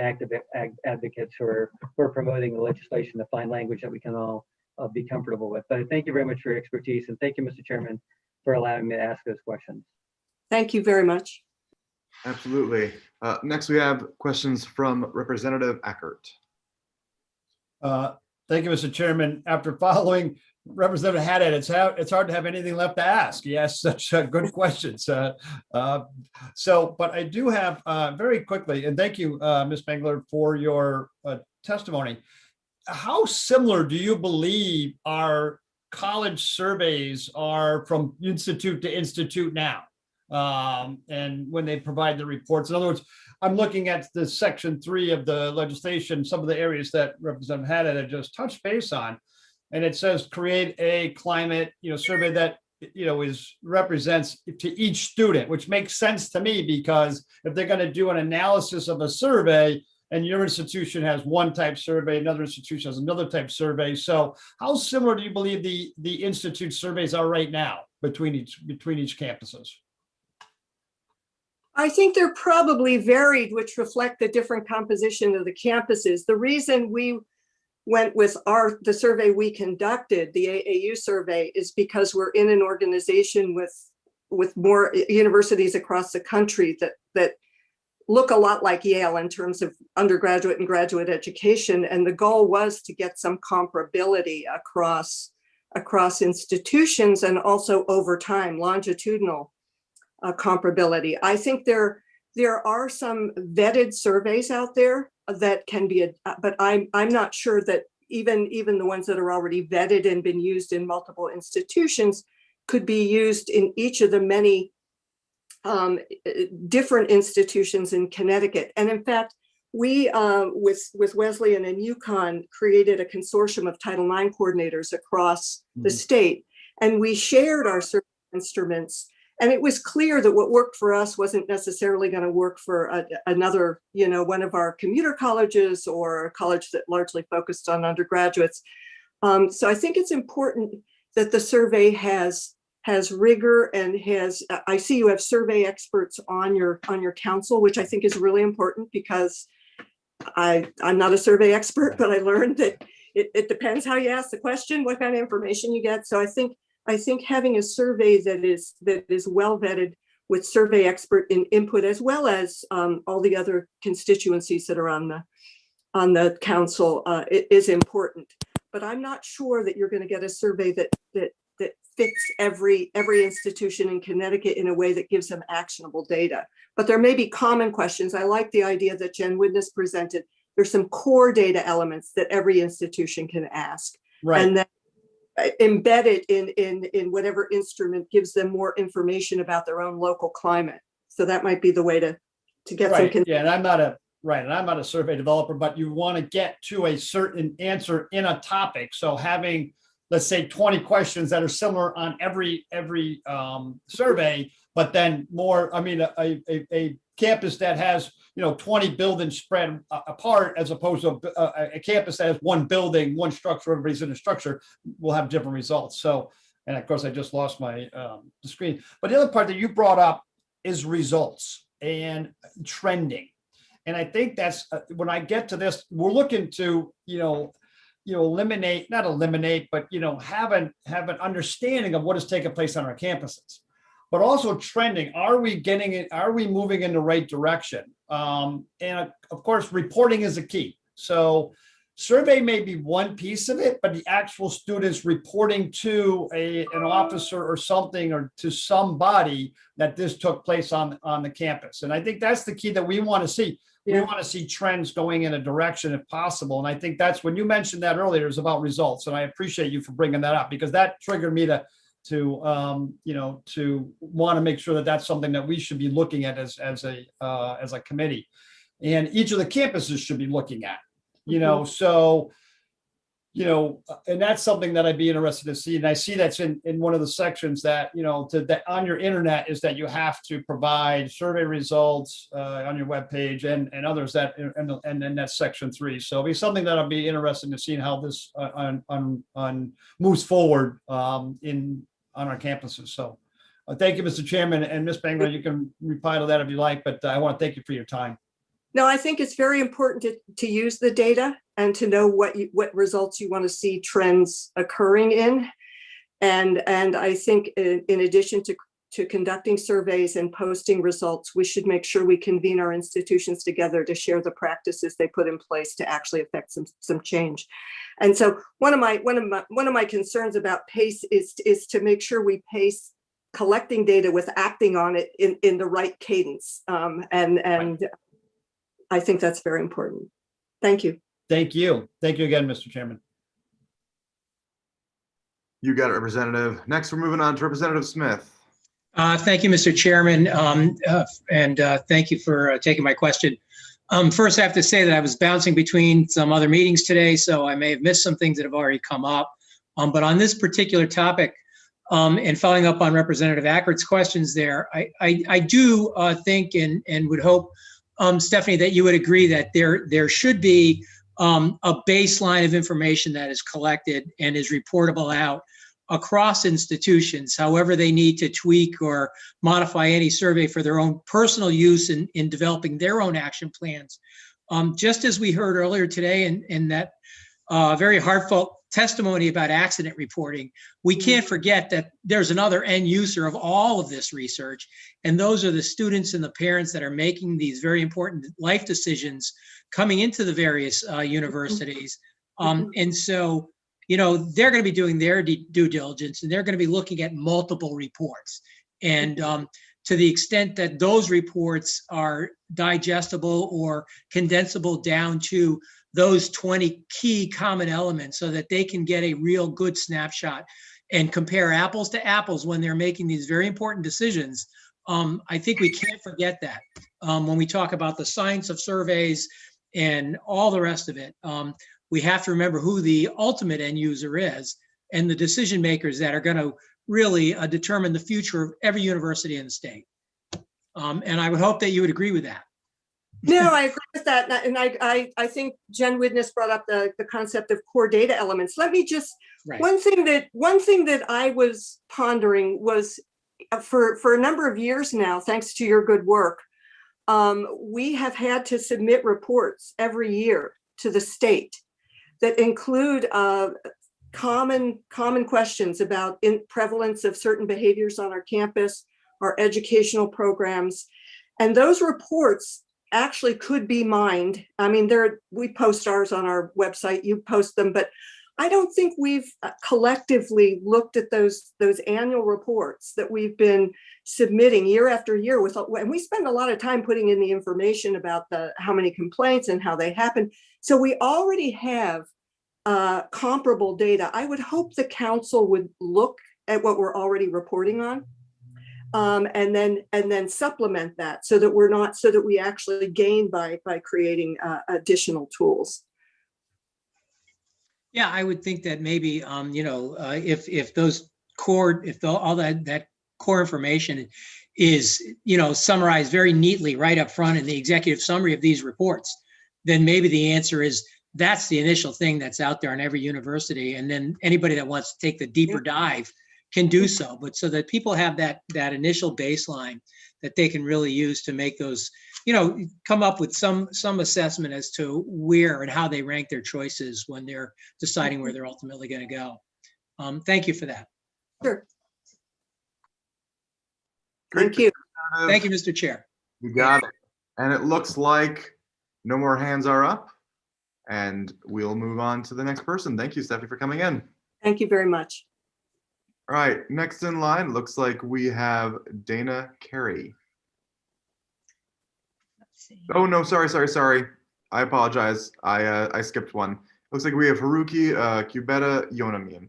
advocates who are promoting the legislation to find language that we can all be comfortable with. But thank you very much for your expertise, and thank you, Mr. Chairman, for allowing me to ask those questions. Thank you very much. Absolutely. Next, we have questions from Representative Eckert. Thank you, Mr. Chairman. After following Representative Haddad, it's hard to have anything left to ask. He asked such good questions. But I do have very quickly, and thank you, Ms. Spangler, for your testimony. How similar do you believe our college surveys are from institute to institute now? And when they provide the reports, in other words, I'm looking at the section 3 of the legislation, some of the areas that Representative Haddad had just touched base on, and it says create a climate, survey that represents to each student, which makes sense to me because if they're going to do an analysis of a survey, and your institution has one type survey, another institution has another type survey. So how similar do you believe the institute surveys are right now between each campuses? I think they're probably varied, which reflect the different composition of the campuses. The reason we went with the survey we conducted, the AAU survey, is because we're in an organization with more universities across the country that look a lot like Yale in terms of undergraduate and graduate education. And the goal was to get some comparability across institutions and also over time, longitudinal comparability. I think there are some vetted surveys out there that can be, but I'm not sure that even the ones that are already vetted and been used in multiple institutions could be used in each of the many different institutions in Connecticut. And in fact, we, with Wesleyan and UConn, created a consortium of Title IX coordinators across the state. And we shared our survey instruments. And it was clear that what worked for us wasn't necessarily going to work for another, one of our commuter colleges or a college that largely focused on undergraduates. So I think it's important that the survey has rigor and I see you have survey experts on your council, which I think is really important because I'm not a survey expert, but I learned that it depends how you ask the question, what kind of information you get. So I think having a survey that is well vetted with survey expert input, as well as all the other constituencies that are on the council, is important. But I'm not sure that you're going to get a survey that fits every institution in Connecticut in a way that gives them actionable data. But there may be common questions. I like the idea that Jen Widnes presented. There's some core data elements that every institution can ask. Right. And then embed it in whatever instrument gives them more information about their own local climate. So that might be the way to get Right. some. Yeah, and I'm not a survey developer, but you want to get to a certain answer in a topic. So having, let's say, 20 questions that are similar on every survey, but then more, a campus that has 20 buildings spread apart, as opposed to a campus that has one building, one structure, everybody's in a structure, will have different results. So, and of course, I just lost my the screen. But the other part that you brought up is results and trending. And I think that's when I get to this, we're looking to, not eliminate, but, have an understanding of what is taking place on our campuses, but also trending. Are we getting it? Are we moving in the right direction? And of course, reporting is a key. So survey may be one piece of it, but the actual students reporting to an officer or something, or to somebody, that this took place on the campus. And I think that's the key that we want to see. We want to see trends going in a direction if possible. And I think that's when you mentioned that earlier, is about results. And I appreciate you for bringing that up, because that triggered me to want to make sure that that's something that we should be looking at as a committee, and each of the campuses should be looking at, so, and that's something that I'd be interested to see. And I see that's in one of the sections that, that on your internet, is that you have to provide survey results on your webpage and others that, and then that's section 3. So it'll be something that I'll be interested in seeing how this moves forward on our campuses. So thank you, Mr. Chairman, and Ms. Bangor, you can reply to that if you like, but I want to thank you for your time. No, I think it's very important to use the data and to know what results you want to see trends occurring in. And I think in addition to conducting surveys and posting results, we should make sure we convene our institutions together to share the practices they put in place to actually affect some change. And so one of my concerns about pace is to make sure we pace collecting data with acting on it in the right cadence. And I think that's very important. Thank you. Thank you. Thank you again, Mr. Chairman. You got it, Representative. Next, we're moving on to Representative Smith. Thank you, Mr. Chairman, and thank you for taking my question. First, I have to say that I was bouncing between some other meetings today, so I may have missed some things that have already come up. But on this particular topic, and following up on Representative Ackert's questions there, I do think and would hope, Stephanie, that you would agree that there should be a baseline of information that is collected and is reportable out across institutions, however they need to tweak or modify any survey for their own personal use in developing their own action plans. Just as we heard earlier today in that very heartfelt testimony about accident reporting, we can't forget that there's another end user of all of this research, and those are the students and the parents that are making these very important life decisions coming into the various universities. And so, they're going to be doing their due diligence, and they're going to be looking at multiple reports. And to the extent that those reports are digestible or condensable down to those 20 key common elements, so that they can get a real good snapshot and compare apples to apples when they're making these very important decisions, I think we can't forget that when we talk about the science of surveys and all the rest of it. We have to remember who the ultimate end user is and the decision makers that are going to really determine the future of every university in the state. And I would hope that you would agree with that. No, I agree with that. And I think Jen Widnes brought up the concept of core data elements. Let me just, Right. one thing that I was pondering was for a number of years now, thanks to your good work, we have had to submit reports every year to the state that include common questions about prevalence of certain behaviors on our campus, our educational programs. And those reports actually could be mined. I mean, we post ours on our website, you post them, but I don't think we've collectively looked at those annual reports that we've been submitting year after year and we spend a lot of time putting in the information about how many complaints and how they happen. So we already have comparable data. I would hope the council would look at what we're already reporting on. And then supplement that so that we actually gain by creating additional tools. Yeah, I would think that maybe, if those core, all that core information is, summarized very neatly right up front in the executive summary of these reports, then maybe the answer is that's the initial thing that's out there in every university. And then anybody that wants to take the deeper dive can do so, but so that people have that initial baseline that they can really use to make those, come up with some assessment as to where and how they rank their choices when they're deciding where they're ultimately going to go. Thank you for that. Sure. Great. Thank you. Thank you, Mr. Chair. You got it. And it looks like no more hands are up, and we'll move on to the next person. Thank you, Stephanie, for coming in. Thank you very much. All right, next in line, looks like we have Dana Carey. Oh, no, sorry. I apologize. I skipped one. Looks like we have Haruki Kubeta Yonamin.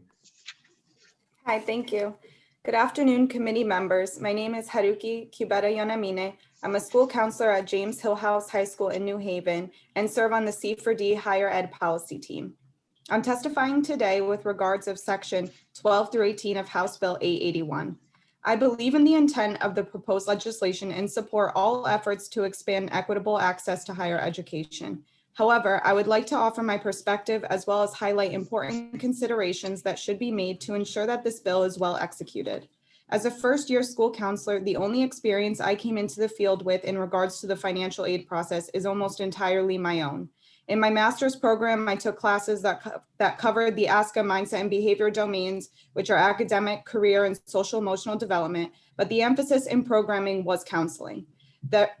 Hi, thank you. Good afternoon, committee members. My name is Haruki Kubeta Yonamine. I'm a school counselor at James Hillhouse High School in New Haven and serve on the C4D Higher Ed Policy Team. I'm testifying today with regards of section 12 through 18 of House Bill 881. I believe in the intent of the proposed legislation and support all efforts to expand equitable access to higher education. However, I would like to offer my perspective as well as highlight important considerations that should be made to ensure that this bill is well executed. As a first-year school counselor, the only experience I came into the field with in regards to the financial aid process is almost entirely my own. In my master's program, I took classes that covered the ASCA mindset and behavior domains, which are academic, career, and social emotional development, but the emphasis in programming was counseling.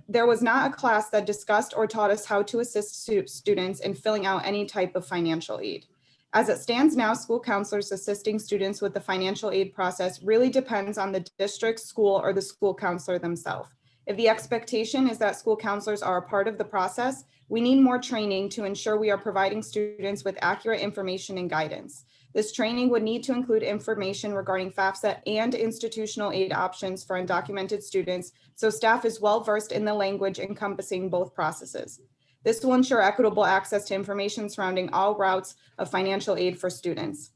There was not a class that discussed or taught us how to assist students in filling out any type of financial aid. As it stands now, school counselors assisting students with the financial aid process really depends on the district, school, or the school counselor themselves. If the expectation is that school counselors are a part of the process, we need more training to ensure we are providing students with accurate information and guidance. This training would need to include information regarding FAFSA and institutional aid options for undocumented students, so staff is well versed in the language encompassing both processes. This will ensure equitable access to information surrounding all routes of financial aid for students.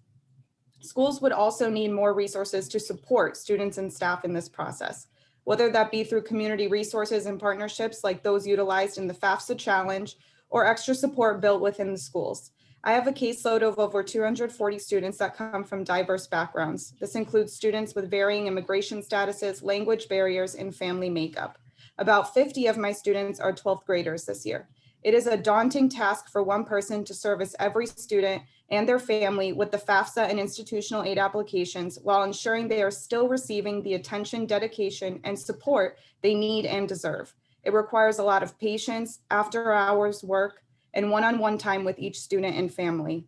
Schools would also need more resources to support students and staff in this process, whether that be through community resources and partnerships like those utilized in the FAFSA Challenge or extra support built within the schools. I have a caseload of over 240 students that come from diverse backgrounds. This includes students with varying immigration statuses, language barriers, and family makeup. About 50 of my students are 12th graders this year. It is a daunting task for one person to service every student and their family with the FAFSA and institutional aid applications while ensuring they are still receiving the attention, dedication, and support they need and deserve. It requires a lot of patience, after hours work, and one-on-one time with each student and family.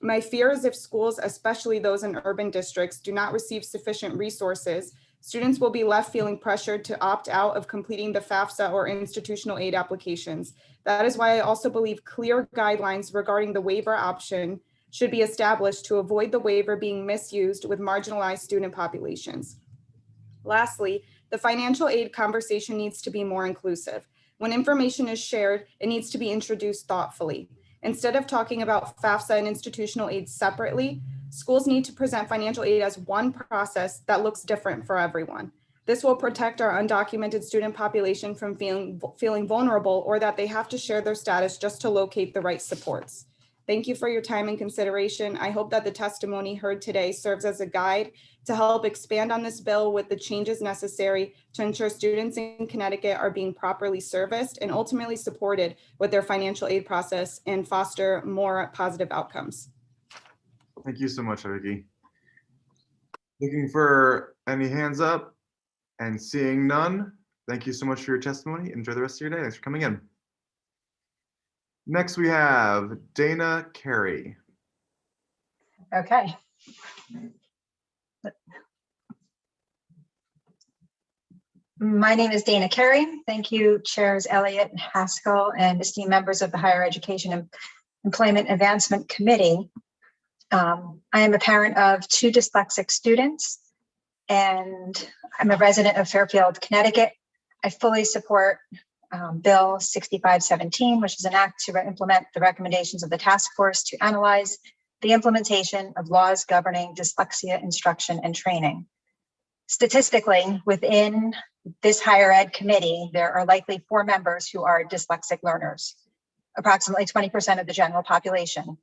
My fear is if schools, especially those in urban districts, do not receive sufficient resources, students will be left feeling pressured to opt out of completing the FAFSA or institutional aid applications. That is why I also believe clear guidelines regarding the waiver option should be established to avoid the waiver being misused with marginalized student populations. Lastly, The financial aid conversation needs to be more inclusive. When information is shared, it needs to be introduced thoughtfully. Instead of talking about FAFSA and institutional aid separately, schools need to present financial aid as one process that looks different for everyone. This will protect our undocumented student population from feeling vulnerable or that they have to share their status just to locate the right supports. Thank you for your time and consideration. I hope that the testimony heard today serves as a guide to help expand on this bill with the changes necessary to ensure students in Connecticut are being properly serviced and ultimately supported with their financial aid process and foster more positive outcomes. Thank you so much, Vicky. Looking for any hands up? And seeing none, thank you so much for your testimony. Enjoy the rest of your day. Thanks for coming in. Next, we have Dana Carey. Okay. My name is Dana Carey. Thank you, Chairs Elliott and Haskell, and esteemed members of the Higher Education and Employment Advancement Committee. I am a parent of 2 dyslexic students, and I'm a resident of Fairfield, Connecticut. I fully support Bill 6517, which is an act to implement the recommendations of the task force to analyze the implementation of laws governing dyslexia instruction and training. Statistically, within this higher ed committee, there are likely 4 members who are dyslexic learners, approximately 20% of the general population.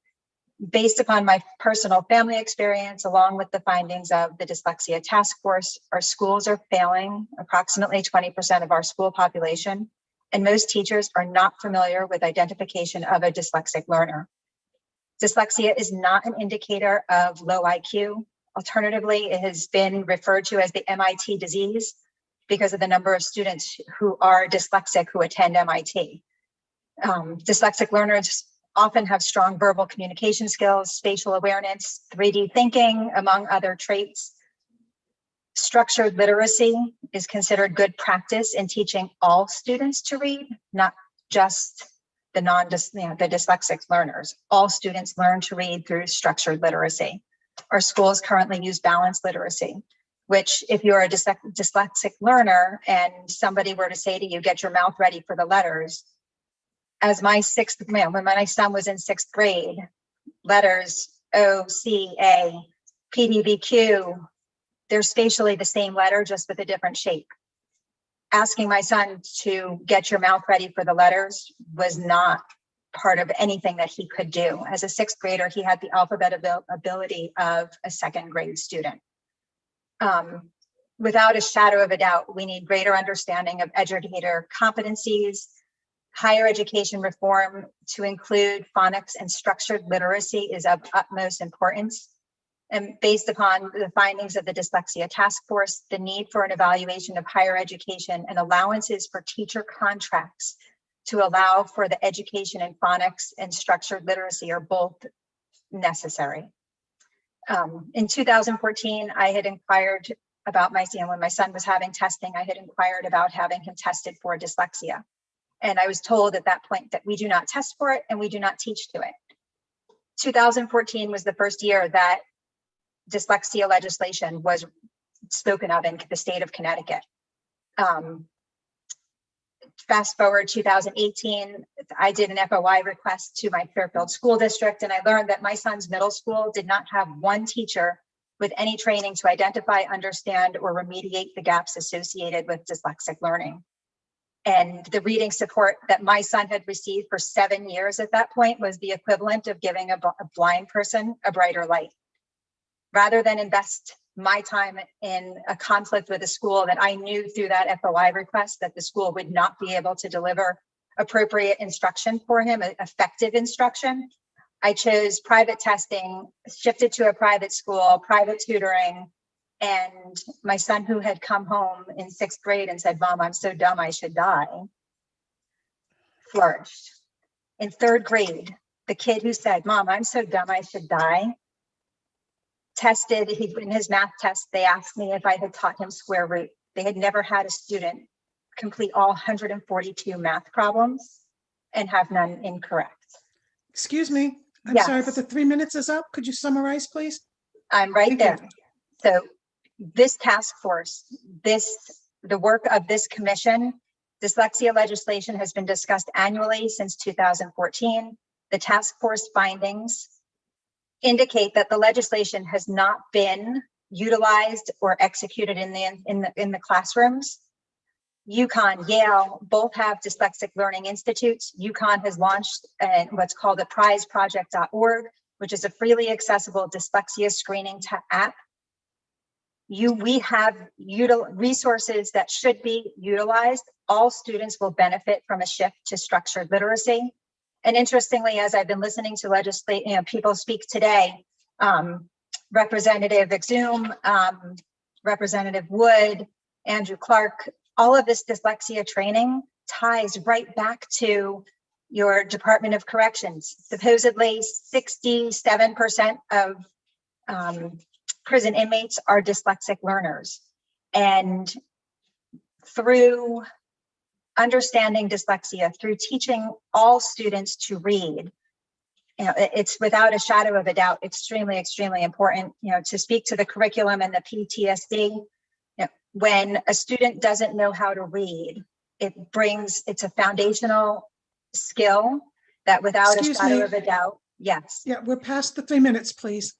Based upon my personal family experience, along with the findings of the Dyslexia Task Force, our schools are failing approximately 20% of our school population, and most teachers are not familiar with identification of a dyslexic learner. Dyslexia is not an indicator of low IQ. Alternatively, it has been referred to as the MIT disease because of the number of students who are dyslexic who attend MIT. Dyslexic learners often have strong verbal communication skills, spatial awareness, 3D thinking, among other traits. Structured literacy is considered good practice in teaching all students to read, not just the dyslexic learners. All students learn to read through structured literacy. Our schools currently use balanced literacy, which if you're a dyslexic learner and somebody were to say to you, get your mouth ready for the letters, as when my son was in 6th grade, letters O, C, A, P, D, B, Q, they're spatially the same letter, just with a different shape. Asking my son to get your mouth ready for the letters was not part of anything that he could do. As a 6th grader, he had the alphabet ability of a 2nd grade student. Without a shadow of a doubt, we need greater understanding of educator competencies, higher education reform to include phonics and structured literacy is of utmost importance. And based upon the findings of the Dyslexia Task Force, the need for an evaluation of higher education and allowances for teacher contracts to allow for the education in phonics and structured literacy are both necessary. In 2014, I had inquired about when my son was having testing, I had inquired about having him tested for dyslexia. And I was told at that point that we do not test for it and we do not teach to it. 2014 was the first year that dyslexia legislation was spoken of in the state of Connecticut. Fast forward 2018, I did an FOI request to my Fairfield School District, and I learned that my son's middle school did not have one teacher with any training to identify, understand, or remediate the gaps associated with dyslexic learning. And the reading support that my son had received for 7 years at that point was the equivalent of giving a blind person a brighter light. Rather than invest my time in a conflict with a school that I knew through that FOI request that the school would not be able to deliver appropriate instruction for him, effective instruction, I chose private testing, shifted to a private school, private tutoring, and my son, who had come home in 6th grade and said, "Mom, I'm so dumb, I should die," flourished. In 3rd grade, the kid who said, "Mom, I'm so dumb, I should die," tested, in his math test, they asked me if I had taught him square root. They had never had a student complete all 142 math problems and have none incorrect. Excuse me, I'm sorry, but the 3 minutes is up. Could you summarize, please? I'm right there. So this task force, this the work of this commission, dyslexia legislation has been discussed annually since 2014. The task force findings indicate that the legislation has not been utilized or executed in the classrooms. UConn, Yale, both have dyslexic learning institutes. UConn has launched what's called a prizeproject.org, which is a freely accessible dyslexia screening app. We have resources that should be utilized. All students will benefit from a shift to structured literacy. And interestingly, as I've been listening to people speak today, Representative Exum, Representative Wood, Andrew Clark, all of this dyslexia training ties right back to your Department of Corrections. Supposedly 67% of prison inmates are dyslexic learners. And through understanding dyslexia, through teaching all students to read, it's without a shadow of a doubt extremely, extremely important, to speak to the curriculum and the PTSD. When a student doesn't know how to read, it's a foundational skill that without Excuse a shadow me. of a doubt, yes. Yeah, we're past the 3 minutes, please.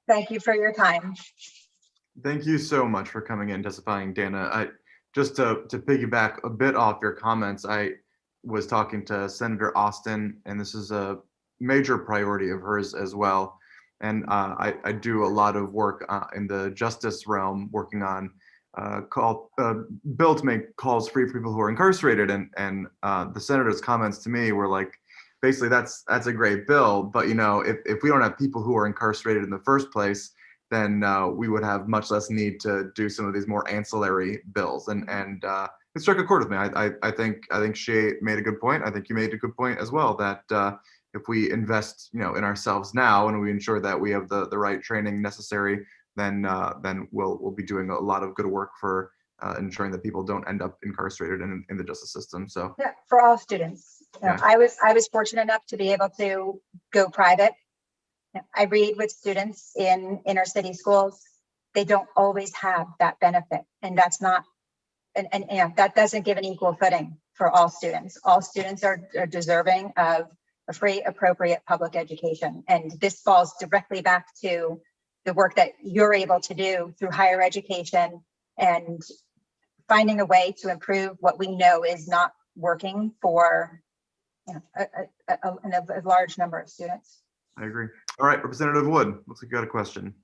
Thank you for your time. Thank you so much for coming in, testifying, Dana. Just to piggyback a bit off your comments, I was talking to Senator Austin, and this is a major priority of hers as well. And I do a lot of work in the justice realm, working on bill to make calls free for people who are incarcerated. And the senator's comments to me were like, basically, that's a great bill, but if we don't have people who are incarcerated in the first place, then we would have much less need to do some of these more ancillary bills. And it struck a chord with me. I think she made a good point. I think you made a good point as well, that if we invest in ourselves now and we ensure that we have the right training necessary, then we'll be doing a lot of good work for ensuring that people don't end up incarcerated in the justice system. So yeah, for all students. Yeah. I was fortunate enough to be able to go private. I read with students in inner city schools. They don't always have that benefit, and that's not, and that doesn't give an equal footing for all students. All students are deserving of a free, appropriate public education, and this falls directly back to the work that you're able to do through higher education and finding a way to improve what we know is not working for a large number of students. I agree. All right, Representative Wood, looks like you got a question.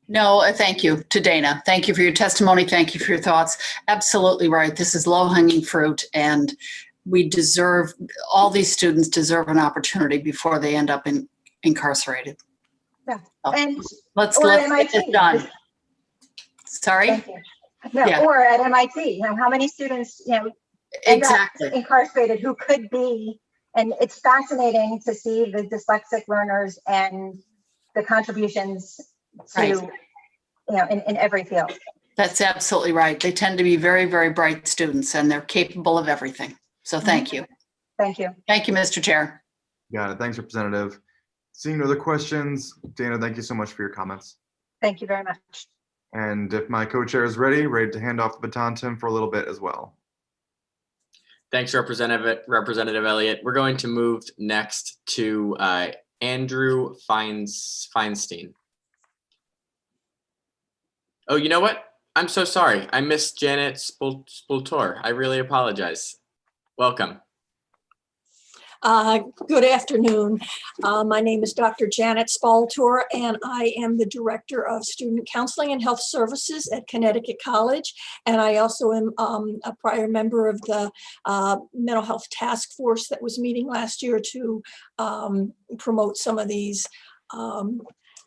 No, thank you to Dana. Thank you for your testimony. Thank you for your thoughts. Absolutely right. This is low-hanging fruit, and all these students deserve an opportunity before they end up incarcerated. Yeah. So And let's or get MIT. this done. Sorry? Thank you. No, Yeah. or at MIT, how many students, end Exactly. up incarcerated who could be, and it's fascinating to see the dyslexic learners and the contributions to, Right. In every field. That's absolutely right. They tend to be very, very bright students, and they're capable of everything. So thank you. Thank you. Thank you, Mr. Chair. Got it. Thanks, Representative. Seeing no other questions, Dana, thank you so much for your comments. Thank you very much. And if my co-chair is ready to hand off the baton to him for a little bit as well. Thanks, Representative Elliott. We're going to move next to Andrew Feinstein. Oh, you know what? I'm so sorry. I missed Janet Spultor. I really apologize. Welcome. Good afternoon. My name is Dr. Janet Spaltor, and I am the Director of Student Counseling and Health Services at Connecticut College. And I also am a prior member of the Mental Health Task Force that was meeting last year to promote some of these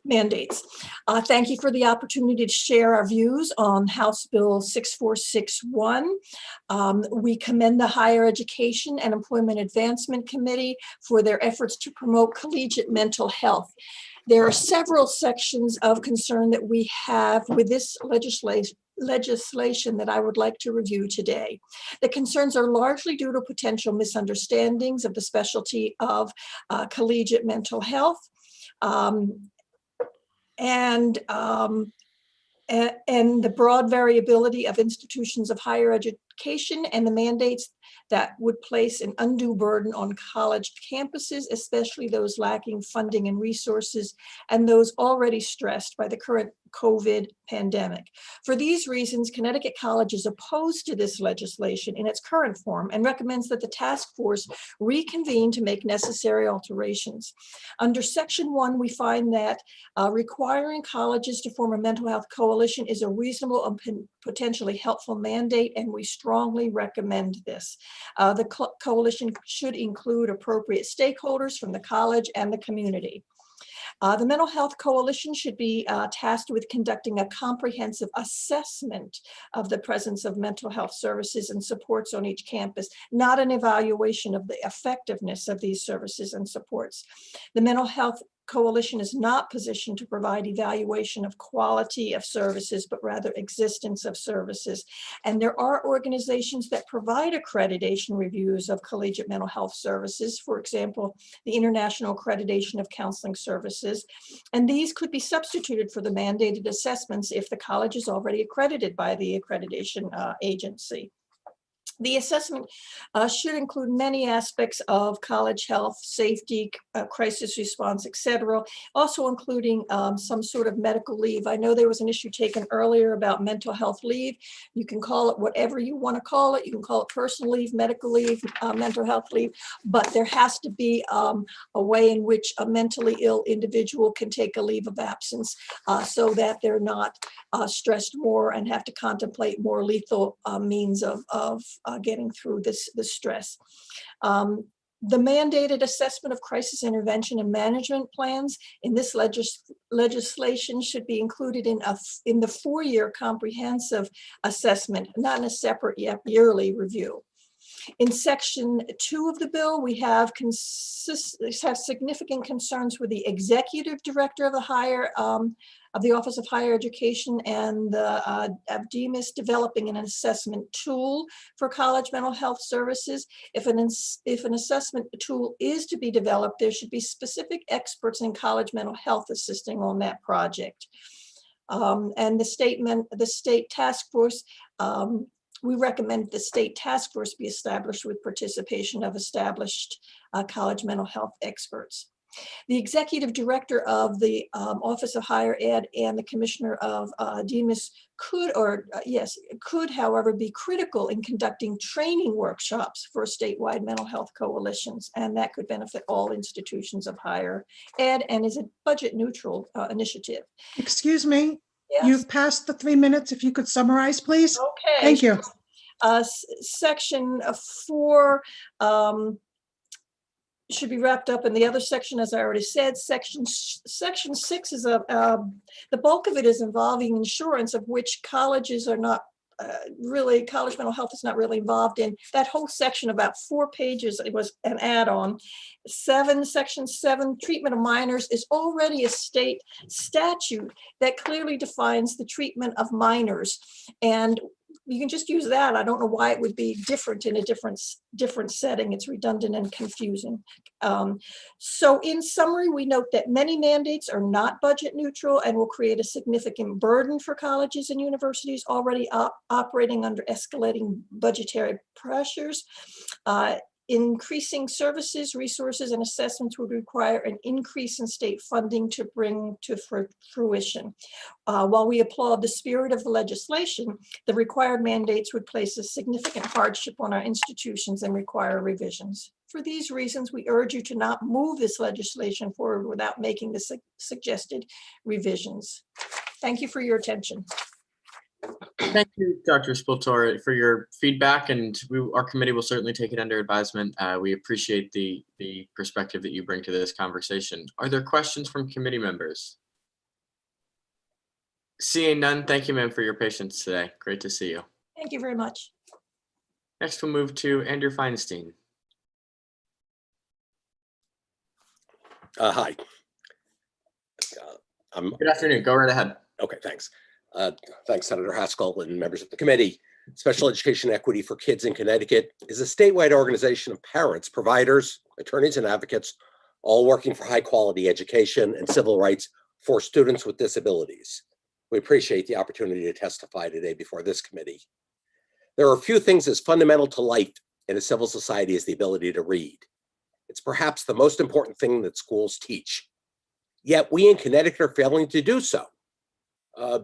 mandates. Thank you for the opportunity to share our views on House Bill 6461. We commend the Higher Education and Employment Advancement Committee for their efforts to promote collegiate mental health. There are several sections of concern that we have with this legislation that I would like to review today. The concerns are largely due to potential misunderstandings of the specialty of collegiate mental health. and the broad variability of institutions of higher education and the mandates that would place an undue burden on college campuses, especially those lacking funding and resources, and those already stressed by the current COVID pandemic. For these reasons, Connecticut College is opposed to this legislation in its current form and recommends that the task force reconvene to make necessary alterations. Under Section 1, we find that requiring colleges to form a mental health coalition is a reasonable and potentially helpful mandate, and we strongly recommend this. The coalition should include appropriate stakeholders from the college and the community. The Mental Health Coalition should be tasked with conducting a comprehensive assessment of the presence of mental health services and supports on each campus, not an evaluation of the effectiveness of these services and supports. The Mental Health Coalition is not positioned to provide evaluation of quality of services, but rather existence of services. And there are organizations that provide accreditation reviews of collegiate mental health services, for example, the International Accreditation of Counseling Services. And these could be substituted for the mandated assessments if the college is already accredited by the accreditation agency. The assessment should include many aspects of college health, safety, crisis response, etc., also including some sort of medical leave. I know there was an issue taken earlier about mental health leave. You can call it whatever you want to call it. You can call it personal leave, medical leave, mental health leave, but there has to be a way in which a mentally ill individual can take a leave of absence so that they're not stressed more and have to contemplate more lethal means of getting through this stress. The mandated assessment of crisis intervention and management plans in this legislation should be included in the 4-year comprehensive assessment, not in a separate yearly review. In Section 2 of the bill, we have significant concerns with the executive director of the Office of Higher Education and the DMIS developing an assessment tool for college mental health services. If an assessment tool is to be developed, there should be specific experts in college mental health assisting on that project. And the state task force, we recommend the state task force be established with participation of established college mental health experts. The executive director of the Office of Higher Ed and the commissioner of DMIS could, however, be critical in conducting training workshops for statewide mental health coalitions, and that could benefit all institutions of higher ed and is a budget neutral initiative. Excuse me, Yes. you've passed the 3 minutes. If you could summarize, please. Okay. Thank you. Section 4 should be wrapped up in the other section, as I already said. Section 6 is the bulk of it is involving insurance, of which colleges are not really, college mental health is not really involved in. That whole section, about 4 pages, it was an add-on. Section 7, treatment of minors, is already a state statute that clearly defines the treatment of minors. And you can just use that. I don't know why it would be different in a different setting. It's redundant and confusing. So in summary, we note that many mandates are not budget neutral and will create a significant burden for colleges and universities already operating under escalating budgetary pressures. Increasing services, resources, and assessments would require an increase in state funding to bring to fruition. While we applaud the spirit of the legislation, the required mandates would place a significant hardship on our institutions and require revisions. For these reasons, we urge you to not move this legislation forward without making the suggested revisions. Thank you for your attention. Thank you, Dr. Spiltor, for your feedback, and our committee will certainly take it under advisement. We appreciate the perspective that you bring to this conversation. Are there questions from committee members? Seeing none, thank you, ma'am, for your patience today. Great to see you. Thank you very much. Next, we'll move to Andrew Feinstein. Hi. Good afternoon. Go right ahead. Okay, thanks. Thanks, Senator Haskell and members of the committee. Special Education Equity for Kids in Connecticut is a statewide organization of parents, providers, attorneys, and advocates, all working for high quality education and civil rights for students with disabilities. We appreciate the opportunity to testify today before this committee. There are few things as fundamental to life in a civil society as the ability to read. It's perhaps the most important thing that schools teach. Yet we in Connecticut are failing to do so.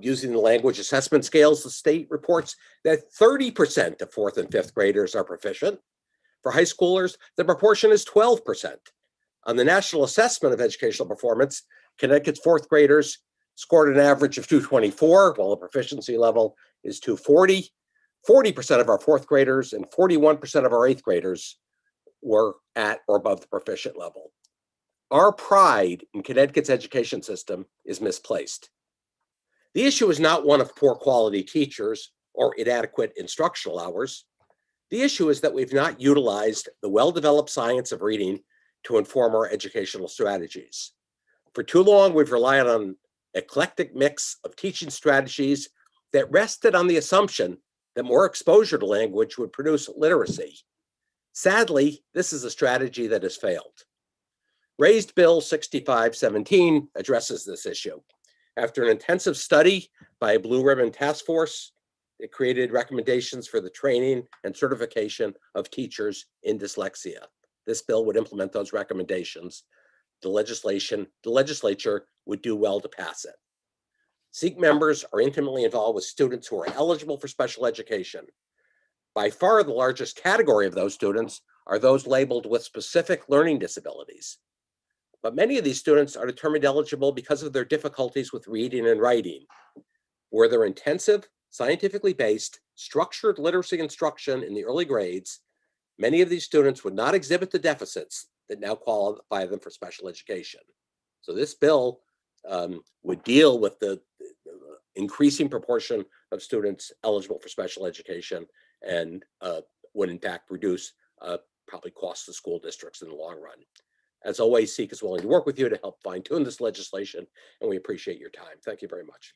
Using the language assessment scales, the state reports that 30% of 4th and 5th graders are proficient. For high schoolers, the proportion is 12%. On the National Assessment of Educational Performance, Connecticut's 4th graders scored an average of 224, while the proficiency level is 240. 40% of our 4th graders and 41% of our 8th graders were at or above the proficient level. Our pride in Connecticut's education system is misplaced. The issue is not one of poor quality teachers or inadequate instructional hours. The issue is that we've not utilized the well-developed science of reading to inform our educational strategies. For too long, we've relied on an eclectic mix of teaching strategies that rested on the assumption that more exposure to language would produce literacy. Sadly, this is a strategy that has failed. Raised Bill 6517 addresses this issue. After an intensive study by a Blue Ribbon Task Force, it created recommendations for the training and certification of teachers in dyslexia. This bill would implement those recommendations. The legislature would do well to pass it. SEEK members are intimately involved with students who are eligible for special education. By far the largest category of those students are those labeled with specific learning disabilities. But many of these students are determined eligible because of their difficulties with reading and writing. Were there intensive, scientifically based, structured literacy instruction in the early grades, many of these students would not exhibit the deficits that now qualify them for special education. So this bill would deal with the increasing proportion of students eligible for special education and would in fact reduce probably costs to school districts in the long run. As always, SEEK is willing to work with you to help fine tune this legislation, and we appreciate your time. Thank you very much.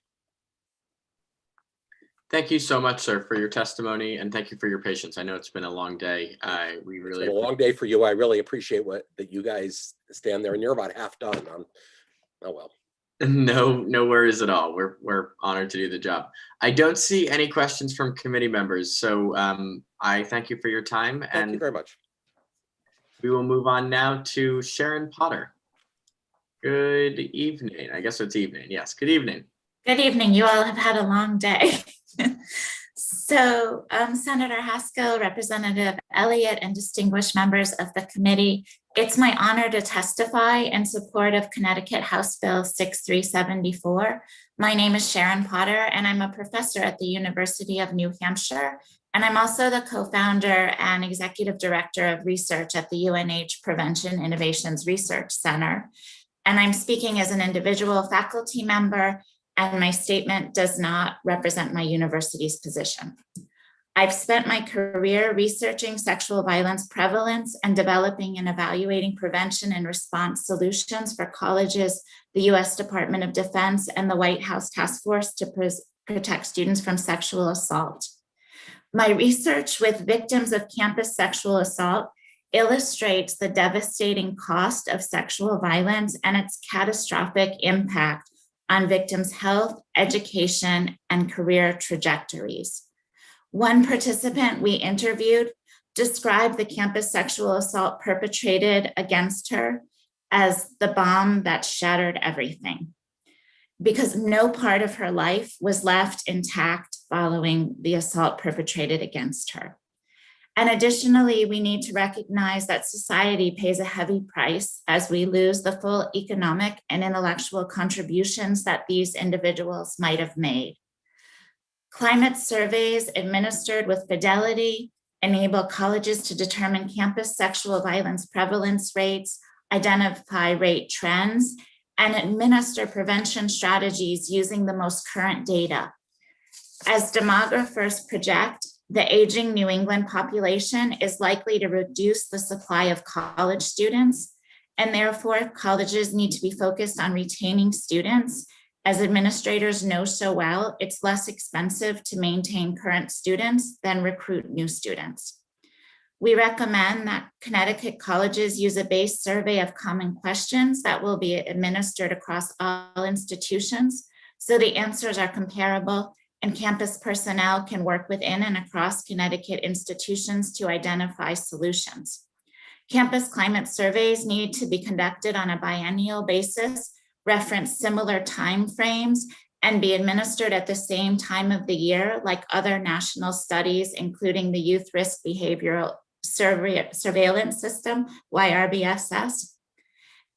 Thank you so much, sir, for your testimony, and thank you for your patience. I know it's been a long day. We really It's been a long day for you. I really appreciate that you guys stand there, and you're about half done. Oh well. No worries at all. We're honored to do the job. I don't see any questions from committee members, so I thank you for your time. Thank you very much. We will move on now to Sharon Potter. Good evening. I guess it's evening. Yes, good evening. Good evening. You all have had a long day. So Senator Haskell, Representative Elliott, and distinguished members of the committee, it's my honor to testify in support of Connecticut House Bill 6374. My name is Sharon Potter, and I'm a professor at the University of New Hampshire. And I'm also the co-founder and executive director of research at the UNH Prevention Innovations Research Center. And I'm speaking as an individual faculty member, and my statement does not represent my university's position. I've spent my career researching sexual violence prevalence and developing and evaluating prevention and response solutions for colleges, the US Department of Defense, and the White House Task Force to protect students from sexual assault. My research with victims of campus sexual assault illustrates the devastating cost of sexual violence and its catastrophic impact on victims' health, education, and career trajectories. One participant we interviewed described the campus sexual assault perpetrated against her as the bomb that shattered everything, because no part of her life was left intact following the assault perpetrated against her. And additionally, we need to recognize that society pays a heavy price as we lose the full economic and intellectual contributions that these individuals might have made. Climate surveys administered with fidelity enable colleges to determine campus sexual violence prevalence rates, identify rate trends, and administer prevention strategies using the most current data. As demographers project, the aging New England population is likely to reduce the supply of college students, and therefore colleges need to be focused on retaining students. As administrators know so well, it's less expensive to maintain current students than recruit new students. We recommend that Connecticut colleges use a base survey of common questions that will be administered across all institutions so the answers are comparable and campus personnel can work within and across Connecticut institutions to identify solutions. Campus climate surveys need to be conducted on a biennial basis, reference similar timeframes, and be administered at the same time of the year, like other national studies, including the Youth Risk Behavioral Surveillance System, YRBSS.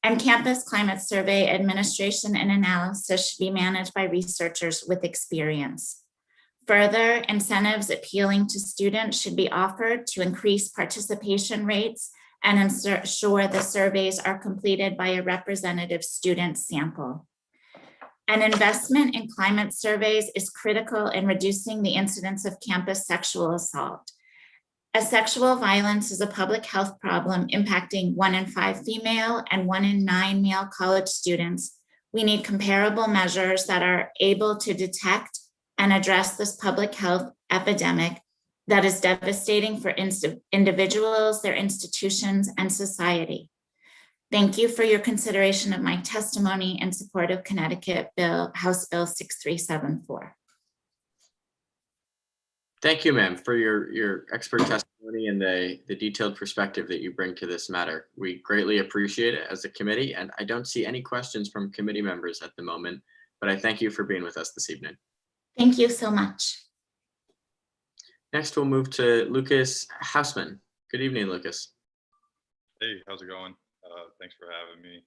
And campus climate survey administration and analysis should be managed by researchers with experience. Further, incentives appealing to students should be offered to increase participation rates and ensure the surveys are completed by a representative student sample. An investment in climate surveys is critical in reducing the incidence of campus sexual assault. As sexual violence is a public health problem impacting 1 in 5 female and 1 in 9 male college students, we need comparable measures that are able to detect and address this public health epidemic that is devastating for individuals, their institutions, and society. Thank you for your consideration of my testimony in support of Connecticut House Bill 6374. Thank you, ma'am, for your expert testimony and the detailed perspective that you bring to this matter. We greatly appreciate it as a committee, and I don't see any questions from committee members at the moment, but I thank you for being with us this evening. Thank you so much. Next, we'll move to Lucas Hausman. Good evening, Lucas. Hey, how's it going? Thanks for having me.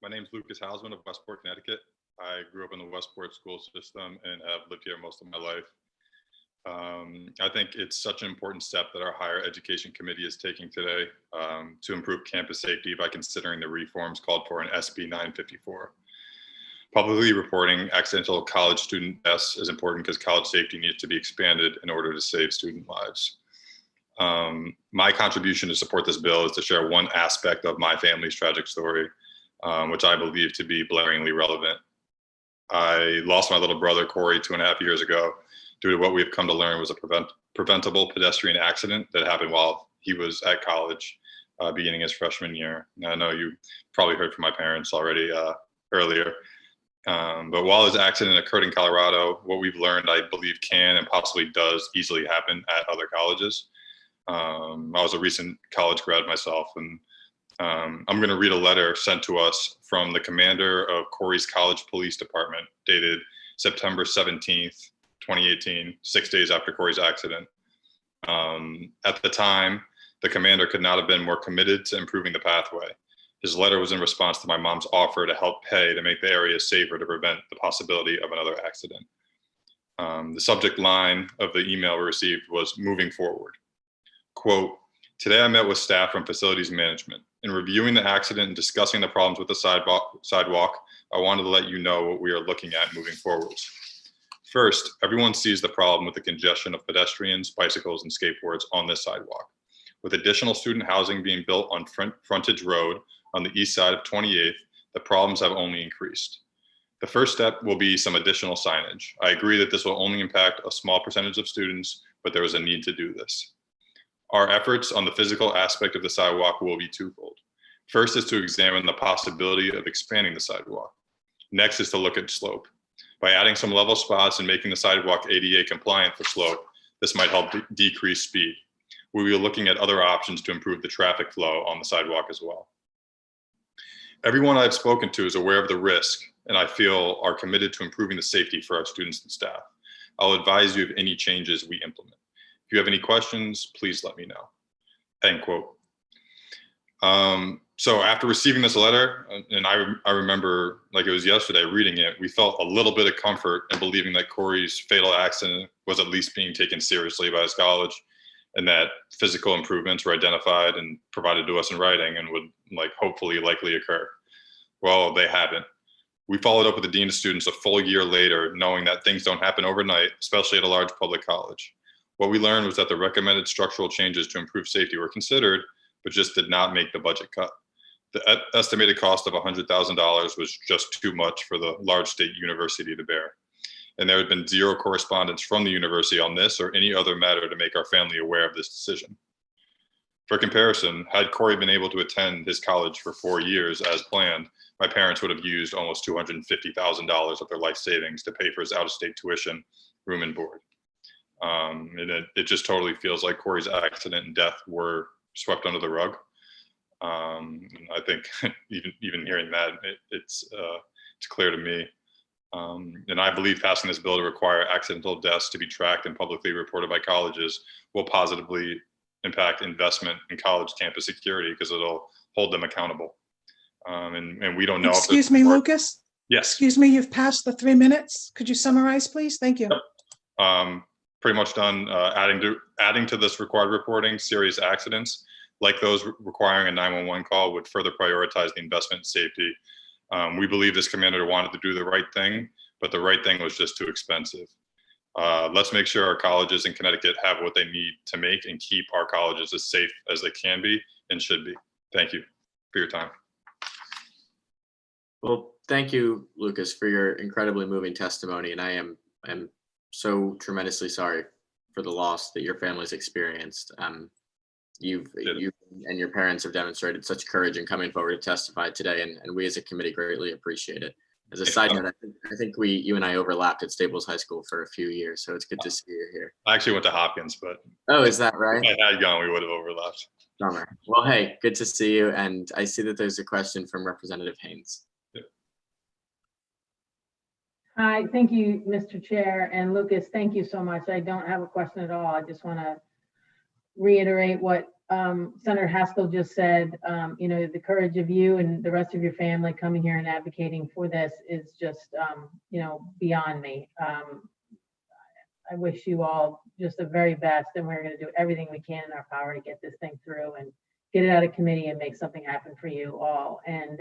My name's Lucas Hausman of Westport, Connecticut. I grew up in the Westport school system and have lived here most of my life. I think it's such an important step that our higher education committee is taking today to improve campus safety by considering the reforms called for in SB 954. Publicly reporting accidental college student deaths is important because college safety needs to be expanded in order to save student lives. My contribution to support this bill is to share one aspect of my family's tragic story, which I believe to be blaringly relevant. I lost my little brother, Corey, 2.5 years ago due to what we've come to learn was a preventable pedestrian accident that happened while he was at college, beginning his freshman year. Now, I know you probably heard from my parents already earlier. But while this accident occurred in Colorado, what we've learned, I believe, can and possibly does easily happen at other colleges. I was a recent college grad myself, and I'm going to read a letter sent to us from the commander of Corey's College Police Department, dated September 17th, 2018, 6 days after Corey's accident. At the time, the commander could not have been more committed to improving the pathway. His letter was in response to my mom's offer to help pay to make the area safer to prevent the possibility of another accident. The subject line of the email we received was "moving forward." Quote, "Today I met with staff from facilities management. In reviewing the accident and discussing the problems with the sidewalk, I wanted to let you know what we are looking at moving forwards. First, everyone sees the problem with the congestion of pedestrians, bicycles, and skateboards on this sidewalk. With additional student housing being built on Frontage Road on the east side of 28th, the problems have only increased. The first step will be some additional signage. I agree that this will only impact a small percentage of students, but there is a need to do this. Our efforts on the physical aspect of the sidewalk will be twofold. First is to examine the possibility of expanding the sidewalk. Next is to look at slope. By adding some level spots and making the sidewalk ADA compliant for slope, this might help decrease speed. We will be looking at other options to improve the traffic flow on the sidewalk as well. Everyone I've spoken to is aware of the risk, and I feel are committed to improving the safety for our students and staff. I'll advise you of any changes we implement. If you have any questions, please let me know." End quote. So after receiving this letter, and I remember like it was yesterday reading it, we felt a little bit of comfort in believing that Corey's fatal accident was at least being taken seriously by his college, and that physical improvements were identified and provided to us in writing and would hopefully likely occur. Well, they haven't. We followed up with the dean of students a full year later, knowing that things don't happen overnight, especially at a large public college. What we learned was that the recommended structural changes to improve safety were considered, but just did not make the budget cut. The estimated cost of $100,000 was just too much for the large state university to bear. And there had been zero correspondence from the university on this or any other matter to make our family aware of this decision. For comparison, had Corey been able to attend his college for 4 years as planned, my parents would have used almost $250,000 of their life savings to pay for his out-of-state tuition, room, and board. And it just totally feels like Corey's accident and death were swept under the rug. I think even hearing that, it's clear to me. And I believe passing this bill to require accidental deaths to be tracked and publicly reported by colleges will positively impact investment in college campus security because it'll hold them accountable. And we don't know. Excuse me, Lucas? Yes. Excuse me, you've passed the 3 minutes. Could you summarize, please? Thank you. Pretty much done. Adding to this required reporting, serious accidents like those requiring a 911 call would further prioritize the investment in safety. We believe this commander wanted to do the right thing, but the right thing was just too expensive. Let's make sure our colleges in Connecticut have what they need to make and keep our colleges as safe as they can be and should be. Thank you for your time. Well, thank you, Lucas, for your incredibly moving testimony. And I am so tremendously sorry for the loss that your family's experienced. You and your parents have demonstrated such courage in coming forward to testify today, and we as a committee greatly appreciate it. As a side note, I think you and I overlapped at Staples High School for a few years, so it's good to see you here. I actually went to Hopkins, but oh, is that right? If I had gone, we would have overlapped. Bummer. Well, hey, good to see you, and I see that there's a question from Representative Haynes. Hi, thank you, Mr. Chair, and Lucas, thank you so much. I don't have a question at all. I just want to reiterate what Senator Haskell just said. You know, the courage of you and the rest of your family coming here and advocating for this is just, you know, beyond me. I wish you all just the very best, and we're going to do everything we can in our power to get this thing through and get it out of committee and make something happen for you all. And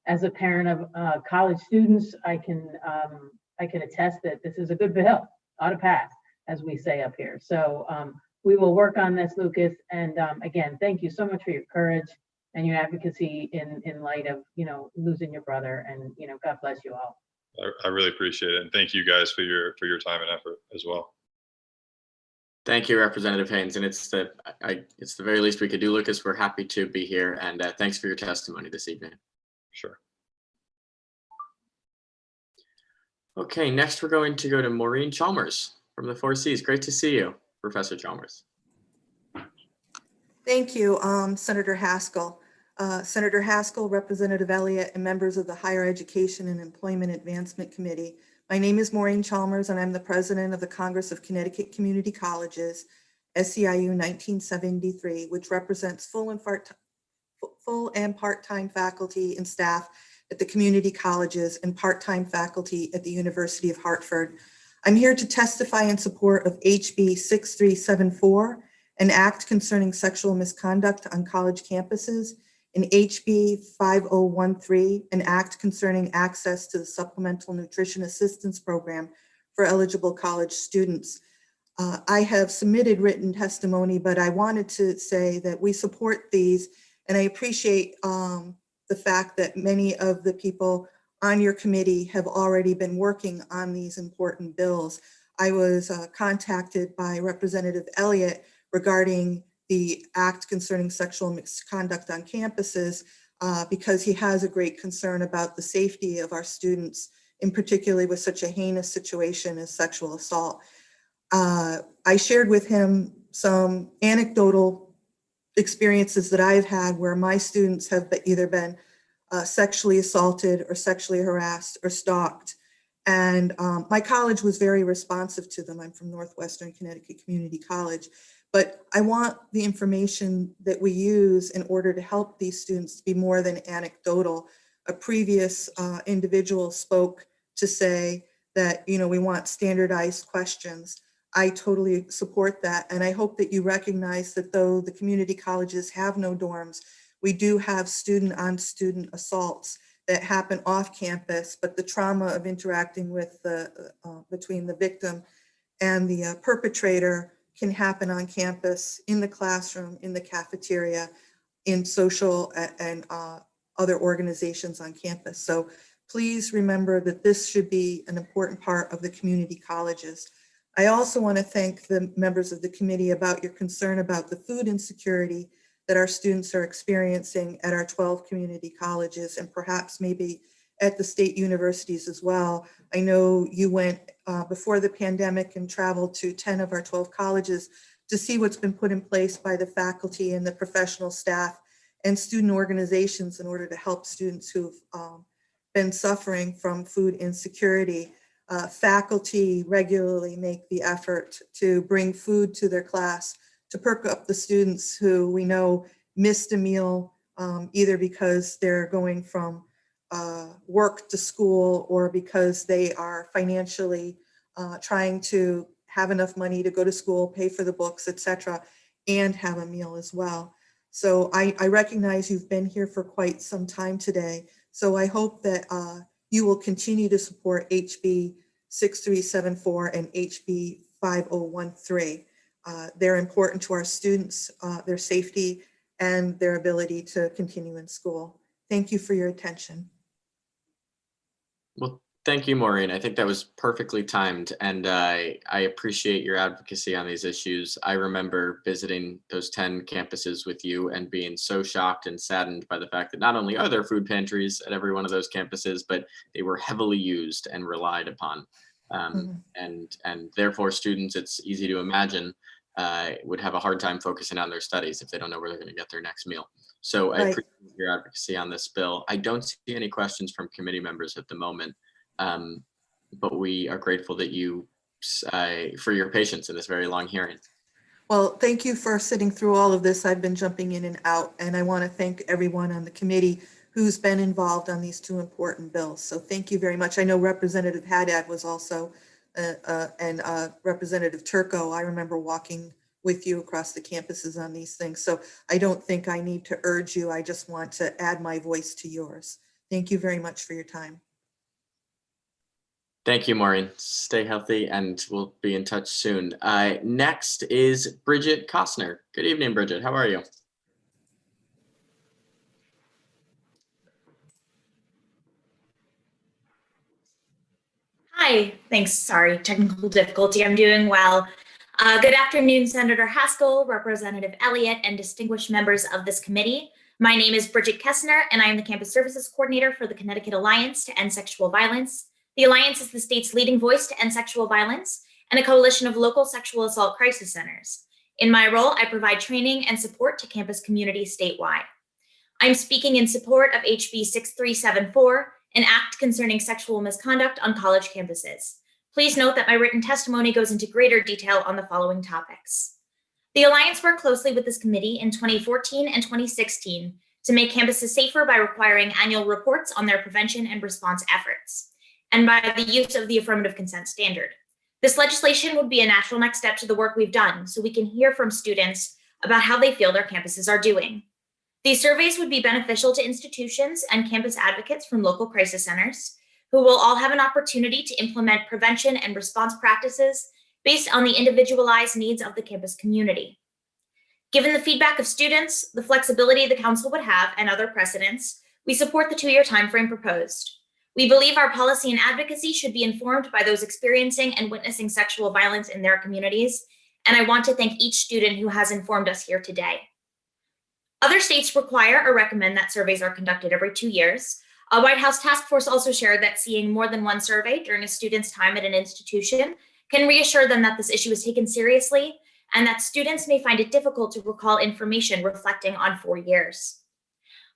as a parent of college students, I can attest that this is a good bill, ought to pass, as we say up here. So we will work on this, Lucas. And again, thank you so much for your courage and your advocacy in light of, you know, losing your brother. And, you know, God bless you all. I really appreciate it. And thank you guys for your time and effort as well. Thank you, Representative Haynes. And it's the very least we could do, Lucas. We're happy to be here. And thanks for your testimony this evening. Sure. Okay, next we're going to go to Maureen Chalmers from the 4Cs. Great to see you, Professor Chalmers. Thank you, Senator Haskell. Senator Haskell, Representative Elliott, and members of the Higher Education and Employment Advancement Committee. My name is Maureen Chalmers, and I'm the president of the Congress of Connecticut Community Colleges, SEIU 1973, which represents full and part-time faculty and staff at the community colleges and part-time faculty at the University of Hartford. I'm here to testify in support of HB 6374, an act concerning sexual misconduct on college campuses, and HB 5013, an act concerning access to the Supplemental Nutrition Assistance Program for eligible college students. I have submitted written testimony, but I wanted to say that we support these, and I appreciate the fact that many of the people on your committee have already been working on these important bills. I was contacted by Representative Elliott regarding the act concerning sexual misconduct on campuses because he has a great concern about the safety of our students, in particular with such a heinous situation as sexual assault. I shared with him some anecdotal experiences that I've had where my students have either been sexually assaulted or sexually harassed or stalked. And my college was very responsive to them. I'm from Northwestern Connecticut Community College. But I want the information that we use in order to help these students to be more than anecdotal. A previous individual spoke to say that, you know, we want standardized questions. I totally support that. And I hope that you recognize that though the community colleges have no dorms, we do have student-on-student assaults that happen off campus, but the trauma of interacting with between the victim and the perpetrator can happen on campus, in the classroom, in the cafeteria, in social and other organizations on campus. So please remember that this should be an important part of the community colleges. I also want to thank the members of the committee about your concern about the food insecurity that our students are experiencing at our 12 community colleges and perhaps maybe at the state universities as well. I know you went before the pandemic and traveled to 10 of our 12 colleges to see what's been put in place by the faculty and the professional staff and student organizations in order to help students who've been suffering from food insecurity. Faculty regularly make the effort to bring food to their class to perk up the students who we know missed a meal either because they're going from work to school or because they are financially trying to have enough money to go to school, pay for the books, etc., and have a meal as well. So I recognize you've been here for quite some time today. So I hope that you will continue to support HB 6374 and HB 5013. They're important to our students, their safety, and their ability to continue in school. Thank you for your attention. Well, thank you, Maureen. I think that was perfectly timed, and I appreciate your advocacy on these issues. I remember visiting those 10 campuses with you and being so shocked and saddened by the fact that not only are there food pantries at every one of those campuses, but they were heavily used and relied upon. And therefore students, it's easy to imagine, would have a hard time focusing on their studies if they don't know where they're going to get their next meal. So I appreciate your advocacy on this bill. I don't see any questions from committee members at the moment, but we are grateful that you, for your patience in this very long hearing. Well, thank you for sitting through all of this. I've been jumping in and out, and I want to thank everyone on the committee who's been involved on these two important bills. So thank you very much. I know Representative Haddad was also, and Representative Turco. I remember walking with you across the campuses on these things. So I don't think I need to urge you. I just want to add my voice to yours. Thank you very much for your time. Thank you, Maureen. Stay healthy, and we'll be in touch soon. Next is Bridget Costner. Good evening, Bridget. How are you? Hi, thanks. Sorry, technical difficulty. I'm doing well. Good afternoon, Senator Haskell, Representative Elliott, and distinguished members of this committee. My name is Bridget Kessner, and I am the Campus Services Coordinator for the Connecticut Alliance to End Sexual Violence. The Alliance is the state's leading voice to end sexual violence and a coalition of local sexual assault crisis centers. In my role, I provide training and support to campus communities statewide. I'm speaking in support of HB 6374, an act concerning sexual misconduct on college campuses. Please note that my written testimony goes into greater detail on the following topics. The Alliance worked closely with this committee in 2014 and 2016 to make campuses safer by requiring annual reports on their prevention and response efforts, and by the use of the affirmative consent standard. This legislation would be a natural next step to the work we've done, so we can hear from students about how they feel their campuses are doing. These surveys would be beneficial to institutions and campus advocates from local crisis centers, who will all have an opportunity to implement prevention and response practices based on the individualized needs of the campus community. Given the feedback of students, the flexibility the council would have, and other precedents, we support the 2-year timeframe proposed. We believe our policy and advocacy should be informed by those experiencing and witnessing sexual violence in their communities, and I want to thank each student who has informed us here today. Other states require or recommend that surveys are conducted every 2 years. A White House task force also shared that seeing more than one survey during a student's time at an institution can reassure them that this issue is taken seriously and that students may find it difficult to recall information reflecting on 4 years.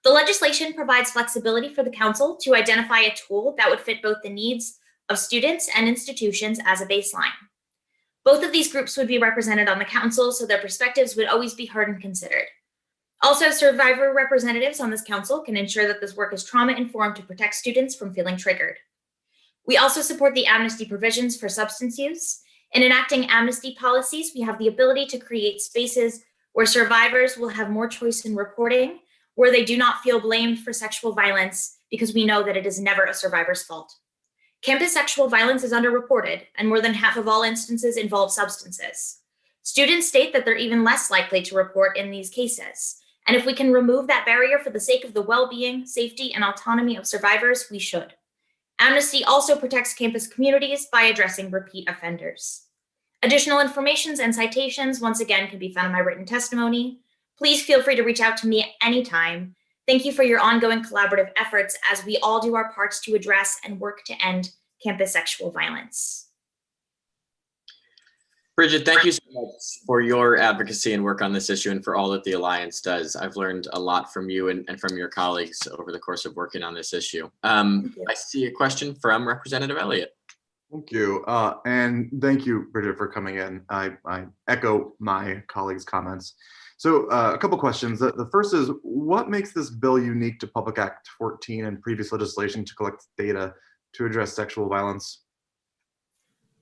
The legislation provides flexibility for the council to identify a tool that would fit both the needs of students and institutions as a baseline. Both of these groups would be represented on the council, so their perspectives would always be heard and considered. Also, survivor representatives on this council can ensure that this work is trauma-informed to protect students from feeling triggered. We also support the amnesty provisions for substance use. In enacting amnesty policies, we have the ability to create spaces where survivors will have more choice in reporting, where they do not feel blamed for sexual violence because we know that it is never a survivor's fault. Campus sexual violence is underreported, and more than half of all instances involve substances. Students state that they're even less likely to report in these cases. And if we can remove that barrier for the sake of the well-being, safety, and autonomy of survivors, we should. Amnesty also protects campus communities by addressing repeat offenders. Additional information and citations, once again, can be found in my written testimony. please feel free to reach out to me at any time. Thank you for your ongoing collaborative efforts as we all do our parts to address and work to end campus sexual violence. Bridget, thank you so much for your advocacy and work on this issue and for all that the Alliance does. I've learned a lot from you and from your colleagues over the course of working on this issue. I see a question from Representative Elliott. Thank you. And thank you, Bridget, for coming in. I echo my colleagues' comments. So a couple questions. The first is, what makes this bill unique to Public Act 14 and previous legislation to collect data to address sexual violence?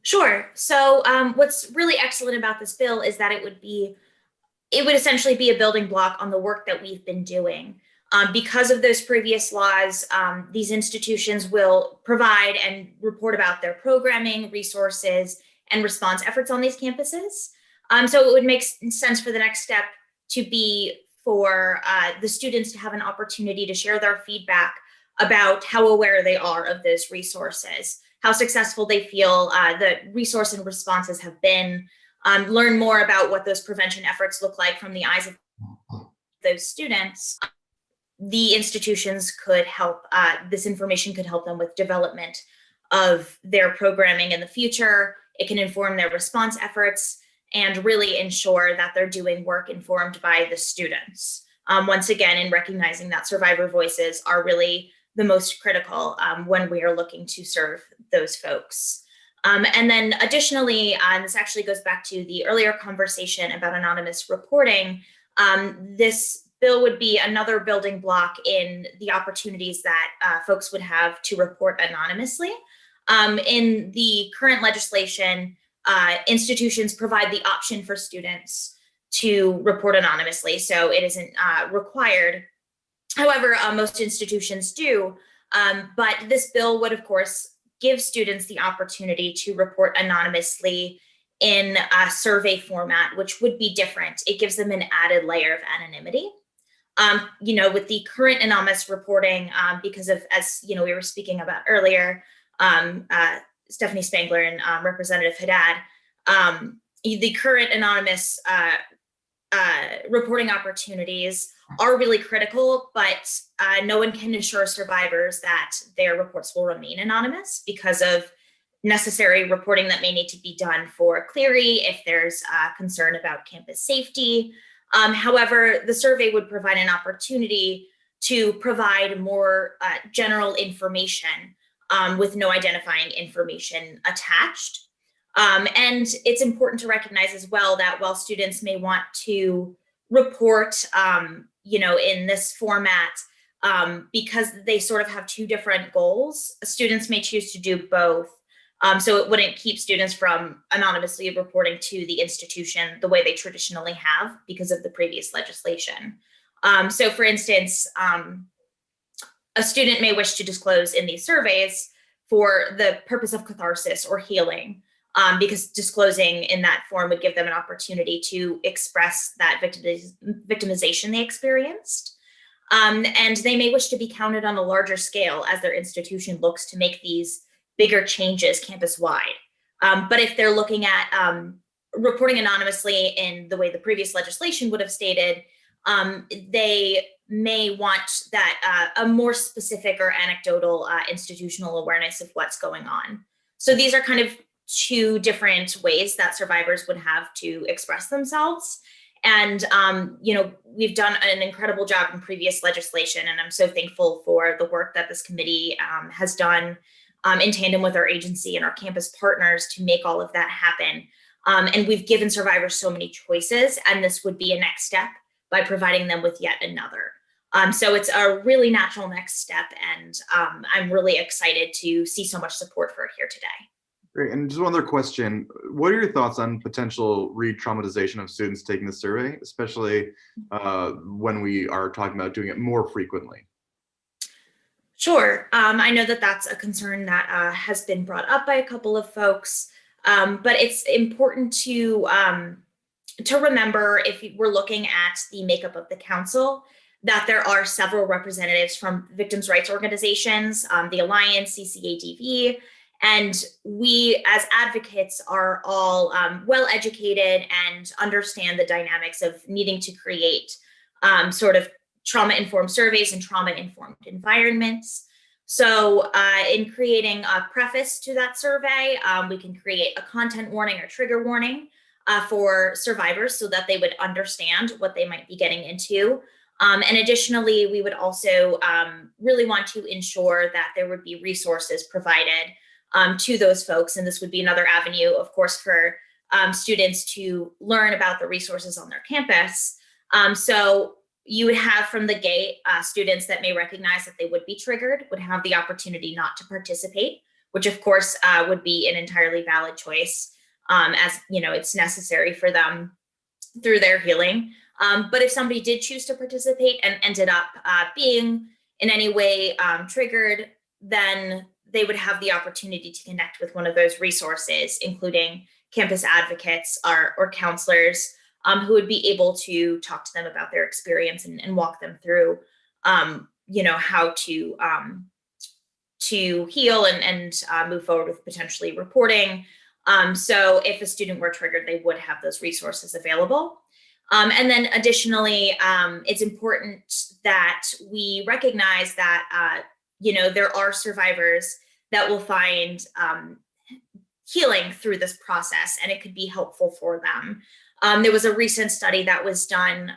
Sure. So what's really excellent about this bill is that it would essentially be a building block on the work that we've been doing. Because of those previous laws, these institutions will provide and report about their programming, resources, and response efforts on these campuses. So it would make sense for the next step to be for the students to have an opportunity to share their feedback about how aware they are of those resources, how successful they feel the resource and responses have been, learn more about what those prevention efforts look like from the eyes of those students. The institutions could help, this information could help them with development of their programming in the future. It can inform their response efforts and really ensure that they're doing work informed by the students. Once again, in recognizing that survivor voices are really the most critical when we are looking to serve those folks. And then additionally, this actually goes back to the earlier conversation about anonymous reporting. This bill would be another building block in the opportunities that folks would have to report anonymously. In the current legislation, institutions provide the option for students to report anonymously, so it isn't required. However, most institutions do, but this bill would, of course, give students the opportunity to report anonymously in a survey format, which would be different. It gives them an added layer of anonymity. With the current anonymous reporting, because of, as we were speaking about earlier, Stephanie Spangler and Representative Haddad, the current anonymous reporting opportunities are really critical, but no one can assure survivors that their reports will remain anonymous because of necessary reporting that may need to be done for Clery if there's concern about campus safety. However, the survey would provide an opportunity to provide more general information with no identifying information attached. And it's important to recognize as well that while students may want to report, in this format, because they sort of have two different goals, students may choose to do both. So it wouldn't keep students from anonymously reporting to the institution the way they traditionally have because of the previous legislation. So for instance, a student may wish to disclose in these surveys for the purpose of catharsis or healing, because disclosing in that form would give them an opportunity to express that victimization they experienced. And they may wish to be counted on a larger scale as their institution looks to make these bigger changes campus-wide. But if they're looking at reporting anonymously in the way the previous legislation would have stated, they may want that a more specific or anecdotal institutional awareness of what's going on. So these are kind of two different ways that survivors would have to express themselves. And, we've done an incredible job in previous legislation, and I'm so thankful for the work that this committee has done in tandem with our agency and our campus partners to make all of that happen. And we've given survivors so many choices, and this would be a next step by providing them with yet another. So it's a really natural next step, and I'm really excited to see so much support for it here today. Great. And just one other question. What are your thoughts on potential re-traumatization of students taking the survey, especially when we are talking about doing it more frequently? Sure. I know that that's a concern that has been brought up by a couple of folks, but it's important to remember, if we're looking at the makeup of the council, that there are several representatives from victims' rights organizations, the Alliance, CCADV, and we as advocates are all well educated and understand the dynamics of needing to create sort of trauma-informed surveys and trauma-informed environments. So in creating a preface to that survey, we can create a content warning or trigger warning for survivors so that they would understand what they might be getting into. And additionally, we would also really want to ensure that there would be resources provided to those folks. And this would be another avenue, of course, for students to learn about the resources on their campus. So you would have from the gate students that may recognize that they would be triggered, would have the opportunity not to participate, which of course would be an entirely valid choice, as it's necessary for them through their healing. But if somebody did choose to participate and ended up being in any way triggered, then they would have the opportunity to connect with one of those resources, including campus advocates or counselors, who would be able to talk to them about their experience and walk them through, how to heal and move forward with potentially reporting. So if a student were triggered, they would have those resources available. And then additionally, it's important that we recognize that, there are survivors that will find healing through this process, and it could be helpful for them. There was a recent study that was done.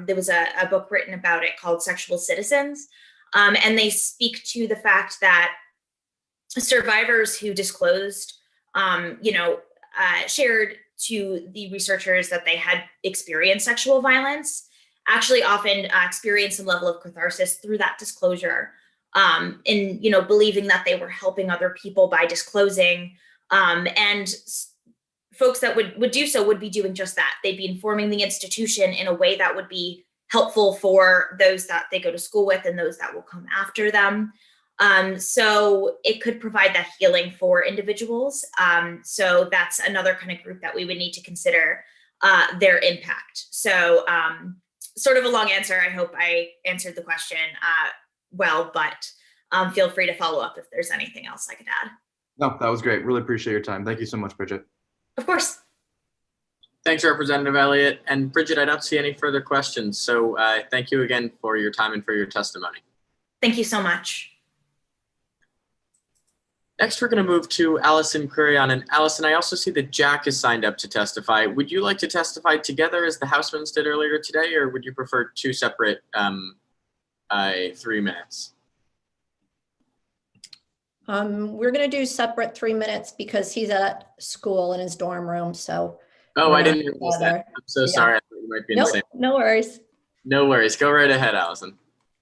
There was a book written about it called Sexual Citizens. And they speak to the fact that survivors who disclosed, shared to the researchers that they had experienced sexual violence, actually often experience some level of catharsis through that disclosure, in believing that they were helping other people by disclosing. And folks that would do so would be doing just that. They'd be informing the institution in a way that would be helpful for those that they go to school with and those that will come after them. So it could provide that healing for individuals. So that's another kind of group that we would need to consider their impact. So sort of a long answer. I hope I answered the question well, but feel free to follow up if there's anything else I could add. No, that was great. Really appreciate your time. Thank you so much, Bridget. Of course. Thanks, Representative Elliott. And Bridget, I don't see any further questions. So thank you again for your time and for your testimony. Thank you so much. Next, we're going to move to Allison Quirion. And Allison, I also see that Jack is signed up to testify. Would you like to testify together as the Housemans did earlier today, or would you prefer two separate 3 minutes? We're going to do separate 3 minutes because he's at school in his dorm room. So. Oh, I didn't realize that. I'm so sorry. I thought you might be in the same. No worries. No worries. Go right ahead, Allison.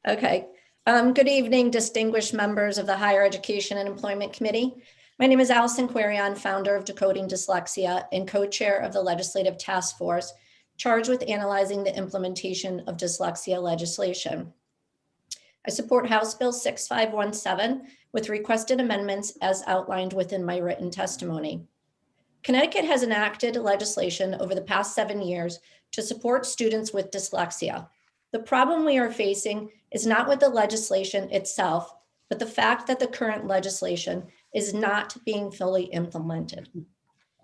Okay. Good evening, distinguished members of the Higher Education and Employment Committee. My name is Allison Quirion, founder of Decoding Dyslexia and co-chair of the Legislative Task Force charged with analyzing the implementation of dyslexia legislation. I support House Bill 6517 with requested amendments as outlined within my written testimony. Connecticut has enacted legislation over the past 7 years to support students with dyslexia. The problem we are facing is not with the legislation itself, but the fact that the current legislation is not being fully implemented.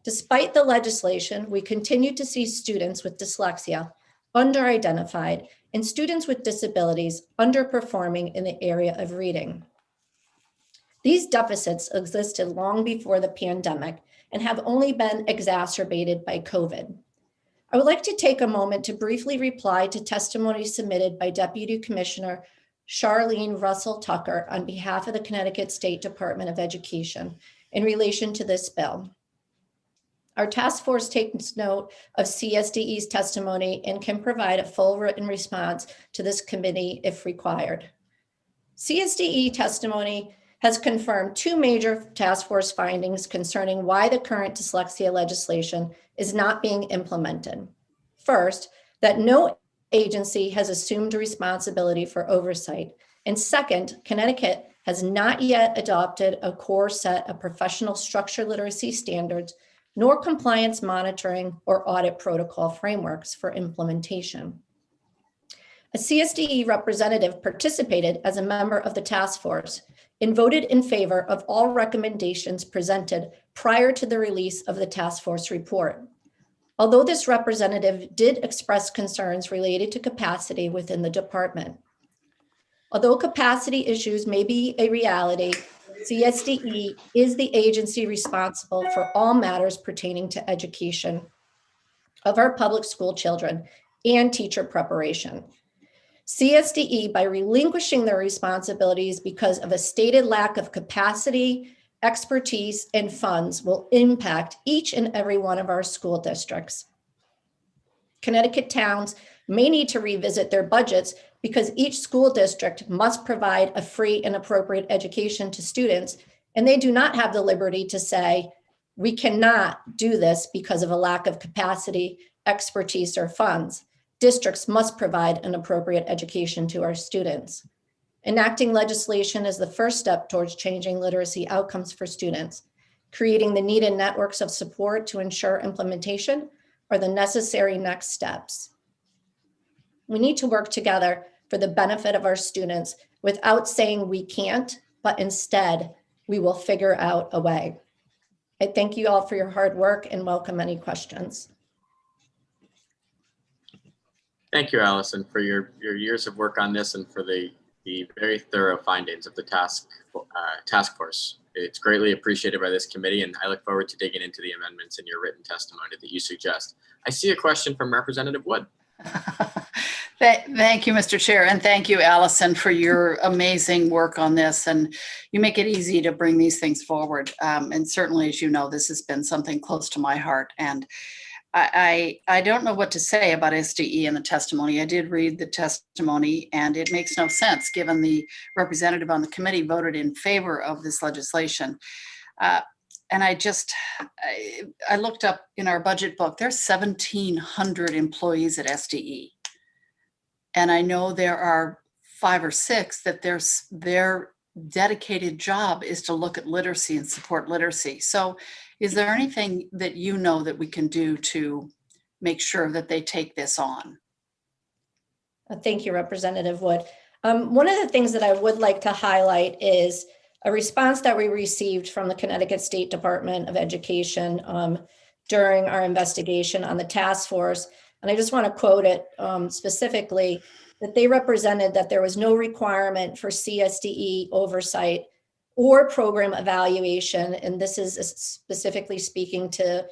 Despite the legislation, we continue to see students with dyslexia under-identified and students with disabilities underperforming in the area of reading. These deficits existed long before the pandemic and have only been exacerbated by COVID. I would like to take a moment to briefly reply to testimony submitted by Deputy Commissioner Charlene Russell Tucker on behalf of the Connecticut State Department of Education in relation to this bill. Our task force takes note of CSDE's testimony and can provide a full written response to this committee if required. CSDE testimony has confirmed two major task force findings concerning why the current dyslexia legislation is not being implemented. First, that no agency has assumed responsibility for oversight. And second, Connecticut has not yet adopted a core set of professional structure literacy standards, nor compliance monitoring or audit protocol frameworks for implementation. A CSDE representative participated as a member of the task force and voted in favor of all recommendations presented prior to the release of the task force report. although this representative did express concerns related to capacity within the department. Although capacity issues may be a reality, CSDE is the agency responsible for all matters pertaining to education of our public school children and teacher preparation. CSDE, by relinquishing their responsibilities because of a stated lack of capacity, expertise, and funds, will impact each and every one of our school districts. Connecticut towns may need to revisit their budgets because each school district must provide a free and appropriate education to students, and they do not have the liberty to say, we cannot do this because of a lack of capacity, expertise, or funds. Districts must provide an appropriate education to our students. Enacting legislation is the first step towards changing literacy outcomes for students. Creating the needed networks of support to ensure implementation are the necessary next steps. We need to work together for the benefit of our students without saying we can't, but instead we will figure out a way. I thank you all for your hard work and welcome any questions. Thank you, Allison, for your years of work on this and for the very thorough findings of the task force. It's greatly appreciated by this committee, and I look forward to digging into the amendments in your written testimony that you suggest. I see a question from Representative Wood. Thank you, Mr. Chair, and thank you, Allison, for your amazing work on this. And you make it easy to bring these things forward. And certainly, as you know, this has been something close to my heart. And I don't know what to say about SDE in the testimony. I did read the testimony, and it makes no sense given the representative on the committee voted in favor of this legislation. And I looked up in our budget book, there's 1,700 employees at SDE. And I know there are 5 or 6 that their dedicated job is to look at literacy and support literacy. So is there anything that you know that we can do to make sure that they take this on? Thank you, Representative Wood. One of the things that I would like to highlight is a response that we received from the Connecticut State Department of Education during our investigation on the task force. And I just want to quote it specifically, that they represented that there was no requirement for CSDE oversight or program evaluation. And this is specifically speaking to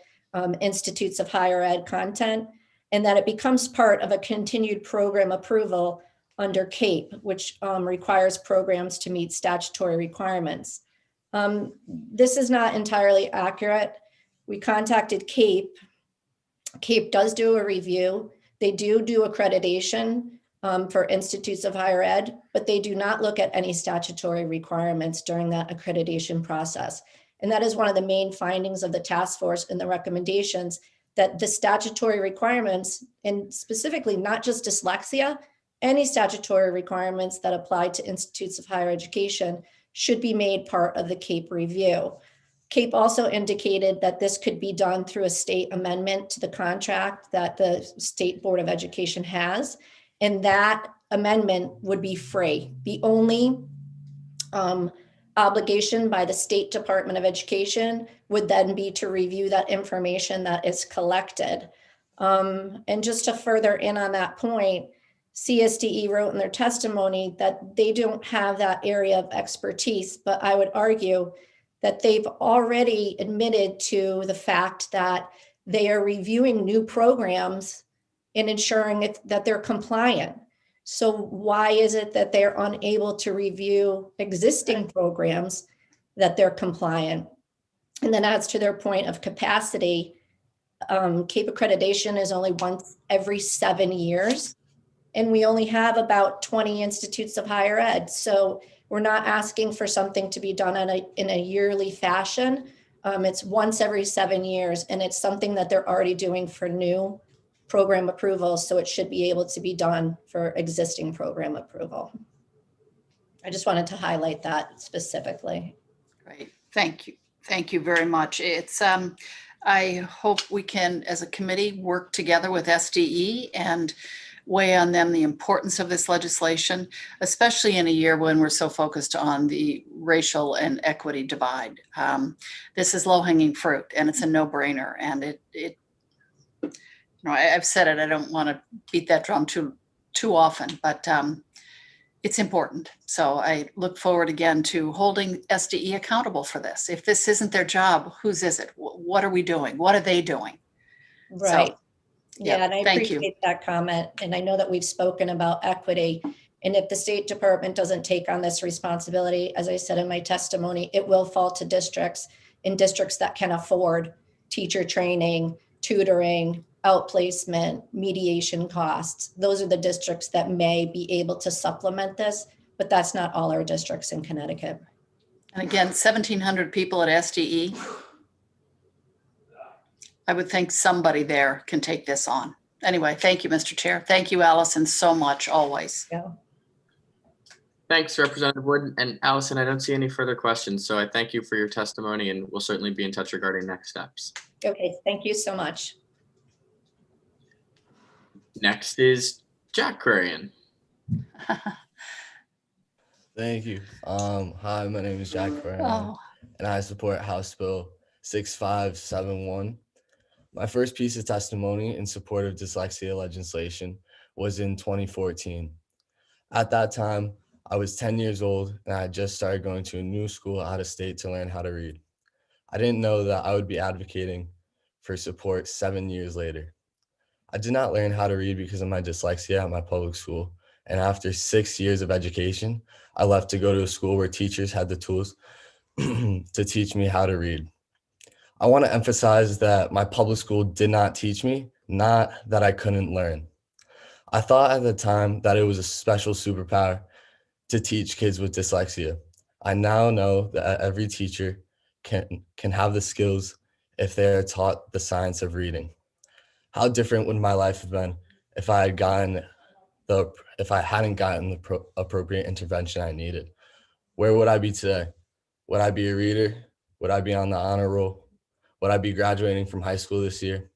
institutes of higher ed content, and that it becomes part of a continued program approval under CAPE, which requires programs to meet statutory requirements. This is not entirely accurate. We contacted CAPE. CAPE does do a review. They do accreditation for institutes of higher ed, but they do not look at any statutory requirements during that accreditation process. And that is one of the main findings of the task force and the recommendations, that the statutory requirements, and specifically not just dyslexia, any statutory requirements that apply to institutes of higher education should be made part of the CAPE review. CAPE also indicated that this could be done through a state amendment to the contract that the State Board of Education has, and that amendment would be free. The only obligation by the State Department of Education would then be to review that information that is collected. And just to further in on that point, CSDE wrote in their testimony that they don't have that area of expertise, but I would argue that they've already admitted to the fact that they are reviewing new programs and ensuring that they're compliant. So why is it that they're unable to review existing programs that they're compliant? And then as to their point of capacity, CAPE accreditation is only once every 7 years. And we only have about 20 institutes of higher ed. So we're not asking for something to be done in a yearly fashion. It's once every 7 years, and it's something that they're already doing for new program approval. So it should be able to be done for existing program approval. I just wanted to highlight that specifically. Great, thank you. Thank you very much. It's, I hope we can, as a committee, work together with SDE and weigh on them the importance of this legislation, especially in a year when we're so focused on the racial and equity divide. This is low-hanging fruit, and it's a no-brainer, and know, I've said it, I don't want to beat that drum too often, but it's important. So I look forward again to holding SDE accountable for this. If this isn't their job, whose is it? What are we doing? What are they doing? Right. So, Yeah, and I thank you. appreciate that comment. And I know that we've spoken about equity. And if the State Department doesn't take on this responsibility, as I said in my testimony, it will fall to districts, in districts that can afford teacher training, tutoring, outplacement, mediation costs. Those are the districts that may be able to supplement this, but that's not all our districts in Connecticut. And again, 1,700 people at SDE. I would think somebody there can take this on. Anyway, thank you, Mr. Chair. Thank you, Allison, so much, always. Yeah. Thanks, Representative Wood. And Allison, I don't see any further questions, so I thank you for your testimony, and we'll certainly be in touch regarding next steps. Okay, thank you so much. Next is Jack Querian. Thank you. Hi, my name is Jack Querian, Oh. and I support House Bill 6571. My first piece of testimony in support of dyslexia legislation was in 2014. At that time, I was 10 years old and I had just started going to a new school out of state to learn how to read. I didn't know that I would be advocating for support 7 years later. I did not learn how to read because of my dyslexia at my public school. And after 6 years of education, I left to go to a school where teachers had the tools to teach me how to read. I want to emphasize that my public school did not teach me, not that I couldn't learn. I thought at the time that it was a special superpower to teach kids with dyslexia. I now know that every teacher can have the skills if they are taught the science of reading. How different would my life have been if I hadn't gotten the appropriate intervention I needed? Where would I be today? Would I be a reader? Would I be on the honor roll? Would I be graduating from high school this year?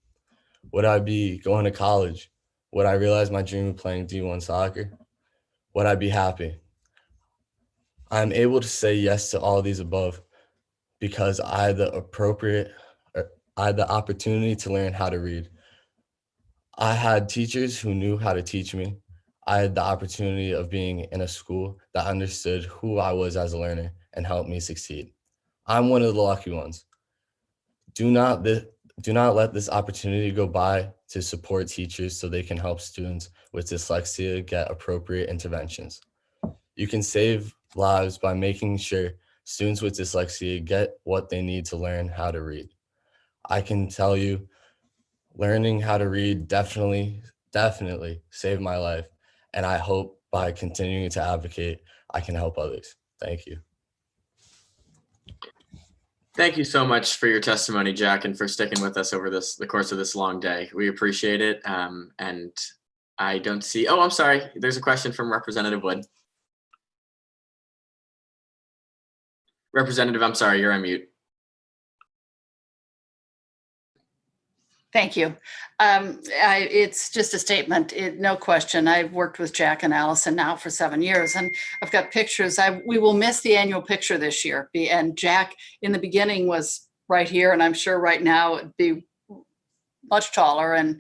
Would I be going to college? Would I realize my dream of playing D1 soccer? Would I be happy? I'm able to say yes to all of these above because I had the opportunity to learn how to read. I had teachers who knew how to teach me. I had the opportunity of being in a school that understood who I was as a learner and helped me succeed. I'm one of the lucky ones. Do not let this opportunity go by to support teachers so they can help students with dyslexia get appropriate interventions. You can save lives by making sure students with dyslexia get what they need to learn how to read. I can tell you, learning how to read definitely saved my life. And I hope by continuing to advocate, I can help others. Thank you. Thank you so much for your testimony, Jack, and for sticking with us over the course of this long day. We appreciate it. And I don't see, oh, I'm sorry. There's a question from Representative Wood. Representative, I'm sorry, you're on mute. Thank you. It's just a statement, no question. I've worked with Jack and Allison now for 7 years, and I've got pictures. We will miss the annual picture this year. And Jack in the beginning was right here, and I'm sure right now it'd be much taller. And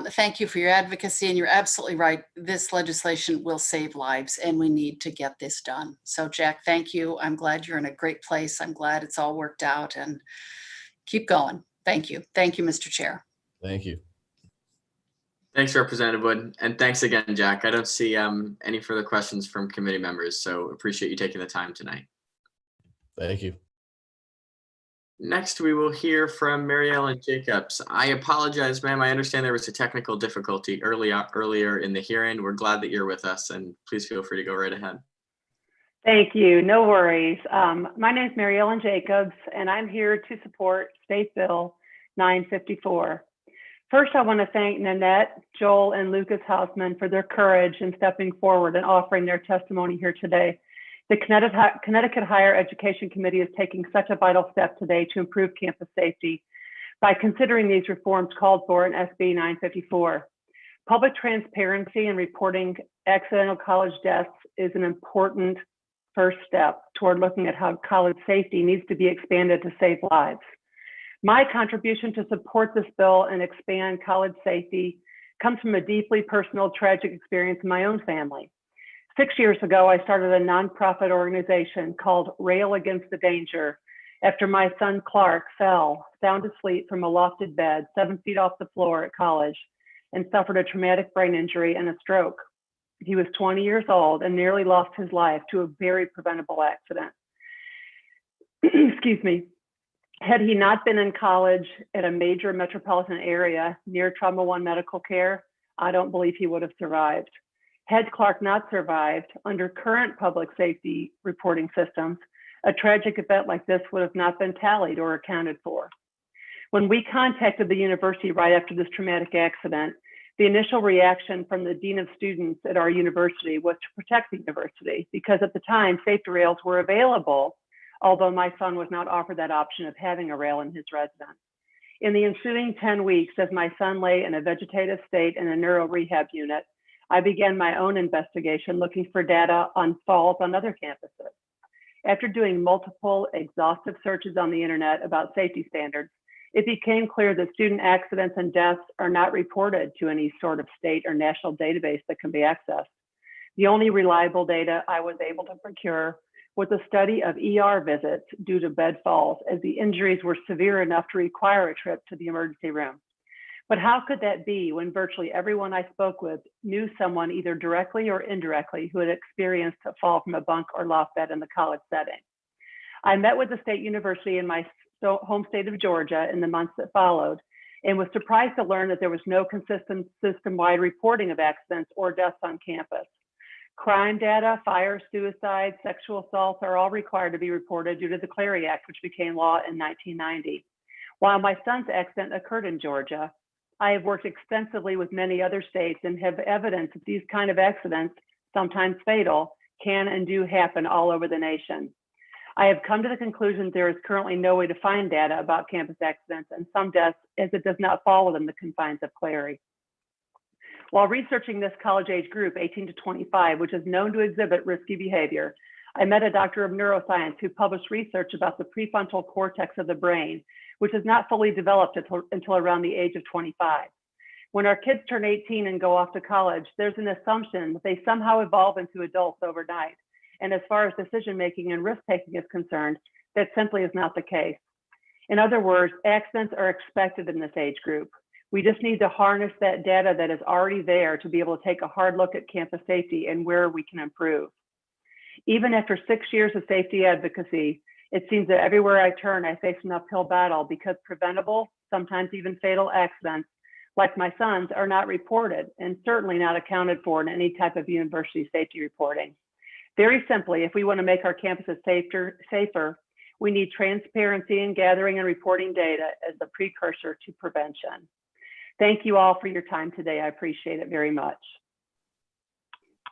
thank you for your advocacy, and you're absolutely right. This legislation will save lives, and we need to get this done. So Jack, thank you. I'm glad you're in a great place. I'm glad it's all worked out, and keep going. Thank you. Thank you, Mr. Chair. Thank you. Thanks, Representative Wood. And thanks again, Jack. I don't see any further questions from committee members, so appreciate you taking the time tonight. Thank you. Next, we will hear from Mary Ellen Jacobs. I apologize, ma'am. I understand there was a technical difficulty earlier in the hearing. We're glad that you're with us, and please feel free to go right ahead. Thank you. No worries. My name is Mary Ellen Jacobs, and I'm here to support State Bill 954. First, I want to thank Nanette, Joel, and Lucas Hausman for their courage in stepping forward and offering their testimony here today. The Connecticut Higher Education Committee is taking such a vital step today to improve campus safety by considering these reforms called for in SB 954. Public transparency and reporting accidental college deaths is an important first step toward looking at how college safety needs to be expanded to save lives. My contribution to support this bill and expand college safety comes from a deeply personal, tragic experience in my own family. 6 years ago, I started a nonprofit organization called Rail Against the Danger after my son Clark fell sound asleep from a lofted bed 7 feet off the floor at college and suffered a traumatic brain injury and a stroke. He was 20 years old and nearly lost his life to a very preventable accident. Excuse me. Had he not been in college at a major metropolitan area near Trauma One medical care, I don't believe he would have survived. Had Clark not survived, under current public safety reporting systems, a tragic event like this would have not been tallied or accounted for. When we contacted the university right after this traumatic accident, the initial reaction from the dean of students at our university was to protect the university because at the time safety rails were available, although my son was not offered that option of having a rail in his residence. In the ensuing 10 weeks, as my son lay in a vegetative state in a neuro rehab unit, I began my own investigation looking for data on falls on other campuses. After doing multiple exhaustive searches on the internet about safety standards, it became clear that student accidents and deaths are not reported to any sort of state or national database that can be accessed. The only reliable data I was able to procure was a study of ER visits due to bed falls, as the injuries were severe enough to require a trip to the emergency room. But how could that be when virtually everyone I spoke with knew someone either directly or indirectly who had experienced a fall from a bunk or loft bed in the college setting? I met with the state university in my home state of Georgia in the months that followed and was surprised to learn that there was no consistent system-wide reporting of accidents or deaths on campus. Crime data, fire, suicide, sexual assaults are all required to be reported due to the Clery Act, which became law in 1990. While my son's accident occurred in Georgia, I have worked extensively with many other states and have evidence that these kind of accidents, sometimes fatal, can and do happen all over the nation. I have come to the conclusion there is currently no way to find data about campus accidents and some deaths, as it does not fall within the confines of Clery. While researching this college age group, 18 to 25, which is known to exhibit risky behavior, I met a doctor of neuroscience who published research about the prefrontal cortex of the brain, which is not fully developed until around the age of 25. When our kids turn 18 and go off to college, there's an assumption that they somehow evolve into adults overnight. And as far as decision-making and risk-taking is concerned, that simply is not the case. In other words, accidents are expected in this age group. We just need to harness that data that is already there to be able to take a hard look at campus safety and where we can improve. Even after 6 years of safety advocacy, it seems that everywhere I turn, I face an uphill battle because preventable, sometimes even fatal accidents, like my son's, are not reported and certainly not accounted for in any type of university safety reporting. Very simply, if we want to make our campuses safer, we need transparency in gathering and reporting data as the precursor to prevention. Thank you all for your time today. I appreciate it very much.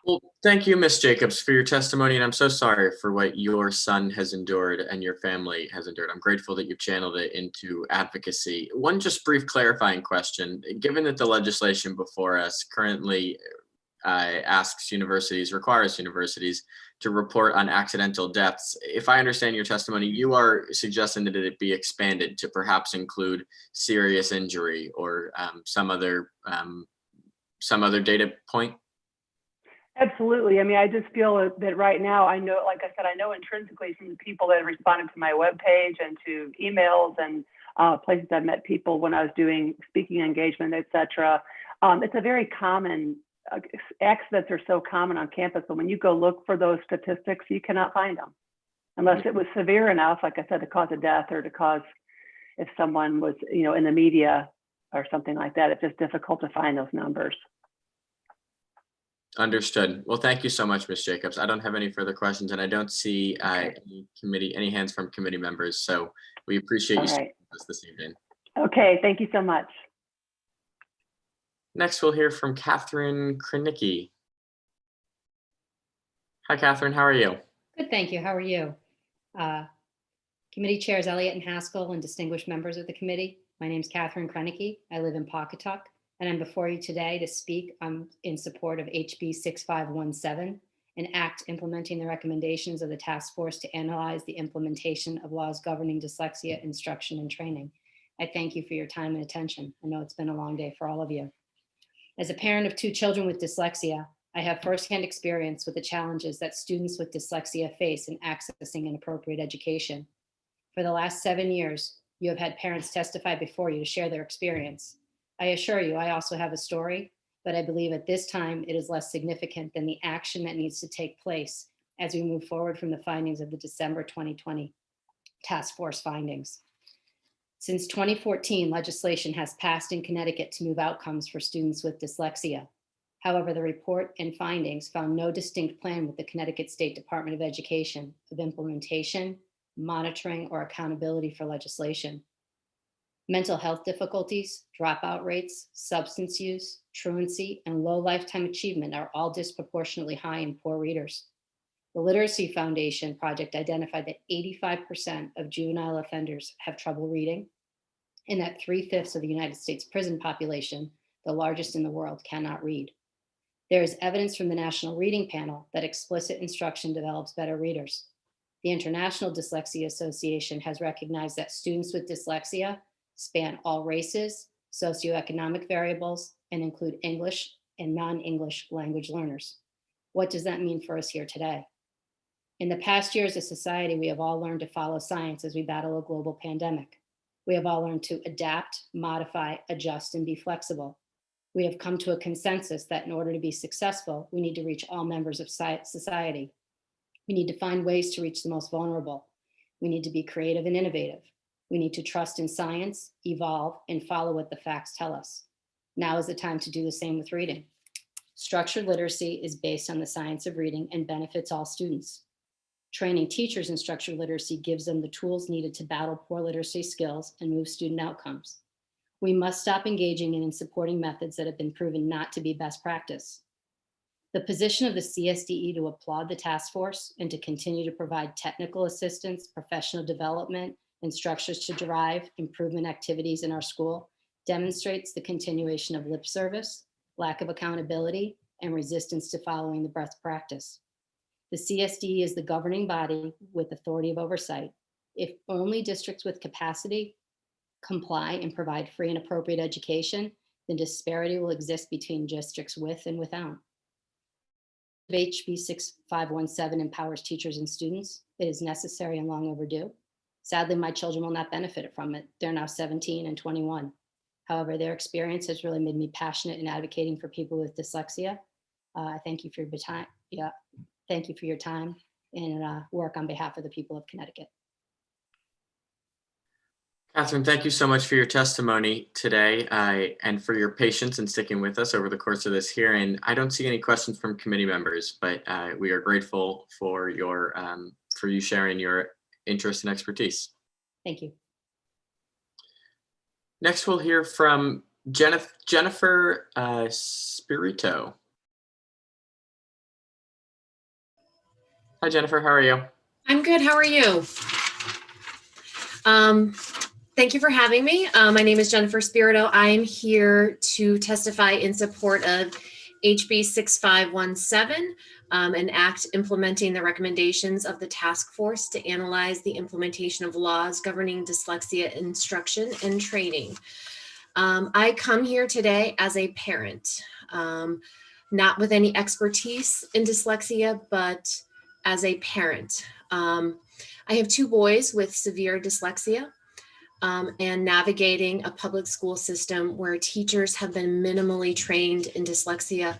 Well, thank you, Ms. Jacobs, for your testimony, and I'm so sorry for what your son has endured and your family has endured. I'm grateful that you've channeled it into advocacy. One just brief clarifying question. Given that the legislation before us currently requires universities to report on accidental deaths, if I understand your testimony, you are suggesting that it be expanded to perhaps include serious injury or some other data point? Absolutely. I mean, I just feel that right now, I know, like I said, I know intrinsically from the people that have responded to my webpage and to emails and places I've met people when I was doing speaking engagement, et cetera. It's a very common, accidents are so common on campus, but when you go look for those statistics, you cannot find them unless it was severe enough, like I said, to cause a death or to cause, if someone was, in the media or something like that, it's just difficult to find those numbers. Understood. Well, thank you so much, Ms. Jacobs. I don't have any further questions, and I don't see any hands from committee members. So we appreciate you speaking with us this evening. Okay, thank you so much. Next, we'll hear from Catherine Krenicki. Hi, Catherine. How are you? Good, thank you. How are you? Committee chairs Elliott and Haskell and distinguished members of the committee. My name is Catherine Krenicki. I live in Pawcatuck, and I'm before you today to speak in support of HB 6517, an act implementing the recommendations of the task force to analyze the implementation of laws governing dyslexia instruction and training. I thank you for your time and attention. I know it's been a long day for all of you. As a parent of 2 children with dyslexia, I have firsthand experience with the challenges that students with dyslexia face in accessing an appropriate education. For the last 7 years, you have had parents testify before you to share their experience. I assure you, I also have a story, but I believe at this time it is less significant than the action that needs to take place as we move forward from the findings of the December 2020 task force findings. Since 2014, legislation has passed in Connecticut to move outcomes for students with dyslexia. However, the report and findings found no distinct plan with the Connecticut State Department of Education of implementation, monitoring, or accountability for legislation. Mental health difficulties, dropout rates, substance use, truancy, and low lifetime achievement are all disproportionately high in poor readers. The Literacy Foundation project identified that 85% of juvenile offenders have trouble reading, and that 3/5 of the United States prison population, the largest in the world, cannot read. There is evidence from the National Reading Panel that explicit instruction develops better readers. The International Dyslexia Association has recognized that students with dyslexia span all races, socioeconomic variables, and include English and non-English language learners. What does that mean for us here today? In the past year as a society, we have all learned to follow science as we battle a global pandemic. We have all learned to adapt, modify, adjust, and be flexible. We have come to a consensus that in order to be successful, we need to reach all members of society. We need to find ways to reach the most vulnerable. We need to be creative and innovative. We need to trust in science, evolve, and follow what the facts tell us. Now is the time to do the same with reading. Structured literacy is based on the science of reading and benefits all students. Training teachers in structured literacy gives them the tools needed to battle poor literacy skills and move student outcomes. We must stop engaging in and supporting methods that have been proven not to be best practice. The position of the CSDE to applaud the task force and to continue to provide technical assistance, professional development, and structures to drive improvement activities in our school demonstrates the continuation of lip service, lack of accountability, and resistance to following the best practice. The CSDE is the governing body with authority of oversight. If only districts with capacity comply and provide free and appropriate education, then disparity will exist between districts with and without. HB 6517 empowers teachers and students. It is necessary and long overdue. Sadly, my children will not benefit from it. They're now 17 and 21. However, their experience has really made me passionate in advocating for people with dyslexia. I thank you for your time. Thank you for your time and work on behalf of the people of Connecticut. Catherine, thank you so much for your testimony today and for your patience in sticking with us over the course of this hearing. I don't see any questions from committee members, but we are grateful for you sharing your interest and expertise. Thank you. Next, we'll hear from Jennifer Spirito. Hi, Jennifer. How are you? I'm good. How are you? Thank you for having me. My name is Jennifer Spirito. I'm here to testify in support of HB 6517, an act implementing the recommendations of the task force to analyze the implementation of laws governing dyslexia instruction and training. I come here today as a parent, not with any expertise in dyslexia, but as a parent. I have 2 boys with severe dyslexia. And navigating a public school system where teachers have been minimally trained in dyslexia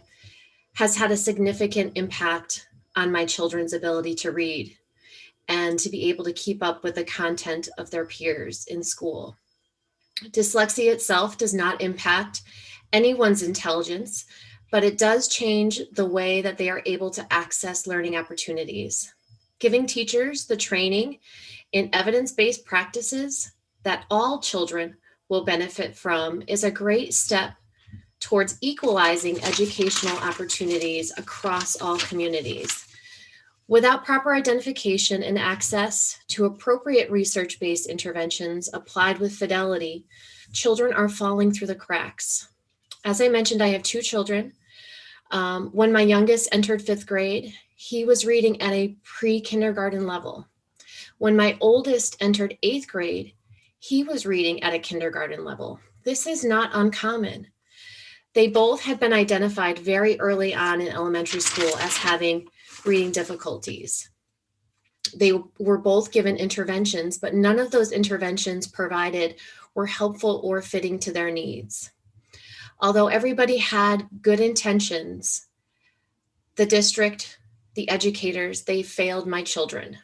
has had a significant impact on my children's ability to read and to be able to keep up with the content of their peers in school. Dyslexia itself does not impact anyone's intelligence, but it does change the way that they are able to access learning opportunities. Giving teachers the training in evidence-based practices that all children will benefit from is a great step towards equalizing educational opportunities across all communities. Without proper identification and access to appropriate research-based interventions applied with fidelity, children are falling through the cracks. As I mentioned, I have 2 children. When my youngest entered 5th grade, he was reading at a pre-kindergarten level. When my oldest entered 8th grade, He was reading at a kindergarten level. This is not uncommon. They both had been identified very early on in elementary school as having reading difficulties. They were both given interventions, but none of those interventions provided were helpful or fitting to their needs. Although everybody had good intentions, the district, the educators, they failed my children.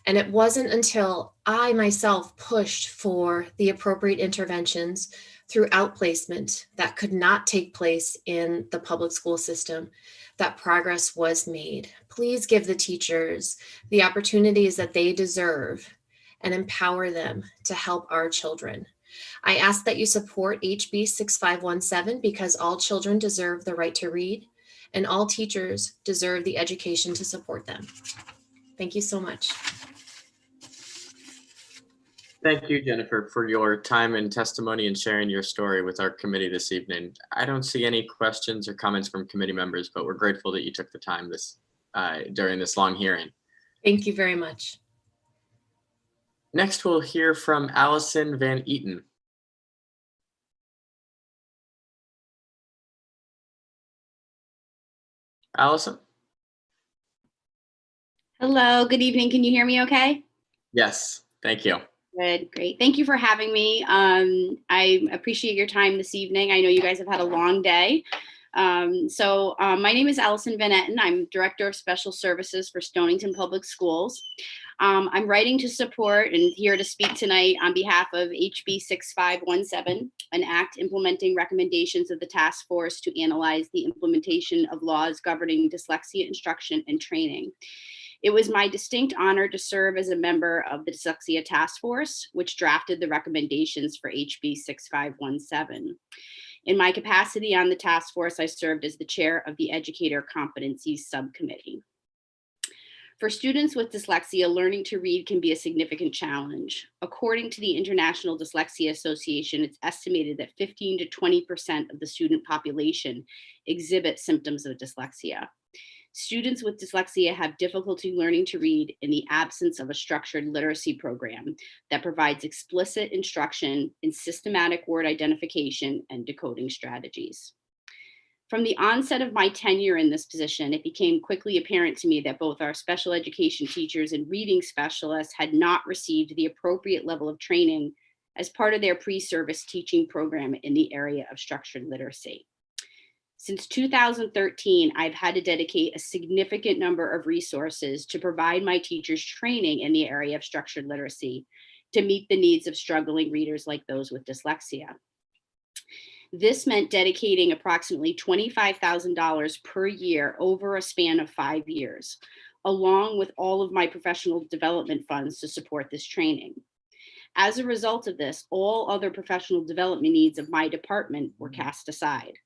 And it wasn't until I myself pushed for the appropriate interventions through outplacement that could not take place in the public school system that progress was made. Please give the teachers the opportunities that they deserve and empower them to help our children. I ask that you support HB 6517 because all children deserve the right to read and all teachers deserve the education to support them. Thank you so much. Thank you, Jennifer, for your time and testimony and sharing your story with our committee this evening. I don't see any questions or comments from committee members, but we're grateful that you took the time during this long hearing. Thank you very much. Next, we'll hear from Allison Van Eaton. Allison? Hello, good evening. Can you hear me okay? Yes, thank you. Good, great. Thank you for having me. I appreciate your time this evening. I know you guys have had a long day. My name is Allison Van Eaton. I'm Director of Special Services for Stonington Public Schools. I'm writing to support and here to speak tonight on behalf of HB 6517, an act implementing recommendations of the task force to analyze the implementation of laws governing dyslexia instruction and training. It was my distinct honor to serve as a member of the Dyslexia Task Force, which drafted the recommendations for HB 6517. In my capacity on the task force, I served as the chair of the Educator Competencies Subcommittee. For students with dyslexia, learning to read can be a significant challenge. According to the International Dyslexia Association, it's estimated that 15 to 20% of the student population exhibit symptoms of dyslexia. Students with dyslexia have difficulty learning to read in the absence of a structured literacy program that provides explicit instruction in systematic word identification and decoding strategies. From the onset of my tenure in this position, it became quickly apparent to me that both our special education teachers and reading specialists had not received the appropriate level of training as part of their pre-service teaching program in the area of structured literacy. Since 2013, I've had to dedicate a significant number of resources to provide my teachers training in the area of structured literacy to meet the needs of struggling readers like those with dyslexia. This meant dedicating approximately $25,000 per year over a span of 5 years, along with all of my professional development funds to support this training. As a result of this, all other professional development needs of my department were cast aside.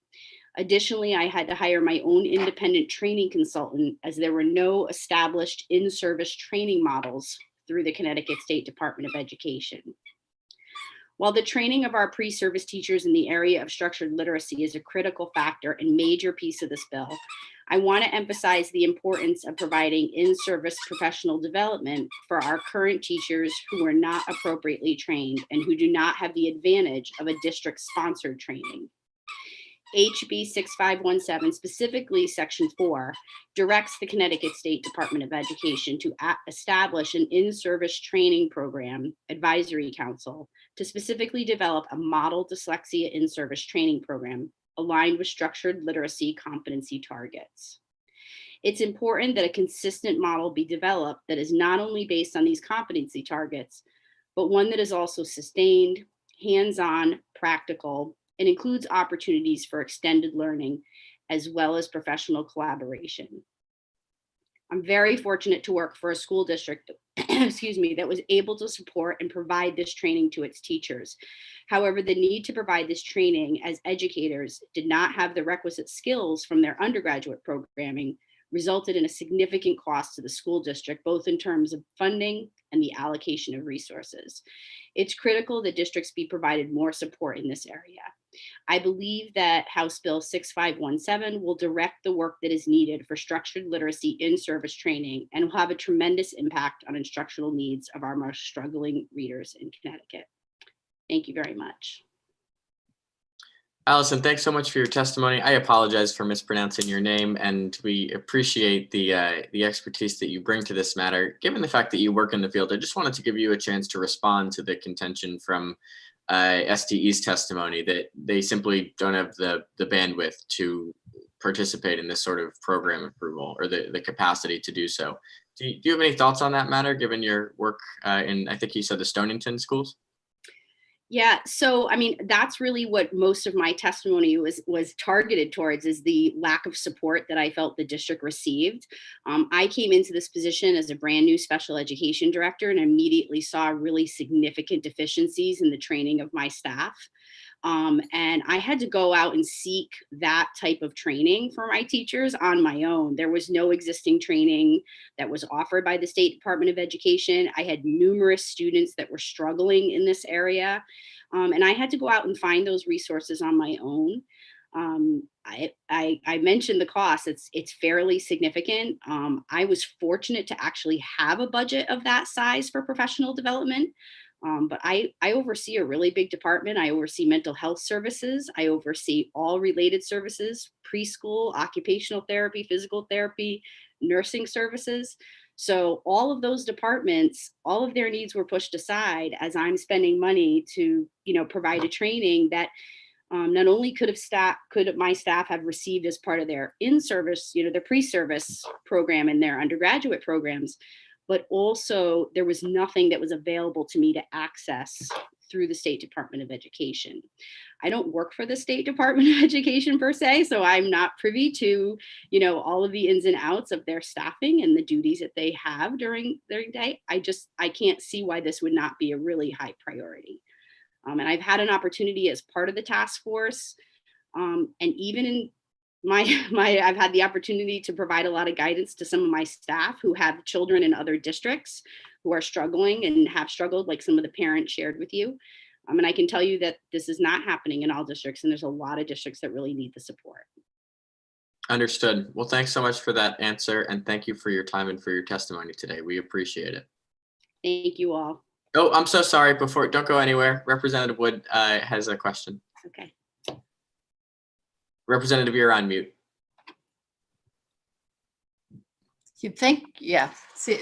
Additionally, I had to hire my own independent training consultant as there were no established in-service training models through the Connecticut State Department of Education. While the training of our pre-service teachers in the area of structured literacy is a critical factor and major piece of this bill, I want to emphasize the importance of providing in-service professional development for our current teachers who are not appropriately trained and who do not have the advantage of a district-sponsored training. HB 6517, specifically Section 4, directs the Connecticut State Department of Education to establish an in-service training program advisory council to specifically develop a model dyslexia in-service training program aligned with structured literacy competency targets. It's important that a consistent model be developed that is not only based on these competency targets, but one that is also sustained, hands-on, practical, and includes opportunities for extended learning as well as professional collaboration. I'm very fortunate to work for a school district, that was able to support and provide this training to its teachers. However, the need to provide this training as educators did not have the requisite skills from their undergraduate programming resulted in a significant cost to the school district, both in terms of funding and the allocation of resources. It's critical that districts be provided more support in this area. I believe that House Bill 6517 will direct the work that is needed for structured literacy in-service training and will have a tremendous impact on instructional needs of our most struggling readers in Connecticut. Thank you very much. Allison, thanks so much for your testimony. I apologize for mispronouncing your name, and we appreciate the expertise that you bring to this matter. Given the fact that you work in the field, I just wanted to give you a chance to respond to the contention from SDE's testimony that they simply don't have the bandwidth to participate in this sort of program approval or the capacity to do so. Do you have any thoughts on that matter, given your work in, I think you said, the Stonington schools? Yeah, so I mean, that's really what most of my testimony was targeted towards, is the lack of support that I felt the district received. I came into this position as a brand new special education director and immediately saw really significant deficiencies in the training of my staff. And I had to go out and seek that type of training for my teachers on my own. There was no existing training that was offered by the State Department of Education. I had numerous students that were struggling in this area. And I had to go out and find those resources on my own. I mentioned the cost. It's fairly significant. I was fortunate to actually have a budget of that size for professional development. But I oversee a really big department. I oversee mental health services. I oversee all related services, preschool, occupational therapy, physical therapy, nursing services. So all of those departments, all of their needs were pushed aside as I'm spending money to, provide a training that not only could my staff have received as part of their in-service, their pre-service program and their undergraduate programs, but also there was nothing that was available to me to access through the State Department of Education. I don't work for the State Department of Education per se, so I'm not privy to, all of the ins and outs of their staffing and the duties that they have during their day. I can't see why this would not be a really high priority. And I've had an opportunity as part of the task force, and even in I've had the opportunity to provide a lot of guidance to some of my staff who have children in other districts who are struggling and have struggled, like some of the parents shared with you. And I can tell you that this is not happening in all districts, and there's a lot of districts that really need the support. Understood. Well, thanks so much for that answer, and thank you for your time and for your testimony today. We appreciate it. Thank you all. Oh, I'm so sorry. Don't go anywhere. Representative Wood has a question. Okay. Representative, you're on mute. You think, yeah, see,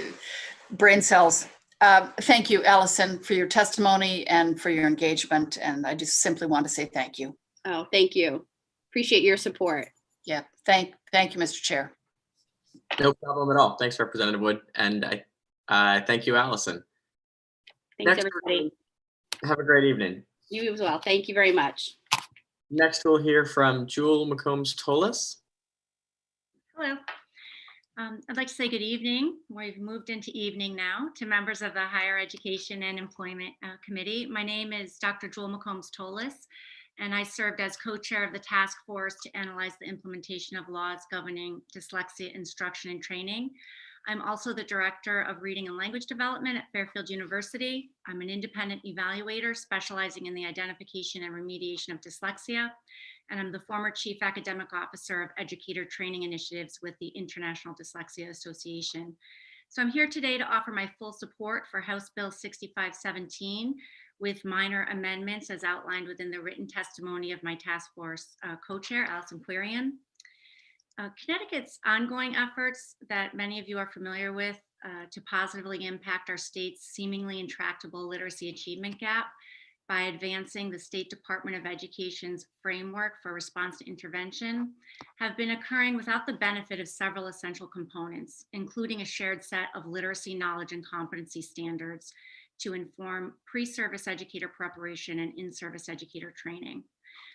brain cells. Thank you, Allison, for your testimony and for your engagement. And I just simply want to say thank you. Oh, thank you. Appreciate your support. Yeah, thank you, Mr. Chair. No problem at all. Thanks, Representative Wood. And I thank you, Allison. Thanks, everybody. Have a great evening. You as well. Thank you very much. Next, we'll hear from Jewel McCombs-Tolis. Hello. I'd like to say good evening. We've moved into evening now to members of the Higher Education and Employment Committee. My name is Dr. Jewel McCombs-Tolis, and I served as co-chair of the task force to analyze the implementation of laws governing dyslexia instruction and training. I'm also the director of reading and language development at Fairfield University. I'm an independent evaluator specializing in the identification and remediation of dyslexia. And I'm the former chief academic officer of educator training initiatives with the International Dyslexia Association. So I'm here today to offer my full support for House Bill 6517 with minor amendments as outlined within the written testimony of my task force co-chair, Allison Quirion. Connecticut's ongoing efforts that many of you are familiar with to positively impact our state's seemingly intractable literacy achievement gap by advancing the State Department of Education's framework for response to intervention have been occurring without the benefit of several essential components, including a shared set of literacy, knowledge, and competency standards to inform pre-service educator preparation and in-service educator training.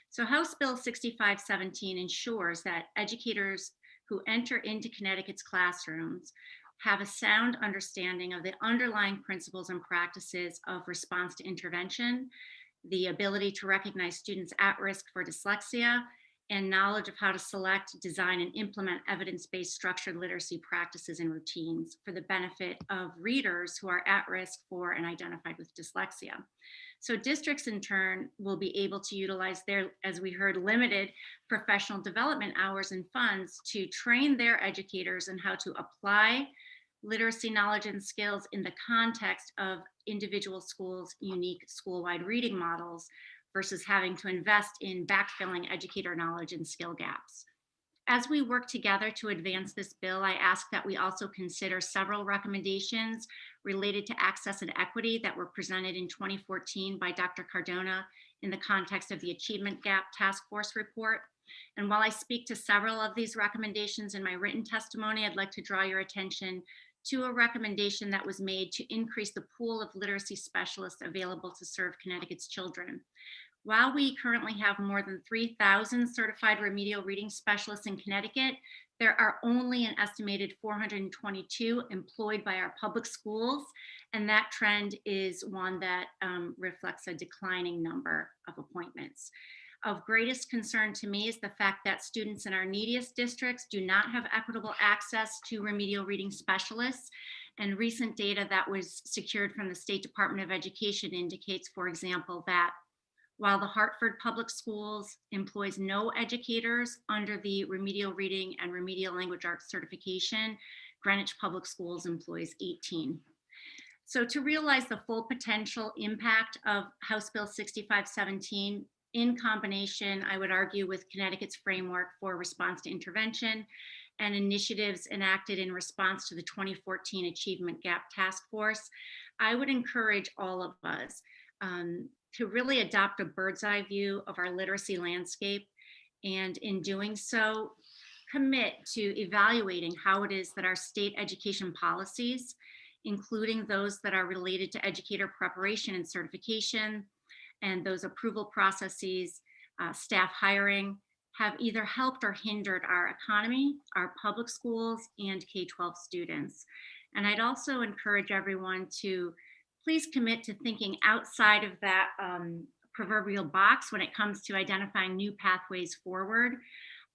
So House Bill 6517 ensures that educators who enter into Connecticut's classrooms have a sound understanding of the underlying principles and practices of response to intervention, the ability to recognize students at risk for dyslexia, and knowledge of how to select, design, and implement evidence-based structured literacy practices and routines for the benefit of readers who are at risk for and identified with dyslexia. So districts in turn will be able to utilize their, as we heard, limited professional development hours and funds to train their educators in how to apply literacy knowledge and skills in the context of individual schools' unique school-wide reading models versus having to invest in backfilling educator knowledge and skill gaps. As we work together to advance this bill, I ask that we also consider several recommendations related to access and equity that were presented in 2014 by Dr. Cardona in the context of the Achievement Gap Task Force report. And while I speak to several of these recommendations in my written testimony, I'd like to draw your attention to a recommendation that was made to increase the pool of literacy specialists available to serve Connecticut's children. While we currently have more than 3,000 certified remedial reading specialists in Connecticut, there are only an estimated 422 employed by our public schools, and that trend is one that reflects a declining number of appointments. Of greatest concern to me is the fact that students in our neediest districts do not have equitable access to remedial reading specialists. And recent data that was secured from the State Department of Education indicates, for example, that while the Hartford Public Schools employs no educators under the remedial reading and remedial language arts certification, Greenwich Public Schools employs 18. So to realize the full potential impact of House Bill 6517, in combination, I would argue, with Connecticut's framework for response to intervention and initiatives enacted in response to the 2014 Achievement Gap Task Force, I would encourage all of us to really adopt a bird's eye view of our literacy landscape, and in doing so, commit to evaluating how it is that our state education policies, including those that are related to educator preparation and certification, and those approval processes, staff hiring, have either helped or hindered our economy, our public schools, and K-12 students. And I'd also encourage everyone to please commit to thinking outside of that proverbial box when it comes to identifying new pathways forward.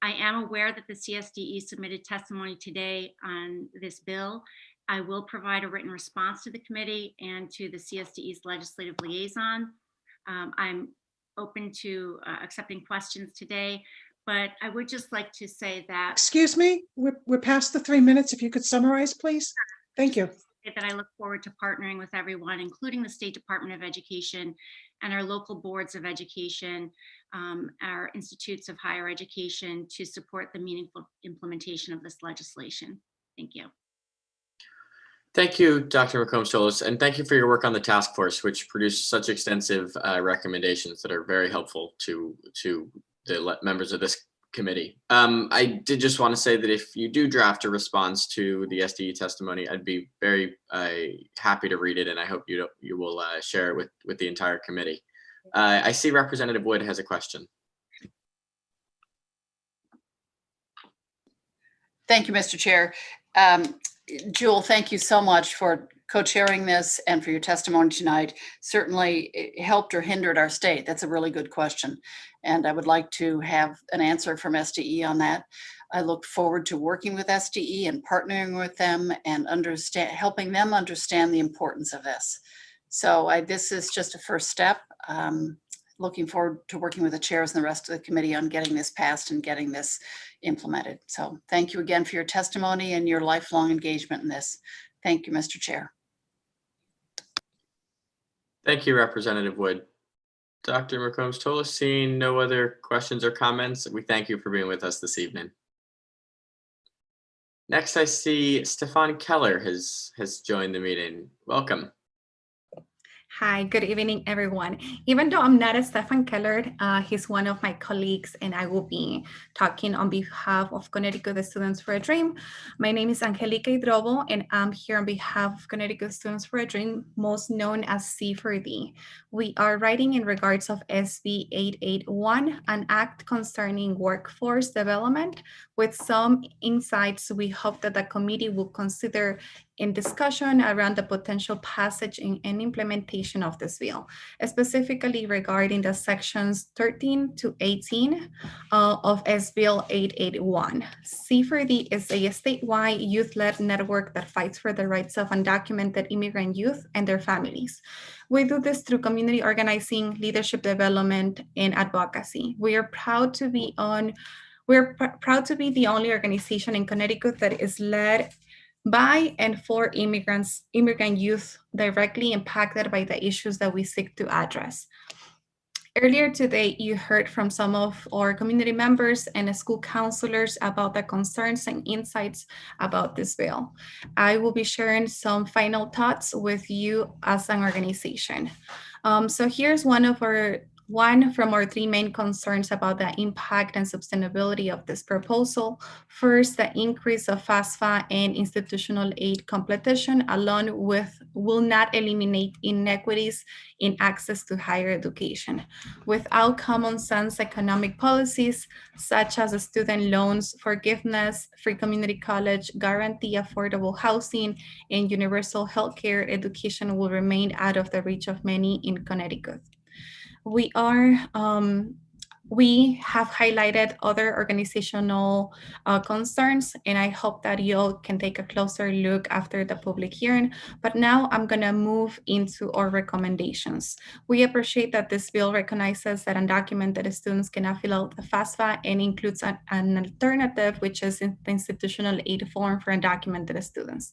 I am aware that the CSDE submitted testimony today on this bill. I will provide a written response to the committee and to the CSDE's legislative liaison. I'm open to accepting questions today, but I would just like to say that— Excuse me, we're past the 3 minutes. If you could summarize, please. Thank you. That I look forward to partnering with everyone, including the State Department of Education and our local boards of education, our institutes of higher education, to support the meaningful implementation of this legislation. Thank you. Thank you, Dr. McCombs-Tolis, and thank you for your work on the task force, which produced such extensive recommendations that are very helpful to the members of this committee. I did just want to say that if you do draft a response to the SDE testimony, I'd be very happy to read it, and I hope you will share it with the entire committee. I see Representative Wood has a question. Thank you, Mr. Chair. Jewel, thank you so much for co-chairing this and for your testimony tonight. Certainly it helped or hindered our state. That's a really good question. And I would like to have an answer from SDE on that. I look forward to working with SDE and partnering with them and helping them understand the importance of this. So this is just a first step. Looking forward to working with the chairs and the rest of the committee on getting this passed and getting this implemented. So thank you again for your testimony and your lifelong engagement in this. Thank you, Mr. Chair. Thank you, Representative Wood. Dr. McCombs-Tolis, seeing no other questions or comments, we thank you for being with us this evening. Next, I see Stefan Keller has joined the meeting. Welcome. Hi, good evening, everyone. Even though I'm not a Stefan Keller, he's one of my colleagues, and I will be talking on behalf of Connecticut Students for a Dream. My name is Angelica Hidrobo, and I'm here on behalf of Connecticut Students for a Dream, most known as C4D. We are writing in regards of SB 881, an act concerning workforce development, with some insights we hope that the committee will consider in discussion around the potential passage and implementation of this bill, specifically regarding the sections 13 to 18 of SB 881. C4D is a statewide youth-led network that fights for the rights of undocumented immigrant youth and their families. We do this through community organizing, leadership development, and advocacy. We are proud to be the only organization in Connecticut that is led by and for immigrant youth directly impacted by the issues that we seek to address. Earlier today, you heard from some of our community members and school counselors about the concerns and insights about this bill. I will be sharing some final thoughts with you as an organization. So here's one from our three main concerns about the impact and sustainability of this proposal. First, the increase of FAFSA and institutional aid competition alone will not eliminate inequities in access to higher education. Without common sense economic policies, such as student loans, forgiveness, free community college, guarantee affordable housing, and universal healthcare, education will remain out of the reach of many in Connecticut. We have highlighted other organizational concerns, and I hope that you all can take a closer look after the public hearing. But now I'm going to move into our recommendations. We appreciate that this bill recognizes that undocumented students cannot fill out the FAFSA and includes an alternative, which is the institutional aid form for undocumented students.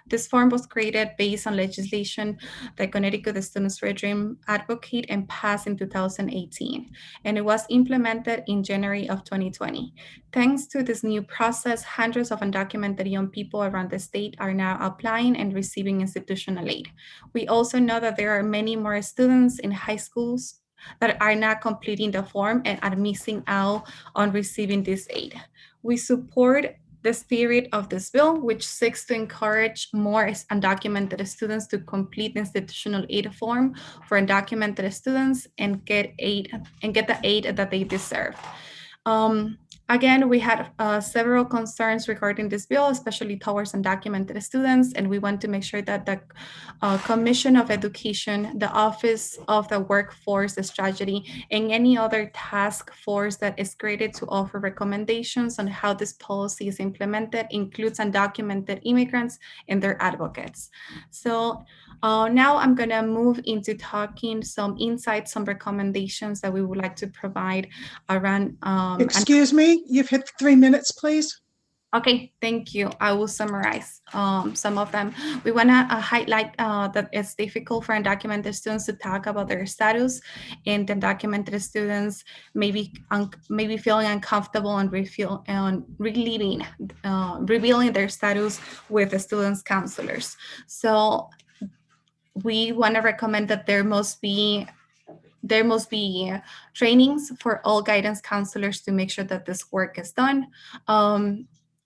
This form was created based on legislation that Connecticut Students for a Dream advocate and passed in 2018, and it was implemented in January of 2020. Thanks to this new process, hundreds of undocumented young people around the state are now applying and receiving institutional aid. We also know that there are many more students in high schools that are not completing the form and are missing out on receiving this aid. We support the spirit of this bill, which seeks to encourage more undocumented students to complete the institutional aid form for undocumented students and get the aid that they deserve. Again, we had several concerns regarding this bill, especially towards undocumented students, and we want to make sure that the Commission of Education, the Office of the Workforce Strategy, and any other task force that is created to offer recommendations on how this policy is implemented includes undocumented immigrants and their advocates. So now I'm going to move into talking some insights, some recommendations that we would like to provide around. Excuse me, you've hit 3 minutes, please. Okay, thank you. I will summarize some of them. We want to highlight that it's difficult for undocumented students to talk about their status, and undocumented students maybe feeling uncomfortable and revealing their status with the students' counselors. So we want to recommend that there must be trainings for all guidance counselors to make sure that this work is done.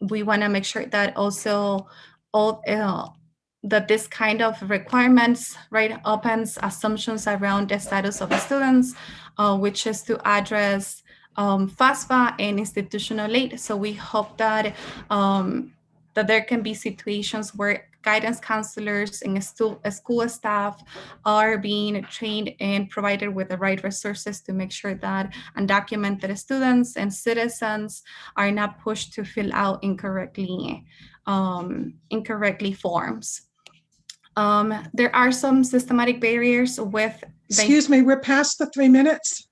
We want to make sure that also that this kind of requirements, right, opens assumptions around the status of the students, which is to address FAFSA and institutional aid. So we hope that that there can be situations where guidance counselors and school staff are being trained and provided with the right resources to make sure that undocumented students and citizens are not pushed to fill out incorrectly forms. There are some systematic barriers with. Excuse me, we're past the 3 minutes.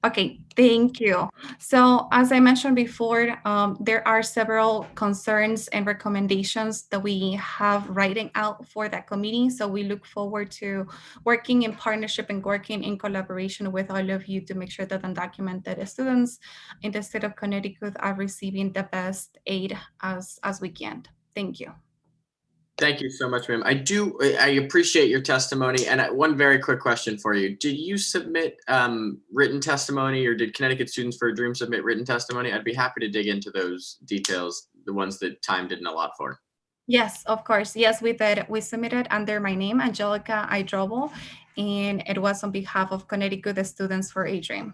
Okay, thank you. So as I mentioned before, there are several concerns and recommendations that we have writing out for that committee. So we look forward to working in partnership and working in collaboration with all of you to make sure that undocumented students in the state of Connecticut are receiving the best aid as we can. Thank you. Thank you so much, ma'am. I appreciate your testimony. And one very quick question for you. Did you submit written testimony, or did Connecticut Students for a Dream submit written testimony? I'd be happy to dig into those details, the ones that time didn't allot for. Yes, of course. Yes, we did. We submitted under my name, Angelica Idrobo, and it was on behalf of Connecticut Students for a Dream.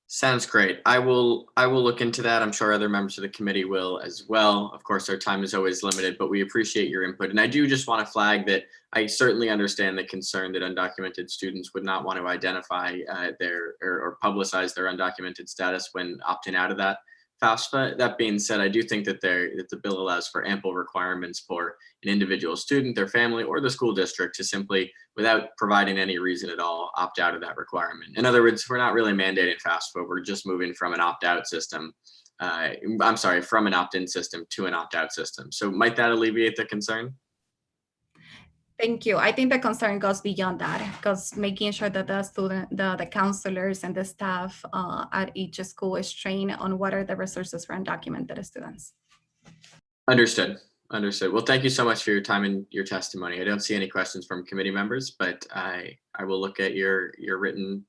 Sounds great. I will look into that. I'm sure other members of the committee will as well. Of course, our time is always limited, but we appreciate your input. And I do just want to flag that I certainly understand the concern that undocumented students would not want to identify or publicize their undocumented status when opting out of that FAFSA. That being said, I do think that the bill allows for ample requirements for an individual student, their family, or the school district to simply, without providing any reason at all, opt out of that requirement. In other words, we're not really mandating FAFSA, we're just moving from an opt-out system I'm sorry, from an opt-in system to an opt-out system. So might that alleviate the concern? Thank you. I think the concern goes beyond that, because making sure that the counselors and the staff at each school is trained on what are the resources for undocumented students. Understood. Understood. Well, thank you so much for your time and your testimony. I don't see any questions from committee members, but I will look at your written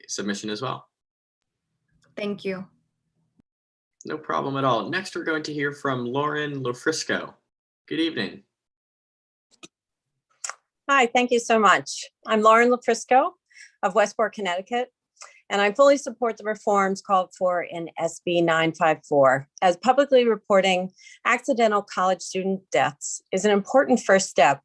submission as well. Thank you. No problem at all. Next, we're going to hear from Lauren Lofrisco. Good evening. Hi, thank you so much. I'm Lauren Lofrisco of Westport, Connecticut, and I fully support the reforms called for in SB 954, as publicly reporting accidental college student deaths is an important first step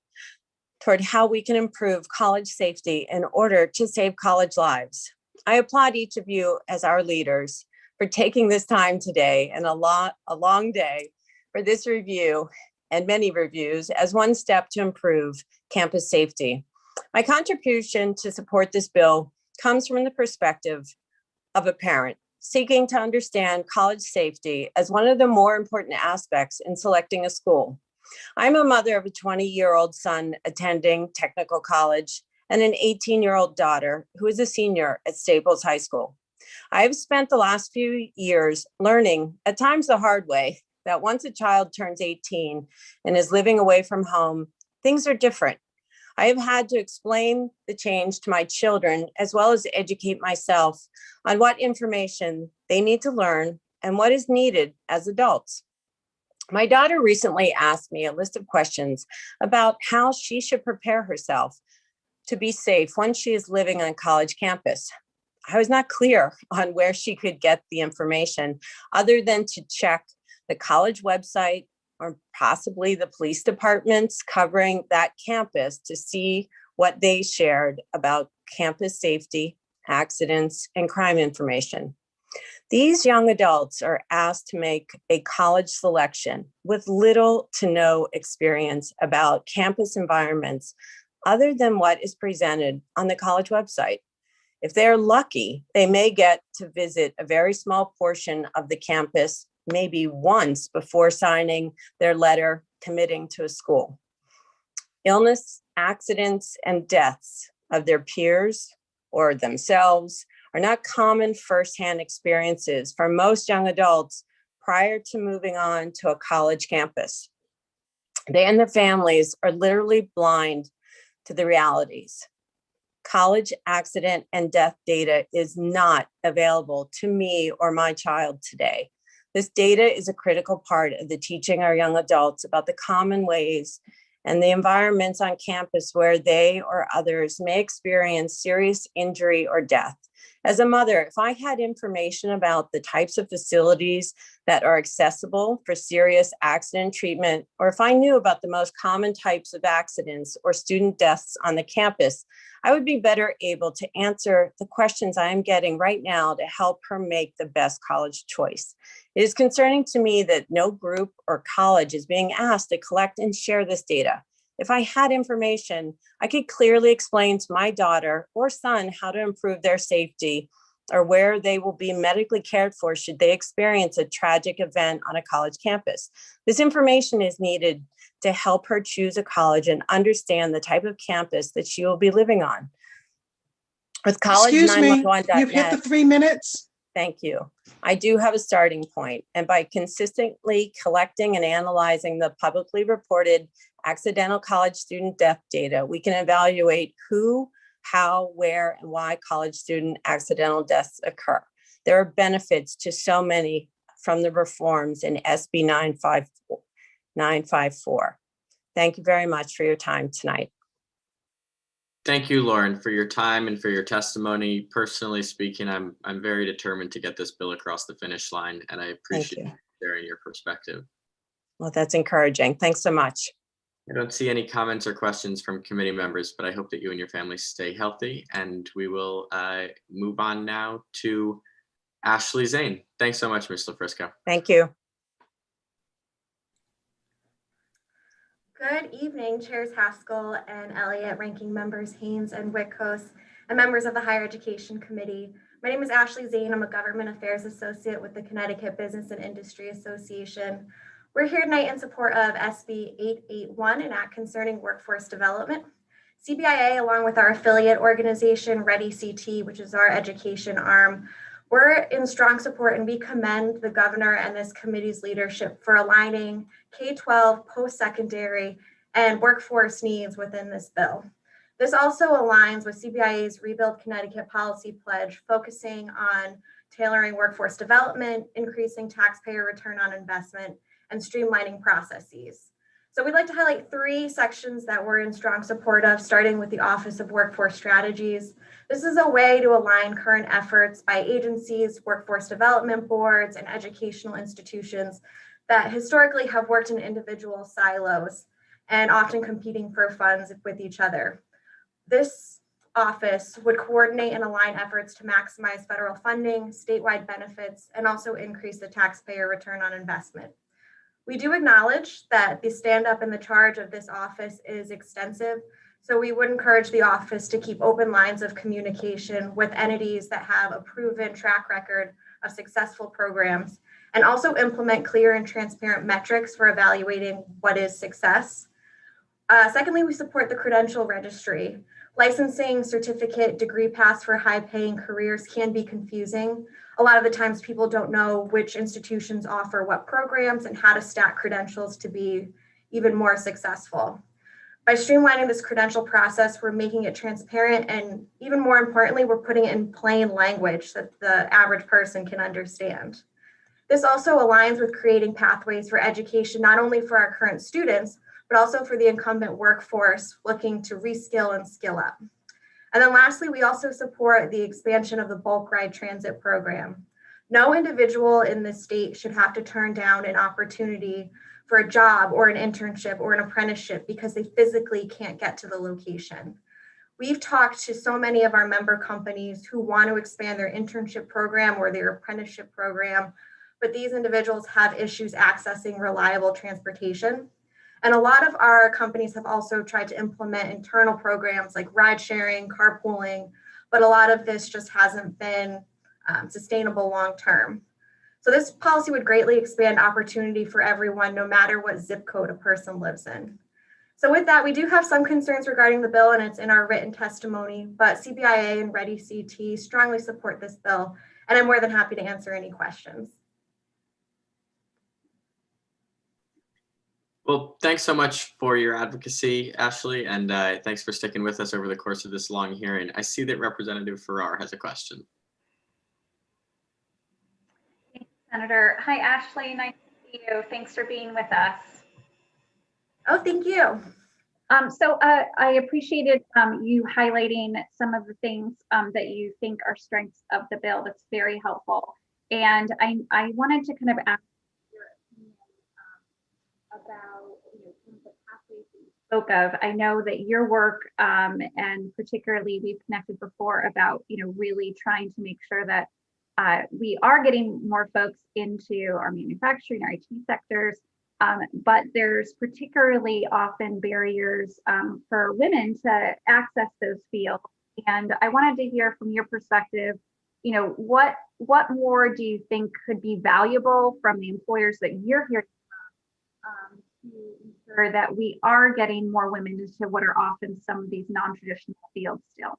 toward how we can improve college safety in order to save college lives. I applaud each of you as our leaders for taking this time today and a long day for this review and many reviews as one step to improve campus safety. My contribution to support this bill comes from the perspective of a parent seeking to understand college safety as one of the more important aspects in selecting a school. I'm a mother of a 20-year-old son attending technical college and an 18-year-old daughter who is a senior at Staples High School. I have spent the last few years learning, at times the hard way, that once a child turns 18 and is living away from home, things are different. I have had to explain the change to my children, as well as educate myself on what information they need to learn and what is needed as adults. My daughter recently asked me a list of questions about how she should prepare herself to be safe when she is living on college campus. I was not clear on where she could get the information other than to check the college website or possibly the police departments covering that campus to see what they shared about campus safety, accidents, and crime information. These young adults are asked to make a college selection with little to no experience about campus environments other than what is presented on the college website. If they're lucky, they may get to visit a very small portion of the campus maybe once before signing their letter committing to a school. Illness, accidents, and deaths of their peers or themselves are not common firsthand experiences for most young adults prior to moving on to a college campus. They and their families are literally blind to the realities. College accident and death data is not available to me or my child today. This data is a critical part of the teaching our young adults about the common ways and the environments on campus where they or others may experience serious injury or death. As a mother, if I had information about the types of facilities that are accessible for serious accident treatment, or if I knew about the most common types of accidents or student deaths on the campus, I would be better able to answer the questions I am getting right now to help her make the best college choice. It is concerning to me that no group or college is being asked to collect and share this data. If I had information, I could clearly explain to my daughter or son how to improve their safety or where they will be medically cared for should they experience a tragic event on a college campus. This information is needed to help her choose a college and understand the type of campus that she will be living on. With college Excuse me, 911.net. you've hit the 3 minutes. Thank you. I do have a starting point, and by consistently collecting and analyzing the publicly reported accidental college student death data, we can evaluate who, how, where, and why college student accidental deaths occur. There are benefits to so many from the reforms in SB 954. Thank you very much for your time tonight. Thank you, Lauren, for your time and for your testimony. Personally speaking, I'm very determined to get this bill across the finish line, and I appreciate you sharing your perspective. Well, that's encouraging. Thanks so much. I don't see any comments or questions from committee members, but I hope that you and your family stay healthy, and we will move on now to Ashley Zane. Thanks so much, Ms. Lofrisco. Thank you. Good evening, Chairs Haskell and Elliott, Ranking Members Haynes and Wickos, and members of the Higher Education Committee. My name is Ashley Zane. I'm a Government Affairs Associate with the Connecticut Business and Industry Association. We're here tonight in support of SB 881, an act concerning workforce development. CBIA, along with our affiliate organization, Ready CT, which is our education arm, we're in strong support, and we commend the governor and this committee's leadership for aligning K-12, post-secondary, and workforce needs within this bill. This also aligns with CBIA's Rebuild Connecticut policy pledge, focusing on tailoring workforce development, increasing taxpayer return on investment, and streamlining processes. So we'd like to highlight 3 sections that we're in strong support of, starting with the Office of Workforce Strategies. This is a way to align current efforts by agencies, workforce development boards, and educational institutions that historically have worked in individual silos and often competing for funds with each other. This office would coordinate and align efforts to maximize federal funding, statewide benefits, and also increase the taxpayer return on investment. We do acknowledge that the stand-up and the charge of this office is extensive, so we would encourage the office to keep open lines of communication with entities that have a proven track record of successful programs, and also implement clear and transparent metrics for evaluating what is success. Secondly, we support the credential registry. Licensing, certificate, degree paths for high-paying careers can be confusing. A lot of the times people don't know which institutions offer what programs and how to stack credentials to be even more successful. By streamlining this credential process, we're making it transparent, and even more importantly, we're putting it in plain language that the average person can understand. This also aligns with creating pathways for education, not only for our current students, but also for the incumbent workforce looking to reskill and skill up. And then lastly, we also support the expansion of the bulk ride transit program. No individual in this state should have to turn down an opportunity for a job or an internship or an apprenticeship because they physically can't get to the location. We've talked to so many of our member companies who want to expand their internship program or their apprenticeship program, but these individuals have issues accessing reliable transportation. And a lot of our companies have also tried to implement internal programs like ride sharing, carpooling, but a lot of this just hasn't been sustainable long term. So this policy would greatly expand opportunity for everyone, no matter what zip code a person lives in. So with that, we do have some concerns regarding the bill, and it's in our written testimony, but CBIA and Ready CT strongly support this bill, and I'm more than happy to answer any questions. Well, thanks so much for your advocacy, Ashley, and thanks for sticking with us over the course of this long hearing. I see that Representative Farrar has a question. Thanks, Senator. Hi, Ashley. Nice to see you. Thanks for being with us. Oh, thank you. I appreciated you highlighting some of the things that you think are strengths of the bill. That's very helpful. And I wanted to kind of ask your opinion about some of the pathways that you spoke of. I know that your work, and particularly we've connected before about really trying to make sure that we are getting more folks into our manufacturing, our IT sectors, but there's particularly often barriers for women to access those fields. And I wanted to hear from your perspective, what more do you think could be valuable from the employers that you're hearing from to ensure that we are getting more women into what are often some of these non-traditional fields still?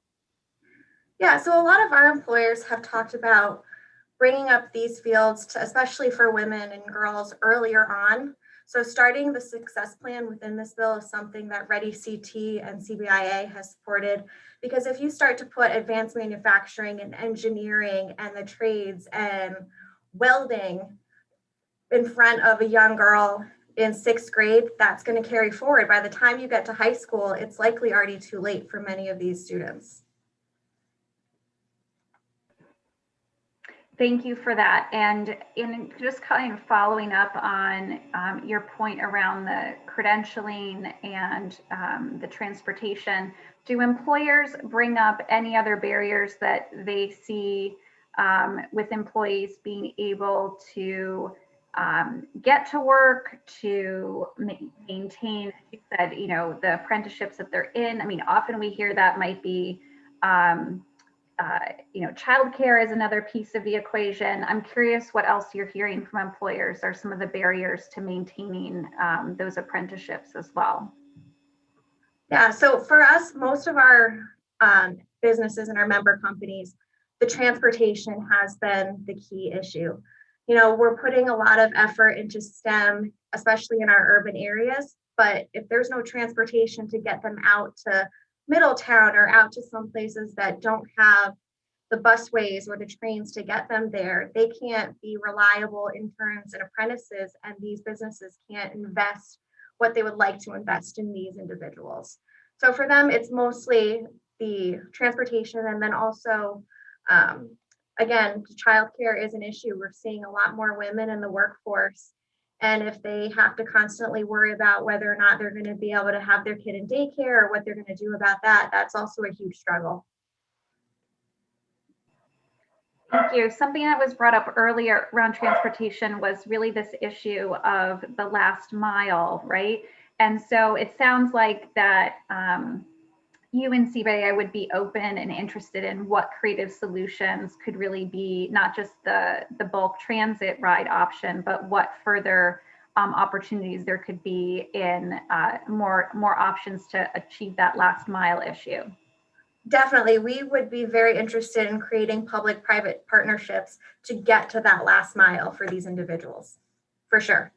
Yeah, so a lot of our employers have talked about bringing up these fields, especially for women and girls, earlier on. So starting the success plan within this bill is something that Ready CT and CBIA has supported, because if you start to put advanced manufacturing and engineering and the trades and welding in front of a young girl in 6th grade, that's going to carry forward. By the time you get to high school, it's likely already too late for many of these students. Thank you for that. And in just kind of following up on your point around the credentialing and the transportation, do employers bring up any other barriers that they see with employees being able to get to work, to maintain, as you said, the apprenticeships that they're in? I mean, often we hear that might be childcare is another piece of the equation. I'm curious what else you're hearing from employers are some of the barriers to maintaining those apprenticeships as well. Yeah, so for us, most of our businesses and our member companies, the transportation has been the key issue. You know, we're putting a lot of effort into STEM, especially in our urban areas, but if there's no transportation to get them out to Middletown or out to some places that don't have the busways or the trains to get them there, they can't be reliable interns and apprentices, and these businesses can't invest what they would like to invest in these individuals. So for them, it's mostly the transportation, and then also, again, childcare is an issue. We're seeing a lot more women in the workforce, and if they have to constantly worry about whether or not they're going to be able to have their kid in daycare or what they're going to do about that, that's also a huge struggle. Thank you. Something that was brought up earlier around transportation was really this issue of the last mile, right? And so it sounds like that you and CBA would be open and interested in what creative solutions could really be not just the bulk transit ride option, but what further opportunities there could be in more options to achieve that last mile issue. Definitely, we would be very interested in creating public-private partnerships to get to that last mile for these individuals, for sure.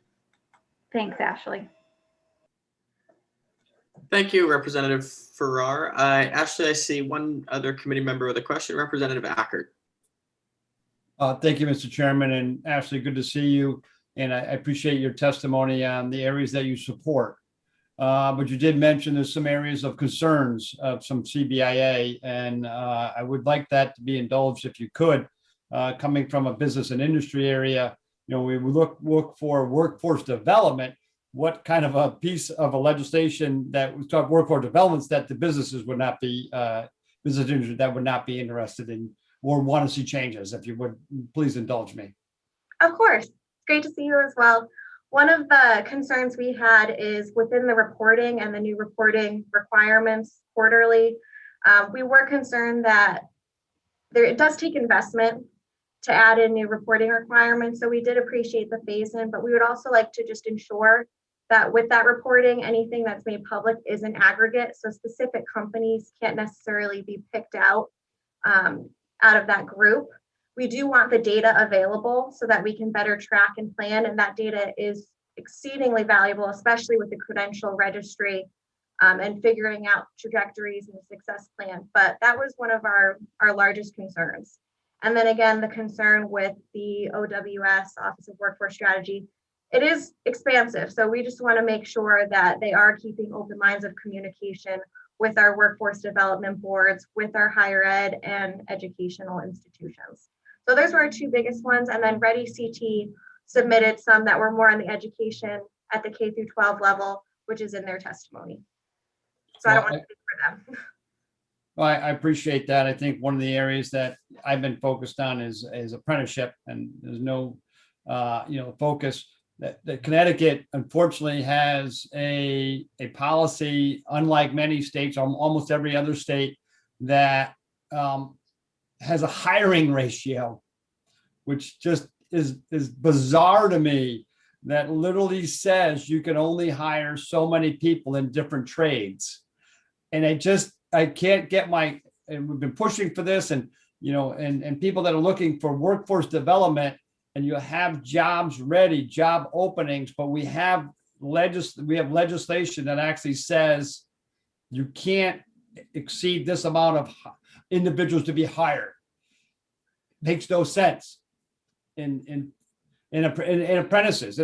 Thanks, Ashley. Thank you, Representative Farrar. Ashley, I see one other committee member with a question, Representative Ackert. Thank you, Mr. Chairman, and Ashley, good to see you. And I appreciate your testimony on the areas that you support. But you did mention there's some areas of concerns of some CBIA, and I would like that to be indulged if you could. Coming from a business and industry area, you know, we look for workforce development. What kind of a piece of a legislation that would talk workforce developments that the businesses would not be business industry that would not be interested in or want to see changes? If you would please indulge me. Of course, it's great to see you as well. One of the concerns we had is within the reporting and the new reporting requirements quarterly. We were concerned that it does take investment to add in new reporting requirements. So we did appreciate the phase in, but we would also like to just ensure that with that reporting, anything that's made public is an aggregate. So specific companies can't necessarily be picked out of that group. We do want the data available so that we can better track and plan, and that data is exceedingly valuable, especially with the credential registry and figuring out trajectories and the success plan. But that was one of our largest concerns. And then again, the concern with the OWS, Office of Workforce Strategy, it is expansive. So we just want to make sure that they are keeping open lines of communication with our workforce development boards, with our higher ed and educational institutions. So those were our two biggest ones. And then Ready CT submitted some that were more on the education at the K through 12 level, which is in their testimony. So I don't want to speak for them. Well, I appreciate that. I think one of the areas that I've been focused on is apprenticeship, and there's no focus that Connecticut unfortunately has a policy, unlike many states, almost every other state, that has a hiring ratio, which just is bizarre to me, that literally says you can only hire so many people in different trades. And I can't get and we've been pushing for this, and and people that are looking for workforce development, and you have jobs ready, job openings, but we have legislation that actually says you can't exceed this amount of individuals to be hired. Makes no sense. In apprentices,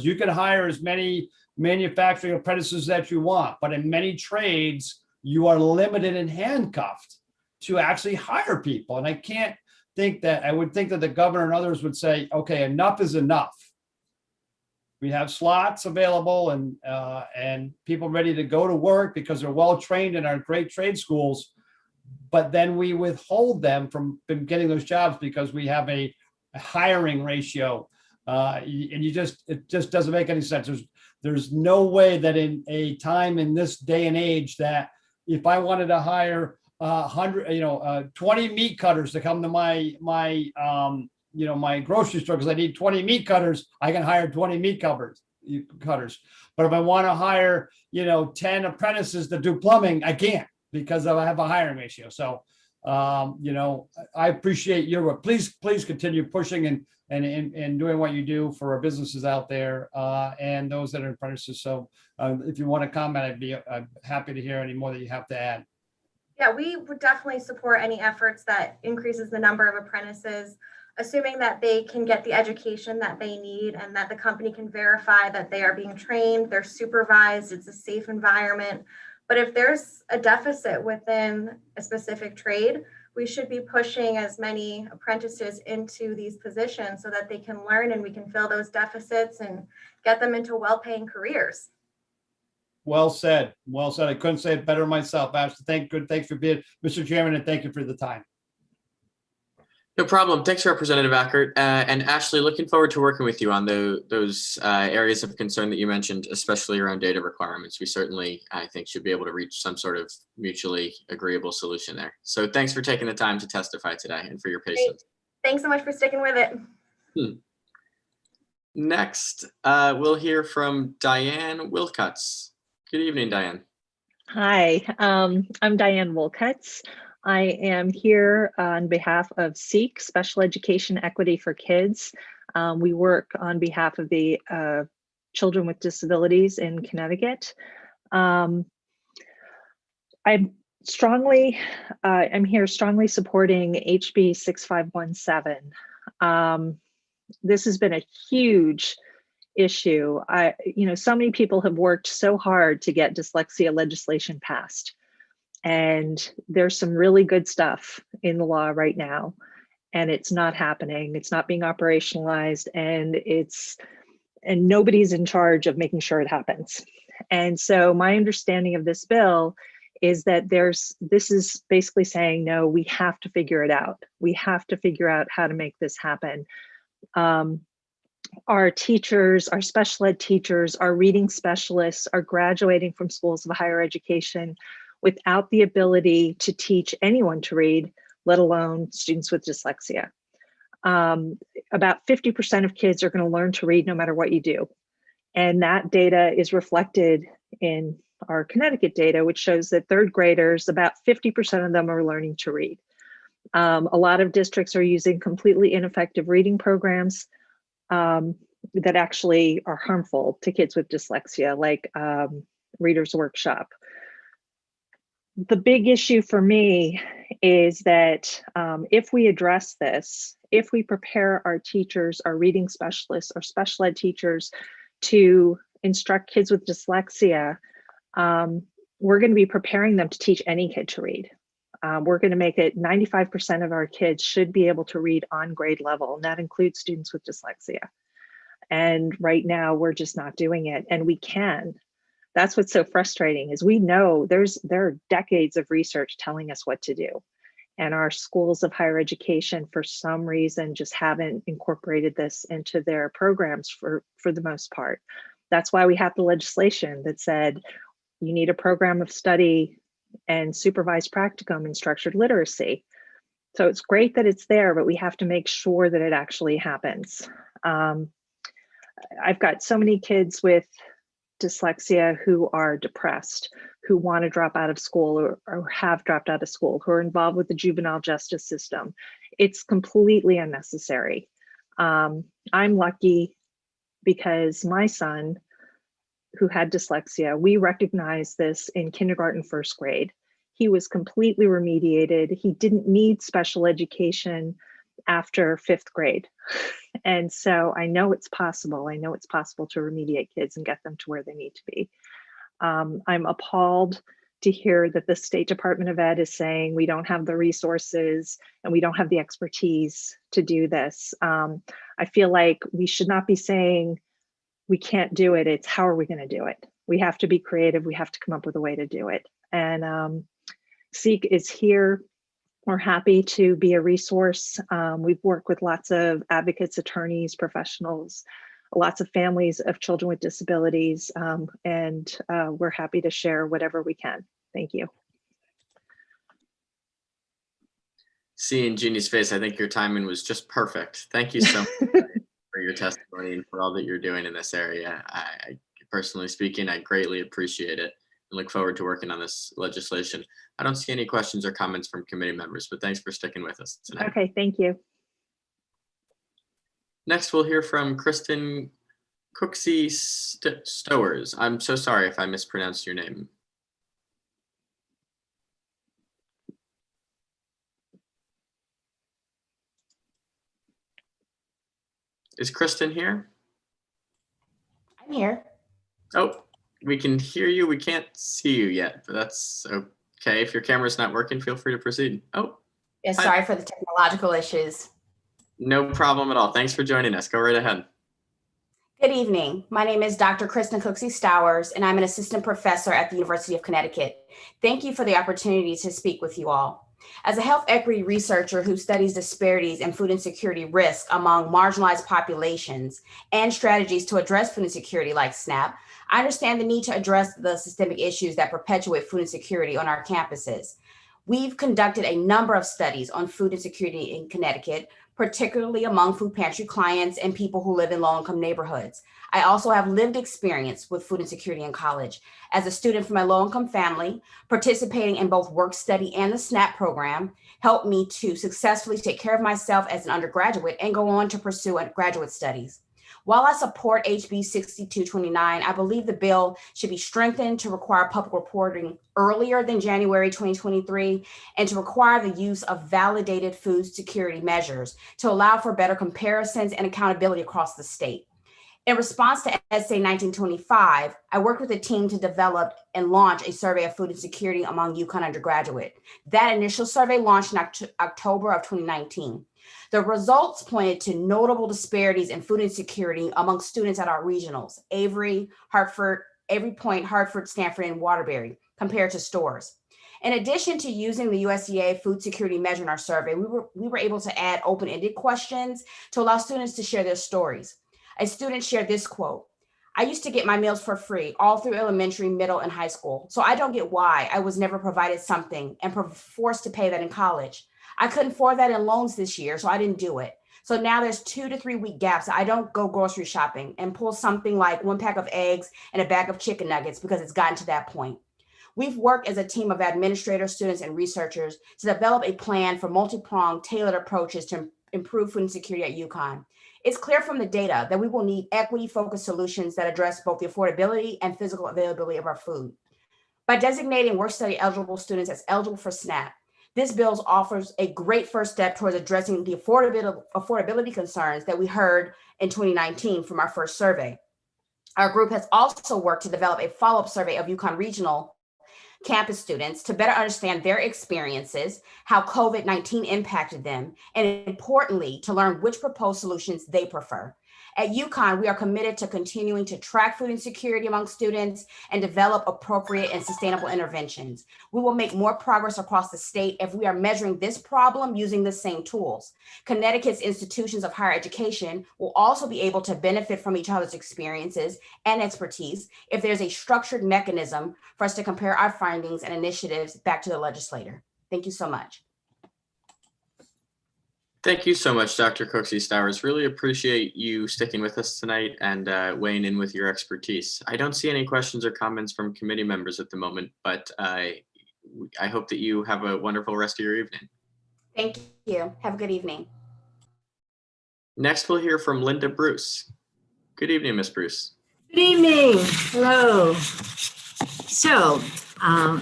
you can hire as many manufacturing apprentices that you want, but in many trades, you are limited and handcuffed to actually hire people. And I would think that the governor and others would say, okay, enough is enough. We have slots available and people ready to go to work because they're well-trained in our great trade schools, but then we withhold them from getting those jobs because we have a hiring ratio. And it just doesn't make any sense. There's no way that in a time in this day and age that if I wanted to hire 20 meat cutters to come to my grocery store because I need 20 meat cutters, I can hire 20 meat cutters. But if I want to hire, 10 apprentices to do plumbing, I can't because I have a hiring ratio. So, I appreciate your work. Please continue pushing and doing what you do for our businesses out there and those that are apprentices. So if you want to comment, I'm happy to hear any more that you have to add. Yeah, we would definitely support any efforts that increases the number of apprentices, assuming that they can get the education that they need and that the company can verify that they are being trained, they're supervised, it's a safe environment. But if there's a deficit within a specific trade, we should be pushing as many apprentices into these positions so that they can learn and we can fill those deficits and get them into well-paying careers. Well said. Well said. I couldn't say it better myself. Ashley, thanks for being, Mr. Chairman, and thank you for the time. No problem. Thanks, Representative Ackert. And Ashley, looking forward to working with you on those areas of concern that you mentioned, especially around data requirements. We certainly, I think, should be able to reach some sort of mutually agreeable solution there. So thanks for taking the time to testify today and for your patience. Thanks so much for sticking with it. Next, we'll hear from Diane Wilcuts. Good evening, Diane. Hi, I'm Diane Wilcuts. I am here on behalf of SEEK, Special Education Equity for Kids. We work on behalf of the children with disabilities in Connecticut. I'm here strongly supporting HB 6517. This has been a huge issue. So many people have worked so hard to get dyslexia legislation passed. And there's some really good stuff in the law right now, and it's not happening. It's not being operationalized, and nobody's in charge of making sure it happens. And so my understanding of this bill is that this is basically saying, no, we have to figure it out. We have to figure out how to make this happen. Our teachers, our special ed teachers, our reading specialists are graduating from schools of higher education without the ability to teach anyone to read, let alone students with dyslexia. About 50% of kids are going to learn to read no matter what you do. And that data is reflected in our Connecticut data, which shows that third graders, about 50% of them are learning to read. A lot of districts are using completely ineffective reading programs that actually are harmful to kids with dyslexia, like Reader's Workshop. The big issue for me is that if we address this, if we prepare our teachers, our reading specialists, our special ed teachers to instruct kids with dyslexia, we're going to be preparing them to teach any kid to read. We're going to make it 95% of our kids should be able to read on grade level, and that includes students with dyslexia. And right now we're just not doing it, and we can. That's what's so frustrating is we know there are decades of research telling us what to do. And our schools of higher education, for some reason, just haven't incorporated this into their programs for the most part. That's why we have the legislation that said you need a program of study and supervised practicum in structured literacy. So it's great that it's there, but we have to make sure that it actually happens. I've got so many kids with dyslexia who are depressed, who want to drop out of school or have dropped out of school, who are involved with the juvenile justice system. It's completely unnecessary. I'm lucky because my son, who had dyslexia, we recognized this in kindergarten, first grade. He was completely remediated. He didn't need special education after 5th grade. And so I know it's possible. I know it's possible to remediate kids and get them to where they need to be. I'm appalled to hear that the State Department of Ed is saying we don't have the resources and we don't have the expertise to do this. I feel like we should not be saying we can't do it. It's how are we going to do it? We have to be creative. We have to come up with a way to do it. And SEEK is here. We're happy to be a resource. We've worked with lots of advocates, attorneys, professionals, lots of families of children with disabilities, and we're happy to share whatever we can. Thank you. seeing Jeannie's face, I think your timing was just perfect. Thank you so much for your testimony and for all that you're doing in this area. I personally speaking, I greatly appreciate it and look forward to working on this legislation. I don't see any questions or comments from committee members, but thanks for sticking with us tonight. Okay, thank you. Next, we'll hear from Kristen Cooksey Stowers. I'm so sorry if I mispronounced your name. Is Kristen here? I'm here. Oh, we can hear you. We can't see you yet, but that's okay. If your camera's not working, feel free to proceed. Oh, Yeah, hi. sorry for the technological issues. No problem at all. Thanks for joining us. Go right ahead. Good evening. My name is Dr. Kristen Cooksey Stowers, and I'm an assistant professor at the University of Connecticut. Thank you for the opportunity to speak with you all. As a health equity researcher who studies disparities and food insecurity risk among marginalized populations and strategies to address food insecurity like SNAP, I understand the need to address the systemic issues that perpetuate food insecurity on our campuses. We've conducted a number of studies on food insecurity in Connecticut, particularly among food pantry clients and people who live in low-income neighborhoods. I also have lived experience with food insecurity in college. As a student from a low-income family, participating in both work study and the SNAP program helped me to successfully take care of myself as an undergraduate and go on to pursue graduate studies. While I support HB 6229, I believe the bill should be strengthened to require public reporting earlier than January 2023 and to require the use of validated food security measures to allow for better comparisons and accountability across the state. In response to Essay 1925, I worked with a team to develop and launch a survey of food insecurity among UConn undergraduate. That initial survey launched in October of 2019. The results pointed to notable disparities in food insecurity among students at our regionals, Avery, Hartford, Avery Point, Hartford, Stanford, and Waterbury, compared to stores. In addition to using the USDA food security measure in our survey, we were able to add open-ended questions to allow students to share their stories. A student shared this quote: "I used to get my meals for free all through elementary, middle, and high school, so I don't get why I was never provided something and forced to pay that in college. I couldn't afford that in loans this year, so I didn't do it. So now there's 2 to 3 week gaps. I don't go grocery shopping and pull something like 1 pack of eggs and a bag of chicken nuggets because it's gotten to that point." We've worked as a team of administrators, students, and researchers to develop a plan for multi-pronged, tailored approaches to improve food insecurity at UConn. It's clear from the data that we will need equity-focused solutions that address both the affordability and physical availability of our food. By designating work-study eligible students as eligible for SNAP, this bill offers a great first step towards addressing the affordability concerns that we heard in 2019 from our first survey. Our group has also worked to develop a follow-up survey of UConn regional campus students to better understand their experiences, how COVID-19 impacted them, and importantly, to learn which proposed solutions they prefer. At UConn, we are committed to continuing to track food insecurity among students and develop appropriate and sustainable interventions. We will make more progress across the state if we are measuring this problem using the same tools. Connecticut's institutions of higher education will also be able to benefit from each other's experiences and expertise if there's a structured mechanism for us to compare our findings and initiatives back to the legislator. Thank you so much. Thank you so much, Dr. Cooksey Stowers. Really appreciate you sticking with us tonight and weighing in with your expertise. I don't see any questions or comments from committee members at the moment, but I hope that you have a wonderful rest of your evening. Thank you. Have a good evening. Next, we'll hear from Linda Bruce. Good evening, Ms. Bruce. Good evening. Hello. So,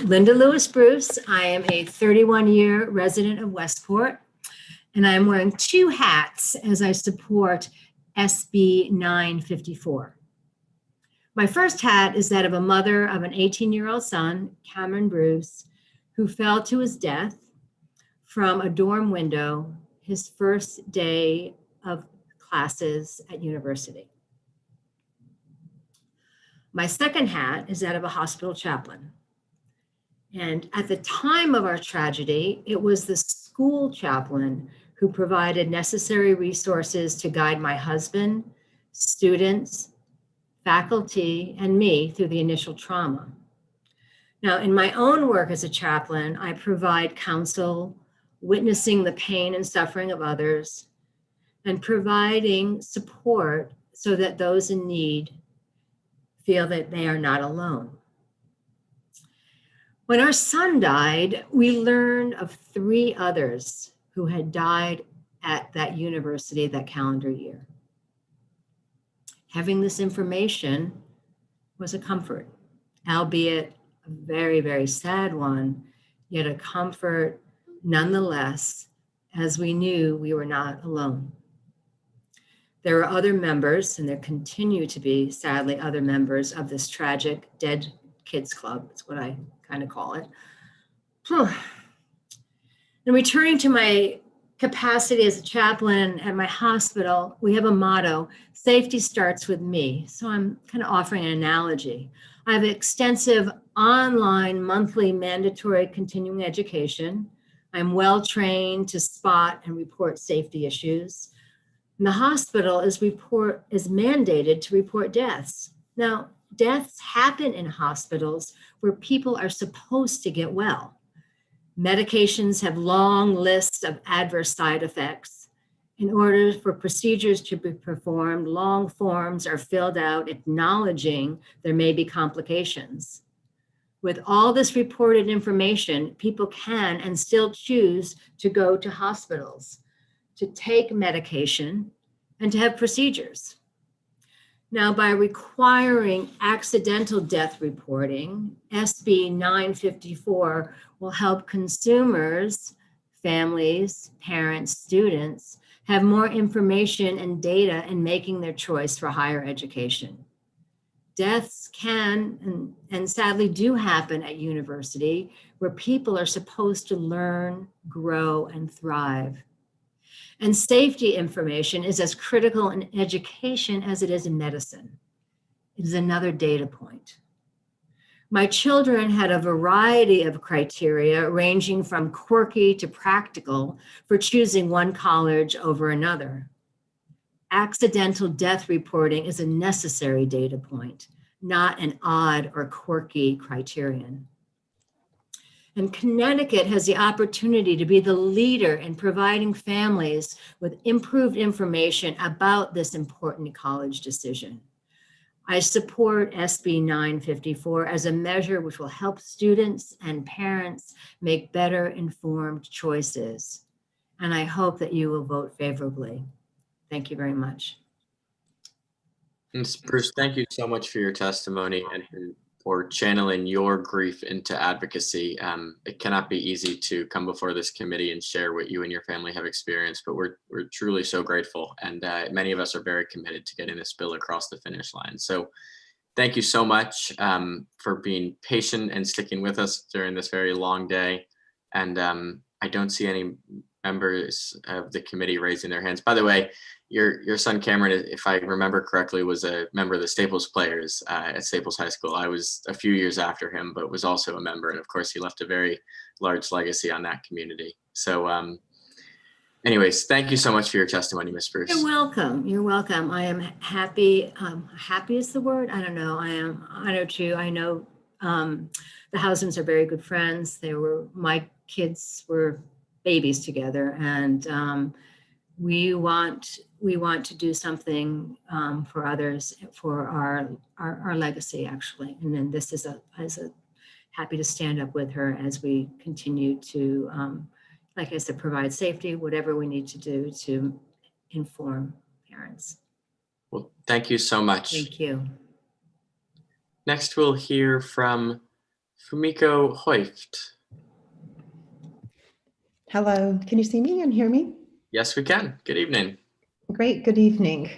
Linda Lewis Bruce. I am a 31-year resident of Westport, and I'm wearing 2 hats as I support SB 954. My first hat is that of a mother of an 18-year-old son, Cameron Bruce, who fell to his death from a dorm window his first day of classes at university. My second hat is that of a hospital chaplain. And at the time of our tragedy, it was the school chaplain who provided necessary resources to guide my husband, students, faculty, and me through the initial trauma. Now, in my own work as a chaplain, I provide counsel, witnessing the pain and suffering of others, and providing support so that those in need feel that they are not alone. When our son died, we learned of 3 others who had died at that university that calendar year. Having this information was a comfort, albeit a very, very sad one, yet a comfort nonetheless, as we knew we were not alone. There are other members, and there continue to be, sadly, other members of this tragic Dead Kids Club. It's what I kind of call it. And returning to my capacity as a chaplain at my hospital, we have a motto, safety starts with me. So I'm kind of offering an analogy. I have extensive online monthly mandatory continuing education. I'm well trained to spot and report safety issues. And the hospital is mandated to report deaths. Now, deaths happen in hospitals where people are supposed to get well. Medications have long lists of adverse side effects. In order for procedures to be performed, long forms are filled out acknowledging there may be complications. With all this reported information, people can and still choose to go to hospitals, to take medication, and to have procedures. Now, by requiring accidental death reporting, SB 954 will help consumers, families, parents, students have more information and data in making their choice for higher education. Deaths can and sadly do happen at university where people are supposed to learn, grow, and thrive. And safety information is as critical in education as it is in medicine. It is another data point. My children had a variety of criteria ranging from quirky to practical for choosing one college over another. Accidental death reporting is a necessary data point, not an odd or quirky criterion. And Connecticut has the opportunity to be the leader in providing families with improved information about this important college decision. I support SB 954 as a measure which will help students and parents make better informed choices. And I hope that you will vote favorably. Thank you very much. Ms. Bruce, thank you so much for your testimony and for channeling your grief into advocacy. It cannot be easy to come before this committee and share what you and your family have experienced, but we're truly so grateful. And many of us are very committed to getting this bill across the finish line. So thank you so much for being patient and sticking with us during this very long day. And I don't see any members of the committee raising their hands. By the way, your son Cameron, if I remember correctly, was a member of the Staples Players at Staples High School. I was a few years after him, but was also a member. And of course, he left a very large legacy on that community. So anyways, thank you so much for your testimony, Ms. Bruce. You're welcome. You're welcome. I am happy. Happy is the word? I don't know. I am honored to. I know the Hausmans are very good friends. My kids were babies together, and we want to do something for others, for our legacy, actually. And then this is happy to stand up with her as we continue to, like I said, provide safety, whatever we need to do to inform parents. Well, thank you so much. Thank you. Next, we'll hear from Fumiko Hoyft. Hello, can you see me and hear me? Yes, we can. Good evening. Great, good evening.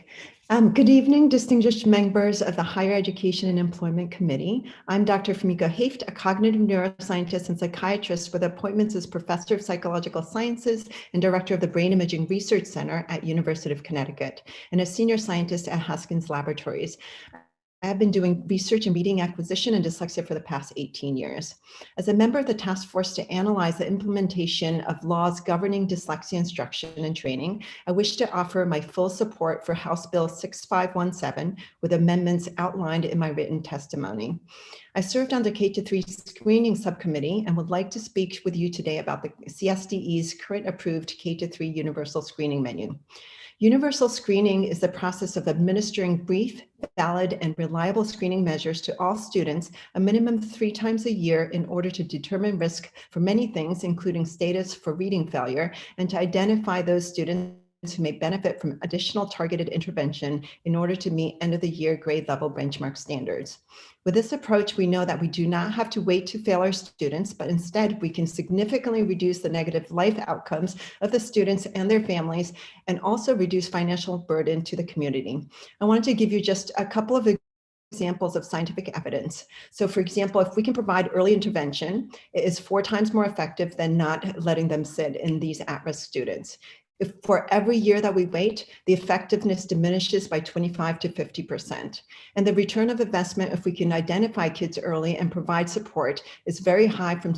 Good evening, distinguished members of the Higher Education and Employment Committee. I'm Dr. Fumiko Hoyft, a cognitive neuroscientist and psychiatrist with appointments as Professor of Psychological Sciences and Director of the Brain Imaging Research Center at University of Connecticut, and a senior scientist at Haskins Laboratories. I have been doing research in reading acquisition and dyslexia for the past 18 years. As a member of the task force to analyze the implementation of laws governing dyslexia instruction and training, I wish to offer my full support for House Bill 6517 with amendments outlined in my written testimony. I served on the K-3 screening subcommittee and would like to speak with you today about the CSDE's current approved K-3 universal screening menu. Universal screening is the process of administering brief, valid, and reliable screening measures to all students a minimum 3 times a year in order to determine risk for many things, including status for reading failure, and to identify those students who may benefit from additional targeted intervention in order to meet end-of-the-year grade level benchmark standards. With this approach, we know that we do not have to wait to fail our students, but instead we can significantly reduce the negative life outcomes of the students and their families, and also reduce financial burden to the community. I wanted to give you just a couple of examples of scientific evidence. So for example, if we can provide early intervention, it is 4 times more effective than not letting them sit in these at-risk students. If for every year that we wait, the effectiveness diminishes by 25 to 50%. And the return of investment, if we can identify kids early and provide support, is very high, from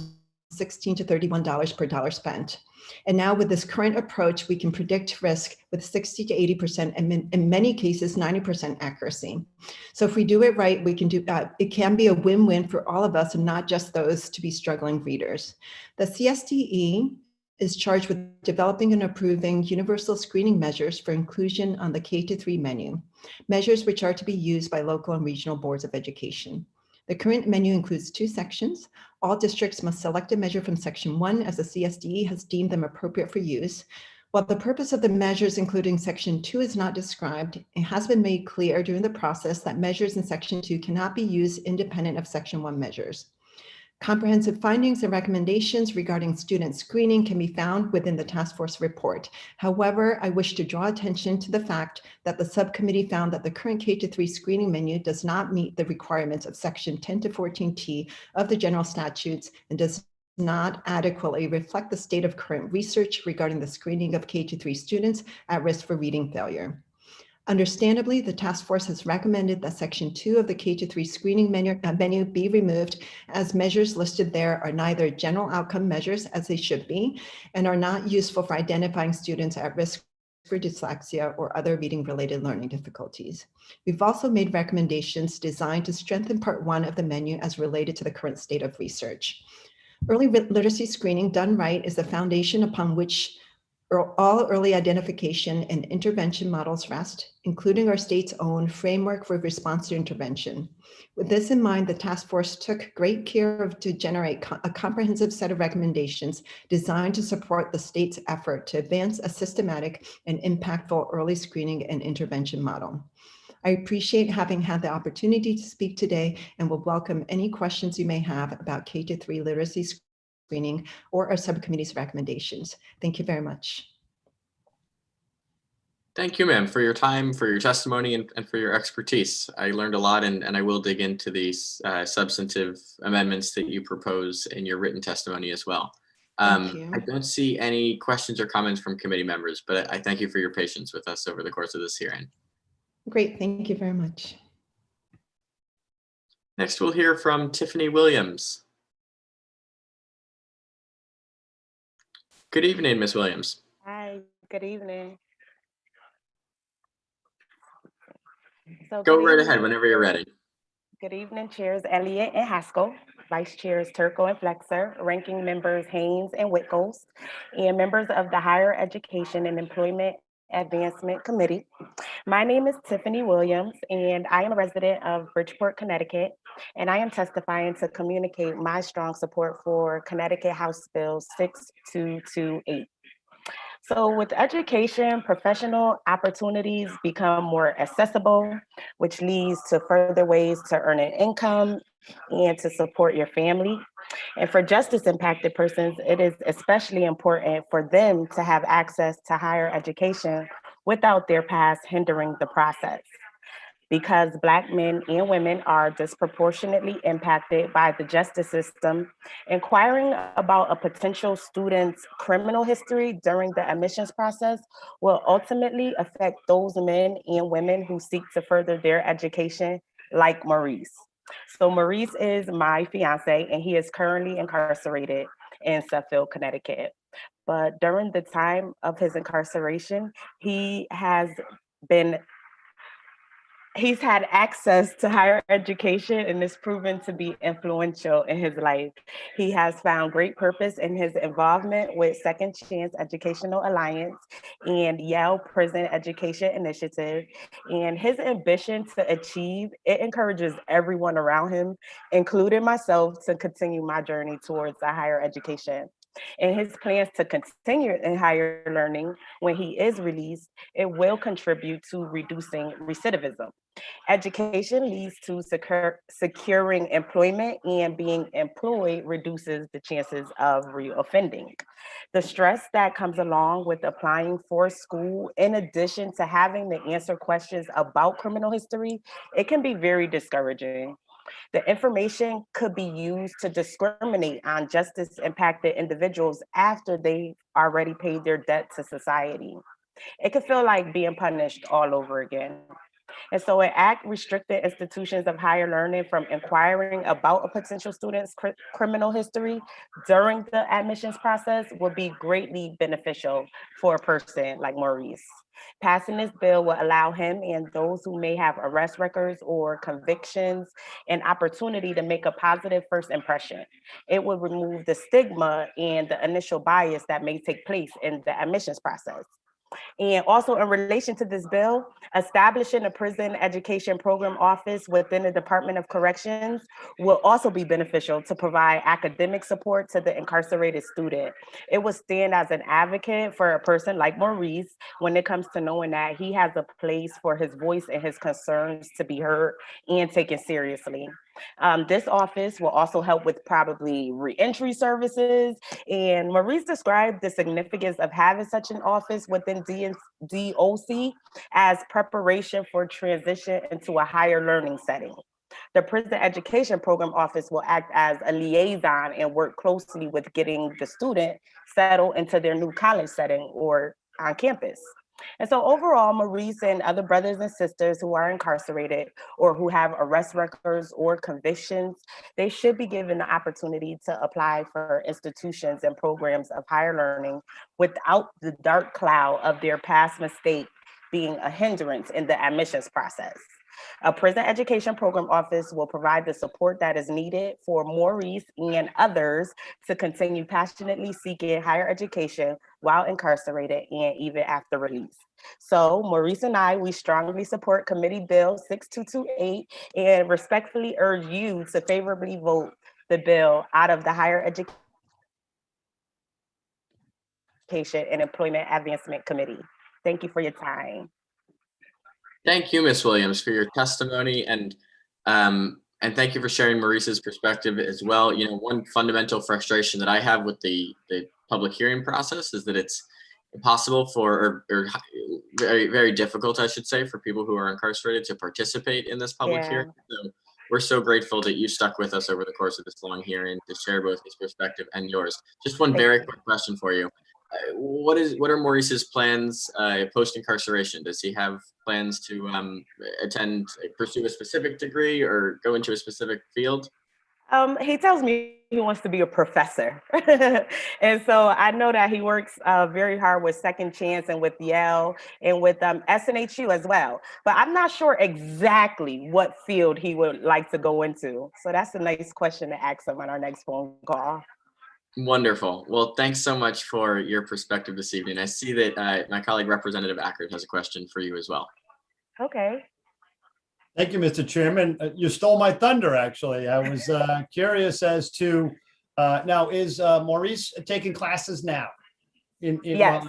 $16 to $31 per dollar spent. And now with this current approach, we can predict risk with 60 to 80%, and in many cases, 90% accuracy. So if we do it right, we can do it can be a win-win for all of us and not just those to be struggling readers. The CSDE is charged with developing and approving universal screening measures for inclusion on the K-3 menu, measures which are to be used by local and regional boards of education. The current menu includes 2 sections. All districts must select a measure from section 1 as the CSDE has deemed them appropriate for use. While the purpose of the measures, including section 2, is not described, it has been made clear during the process that measures in section 2 cannot be used independent of section 1 measures. Comprehensive findings and recommendations regarding student screening can be found within the task force report. However, I wish to draw attention to the fact that the subcommittee found that the current K-3 screening menu does not meet the requirements of section 10 to 14T of the general statutes and does not adequately reflect the state of current research regarding the screening of K-3 students at risk for reading failure. Understandably, the task force has recommended that section 2 of the K-3 screening menu be removed, as measures listed there are neither general outcome measures, as they should be, and are not useful for identifying students at risk for dyslexia or other reading-related learning difficulties. We've also made recommendations designed to strengthen part 1 of the menu as related to the current state of research. Early literacy screening done right is the foundation upon which all early identification and intervention models rest, including our state's own framework for response to intervention. With this in mind, the task force took great care to generate a comprehensive set of recommendations designed to support the state's effort to advance a systematic and impactful early screening and intervention model. I appreciate having had the opportunity to speak today and will welcome any questions you may have about K-3 literacy screening or our subcommittee's recommendations. Thank you very much. Thank you, ma'am, for your time, for your testimony, and for your expertise. I learned a lot, and I will dig into these substantive amendments that you propose in your written testimony as well. I don't see any questions or comments from committee members, but I thank you for your patience with us over the course of this hearing. Great, thank you very much. Next, we'll hear from Tiffany Williams. Good evening, Ms. Williams. Hi, good evening. So Go good right evening. ahead whenever you're ready. Good evening, Chairs Elliott and Haskell, Vice Chairs Turco and Flexer, Ranking Members Haynes and Whitcombs, and members of the Higher Education and Employment Advancement Committee. My name is Tiffany Williams, and I am a resident of Bridgeport, Connecticut, and I am testifying to communicate my strong support for Connecticut House Bill 6228. So with education, professional opportunities become more accessible, which leads to further ways to earn an income and to support your family. And for justice impacted persons, it is especially important for them to have access to higher education without their past hindering the process. Because Black men and women are disproportionately impacted by the justice system, inquiring about a potential student's criminal history during the admissions process will ultimately affect those men and women who seek to further their education, like Maurice. So Maurice is my fiance, and he is currently incarcerated in Suffield, Connecticut. But during the time of his incarceration, he has been He's had access to higher education and is proven to be influential in his life. He has found great purpose in his involvement with Second Chance Educational Alliance and Yale Prison Education Initiative. And his ambition to achieve, it encourages everyone around him, including myself, to continue my journey towards a higher education. And his plans to continue in higher learning when he is released, it will contribute to reducing recidivism. Education leads to securing employment, and being employed reduces the chances of reoffending. The stress that comes along with applying for school, in addition to having to answer questions about criminal history, it can be very discouraging. The information could be used to discriminate on justice impacted individuals after they've already paid their debt to society. It could feel like being punished all over again. And so an act restricted institutions of higher learning from inquiring about a potential student's criminal history during the admissions process would be greatly beneficial for a person like Maurice. Passing this bill will allow him and those who may have arrest records or convictions an opportunity to make a positive first impression. It will remove the stigma and the initial bias that may take place in the admissions process. And also in relation to this bill, establishing a prison education program office within the Department of Corrections will also be beneficial to provide academic support to the incarcerated student. It will stand as an advocate for a person like Maurice when it comes to knowing that he has a place for his voice and his concerns to be heard and taken seriously. This office will also help with probably reentry services. And Maurice described the significance of having such an office within DOC as preparation for transition into a higher learning setting. The Prison Education Program Office will act as a liaison and work closely with getting the student settled into their new college setting or on campus. And so overall, Maurice and other brothers and sisters who are incarcerated or who have arrest records or convictions, they should be given the opportunity to apply for institutions and programs of higher learning without the dark cloud of their past mistake being a hindrance in the admissions process. A prison education program office will provide the support that is needed for Maurice and others to continue passionately seeking higher education while incarcerated and even after release. So Maurice and I, we strongly support Committee Bill 6228 and respectfully urge you to favorably vote the bill out of the Higher Education and Employment Advancement Committee. Thank you for your time. Thank you, Ms. Williams, for your testimony, and thank you for sharing Maurice's perspective as well. You know, one fundamental frustration that I have with the public hearing process is that it's impossible for, or very, very difficult, I should say, for people who are incarcerated to participate in this public hearing. So we're so grateful that you stuck with us over the course of this long hearing to share both his perspective and yours. Just one very quick question for you. What are Maurice's plans post incarceration? Does he have plans to pursue a specific degree or go into a specific field? He tells me he wants to be a professor. And so I know that he works very hard with Second Chance and with Yale and with SNHU as well. But I'm not sure exactly what field he would like to go into. So that's a nice question to ask him on our next phone call. Wonderful. Well, thanks so much for your perspective this evening. I see that my colleague Representative Ackert has a question for you as well. Okay. Thank you, Mr. Chairman. You stole my thunder, actually. I was curious as to, now is Maurice taking classes now? Yes.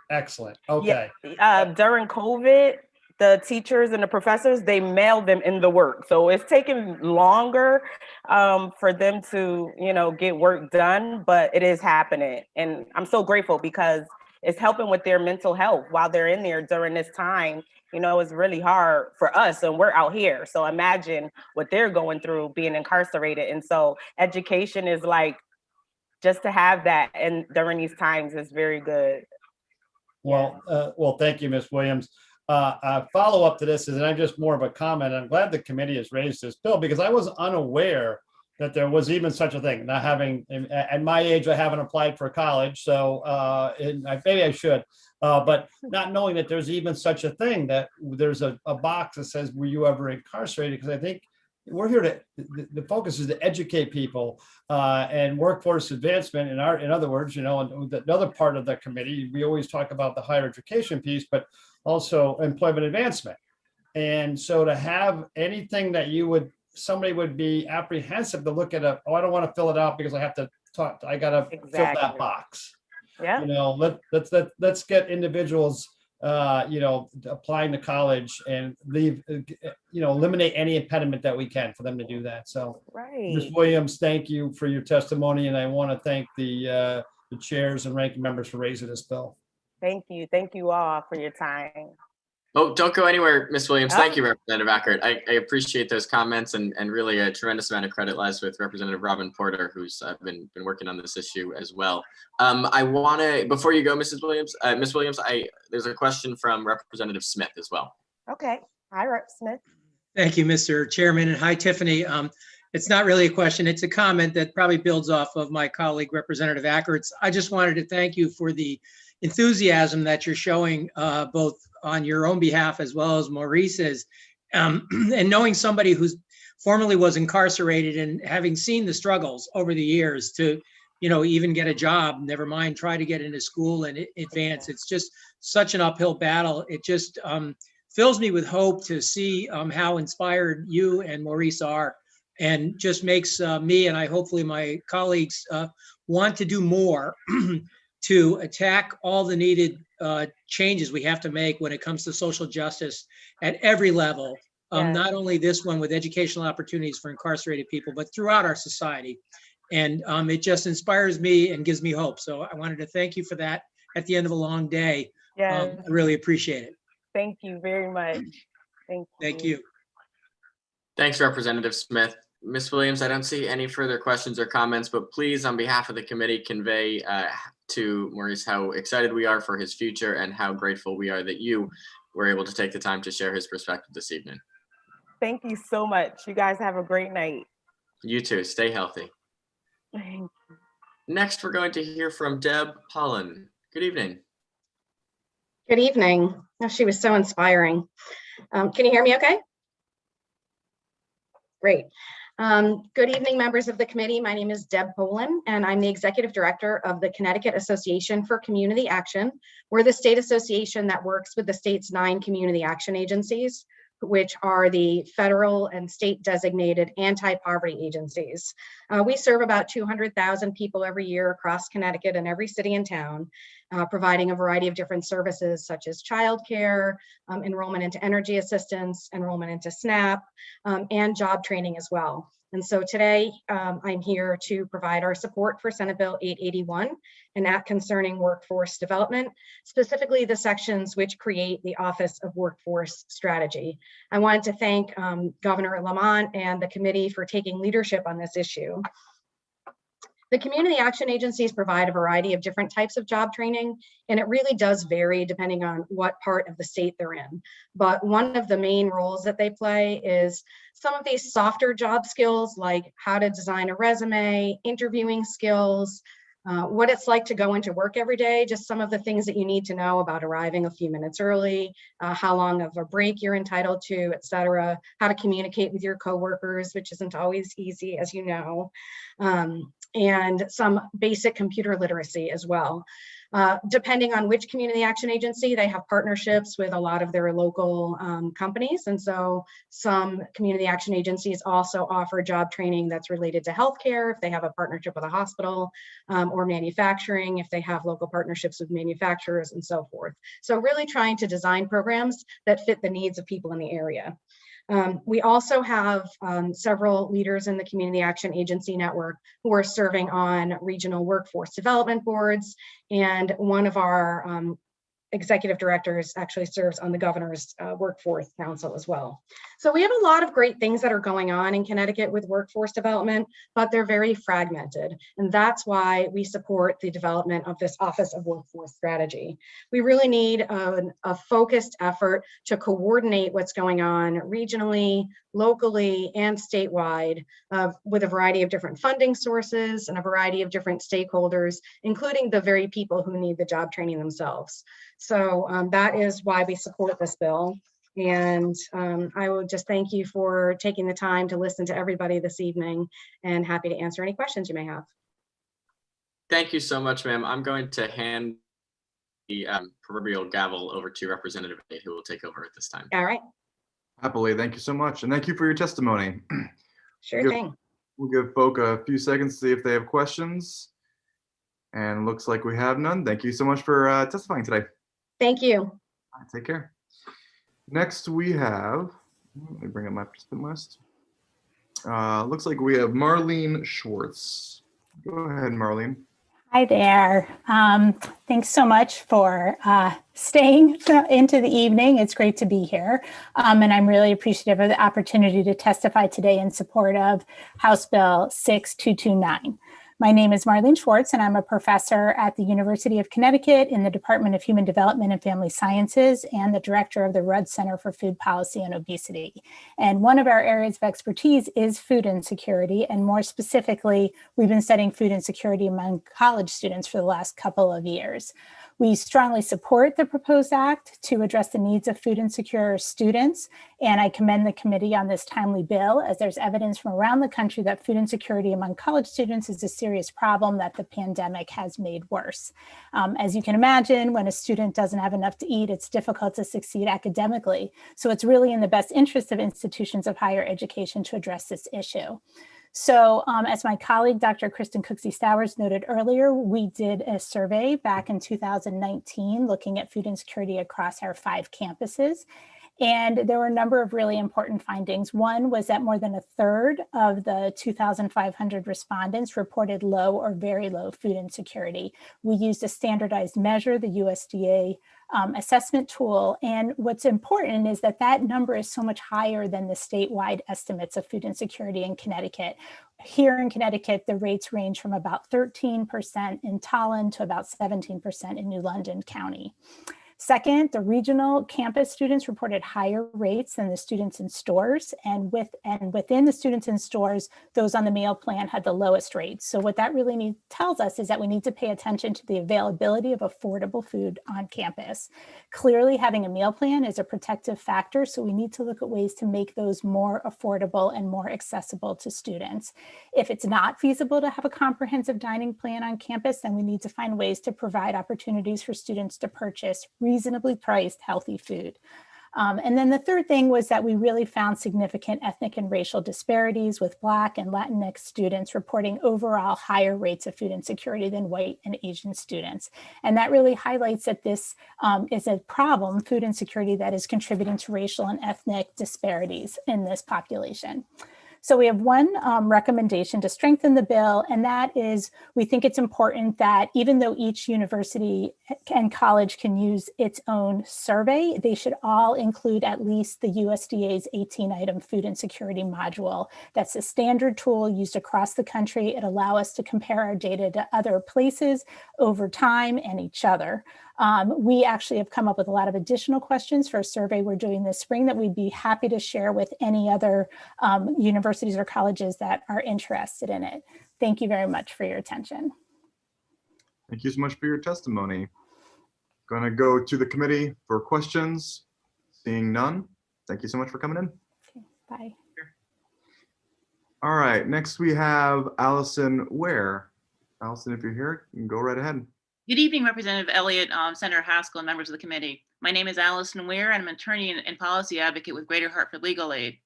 Excellent. Okay. During COVID, the teachers and the professors, they mail them in the work. So it's taken longer for them to, get work done, but it is happening. And I'm so grateful because it's helping with their mental health while they're in there during this time. It's really hard for us and we're out here. So imagine what they're going through being incarcerated. And so education is like, just to have that and during these times is very good. Well, thank you, Ms. Williams. A follow-up to this is, and I'm just more of a comment, I'm glad the committee has raised this bill because I was unaware that there was even such a thing. Not having, at my age, I haven't applied for college, so maybe I should. But not knowing that there's even such a thing, that there's a box that says, were you ever incarcerated? Because I think we're here to, the focus is to educate people and workforce advancement. In other words, and the other part of the committee, we always talk about the higher education piece, but also employment advancement. And so to have anything that somebody would be apprehensive to look at oh, I don't want to fill it out because I have to talk, I got to fill that box. Yeah. Let's get individuals, applying to college and leave, eliminate any impediment that we can for them to do that. So, right. Ms. Williams, thank you for your testimony. And I want to thank the chairs and ranking members for raising this bill. Thank you. Thank you all for your time. Oh, don't go anywhere, Ms. Williams. Thank you, Representative Ackert. I appreciate those comments, and really a tremendous amount of credit lies with Representative Robin Porter, who's been working on this issue as well. I want to, before you go, Ms. Williams, there's a question from Representative Smith as well. Okay. Hi, Rep. Smith. Thank you, Mr. Chairman, and hi, Tiffany. It's not really a question, it's a comment that probably builds off of my colleague, Representative Ackert's. I just wanted to thank you for the enthusiasm that you're showing both on your own behalf as well as Maurice's, and knowing somebody who's formerly was incarcerated and having seen the struggles over the years to, even get a job, never mind try to get into school and advance. It's just such an uphill battle. It just fills me with hope to see how inspired you and Maurice are, and just makes me and hopefully my colleagues want to do more to attack all the needed changes we have to make when it comes to social justice at every level. Not only this one with educational opportunities for incarcerated people, but throughout our society. And it just inspires me and gives me hope. So I wanted to thank you for that at the end of a long day. I really appreciate it. Thank you very much. Thank you. Thanks, Representative Smith. Ms. Williams, I don't see any further questions or comments, but please, on behalf of the committee, convey to Maurice how excited we are for his future and how grateful we are that you were able to take the time to share his perspective this evening. Thank you so much. You guys have a great night. You too. Stay healthy. Next, we're going to hear from Deb Pollen. Good evening. Good evening. Oh, she was so inspiring. Can you hear me okay? Great. Good evening, members of the committee. My name is Deb Polin, and I'm the Executive Director of the Connecticut Association for Community Action. We're the state association that works with the state's 9 community action agencies, which are the federal and state designated anti-poverty agencies. We serve about 200,000 people every year across Connecticut and every city and town, providing a variety of different services such as childcare, enrollment into energy assistance, enrollment into SNAP, and job training as well. And so today I'm here to provide our support for Senate Bill 881, an act concerning workforce development, specifically the sections which create the Office of Workforce Strategy. I wanted to thank Governor Lamont and the committee for taking leadership on this issue. The community action agencies provide a variety of different types of job training, and it really does vary depending on what part of the state they're in. But one of the main roles that they play is some of these softer job skills, like how to design a resume, interviewing skills, what it's like to go into work every day, just some of the things that you need to know about arriving a few minutes early, how long of a break you're entitled to, et cetera, how to communicate with your coworkers, which isn't always easy, as you know, and some basic computer literacy as well. Depending on which community action agency, they have partnerships with a lot of their local companies. And so some community action agencies also offer job training that's related to healthcare if they have a partnership with a hospital, or manufacturing if they have local partnerships with manufacturers and so forth. So really trying to design programs that fit the needs of people in the area. We also have several leaders in the Community Action Agency Network who are serving on regional workforce development boards, and one of our executive directors actually serves on the Governor's Workforce Council as well. So we have a lot of great things that are going on in Connecticut with workforce development, but they're very fragmented. And that's why we support the development of this Office of Workforce Strategy. We really need a focused effort to coordinate what's going on regionally, locally, and statewide with a variety of different funding sources and a variety of different stakeholders, including the very people who need the job training themselves. So that is why we support this bill. And I will just thank you for taking the time to listen to everybody this evening, and happy to answer any questions you may have. Thank you so much, ma'am. I'm going to hand the proverbial gavel over to Representative Nate, who will take over at this time. All right. Happily, thank you so much. And thank you for your testimony. Sure thing. We'll give folk a few seconds to see if they have questions. And looks like we have none. Thank you so much for testifying today. Thank you. All right, take care. Next we have, let me bring up my participant list. Looks like we have Marlene Schwartz. Go ahead, Marlene. Hi there. Thanks so much for staying into the evening. It's great to be here. And I'm really appreciative of the opportunity to testify today in support of House Bill 6229. My name is Marlene Schwartz, and I'm a professor at the University of Connecticut in the Department of Human Development and Family Sciences and the director of the Rudd Center for Food Policy and Obesity. And one of our areas of expertise is food insecurity. And more specifically, we've been studying food insecurity among college students for the last couple of years. We strongly support the proposed act to address the needs of food insecure students, and I commend the committee on this timely bill, as there's evidence from around the country that food insecurity among college students is a serious problem that the pandemic has made worse. As you can imagine, when a student doesn't have enough to eat, it's difficult to succeed academically. So it's really in the best interest of institutions of higher education to address this issue. So as my colleague, Dr. Kristen Cooksey-Stowers noted earlier, we did a survey back in 2019 looking at food insecurity across our 5 campuses. And there were a number of really important findings. One was that more than a third of the 2,500 respondents reported low or very low food insecurity. We used a standardized measure, the USDA assessment tool. And what's important is that that number is so much higher than the statewide estimates of food insecurity in Connecticut. Here in Connecticut, the rates range from about 13% in Tallinn to about 17% in New London County. Second, the regional campus students reported higher rates than the students in stores, and within the students in stores, those on the meal plan had the lowest rates. So what that really tells us is that we need to pay attention to the availability of affordable food on campus. Clearly, having a meal plan is a protective factor, so we need to look at ways to make those more affordable and more accessible to students. If it's not feasible to have a comprehensive dining plan on campus, then we need to find ways to provide opportunities for students to purchase reasonably priced healthy food. And then the third thing was that we really found significant ethnic and racial disparities, with Black and Latinx students reporting overall higher rates of food insecurity than white and Asian students. And that really highlights that this is a problem, food insecurity, that is contributing to racial and ethnic disparities in this population. So we have one recommendation to strengthen the bill, and that is we think it's important that even though each university and college can use its own survey, they should all include at least the USDA's 18-item food insecurity module. That's a standard tool used across the country. It allows us to compare our data to other places over time and each other. We actually have come up with a lot of additional questions for a survey we're doing this spring that we'd be happy to share with any other universities or colleges that are interested in it. Thank you very much for your attention. Thank you so much for your testimony. Going to go to the committee for questions. Seeing none. Thank you so much for coming in. Okay, bye. All right, next we have Allison Ware. Allison, if you're here, you can go right ahead. Good evening, Representative Elliott, Senator Haskell, and members of the committee. My name is Allison Ware, and I'm an attorney and policy advocate with Greater Hartford Legal Aid.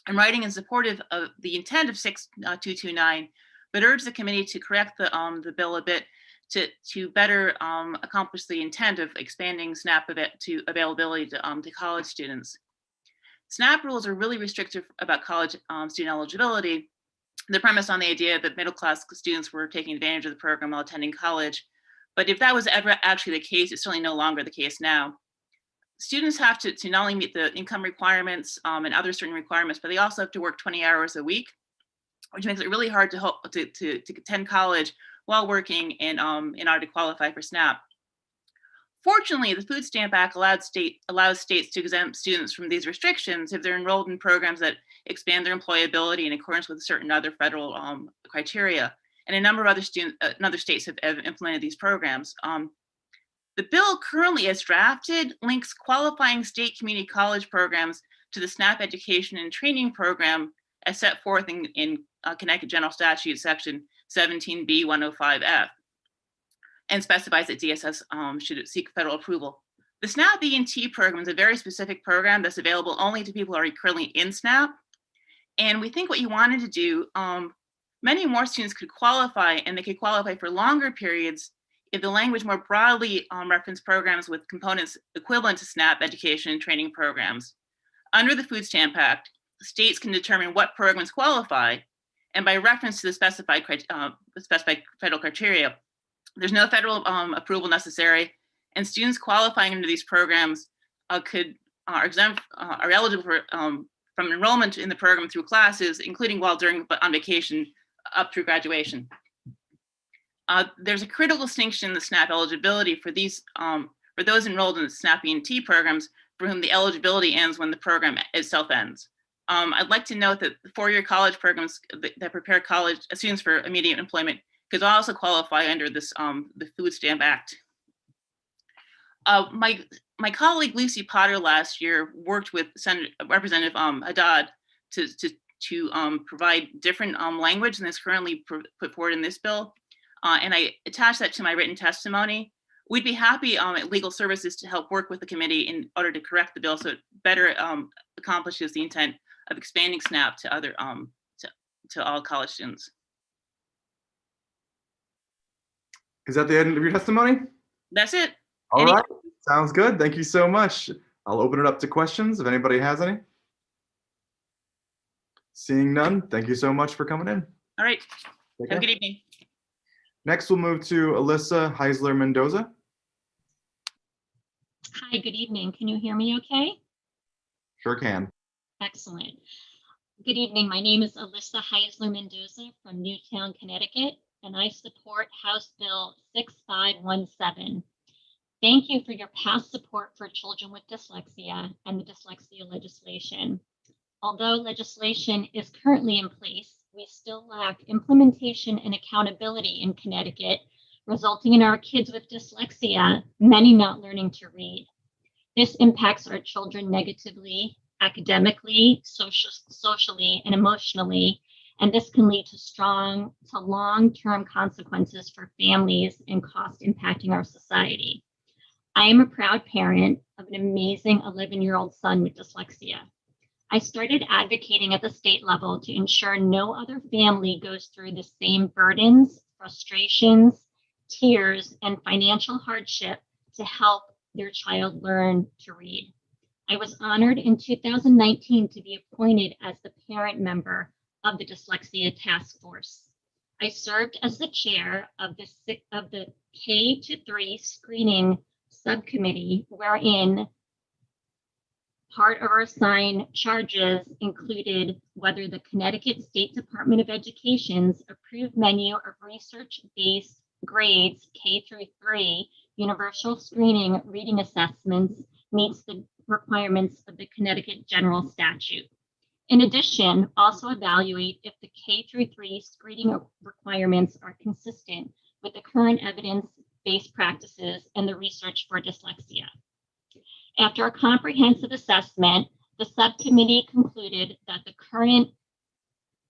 I'm writing in support of the intent of 6229, but urge the committee to correct the bill a bit to better accomplish the intent of expanding SNAP to availability to college students. SNAP rules are really restrictive about college student eligibility. The premise on the idea that middle-class students were taking advantage of the program while attending college. But if that was ever actually the case, it's certainly no longer the case now. students have to not only meet the income requirements and other certain requirements, but they also have to work 20 hours a week, which makes it really hard to attend college while working in order to qualify for SNAP. Fortunately, the Food Stamp Act allows states to exempt students from these restrictions if they're enrolled in programs that expand their employability in accordance with certain other federal criteria. And a number of other states have implemented these programs. The bill currently, as drafted, links qualifying state community college programs to the SNAP Education and Training Program as set forth in Connecticut General Statute Section 17B 105F, and specifies that DSS should seek federal approval. The SNAP E&T program is a very specific program that's available only to people who are currently in SNAP. And we think what you wanted to do, many more students could qualify, and they could qualify for longer periods if the language more broadly referenced programs with components equivalent to SNAP education and training programs. Under the Food Stamp Act, states can determine what programs qualify, and by reference to the specified federal criteria, there's no federal approval necessary, and students qualifying under these programs are eligible for from enrollment in the program through classes, including while on vacation, up through graduation. There's a critical distinction in the SNAP eligibility for those enrolled in the SNAP E&T programs for whom the eligibility ends when the program itself ends. I'd like to note that the four-year college programs that prepare college students for immediate employment could also qualify under this the Food Stamp Act. My colleague Lucy Potter last year worked with Representative Haddad to provide different language than is currently put forward in this bill, and I attached that to my written testimony. We'd be happy at Legal Services to help work with the committee in order to correct the bill so it better accomplishes the intent of expanding SNAP to other to all college students. Is that the end of your testimony? That's it. All right, sounds good. Thank you so much. I'll open it up to questions if anybody has any. Seeing none, thank you so much for coming in. All right, Take have a care. good evening. Next, we'll move to Alyssa Heisler Mendoza. Hi, good evening. Can you hear me okay? Sure can. Excellent. Good evening. My name is Alyssa Heisler Mendoza from Newtown, Connecticut, and I support House Bill 6517. Thank you for your past support for children with dyslexia and the dyslexia legislation. Although legislation is currently in place, we still lack implementation and accountability in Connecticut, resulting in our kids with dyslexia, many not learning to read. This impacts our children negatively, academically, socially, and emotionally, and this can lead to long-term consequences for families and cost impacting our society. I am a proud parent of an amazing 11-year-old son with dyslexia. I started advocating at the state level to ensure no other family goes through the same burdens, frustrations, tears, and financial hardship to help their child learn to read. I was honored in 2019 to be appointed as the parent member of the Dyslexia Task Force. I served as the chair of the K-3 screening subcommittee, wherein part of our assigned charges included whether the Connecticut State Department of Education's approved menu of research-based grades K-3 universal screening reading assessments meets the requirements of the Connecticut General Statute. In addition, also evaluate if the K-3 screening requirements are consistent with the current evidence-based practices and the research for dyslexia. After a comprehensive assessment, the subcommittee concluded that the current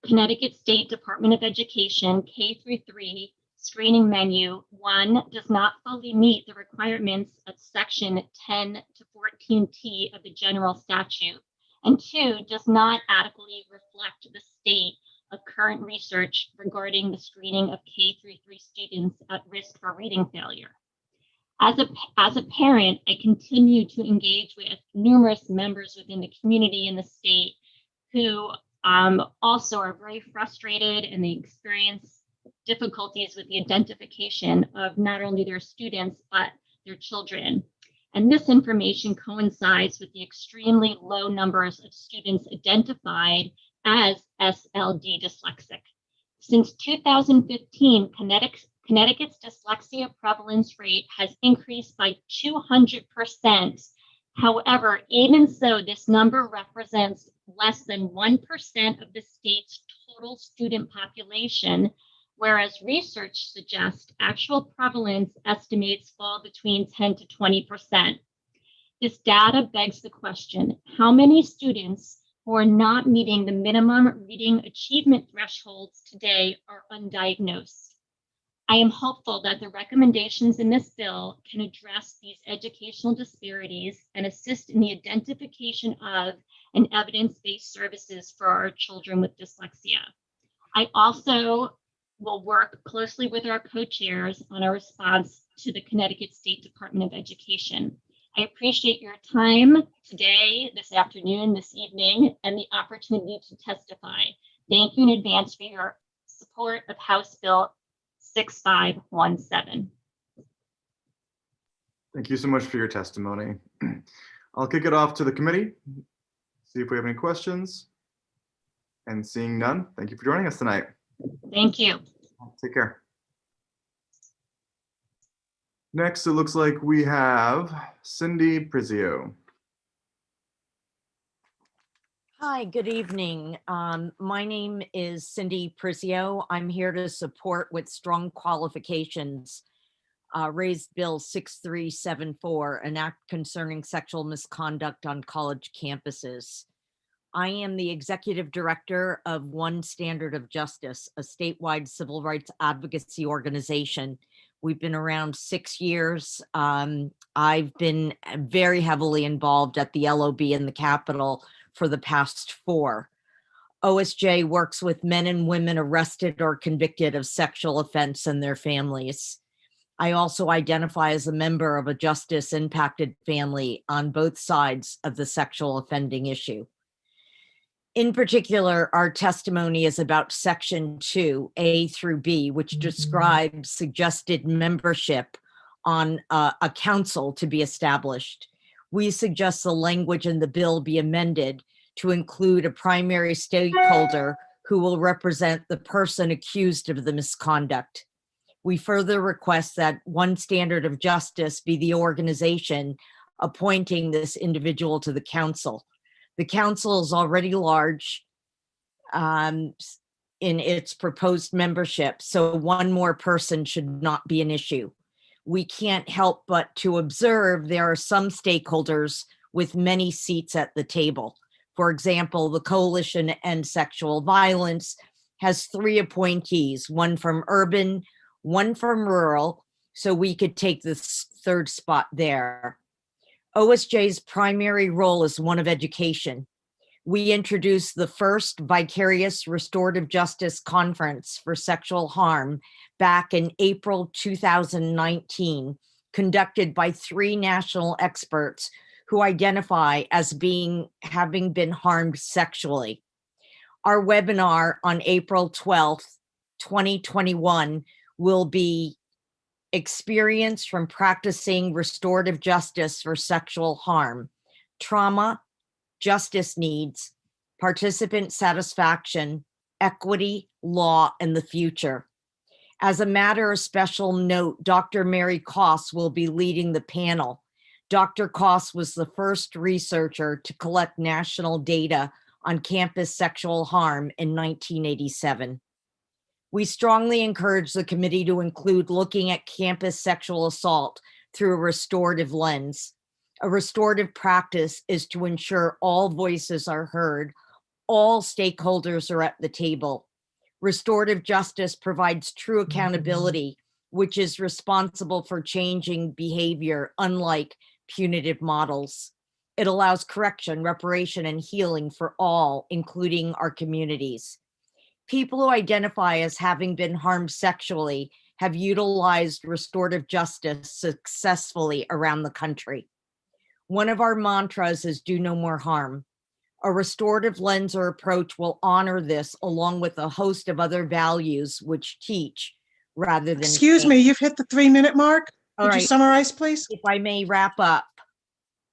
Connecticut State Department of Education K-3 screening menu, 1, does not fully meet the requirements of section 10 to 14T of the general statute, and 2, does not adequately reflect the state of current research regarding the screening of K-3 students at risk for reading failure. As a parent, I continue to engage with numerous members within the community in the state who also are very frustrated, and they experience difficulties with the identification of not only their students, but their children. And this information coincides with the extremely low numbers of students identified as SLD dyslexic. Since 2015, Connecticut's dyslexia prevalence rate has increased by 200%. However, even so, this number represents less than 1% of the state's total student population, whereas research suggests actual prevalence estimates fall between 10 to 20%. This data begs the question, how many students who are not meeting the minimum reading achievement thresholds today are undiagnosed? I am hopeful that the recommendations in this bill can address these educational disparities and assist in the identification of and evidence-based services for our children with dyslexia. I also will work closely with our co-chairs on a response to the Connecticut State Department of Education. I appreciate your time today, this afternoon, this evening, and the opportunity to testify. Thank you in advance for your support of House Bill 6517. Thank you so much for your testimony. I'll kick it off to the committee, see if we have any questions. And seeing none, thank you for joining us tonight. Thank you. Take care. Next, it looks like we have Cindy Prizio. Hi, good evening. My name is Cindy Prizio. I'm here to support with strong qualifications raised Bill 6374, an act concerning sexual misconduct on college campuses. I am the executive director of One Standard of Justice, a statewide civil rights advocacy organization. We've been around 6 years. I've been very heavily involved at the LOB in the Capitol for the past 4. OSJ works with men and women arrested or convicted of sexual offense and their families. I also identify as a member of a justice impacted family on both sides of the sexual offending issue. In particular, our testimony is about Section 2, A through B, which describes suggested membership on a council to be established. We suggest the language in the bill be amended to include a primary stakeholder who will represent the person accused of the misconduct. We further request that One Standard of Justice be the organization appointing this individual to the council. The council is already large in its proposed membership, so one more person should not be an issue. We can't help but to observe there are some stakeholders with many seats at the table. For example, the Coalition to End Sexual Violence has 3 appointees, one from urban, one from rural, so we could take this 3rd spot there. OSJ's primary role is one of education. We introduced the first Vicarious Restorative Justice Conference for Sexual Harm back in April 2019, conducted by 3 national experts who identify as having been harmed sexually. Our webinar on April 12th, 2021 will be Experience from Practicing Restorative Justice for Sexual Harm, Trauma, Justice Needs, Participant Satisfaction, Equity, Law, and the Future. As a matter of special note, Dr. Mary Koss will be leading the panel. Dr. Koss was the first researcher to collect national data on campus sexual harm in 1987. We strongly encourage the committee to include looking at campus sexual assault through a restorative lens. A restorative practice is to ensure all voices are heard, all stakeholders are at the table. Restorative justice provides true accountability, which is responsible for changing behavior, unlike punitive models. It allows correction, reparation, and healing for all, including our communities. People who identify as having been harmed sexually have utilized restorative justice successfully around the country. One of our mantras is do no more harm. A restorative lens or approach will honor this along with a host of other values which teach rather than Excuse me, you've hit the 3-minute mark. Could you summarize, please? If I may wrap up.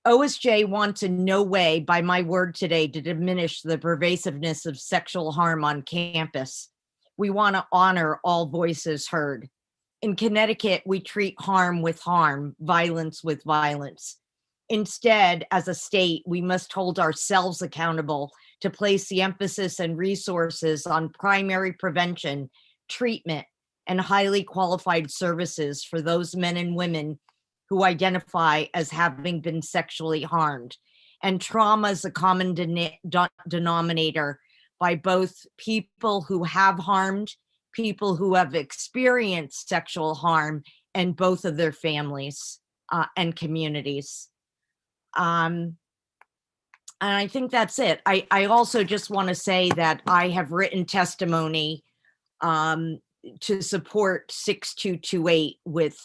OSJ wants in no way by my word today to diminish the pervasiveness of sexual harm on campus. We want to honor all voices heard. In Connecticut, we treat harm with harm, violence with violence. Instead, as a state, we must hold ourselves accountable to place the emphasis and resources on primary prevention, treatment, and highly qualified services for those men and women who identify as having been sexually harmed. And trauma is a common denominator by both people who have harmed, people who have experienced sexual harm, and both of their families and communities. And I think that's it. I also just want to say that I have written testimony to support 6228 with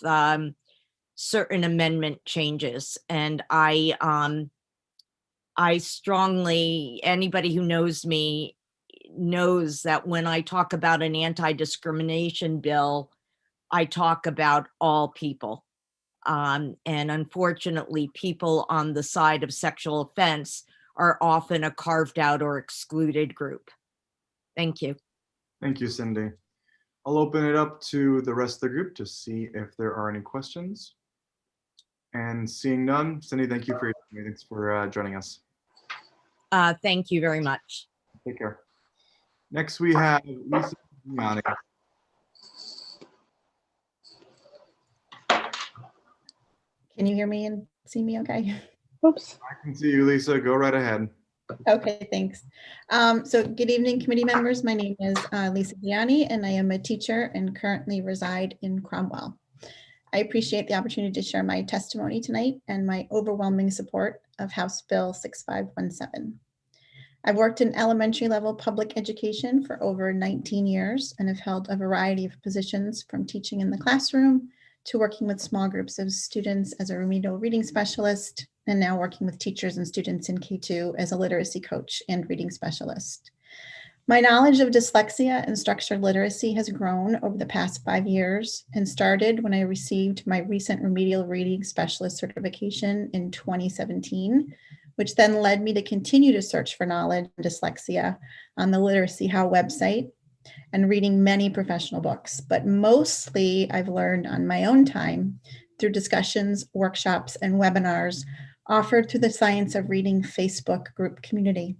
certain amendment changes. And I strongly, anybody who knows me knows that when I talk about an anti-discrimination bill, I talk about all people. And unfortunately, people on the side of sexual offense are often a carved out or excluded group. Thank you. Thank you, Cindy. I'll open it up to the rest of the group to see if there are any questions. And seeing none, Cindy, thank you for your time. Thanks for joining us. Thank you very much. Take care. Next, we have Lisa Gianni. Can you hear me and see me okay? Oops. I can see you, Lisa. Go right ahead. Okay, thanks. So good evening, committee members. My name is Lisa Gianni, and I am a teacher and currently reside in Cromwell. I appreciate the opportunity to share my testimony tonight and my overwhelming support of House Bill 6517. I've worked in elementary level public education for over 19 years and have held a variety of positions from teaching in the classroom to working with small groups of students as a remedial reading specialist, and now working with teachers and students in K2 as a literacy coach and reading specialist. My knowledge of dyslexia and structured literacy has grown over the past 5 years and started when I received my recent remedial reading specialist certification in 2017, which then led me to continue to search for knowledge on dyslexia on the Literacy How website and reading many professional books. But mostly I've learned on my own time through discussions, workshops, and webinars offered through the Science of Reading Facebook group community.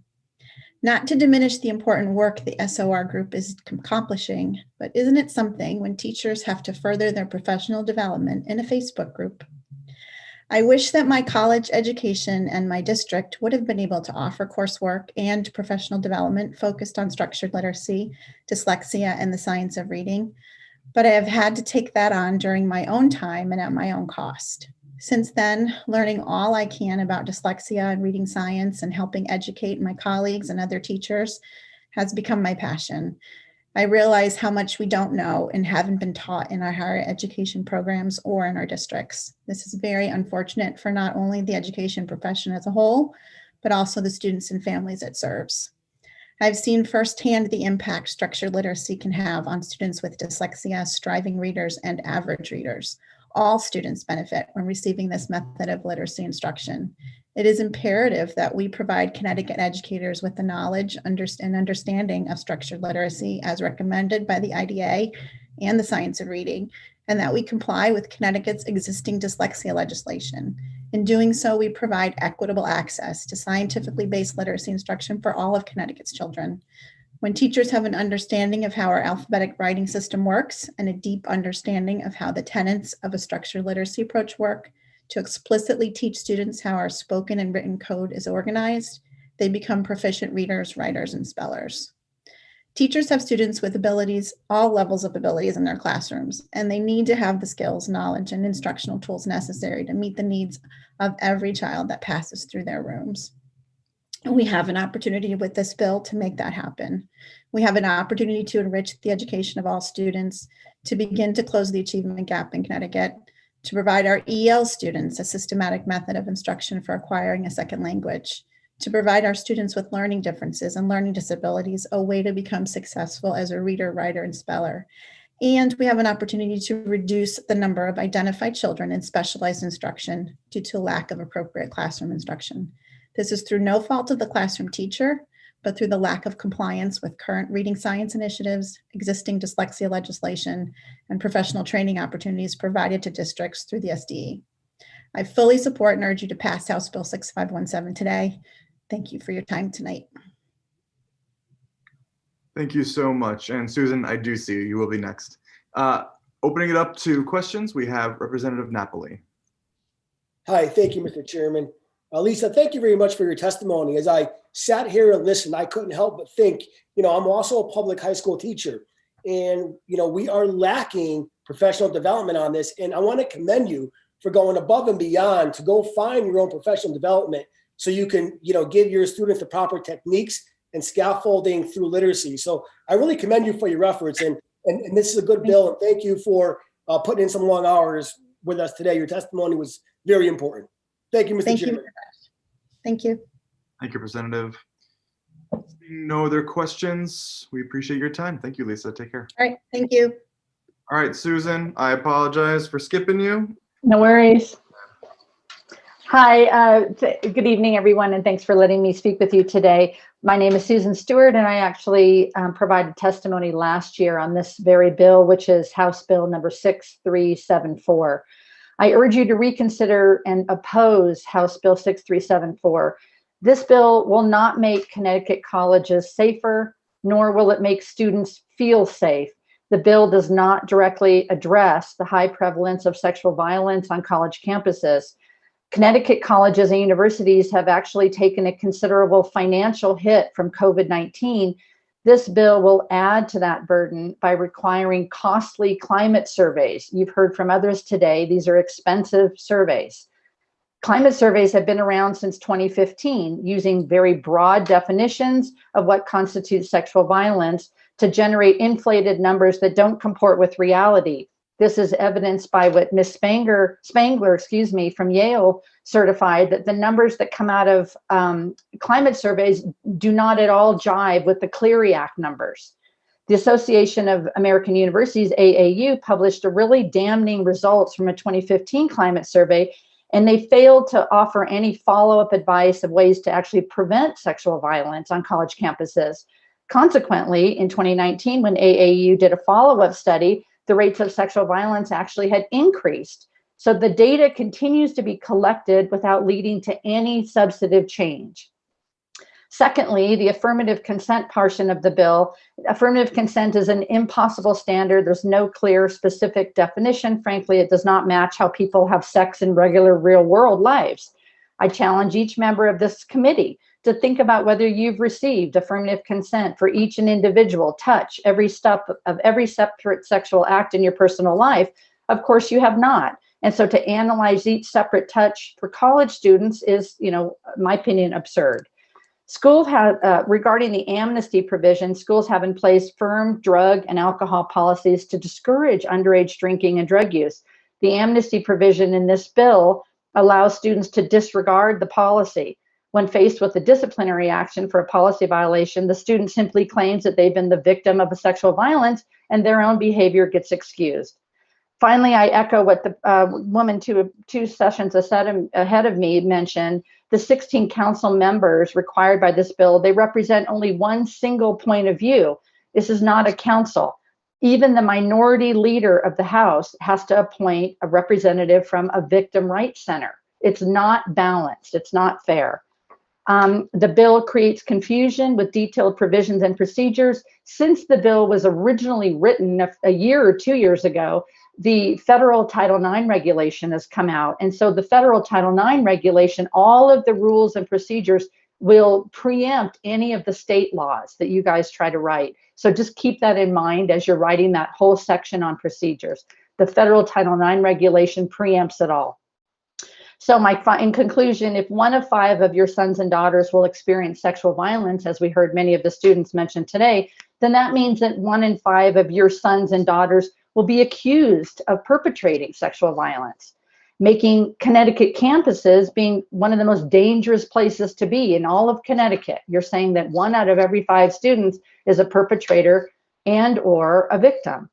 Not to diminish the important work the SOR group is accomplishing, but isn't it something when teachers have to further their professional development in a Facebook group? I wish that my college education and my district would have been able to offer coursework and professional development focused on structured literacy, dyslexia, and the science of reading, but I have had to take that on during my own time and at my own cost. Since then, learning all I can about dyslexia and reading science and helping educate my colleagues and other teachers has become my passion. I realize how much we don't know and haven't been taught in our higher education programs or in our districts. This is very unfortunate for not only the education profession as a whole, but also the students and families it serves. I've seen firsthand the impact structured literacy can have on students with dyslexia, striving readers, and average readers. All students benefit when receiving this method of literacy instruction. It is imperative that we provide Connecticut educators with the knowledge and understanding of structured literacy as recommended by the IDA and the Science of Reading, and that we comply with Connecticut's existing dyslexia legislation. In doing so, we provide equitable access to scientifically based literacy instruction for all of Connecticut's children. When teachers have an understanding of how our alphabetic writing system works and a deep understanding of how the tenets of a structured literacy approach work, to explicitly teach students how our spoken and written code is organized, they become proficient readers, writers, and spellers. Teachers have students with abilities, all levels of abilities in their classrooms, and they need to have the skills, knowledge, and instructional tools necessary to meet the needs of every child that passes through their rooms. We have an opportunity with this bill to make that happen. We have an opportunity to enrich the education of all students, to begin to close the achievement gap in Connecticut, to provide our EL students a systematic method of instruction for acquiring a second language, to provide our students with learning differences and learning disabilities a way to become successful as a reader, writer, and speller, And we have an opportunity to reduce the number of identified children in specialized instruction due to lack of appropriate classroom instruction. This is through no fault of the classroom teacher, but through the lack of compliance with current reading science initiatives, existing dyslexia legislation, and professional training opportunities provided to districts through the SDE. I fully support and urge you to pass House Bill 6517 today. Thank you for your time tonight. Thank you so much. And Susan, I do see you. You will be next. Opening it up to questions, we have Representative Napoli. Hi, thank you, Mr. Chairman. Lisa, thank you very much for your testimony. As I sat here and listened, I couldn't help but think, I'm also a public high school teacher, and, we are lacking professional development on this. And I want to commend you for going above and beyond to go find your own professional development so you can, give your students the proper techniques and scaffolding through literacy. So I really commend you for your efforts, and this is a good bill. And thank you for putting in some long hours with us today. Your testimony was very important. Thank you, Mr. Chairman. Thank you. Thank you, Representative. No other questions. We appreciate your time. Thank you, Lisa. Take care. All right, thank you. All right, Susan, I apologize for skipping you. No worries. Hi, good evening, everyone, and thanks for letting me speak with you today. My name is Susan Stewart, and I actually provided testimony last year on this very bill, which is House Bill number 6374. I urge you to reconsider and oppose House Bill 6374. This bill will not make Connecticut colleges safer, nor will it make students feel safe. The bill does not directly address the high prevalence of sexual violence on college campuses. Connecticut colleges and universities have actually taken a considerable financial hit from COVID-19. This bill will add to that burden by requiring costly climate surveys. You've heard from others today, these are expensive surveys. Climate surveys have been around since 2015, using very broad definitions of what constitutes sexual violence to generate inflated numbers that don't comport with reality. This is evidenced by what Ms. Spangler, from Yale certified, that the numbers that come out of climate surveys do not at all jive with the Clery Act numbers. The Association of American Universities, AAU, published a really damning results from a 2015 climate survey, and they failed to offer any follow-up advice of ways to actually prevent sexual violence on college campuses. Consequently, in 2019, when AAU did a follow-up study, the rates of sexual violence actually had increased. So the data continues to be collected without leading to any substantive change. Secondly, the affirmative consent portion of the bill. Affirmative consent is an impossible standard. There's no clear, specific definition. Frankly, it does not match how people have sex in regular real-world lives. I challenge each member of this committee to think about whether you've received affirmative consent for each an individual touch, every step of every separate sexual act in your personal life. Of course, you have not. And so to analyze each separate touch for college students is, in my opinion, absurd. Schools have, regarding the amnesty provision, schools have in place firm drug and alcohol policies to discourage underage drinking and drug use. The amnesty provision in this bill allows students to disregard the policy. When faced with a disciplinary action for a policy violation, the student simply claims that they've been the victim of a sexual violence and their own behavior gets excused. Finally, I echo what the woman two sessions ahead of me mentioned. The 16 council members required by this bill, they represent only one single point of view. This is not a council. Even the minority leader of the House has to appoint a representative from a victim rights center. It's not balanced. It's not fair. The bill creates confusion with detailed provisions and procedures. Since the bill was originally written a year or 2 years ago, the federal Title IX regulation has come out. And so the federal Title IX regulation, all of the rules and procedures will preempt any of the state laws that you guys try to write. So just keep that in mind as you're writing that whole section on procedures. The federal Title IX regulation preempts it all. So in conclusion, if 1 of 5 of your sons and daughters will experience sexual violence, as we heard many of the students mention today, then that means that 1 in 5 of your sons and daughters will be accused of perpetrating sexual violence, making Connecticut campuses being one of the most dangerous places to be in all of Connecticut. You're saying that 1 out of every 5 students is a perpetrator and or a victim.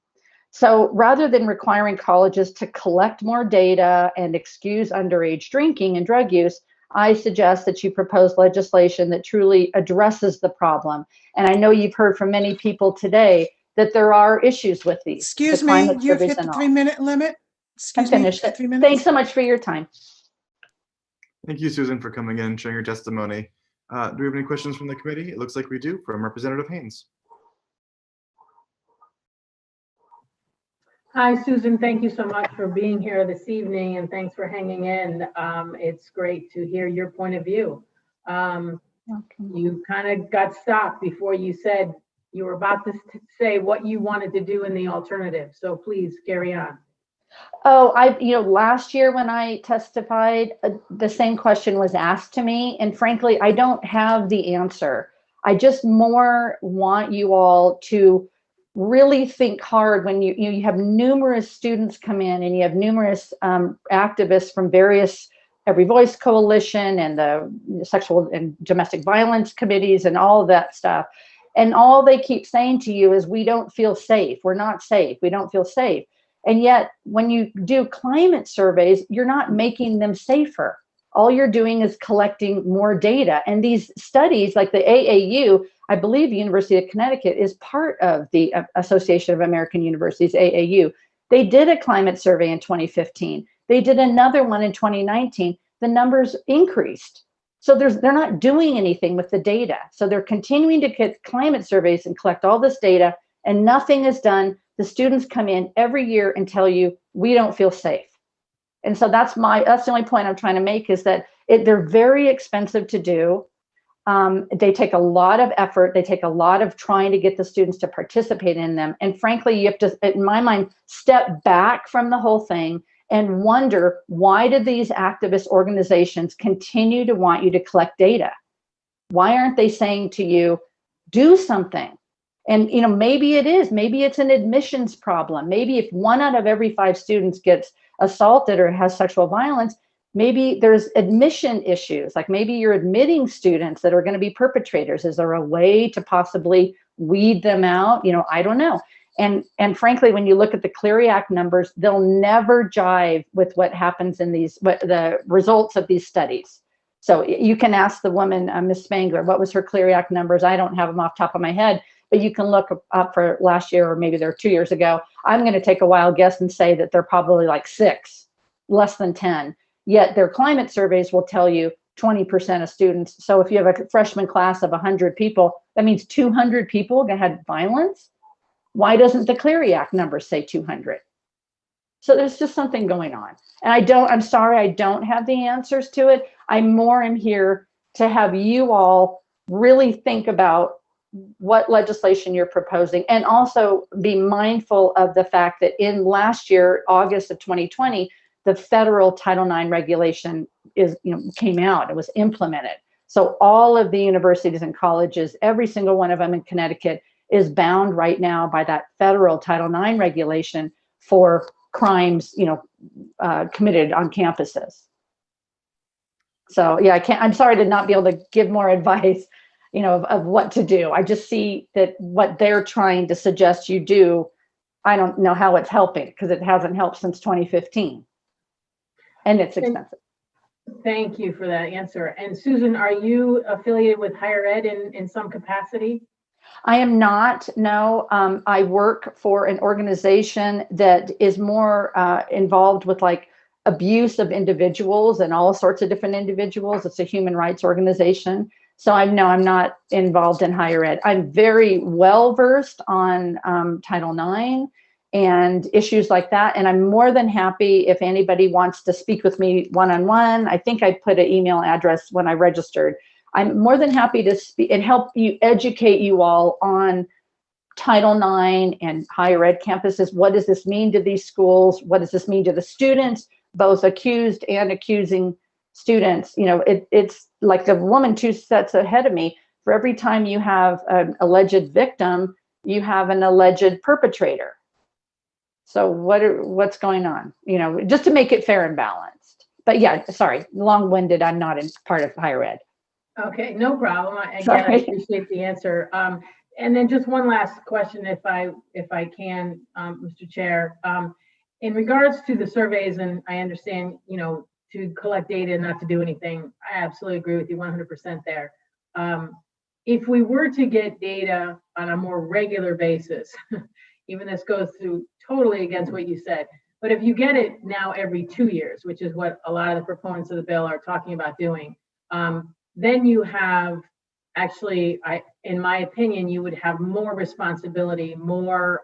So rather than requiring colleges to collect more data and excuse underage drinking and drug use, I suggest that you propose legislation that truly addresses the problem. And I know you've heard from many people today that there are issues with these. Excuse me, you've hit the 3-minute limit. Excuse me, Finished it. 3 minutes. Thanks so much for your time. Thank you, Susan, for coming in and sharing your testimony. Do we have any questions from the committee? It looks like we do, from Representative Haynes. Hi, Susan. Thank you so much for being here this evening, and thanks for hanging in. It's great to hear your point of view. You kind of got stopped before you said you were about to say what you wanted to do in the alternative. So please carry on. Oh, last year when I testified, the same question was asked to me. And frankly, I don't have the answer. I just more want you all to really think hard when you have numerous students come in and you have numerous activists from various Every Voice Coalition and the sexual and domestic violence committees and all of that stuff. And all they keep saying to you is, we don't feel safe. We're not safe. We don't feel safe. And yet when you do climate surveys, you're not making them safer. All you're doing is collecting more data. And these studies like the AAU, I believe University of Connecticut is part of the Association of American Universities, AAU. They did a climate survey in 2015. They did another one in 2019. The numbers increased. So they're not doing anything with the data. So they're continuing to get climate surveys and collect all this data, and nothing is done. The students come in every year and tell you, we don't feel safe. And so that's the only point I'm trying to make, is that they're very expensive to do. They take a lot of effort. They take a lot of trying to get the students to participate in them. And frankly, you have to, in my mind, step back from the whole thing and wonder, why did these activist organizations continue to want you to collect data? Why aren't they saying to you, do something? And maybe it's an admissions problem. Maybe if 1 out of every 5 students gets assaulted or has sexual violence, maybe there's admission issues. Like maybe you're admitting students that are going to be perpetrators. Is there a way to possibly weed them out? I don't know. And frankly, when you look at the Clery Act numbers, they'll never jive with what happens in the results of these studies. So you can ask the woman, Ms. Spangler, what was her Clery Act numbers? I don't have them off the top of my head, but you can look up for last year, or maybe they're 2 years ago. I'm going to take a wild guess and say that they're probably like 6, less than 10. Yet their climate surveys will tell you 20% of students. So if you have a freshman class of 100 people, that means 200 people had violence. Why doesn't the Clery Act numbers say 200? So there's just something going on. And I'm sorry, I don't have the answers to it. I more am here to have you all really think about what legislation you're proposing, and also be mindful of the fact that in last year, August of 2020, the federal Title IX regulation came out. It was implemented. So all of the universities and colleges, every single one of them in Connecticut, is bound right now by that federal Title IX regulation for crimes, committed on campuses. So yeah, I'm sorry to not be able to give more advice, of what to do. I just see that what they're trying to suggest you do, I don't know how it's helping, because it hasn't helped since 2015. And it's expensive. Thank you for that answer. And Susan, are you affiliated with higher ed in some capacity? I am not, no. I work for an organization that is more involved with like abuse of individuals and all sorts of different individuals. It's a human rights organization. So I'm not involved in higher ed. I'm very well versed on Title IX and issues like that. And I'm more than happy if anybody wants to speak with me one-on-one. I think I put an email address when I registered. I'm more than happy to speak and help you, educate you all on Title IX and higher ed campuses. What does this mean to these schools? What does this mean to the students, both accused and accusing students? It's like the woman 2 sets ahead of me. For every time you have an alleged victim, you have an alleged perpetrator. So what's going on? Just to make it fair and balanced. But yeah, sorry, long-winded. I'm not in part of higher ed. Okay, no problem. I appreciate the answer. And then just one last question, if I can, Mr. Chair. In regards to the surveys, and I understand, to collect data and not to do anything, I absolutely agree with you 100% there. If we were to get data on a more regular basis, even this goes through totally against what you said, but if you get it now every 2 years, which is what a lot of the proponents of the bill are talking about doing, then you have actually, in my opinion, you would have more responsibility, more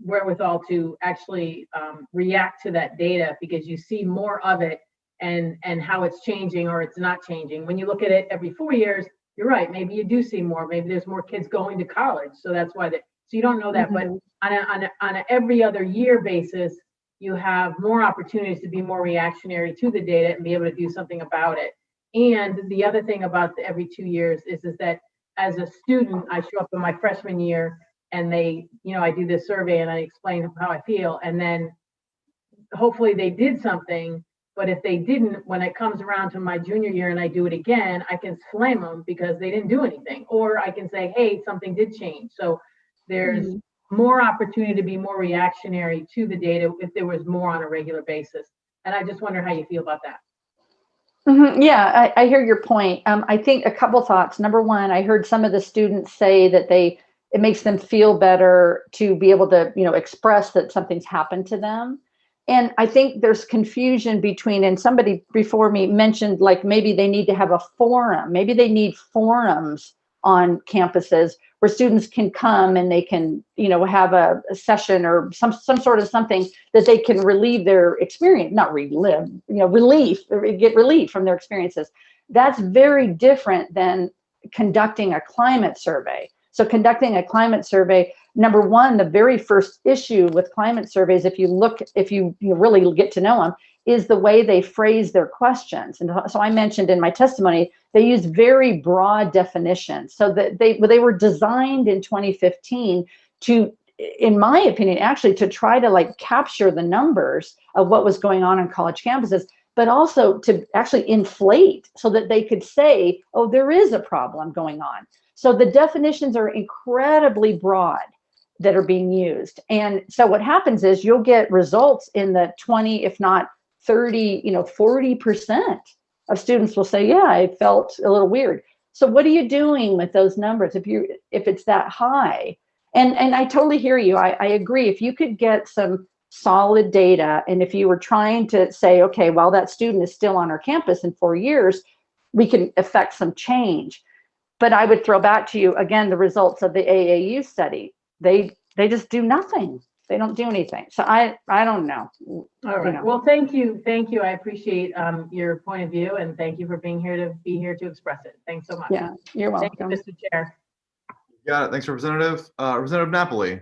wherewithal to actually react to that data, because you see more of it and how it's changing or it's not changing. When you look at it every 4 years, you're right, maybe you do see more, maybe there's more kids going to college, so that's why so you don't know that. But on a every other year basis, you have more opportunities to be more reactionary to the data and be able to do something about it. And the other thing about the every 2 years is that as a student, I show up in my freshman year and I do this survey and I explain how I feel, and then hopefully they did something. But if they didn't, when it comes around to my junior year and I do it again, I can slam them because they didn't do anything. Or I can say, hey, something did change. So there's more opportunity to be more reactionary to the data if there was more on a regular basis. And I just wonder how you feel about that. Yeah, I hear your point. I think a couple thoughts. Number one, I heard some of the students say that it makes them feel better to be able to, express that something's happened to them. And I think there's confusion between, and somebody before me mentioned, like maybe they need to have a forum. Maybe they need forums on campuses where students can come and they can, have a session or some sort of something that they can relieve their experience, not relive, relief, or get relief from their experiences. That's very different than conducting a climate survey. So conducting a climate survey, number one, the very first issue with climate surveys, if you really get to know them, is the way they phrase their questions. And so I mentioned in my testimony, they use very broad definitions. So that they were designed in 2015 to, in my opinion, actually to try to capture the numbers of what was going on college campuses, but also to actually inflate so that they could say, oh, there is a problem going on. So the definitions are incredibly broad that are being used. And so what happens is you'll get results in the 20, if not 30, 40% of students will say, yeah, I felt a little weird. So what are you doing with those numbers if it's that high? And I totally hear you. I agree. If you could get some solid data, and if you were trying to say, okay, well, that student is still on our campus in 4 years, we can affect some change. But I would throw back to you again the results of the AAU study. They just do nothing. They don't do anything. So I don't know. All right. Well, thank you. I appreciate your point of view, and thank you for being here to express it. Thanks so much. Yeah, you're welcome. Thank you, Mr. Chair. Got it. Thanks, Representative. Representative Napoli.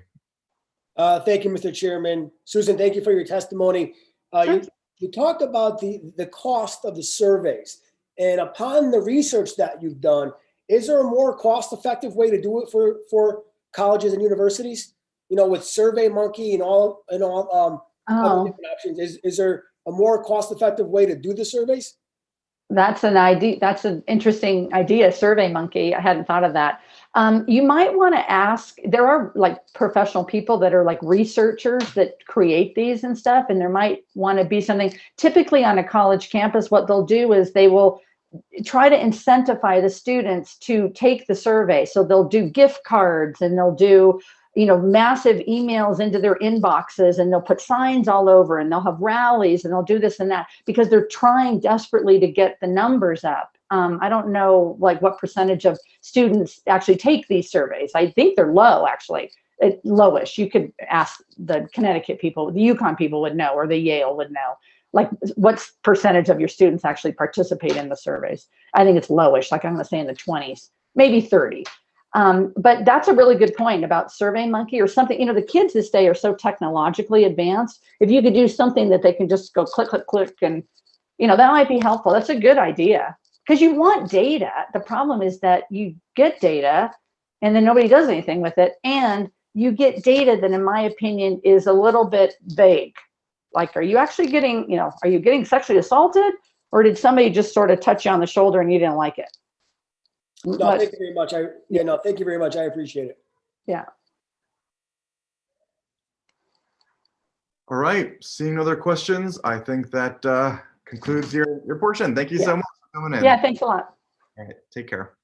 Thank you, Mr. Chairman. Susan, thank you for your testimony. You talked about the cost of the surveys, and upon the research that you've done, is there a more cost-effective way to do it for colleges and universities? With SurveyMonkey and all other different options, is there a more cost-effective way to do the surveys? That's an idea. That's an interesting idea, SurveyMonkey. I hadn't thought of that. You might want to ask, there are professional people that are researchers that create these and stuff, and there might want to be something. Typically on a college campus, what they'll do is they will try to incentivize the students to take the survey. So they'll do gift cards, and they'll do massive emails into their inboxes, and they'll put signs all over, and they'll have rallies, and they'll do this and that because they're trying desperately to get the numbers up. I don't know what percentage of students actually take these surveys. I think they're low, actually, lowish. You could ask the Connecticut people, the UConn people would know, or the Yale would know. What percentage of your students actually participate in the surveys? I think it's lowish, I'm going to say in the 20s, maybe 30. But that's a really good point about SurveyMonkey or something. The kids this day are so technologically advanced. If you could do something that they can just go click, click, click, and that might be helpful. That's a good idea because you want data. The problem is that you get data and then nobody does anything with it. And you get data that, in my opinion, is a little bit vague. Are you actually getting, are you getting sexually assaulted, or did somebody just sort of touch you on the shoulder and you didn't like it? No, thank you very much. Thank you very much. I appreciate it. Yeah. All right, seeing no other questions, I think that concludes your portion. Thank you so much for coming in. Yeah, thanks a lot. All right, take care.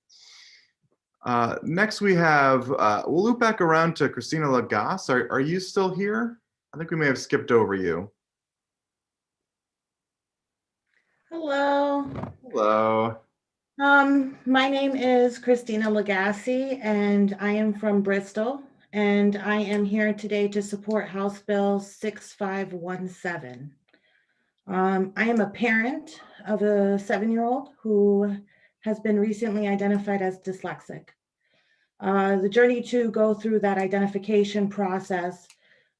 Next we have, we'll loop back around to Christina Lagasse. Are you still here? I think we may have skipped over you. Hello. Hello. My name is Christina Lagasse, and I am from Bristol, and I am here today to support House Bill 6517. I am a parent of a 7-year-old who has been recently identified as dyslexic. The journey to go through that identification process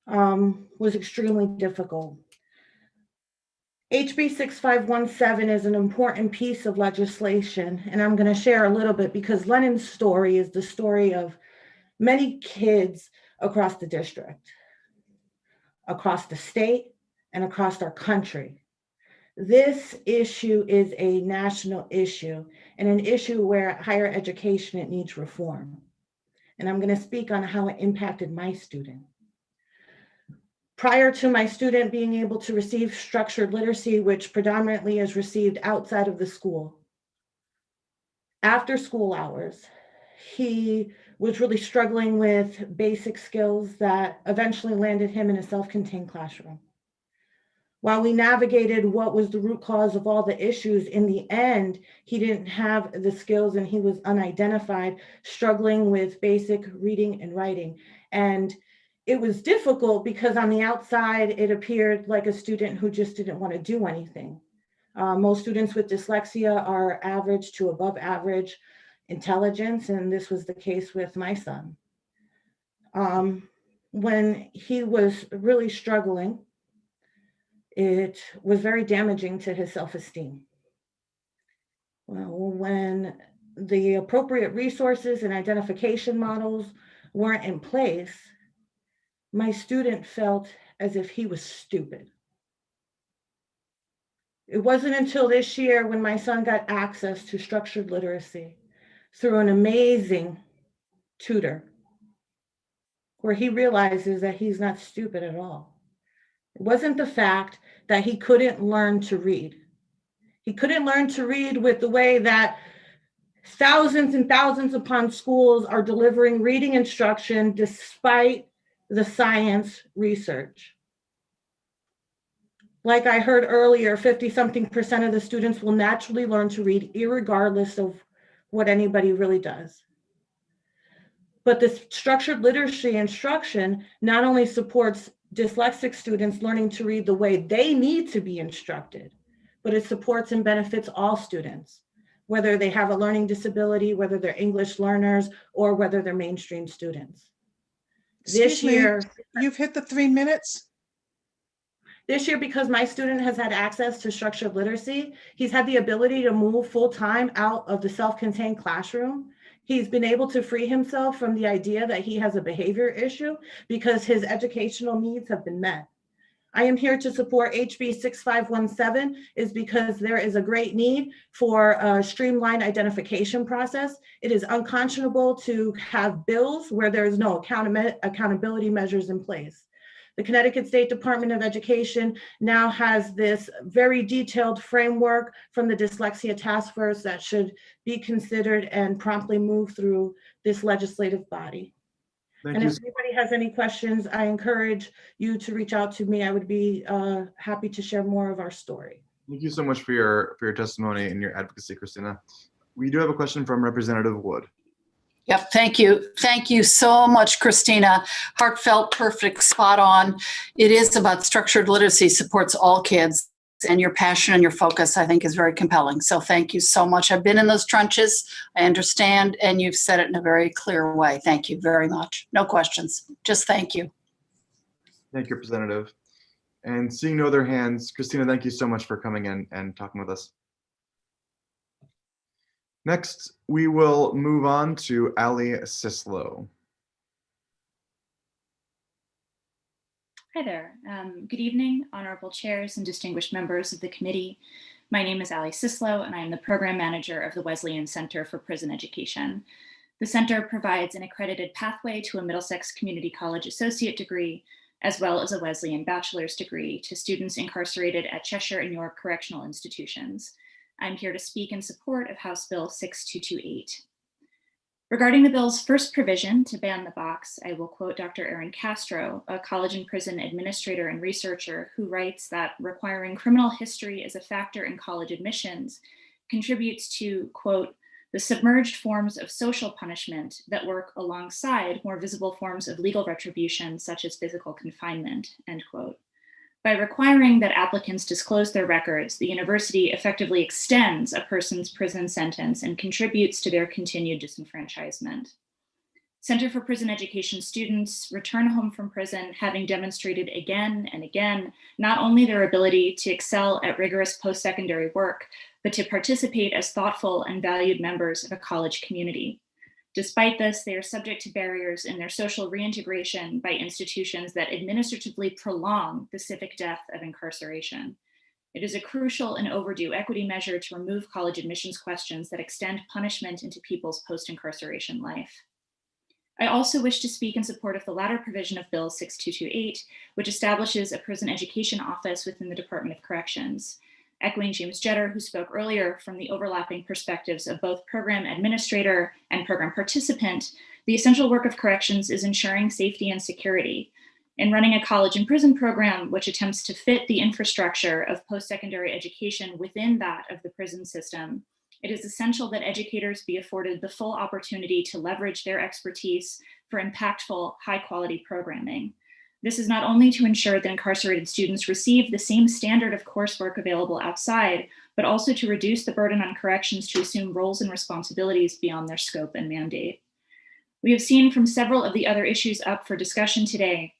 was extremely difficult. HB 6517 is an important piece of legislation, and I'm going to share a little bit because Lennon's story is the story of many kids across the district, across the state, and across our country. This issue is a national issue and an issue where higher education, it needs reform. And I'm going to speak on how it impacted my student. Prior to my student being able to receive structured literacy, which predominantly is received outside of the school, after school hours, he was really struggling with basic skills that eventually landed him in a self-contained classroom. While we navigated what was the root cause of all the issues, in the end, he didn't have the skills and he was unidentified, struggling with basic reading and writing. And it was difficult because on the outside, it appeared like a student who just didn't want to do anything. Most students with dyslexia are average to above average intelligence, and this was the case with my son. When he was really struggling, it was very damaging to his self-esteem. Well, when the appropriate resources and identification models weren't in place, my student felt as if he was stupid. It wasn't until this year when my son got access to structured literacy through an amazing tutor, where he realizes that he's not stupid at all. It wasn't the fact that he couldn't learn to read. He couldn't learn to read with the way that thousands and thousands upon schools are delivering reading instruction despite the science research. Like I heard earlier, 50-something% of the students will naturally learn to read irregardless of what anybody really does. But the structured literacy instruction not only supports dyslexic students learning to read the way they need to be instructed, but it supports and benefits all students, whether they have a learning disability, whether they're English learners, or whether they're mainstream students. This year, you've hit the 3 minutes. This year, because my student has had access to structured literacy, he's had the ability to move full-time out of the self-contained classroom. He's been able to free himself from the idea that he has a behavior issue because his educational needs have been met. I am here to support HB 6517 is because there is a great need for a streamlined identification process. It is unconscionable to have bills where there is no accountability measures in place. The Connecticut State Department of Education now has this very detailed framework from the Dyslexia Task Force that should be considered and promptly move through this legislative body. Thank And you. if anybody has any questions, I encourage you to reach out to me. I would be happy to share more of our story. Thank you so much for your testimony and your advocacy, Christina. We do have a question from Representative Wood. Yep, thank you. Thank you so much, Christina. Heartfelt, perfect, spot on. It is about structured literacy, supports all kids, and your passion and your focus, I think, is very compelling. So thank you so much. I've been in those trenches. I understand, and you've said it in a very clear way. Thank you very much. No questions. Just thank you. Thank you, Representative. And seeing no other hands, Christina, thank you so much for coming in and talking with us. Next, we will move on to Ali Sislo. Hi there. Good evening, honorable chairs and distinguished members of the committee. My name is Ali Sislo, and I am the Program Manager of the Wesleyan Center for Prison Education. The center provides an accredited pathway to a Middlesex Community College associate degree, as well as a Wesleyan bachelor's degree to students incarcerated at Cheshire and York Correctional Institutions. I'm here to speak in support of House Bill 6228. Regarding the bill's first provision to ban the box, I will quote Dr. Erin Castro, a college and prison administrator and researcher, who writes that requiring criminal history as a factor in college admissions contributes to, quote, the submerged forms of social punishment that work alongside more visible forms of legal retribution, such as physical confinement, end quote. By requiring that applicants disclose their records, the university effectively extends a person's prison sentence and contributes to their continued disenfranchisement. Center for Prison Education students return home from prison having demonstrated again and again, not only their ability to excel at rigorous post-secondary work, but to participate as thoughtful and valued members of a college community. Despite this, they are subject to barriers in their social reintegration by institutions that administratively prolong the civic death of incarceration. It is a crucial and overdue equity measure to remove college admissions questions that extend punishment into people's post-incarceration life. I also wish to speak in support of the latter provision of Bill 6228, which establishes a prison education office within the Department of Corrections. Echoing James Jetter, who spoke earlier from the overlapping perspectives of both program administrator and program participant, the essential work of corrections is ensuring safety and security. In running a college and prison program, which attempts to fit the infrastructure of post-secondary education within that of the prison system, it is essential that educators be afforded the full opportunity to leverage their expertise for impactful, high-quality programming. This is not only to ensure that incarcerated students receive the same standard of coursework available outside, but also to reduce the burden on corrections to assume roles and responsibilities beyond their scope and mandate. We have seen from several of the other issues up for discussion today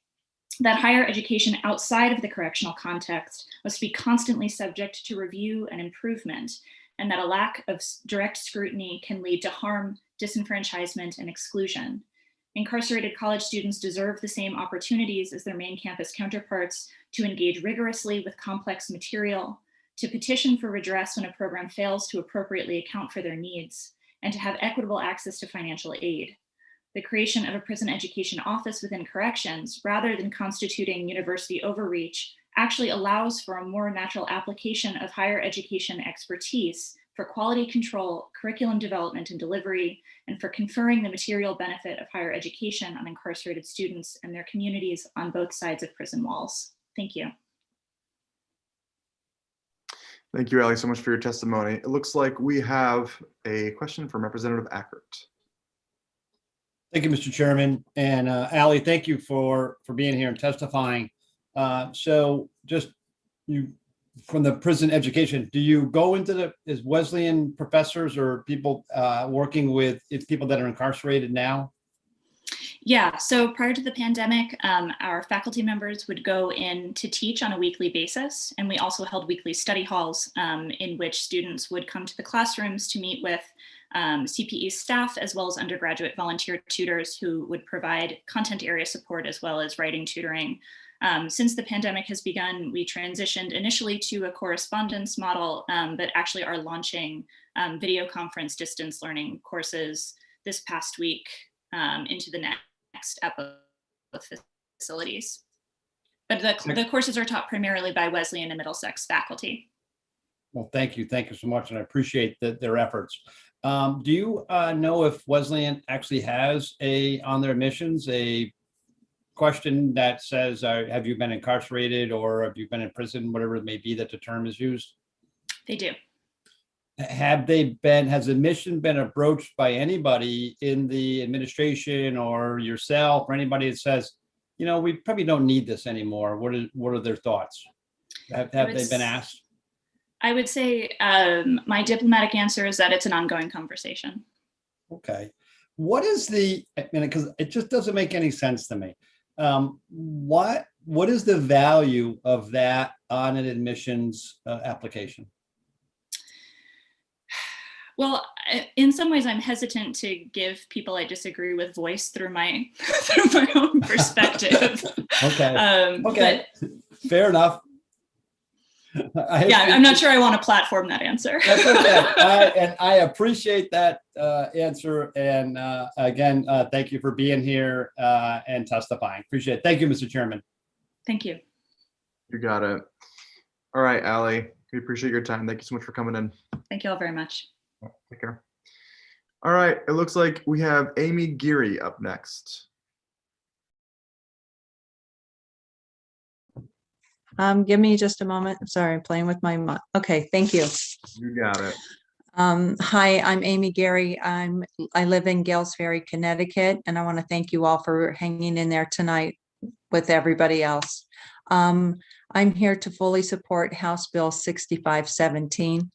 that higher education outside of the correctional context must be constantly subject to review and improvement, and that a lack of direct scrutiny can lead to harm, disenfranchisement, and exclusion. Incarcerated college students deserve the same opportunities as their main campus counterparts to engage rigorously with complex material, to petition for redress when a program fails to appropriately account for their needs, and to have equitable access to financial aid. The creation of a prison education office within corrections, rather than constituting university overreach, actually allows for a more natural application of higher education expertise for quality control, curriculum development and delivery, and for conferring the material benefit of higher education on incarcerated students and their communities on both sides of prison walls. Thank you. Thank you, Ali, so much for your testimony. It looks like we have a question from Representative Ackert. Thank you, Mr. Chairman. And Ali, thank you for being here and testifying. So just you, from the prison education, do you go into as Wesleyan professors or people working with people that are incarcerated now? Yeah, so prior to the pandemic, our faculty members would go in to teach on a weekly basis. And we also held weekly study halls in which students would come to the classrooms to meet with CPE staff, as well as undergraduate volunteer tutors who would provide content area support as well as writing tutoring. Since the pandemic has begun, we transitioned initially to a correspondence model, but actually are launching video conference distance learning courses this past week into the next at both facilities. But the courses are taught primarily by Wesleyan and Middlesex faculty. Well, thank you. Thank you so much. And I appreciate their efforts. Do you know if Wesleyan actually has on their admissions a question that says, have you been incarcerated or have you been in prison, whatever it may be that the term is used? They do. Has admission been approached by anybody in the administration or yourself or anybody that says, you know, we probably don't need this anymore? What are their thoughts? Have they been asked? I would say my diplomatic answer is that it's an ongoing conversation. Okay. What is because it just doesn't make any sense to me. What is the value of that on an admissions application? Well, in some ways, I'm hesitant to give people I disagree with voice through my own perspective. Okay. Okay. Fair enough. Yeah, I'm not sure I want to platform that answer. That's okay. And I appreciate that answer. And again, thank you for being here and testifying. Appreciate it. Thank you, Mr. Chairman. Thank you. You got it. All right, Allie, we appreciate your time. Thank you so much for coming in. Thank you all very much. Take care. All right, it looks like we have Amy Geary up next. Give me just a moment. I'm sorry, I'm playing with my, okay, thank you. You got it. Hi, I'm Amy Gary. I live in Gales Ferry, Connecticut, and I want to thank you all for hanging in there tonight with everybody else. I'm here to fully support House Bill 6517.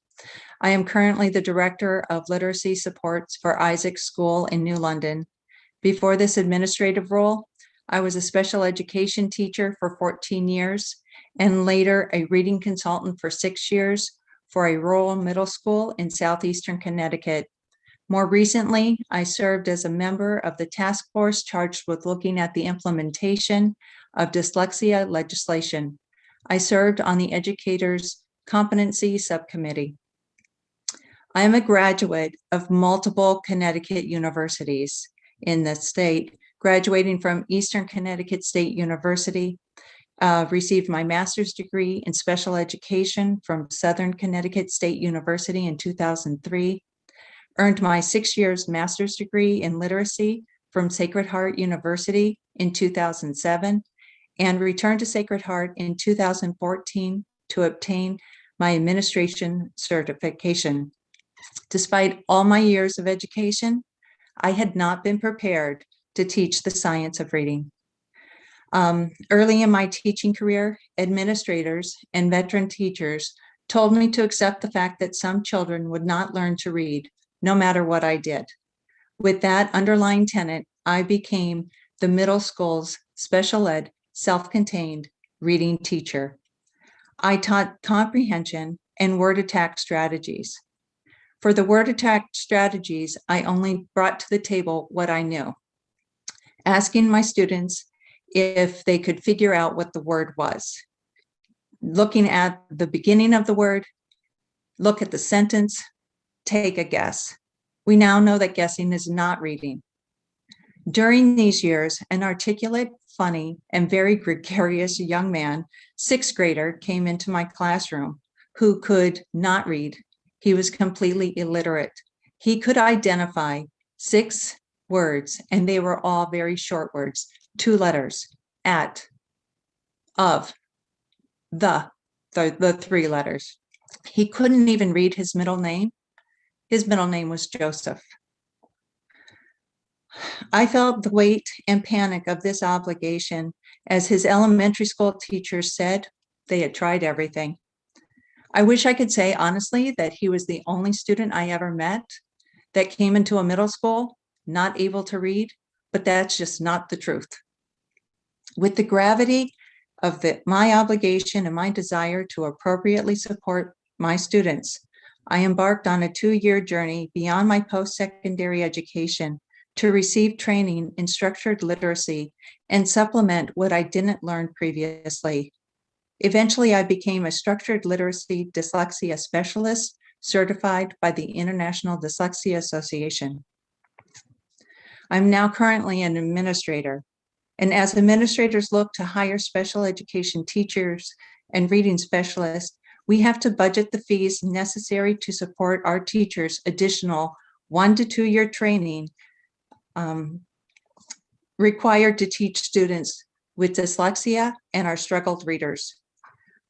I am currently the Director of Literacy Supports for Isaac School in New London. Before this administrative role, I was a special education teacher for 14 years and later a reading consultant for 6 years for a rural middle school in southeastern Connecticut. More recently, I served as a member of the task force charged with looking at the implementation of dyslexia legislation. I served on the Educators Competency Subcommittee. I am a graduate of multiple Connecticut universities in the state, graduating from Eastern Connecticut State University, received my master's degree in special education from Southern Connecticut State University in 2003, earned my 6 years master's degree in literacy from Sacred Heart University in 2007, and returned to Sacred Heart in 2014 to obtain my administration certification. Despite all my years of education, I had not been prepared to teach the science of reading. Early in my teaching career, administrators and veteran teachers told me to accept the fact that some children would not learn to read, no matter what I did. With that underlying tenet, I became the middle school's special ed, self-contained reading teacher. I taught comprehension and word attack strategies. For the word attack strategies, I only brought to the table what I knew, asking my students if they could figure out what the word was. Looking at the beginning of the word, look at the sentence, take a guess. We now know that guessing is not reading. During these years, an articulate, funny, and very gregarious young man, 6th grader, came into my classroom who could not read. He was completely illiterate. He could identify 6 words, and they were all very short words, 2 letters, at, of, the 3 letters. He couldn't even read his middle name. His middle name was Joseph. I felt the weight and panic of this obligation as his elementary school teachers said they had tried everything. I wish I could say honestly that he was the only student I ever met that came into a middle school not able to read, but that's just not the truth. With the gravity of my obligation and my desire to appropriately support my students, I embarked on a 2-year journey beyond my post-secondary education to receive training in structured literacy and supplement what I didn't learn previously. Eventually, I became a structured literacy dyslexia specialist certified by the International Dyslexia Association. I'm now currently an administrator, and as administrators look to hire special education teachers and reading specialists, we have to budget the fees necessary to support our teachers' additional 1 to 2 year training required to teach students with dyslexia and our struggled readers.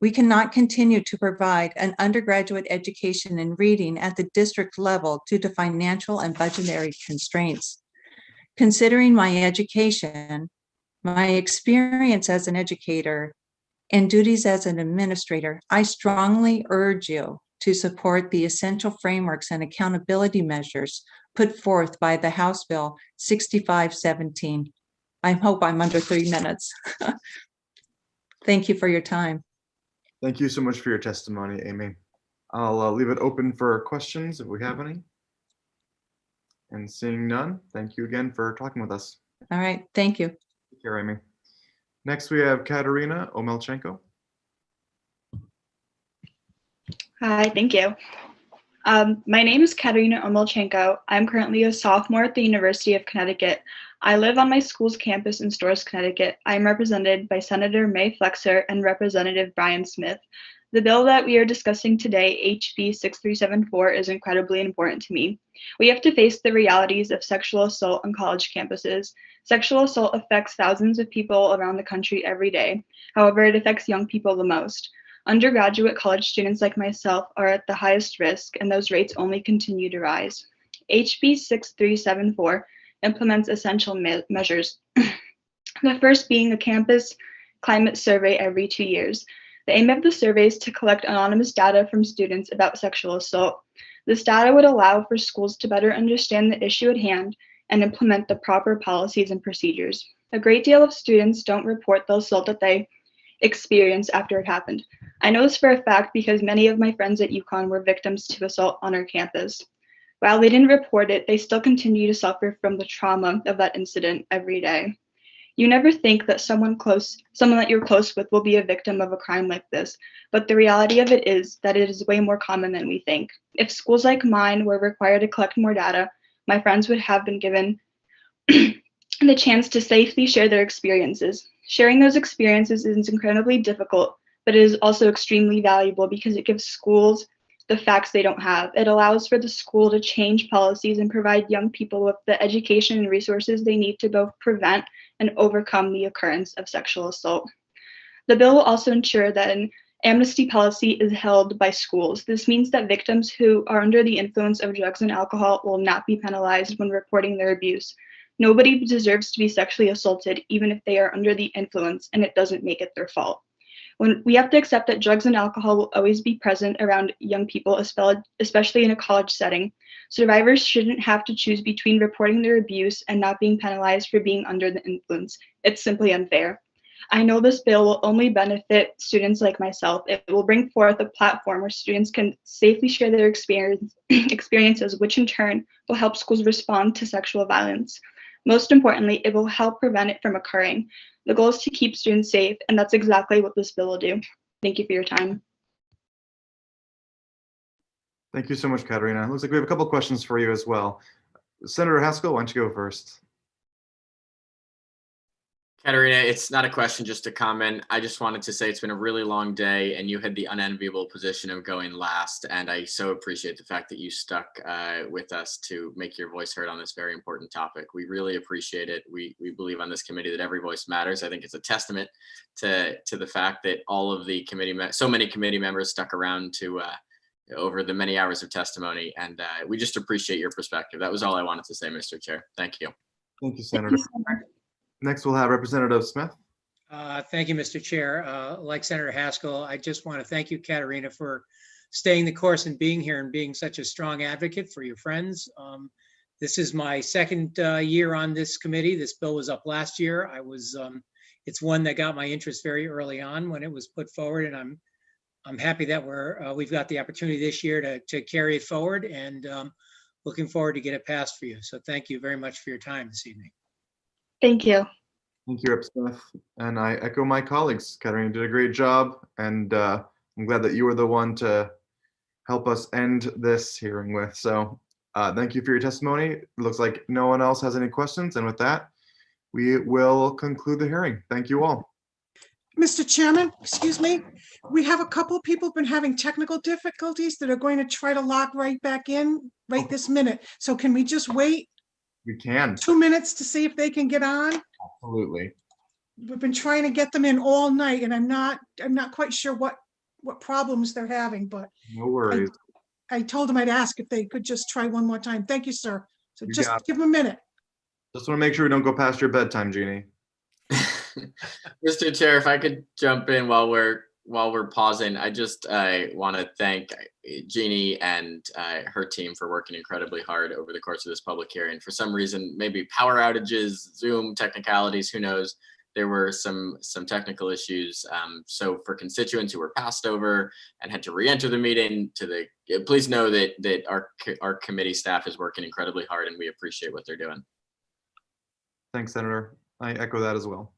We cannot continue to provide an undergraduate education in reading at the district level due to financial and budgetary constraints. Considering my education, my experience as an educator, and duties as an administrator, I strongly urge you to support the essential frameworks and accountability measures put forth by the House Bill 6517. I hope I'm under 3 minutes. Thank you for your time. Thank you so much for your testimony, Amy. I'll leave it open for questions if we have any. And seeing none, thank you again for talking with us. All right, thank you. Take care, Amy. Next, we have Katerina Omelchenko. Hi, thank you. My name is Katerina Omolchenko. I'm currently a sophomore at the University of Connecticut. I live on my school's campus in Storrs, Connecticut. I am represented by Senator May Flexer and Representative Brian Smith. The bill that we are discussing today, HB 6374, is incredibly important to me. We have to face the realities of sexual assault on college campuses. Sexual assault affects thousands of people around the country every day. However, it affects young people the most. Undergraduate college students like myself are at the highest risk, and those rates only continue to rise. HB 6374 implements essential measures. The first being a campus climate survey every 2 years. The aim of the survey is to collect anonymous data from students about sexual assault. This data would allow for schools to better understand the issue at hand and implement the proper policies and procedures. A great deal of students don't report the assault that they experienced after it happened. I know this for a fact because many of my friends at UConn were victims to assault on our campus. While they didn't report it, they still continue to suffer from the trauma of that incident every day. You never think that someone that you're close with will be a victim of a crime like this, but the reality of it is that it is way more common than we think. If schools like mine were required to collect more data, my friends would have been given the chance to safely share their experiences. Sharing those experiences is incredibly difficult, but it is also extremely valuable because it gives schools the facts they don't have. It allows for the school to change policies and provide young people with the education and resources they need to both prevent and overcome the occurrence of sexual assault. The bill will also ensure that an amnesty policy is held by schools. This means that victims who are under the influence of drugs and alcohol will not be penalized when reporting their abuse. Nobody deserves to be sexually assaulted, even if they are under the influence, and it doesn't make it their fault. When we have to accept that drugs and alcohol will always be present around young people, especially in a college setting. Survivors shouldn't have to choose between reporting their abuse and not being penalized for being under the influence. It's simply unfair. I know this bill will only benefit students like myself. It will bring forth a platform where students can safely share their experiences, which in turn will help schools respond to sexual violence. Most importantly, it will help prevent it from occurring. The goal is to keep students safe, and that's exactly what this bill will do. Thank you for your time. Thank you so much, Katerina. Looks like we have a couple questions for you as well. Senator Haskell, why don't you go first? Katerina, it's not a question, just a comment. I just wanted to say it's been a really long day and you had the unenviable position of going last. And I so appreciate the fact that you stuck with us to make your voice heard on this very important topic. We really appreciate it. We believe on this committee that every voice matters. I think it's a testament to the fact that all of the so many committee members stuck around to over the many hours of testimony. And we just appreciate your perspective. That was all I wanted to say, Mr. Chair. Thank you. Thank you, Senator. Next, we'll have Representative Smith. Thank you, Mr. Chair. Like Senator Haskell, I just want to thank you, Katerina, for staying the course and being here and being such a strong advocate for your friends. This is my second year on this committee. This bill was up last year. It's one that got my interest very early on when it was put forward, and I'm happy that we've got the opportunity this year to carry it forward, and looking forward to get it passed for you. So thank you very much for your time this evening. Thank you. Thank you, Rep. Smith. And I echo my colleagues. Katerina did a great job, and I'm glad that you were the one to help us end this hearing with. So thank you for your testimony. It looks like no one else has any questions. And with that, we will conclude the hearing. Thank you all. Mr. Chairman, excuse me, we have a couple of people been having technical difficulties that are going to try to log right back in right this minute. So can we just wait We can. 2 minutes to see if they can get on? Absolutely. We've been trying to get them in all night, and I'm not quite sure what problems they're having, but No worries. I told them I'd ask if they could just try one more time. Thank you, sir. So You just got it. give them a minute. Just want to make sure we don't go past your bedtime, Jeannie. Mr. Chair, if I could jump in while we're pausing, I just want to thank Jeannie and her team for working incredibly hard over the course of this public hearing. For some reason, maybe power outages, Zoom technicalities, who knows? There were some technical issues. So for constituents who were passed over and had to re-enter the meeting, please know that our committee staff is working incredibly hard, and we appreciate what they're doing. Thanks, Senator. I echo that as well.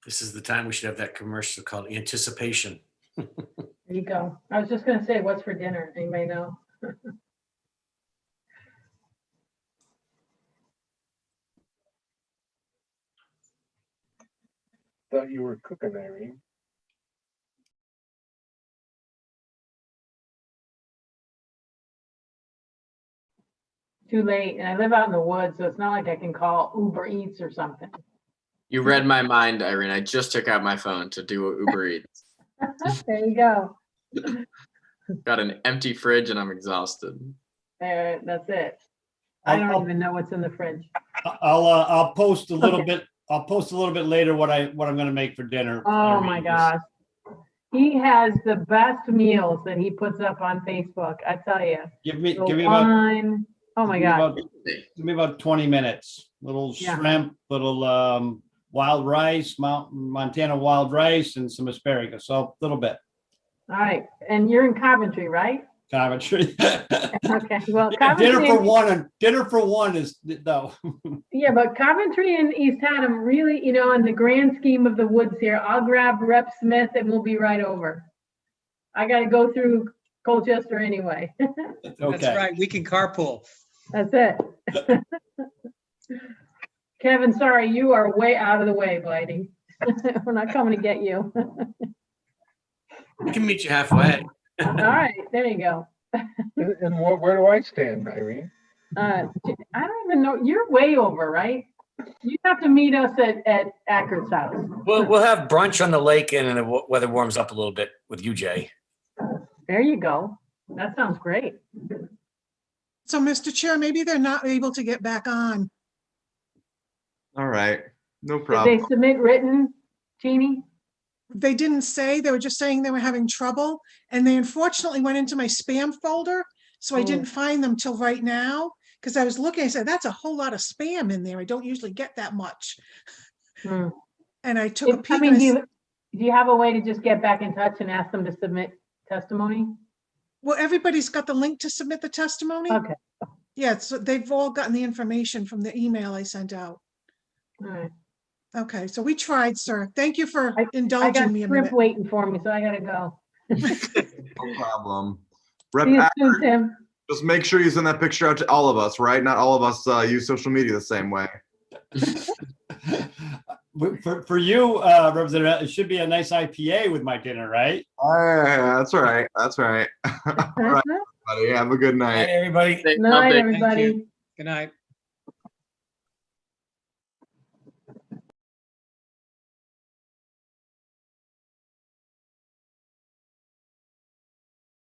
This is the time we should have that commercial called Anticipation. There you go. I was just gonna say, what's for dinner? Anybody know? Thought you were cooking, Irene. Too late, and I live out in the woods, so it's not like I can call Uber Eats or something. You read my mind, Irene. I just took out my phone to do Uber Eats. There you go. Got an empty fridge and I'm exhausted. There, that's it. I don't even know what's in the fridge. I'll post a little Okay. bit. I'll post a little bit later what I'm going to make for dinner. Oh my gosh. He has the best meals that he puts up on Facebook, I tell you. Give me The about. wine. Oh my God. Give me about 20 minutes. Little Yeah. shrimp, little wild rice, Montana wild rice, and some asparagus. So a little bit. All right, and you're in Coventry, right? Coventry. Okay, well, Dinner for Coventry, one. And dinner for one is no. yeah, but Coventry and East Haddam really, you know, in the grand scheme of the woods here, I'll grab Rep Smith and we'll be right over. I gotta go through Colchester anyway. That's right. We can carpool. That's it. Kevin, sorry, you are way out of the way, Blighty. We're not coming to get you. We can meet you halfway. All right, there you go. And where do I stand, Irene? I don't even know, you're way over, right? You have to meet us at Ackert's house. We'll have brunch on the lake and the weather warms up a little bit with you, Jay. There you go. That sounds great. So, Mr. Chair, maybe they're not able to get back on. All right, no Did problem. they submit written, Jeannie? They didn't say, they were just saying they were having trouble, and they unfortunately went into my spam folder, so I didn't find them till right now, because I was looking, I said, that's a whole lot of spam in there. I don't usually get that much. And I took a peek. I mean, and do you have a way to just get back in touch and ask them to submit testimony? Well, everybody's got the link to submit the testimony. Okay. Yeah, so they've all gotten the information from the email I sent out. All right. Okay, so we tried, sir. Thank you for I got indulging me a shrimp minute. waiting for me, so I gotta go. No problem. Rep. See you Acker, soon, Tim. just make sure you send that picture out to all of us, right? Not all of us use social media the same way. For you, Representative, it should be a nice IPA with my dinner, right? Yeah, that's right. That's right. All right, everybody. Have a good night. Everybody. Night, everybody. Good night.